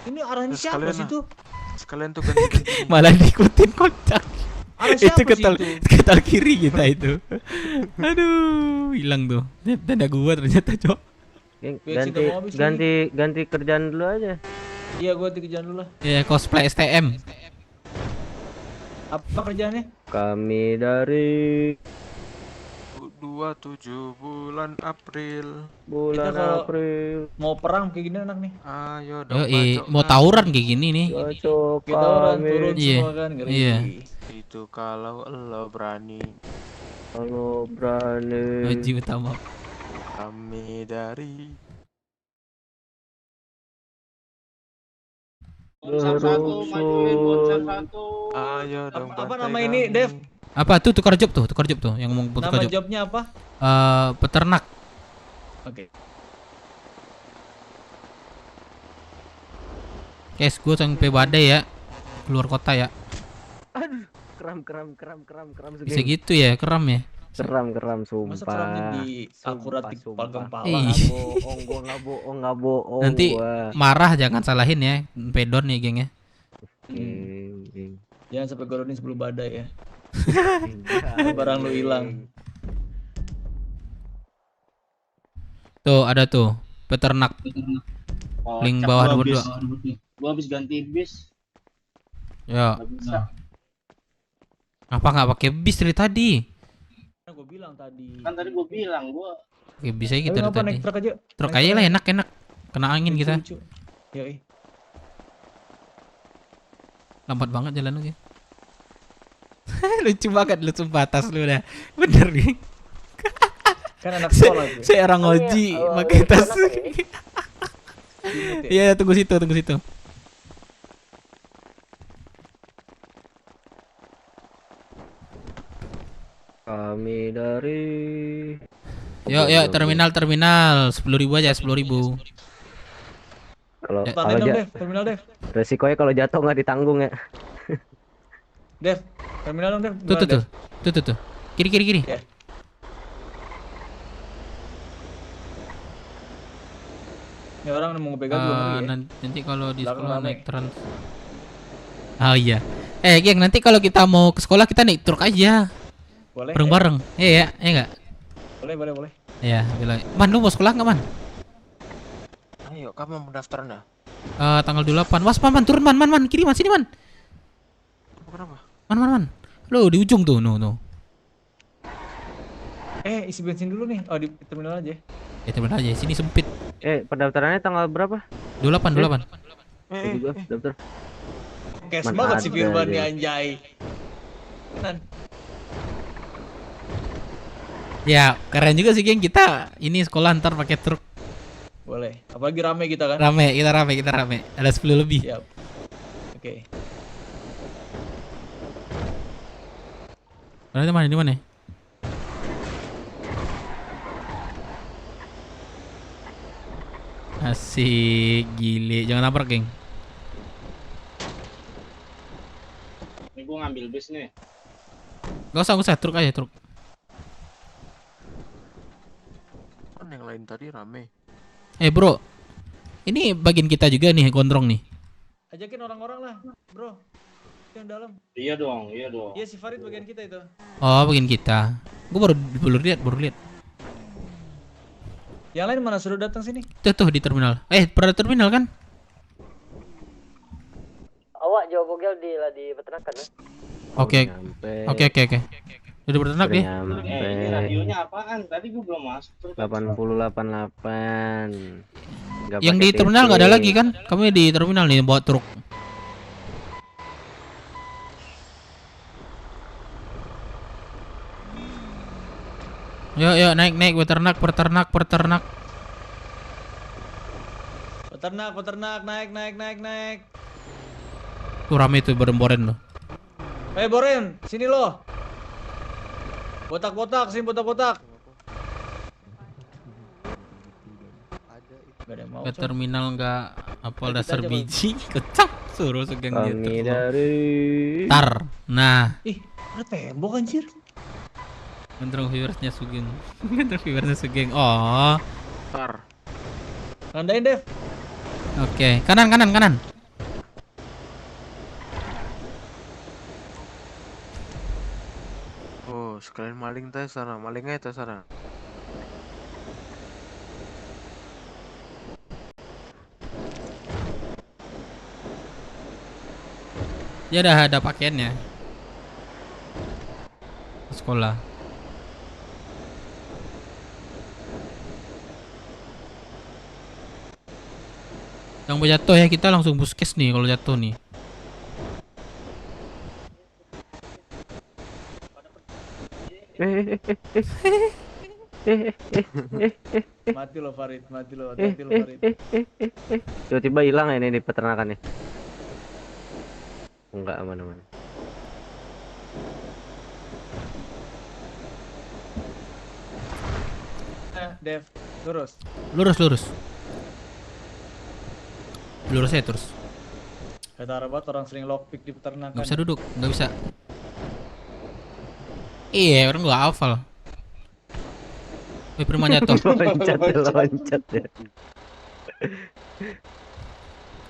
I: Ini arahnya siapa sih tuh?
B: Sekalian tuh ganti.
P: Malah diikutin kocak.
I: Arah
P: Itu
I: siapa sih
P: ketal kiri kita itu. Aduh, hilang tuh. Tanda gua ternyata, Cok.
L: Geng,
I: Bensin udah mau habis lagi.
L: ganti kerjaan dulu aja.
I: Iya, gua ganti kerjaan dulu lah.
P: Ya, cosplay STM.
I: Apa kerjaannya?
L: Kami dari
B: 27 bulan April.
I: Kita kalau mau perang kayak gini enak nih.
B: Ayo
P: dong. Mau tawuran kayak gini nih.
I: Kita orang turun semua kan, ngeri.
P: Iya.
B: Itu kalau lo berani.
P: Haji utama.
B: Kami dari
U: Bonser satu, majuin bonser satu.
B: Ayo dong.
I: Apa nama ini, Dev?
P: Apa tuh tukar job tuh yang ngomong tukar
I: Nama
P: job.
I: jobnya apa?
P: Peternak.
I: Oke.
P: Guys, gue sampai badai ya. Keluar kota ya.
L: Aduh, keram.
P: Bisa gitu ya, keram ya.
L: Keram sumpah.
I: Masa keramnya di akurat di kepala kepala?
L: Gua nggak bohong.
P: Nanti marah jangan salahin ya, pedon ya geng ya.
I: Jangan sampai goronin sebelum badai ya. Barang lu hilang.
P: Tuh ada tuh peternak. Link bawah nomor 2.
U: Gua habis ganti bis.
P: Ya.
U: Nggak bisa.
P: Apa nggak pakai bis dari tadi?
I: Kan gua bilang tadi.
U: Gua.
P: Oke, bisa gitu dari tadi.
I: Naik truk aja.
P: Truk aja lah, enak. Kena angin kita.
I: Yoi.
P: Lambat banget jalan lu. Lucu banget lu, sumpah tas lu dah. Bener nih.
I: Kan anak sekolah tuh.
P: Saya orang ngoji pakai tas.
I: Imut ya?
P: Iya, tunggu situ, tunggu situ.
L: Kami dari
P: Yuk, yuk, terminal 10.000 aja, 10.000.
L: Kalau
I: Tandain dong,
L: ja-
I: Dev, terminal Dev.
L: resikonya kalau jatuh nggak ditanggung ya.
I: Dev, terminal dong, Dev.
P: Tuh,
I: Gimana,
P: tuh,
I: Dev?
P: tuh, tuh. Kiri, kiri, kiri.
I: Ya. Ini orang mau ngepegang belum lagi ya?
P: Nanti kalau di
I: Belakang
P: sekolah
I: rame.
P: naik trans. Oh iya. Geng, nanti kalau kita mau ke sekolah kita naik truk aja.
I: Boleh.
P: Bareng-bareng. Iya, ya enggak?
I: Boleh, boleh, boleh.
P: Iya, bilang. Man, lu mau sekolah enggak, Man?
B: Ayo, kamu mau daftar dah?
P: Tanggal 28. Was, Man, turun, Man, kiri, Man, sini, Man.
B: Kenapa?
P: Man. Lu di ujung tuh, no.
I: Isi bensin dulu nih. Oh, di terminal aja.
P: Ya, terminal aja. Sini sempit.
L: Pendaftarannya tanggal berapa?
P: 28.
L: Juga daftar.
I: Kes
L: Man,
I: banget si
L: ada
I: Firman
L: dia.
I: nih anjay. Kan.
P: Ya, keren juga sih, geng. Kita ini sekolah ntar pakai truk.
I: Boleh. Apalagi rame kita kan.
P: Kita rame. Ada 10 lebih.
I: Siap. Oke.
P: Mana di mana? Asik, gile. Jangan nabrak, geng.
J: Ini gua ngambil bis nih.
P: Gak usah, truk aja, truk.
B: Kan yang lain tadi rame.
P: Bro. Ini bagian kita juga nih, gondrong nih.
I: Ajakin orang-orang lah, bro. Yang dalam.
J: Iya dong.
I: Iya, si Farid bagian kita itu.
P: Oh, bagian kita. Gue baru lihat.
I: Yang lain mana suruh datang sini?
P: Tuh di terminal. Pernah terminal kan?
L: Awak jawab bogel di peternakan ya?
P: Oke. Udah berternak ya?
J: Ini radionya apaan? Tadi gua belum masuk.
L: 8088.
P: Yang di terminal nggak ada lagi kan? Kami di terminal nih bawa truk. Yuk naik peternak.
I: Peternak, naik.
P: Tuh rame tuh beremboren loh.
I: Boren, sini lo. Botak-botak, sini botak-botak. Gak ada yang mau.
P: Ke terminal nggak apal
I: Kita
P: dasar
I: aja,
P: biji, kecap suruh segeng
L: Kami
P: gitu.
L: dari
P: Tar. Nah,
I: Ada tembok anjir.
P: Gondrong viewersnya sugeng. Oh.
B: Tar.
I: Nandain, Dev.
P: Oke, kanan.
B: Oh, sekalian maling teh sana. Malingnya teh sana.
P: Ya ada pakaiannya. Sekolah. Yang mau jatuh ya kita langsung buskes nih kalau jatuh nih.
I: Mati lo Farid, hati-hati lo Farid.
L: Tiba-tiba hilang ya ini peternakannya. Enggak aman.
I: Dev, lurus.
P: Lurus aja terus.
I: Kata Arabat orang sering lockpick di peternakan.
P: Nggak bisa duduk, nggak bisa. Iya, orang nggak hafal. Prima jatuh.
L: Loncat ya.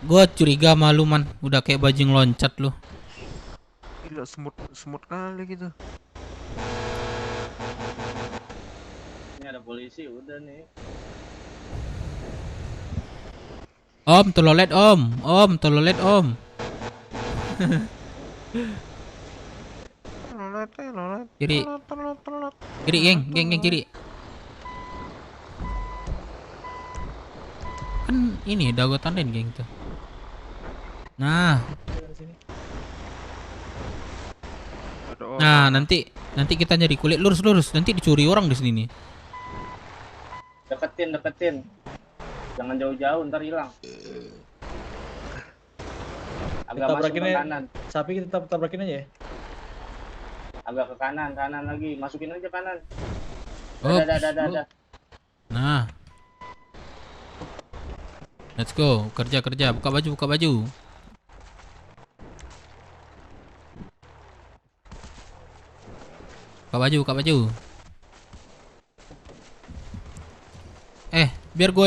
P: Gua curiga malu man, udah kayak bajing loncat lu.
B: Gila semut kali gitu.
J: Ini ada polisi udah nih.
P: Om, telolet om. Kiri. Kiri, geng kiri. Kan ini dago tandain geng tuh. Nah, nanti kita nyari kulit lurus, nanti dicuri orang di sini nih.
J: Deketin.
C: Jangan jauh-jauh, ntar hilang. Agak masuk ke
I: Tabrakinnya
C: kanan.
I: sapi kita tabrakin aja ya.
C: Agak ke kanan, kanan lagi. Masukin aja kanan.
P: Oh.
C: Dah.
P: Nah. Let's go. Kerja. Buka baju. Buka baju. Biar gue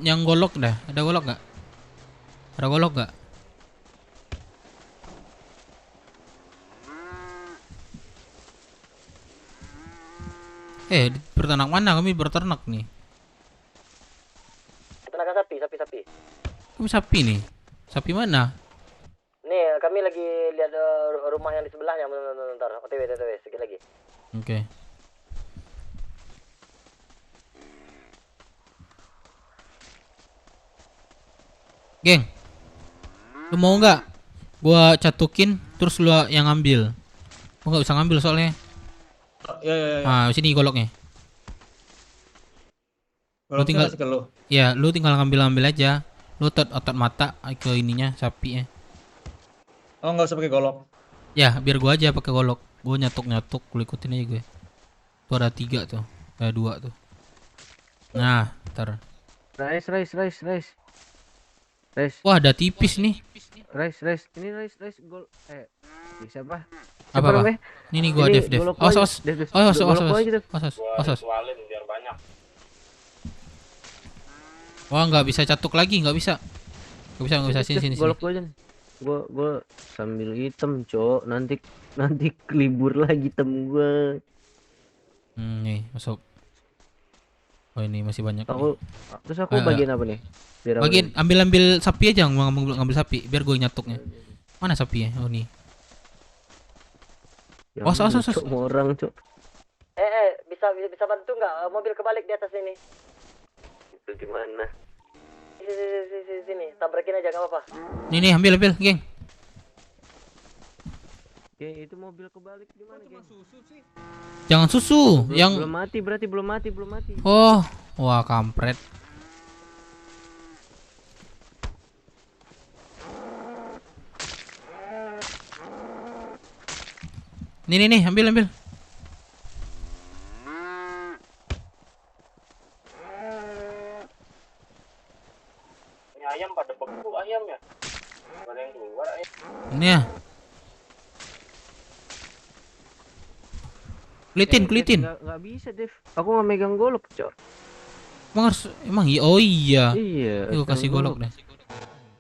P: yang golok dah. Ada golok gak? Berternak mana? Kami berternak nih.
Q: Tenaga sapi.
P: Kami sapi nih. Sapi mana?
Q: Nih, kami lagi lihat rumah yang di sebelahnya. Bentar. OTW, sedikit lagi.
P: Oke. Geng, lu mau nggak? Gua catukin, terus lu yang ngambil. Gua nggak bisa ngambil soalnya.
I: Ya.
P: Ah, sini goloknya. Lu tinggal, ya, lu tinggal ngambil aja. Lu otot mata ke ininya sapi ya.
I: Oh, nggak usah pakai golok.
P: Ya, biar gua aja pakai golok. Gua nyatuk, lu ikutin aja gue. Tuh ada 3 tuh, ada 2 tuh. Nah, ntar.
L: Rice.
P: Wah, ada tipis nih.
L: Rice. Ini rice gol. Siapa?
P: Apa? Ini gua Dev. Os.
C: Biar banyak.
P: Wah, nggak bisa catuk lagi, nggak bisa. Sini.
L: Golok gua aja nih. Gua sambil hitam, Cok. Nanti kelibur lagi hitam gua.
P: Nih, masuk. Oh, ini masih banyak.
L: Terus aku bagian apa nih?
P: Bagian ambil sapi aja, ngambil sapi biar gue nyatuknya. Mana sapi ya? Oh, nih. Os.
L: Orang, Cok.
Q: Bisa bantu nggak mobil kebalik di atas ini?
L: Itu gimana?
Q: Sini, tabrakin aja nggak apa-apa.
P: Nih, ambil, geng.
L: Geng, itu mobil kebalik gimana, geng?
P: Jangan susu, yang
L: belum mati berarti belum mati.
P: Oh, wah kampret. Nih, ambil.
C: Ini ayam pada beku ayamnya. Ada yang keluar ayam.
P: Ini ya. Kulitin.
L: Nggak bisa, Dev. Aku nggak megang golok, Cok.
P: Emang oh iya.
L: Iya.
P: Yuk kasih golok deh.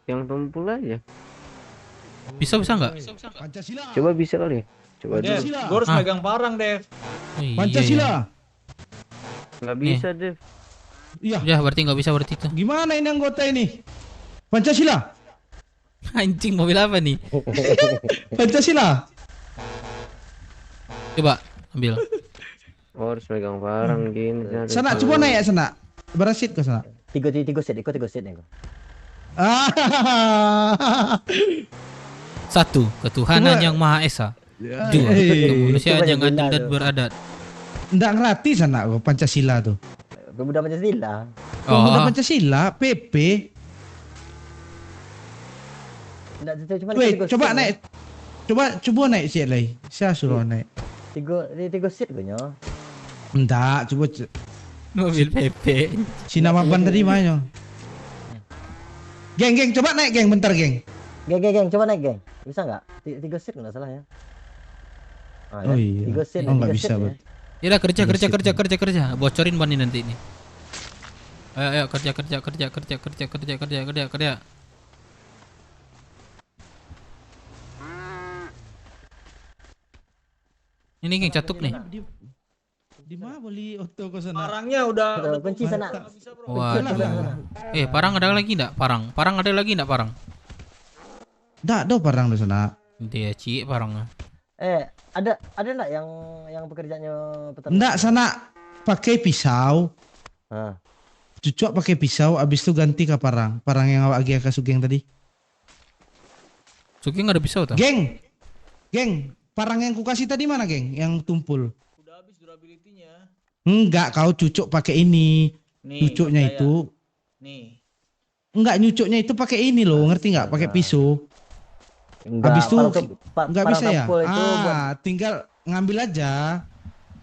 L: Yang tumpul aja.
P: Bisa nggak?
L: Coba bisa kali. Coba
I: Dev,
L: dulu.
I: gue harus megang parang, Dev.
F: Pancasila.
L: Nggak bisa, Dev.
F: Iya.
P: Ya, berarti nggak bisa berarti itu.
F: Gimana ini anggota ini? Pancasila.
P: Anjing, mobil apa nih?
F: Pancasila.
P: Coba ambil.
L: Harus megang parang gini.
F: Sana coba naik sana. Berasit ke sana.
Q: Tiga set nih.
P: Satu, ketuhanan yang Maha Esa. 2, kemanusiaan yang adil dan beradat.
F: Nggak ngerti sana gua Pancasila tuh.
Q: Pemuda Pancasila.
F: Pemuda Pancasila, PP. Wait, coba naik. Coba naik siat lagi. Saya suruh naik.
Q: Tiga set gue nyo.
F: Enggak, coba
P: mobil PP.
F: Si nama ban tadi mana? Geng, coba naik geng, bentar geng.
Q: Geng, coba naik geng. Bisa nggak? 3 set nggak salah ya.
F: Oh iya.
Q: 3 set.
F: Oh nggak bisa, Bang.
P: Yaudah, kerja. Bocorin ban ini nanti ini. Ayo kerja. Ini geng catuk nih.
F: Di mana beli auto ke sana?
I: Parangnya udah
Q: kunci sana.
P: Waduh. Parang ada lagi enggak? Parang ada lagi enggak parang?
F: Enggak ada parang di sana.
P: Dia Ci parangnya.
Q: Ada enggak yang pekerjaannya peternak?
F: Enggak, sana pakai pisau. Cucuk pakai pisau, abis itu ganti ke parang. Parang yang awak lagi ke Sugeng tadi.
P: Sugeng ada pisau tuh?
F: Geng, parang yang ku kasih tadi mana geng? Yang tumpul.
I: Udah habis durability-nya.
F: Enggak, kau cucuk pakai ini.
I: Nih,
F: Cucuknya itu.
I: Nih.
F: Enggak, nyucuknya itu pakai ini loh, ngerti nggak? Pakai pisau. Habis itu nggak bisa ya? Tinggal ngambil aja.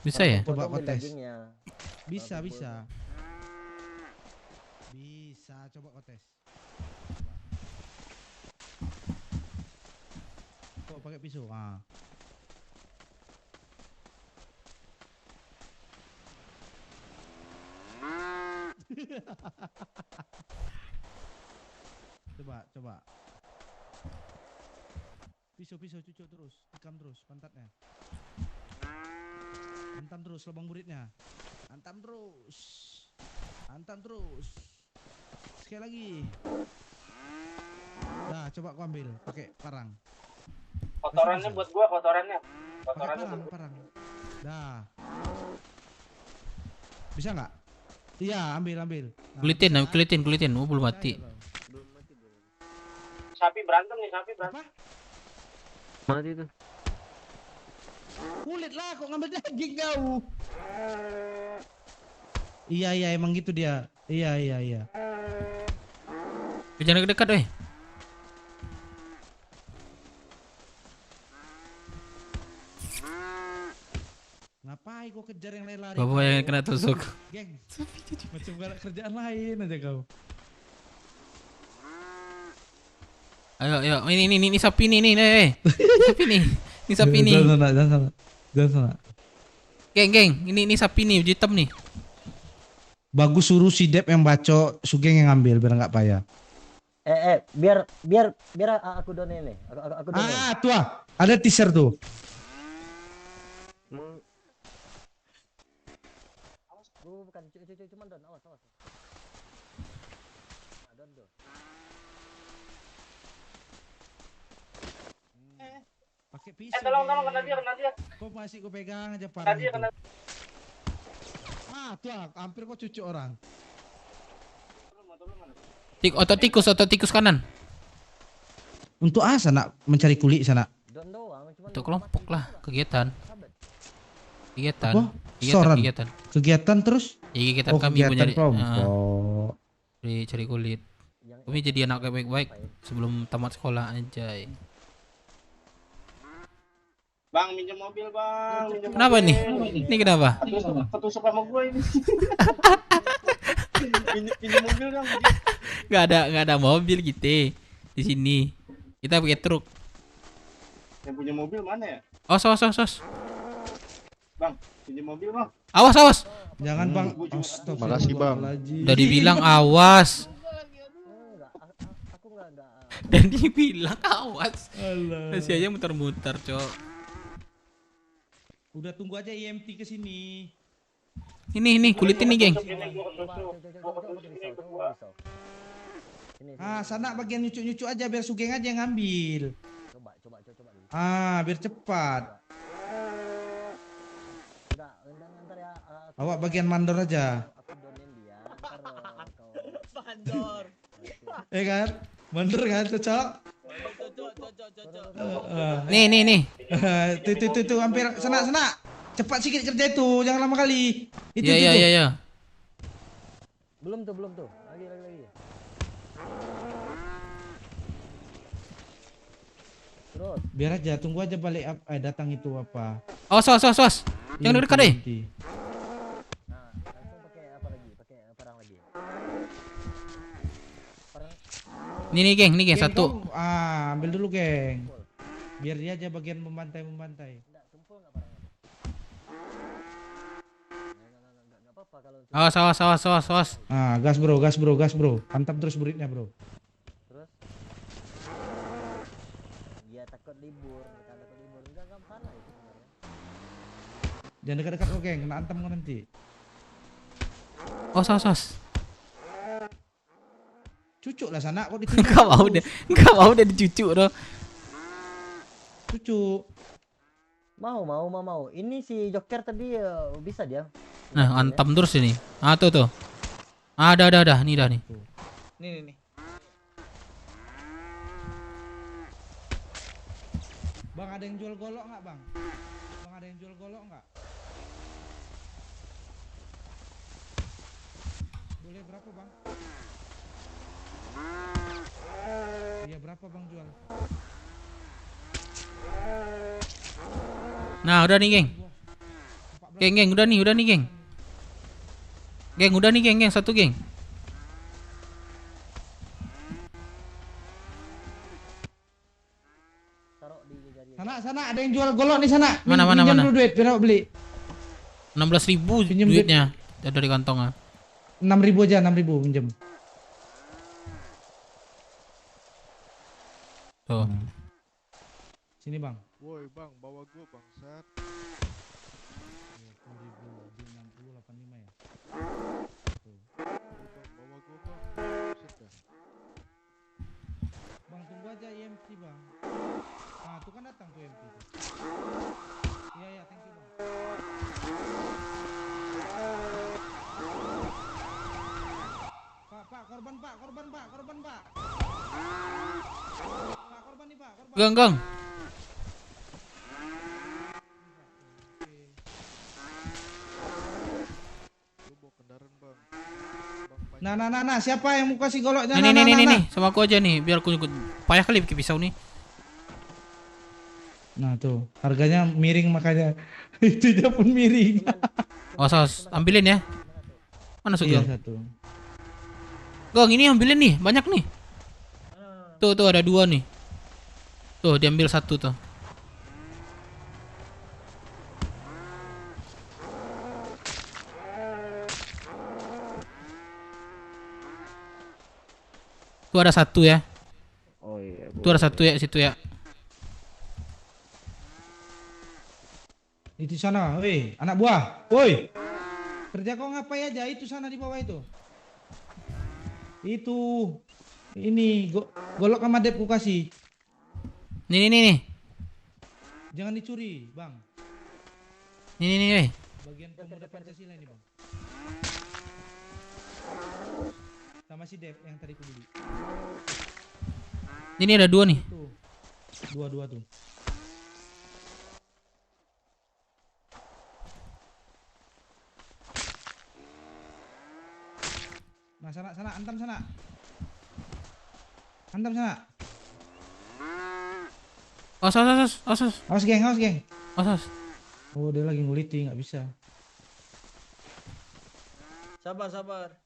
P: Bisa ya?
F: Coba kotes. Bisa. Bisa, coba kotes. Coba pakai pisau. Coba. Pisau cucuk terus, tikam terus pantatnya. Hantam terus lubang buritnya. Hantam terus. Sekali lagi. Nah, coba aku ambil pakai parang.
C: Kotorannya buat gua, kotorannya. Kotorannya
F: parang. Dah. Bisa nggak? Iya, ambil. Nah,
P: kulitin. Oh, belum mati.
C: Sapi berantem nih,
F: Apa?
L: Mati tuh.
F: Kulit lah, kok ngambil daging kau? Iya, emang gitu dia. Iya.
P: Jangan dekat, weh.
F: Ngapain kau kejar yang lari?
P: Bapak yang kena tusuk.
F: Geng, macam gak ada kerjaan lain aja kau.
P: Ayo, ini sapi nih, sapi nih. Ini sapi nih.
F: Jangan sana.
P: Geng, ini sapi nih, hitam nih.
F: Bagus, suruh si Dep yang bacok, Sugeng yang ngambil biar nggak payah.
Q: Biar aku donein nih. Aku donein.
F: Tuh, ada teaser tuh.
Q: Bukan cuma don, awas. Don.
F: Pakai pisau.
C: Tolong kena dia.
F: Kok masih kau pegang aja parang itu. Tuh, hampir kau cucuk orang.
P: Otot tikus kanan.
F: Untuk sana mencari kulit sana.
P: Untuk kelompok lah, kegiatan.
F: Kegiatan terus?
P: Iya, kegiatan kami
F: kegiatan
P: punya
F: kelompok.
P: Cari kulit. Kami jadi anak baik-baik sebelum tamat sekolah aja.
C: Bang, minjem mobil, Bang.
P: Kenapa nih? Ini kenapa?
C: Ketusuk sama gua ini. Pinjem mobil dong.
P: Gak ada mobil gitu di sini. Kita pakai truk.
C: Yang punya mobil mana ya?
P: Awas.
C: Bang, pinjem mobil, Bang.
P: Awas.
F: Jangan, Bang.
G: Makasih, Bang.
P: Udah dibilang awas. Dan dibilang awas. Masih aja muter-muter, Cok.
F: Udah tunggu aja IMT ke sini.
P: Ini kulitin nih, geng.
F: Sana bagian nyucuk aja biar Sugeng aja yang ngambil.
Q: Coba.
F: Biar cepat. Awak bagian mandor aja.
I: Mandor.
F: Kan? Mandor kan, cocok?
P: Nih.
F: Tuh, hampir sana. Cepat sikit kerja itu, jangan lama kali.
P: Iya.
Q: Belum tuh. Lagi. Terus.
F: Biar aja, tunggu aja balik datang itu apa.
P: Awas. Jangan dekat deh.
Q: Langsung pakai apa lagi? Pakai parang lagi.
P: Nih, geng, satu.
F: Ambil dulu, geng. Biar dia aja bagian membantai.
P: Awas.
F: Gas bro. Mantap terus buritnya, bro.
Q: Terus? Dia takut libur. Enggak panas itu sebenarnya.
F: Jangan dekat-dekat kok, geng. Kena antam kau nanti.
P: Awas.
F: Cucuk lah sana, kok dicucuk.
P: Enggak mau udah dicucuk doh.
F: Cucuk.
Q: Mau. Ini si Joker tadi bisa dia.
P: Nah, antam terus ini. Tuh. Ada. Nih dah nih.
I: Nih.
F: Bang, ada yang jual golok nggak, Bang? Ada yang jual golok nggak? Boleh berapa, Bang? Iya berapa bang jual?
P: Nah, udah nih, geng. Geng, udah nih, geng. Geng, udah nih, geng, satu, geng.
F: Sana ada yang jual golok nih sana.
P: Mana?
F: Pinjam dulu duit, biar aku beli.
P: 16.000 duitnya dari kantongnya.
F: 6.000 aja, 6.000 pinjam.
P: Tuh.
F: Sini bang.
U: Woi bang, bawa gua bangsat.
F: 20.000 60 85 ya. Tuh.
U: Bang, bawa gua bang. Buset dah.
F: Bang tunggu aja EMT bang. Nah tuh kan datang tuh EMT tuh. Iya thank you bang. Pak korban pak. Pak korban nih pak.
P: Gang.
F: Nah, siapa yang mau kasih goloknya?
P: Nih, sama aku aja nih, biar aku ikut. Payah kali pakai pisau nih.
F: Nah tuh, harganya miring makanya. Itunya pun miring.
P: Sos, ambilin ya. Mana
F: Iya satu.
P: Gang, ini ambilin nih, banyak nih. Tuh ada 2 nih. Tuh, diambil 1 tuh. Tuh ada 1 ya.
L: Oh iya.
P: Tuh ada 1 ya situ ya.
F: Itu sana, woi, anak buah, woi. Kerja kau ngapain aja itu sana di bawah itu. Itu ini golok sama dep ku kasih.
P: Nih.
F: Jangan dicuri, Bang.
P: Nih.
F: Bagian pemuda Pancasila ini, Bang. Sama si Dev yang tadi ku beli.
P: Ini ada 2 nih.
F: Tuh. Dua tuh. Nah, sana, antam sana.
P: Awas.
F: Awas geng.
P: Awas.
F: Oh, dia lagi nguliti, nggak bisa.
I: Sabar.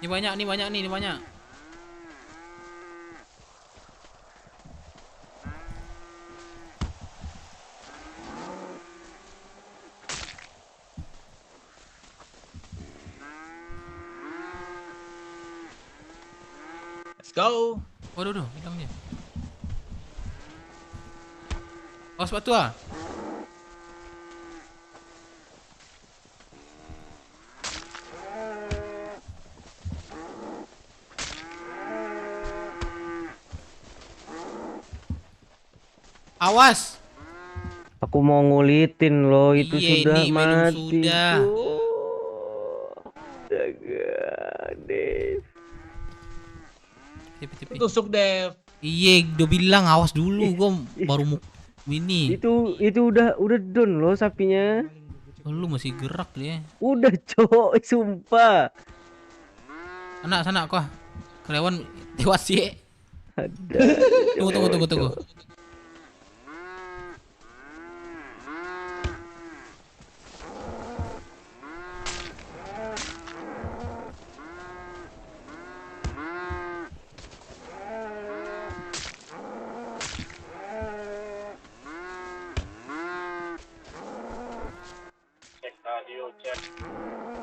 P: Ini banyak.
I: Let's go.
P: Waduh, hilang dia. Oh, sepatu ah. Awas.
L: Aku mau ngulitin loh, itu
P: Iya,
L: sudah
P: ini minum
L: mati.
P: sudah.
L: Dev.
P: Tipi.
I: Tusuk Dev.
P: Iya, udah bilang awas dulu, gua baru mau ini.
L: Itu udah down loh sapinya.
P: Lu masih gerak dia.
L: Udah cok, sumpah.
P: Anak sana kok. Karyawan tewas sih.
L: Ada.
P: Tunggu.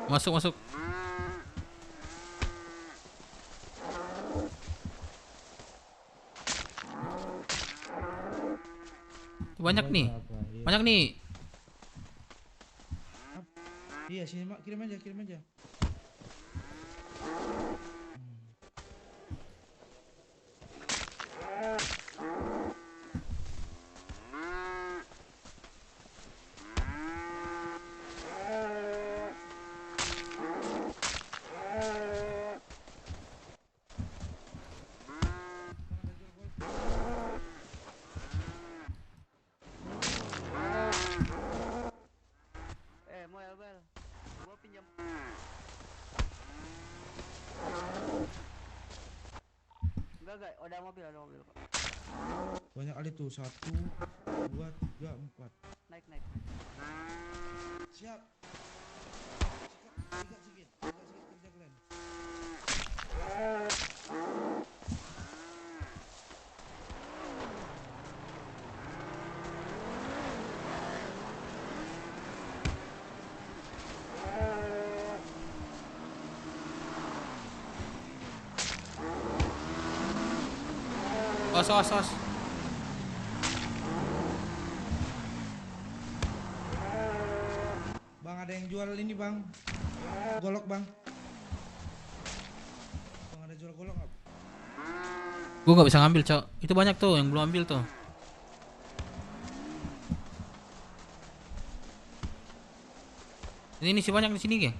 P: Masuk. Banyak nih. Banyak nih.
F: Iya sini Mak, kirim aja, kirim aja.
L: Moel bel, gua pinjam. Enggak, ada mobil kok.
F: Banyak kali tuh, 1, 2, 3, 4.
L: Naik.
F: Siap. Agak sedikit kerja kalian.
P: Os.
F: Bang, ada yang jual ini bang, golok bang. Bang, ada jual golok nggak?
P: Gua nggak bisa ngambil, Cok. Itu banyak tuh yang belum ambil tuh. Ini sih banyak di sini, geng.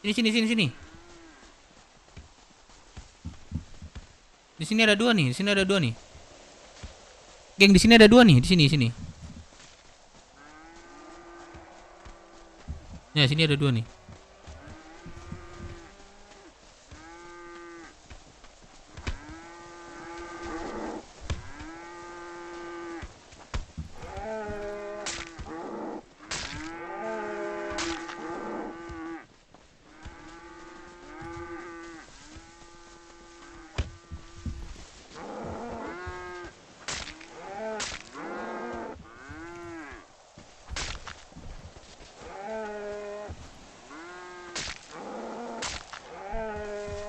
P: Sini. Di sini ada 2 nih, Geng, di sini ada 2 nih, di sini. Ya, sini ada 2 nih.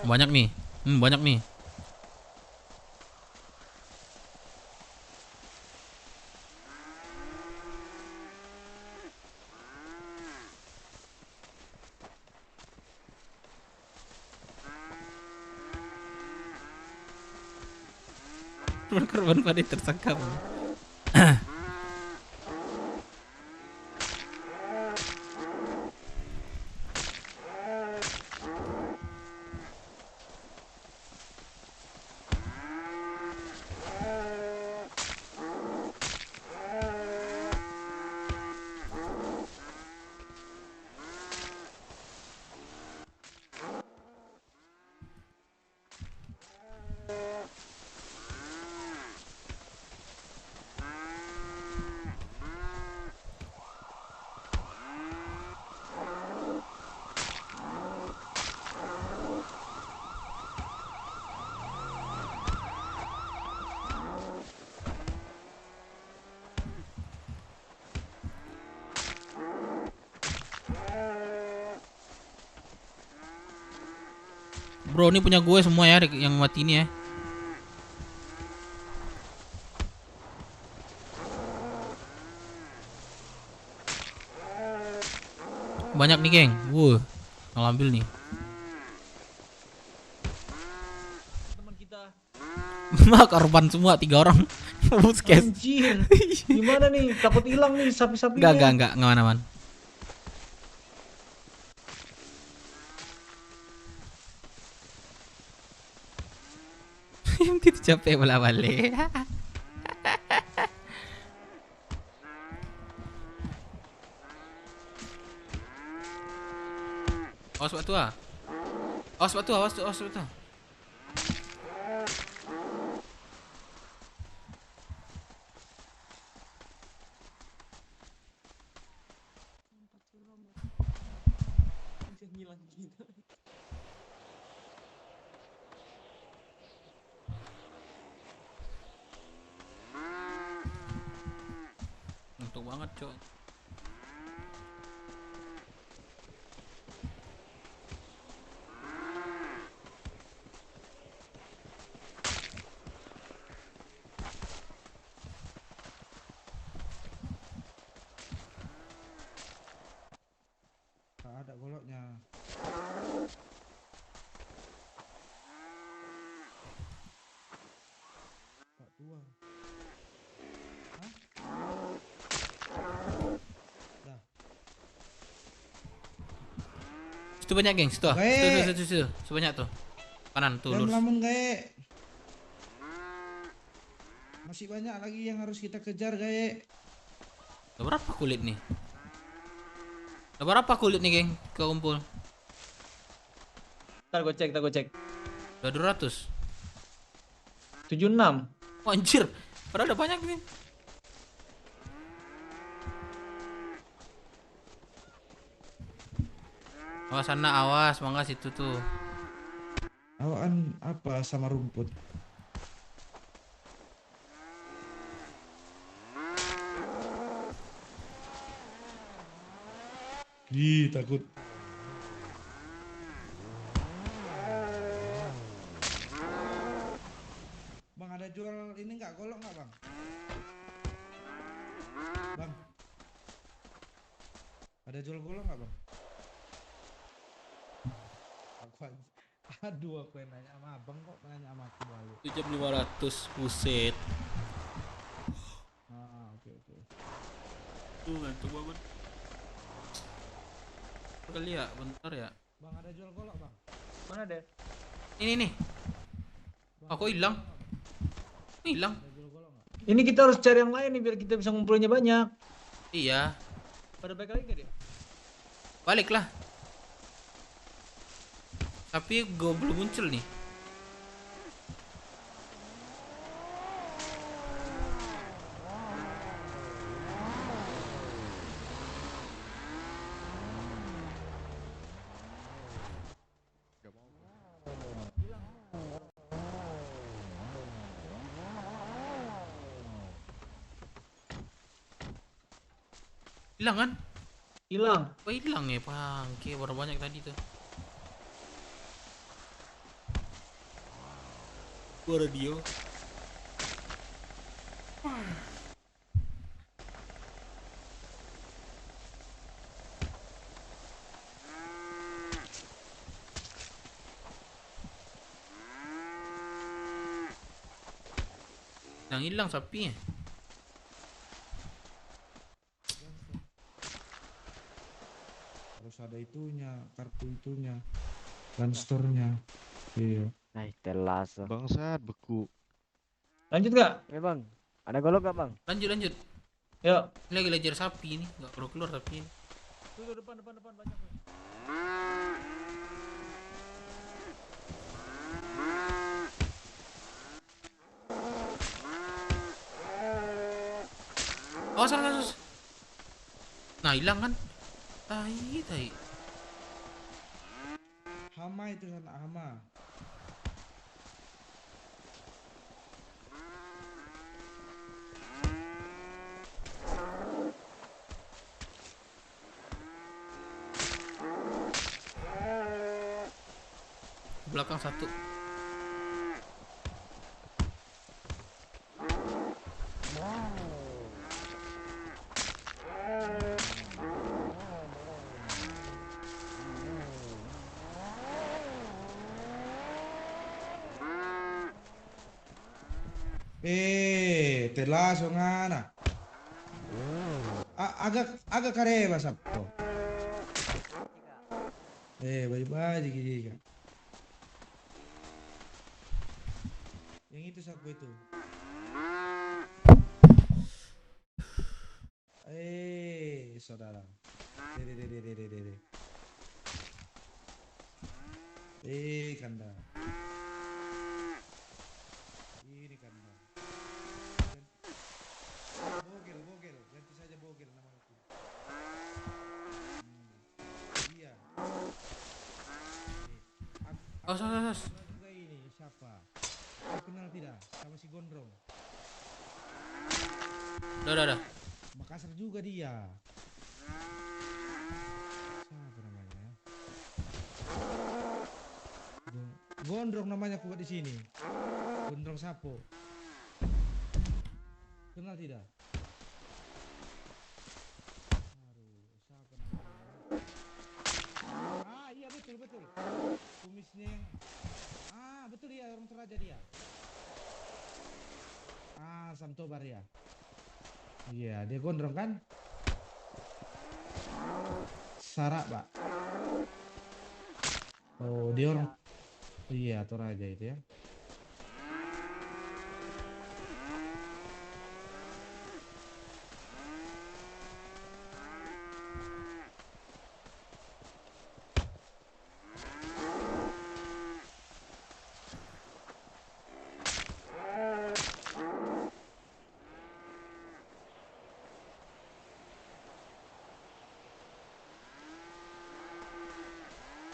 P: Banyak nih. Banyak nih. Korban pada tersangka. Bro, ini punya gue semua ya yang mati ini ya. Banyak nih, geng. Ngambil nih.
I: Teman kita.
P: Korban semua 3 orang. Puskes.
I: Anjir. Gimana nih? Takut hilang nih sapi-sapinya.
P: Enggak aman. Kita capek bola-balik. Awas batu. Untuk banget, Cok.
F: goloknya. Pak tua. Hah? Dah.
P: Situ banyak, geng. Situ. Situ. Sebanyak tuh. Kanan tuh, lurus.
F: Lamun gae. Masih banyak lagi yang harus kita kejar, gae.
P: Udah berapa kulit nih? Udah berapa kulit nih, geng? Kekumpul.
I: Ntar gue cek.
P: Udah 200.
I: 76.
P: Oh, anjir. Padahal udah banyak nih. Awas sana, awas. Mangga situ tuh.
F: Awaan apa sama rumput? Ih, takut. Bang, ada jual ini nggak? Golok nggak, Bang? Bang. Ada jual golok nggak, Bang? Aduh, aku yang nanya sama abang kok nanya sama aku balik.
P: 7.500, buset.
F: Oke.
P: Ngantuk banget. Kali ya, bentar ya.
F: Bang, ada jual golok, Bang?
I: Mana deh?
P: Ini nih. Aku hilang. Hilang.
I: Ini kita harus cari yang lain nih biar kita bisa ngumpulinnya banyak.
P: Iya.
I: Pada balik lagi nggak dia?
P: Balik lah. Tapi gue belum muncul nih. Hilang kan?
I: Hilang.
P: Oh, hilang ya, Bang. Oke, berapa banyak tadi tuh? Gua radio. Yang hilang sapinya.
F: Harus ada itunya, kartu itunya, dan store-nya. Iya.
S: Telas.
G: Bangsat beku.
I: Lanjut gak?
S: Ya bang, ada golok gak bang?
P: Lanjut.
I: Yuk.
P: Ini lagi lejar sapi ini, nggak keluar sapi ini.
I: Tuh depan banyak.
P: Oh, salah. Nah, hilang kan? Tai.
F: Hama itu anak hama.
P: Belakang satu.
F: Telas ngana. Agak kareba sabto. Bye-bye gigi. Yang itu sapu itu. Saudara. Dede. Kanda. Ini kanda. Bogel. Ganti saja Bogel namaku. Iya.
P: Sos.
F: Juga ini siapa? Kau kenal tidak? Sama si Gondrong.
P: Udah.
F: Makassar juga dia. Siapa namanya? Gondrong namanya aku buat di sini. Gondrong Sapo. Kenal tidak? Aduh, siapa namanya? betul. Kumisnya yang betul dia orang Toraja dia. Samtobar ya. Iya, dia gondrong kan? Sarak, Pak. Oh, dia orang iya, Toraja itu ya.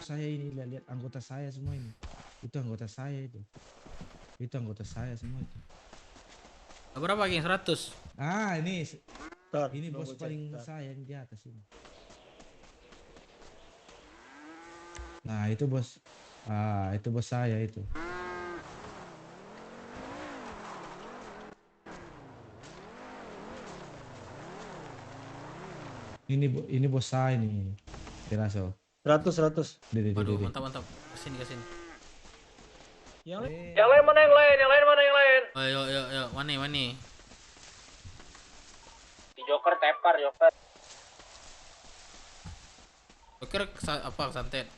F: Saya ini lihat anggota saya semua ini. Itu anggota saya itu. Itu anggota saya semua itu.
P: Berapa geng? 100?
F: Ini bos paling saya yang di atas ini. Nah, itu bos. Itu bos saya itu. Ini bos saya nih. Teraso.
I: 100.
P: Waduh, mantap. Kesini.
I: Yang lain mana yang lain?
P: Ayo, mana?
C: Di Joker tepar, Joker.
P: Joker apa santet?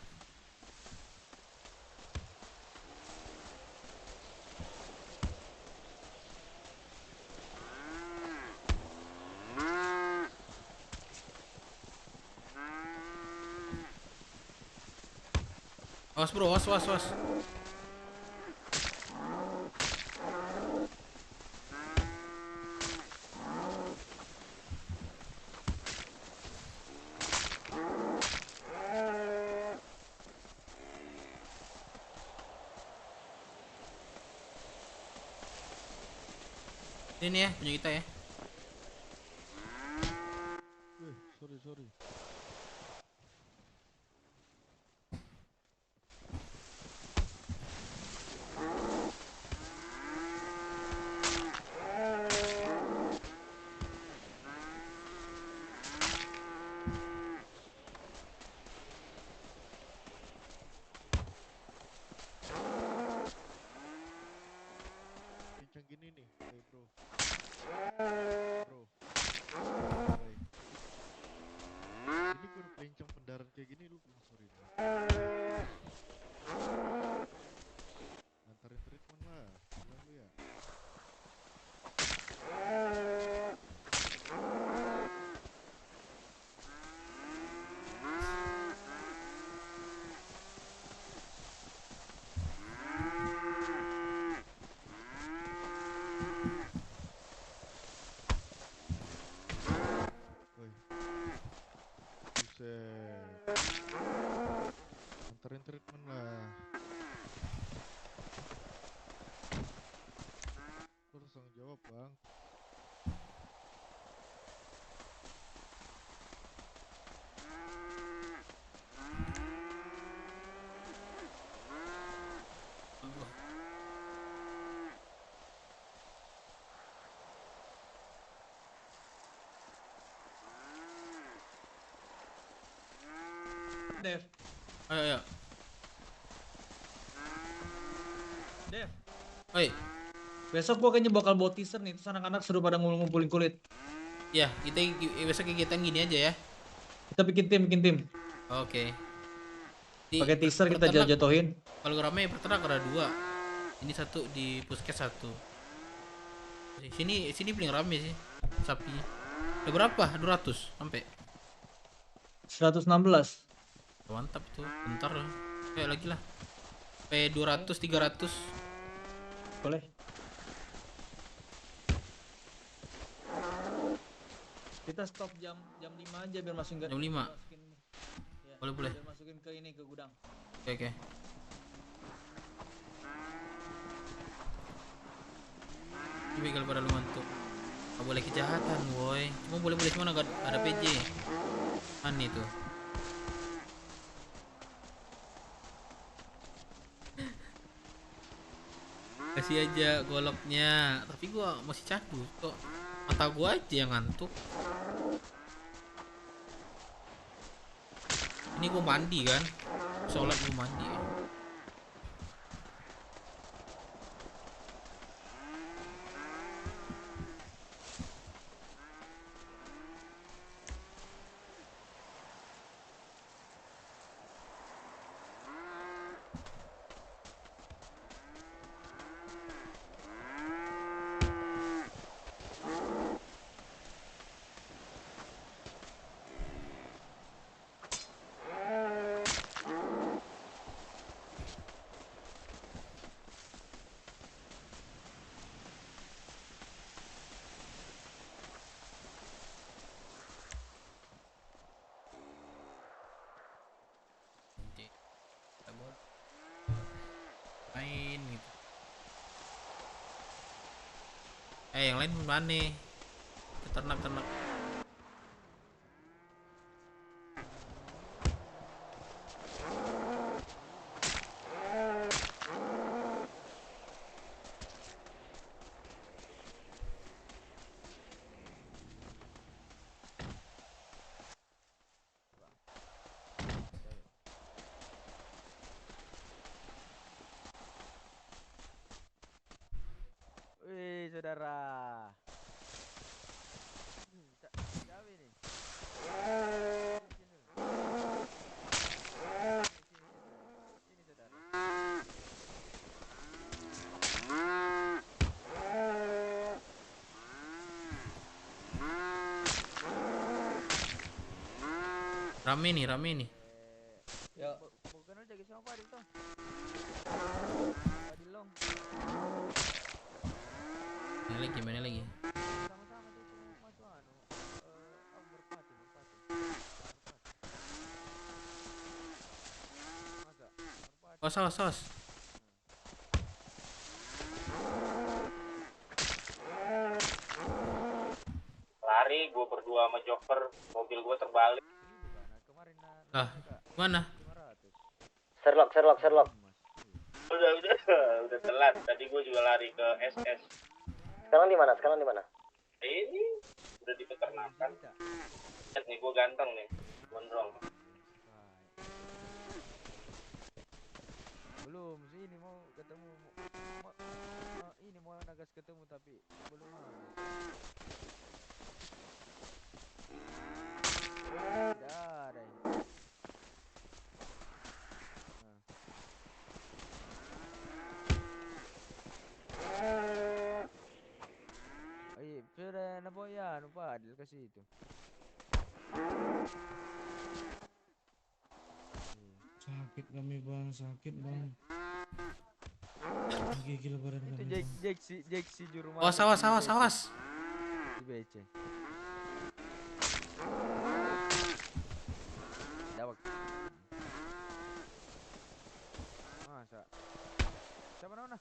P: Awas bro, awas. Ini ya, punya kita ya.
U: Sorry. Kencang gini nih, bro. Ini gue udah pelencong pendaran kayak gini lu belum sorry. Antarin treatment lah, bilang lu ya. Antarin treatment lah. Lu harus tanggung jawab, Bang.
I: Dev.
P: Ayo.
I: Dev.
P: Oi.
I: Besok gua kayaknya bakal bawa teaser nih, terus anak-anak suruh pada ngumpulin kulit.
P: Ya, kita besok kegiatan gini aja ya.
I: Kita bikin tim.
P: Oke.
I: Pakai teaser kita jatuhin.
P: Kalau ramai peternak ada 2. Ini 1 di puskes 1. Sini paling rame sih sapi. Ada berapa? 200 sampai
I: 116.
P: Mantap tuh. Bentar lah. Kayak lagi lah. Sampai 200 300.
I: Boleh. Kita stop jam 5 aja biar masukin
P: Jam 5.
I: Ya,
P: Boleh.
I: Biar masukin ke ini ke gudang.
P: Oke. Ini kalau pada lu ngantuk. Gak boleh kejahatan, boy. Cuma boleh semua ada PJ. Aneh tuh. Kasih aja goloknya, tapi gua masih cadus kok. Mata gua aja yang ngantuk. Ini gua mandi kan, sholat lu mandi. Main gitu. Yang lain mana? Ternak-ternak.
O: Wih, saudara. Siapa ini? Sini, saudara.
P: Rame nih.
O: Ya, bukan lu jaga siapa itu? Adilong.
P: Mana lagi?
O: Sama-sama tuh masuk merpati. Masa?
P: Sos.
C: Lari gue berdua sama Joker, mobil gue terbalik.
O: Nah,
P: Mana?
Q: Sherlock.
C: Udah telat. Tadi gue juga lari ke SS.
Q: Sekarang di mana?
C: Ini udah di peternakan. Lihat nih, gue ganteng nih, gondrong.
O: belum sini mau ketemu ini mau nagas ketemu tapi belum tidak ada ini. Sudah nampak Adil kasih itu.
F: Sakit kami bang. Gila badan
O: Itu
F: kami.
O: Jeksi juru
P: Awas.
O: Di BC. Dawak. Masa. Siapa nama?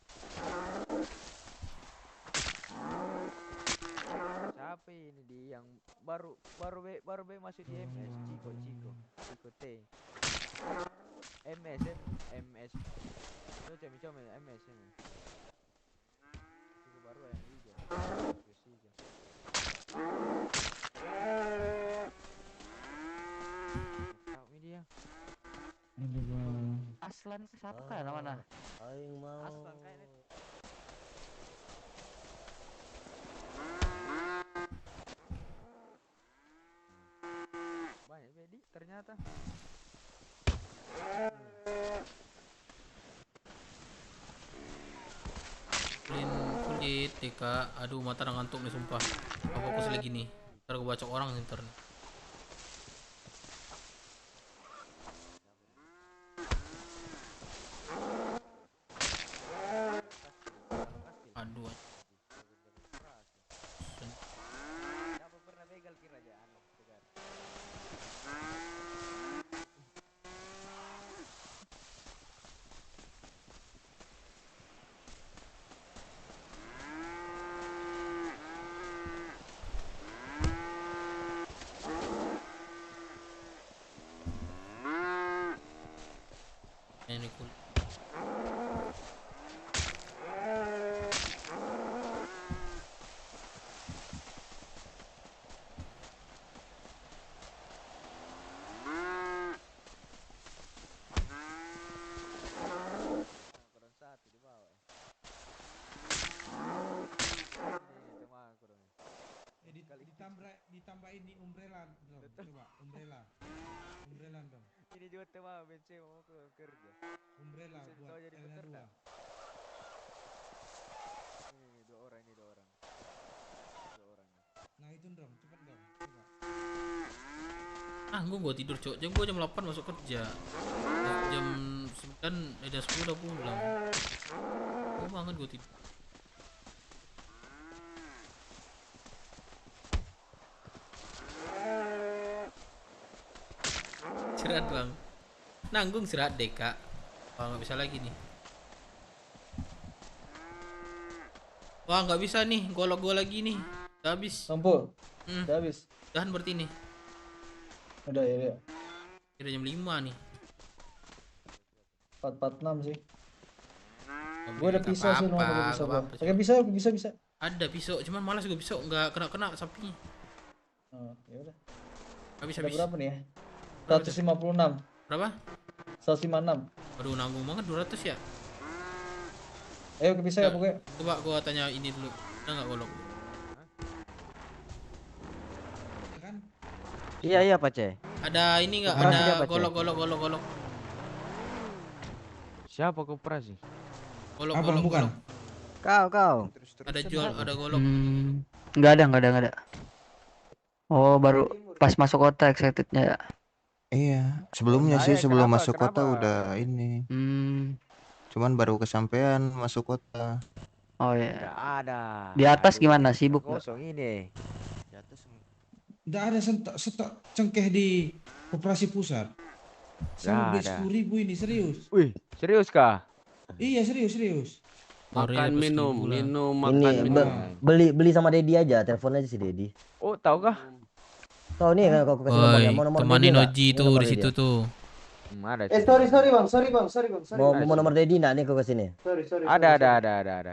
O: Siapa ini dia yang baru masuk di MS Ciko T. MS. Coba MS ini. Ciko baru yang hijau. Tahu ini dia.
F: Aduh bang.
O: Aslan siapa kan namanya?
Q: Aing mau.
O: Aslan kayaknya. Banyak Bedi ternyata.
P: Kulit TK. Aduh, mata ngantuk nih sumpah. Gak fokus lagi nih. Ntar gue bacok orang ntar nih. Aduh.
O: Siapa pernah begal kira aja anak segar.
P: Ini kulit.
F: ditambahin di umbrella dong. Coba umbrella. Umbrella dong.
O: Ini juga tema BC mau ke kerja.
F: Umbrella
O: Bisa
F: buat
O: tahu jadi
F: L2.
O: peternak. Ini dua orang. Dua orang.
F: Nah itu dong, cepet dong. Coba.
P: Gue tidur cok, gue jam 8 masuk kerja. Jam 9 ada 10 udah pulang. Gue banget gue tidur. Istirahat bang. Nanggung istirahat deh kak. Wah nggak bisa lagi nih. Wah nggak bisa nih, golok gue lagi nih. Udah habis.
I: Sampul. Udah habis.
P: Udahan berarti nih.
I: Udah ya.
P: Udah jam 5 nih.
I: 446 sih.
P: Oh,
I: Gue ada pisau sih, nomor pisau gua. Pakai pisau, bisa.
P: Ada pisau, cuman malas gue pisau nggak kena sapinya.
I: Oh, ya udah.
P: Habis.
I: Berapa nih ya? 156.
P: Berapa?
I: 156.
P: Aduh nanggung banget 200 ya.
I: Ayo ke pisau ya pokoknya.
P: Coba gua tanya ini dulu. Ada nggak golok?
O: Iya Pak C.
P: Ada ini nggak? Ada golok.
O: Siapa koperasi?
P: Golok.
F: Bukan.
O: Kau.
P: Ada golok.
M: Nggak ada. Oh baru pas masuk kota excitednya ya.
V: Iya, sebelumnya sih sebelum
O: kenapa?
V: masuk kota udah ini. Cuman baru kesampean masuk kota.
M: Oh ya.
O: Nggak ada.
M: Di atas gimana? Sibuk nggak?
O: Kosong ini.
V: Di atas
F: Nggak ada stok cengkeh di Koperasi Pusat. Saya beli 10.000 ini serius.
O: Wih, serius kah?
F: Iya serius.
L: Makan minum
Q: Ini
L: makan minum.
Q: beli sama Dedi aja, telepon aja si Dedi.
O: Oh, tahu kah?
Q: Tahu nih kan aku kasih nomornya, mau nomor
P: Temanin
Q: Dedi nggak?
P: Oji
Q: Ini
P: tuh
Q: nomor
P: di
Q: Dedi
P: situ
Q: ya?
P: tuh.
O: Ada.
I: Sorry bang.
Q: Mau nomor Dedi nggak nih aku kasih nih?
I: Sorry.
O: Ada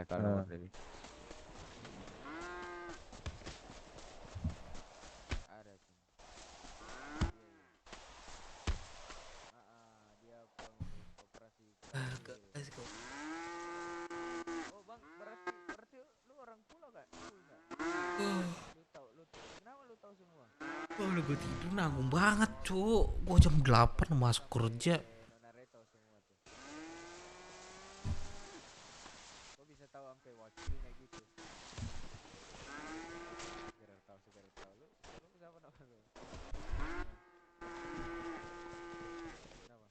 O: kalau nomor Dedi. Ada. Dia operasi. Oh bang, berarti lu orang pulau gak? Lu tahu kenapa lu tahu semua?
P: Oh, udah gue tidur nanggung banget cuk. Gue jam 8 masuk kerja.
O: Kok bisa tahu sampai wakilnya gitu? Segera tahu. Lu siapa nama lu? Kenapa?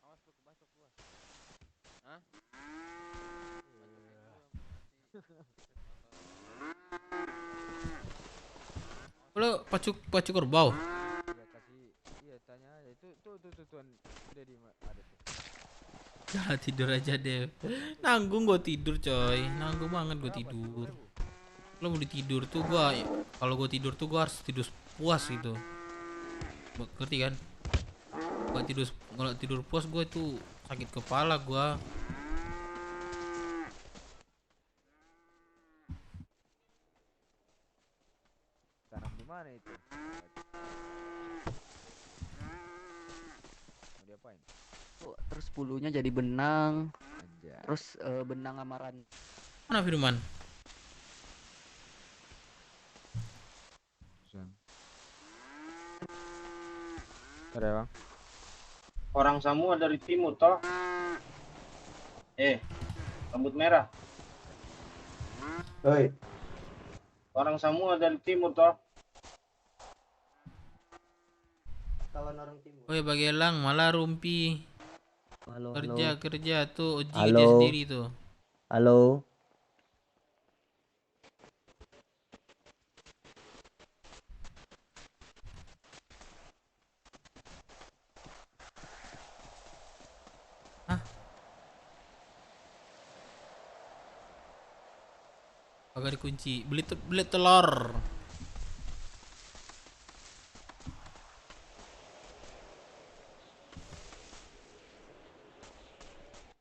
O: Awas lu kebasok gua. Hah?
P: Lo pacu kerbau.
O: Iya tanya aja itu tuh udah di ada tuh.
P: Ya tidur aja deh. Nanggung gue tidur coy. Nanggung banget gue tidur. Lo mau tidur tuh kalau gue tidur tuh gue harus tidur puas gitu. Ngerti kan? Kalau tidur puas gue tuh sakit kepala gue.
O: Tanam di mana itu? Mau diapain?
M: Terus bulunya jadi benang.
O: Anjay.
M: Terus benang amaran.
P: Mana Firman?
O: Ada bang.
C: Orang Samoa dari timur toh. Rambut merah.
I: Oi.
C: Orang Samoa dari timur toh.
Q: Kawan orang timur.
P: Oh ya Bagelang malah Rumpi.
Q: Halo.
P: Kerja tuh Oji
Q: Halo.
P: dia sendiri tuh.
Q: Halo.
P: Agak dikunci. Beli telur.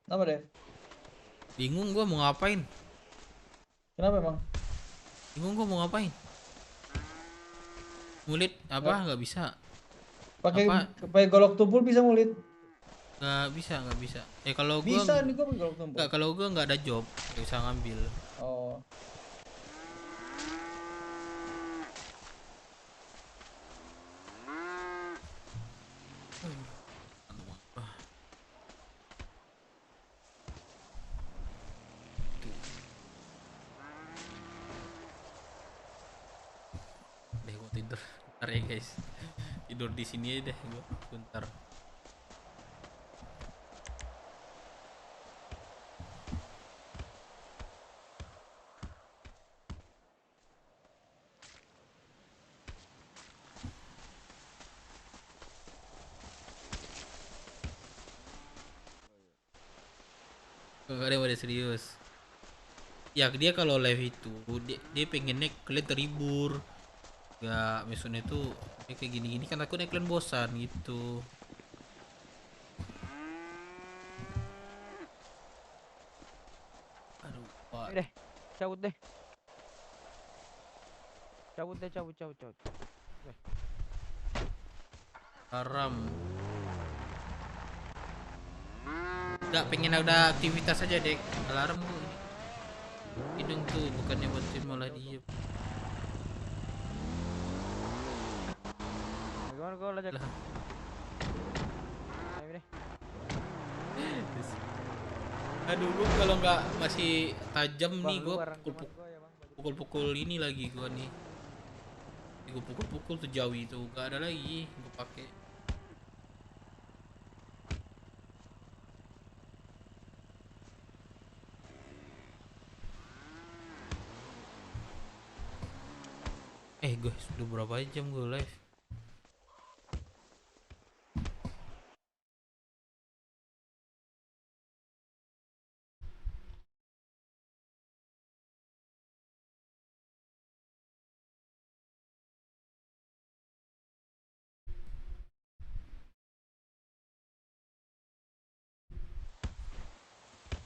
I: Kenapa deh?
P: Bingung gua mau ngapain.
I: Kenapa emang?
P: Bingung gua mau ngapain. Ngulit apa nggak bisa.
I: Pakai golok tumpul bisa ngulit.
P: Nggak bisa. Kalau gua
I: Bisa nih gua pakai golok tumpul.
P: Kalau gua nggak ada job, nggak bisa ngambil.
I: Oh.
P: tidur. Bentar ya guys. Tidur di sini aja deh gua. Bentar. Gak ada yang serius. Ya dia kalau live itu dia pengennya kalian terhibur. Gak maksudnya tuh kayak gini-gini kan takutnya kalian bosan gitu. Aduh, Pak.
O: Deh, cabut deh. Cabut deh, cabut. Deh.
P: Haram. Gak pengen ada aktivitas aja dek. Alarm gua ini. Hidung tuh bukannya bantuin malah diem.
O: Gimana kau lajak? Ayo deh.
P: Aduh gua kalau nggak masih tajam
O: Bang,
P: nih
O: lu
P: gua
O: bareng teman gua ya, Bang.
P: pukul-pukul ini lagi gua nih. Gua pukul-pukul tuh jauh itu gak ada lagi gua pakai. Guys, udah berapa jam gue live?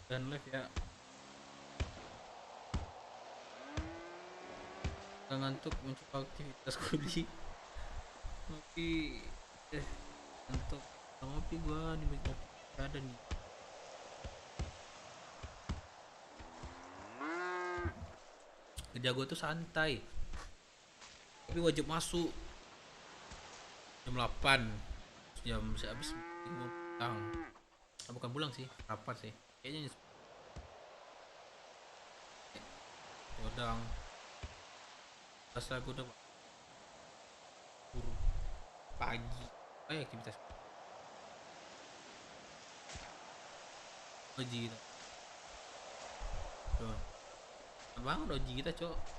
P: Dan live ya. Gak ngantuk mencoba aktivitas kuli. Ngopi ngantuk ngopi gua nih banyak ada nih. Kerja gua tuh santai tapi wajib masuk jam 8 jam habis pulang. Bukan pulang sih, rapat sih kayaknya. Udang pas lagu udah pagi kayak aktivitas Oji kita bangun Oji kita cok.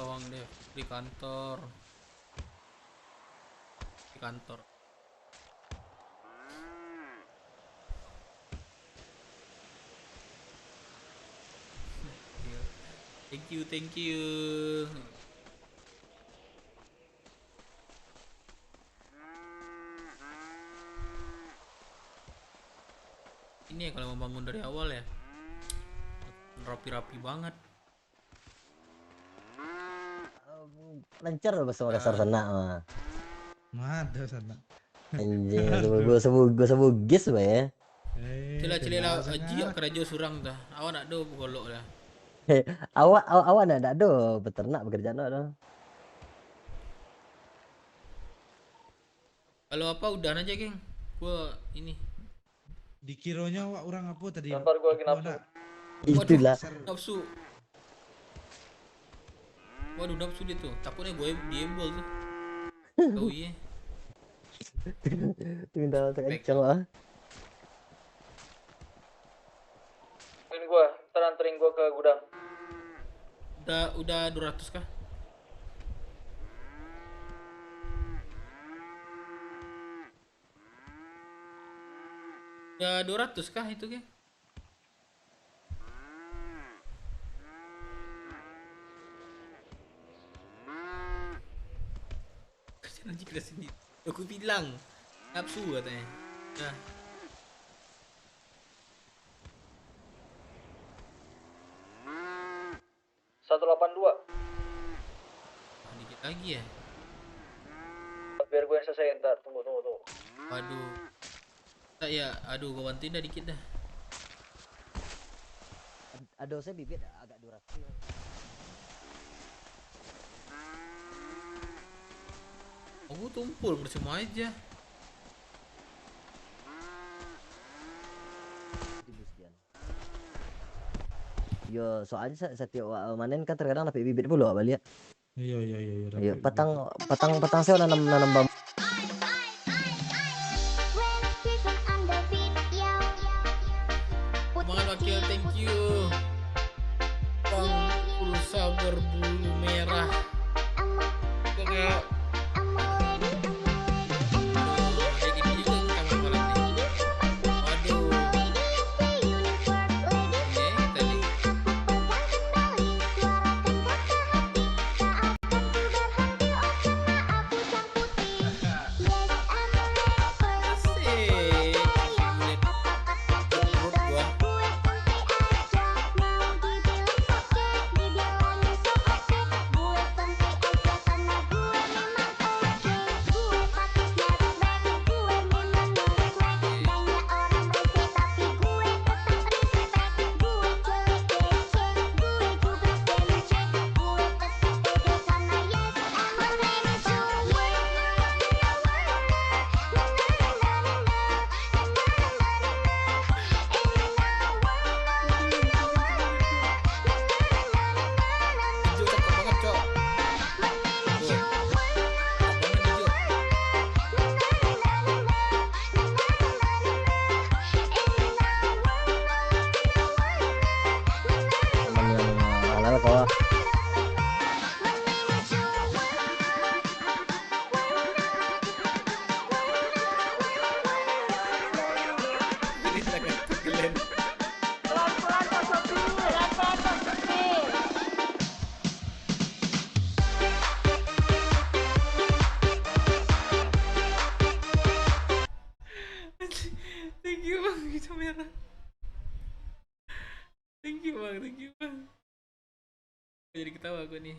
P: Uang deh di kantor thank you ini ya kalau membangun dari awal ya rapi-rapi banget.
Q: Lancar loh semua dasar sana mah.
F: Ada sana.
Q: Anjing, gua sebugis mah ya.
P: Cila Aji kerja surang dah. Awak nak do golok dah.
Q: Awak nak do beternak bekerja no.
P: Kalau apa udah aja, geng. Gua ini.
F: Dikironya orang apa tadi?
C: Kantor gua lagi nafsu.
Q: Itulah.
P: Nafsu. Waduh nafsu dia tuh. Takutnya gue diembol tuh. Oh iya.
Q: Minta kencang lah.
C: Ini gua, anterin gua ke gudang.
P: Udah 200 kah? Udah 200 kah itu, geng? Nanti kita sendiri. Aku bilang nafsu katanya. Dah. Dikit lagi ya.
C: Biar gue yang selesai ntar. Tunggu.
P: Waduh. Tak ya, aduh gue bantuin dah dikit dah.
Q: Aduh saya bibit agak durasi.
P: Aku tumpul percuma aja.
Q: Yo, soalnya setiap manen kan terkadang dapat bibit pula balik.
F: Iya.
Q: Iya, petang saya nanam bambu.
P: Semangat wakil, thank you. Bang pulsa berbulu merah. Kayak thank you bang, bisa merah. Thank you bang. Jadi ketawa gue nih.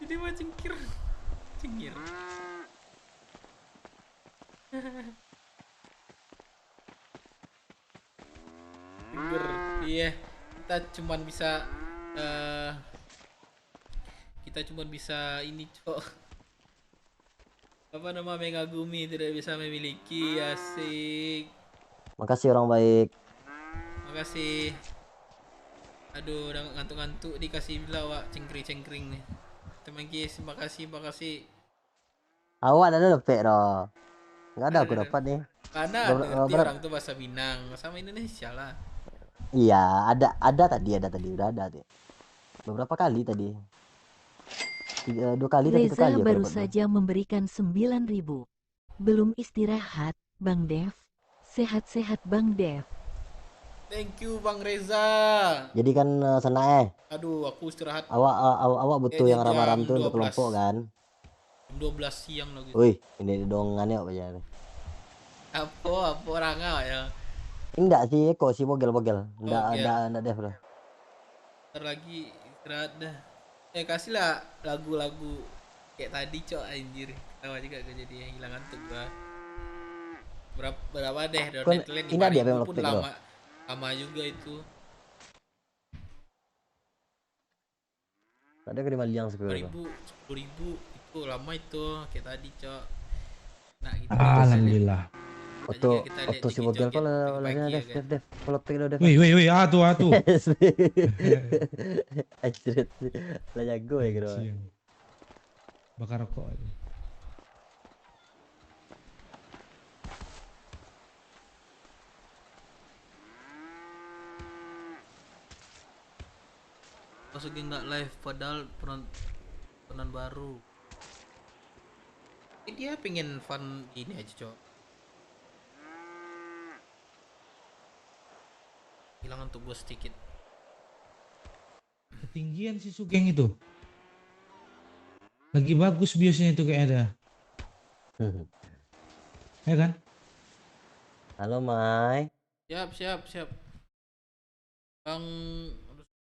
P: Jadi mah cengkir. Iya, kita cuman bisa ini cok, apa nama, mengagumi, tidak bisa memiliki. Asik.
Q: Makasih orang baik.
P: Makasih. Aduh, udah ngantuk-ngantuk dikasih bilang cengkring nih. Teman guys, makasih.
Q: Awak ada dapat dah. Enggak ada aku dapat nih.
P: Karena ngerti orang tuh bahasa Minang sama Indonesia lah.
Q: Iya, ada tadi udah ada tuh. Beberapa kali tadi. 2 kali tadi, 3 kali.
D: Reza baru saja memberikan 9.000. Belum istirahat, Bang Dev. Sehat-sehat Bang Dev.
P: Thank you Bang Reza.
Q: Jadi kan senang
P: Aduh, aku istirahat.
Q: Awak butuh yang ram-ram tuh untuk kelompok kan.
P: Jam 12 siang lagi.
Q: Wih, ini dongannya apa ya?
P: Apa orang ya?
Q: Enggak sih, kok si bogel. Enggak Dev dah.
P: Ntar lagi istirahat dah. Kasih lah lagu-lagu kayak tadi cok, anjir. Tawa juga gue jadi hilang ngantuk gua. Berapa deh donate kalian?
Q: Ini ada yang
P: pun lama juga itu.
Q: Ada ke 5 liang
P: 10.000 itu lama itu kayak tadi cok. Nah gitu.
F: Alhamdulillah.
Q: Oto si bogel kalau lagi Dev kalau Dev.
F: Wih, atu.
Q: Anjir. Lah jago ya gitu.
F: Bakar rokok aja.
P: Masukin nggak live padahal penonton baru. Dia pengen fun ini aja cok. Hilang untuk gue sedikit.
F: Ketinggian si Sugeng itu. Lagi bagus biasanya itu kayak ada. Ya kan?
Q: Halo Mai.
P: Siap. Bang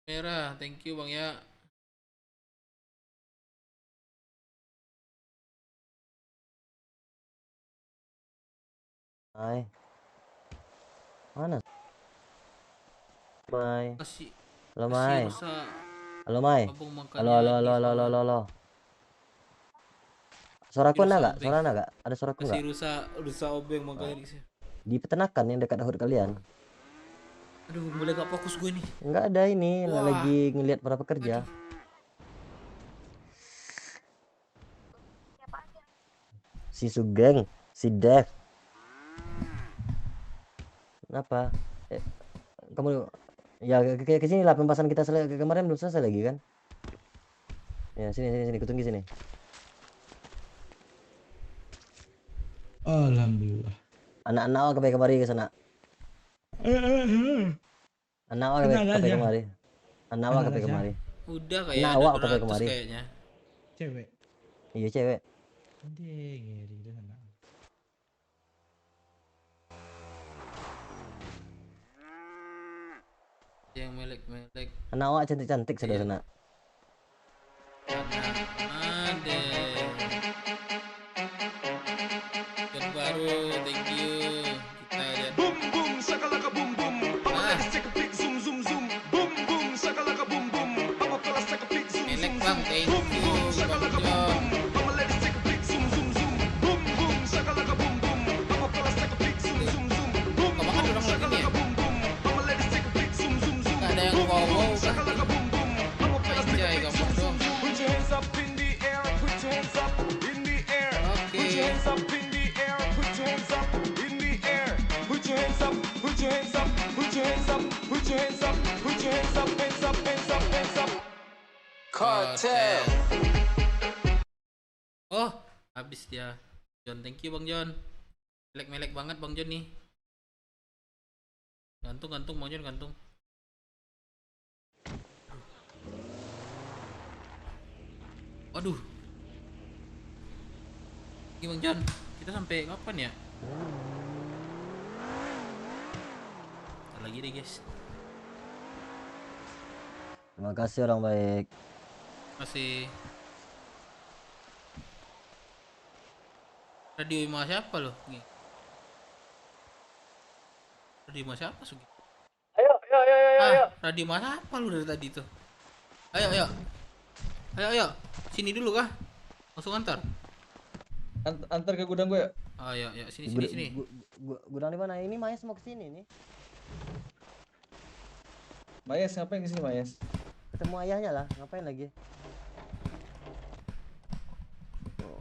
P: merah, thank you Bang ya.
Q: Mai. Mana? Mai. Halo Mai.
P: rusak.
Q: Halo Mai.
P: Abang makannya
Q: Halo halo halo
P: di
Q: halo halo
P: sana.
Q: halo. Suaraku
P: Rusak
Q: ada nggak?
P: obeng.
Q: Suara ada nggak? Ada suaraku
P: Masih
Q: nggak?
P: rusak obeng makanya di sini.
Q: Di peternakan yang dekat hood kalian.
P: Aduh, mulai gak fokus gue nih.
Q: Nggak ada ini,
P: Wah.
Q: lagi ngelihat para pekerja. Si Sugeng, si Dev. Kenapa? Kamu ya ke sini lah pembahasan kita kemarin belum selesai lagi kan? Ya sini kutunggu sini.
F: Alhamdulillah.
Q: Anak-anak awak ke kemari ke sana. Anak awak ke kemari. Anak awak ke kemari.
P: Udah kayak
Q: Anak
P: ada
Q: awak ke
P: 200
Q: kemari.
P: kayaknya.
F: Cewek.
Q: Iya cewek.
F: Ngeri di sana.
P: Yang melek-melek.
Q: Anak awak cantik-cantik sudah sana.
P: Ada. Yang baru, thank you. Kita lihat.
R: Boom boom shakalaka boom boom. I'ma let it take a pic zoom zoom zoom. Boom boom shakalaka boom boom. I'ma fella take a pic zoom zoom zoom. Boom boom shakalaka boom boom. I'ma let it take a pic zoom zoom zoom. Boom boom shakalaka boom boom. I'ma fella take a pic zoom zoom zoom. Boom boom shakalaka boom boom. I'ma let it take a pic zoom zoom zoom.
P: Ada yang wow
R: Shakalaka boom boom. I'ma fella take a
P: Anjay,
R: pic
P: gambar
R: zoom zoom
P: dong.
R: zoom. Put your hands up in the air. Put your hands up in the air. Put your hands up in the air. Put your hands up in the air. Put your hands up. Put your hands up. Put your hands up. Put your hands up. Put your hands up. Hands up. Hands up. Hands up. Cartel.
P: Oh, habis dia. John, thank you Bang John. Melek-melek banget Bang John nih. Gantung Bang John, gantung. Waduh. Ini Bang John, kita sampai kapan ya? Ntar lagi deh guys.
Q: Terima kasih orang baik.
P: Masih. Radio Ima siapa loh? Nih. Radio Ima siapa Sugi?
I: Ayo.
P: Radio Ima siapa lu dari tadi tuh? Ayo. Sini dulu kah? Langsung antar.
I: Antar ke gudang gue ya.
P: Ayo, sini.
Q: Gudang di mana? Ini Mayas mau ke sini nih.
I: Mayas ngapain ke sini Mayas?
Q: Ketemu ayahnya lah, ngapain lagi?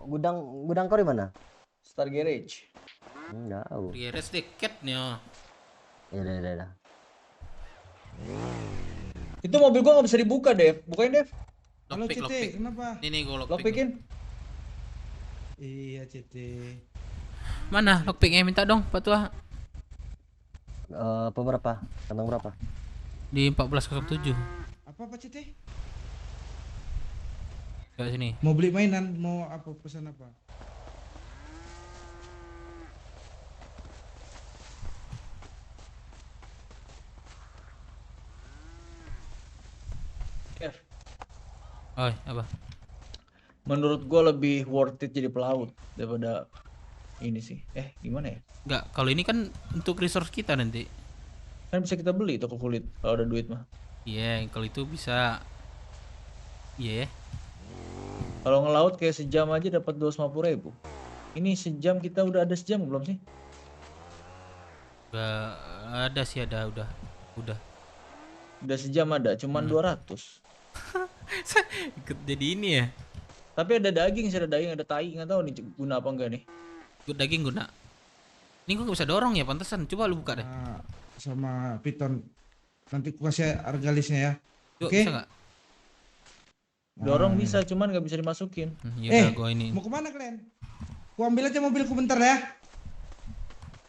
Q: Gudang kau di mana?
I: Star Garage.
Q: Enggak tahu.
P: Garage deket nih.
Q: Ya udah.
I: Itu mobil gua nggak bisa dibuka, Dev. Bukain, Dev.
F: Halo CT, kenapa?
P: Ini gua
I: lockpickin.
F: Iya CT.
P: Mana lockpicknya minta dong, Pak Tua?
Q: Apa berapa? Kantong berapa?
P: Di 1407.
F: Apa CT?
P: Ke sini.
F: Mau beli mainan, mau apa pesan apa?
I: Dev.
P: Oi, apa?
I: Menurut gua lebih worth it jadi pelaut daripada ini sih. Gimana ya?
P: Enggak, kalau ini kan untuk resource kita nanti.
I: Kan bisa kita beli toko kulit kalau ada duit mah.
P: Iya, kalau itu bisa. Iya.
I: Kalau ngelaut kayak sejam aja dapat 250.000. Ini sejam kita udah ada sejam belum sih?
P: Udah ada sih, udah.
I: Udah sejam ada, cuman 200.
P: Ikut jadi ini ya.
I: Tapi ada daging, ada tai, nggak tahu nih guna apa enggak nih.
P: Daging guna. Ini gua nggak bisa dorong ya, pantesan. Coba lu buka deh.
F: Sama Piton. Nanti ku kasih harga listnya ya.
P: Oke. Bisa nggak?
I: Dorong bisa, cuman nggak bisa dimasukin.
P: Yaudah, gua ini.
F: Mau kemana kalian? Ku ambil aja mobilku bentar ya.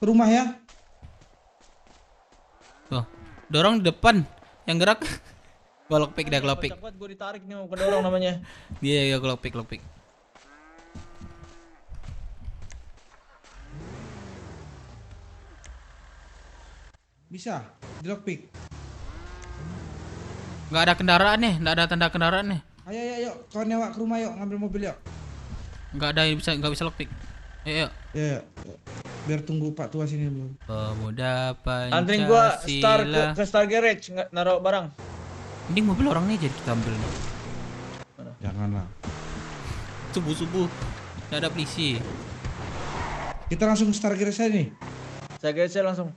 F: Ke rumah ya.
P: Tuh, dorong di depan. Yang gerak. Gua lockpick dah, lockpick.
I: Cepat gua ditarik nih, mau ke dorong namanya.
P: Iya, gua lockpick.
F: Bisa di lockpick.
P: Nggak ada kendaraan nih, nggak ada tanda kendaraan nih.
F: Ayo, kau nyewa ke rumah yuk, ngambil mobil yuk.
P: Nggak ada yang nggak bisa lockpick. Ayo.
F: Ya. Biar tunggu Pak Tua sini dulu.
P: Pemuda Pancasila.
I: Anterin gua ke Star Garage naruh barang.
P: Mending mobil orang nih jadi kita ambil nih.
F: Janganlah.
P: Subuh-subuh nggak ada polisi.
F: Kita langsung start kira saya nih.
I: Saya langsung.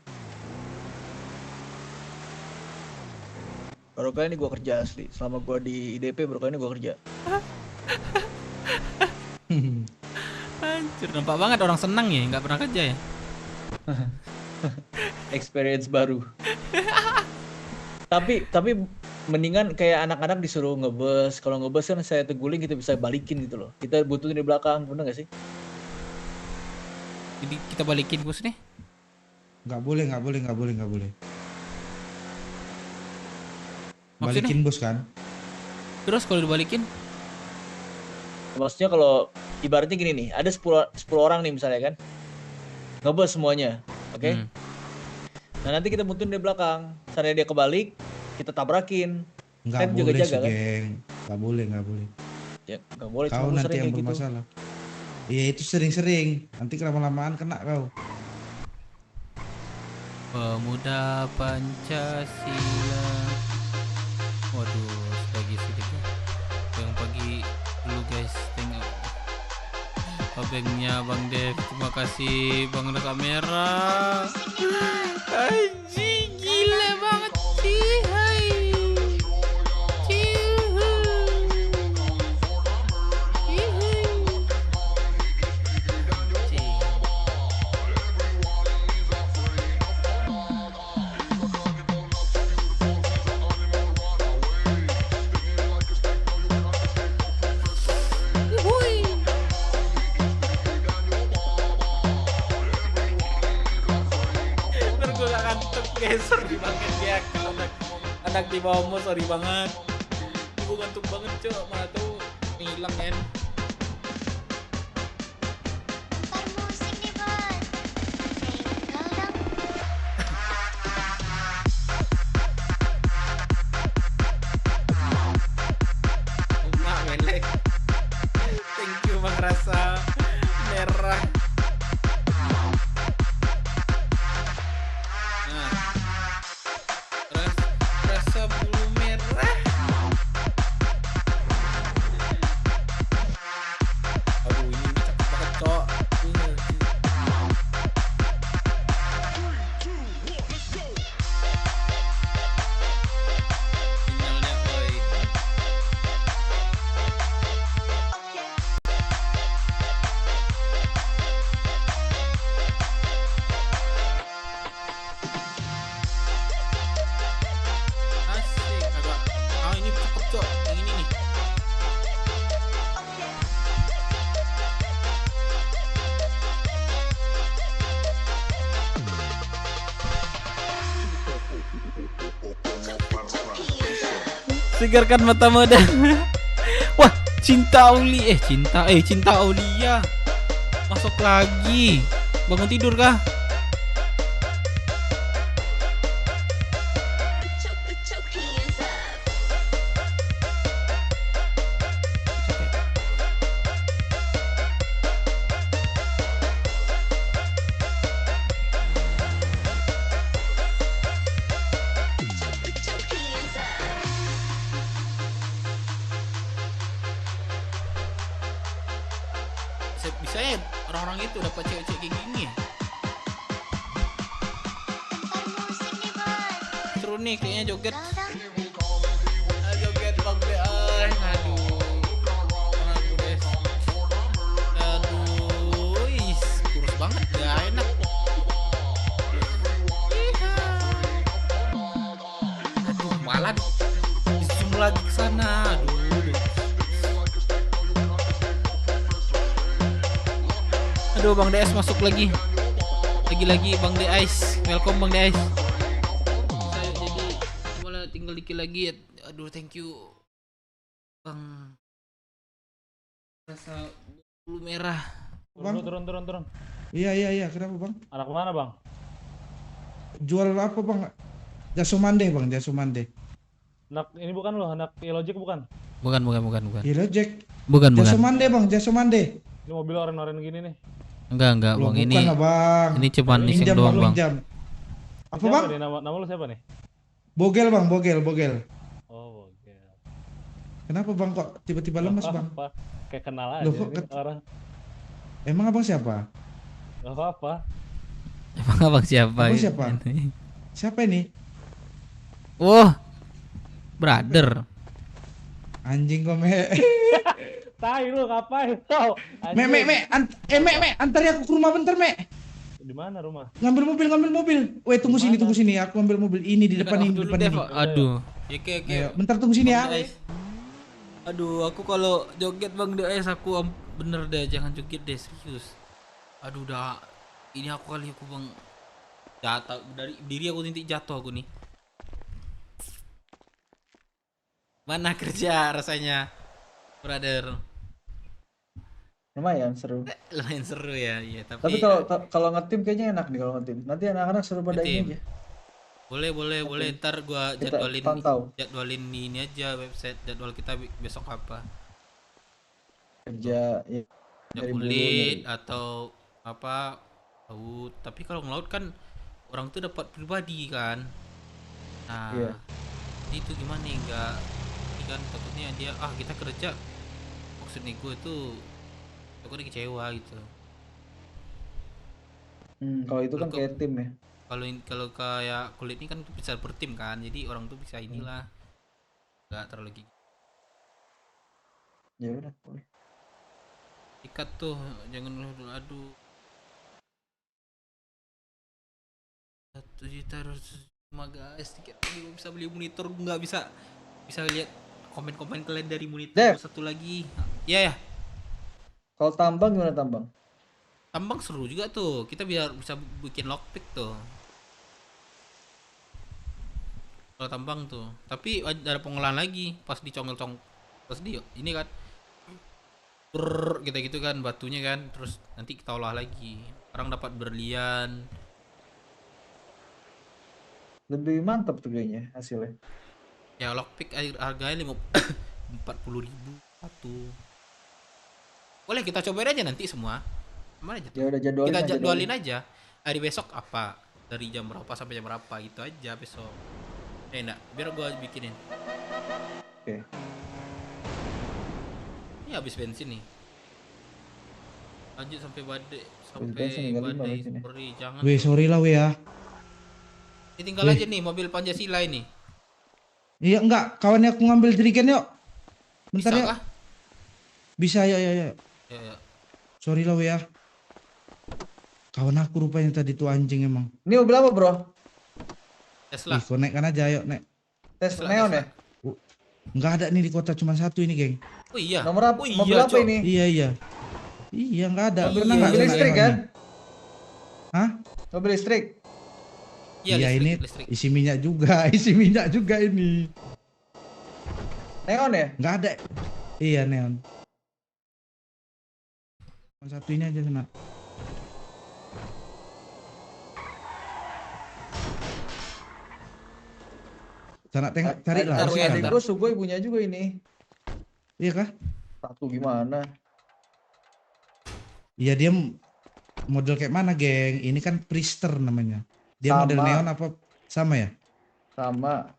I: Baru kali ini gua kerja asli. Selama gua di IDP baru kali ini gua kerja.
P: Anjir, nampak banget orang senang ya, nggak pernah kerja ya.
I: Experience baru. tapi mendingan kayak anak-anak disuruh ngebus. Kalau ngebus kan saya teguling kita bisa balikin gitu loh. Kita butuhin di belakang, bener gak sih?
P: Jadi kita balikin bos nih.
F: Nggak boleh.
P: Maksudnya?
F: Balikin bos kan?
P: Terus kalau dibalikin?
I: Maksudnya kalau ibaratnya gini nih, ada 10 orang nih misalnya kan. Ngebus semuanya, oke? Nah nanti kita butuhin di belakang. Seandainya dia kebalik, kita tabrakin.
F: Nggak
I: Kan
F: boleh
I: jaga-jaga kan?
F: Sugeng. Nggak boleh.
I: Ya nggak boleh.
F: Kau
I: cuma
F: nanti
I: sering
F: yang
I: kayak gitu.
F: bermasalah. Iya itu sering-sering. Nanti lama-lamaan kena kau.
P: Pemuda Pancasila. Waduh, pagi sedikit. Yang pagi dulu guys, tengok. Obengnya Bang Dev, terima kasih Bang Rasa Merah. Anjing gila banget sih, hai. Sorry banget ya, anak di bawahmu, sorry banget. Gue ngantuk banget cok, malah tuh hilang kan. Mak melek. Thank you Bang Rasa Merah. Rasa bulu merah. Aduh ini cakep banget cok. Sinyalnya boy. Asik, agak. Ini cakep cok, yang ini nih. Segarkan mata muda. Wah, cinta Aulia. Masuk lagi. Bangun tidur kah? Bisa ya orang-orang itu dapat cewek-cewek kayak gini ya? Seru nih kayaknya joget. Joget Bang De. Aduh. Kurus banget, gak enak. Aduh, malah zoom lagi ke sana. Aduh, Bang DS masuk lagi. Lagi Bang DS. Welcome Bang DS. Saya jadi malah tinggal dikit lagi. Aduh, thank you. Bang. Rasa bulu merah.
F: Bang.
A: Turun.
F: Iya. Kenapa bang?
A: Anak mana bang?
F: Jual apa bang? Jasumande bang, Jasumande.
A: Anak ini bukan loh, anak Ilojek bukan?
P: Bukan.
F: Ilojek.
P: Bukan.
F: Jasumande bang, Jasumande.
A: Ini mobil oren-oren gini nih.
P: Enggak
F: Loh,
P: bang, ini
F: bukan lah, bang.
P: ini cuman nising doang bang.
F: Apa bang?
A: Nih, nama lu siapa nih?
F: Bogel bang, Bogel.
A: Oh,
F: Kenapa bang kok tiba-tiba lemas bang?
A: Apa? Kayak kenal aja
F: Loh, kok
A: nih orang.
F: Emang abang siapa?
A: Gak apa-apa.
P: Emang abang siapa?
F: Abang siapa? Siapa ini?
P: Oh, brother.
F: Anjing kok me.
A: Tai lu ngapain? Tau.
F: Antarin aku ke rumah bentar me.
A: Di mana rumah?
F: Ngambil mobil. Weh tunggu sini. Aku ambil mobil ini di depan ini.
P: Aduh. Oke.
F: Ayo, bentar tunggu sini ya.
P: Aduh, aku kalau joget Bang DS aku bener deh, jangan joget deh, serius. Aduh, udah ini aku Bang jatuh dari diri aku titik jatuh aku nih. Mana kerja rasanya, brother?
I: Lumayan seru.
P: Lumayan seru ya, iya.
I: Tapi kalau ngetim kayaknya enak nih kalau ngetim. Nanti anak-anak seru pada ini aja.
P: Boleh. Ntar gua
I: Kita
P: jadwalin ini aja website jadwal kita besok apa.
I: Kerja ya,
P: kulit atau apa laut. Tapi kalau ngelaut kan orang tuh dapat pribadi kan. Nah,
I: Iya.
P: itu gimana nih enggak ini kan takutnya dia kita kerja maksudnya gue itu takutnya kecewa gitu.
I: Kalau itu kan kayak tim ya.
P: Kalau kayak kulit ini kan bisa per tim kan, jadi orang tuh bisa inilah nggak terlalu gitu.
I: Ya udah boleh.
P: Ikat tuh jangan aduh 1.200.000 guys, tiket lagi bisa beli monitor, nggak bisa lihat komen-komen kalian dari monitor. Satu lagi ya.
I: Kalau tambang gimana tambang?
P: Tambang seru juga tuh, kita biar bisa bikin lockpick tuh. Kalau tambang tuh, tapi ada pengolahan lagi pas dicongkel-congkel, pas ini kan gitu kan batunya kan, terus nanti kita olah lagi. Orang dapat berlian.
I: Lebih mantap tuh kayaknya hasilnya.
P: Ya lockpick harganya 40.000 satu. Boleh kita cobain aja nanti semua. Mana aja?
I: Ya udah
P: kita jadwalin aja. Hari besok apa? Dari jam berapa sampai jam berapa gitu aja besok. Enggak, biar gua bikinin.
I: Oke.
P: Ini habis bensin nih. Lanjut sampai badai, sorry jangan.
F: Weh, sorry lah weh ya.
P: Ini tinggal aja nih mobil Pancasila ini.
F: Iya enggak, kawannya aku ngambil jerigen yuk. Bentar
P: bisa
F: ya.
P: Kah?
F: Bisa ya.
P: Ya.
F: Sorry lah weh ya. Kawan aku rupanya tadi tuh anjing emang.
I: Ini mobil apa bro?
P: Tesla.
F: Ih, connect kan aja yuk nek.
I: Tesla Neon ya?
F: Enggak ada nih di kota, cuma satu ini geng.
P: Oh iya.
I: Nomor apa? Mobil apa ini?
F: Iya. Iya enggak ada. Pernah
I: Mobil listrik kan?
F: Hah?
I: Mobil listrik.
F: Iya ini
P: listrik.
F: isi minyak juga ini.
I: Neon ya?
F: Enggak ada. Iya neon. Satu ini aja kena. Sana tengok cari lah.
I: Adik gue Sugoi punya juga ini.
F: Iya kah?
I: Satu gimana?
F: Iya dia model kayak mana geng? Ini kan Priester namanya. Dia
I: Sama.
F: model neon apa sama ya?
I: Sama.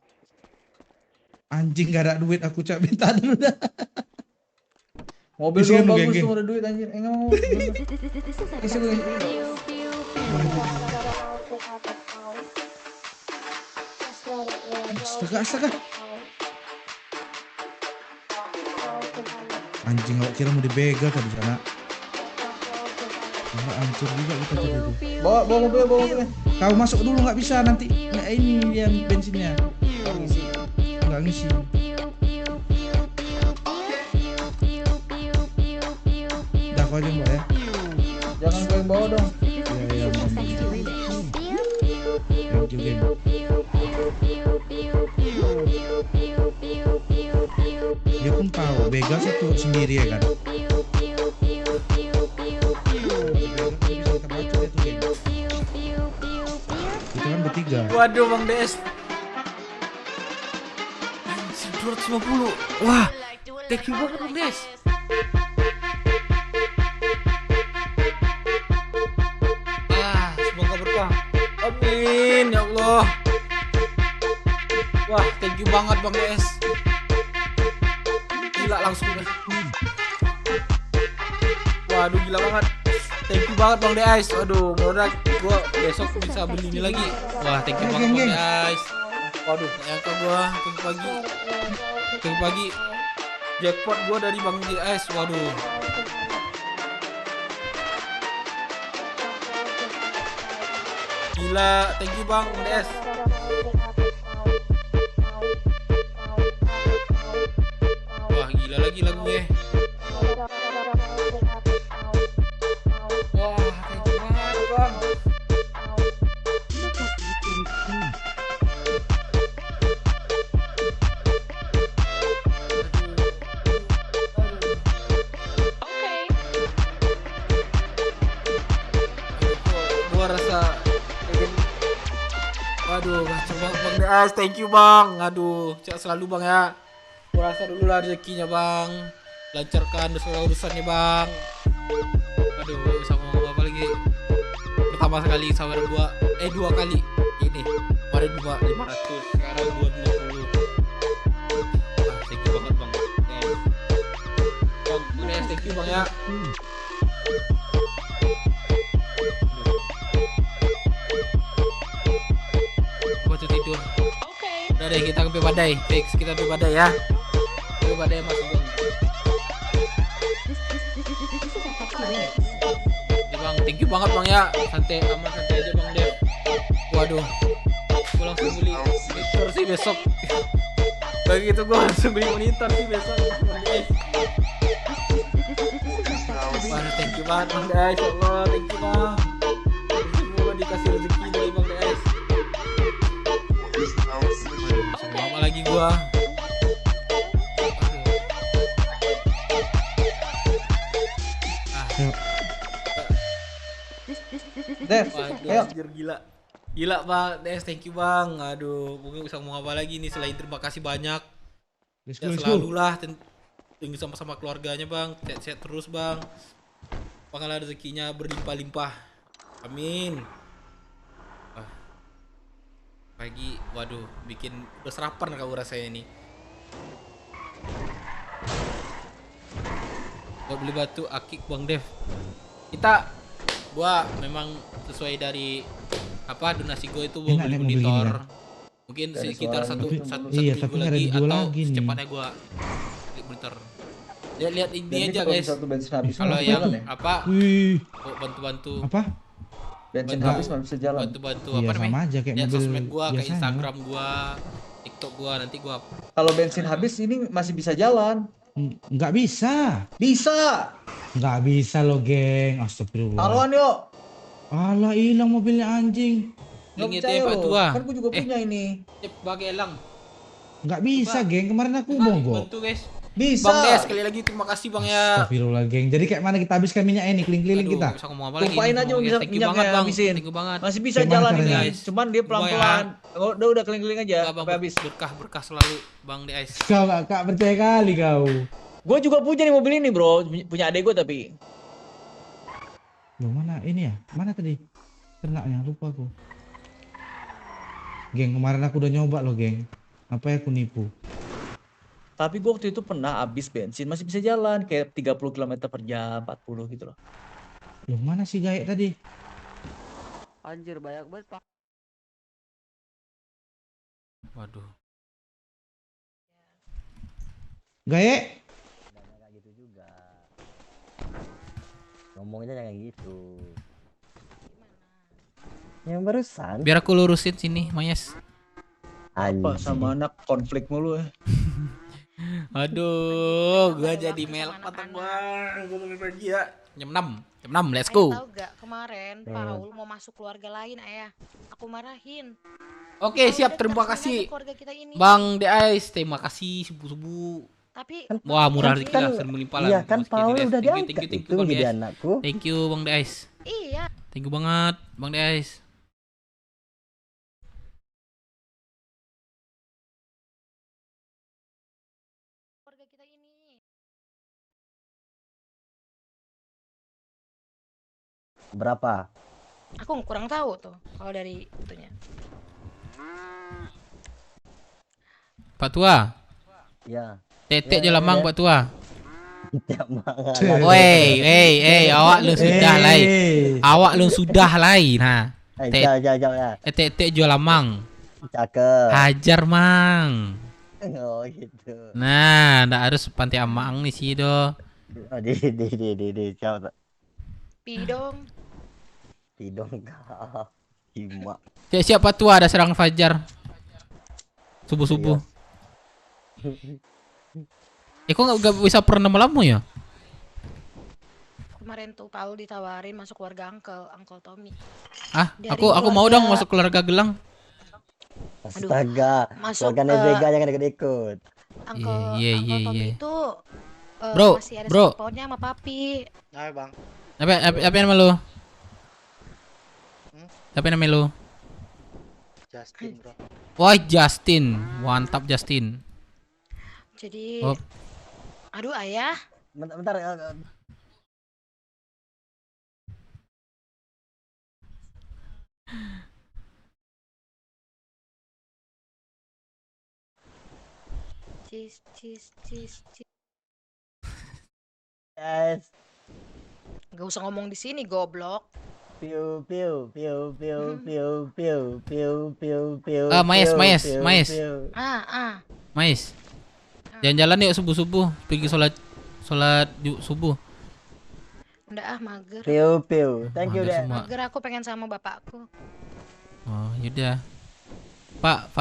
F: Anjing gak ada duit aku cak minta dulu dah.
I: Mobil
F: Isi
I: doang
F: lu,
I: bagus
F: geng.
I: tuh ada duit anjir. Enggak mau. Isi gue.
F: Astaga. Anjing gak kira mau dibegal tadi sana. Enggak hancur juga kita tadi itu.
I: Bawa mobilnya.
F: Kau masuk dulu nggak bisa nanti. Nah, ini yang bensinnya. Nggak ngisi. Udah kau aja mbak ya.
I: Jangan gue yang bawa dong.
F: Iya. Thank you game. Dia pun tahu begal satu sendiri ya kan. Kita kan bertiga.
P: Waduh Bang DS. 250. Wah. Thank you banget Bang DS. Semoga berkah. Amin ya Allah. Wah, thank you banget Bang DS. Waduh gila banget. Thank you banget Bang Deais. Waduh, mudah gua besok bisa beli ini lagi. Wah, thank you banget Bang Deais. Waduh, nyangka gua pagi-pagi jackpot gua dari Bang Deais. Waduh. Gila, thank you Bang Deais. Wah, gila lagi lagu gue. Wah, thank you banget Bang. Gua rasa waduh, gacor banget Bang Deais, thank you Bang. Aduh, sehat selalu Bang ya. Gua rasa dulu lah rezekinya Bang. Lancarkan segala urusannya Bang. Aduh, bisa ngomong apa lagi. Pertama sekali sawer gua, dua kali ini. Kemarin 500, sekarang 250. Wah, thank you banget Bang. Bang Deais, thank you Bang ya. Tidur. Udah deh, kita ke badai. Fix, kita ke badai ya. Ke badai masuk Bang. Ya Bang, thank you banget Bang ya. Santai aja Bang Dev. Waduh, gue langsung beli monitor sih besok. Bagi itu gue langsung beli monitor sih besok. Bang, thank you banget Bang Deais. Ya Allah, thank you Bang. Semoga dikasih rezeki dari Bang Deais. Sama apa lagi gua?
I: Dev, ayo.
P: Gila. Gila Bang Deais, thank you Bang. Aduh, mungkin bisa ngomong apa lagi nih selain terima kasih banyak. Ya selalu lah tinggal sama-sama keluarganya Bang. Sehat-sehat terus Bang. Pangala rezekinya berlimpah-limpah. Amin. Pagi, waduh, bikin udah serapan kau rasanya ini. Buat beli batu akik Bang Dev. Gua memang sesuai dari apa donasi gue itu gua beli monitor. Mungkin sekitar satu minggu lagi atau secepatnya gua beli monitor. Lihat ini aja guys. Kalau yang apa? Bantu-bantu.
U: Apa?
I: Bensin habis nggak bisa jalan.
P: Bantu-bantu
U: iya,
P: apa
U: namanya?
P: Aja kayak mobil sosmed gua, kayak
U: biasanya.
P: Instagram gua, TikTok gua, nanti gua.
I: Kalau bensin habis ini masih bisa jalan.
U: Nggak bisa.
I: Bisa.
U: Nggak bisa lo geng. Astagfirullah.
I: Taruhan yuk.
U: Alah, hilang mobilnya anjing.
I: Nggak percaya lo. Kan gua juga punya ini.
P: Pakai elang.
U: Nggak bisa geng. Kemarin aku mogok.
P: Bantu guys.
I: Bisa.
P: Bang Deais, sekali lagi terima kasih Bang ya.
U: Astagfirullah geng. Jadi kayak mana kita habiskan minyak ini keliling-keliling kita.
P: Bisa ngomong apa lagi?
I: Tumpahin aja minyaknya habisin.
P: Thank you banget.
I: Masih bisa jalan ini. Cuman dia pelan-pelan. Udah keliling-keliling aja sampai habis.
P: Berkah selalu Bang Deais.
U: Kau gak percaya kali kau.
I: Gue juga punya nih mobil ini bro. Punya adek gue tapi.
U: Loh mana ini ya? Mana tadi? Ternaknya lupa aku. Geng, kemarin aku udah nyoba loh geng. Apa ya aku nipu?
I: Tapi gue waktu itu pernah habis bensin masih bisa jalan kayak 30 km per jam, 40 gitu loh.
U: Loh mana si Gaek tadi?
O: Anjir banyak banget Pak.
P: Waduh.
U: Gaek?
Q: Jangan gitu juga. Ngomongnya jangan gitu. Yang barusan.
P: Biar aku lurusin sini, Mayes.
I: Apa sama anak konflik mulu ya.
P: Aduh, gua jadi melek patah Bang. Gua lebih pergi ya. Jam 6, let's go.
N: Tahu gak kemarin Paul mau masuk keluarga lain ayah. Aku marahin.
P: Oke, siap, terima kasih. Bang Deais, terima kasih subuh-subuh.
N: Tapi
P: wah, murah rezeki lah, berlimpah lah.
Q: Iya kan Paul udah diangkat
P: thank
Q: itu
P: you,
Q: jadi anakku.
P: Thank you Bang Deais.
N: Iya.
P: Thank you banget Bang Deais.
Q: Berapa?
N: Aku kurang tahu tuh kalau dari itunya.
P: Pak Tua.
Q: Ya.
P: Tetek aja lamang Pak Tua. Woi, awak lu sudah lai. Awak lu sudah lai. Nah.
Q: Jauh ya.
P: Tek jual lamang.
Q: Cakep.
P: Hajar mang.
Q: Oh gitu.
P: Nah, ndak harus pantai amang nih sih do.
Q: Oh, di jauh.
N: Pidong.
Q: Pidong kau. Hima.
P: Siapa tua ada serang fajar. Subuh-subuh. Kok nggak bisa pernah malammu ya?
N: Kemarin tuh Paul ditawarin masuk keluarga Uncle Tommy.
P: Ah, aku mau dong masuk keluarga Gelang.
Q: Astaga,
N: masuk
Q: keluarga Vega jangan ikut-ikut.
N: Uncle Tommy itu
P: Bro,
N: masih ada
P: bro.
N: spotnya sama papi.
O: Ayo bang.
P: Apa nama lu? Apa nama lu?
O: Justin bro.
P: Wah, Justin. Mantap Justin.
N: Jadi,
P: Oh.
N: aduh ayah.
Q: Bentar.
N: Cheese.
Q: Yes.
N: Gak usah ngomong di sini, goblok.
Q: Piu.
P: Mais.
N: Mais.
P: Jalan-jalan yuk subuh-subuh, pergi sholat subuh.
N: Udah mager.
Q: Piu. Thank you deh.
N: Mager aku pengen sama bapakku.
P: Oh, yaudah. Pak.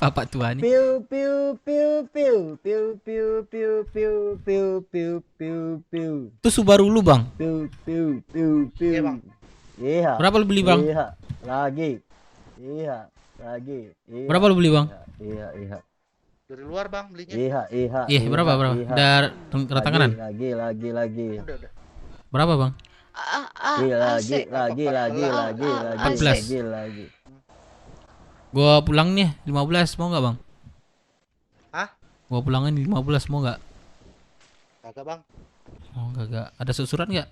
P: Bapak tua nih.
Q: Piu.
P: Itu Subaru lu, Bang.
Q: Piu.
O: Iya, Bang.
Q: Iya.
P: Berapa lu beli, Bang?
Q: Iya. Lagi.
P: Berapa lu beli, Bang?
Q: Iya.
O: Dari luar bang belinya.
Q: Iya.
P: Berapa? Udah tanda tanganan?
Q: Lagi.
O: Udah.
P: Berapa, Bang?
Q: Lagi.
P: 14. Gua pulang nih 15, mau nggak, Bang?
O: Hah?
P: Gua pulangin 15, mau nggak?
O: Kagak bang.
P: Oh, kagak. Ada surat nggak?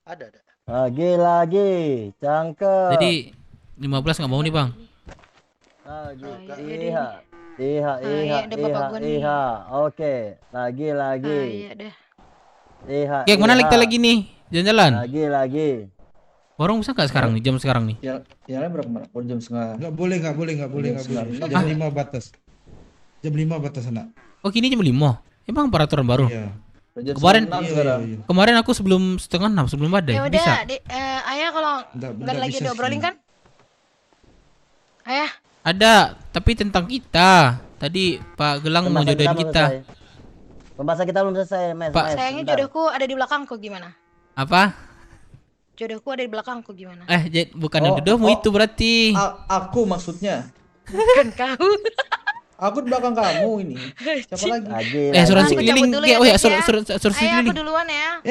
O: Ada.
Q: Lagi. Cangkep.
P: Jadi 15 nggak mau nih, Bang.
Q: Iya. Oke. Lagi.
N: Iya deh.
P: Kayak mana kita lagi nih? Jalan-jalan.
Q: Lagi.
P: Warung bisa nggak sekarang nih? Jam sekarang nih?
U: Ya berapa mana? Jam setengah. Nggak boleh. Jam 5 batas. Jam 5 batas anak.
P: Oh, kini jam 5. Emang peraturan baru?
U: Iya.
P: Kemarin aku sebelum setengah 6 sebelum badai.
N: Ya
P: Bisa.
N: udah, ayah kalau nggak lagi
U: bisa
N: diobrolin kan? Ayah.
P: Ada, tapi tentang kita. Tadi Pak Gelang mau jodohin kita.
Q: Pembahasan kita belum selesai, Mas.
N: Sayangnya jodohku ada di belakangku gimana?
P: Apa?
N: Jodohku ada di belakangku gimana?
P: Bukan jodohmu itu berarti.
I: Aku maksudnya.
N: Bukan kau.
I: Aku di belakang kamu ini. Siapa lagi?
P: Asuransi keliling. Oh ya, asuransi
N: Ayah,
P: keliling.
N: aku duluan ya.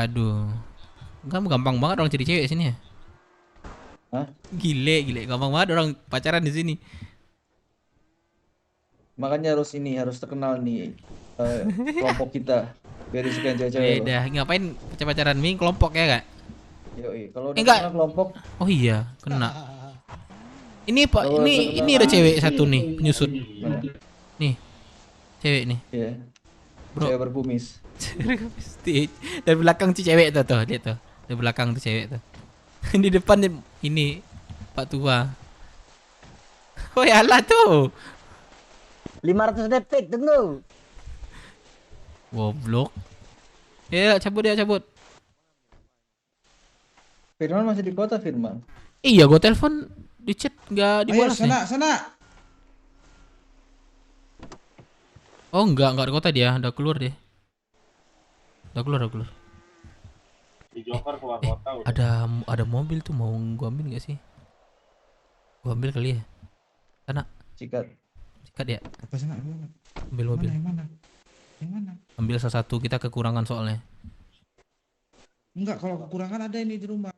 P: Aduh. Kamu gampang banget orang cari cewek sini ya.
I: Hah?
P: Gile, gampang banget orang pacaran di sini.
I: Makanya harus terkenal nih kelompok kita. Biar disukain cewek-cewek.
P: Beda, ngapain pacaran ming kelompok ya, Kak?
I: Yoi, kalau udah
P: enggak
I: kena kelompok.
P: Oh iya, kena. Ini Pak, ini ada cewek satu nih, penyusut. Nih. Cewek nih.
I: Iya.
P: Bro.
I: Cewek berkumis.
P: Dari belakang tuh cewek tuh, dia tuh. Dari belakang tuh cewek tuh. Di depan ini Pak tua. Oh ya lah tuh.
Q: 500 detik, tunggu.
P: Goblok. Ya, cabut.
I: Firman masih di kota, Firman.
P: Iya, gua telepon di chat nggak dibalas.
U: Ayo, sana.
P: Oh, enggak di kota dia, udah keluar dia. Udah keluar.
C: Di Joker keluar kota udah.
P: Ada mobil tuh, mau gua ambil nggak sih? Gua ambil kali ya. Sana.
I: Sikat
P: ya.
U: Apa sana?
P: Ambil mobil.
U: Yang mana?
P: Ambil salah satu, kita kekurangan soalnya.
U: Enggak, kalau kekurangan ada ini di rumah.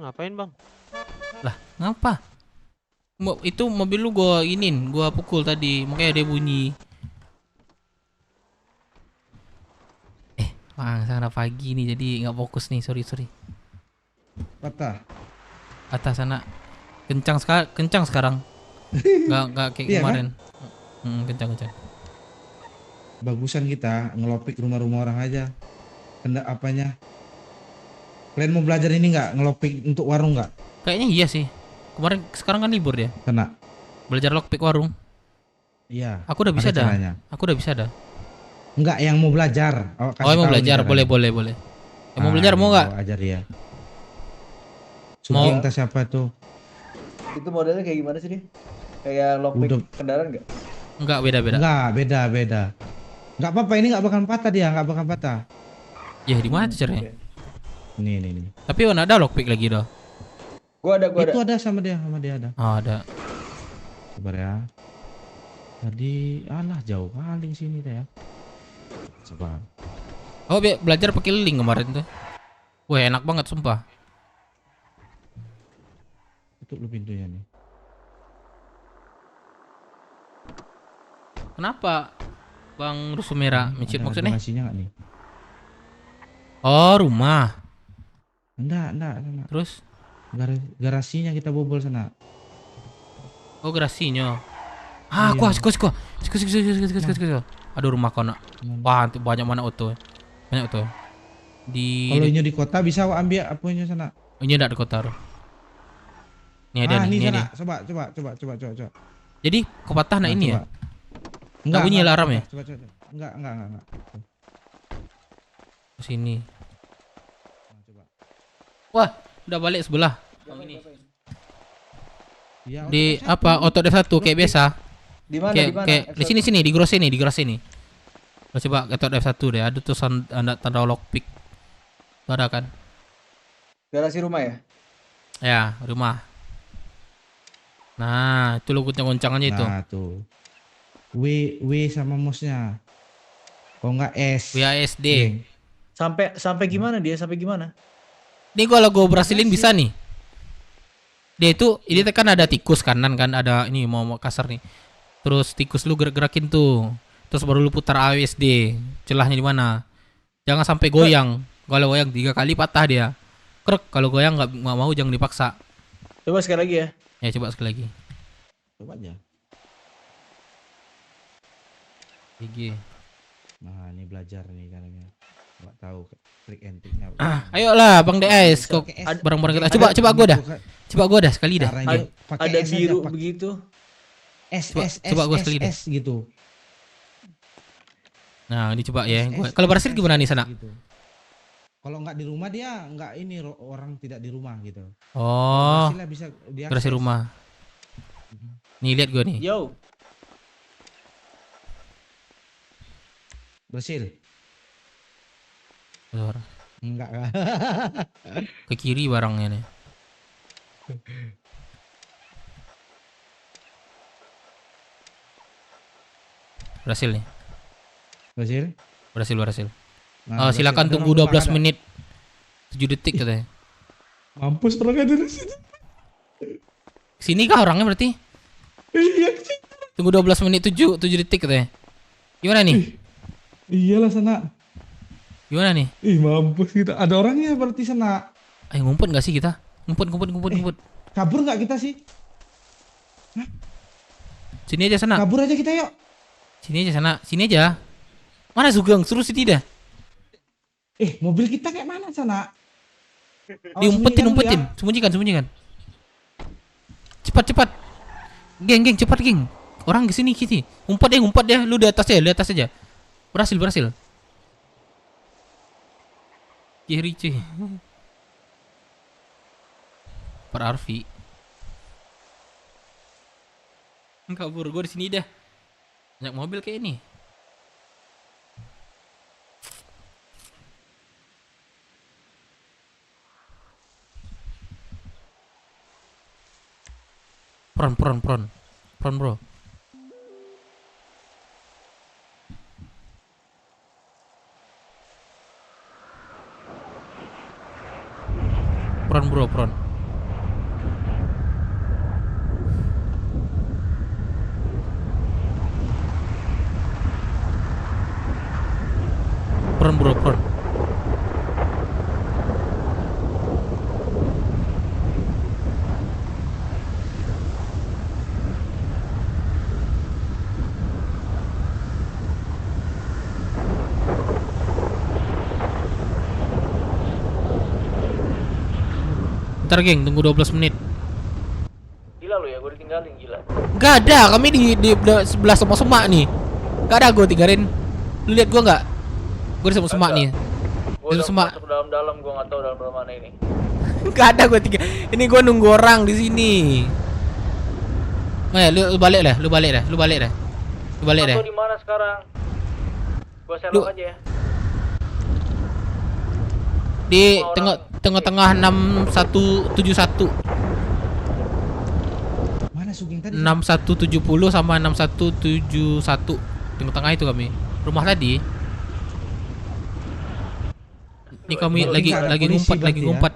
J: ngapain bang?
P: Lah, ngapa? Itu mobil lu gua gua pukul tadi, makanya dia bunyi. Bang, sana pagi nih jadi nggak fokus nih, sorry.
F: Patah.
P: Atas sana kencang sekarang. Nggak kayak
F: Iya
P: kemarin. Kencang.
F: Bagusan kita ngelopik rumah-rumah orang aja. Apanya? Kalian mau belajar ini nggak ngelopik untuk warung nggak?
P: Kayaknya iya sih. Sekarang kan libur dia.
F: Kena.
P: Belajar lockpick warung.
F: Iya.
P: Aku udah bisa dah. Enggak,
F: yang mau belajar.
P: Yang mau belajar, boleh. Yang mau belajar mau nggak?
F: Ajar dia. Sugeng tas siapa tuh?
I: Itu modelnya kayak gimana sih nih? Kayak lockpick kendaraan nggak?
P: Enggak, beda.
F: Enggak, beda. Enggak apa-apa, ini enggak bakal patah dia, enggak bakal patah.
P: Ya di mana tuh caranya?
F: Nih.
P: Tapi mana ada lockpick lagi dah.
I: Gua ada.
F: Itu ada sama dia ada.
P: Oh, ada.
F: Sabar ya. Tadi jauh paling sini deh ya. Sabar.
P: Oh, belajar pakai link kemarin tuh. Wah, enak banget sumpah.
F: Tutup lu pintunya nih.
P: Kenapa Bang Rusuh Merah mencit maksudnya?
F: Nasinya nggak nih?
P: Oh, rumah.
F: Enggak.
P: Terus?
F: Garasinya kita bobol sana.
P: Oh, garasinya. Aku. Aduh, rumah kau nak. Wah, banyak mana auto. Banyak auto.
F: Kalau ini di kota bisa ambil apanya sana.
P: Ini enggak di kota. Nih ada nih.
F: Coba.
P: Jadi kepatah nak ini ya?
F: Enggak
P: bunyi alarm ya?
F: Coba. Enggak.
P: Sini. Wah, udah balik sebelah. Yang ini.
F: Ya,
P: di apa? Otot D1 kayak biasa.
I: Di mana?
P: Kayak di sini di garasi nih. Coba otot F1 deh. Ada tulisan tanda lockpick. Ada kan?
I: Garasi rumah ya?
P: Ya, rumah. Nah, itu lo goncang-goncangannya itu.
F: Nah, tuh. W sama mouse-nya. Kalau enggak S.
P: WASD.
I: Sampai gimana dia? Sampai gimana?
P: Ini kalau gue berhasilin bisa nih. Dia itu ini kan ada tikus kanan kan, ada ini mau kasar nih. Terus tikus lu gerak-gerakin tuh. Terus baru lu putar WASD. Celahnya di mana? Jangan sampai goyang. Kalau goyang 3 kali patah dia. Krek, kalau goyang nggak mau jangan dipaksa.
I: Coba sekali lagi ya.
P: Ya coba sekali lagi.
F: Coba aja.
P: GG.
F: Nah, ini belajar nih karena nggak tahu trik and triknya.
P: Ayolah Bang DS, kok bareng-bareng kita. Coba gua dah. Coba gua dah sekali dah.
I: Ada biru begitu.
P: Coba gua sekali dah.
F: Gitu.
P: Nah, ini coba ya. Kalau berhasil gimana nih sana?
F: Gitu. Kalau nggak di rumah dia nggak ini orang tidak di rumah gitu.
P: Oh.
F: Bisa
P: berhasil rumah. Nih lihat gua nih.
I: Yo.
F: Berhasil. Enggak.
P: Ke kiri barangnya nih. Berhasil nih. Berhasil.
F: Nah,
P: silakan tunggu 12 menit 7 detik katanya.
F: Mampus orang ada di sini.
P: Sini kah orangnya berarti?
F: Iya.
P: Tunggu 12 menit 7 detik katanya. Gimana nih?
F: Iyalah sana.
P: Gimana nih?
F: Ih, mampus kita. Ada orangnya berarti sana.
P: Ayo ngumpet gak sih kita? Ngumpet.
F: Kabur nggak kita sih? Hah?
P: Sini aja sana.
F: Kabur aja kita yuk.
P: Sini aja sana. Sini aja. Mana Sugeng? Suruh sini dah.
F: Mobil kita kayak mana sana?
P: Diumpetin. Sembunyikan. Cepat. Geng, cepat geng. Orang kesini kita. Ngumpet ya. Lu di atas aja. Berhasil. Kiri cuy. Per Arfi. Kabur gue di sini dah. Banyak mobil kayak ini. Pron bro. Pron. Prone bro, prone. Bentar geng, tunggu 12 menit.
J: Gila lu ya, gue ditinggalin gila.
P: Gak ada, kami di sebelah semak-semak nih. Gak ada gue tinggalin. Lu lihat gue nggak? Gue di semak-semak nih.
J: Gue
P: Di
J: udah
P: semak.
J: masuk dalam-dalam, gue nggak tahu dalam mana ini.
P: Gak ada gue tinggal. Ini gue nunggu orang di sini. Oh ya, lu balik dah, lu balik dah. Lu balik dah.
J: Atau di mana sekarang? Gue selok aja ya.
P: Di tengah-tengah 6171.
F: Mana Sugeng tadi?
P: 6170 sama 6171. Tengah-tengah itu kami. Rumah tadi. Ini kami lagi ngumpat.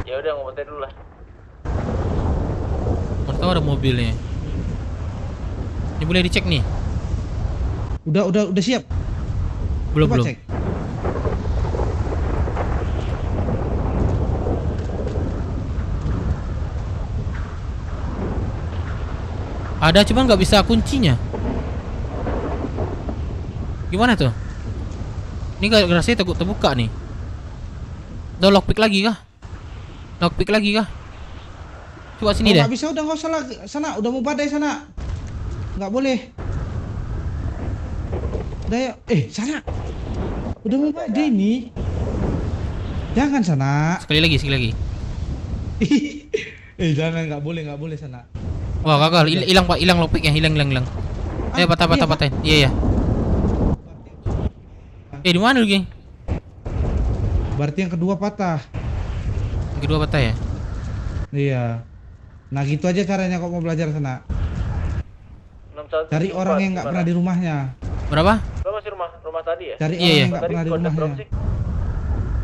J: Ya udah ngumpetnya dulu lah.
P: Mana tahu ada mobilnya. Ini boleh dicek nih.
F: Udah siap.
P: Belum.
F: Coba cek.
P: Ada cuma nggak bisa kuncinya. Gimana tuh? Ini gak rasanya terbuka nih. Udah lockpick lagi kah? Coba sini deh.
F: Nggak bisa, udah nggak usah lagi. Sana, udah mau badai sana. Nggak boleh. Udah ya. Sana. Udah mau badai nih. Jangan sana.
P: Sekali lagi.
F: Jangan, nggak boleh sana.
P: Wah gagal, hilang lockpicknya, hilang. Patah. Iya. Di mana lu, geng?
F: Berarti yang kedua patah.
P: Yang kedua patah ya?
F: Iya. Nah gitu aja caranya kok mau belajar sana. Cari orang yang nggak pernah di rumahnya.
P: Berapa?
J: Lo masih rumah tadi ya?
F: Cari orang yang nggak pernah di rumahnya.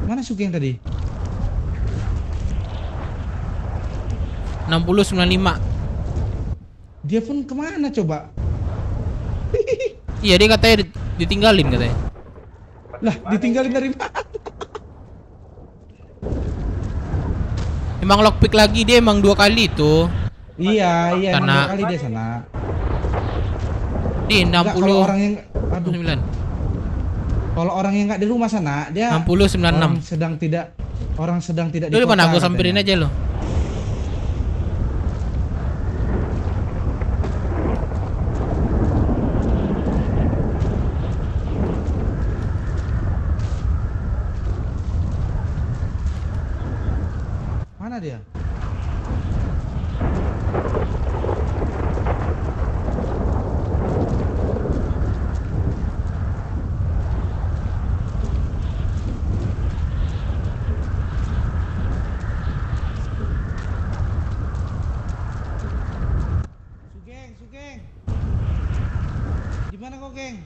F: Mana Sugeng tadi?
P: 6095.
F: Dia pun kemana coba?
P: Iya, dia katanya ditinggalin katanya.
F: Lah, ditinggalin dari mana?
P: Emang lockpick lagi, dia emang 2 kali itu.
F: Iya,
P: karena
F: 2 kali dia sana.
P: Di 60.
F: Kalau orang yang
P: 9.
F: Kalau orang yang nggak di rumah sana, dia
P: 6096.
F: Orang sedang tidak
P: Lu
F: di
P: di mana?
F: kota.
P: Gua samperin aja lo.
F: Mana dia? Sugeng. Di mana kau, geng?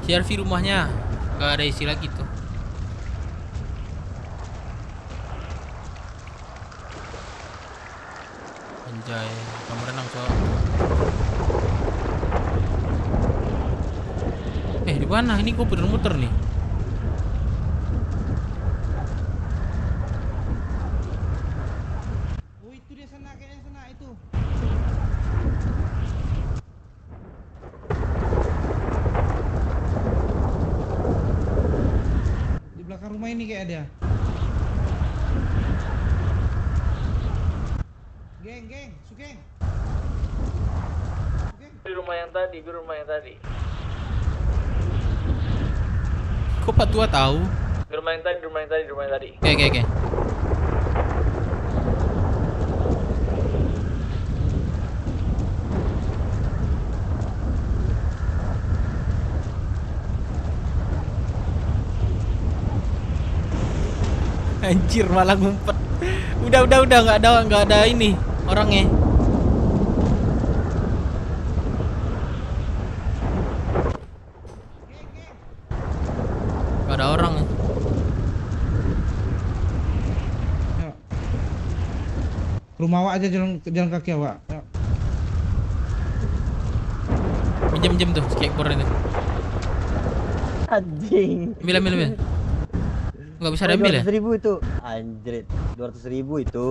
P: CRV rumahnya nggak ada isi lagi tuh. Anjay, kamu renang cowok. Di mana? Ini gue muter-muter nih.
F: Oh itu dia sana, kayaknya sana itu. Di belakang rumah ini kayak ada. Geng, Sugeng.
J: Di rumah yang tadi.
P: Kok Pak Tua tahu?
J: Di rumah yang tadi.
P: Oke. Anjir, malah ngumpet. Udah nggak ada ini orangnya. Gak ada orang.
F: Rumah awak aja jalan kaki awak. Ya.
P: Minjem tuh skateboard itu.
Q: Anjing.
P: Ambil. Nggak bisa diambil ya?
Q: 200.000 itu. Anjrit, 200.000 itu.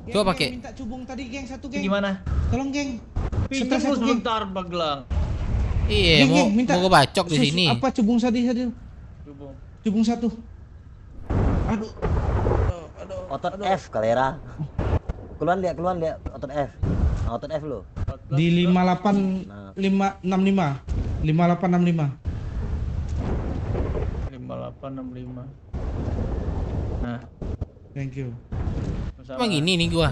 P: Coba pakai.
F: Minta cubung tadi, geng, satu geng.
I: Gimana?
F: Tolong, geng.
I: Pinjam
F: Satu, geng.
I: sebentar, Baglang.
P: Iya,
F: Geng, minta
P: mau ngebacok di sini.
F: Apa cubung tadi? Cubung satu. Aduh.
Q: Otot F kalera. Keluar lihat otot F. Nah, otot F lo.
F: Di 5865. 5865.
I: 5865. Nah,
F: thank you.
P: Emang gini nih gua.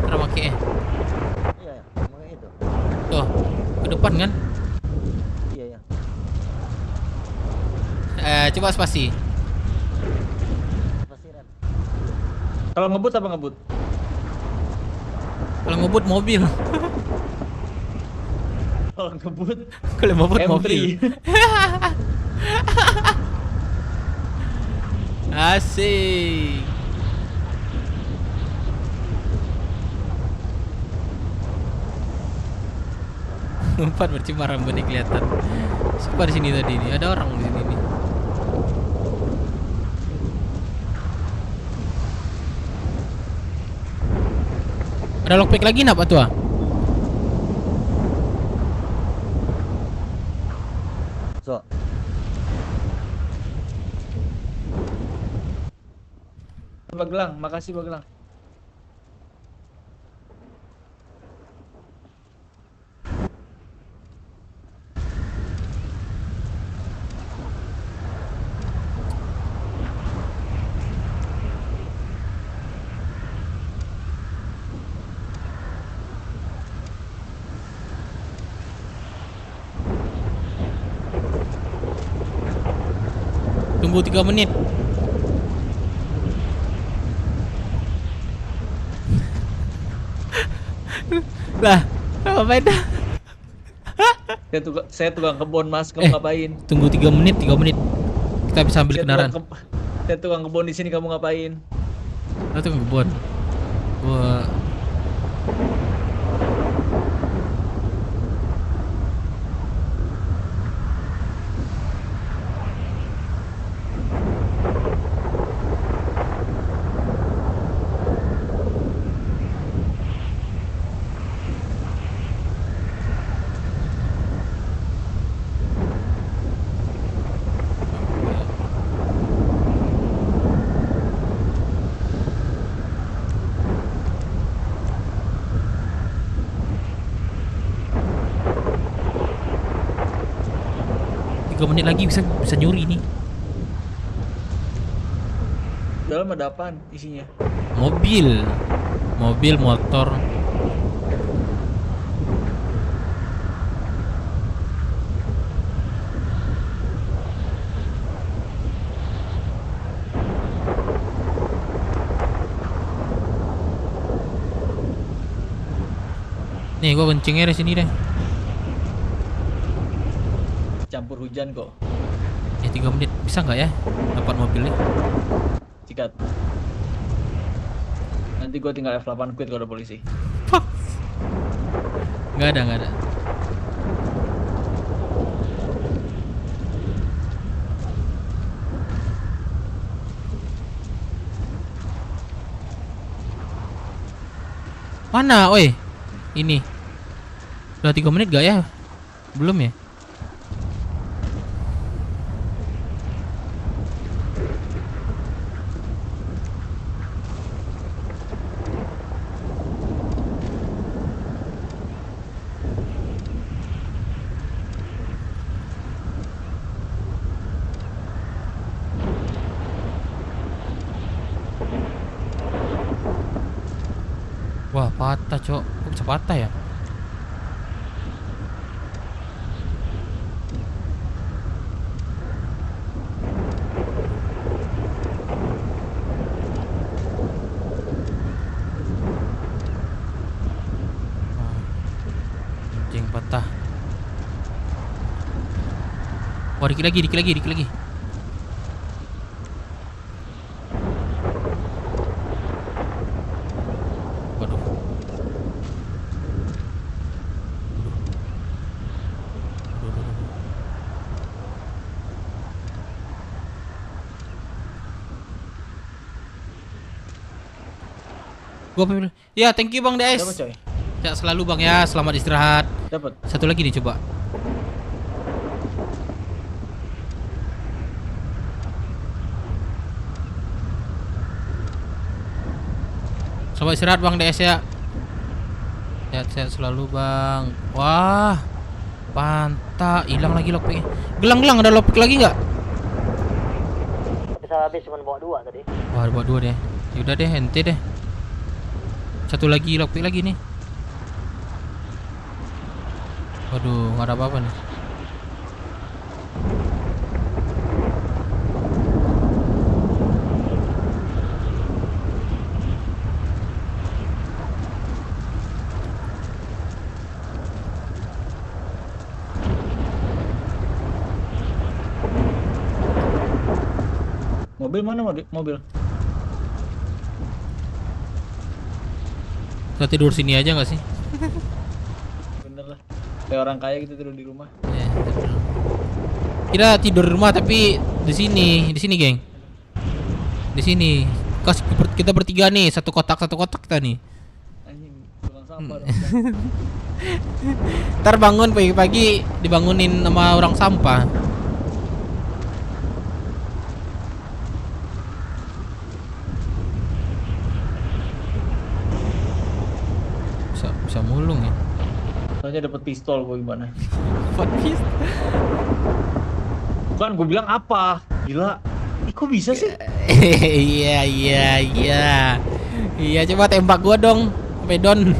P: Cara pakai.
Q: Iya, pakai itu.
P: Tuh, ke depan kan?
Q: Iya.
P: Coba spasi.
I: Kalau ngebut apa ngebut?
P: Kalau ngebut mobil.
I: Kalau ngebut
P: M3.
I: mobil.
P: Asik. Umpan bercimar rambutnya kelihatan. Siapa di sini tadi nih? Ada orang di sini nih. Ada lockpick lagi napa tuh?
Q: So.
I: Baglang, makasih Baglang.
P: Tunggu 3 menit. Lah, ngapain dah?
I: Saya tukang kebun, Mas. Kamu ngapain?
P: Tunggu 3 menit. Kita bisa ambil kendaraan.
I: Saya tukang kebun di sini, kamu ngapain?
P: Lo tukang kebun. Gua menit lagi bisa nyuri nih.
I: Dalam ada apaan isinya?
P: Mobil, motor. Nih, gua kencingnya di sini deh.
I: Campur hujan kok.
P: Ya 3 menit bisa nggak ya dapat mobilnya?
I: Sikat. Nanti gua tinggal F8 quit kalau ada polisi.
P: Nggak ada. Mana, oi? Ini. Udah 3 menit gak ya? Belum ya? Wah, patah, Cok. Kok bisa patah ya? Anjing patah. Wah, dikit lagi. Gua pamit. Ya, thank you Bang DS.
I: Dapat coy.
P: Ya selalu Bang ya, selamat istirahat.
I: Dapat.
P: Satu lagi nih coba. Selamat istirahat Bang DS ya. Sehat-sehat selalu Bang. Wah, pantak, hilang lagi lockpick. Gelang-gelang ada lockpick lagi nggak?
Q: Bisa habis cuma bawa 2 tadi.
P: Wah, bawa 2 deh. Yaudah deh, ente deh. Satu lagi lockpick lagi nih. Waduh, nggak ada apa-apa nih.
I: Mobil mana mobil?
P: Kita tidur sini aja nggak sih?
I: Bener lah. Kayak orang kaya gitu tidur di rumah.
P: Kita tidur di rumah tapi di sini, geng. Di sini. Kita bertiga nih, satu kotak kita nih.
I: Anjing, tukang sampah dong.
P: Ntar bangun pagi-pagi dibangunin sama orang sampah. Bisa mulung ya.
I: Soalnya dapat pistol gue gimana?
P: Dapat pistol.
I: Kan gue bilang apa? Gila. Kok bisa sih?
P: Iya, coba tembak gua dong. Sampai don.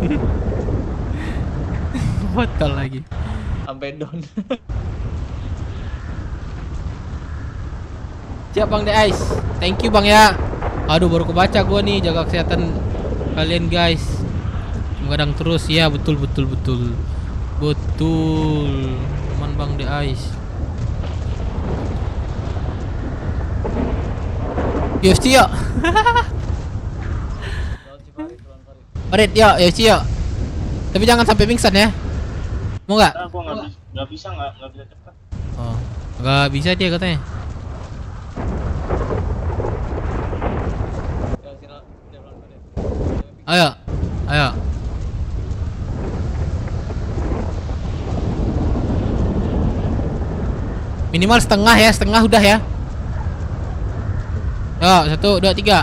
P: Botol lagi.
I: Sampai don.
P: Siap Bang The Ice. Thank you Bang ya. Aduh, baru kebaca gua nih, jaga kesehatan kalian guys. Kadang terus ya, betul. Teman Bang The Ice. UFC yuk. Orit yuk, UFC yuk. Tapi jangan sampai pingsan ya. Mau nggak?
C: Nah, gua nggak bisa cepat.
P: Oh, nggak bisa dia katanya. Ayo. Minimal setengah udah ya. Yo, 1, 2, 3.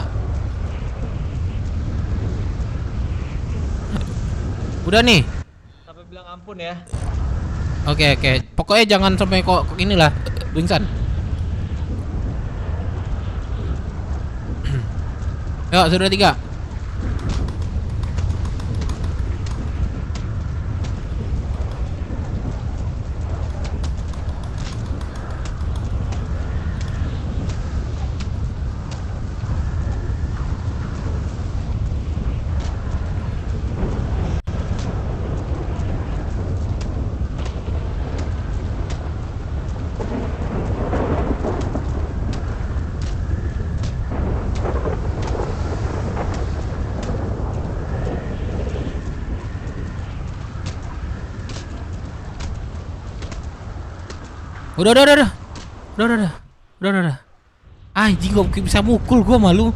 P: Udah nih.
I: Sampai bilang ampun ya.
P: Oke. Pokoknya jangan sampai kok inilah pingsan. Yo, sudah 3. Udah. Anjing, gua bisa mukul gua malu.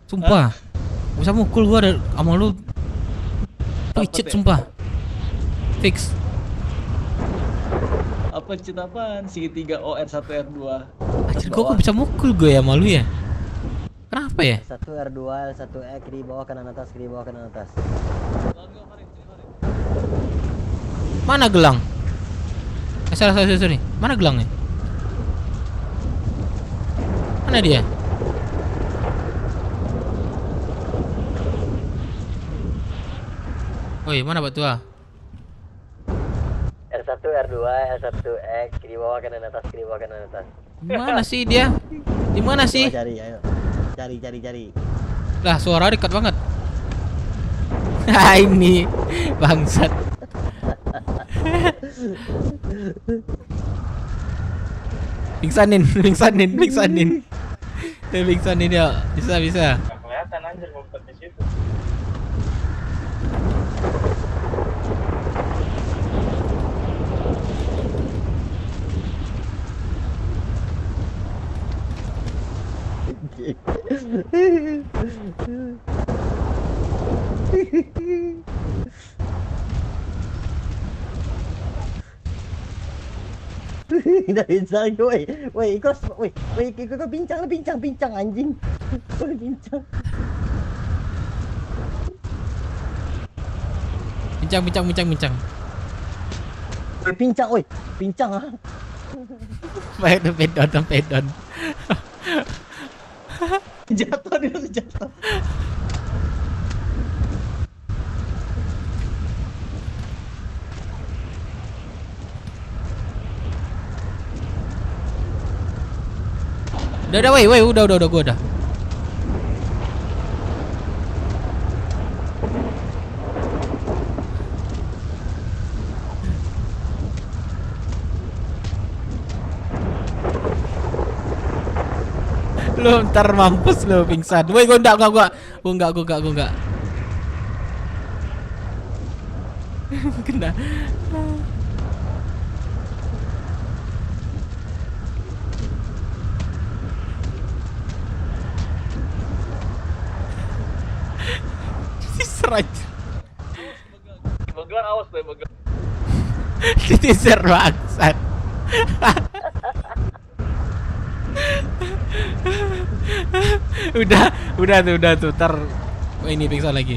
P: Sumpah. Bisa mukul gua sama lu. Picit sumpah. Fix.
I: Apa cheat apaan? Segitiga OR1R2.
P: Anjir, gua bisa mukul gua ya, malu ya. Kenapa ya?
Q: L1R2, L1E kiri bawah kanan atas, kiri bawah kanan atas.
P: Mana gelang? Sorry. Mana gelangnya? Mana dia? Woi, mana batu ah?
Q: R1, R2, L1E kiri bawah kanan atas, kiri bawah kanan atas.
P: Mana sih dia? Di mana sih?
Q: Cari, ayo. Cari.
P: Lah, suara dekat banget. Ini bangsat. Pingsanin. Pingsanin ya. Bisa.
C: Nggak kelihatan anjir ngumpet di situ.
Q: Tidak bisa lagi, woi. Woi, kau bincang anjing. Woi, bincang.
P: Bincang.
Q: Woi, pincang ah.
P: Baik tuh pedon.
Q: Jatuh dia jatuh.
P: Udah, woi, udah gua udah. Lu ntar mampus lu pingsan. Woi, gua enggak. Kena. Seraj.
J: Begal awas deh begal.
P: Teaser bangsat. udah tuh ntar ini pingsan lagi.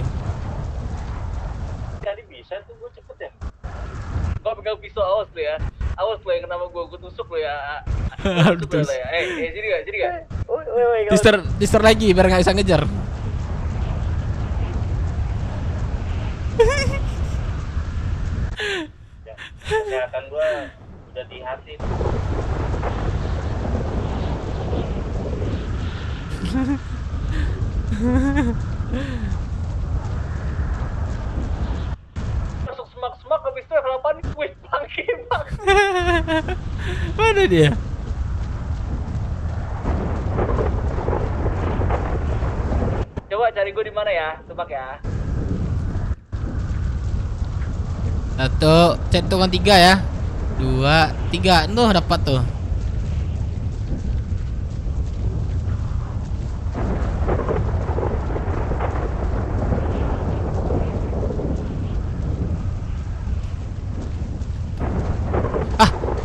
J: Jadi bisa tuh gue cepet ya. Gua pegang pisau awas lu ya. Awas lu ya kenapa gua tusuk lu ya. Tusuk lu ya. Jadi gak?
P: Teaser lagi biar nggak bisa ngejar.
C: Kesehatan gua udah di hati.
J: Masuk semak habis itu kalau panik gue bangke.
P: Mana dia?
J: Coba cari gue di mana ya? Tebak ya.
P: 1, centungan 3 ya. 2, 3. Nuh dapat tuh.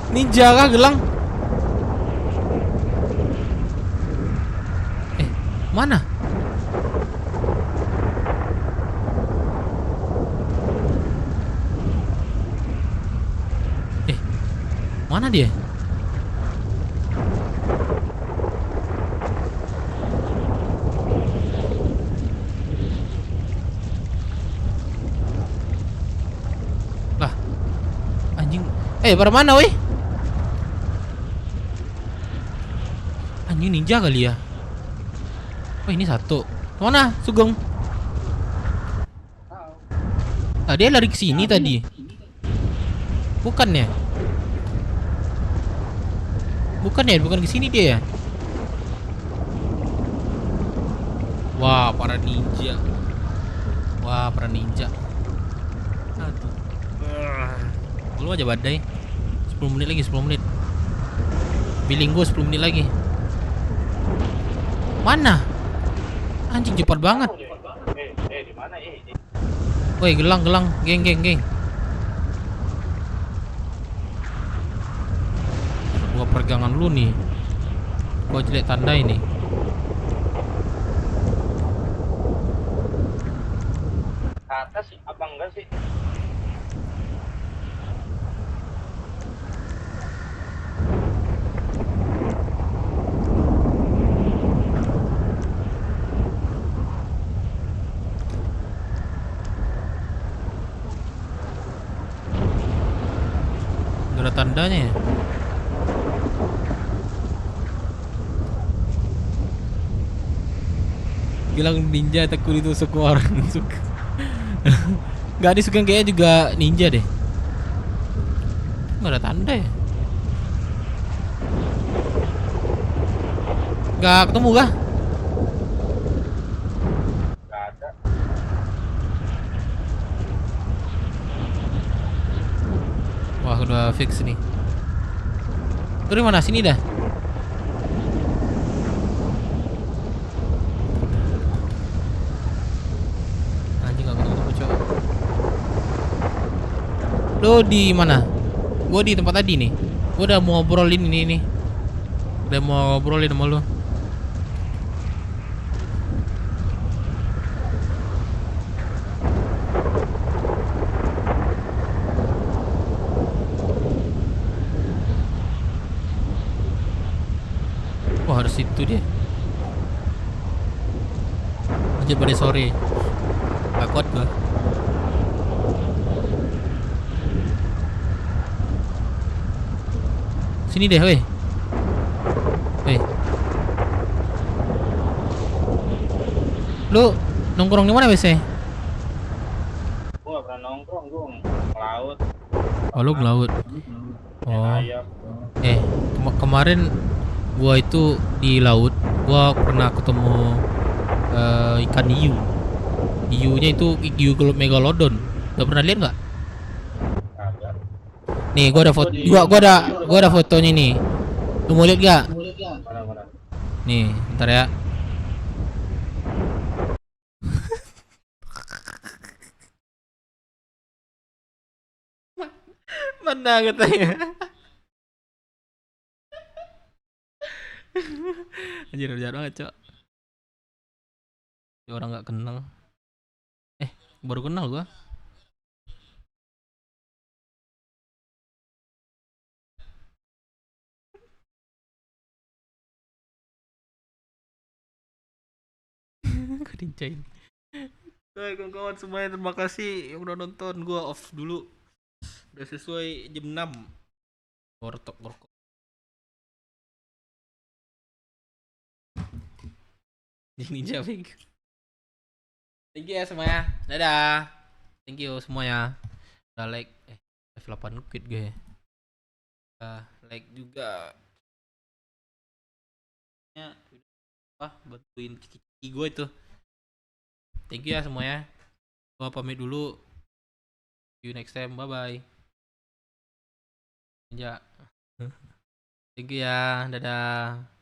P: Ninja kah gelang? Mana? Mana dia? Lah. Anjing. Pada mana, weh? Anjing ninja kali ya. Oh, ini satu. Mana, Sugeng? Dia lari ke sini tadi. Bukan ya? Bukan ke sini dia ya? Wah, para ninja. Aduh. Belum aja badai. 10 menit lagi, 10 menit. Bilinggo 10 menit lagi. Mana? Anjing cepat banget.
C: Di mana
P: Woi, gelang, geng. Gua pergangan lu nih. Gua jelek tanda ini.
C: Ke atas apa enggak sih?
P: Gak ada tandanya ya? Gelang ninja takut ditusuk orang. Gak disuka kayaknya juga ninja deh. Gak ada tanda ya? Gak ketemu kah?
C: Gak ada.
P: Wah, udah fix nih. Dari mana sini dah? Anjing gak Lu di mana? Gua di tempat tadi nih. Gua udah mau ngobrolin ini nih. Udah mau ngobrolin sama lu. Wah, harus itu dia. Lanjut pada sore. Gak kuat gua. Sini deh, weh. Weh. Lu nongkrong di mana biasanya?
C: Gua gak pernah nongkrong, gua ngelaut.
P: Oh, lu ngelaut. Oh.
C: Ayam.
P: Kemarin gua itu di laut, gua pernah ketemu ikan hiu. Hiunya itu hiu megalodon. Udah pernah lihat nggak? Nih, gua ada foto. Gua ada fotonya nih. Lu mau lihat gak?
C: Mana?
P: Nih, ntar ya. Mana katanya? Anjir, jahat banget, Cok. Ya, orang nggak kenal. Baru kenal gua. Kerincain. Oke, kawan-kawan semuanya, terima kasih yang udah nonton. Gua off dulu. Udah sesuai jam 6. Gortok. Ninja Big. Thank you ya semuanya. Dadah. Thank you semuanya. Udah like F8 nukit gue. Like juga. Ya, bantuin ciki gue itu. Thank you ya semuanya. Gua pamit dulu. See you next time. Bye bye. Ya. Thank you ya. Dadah.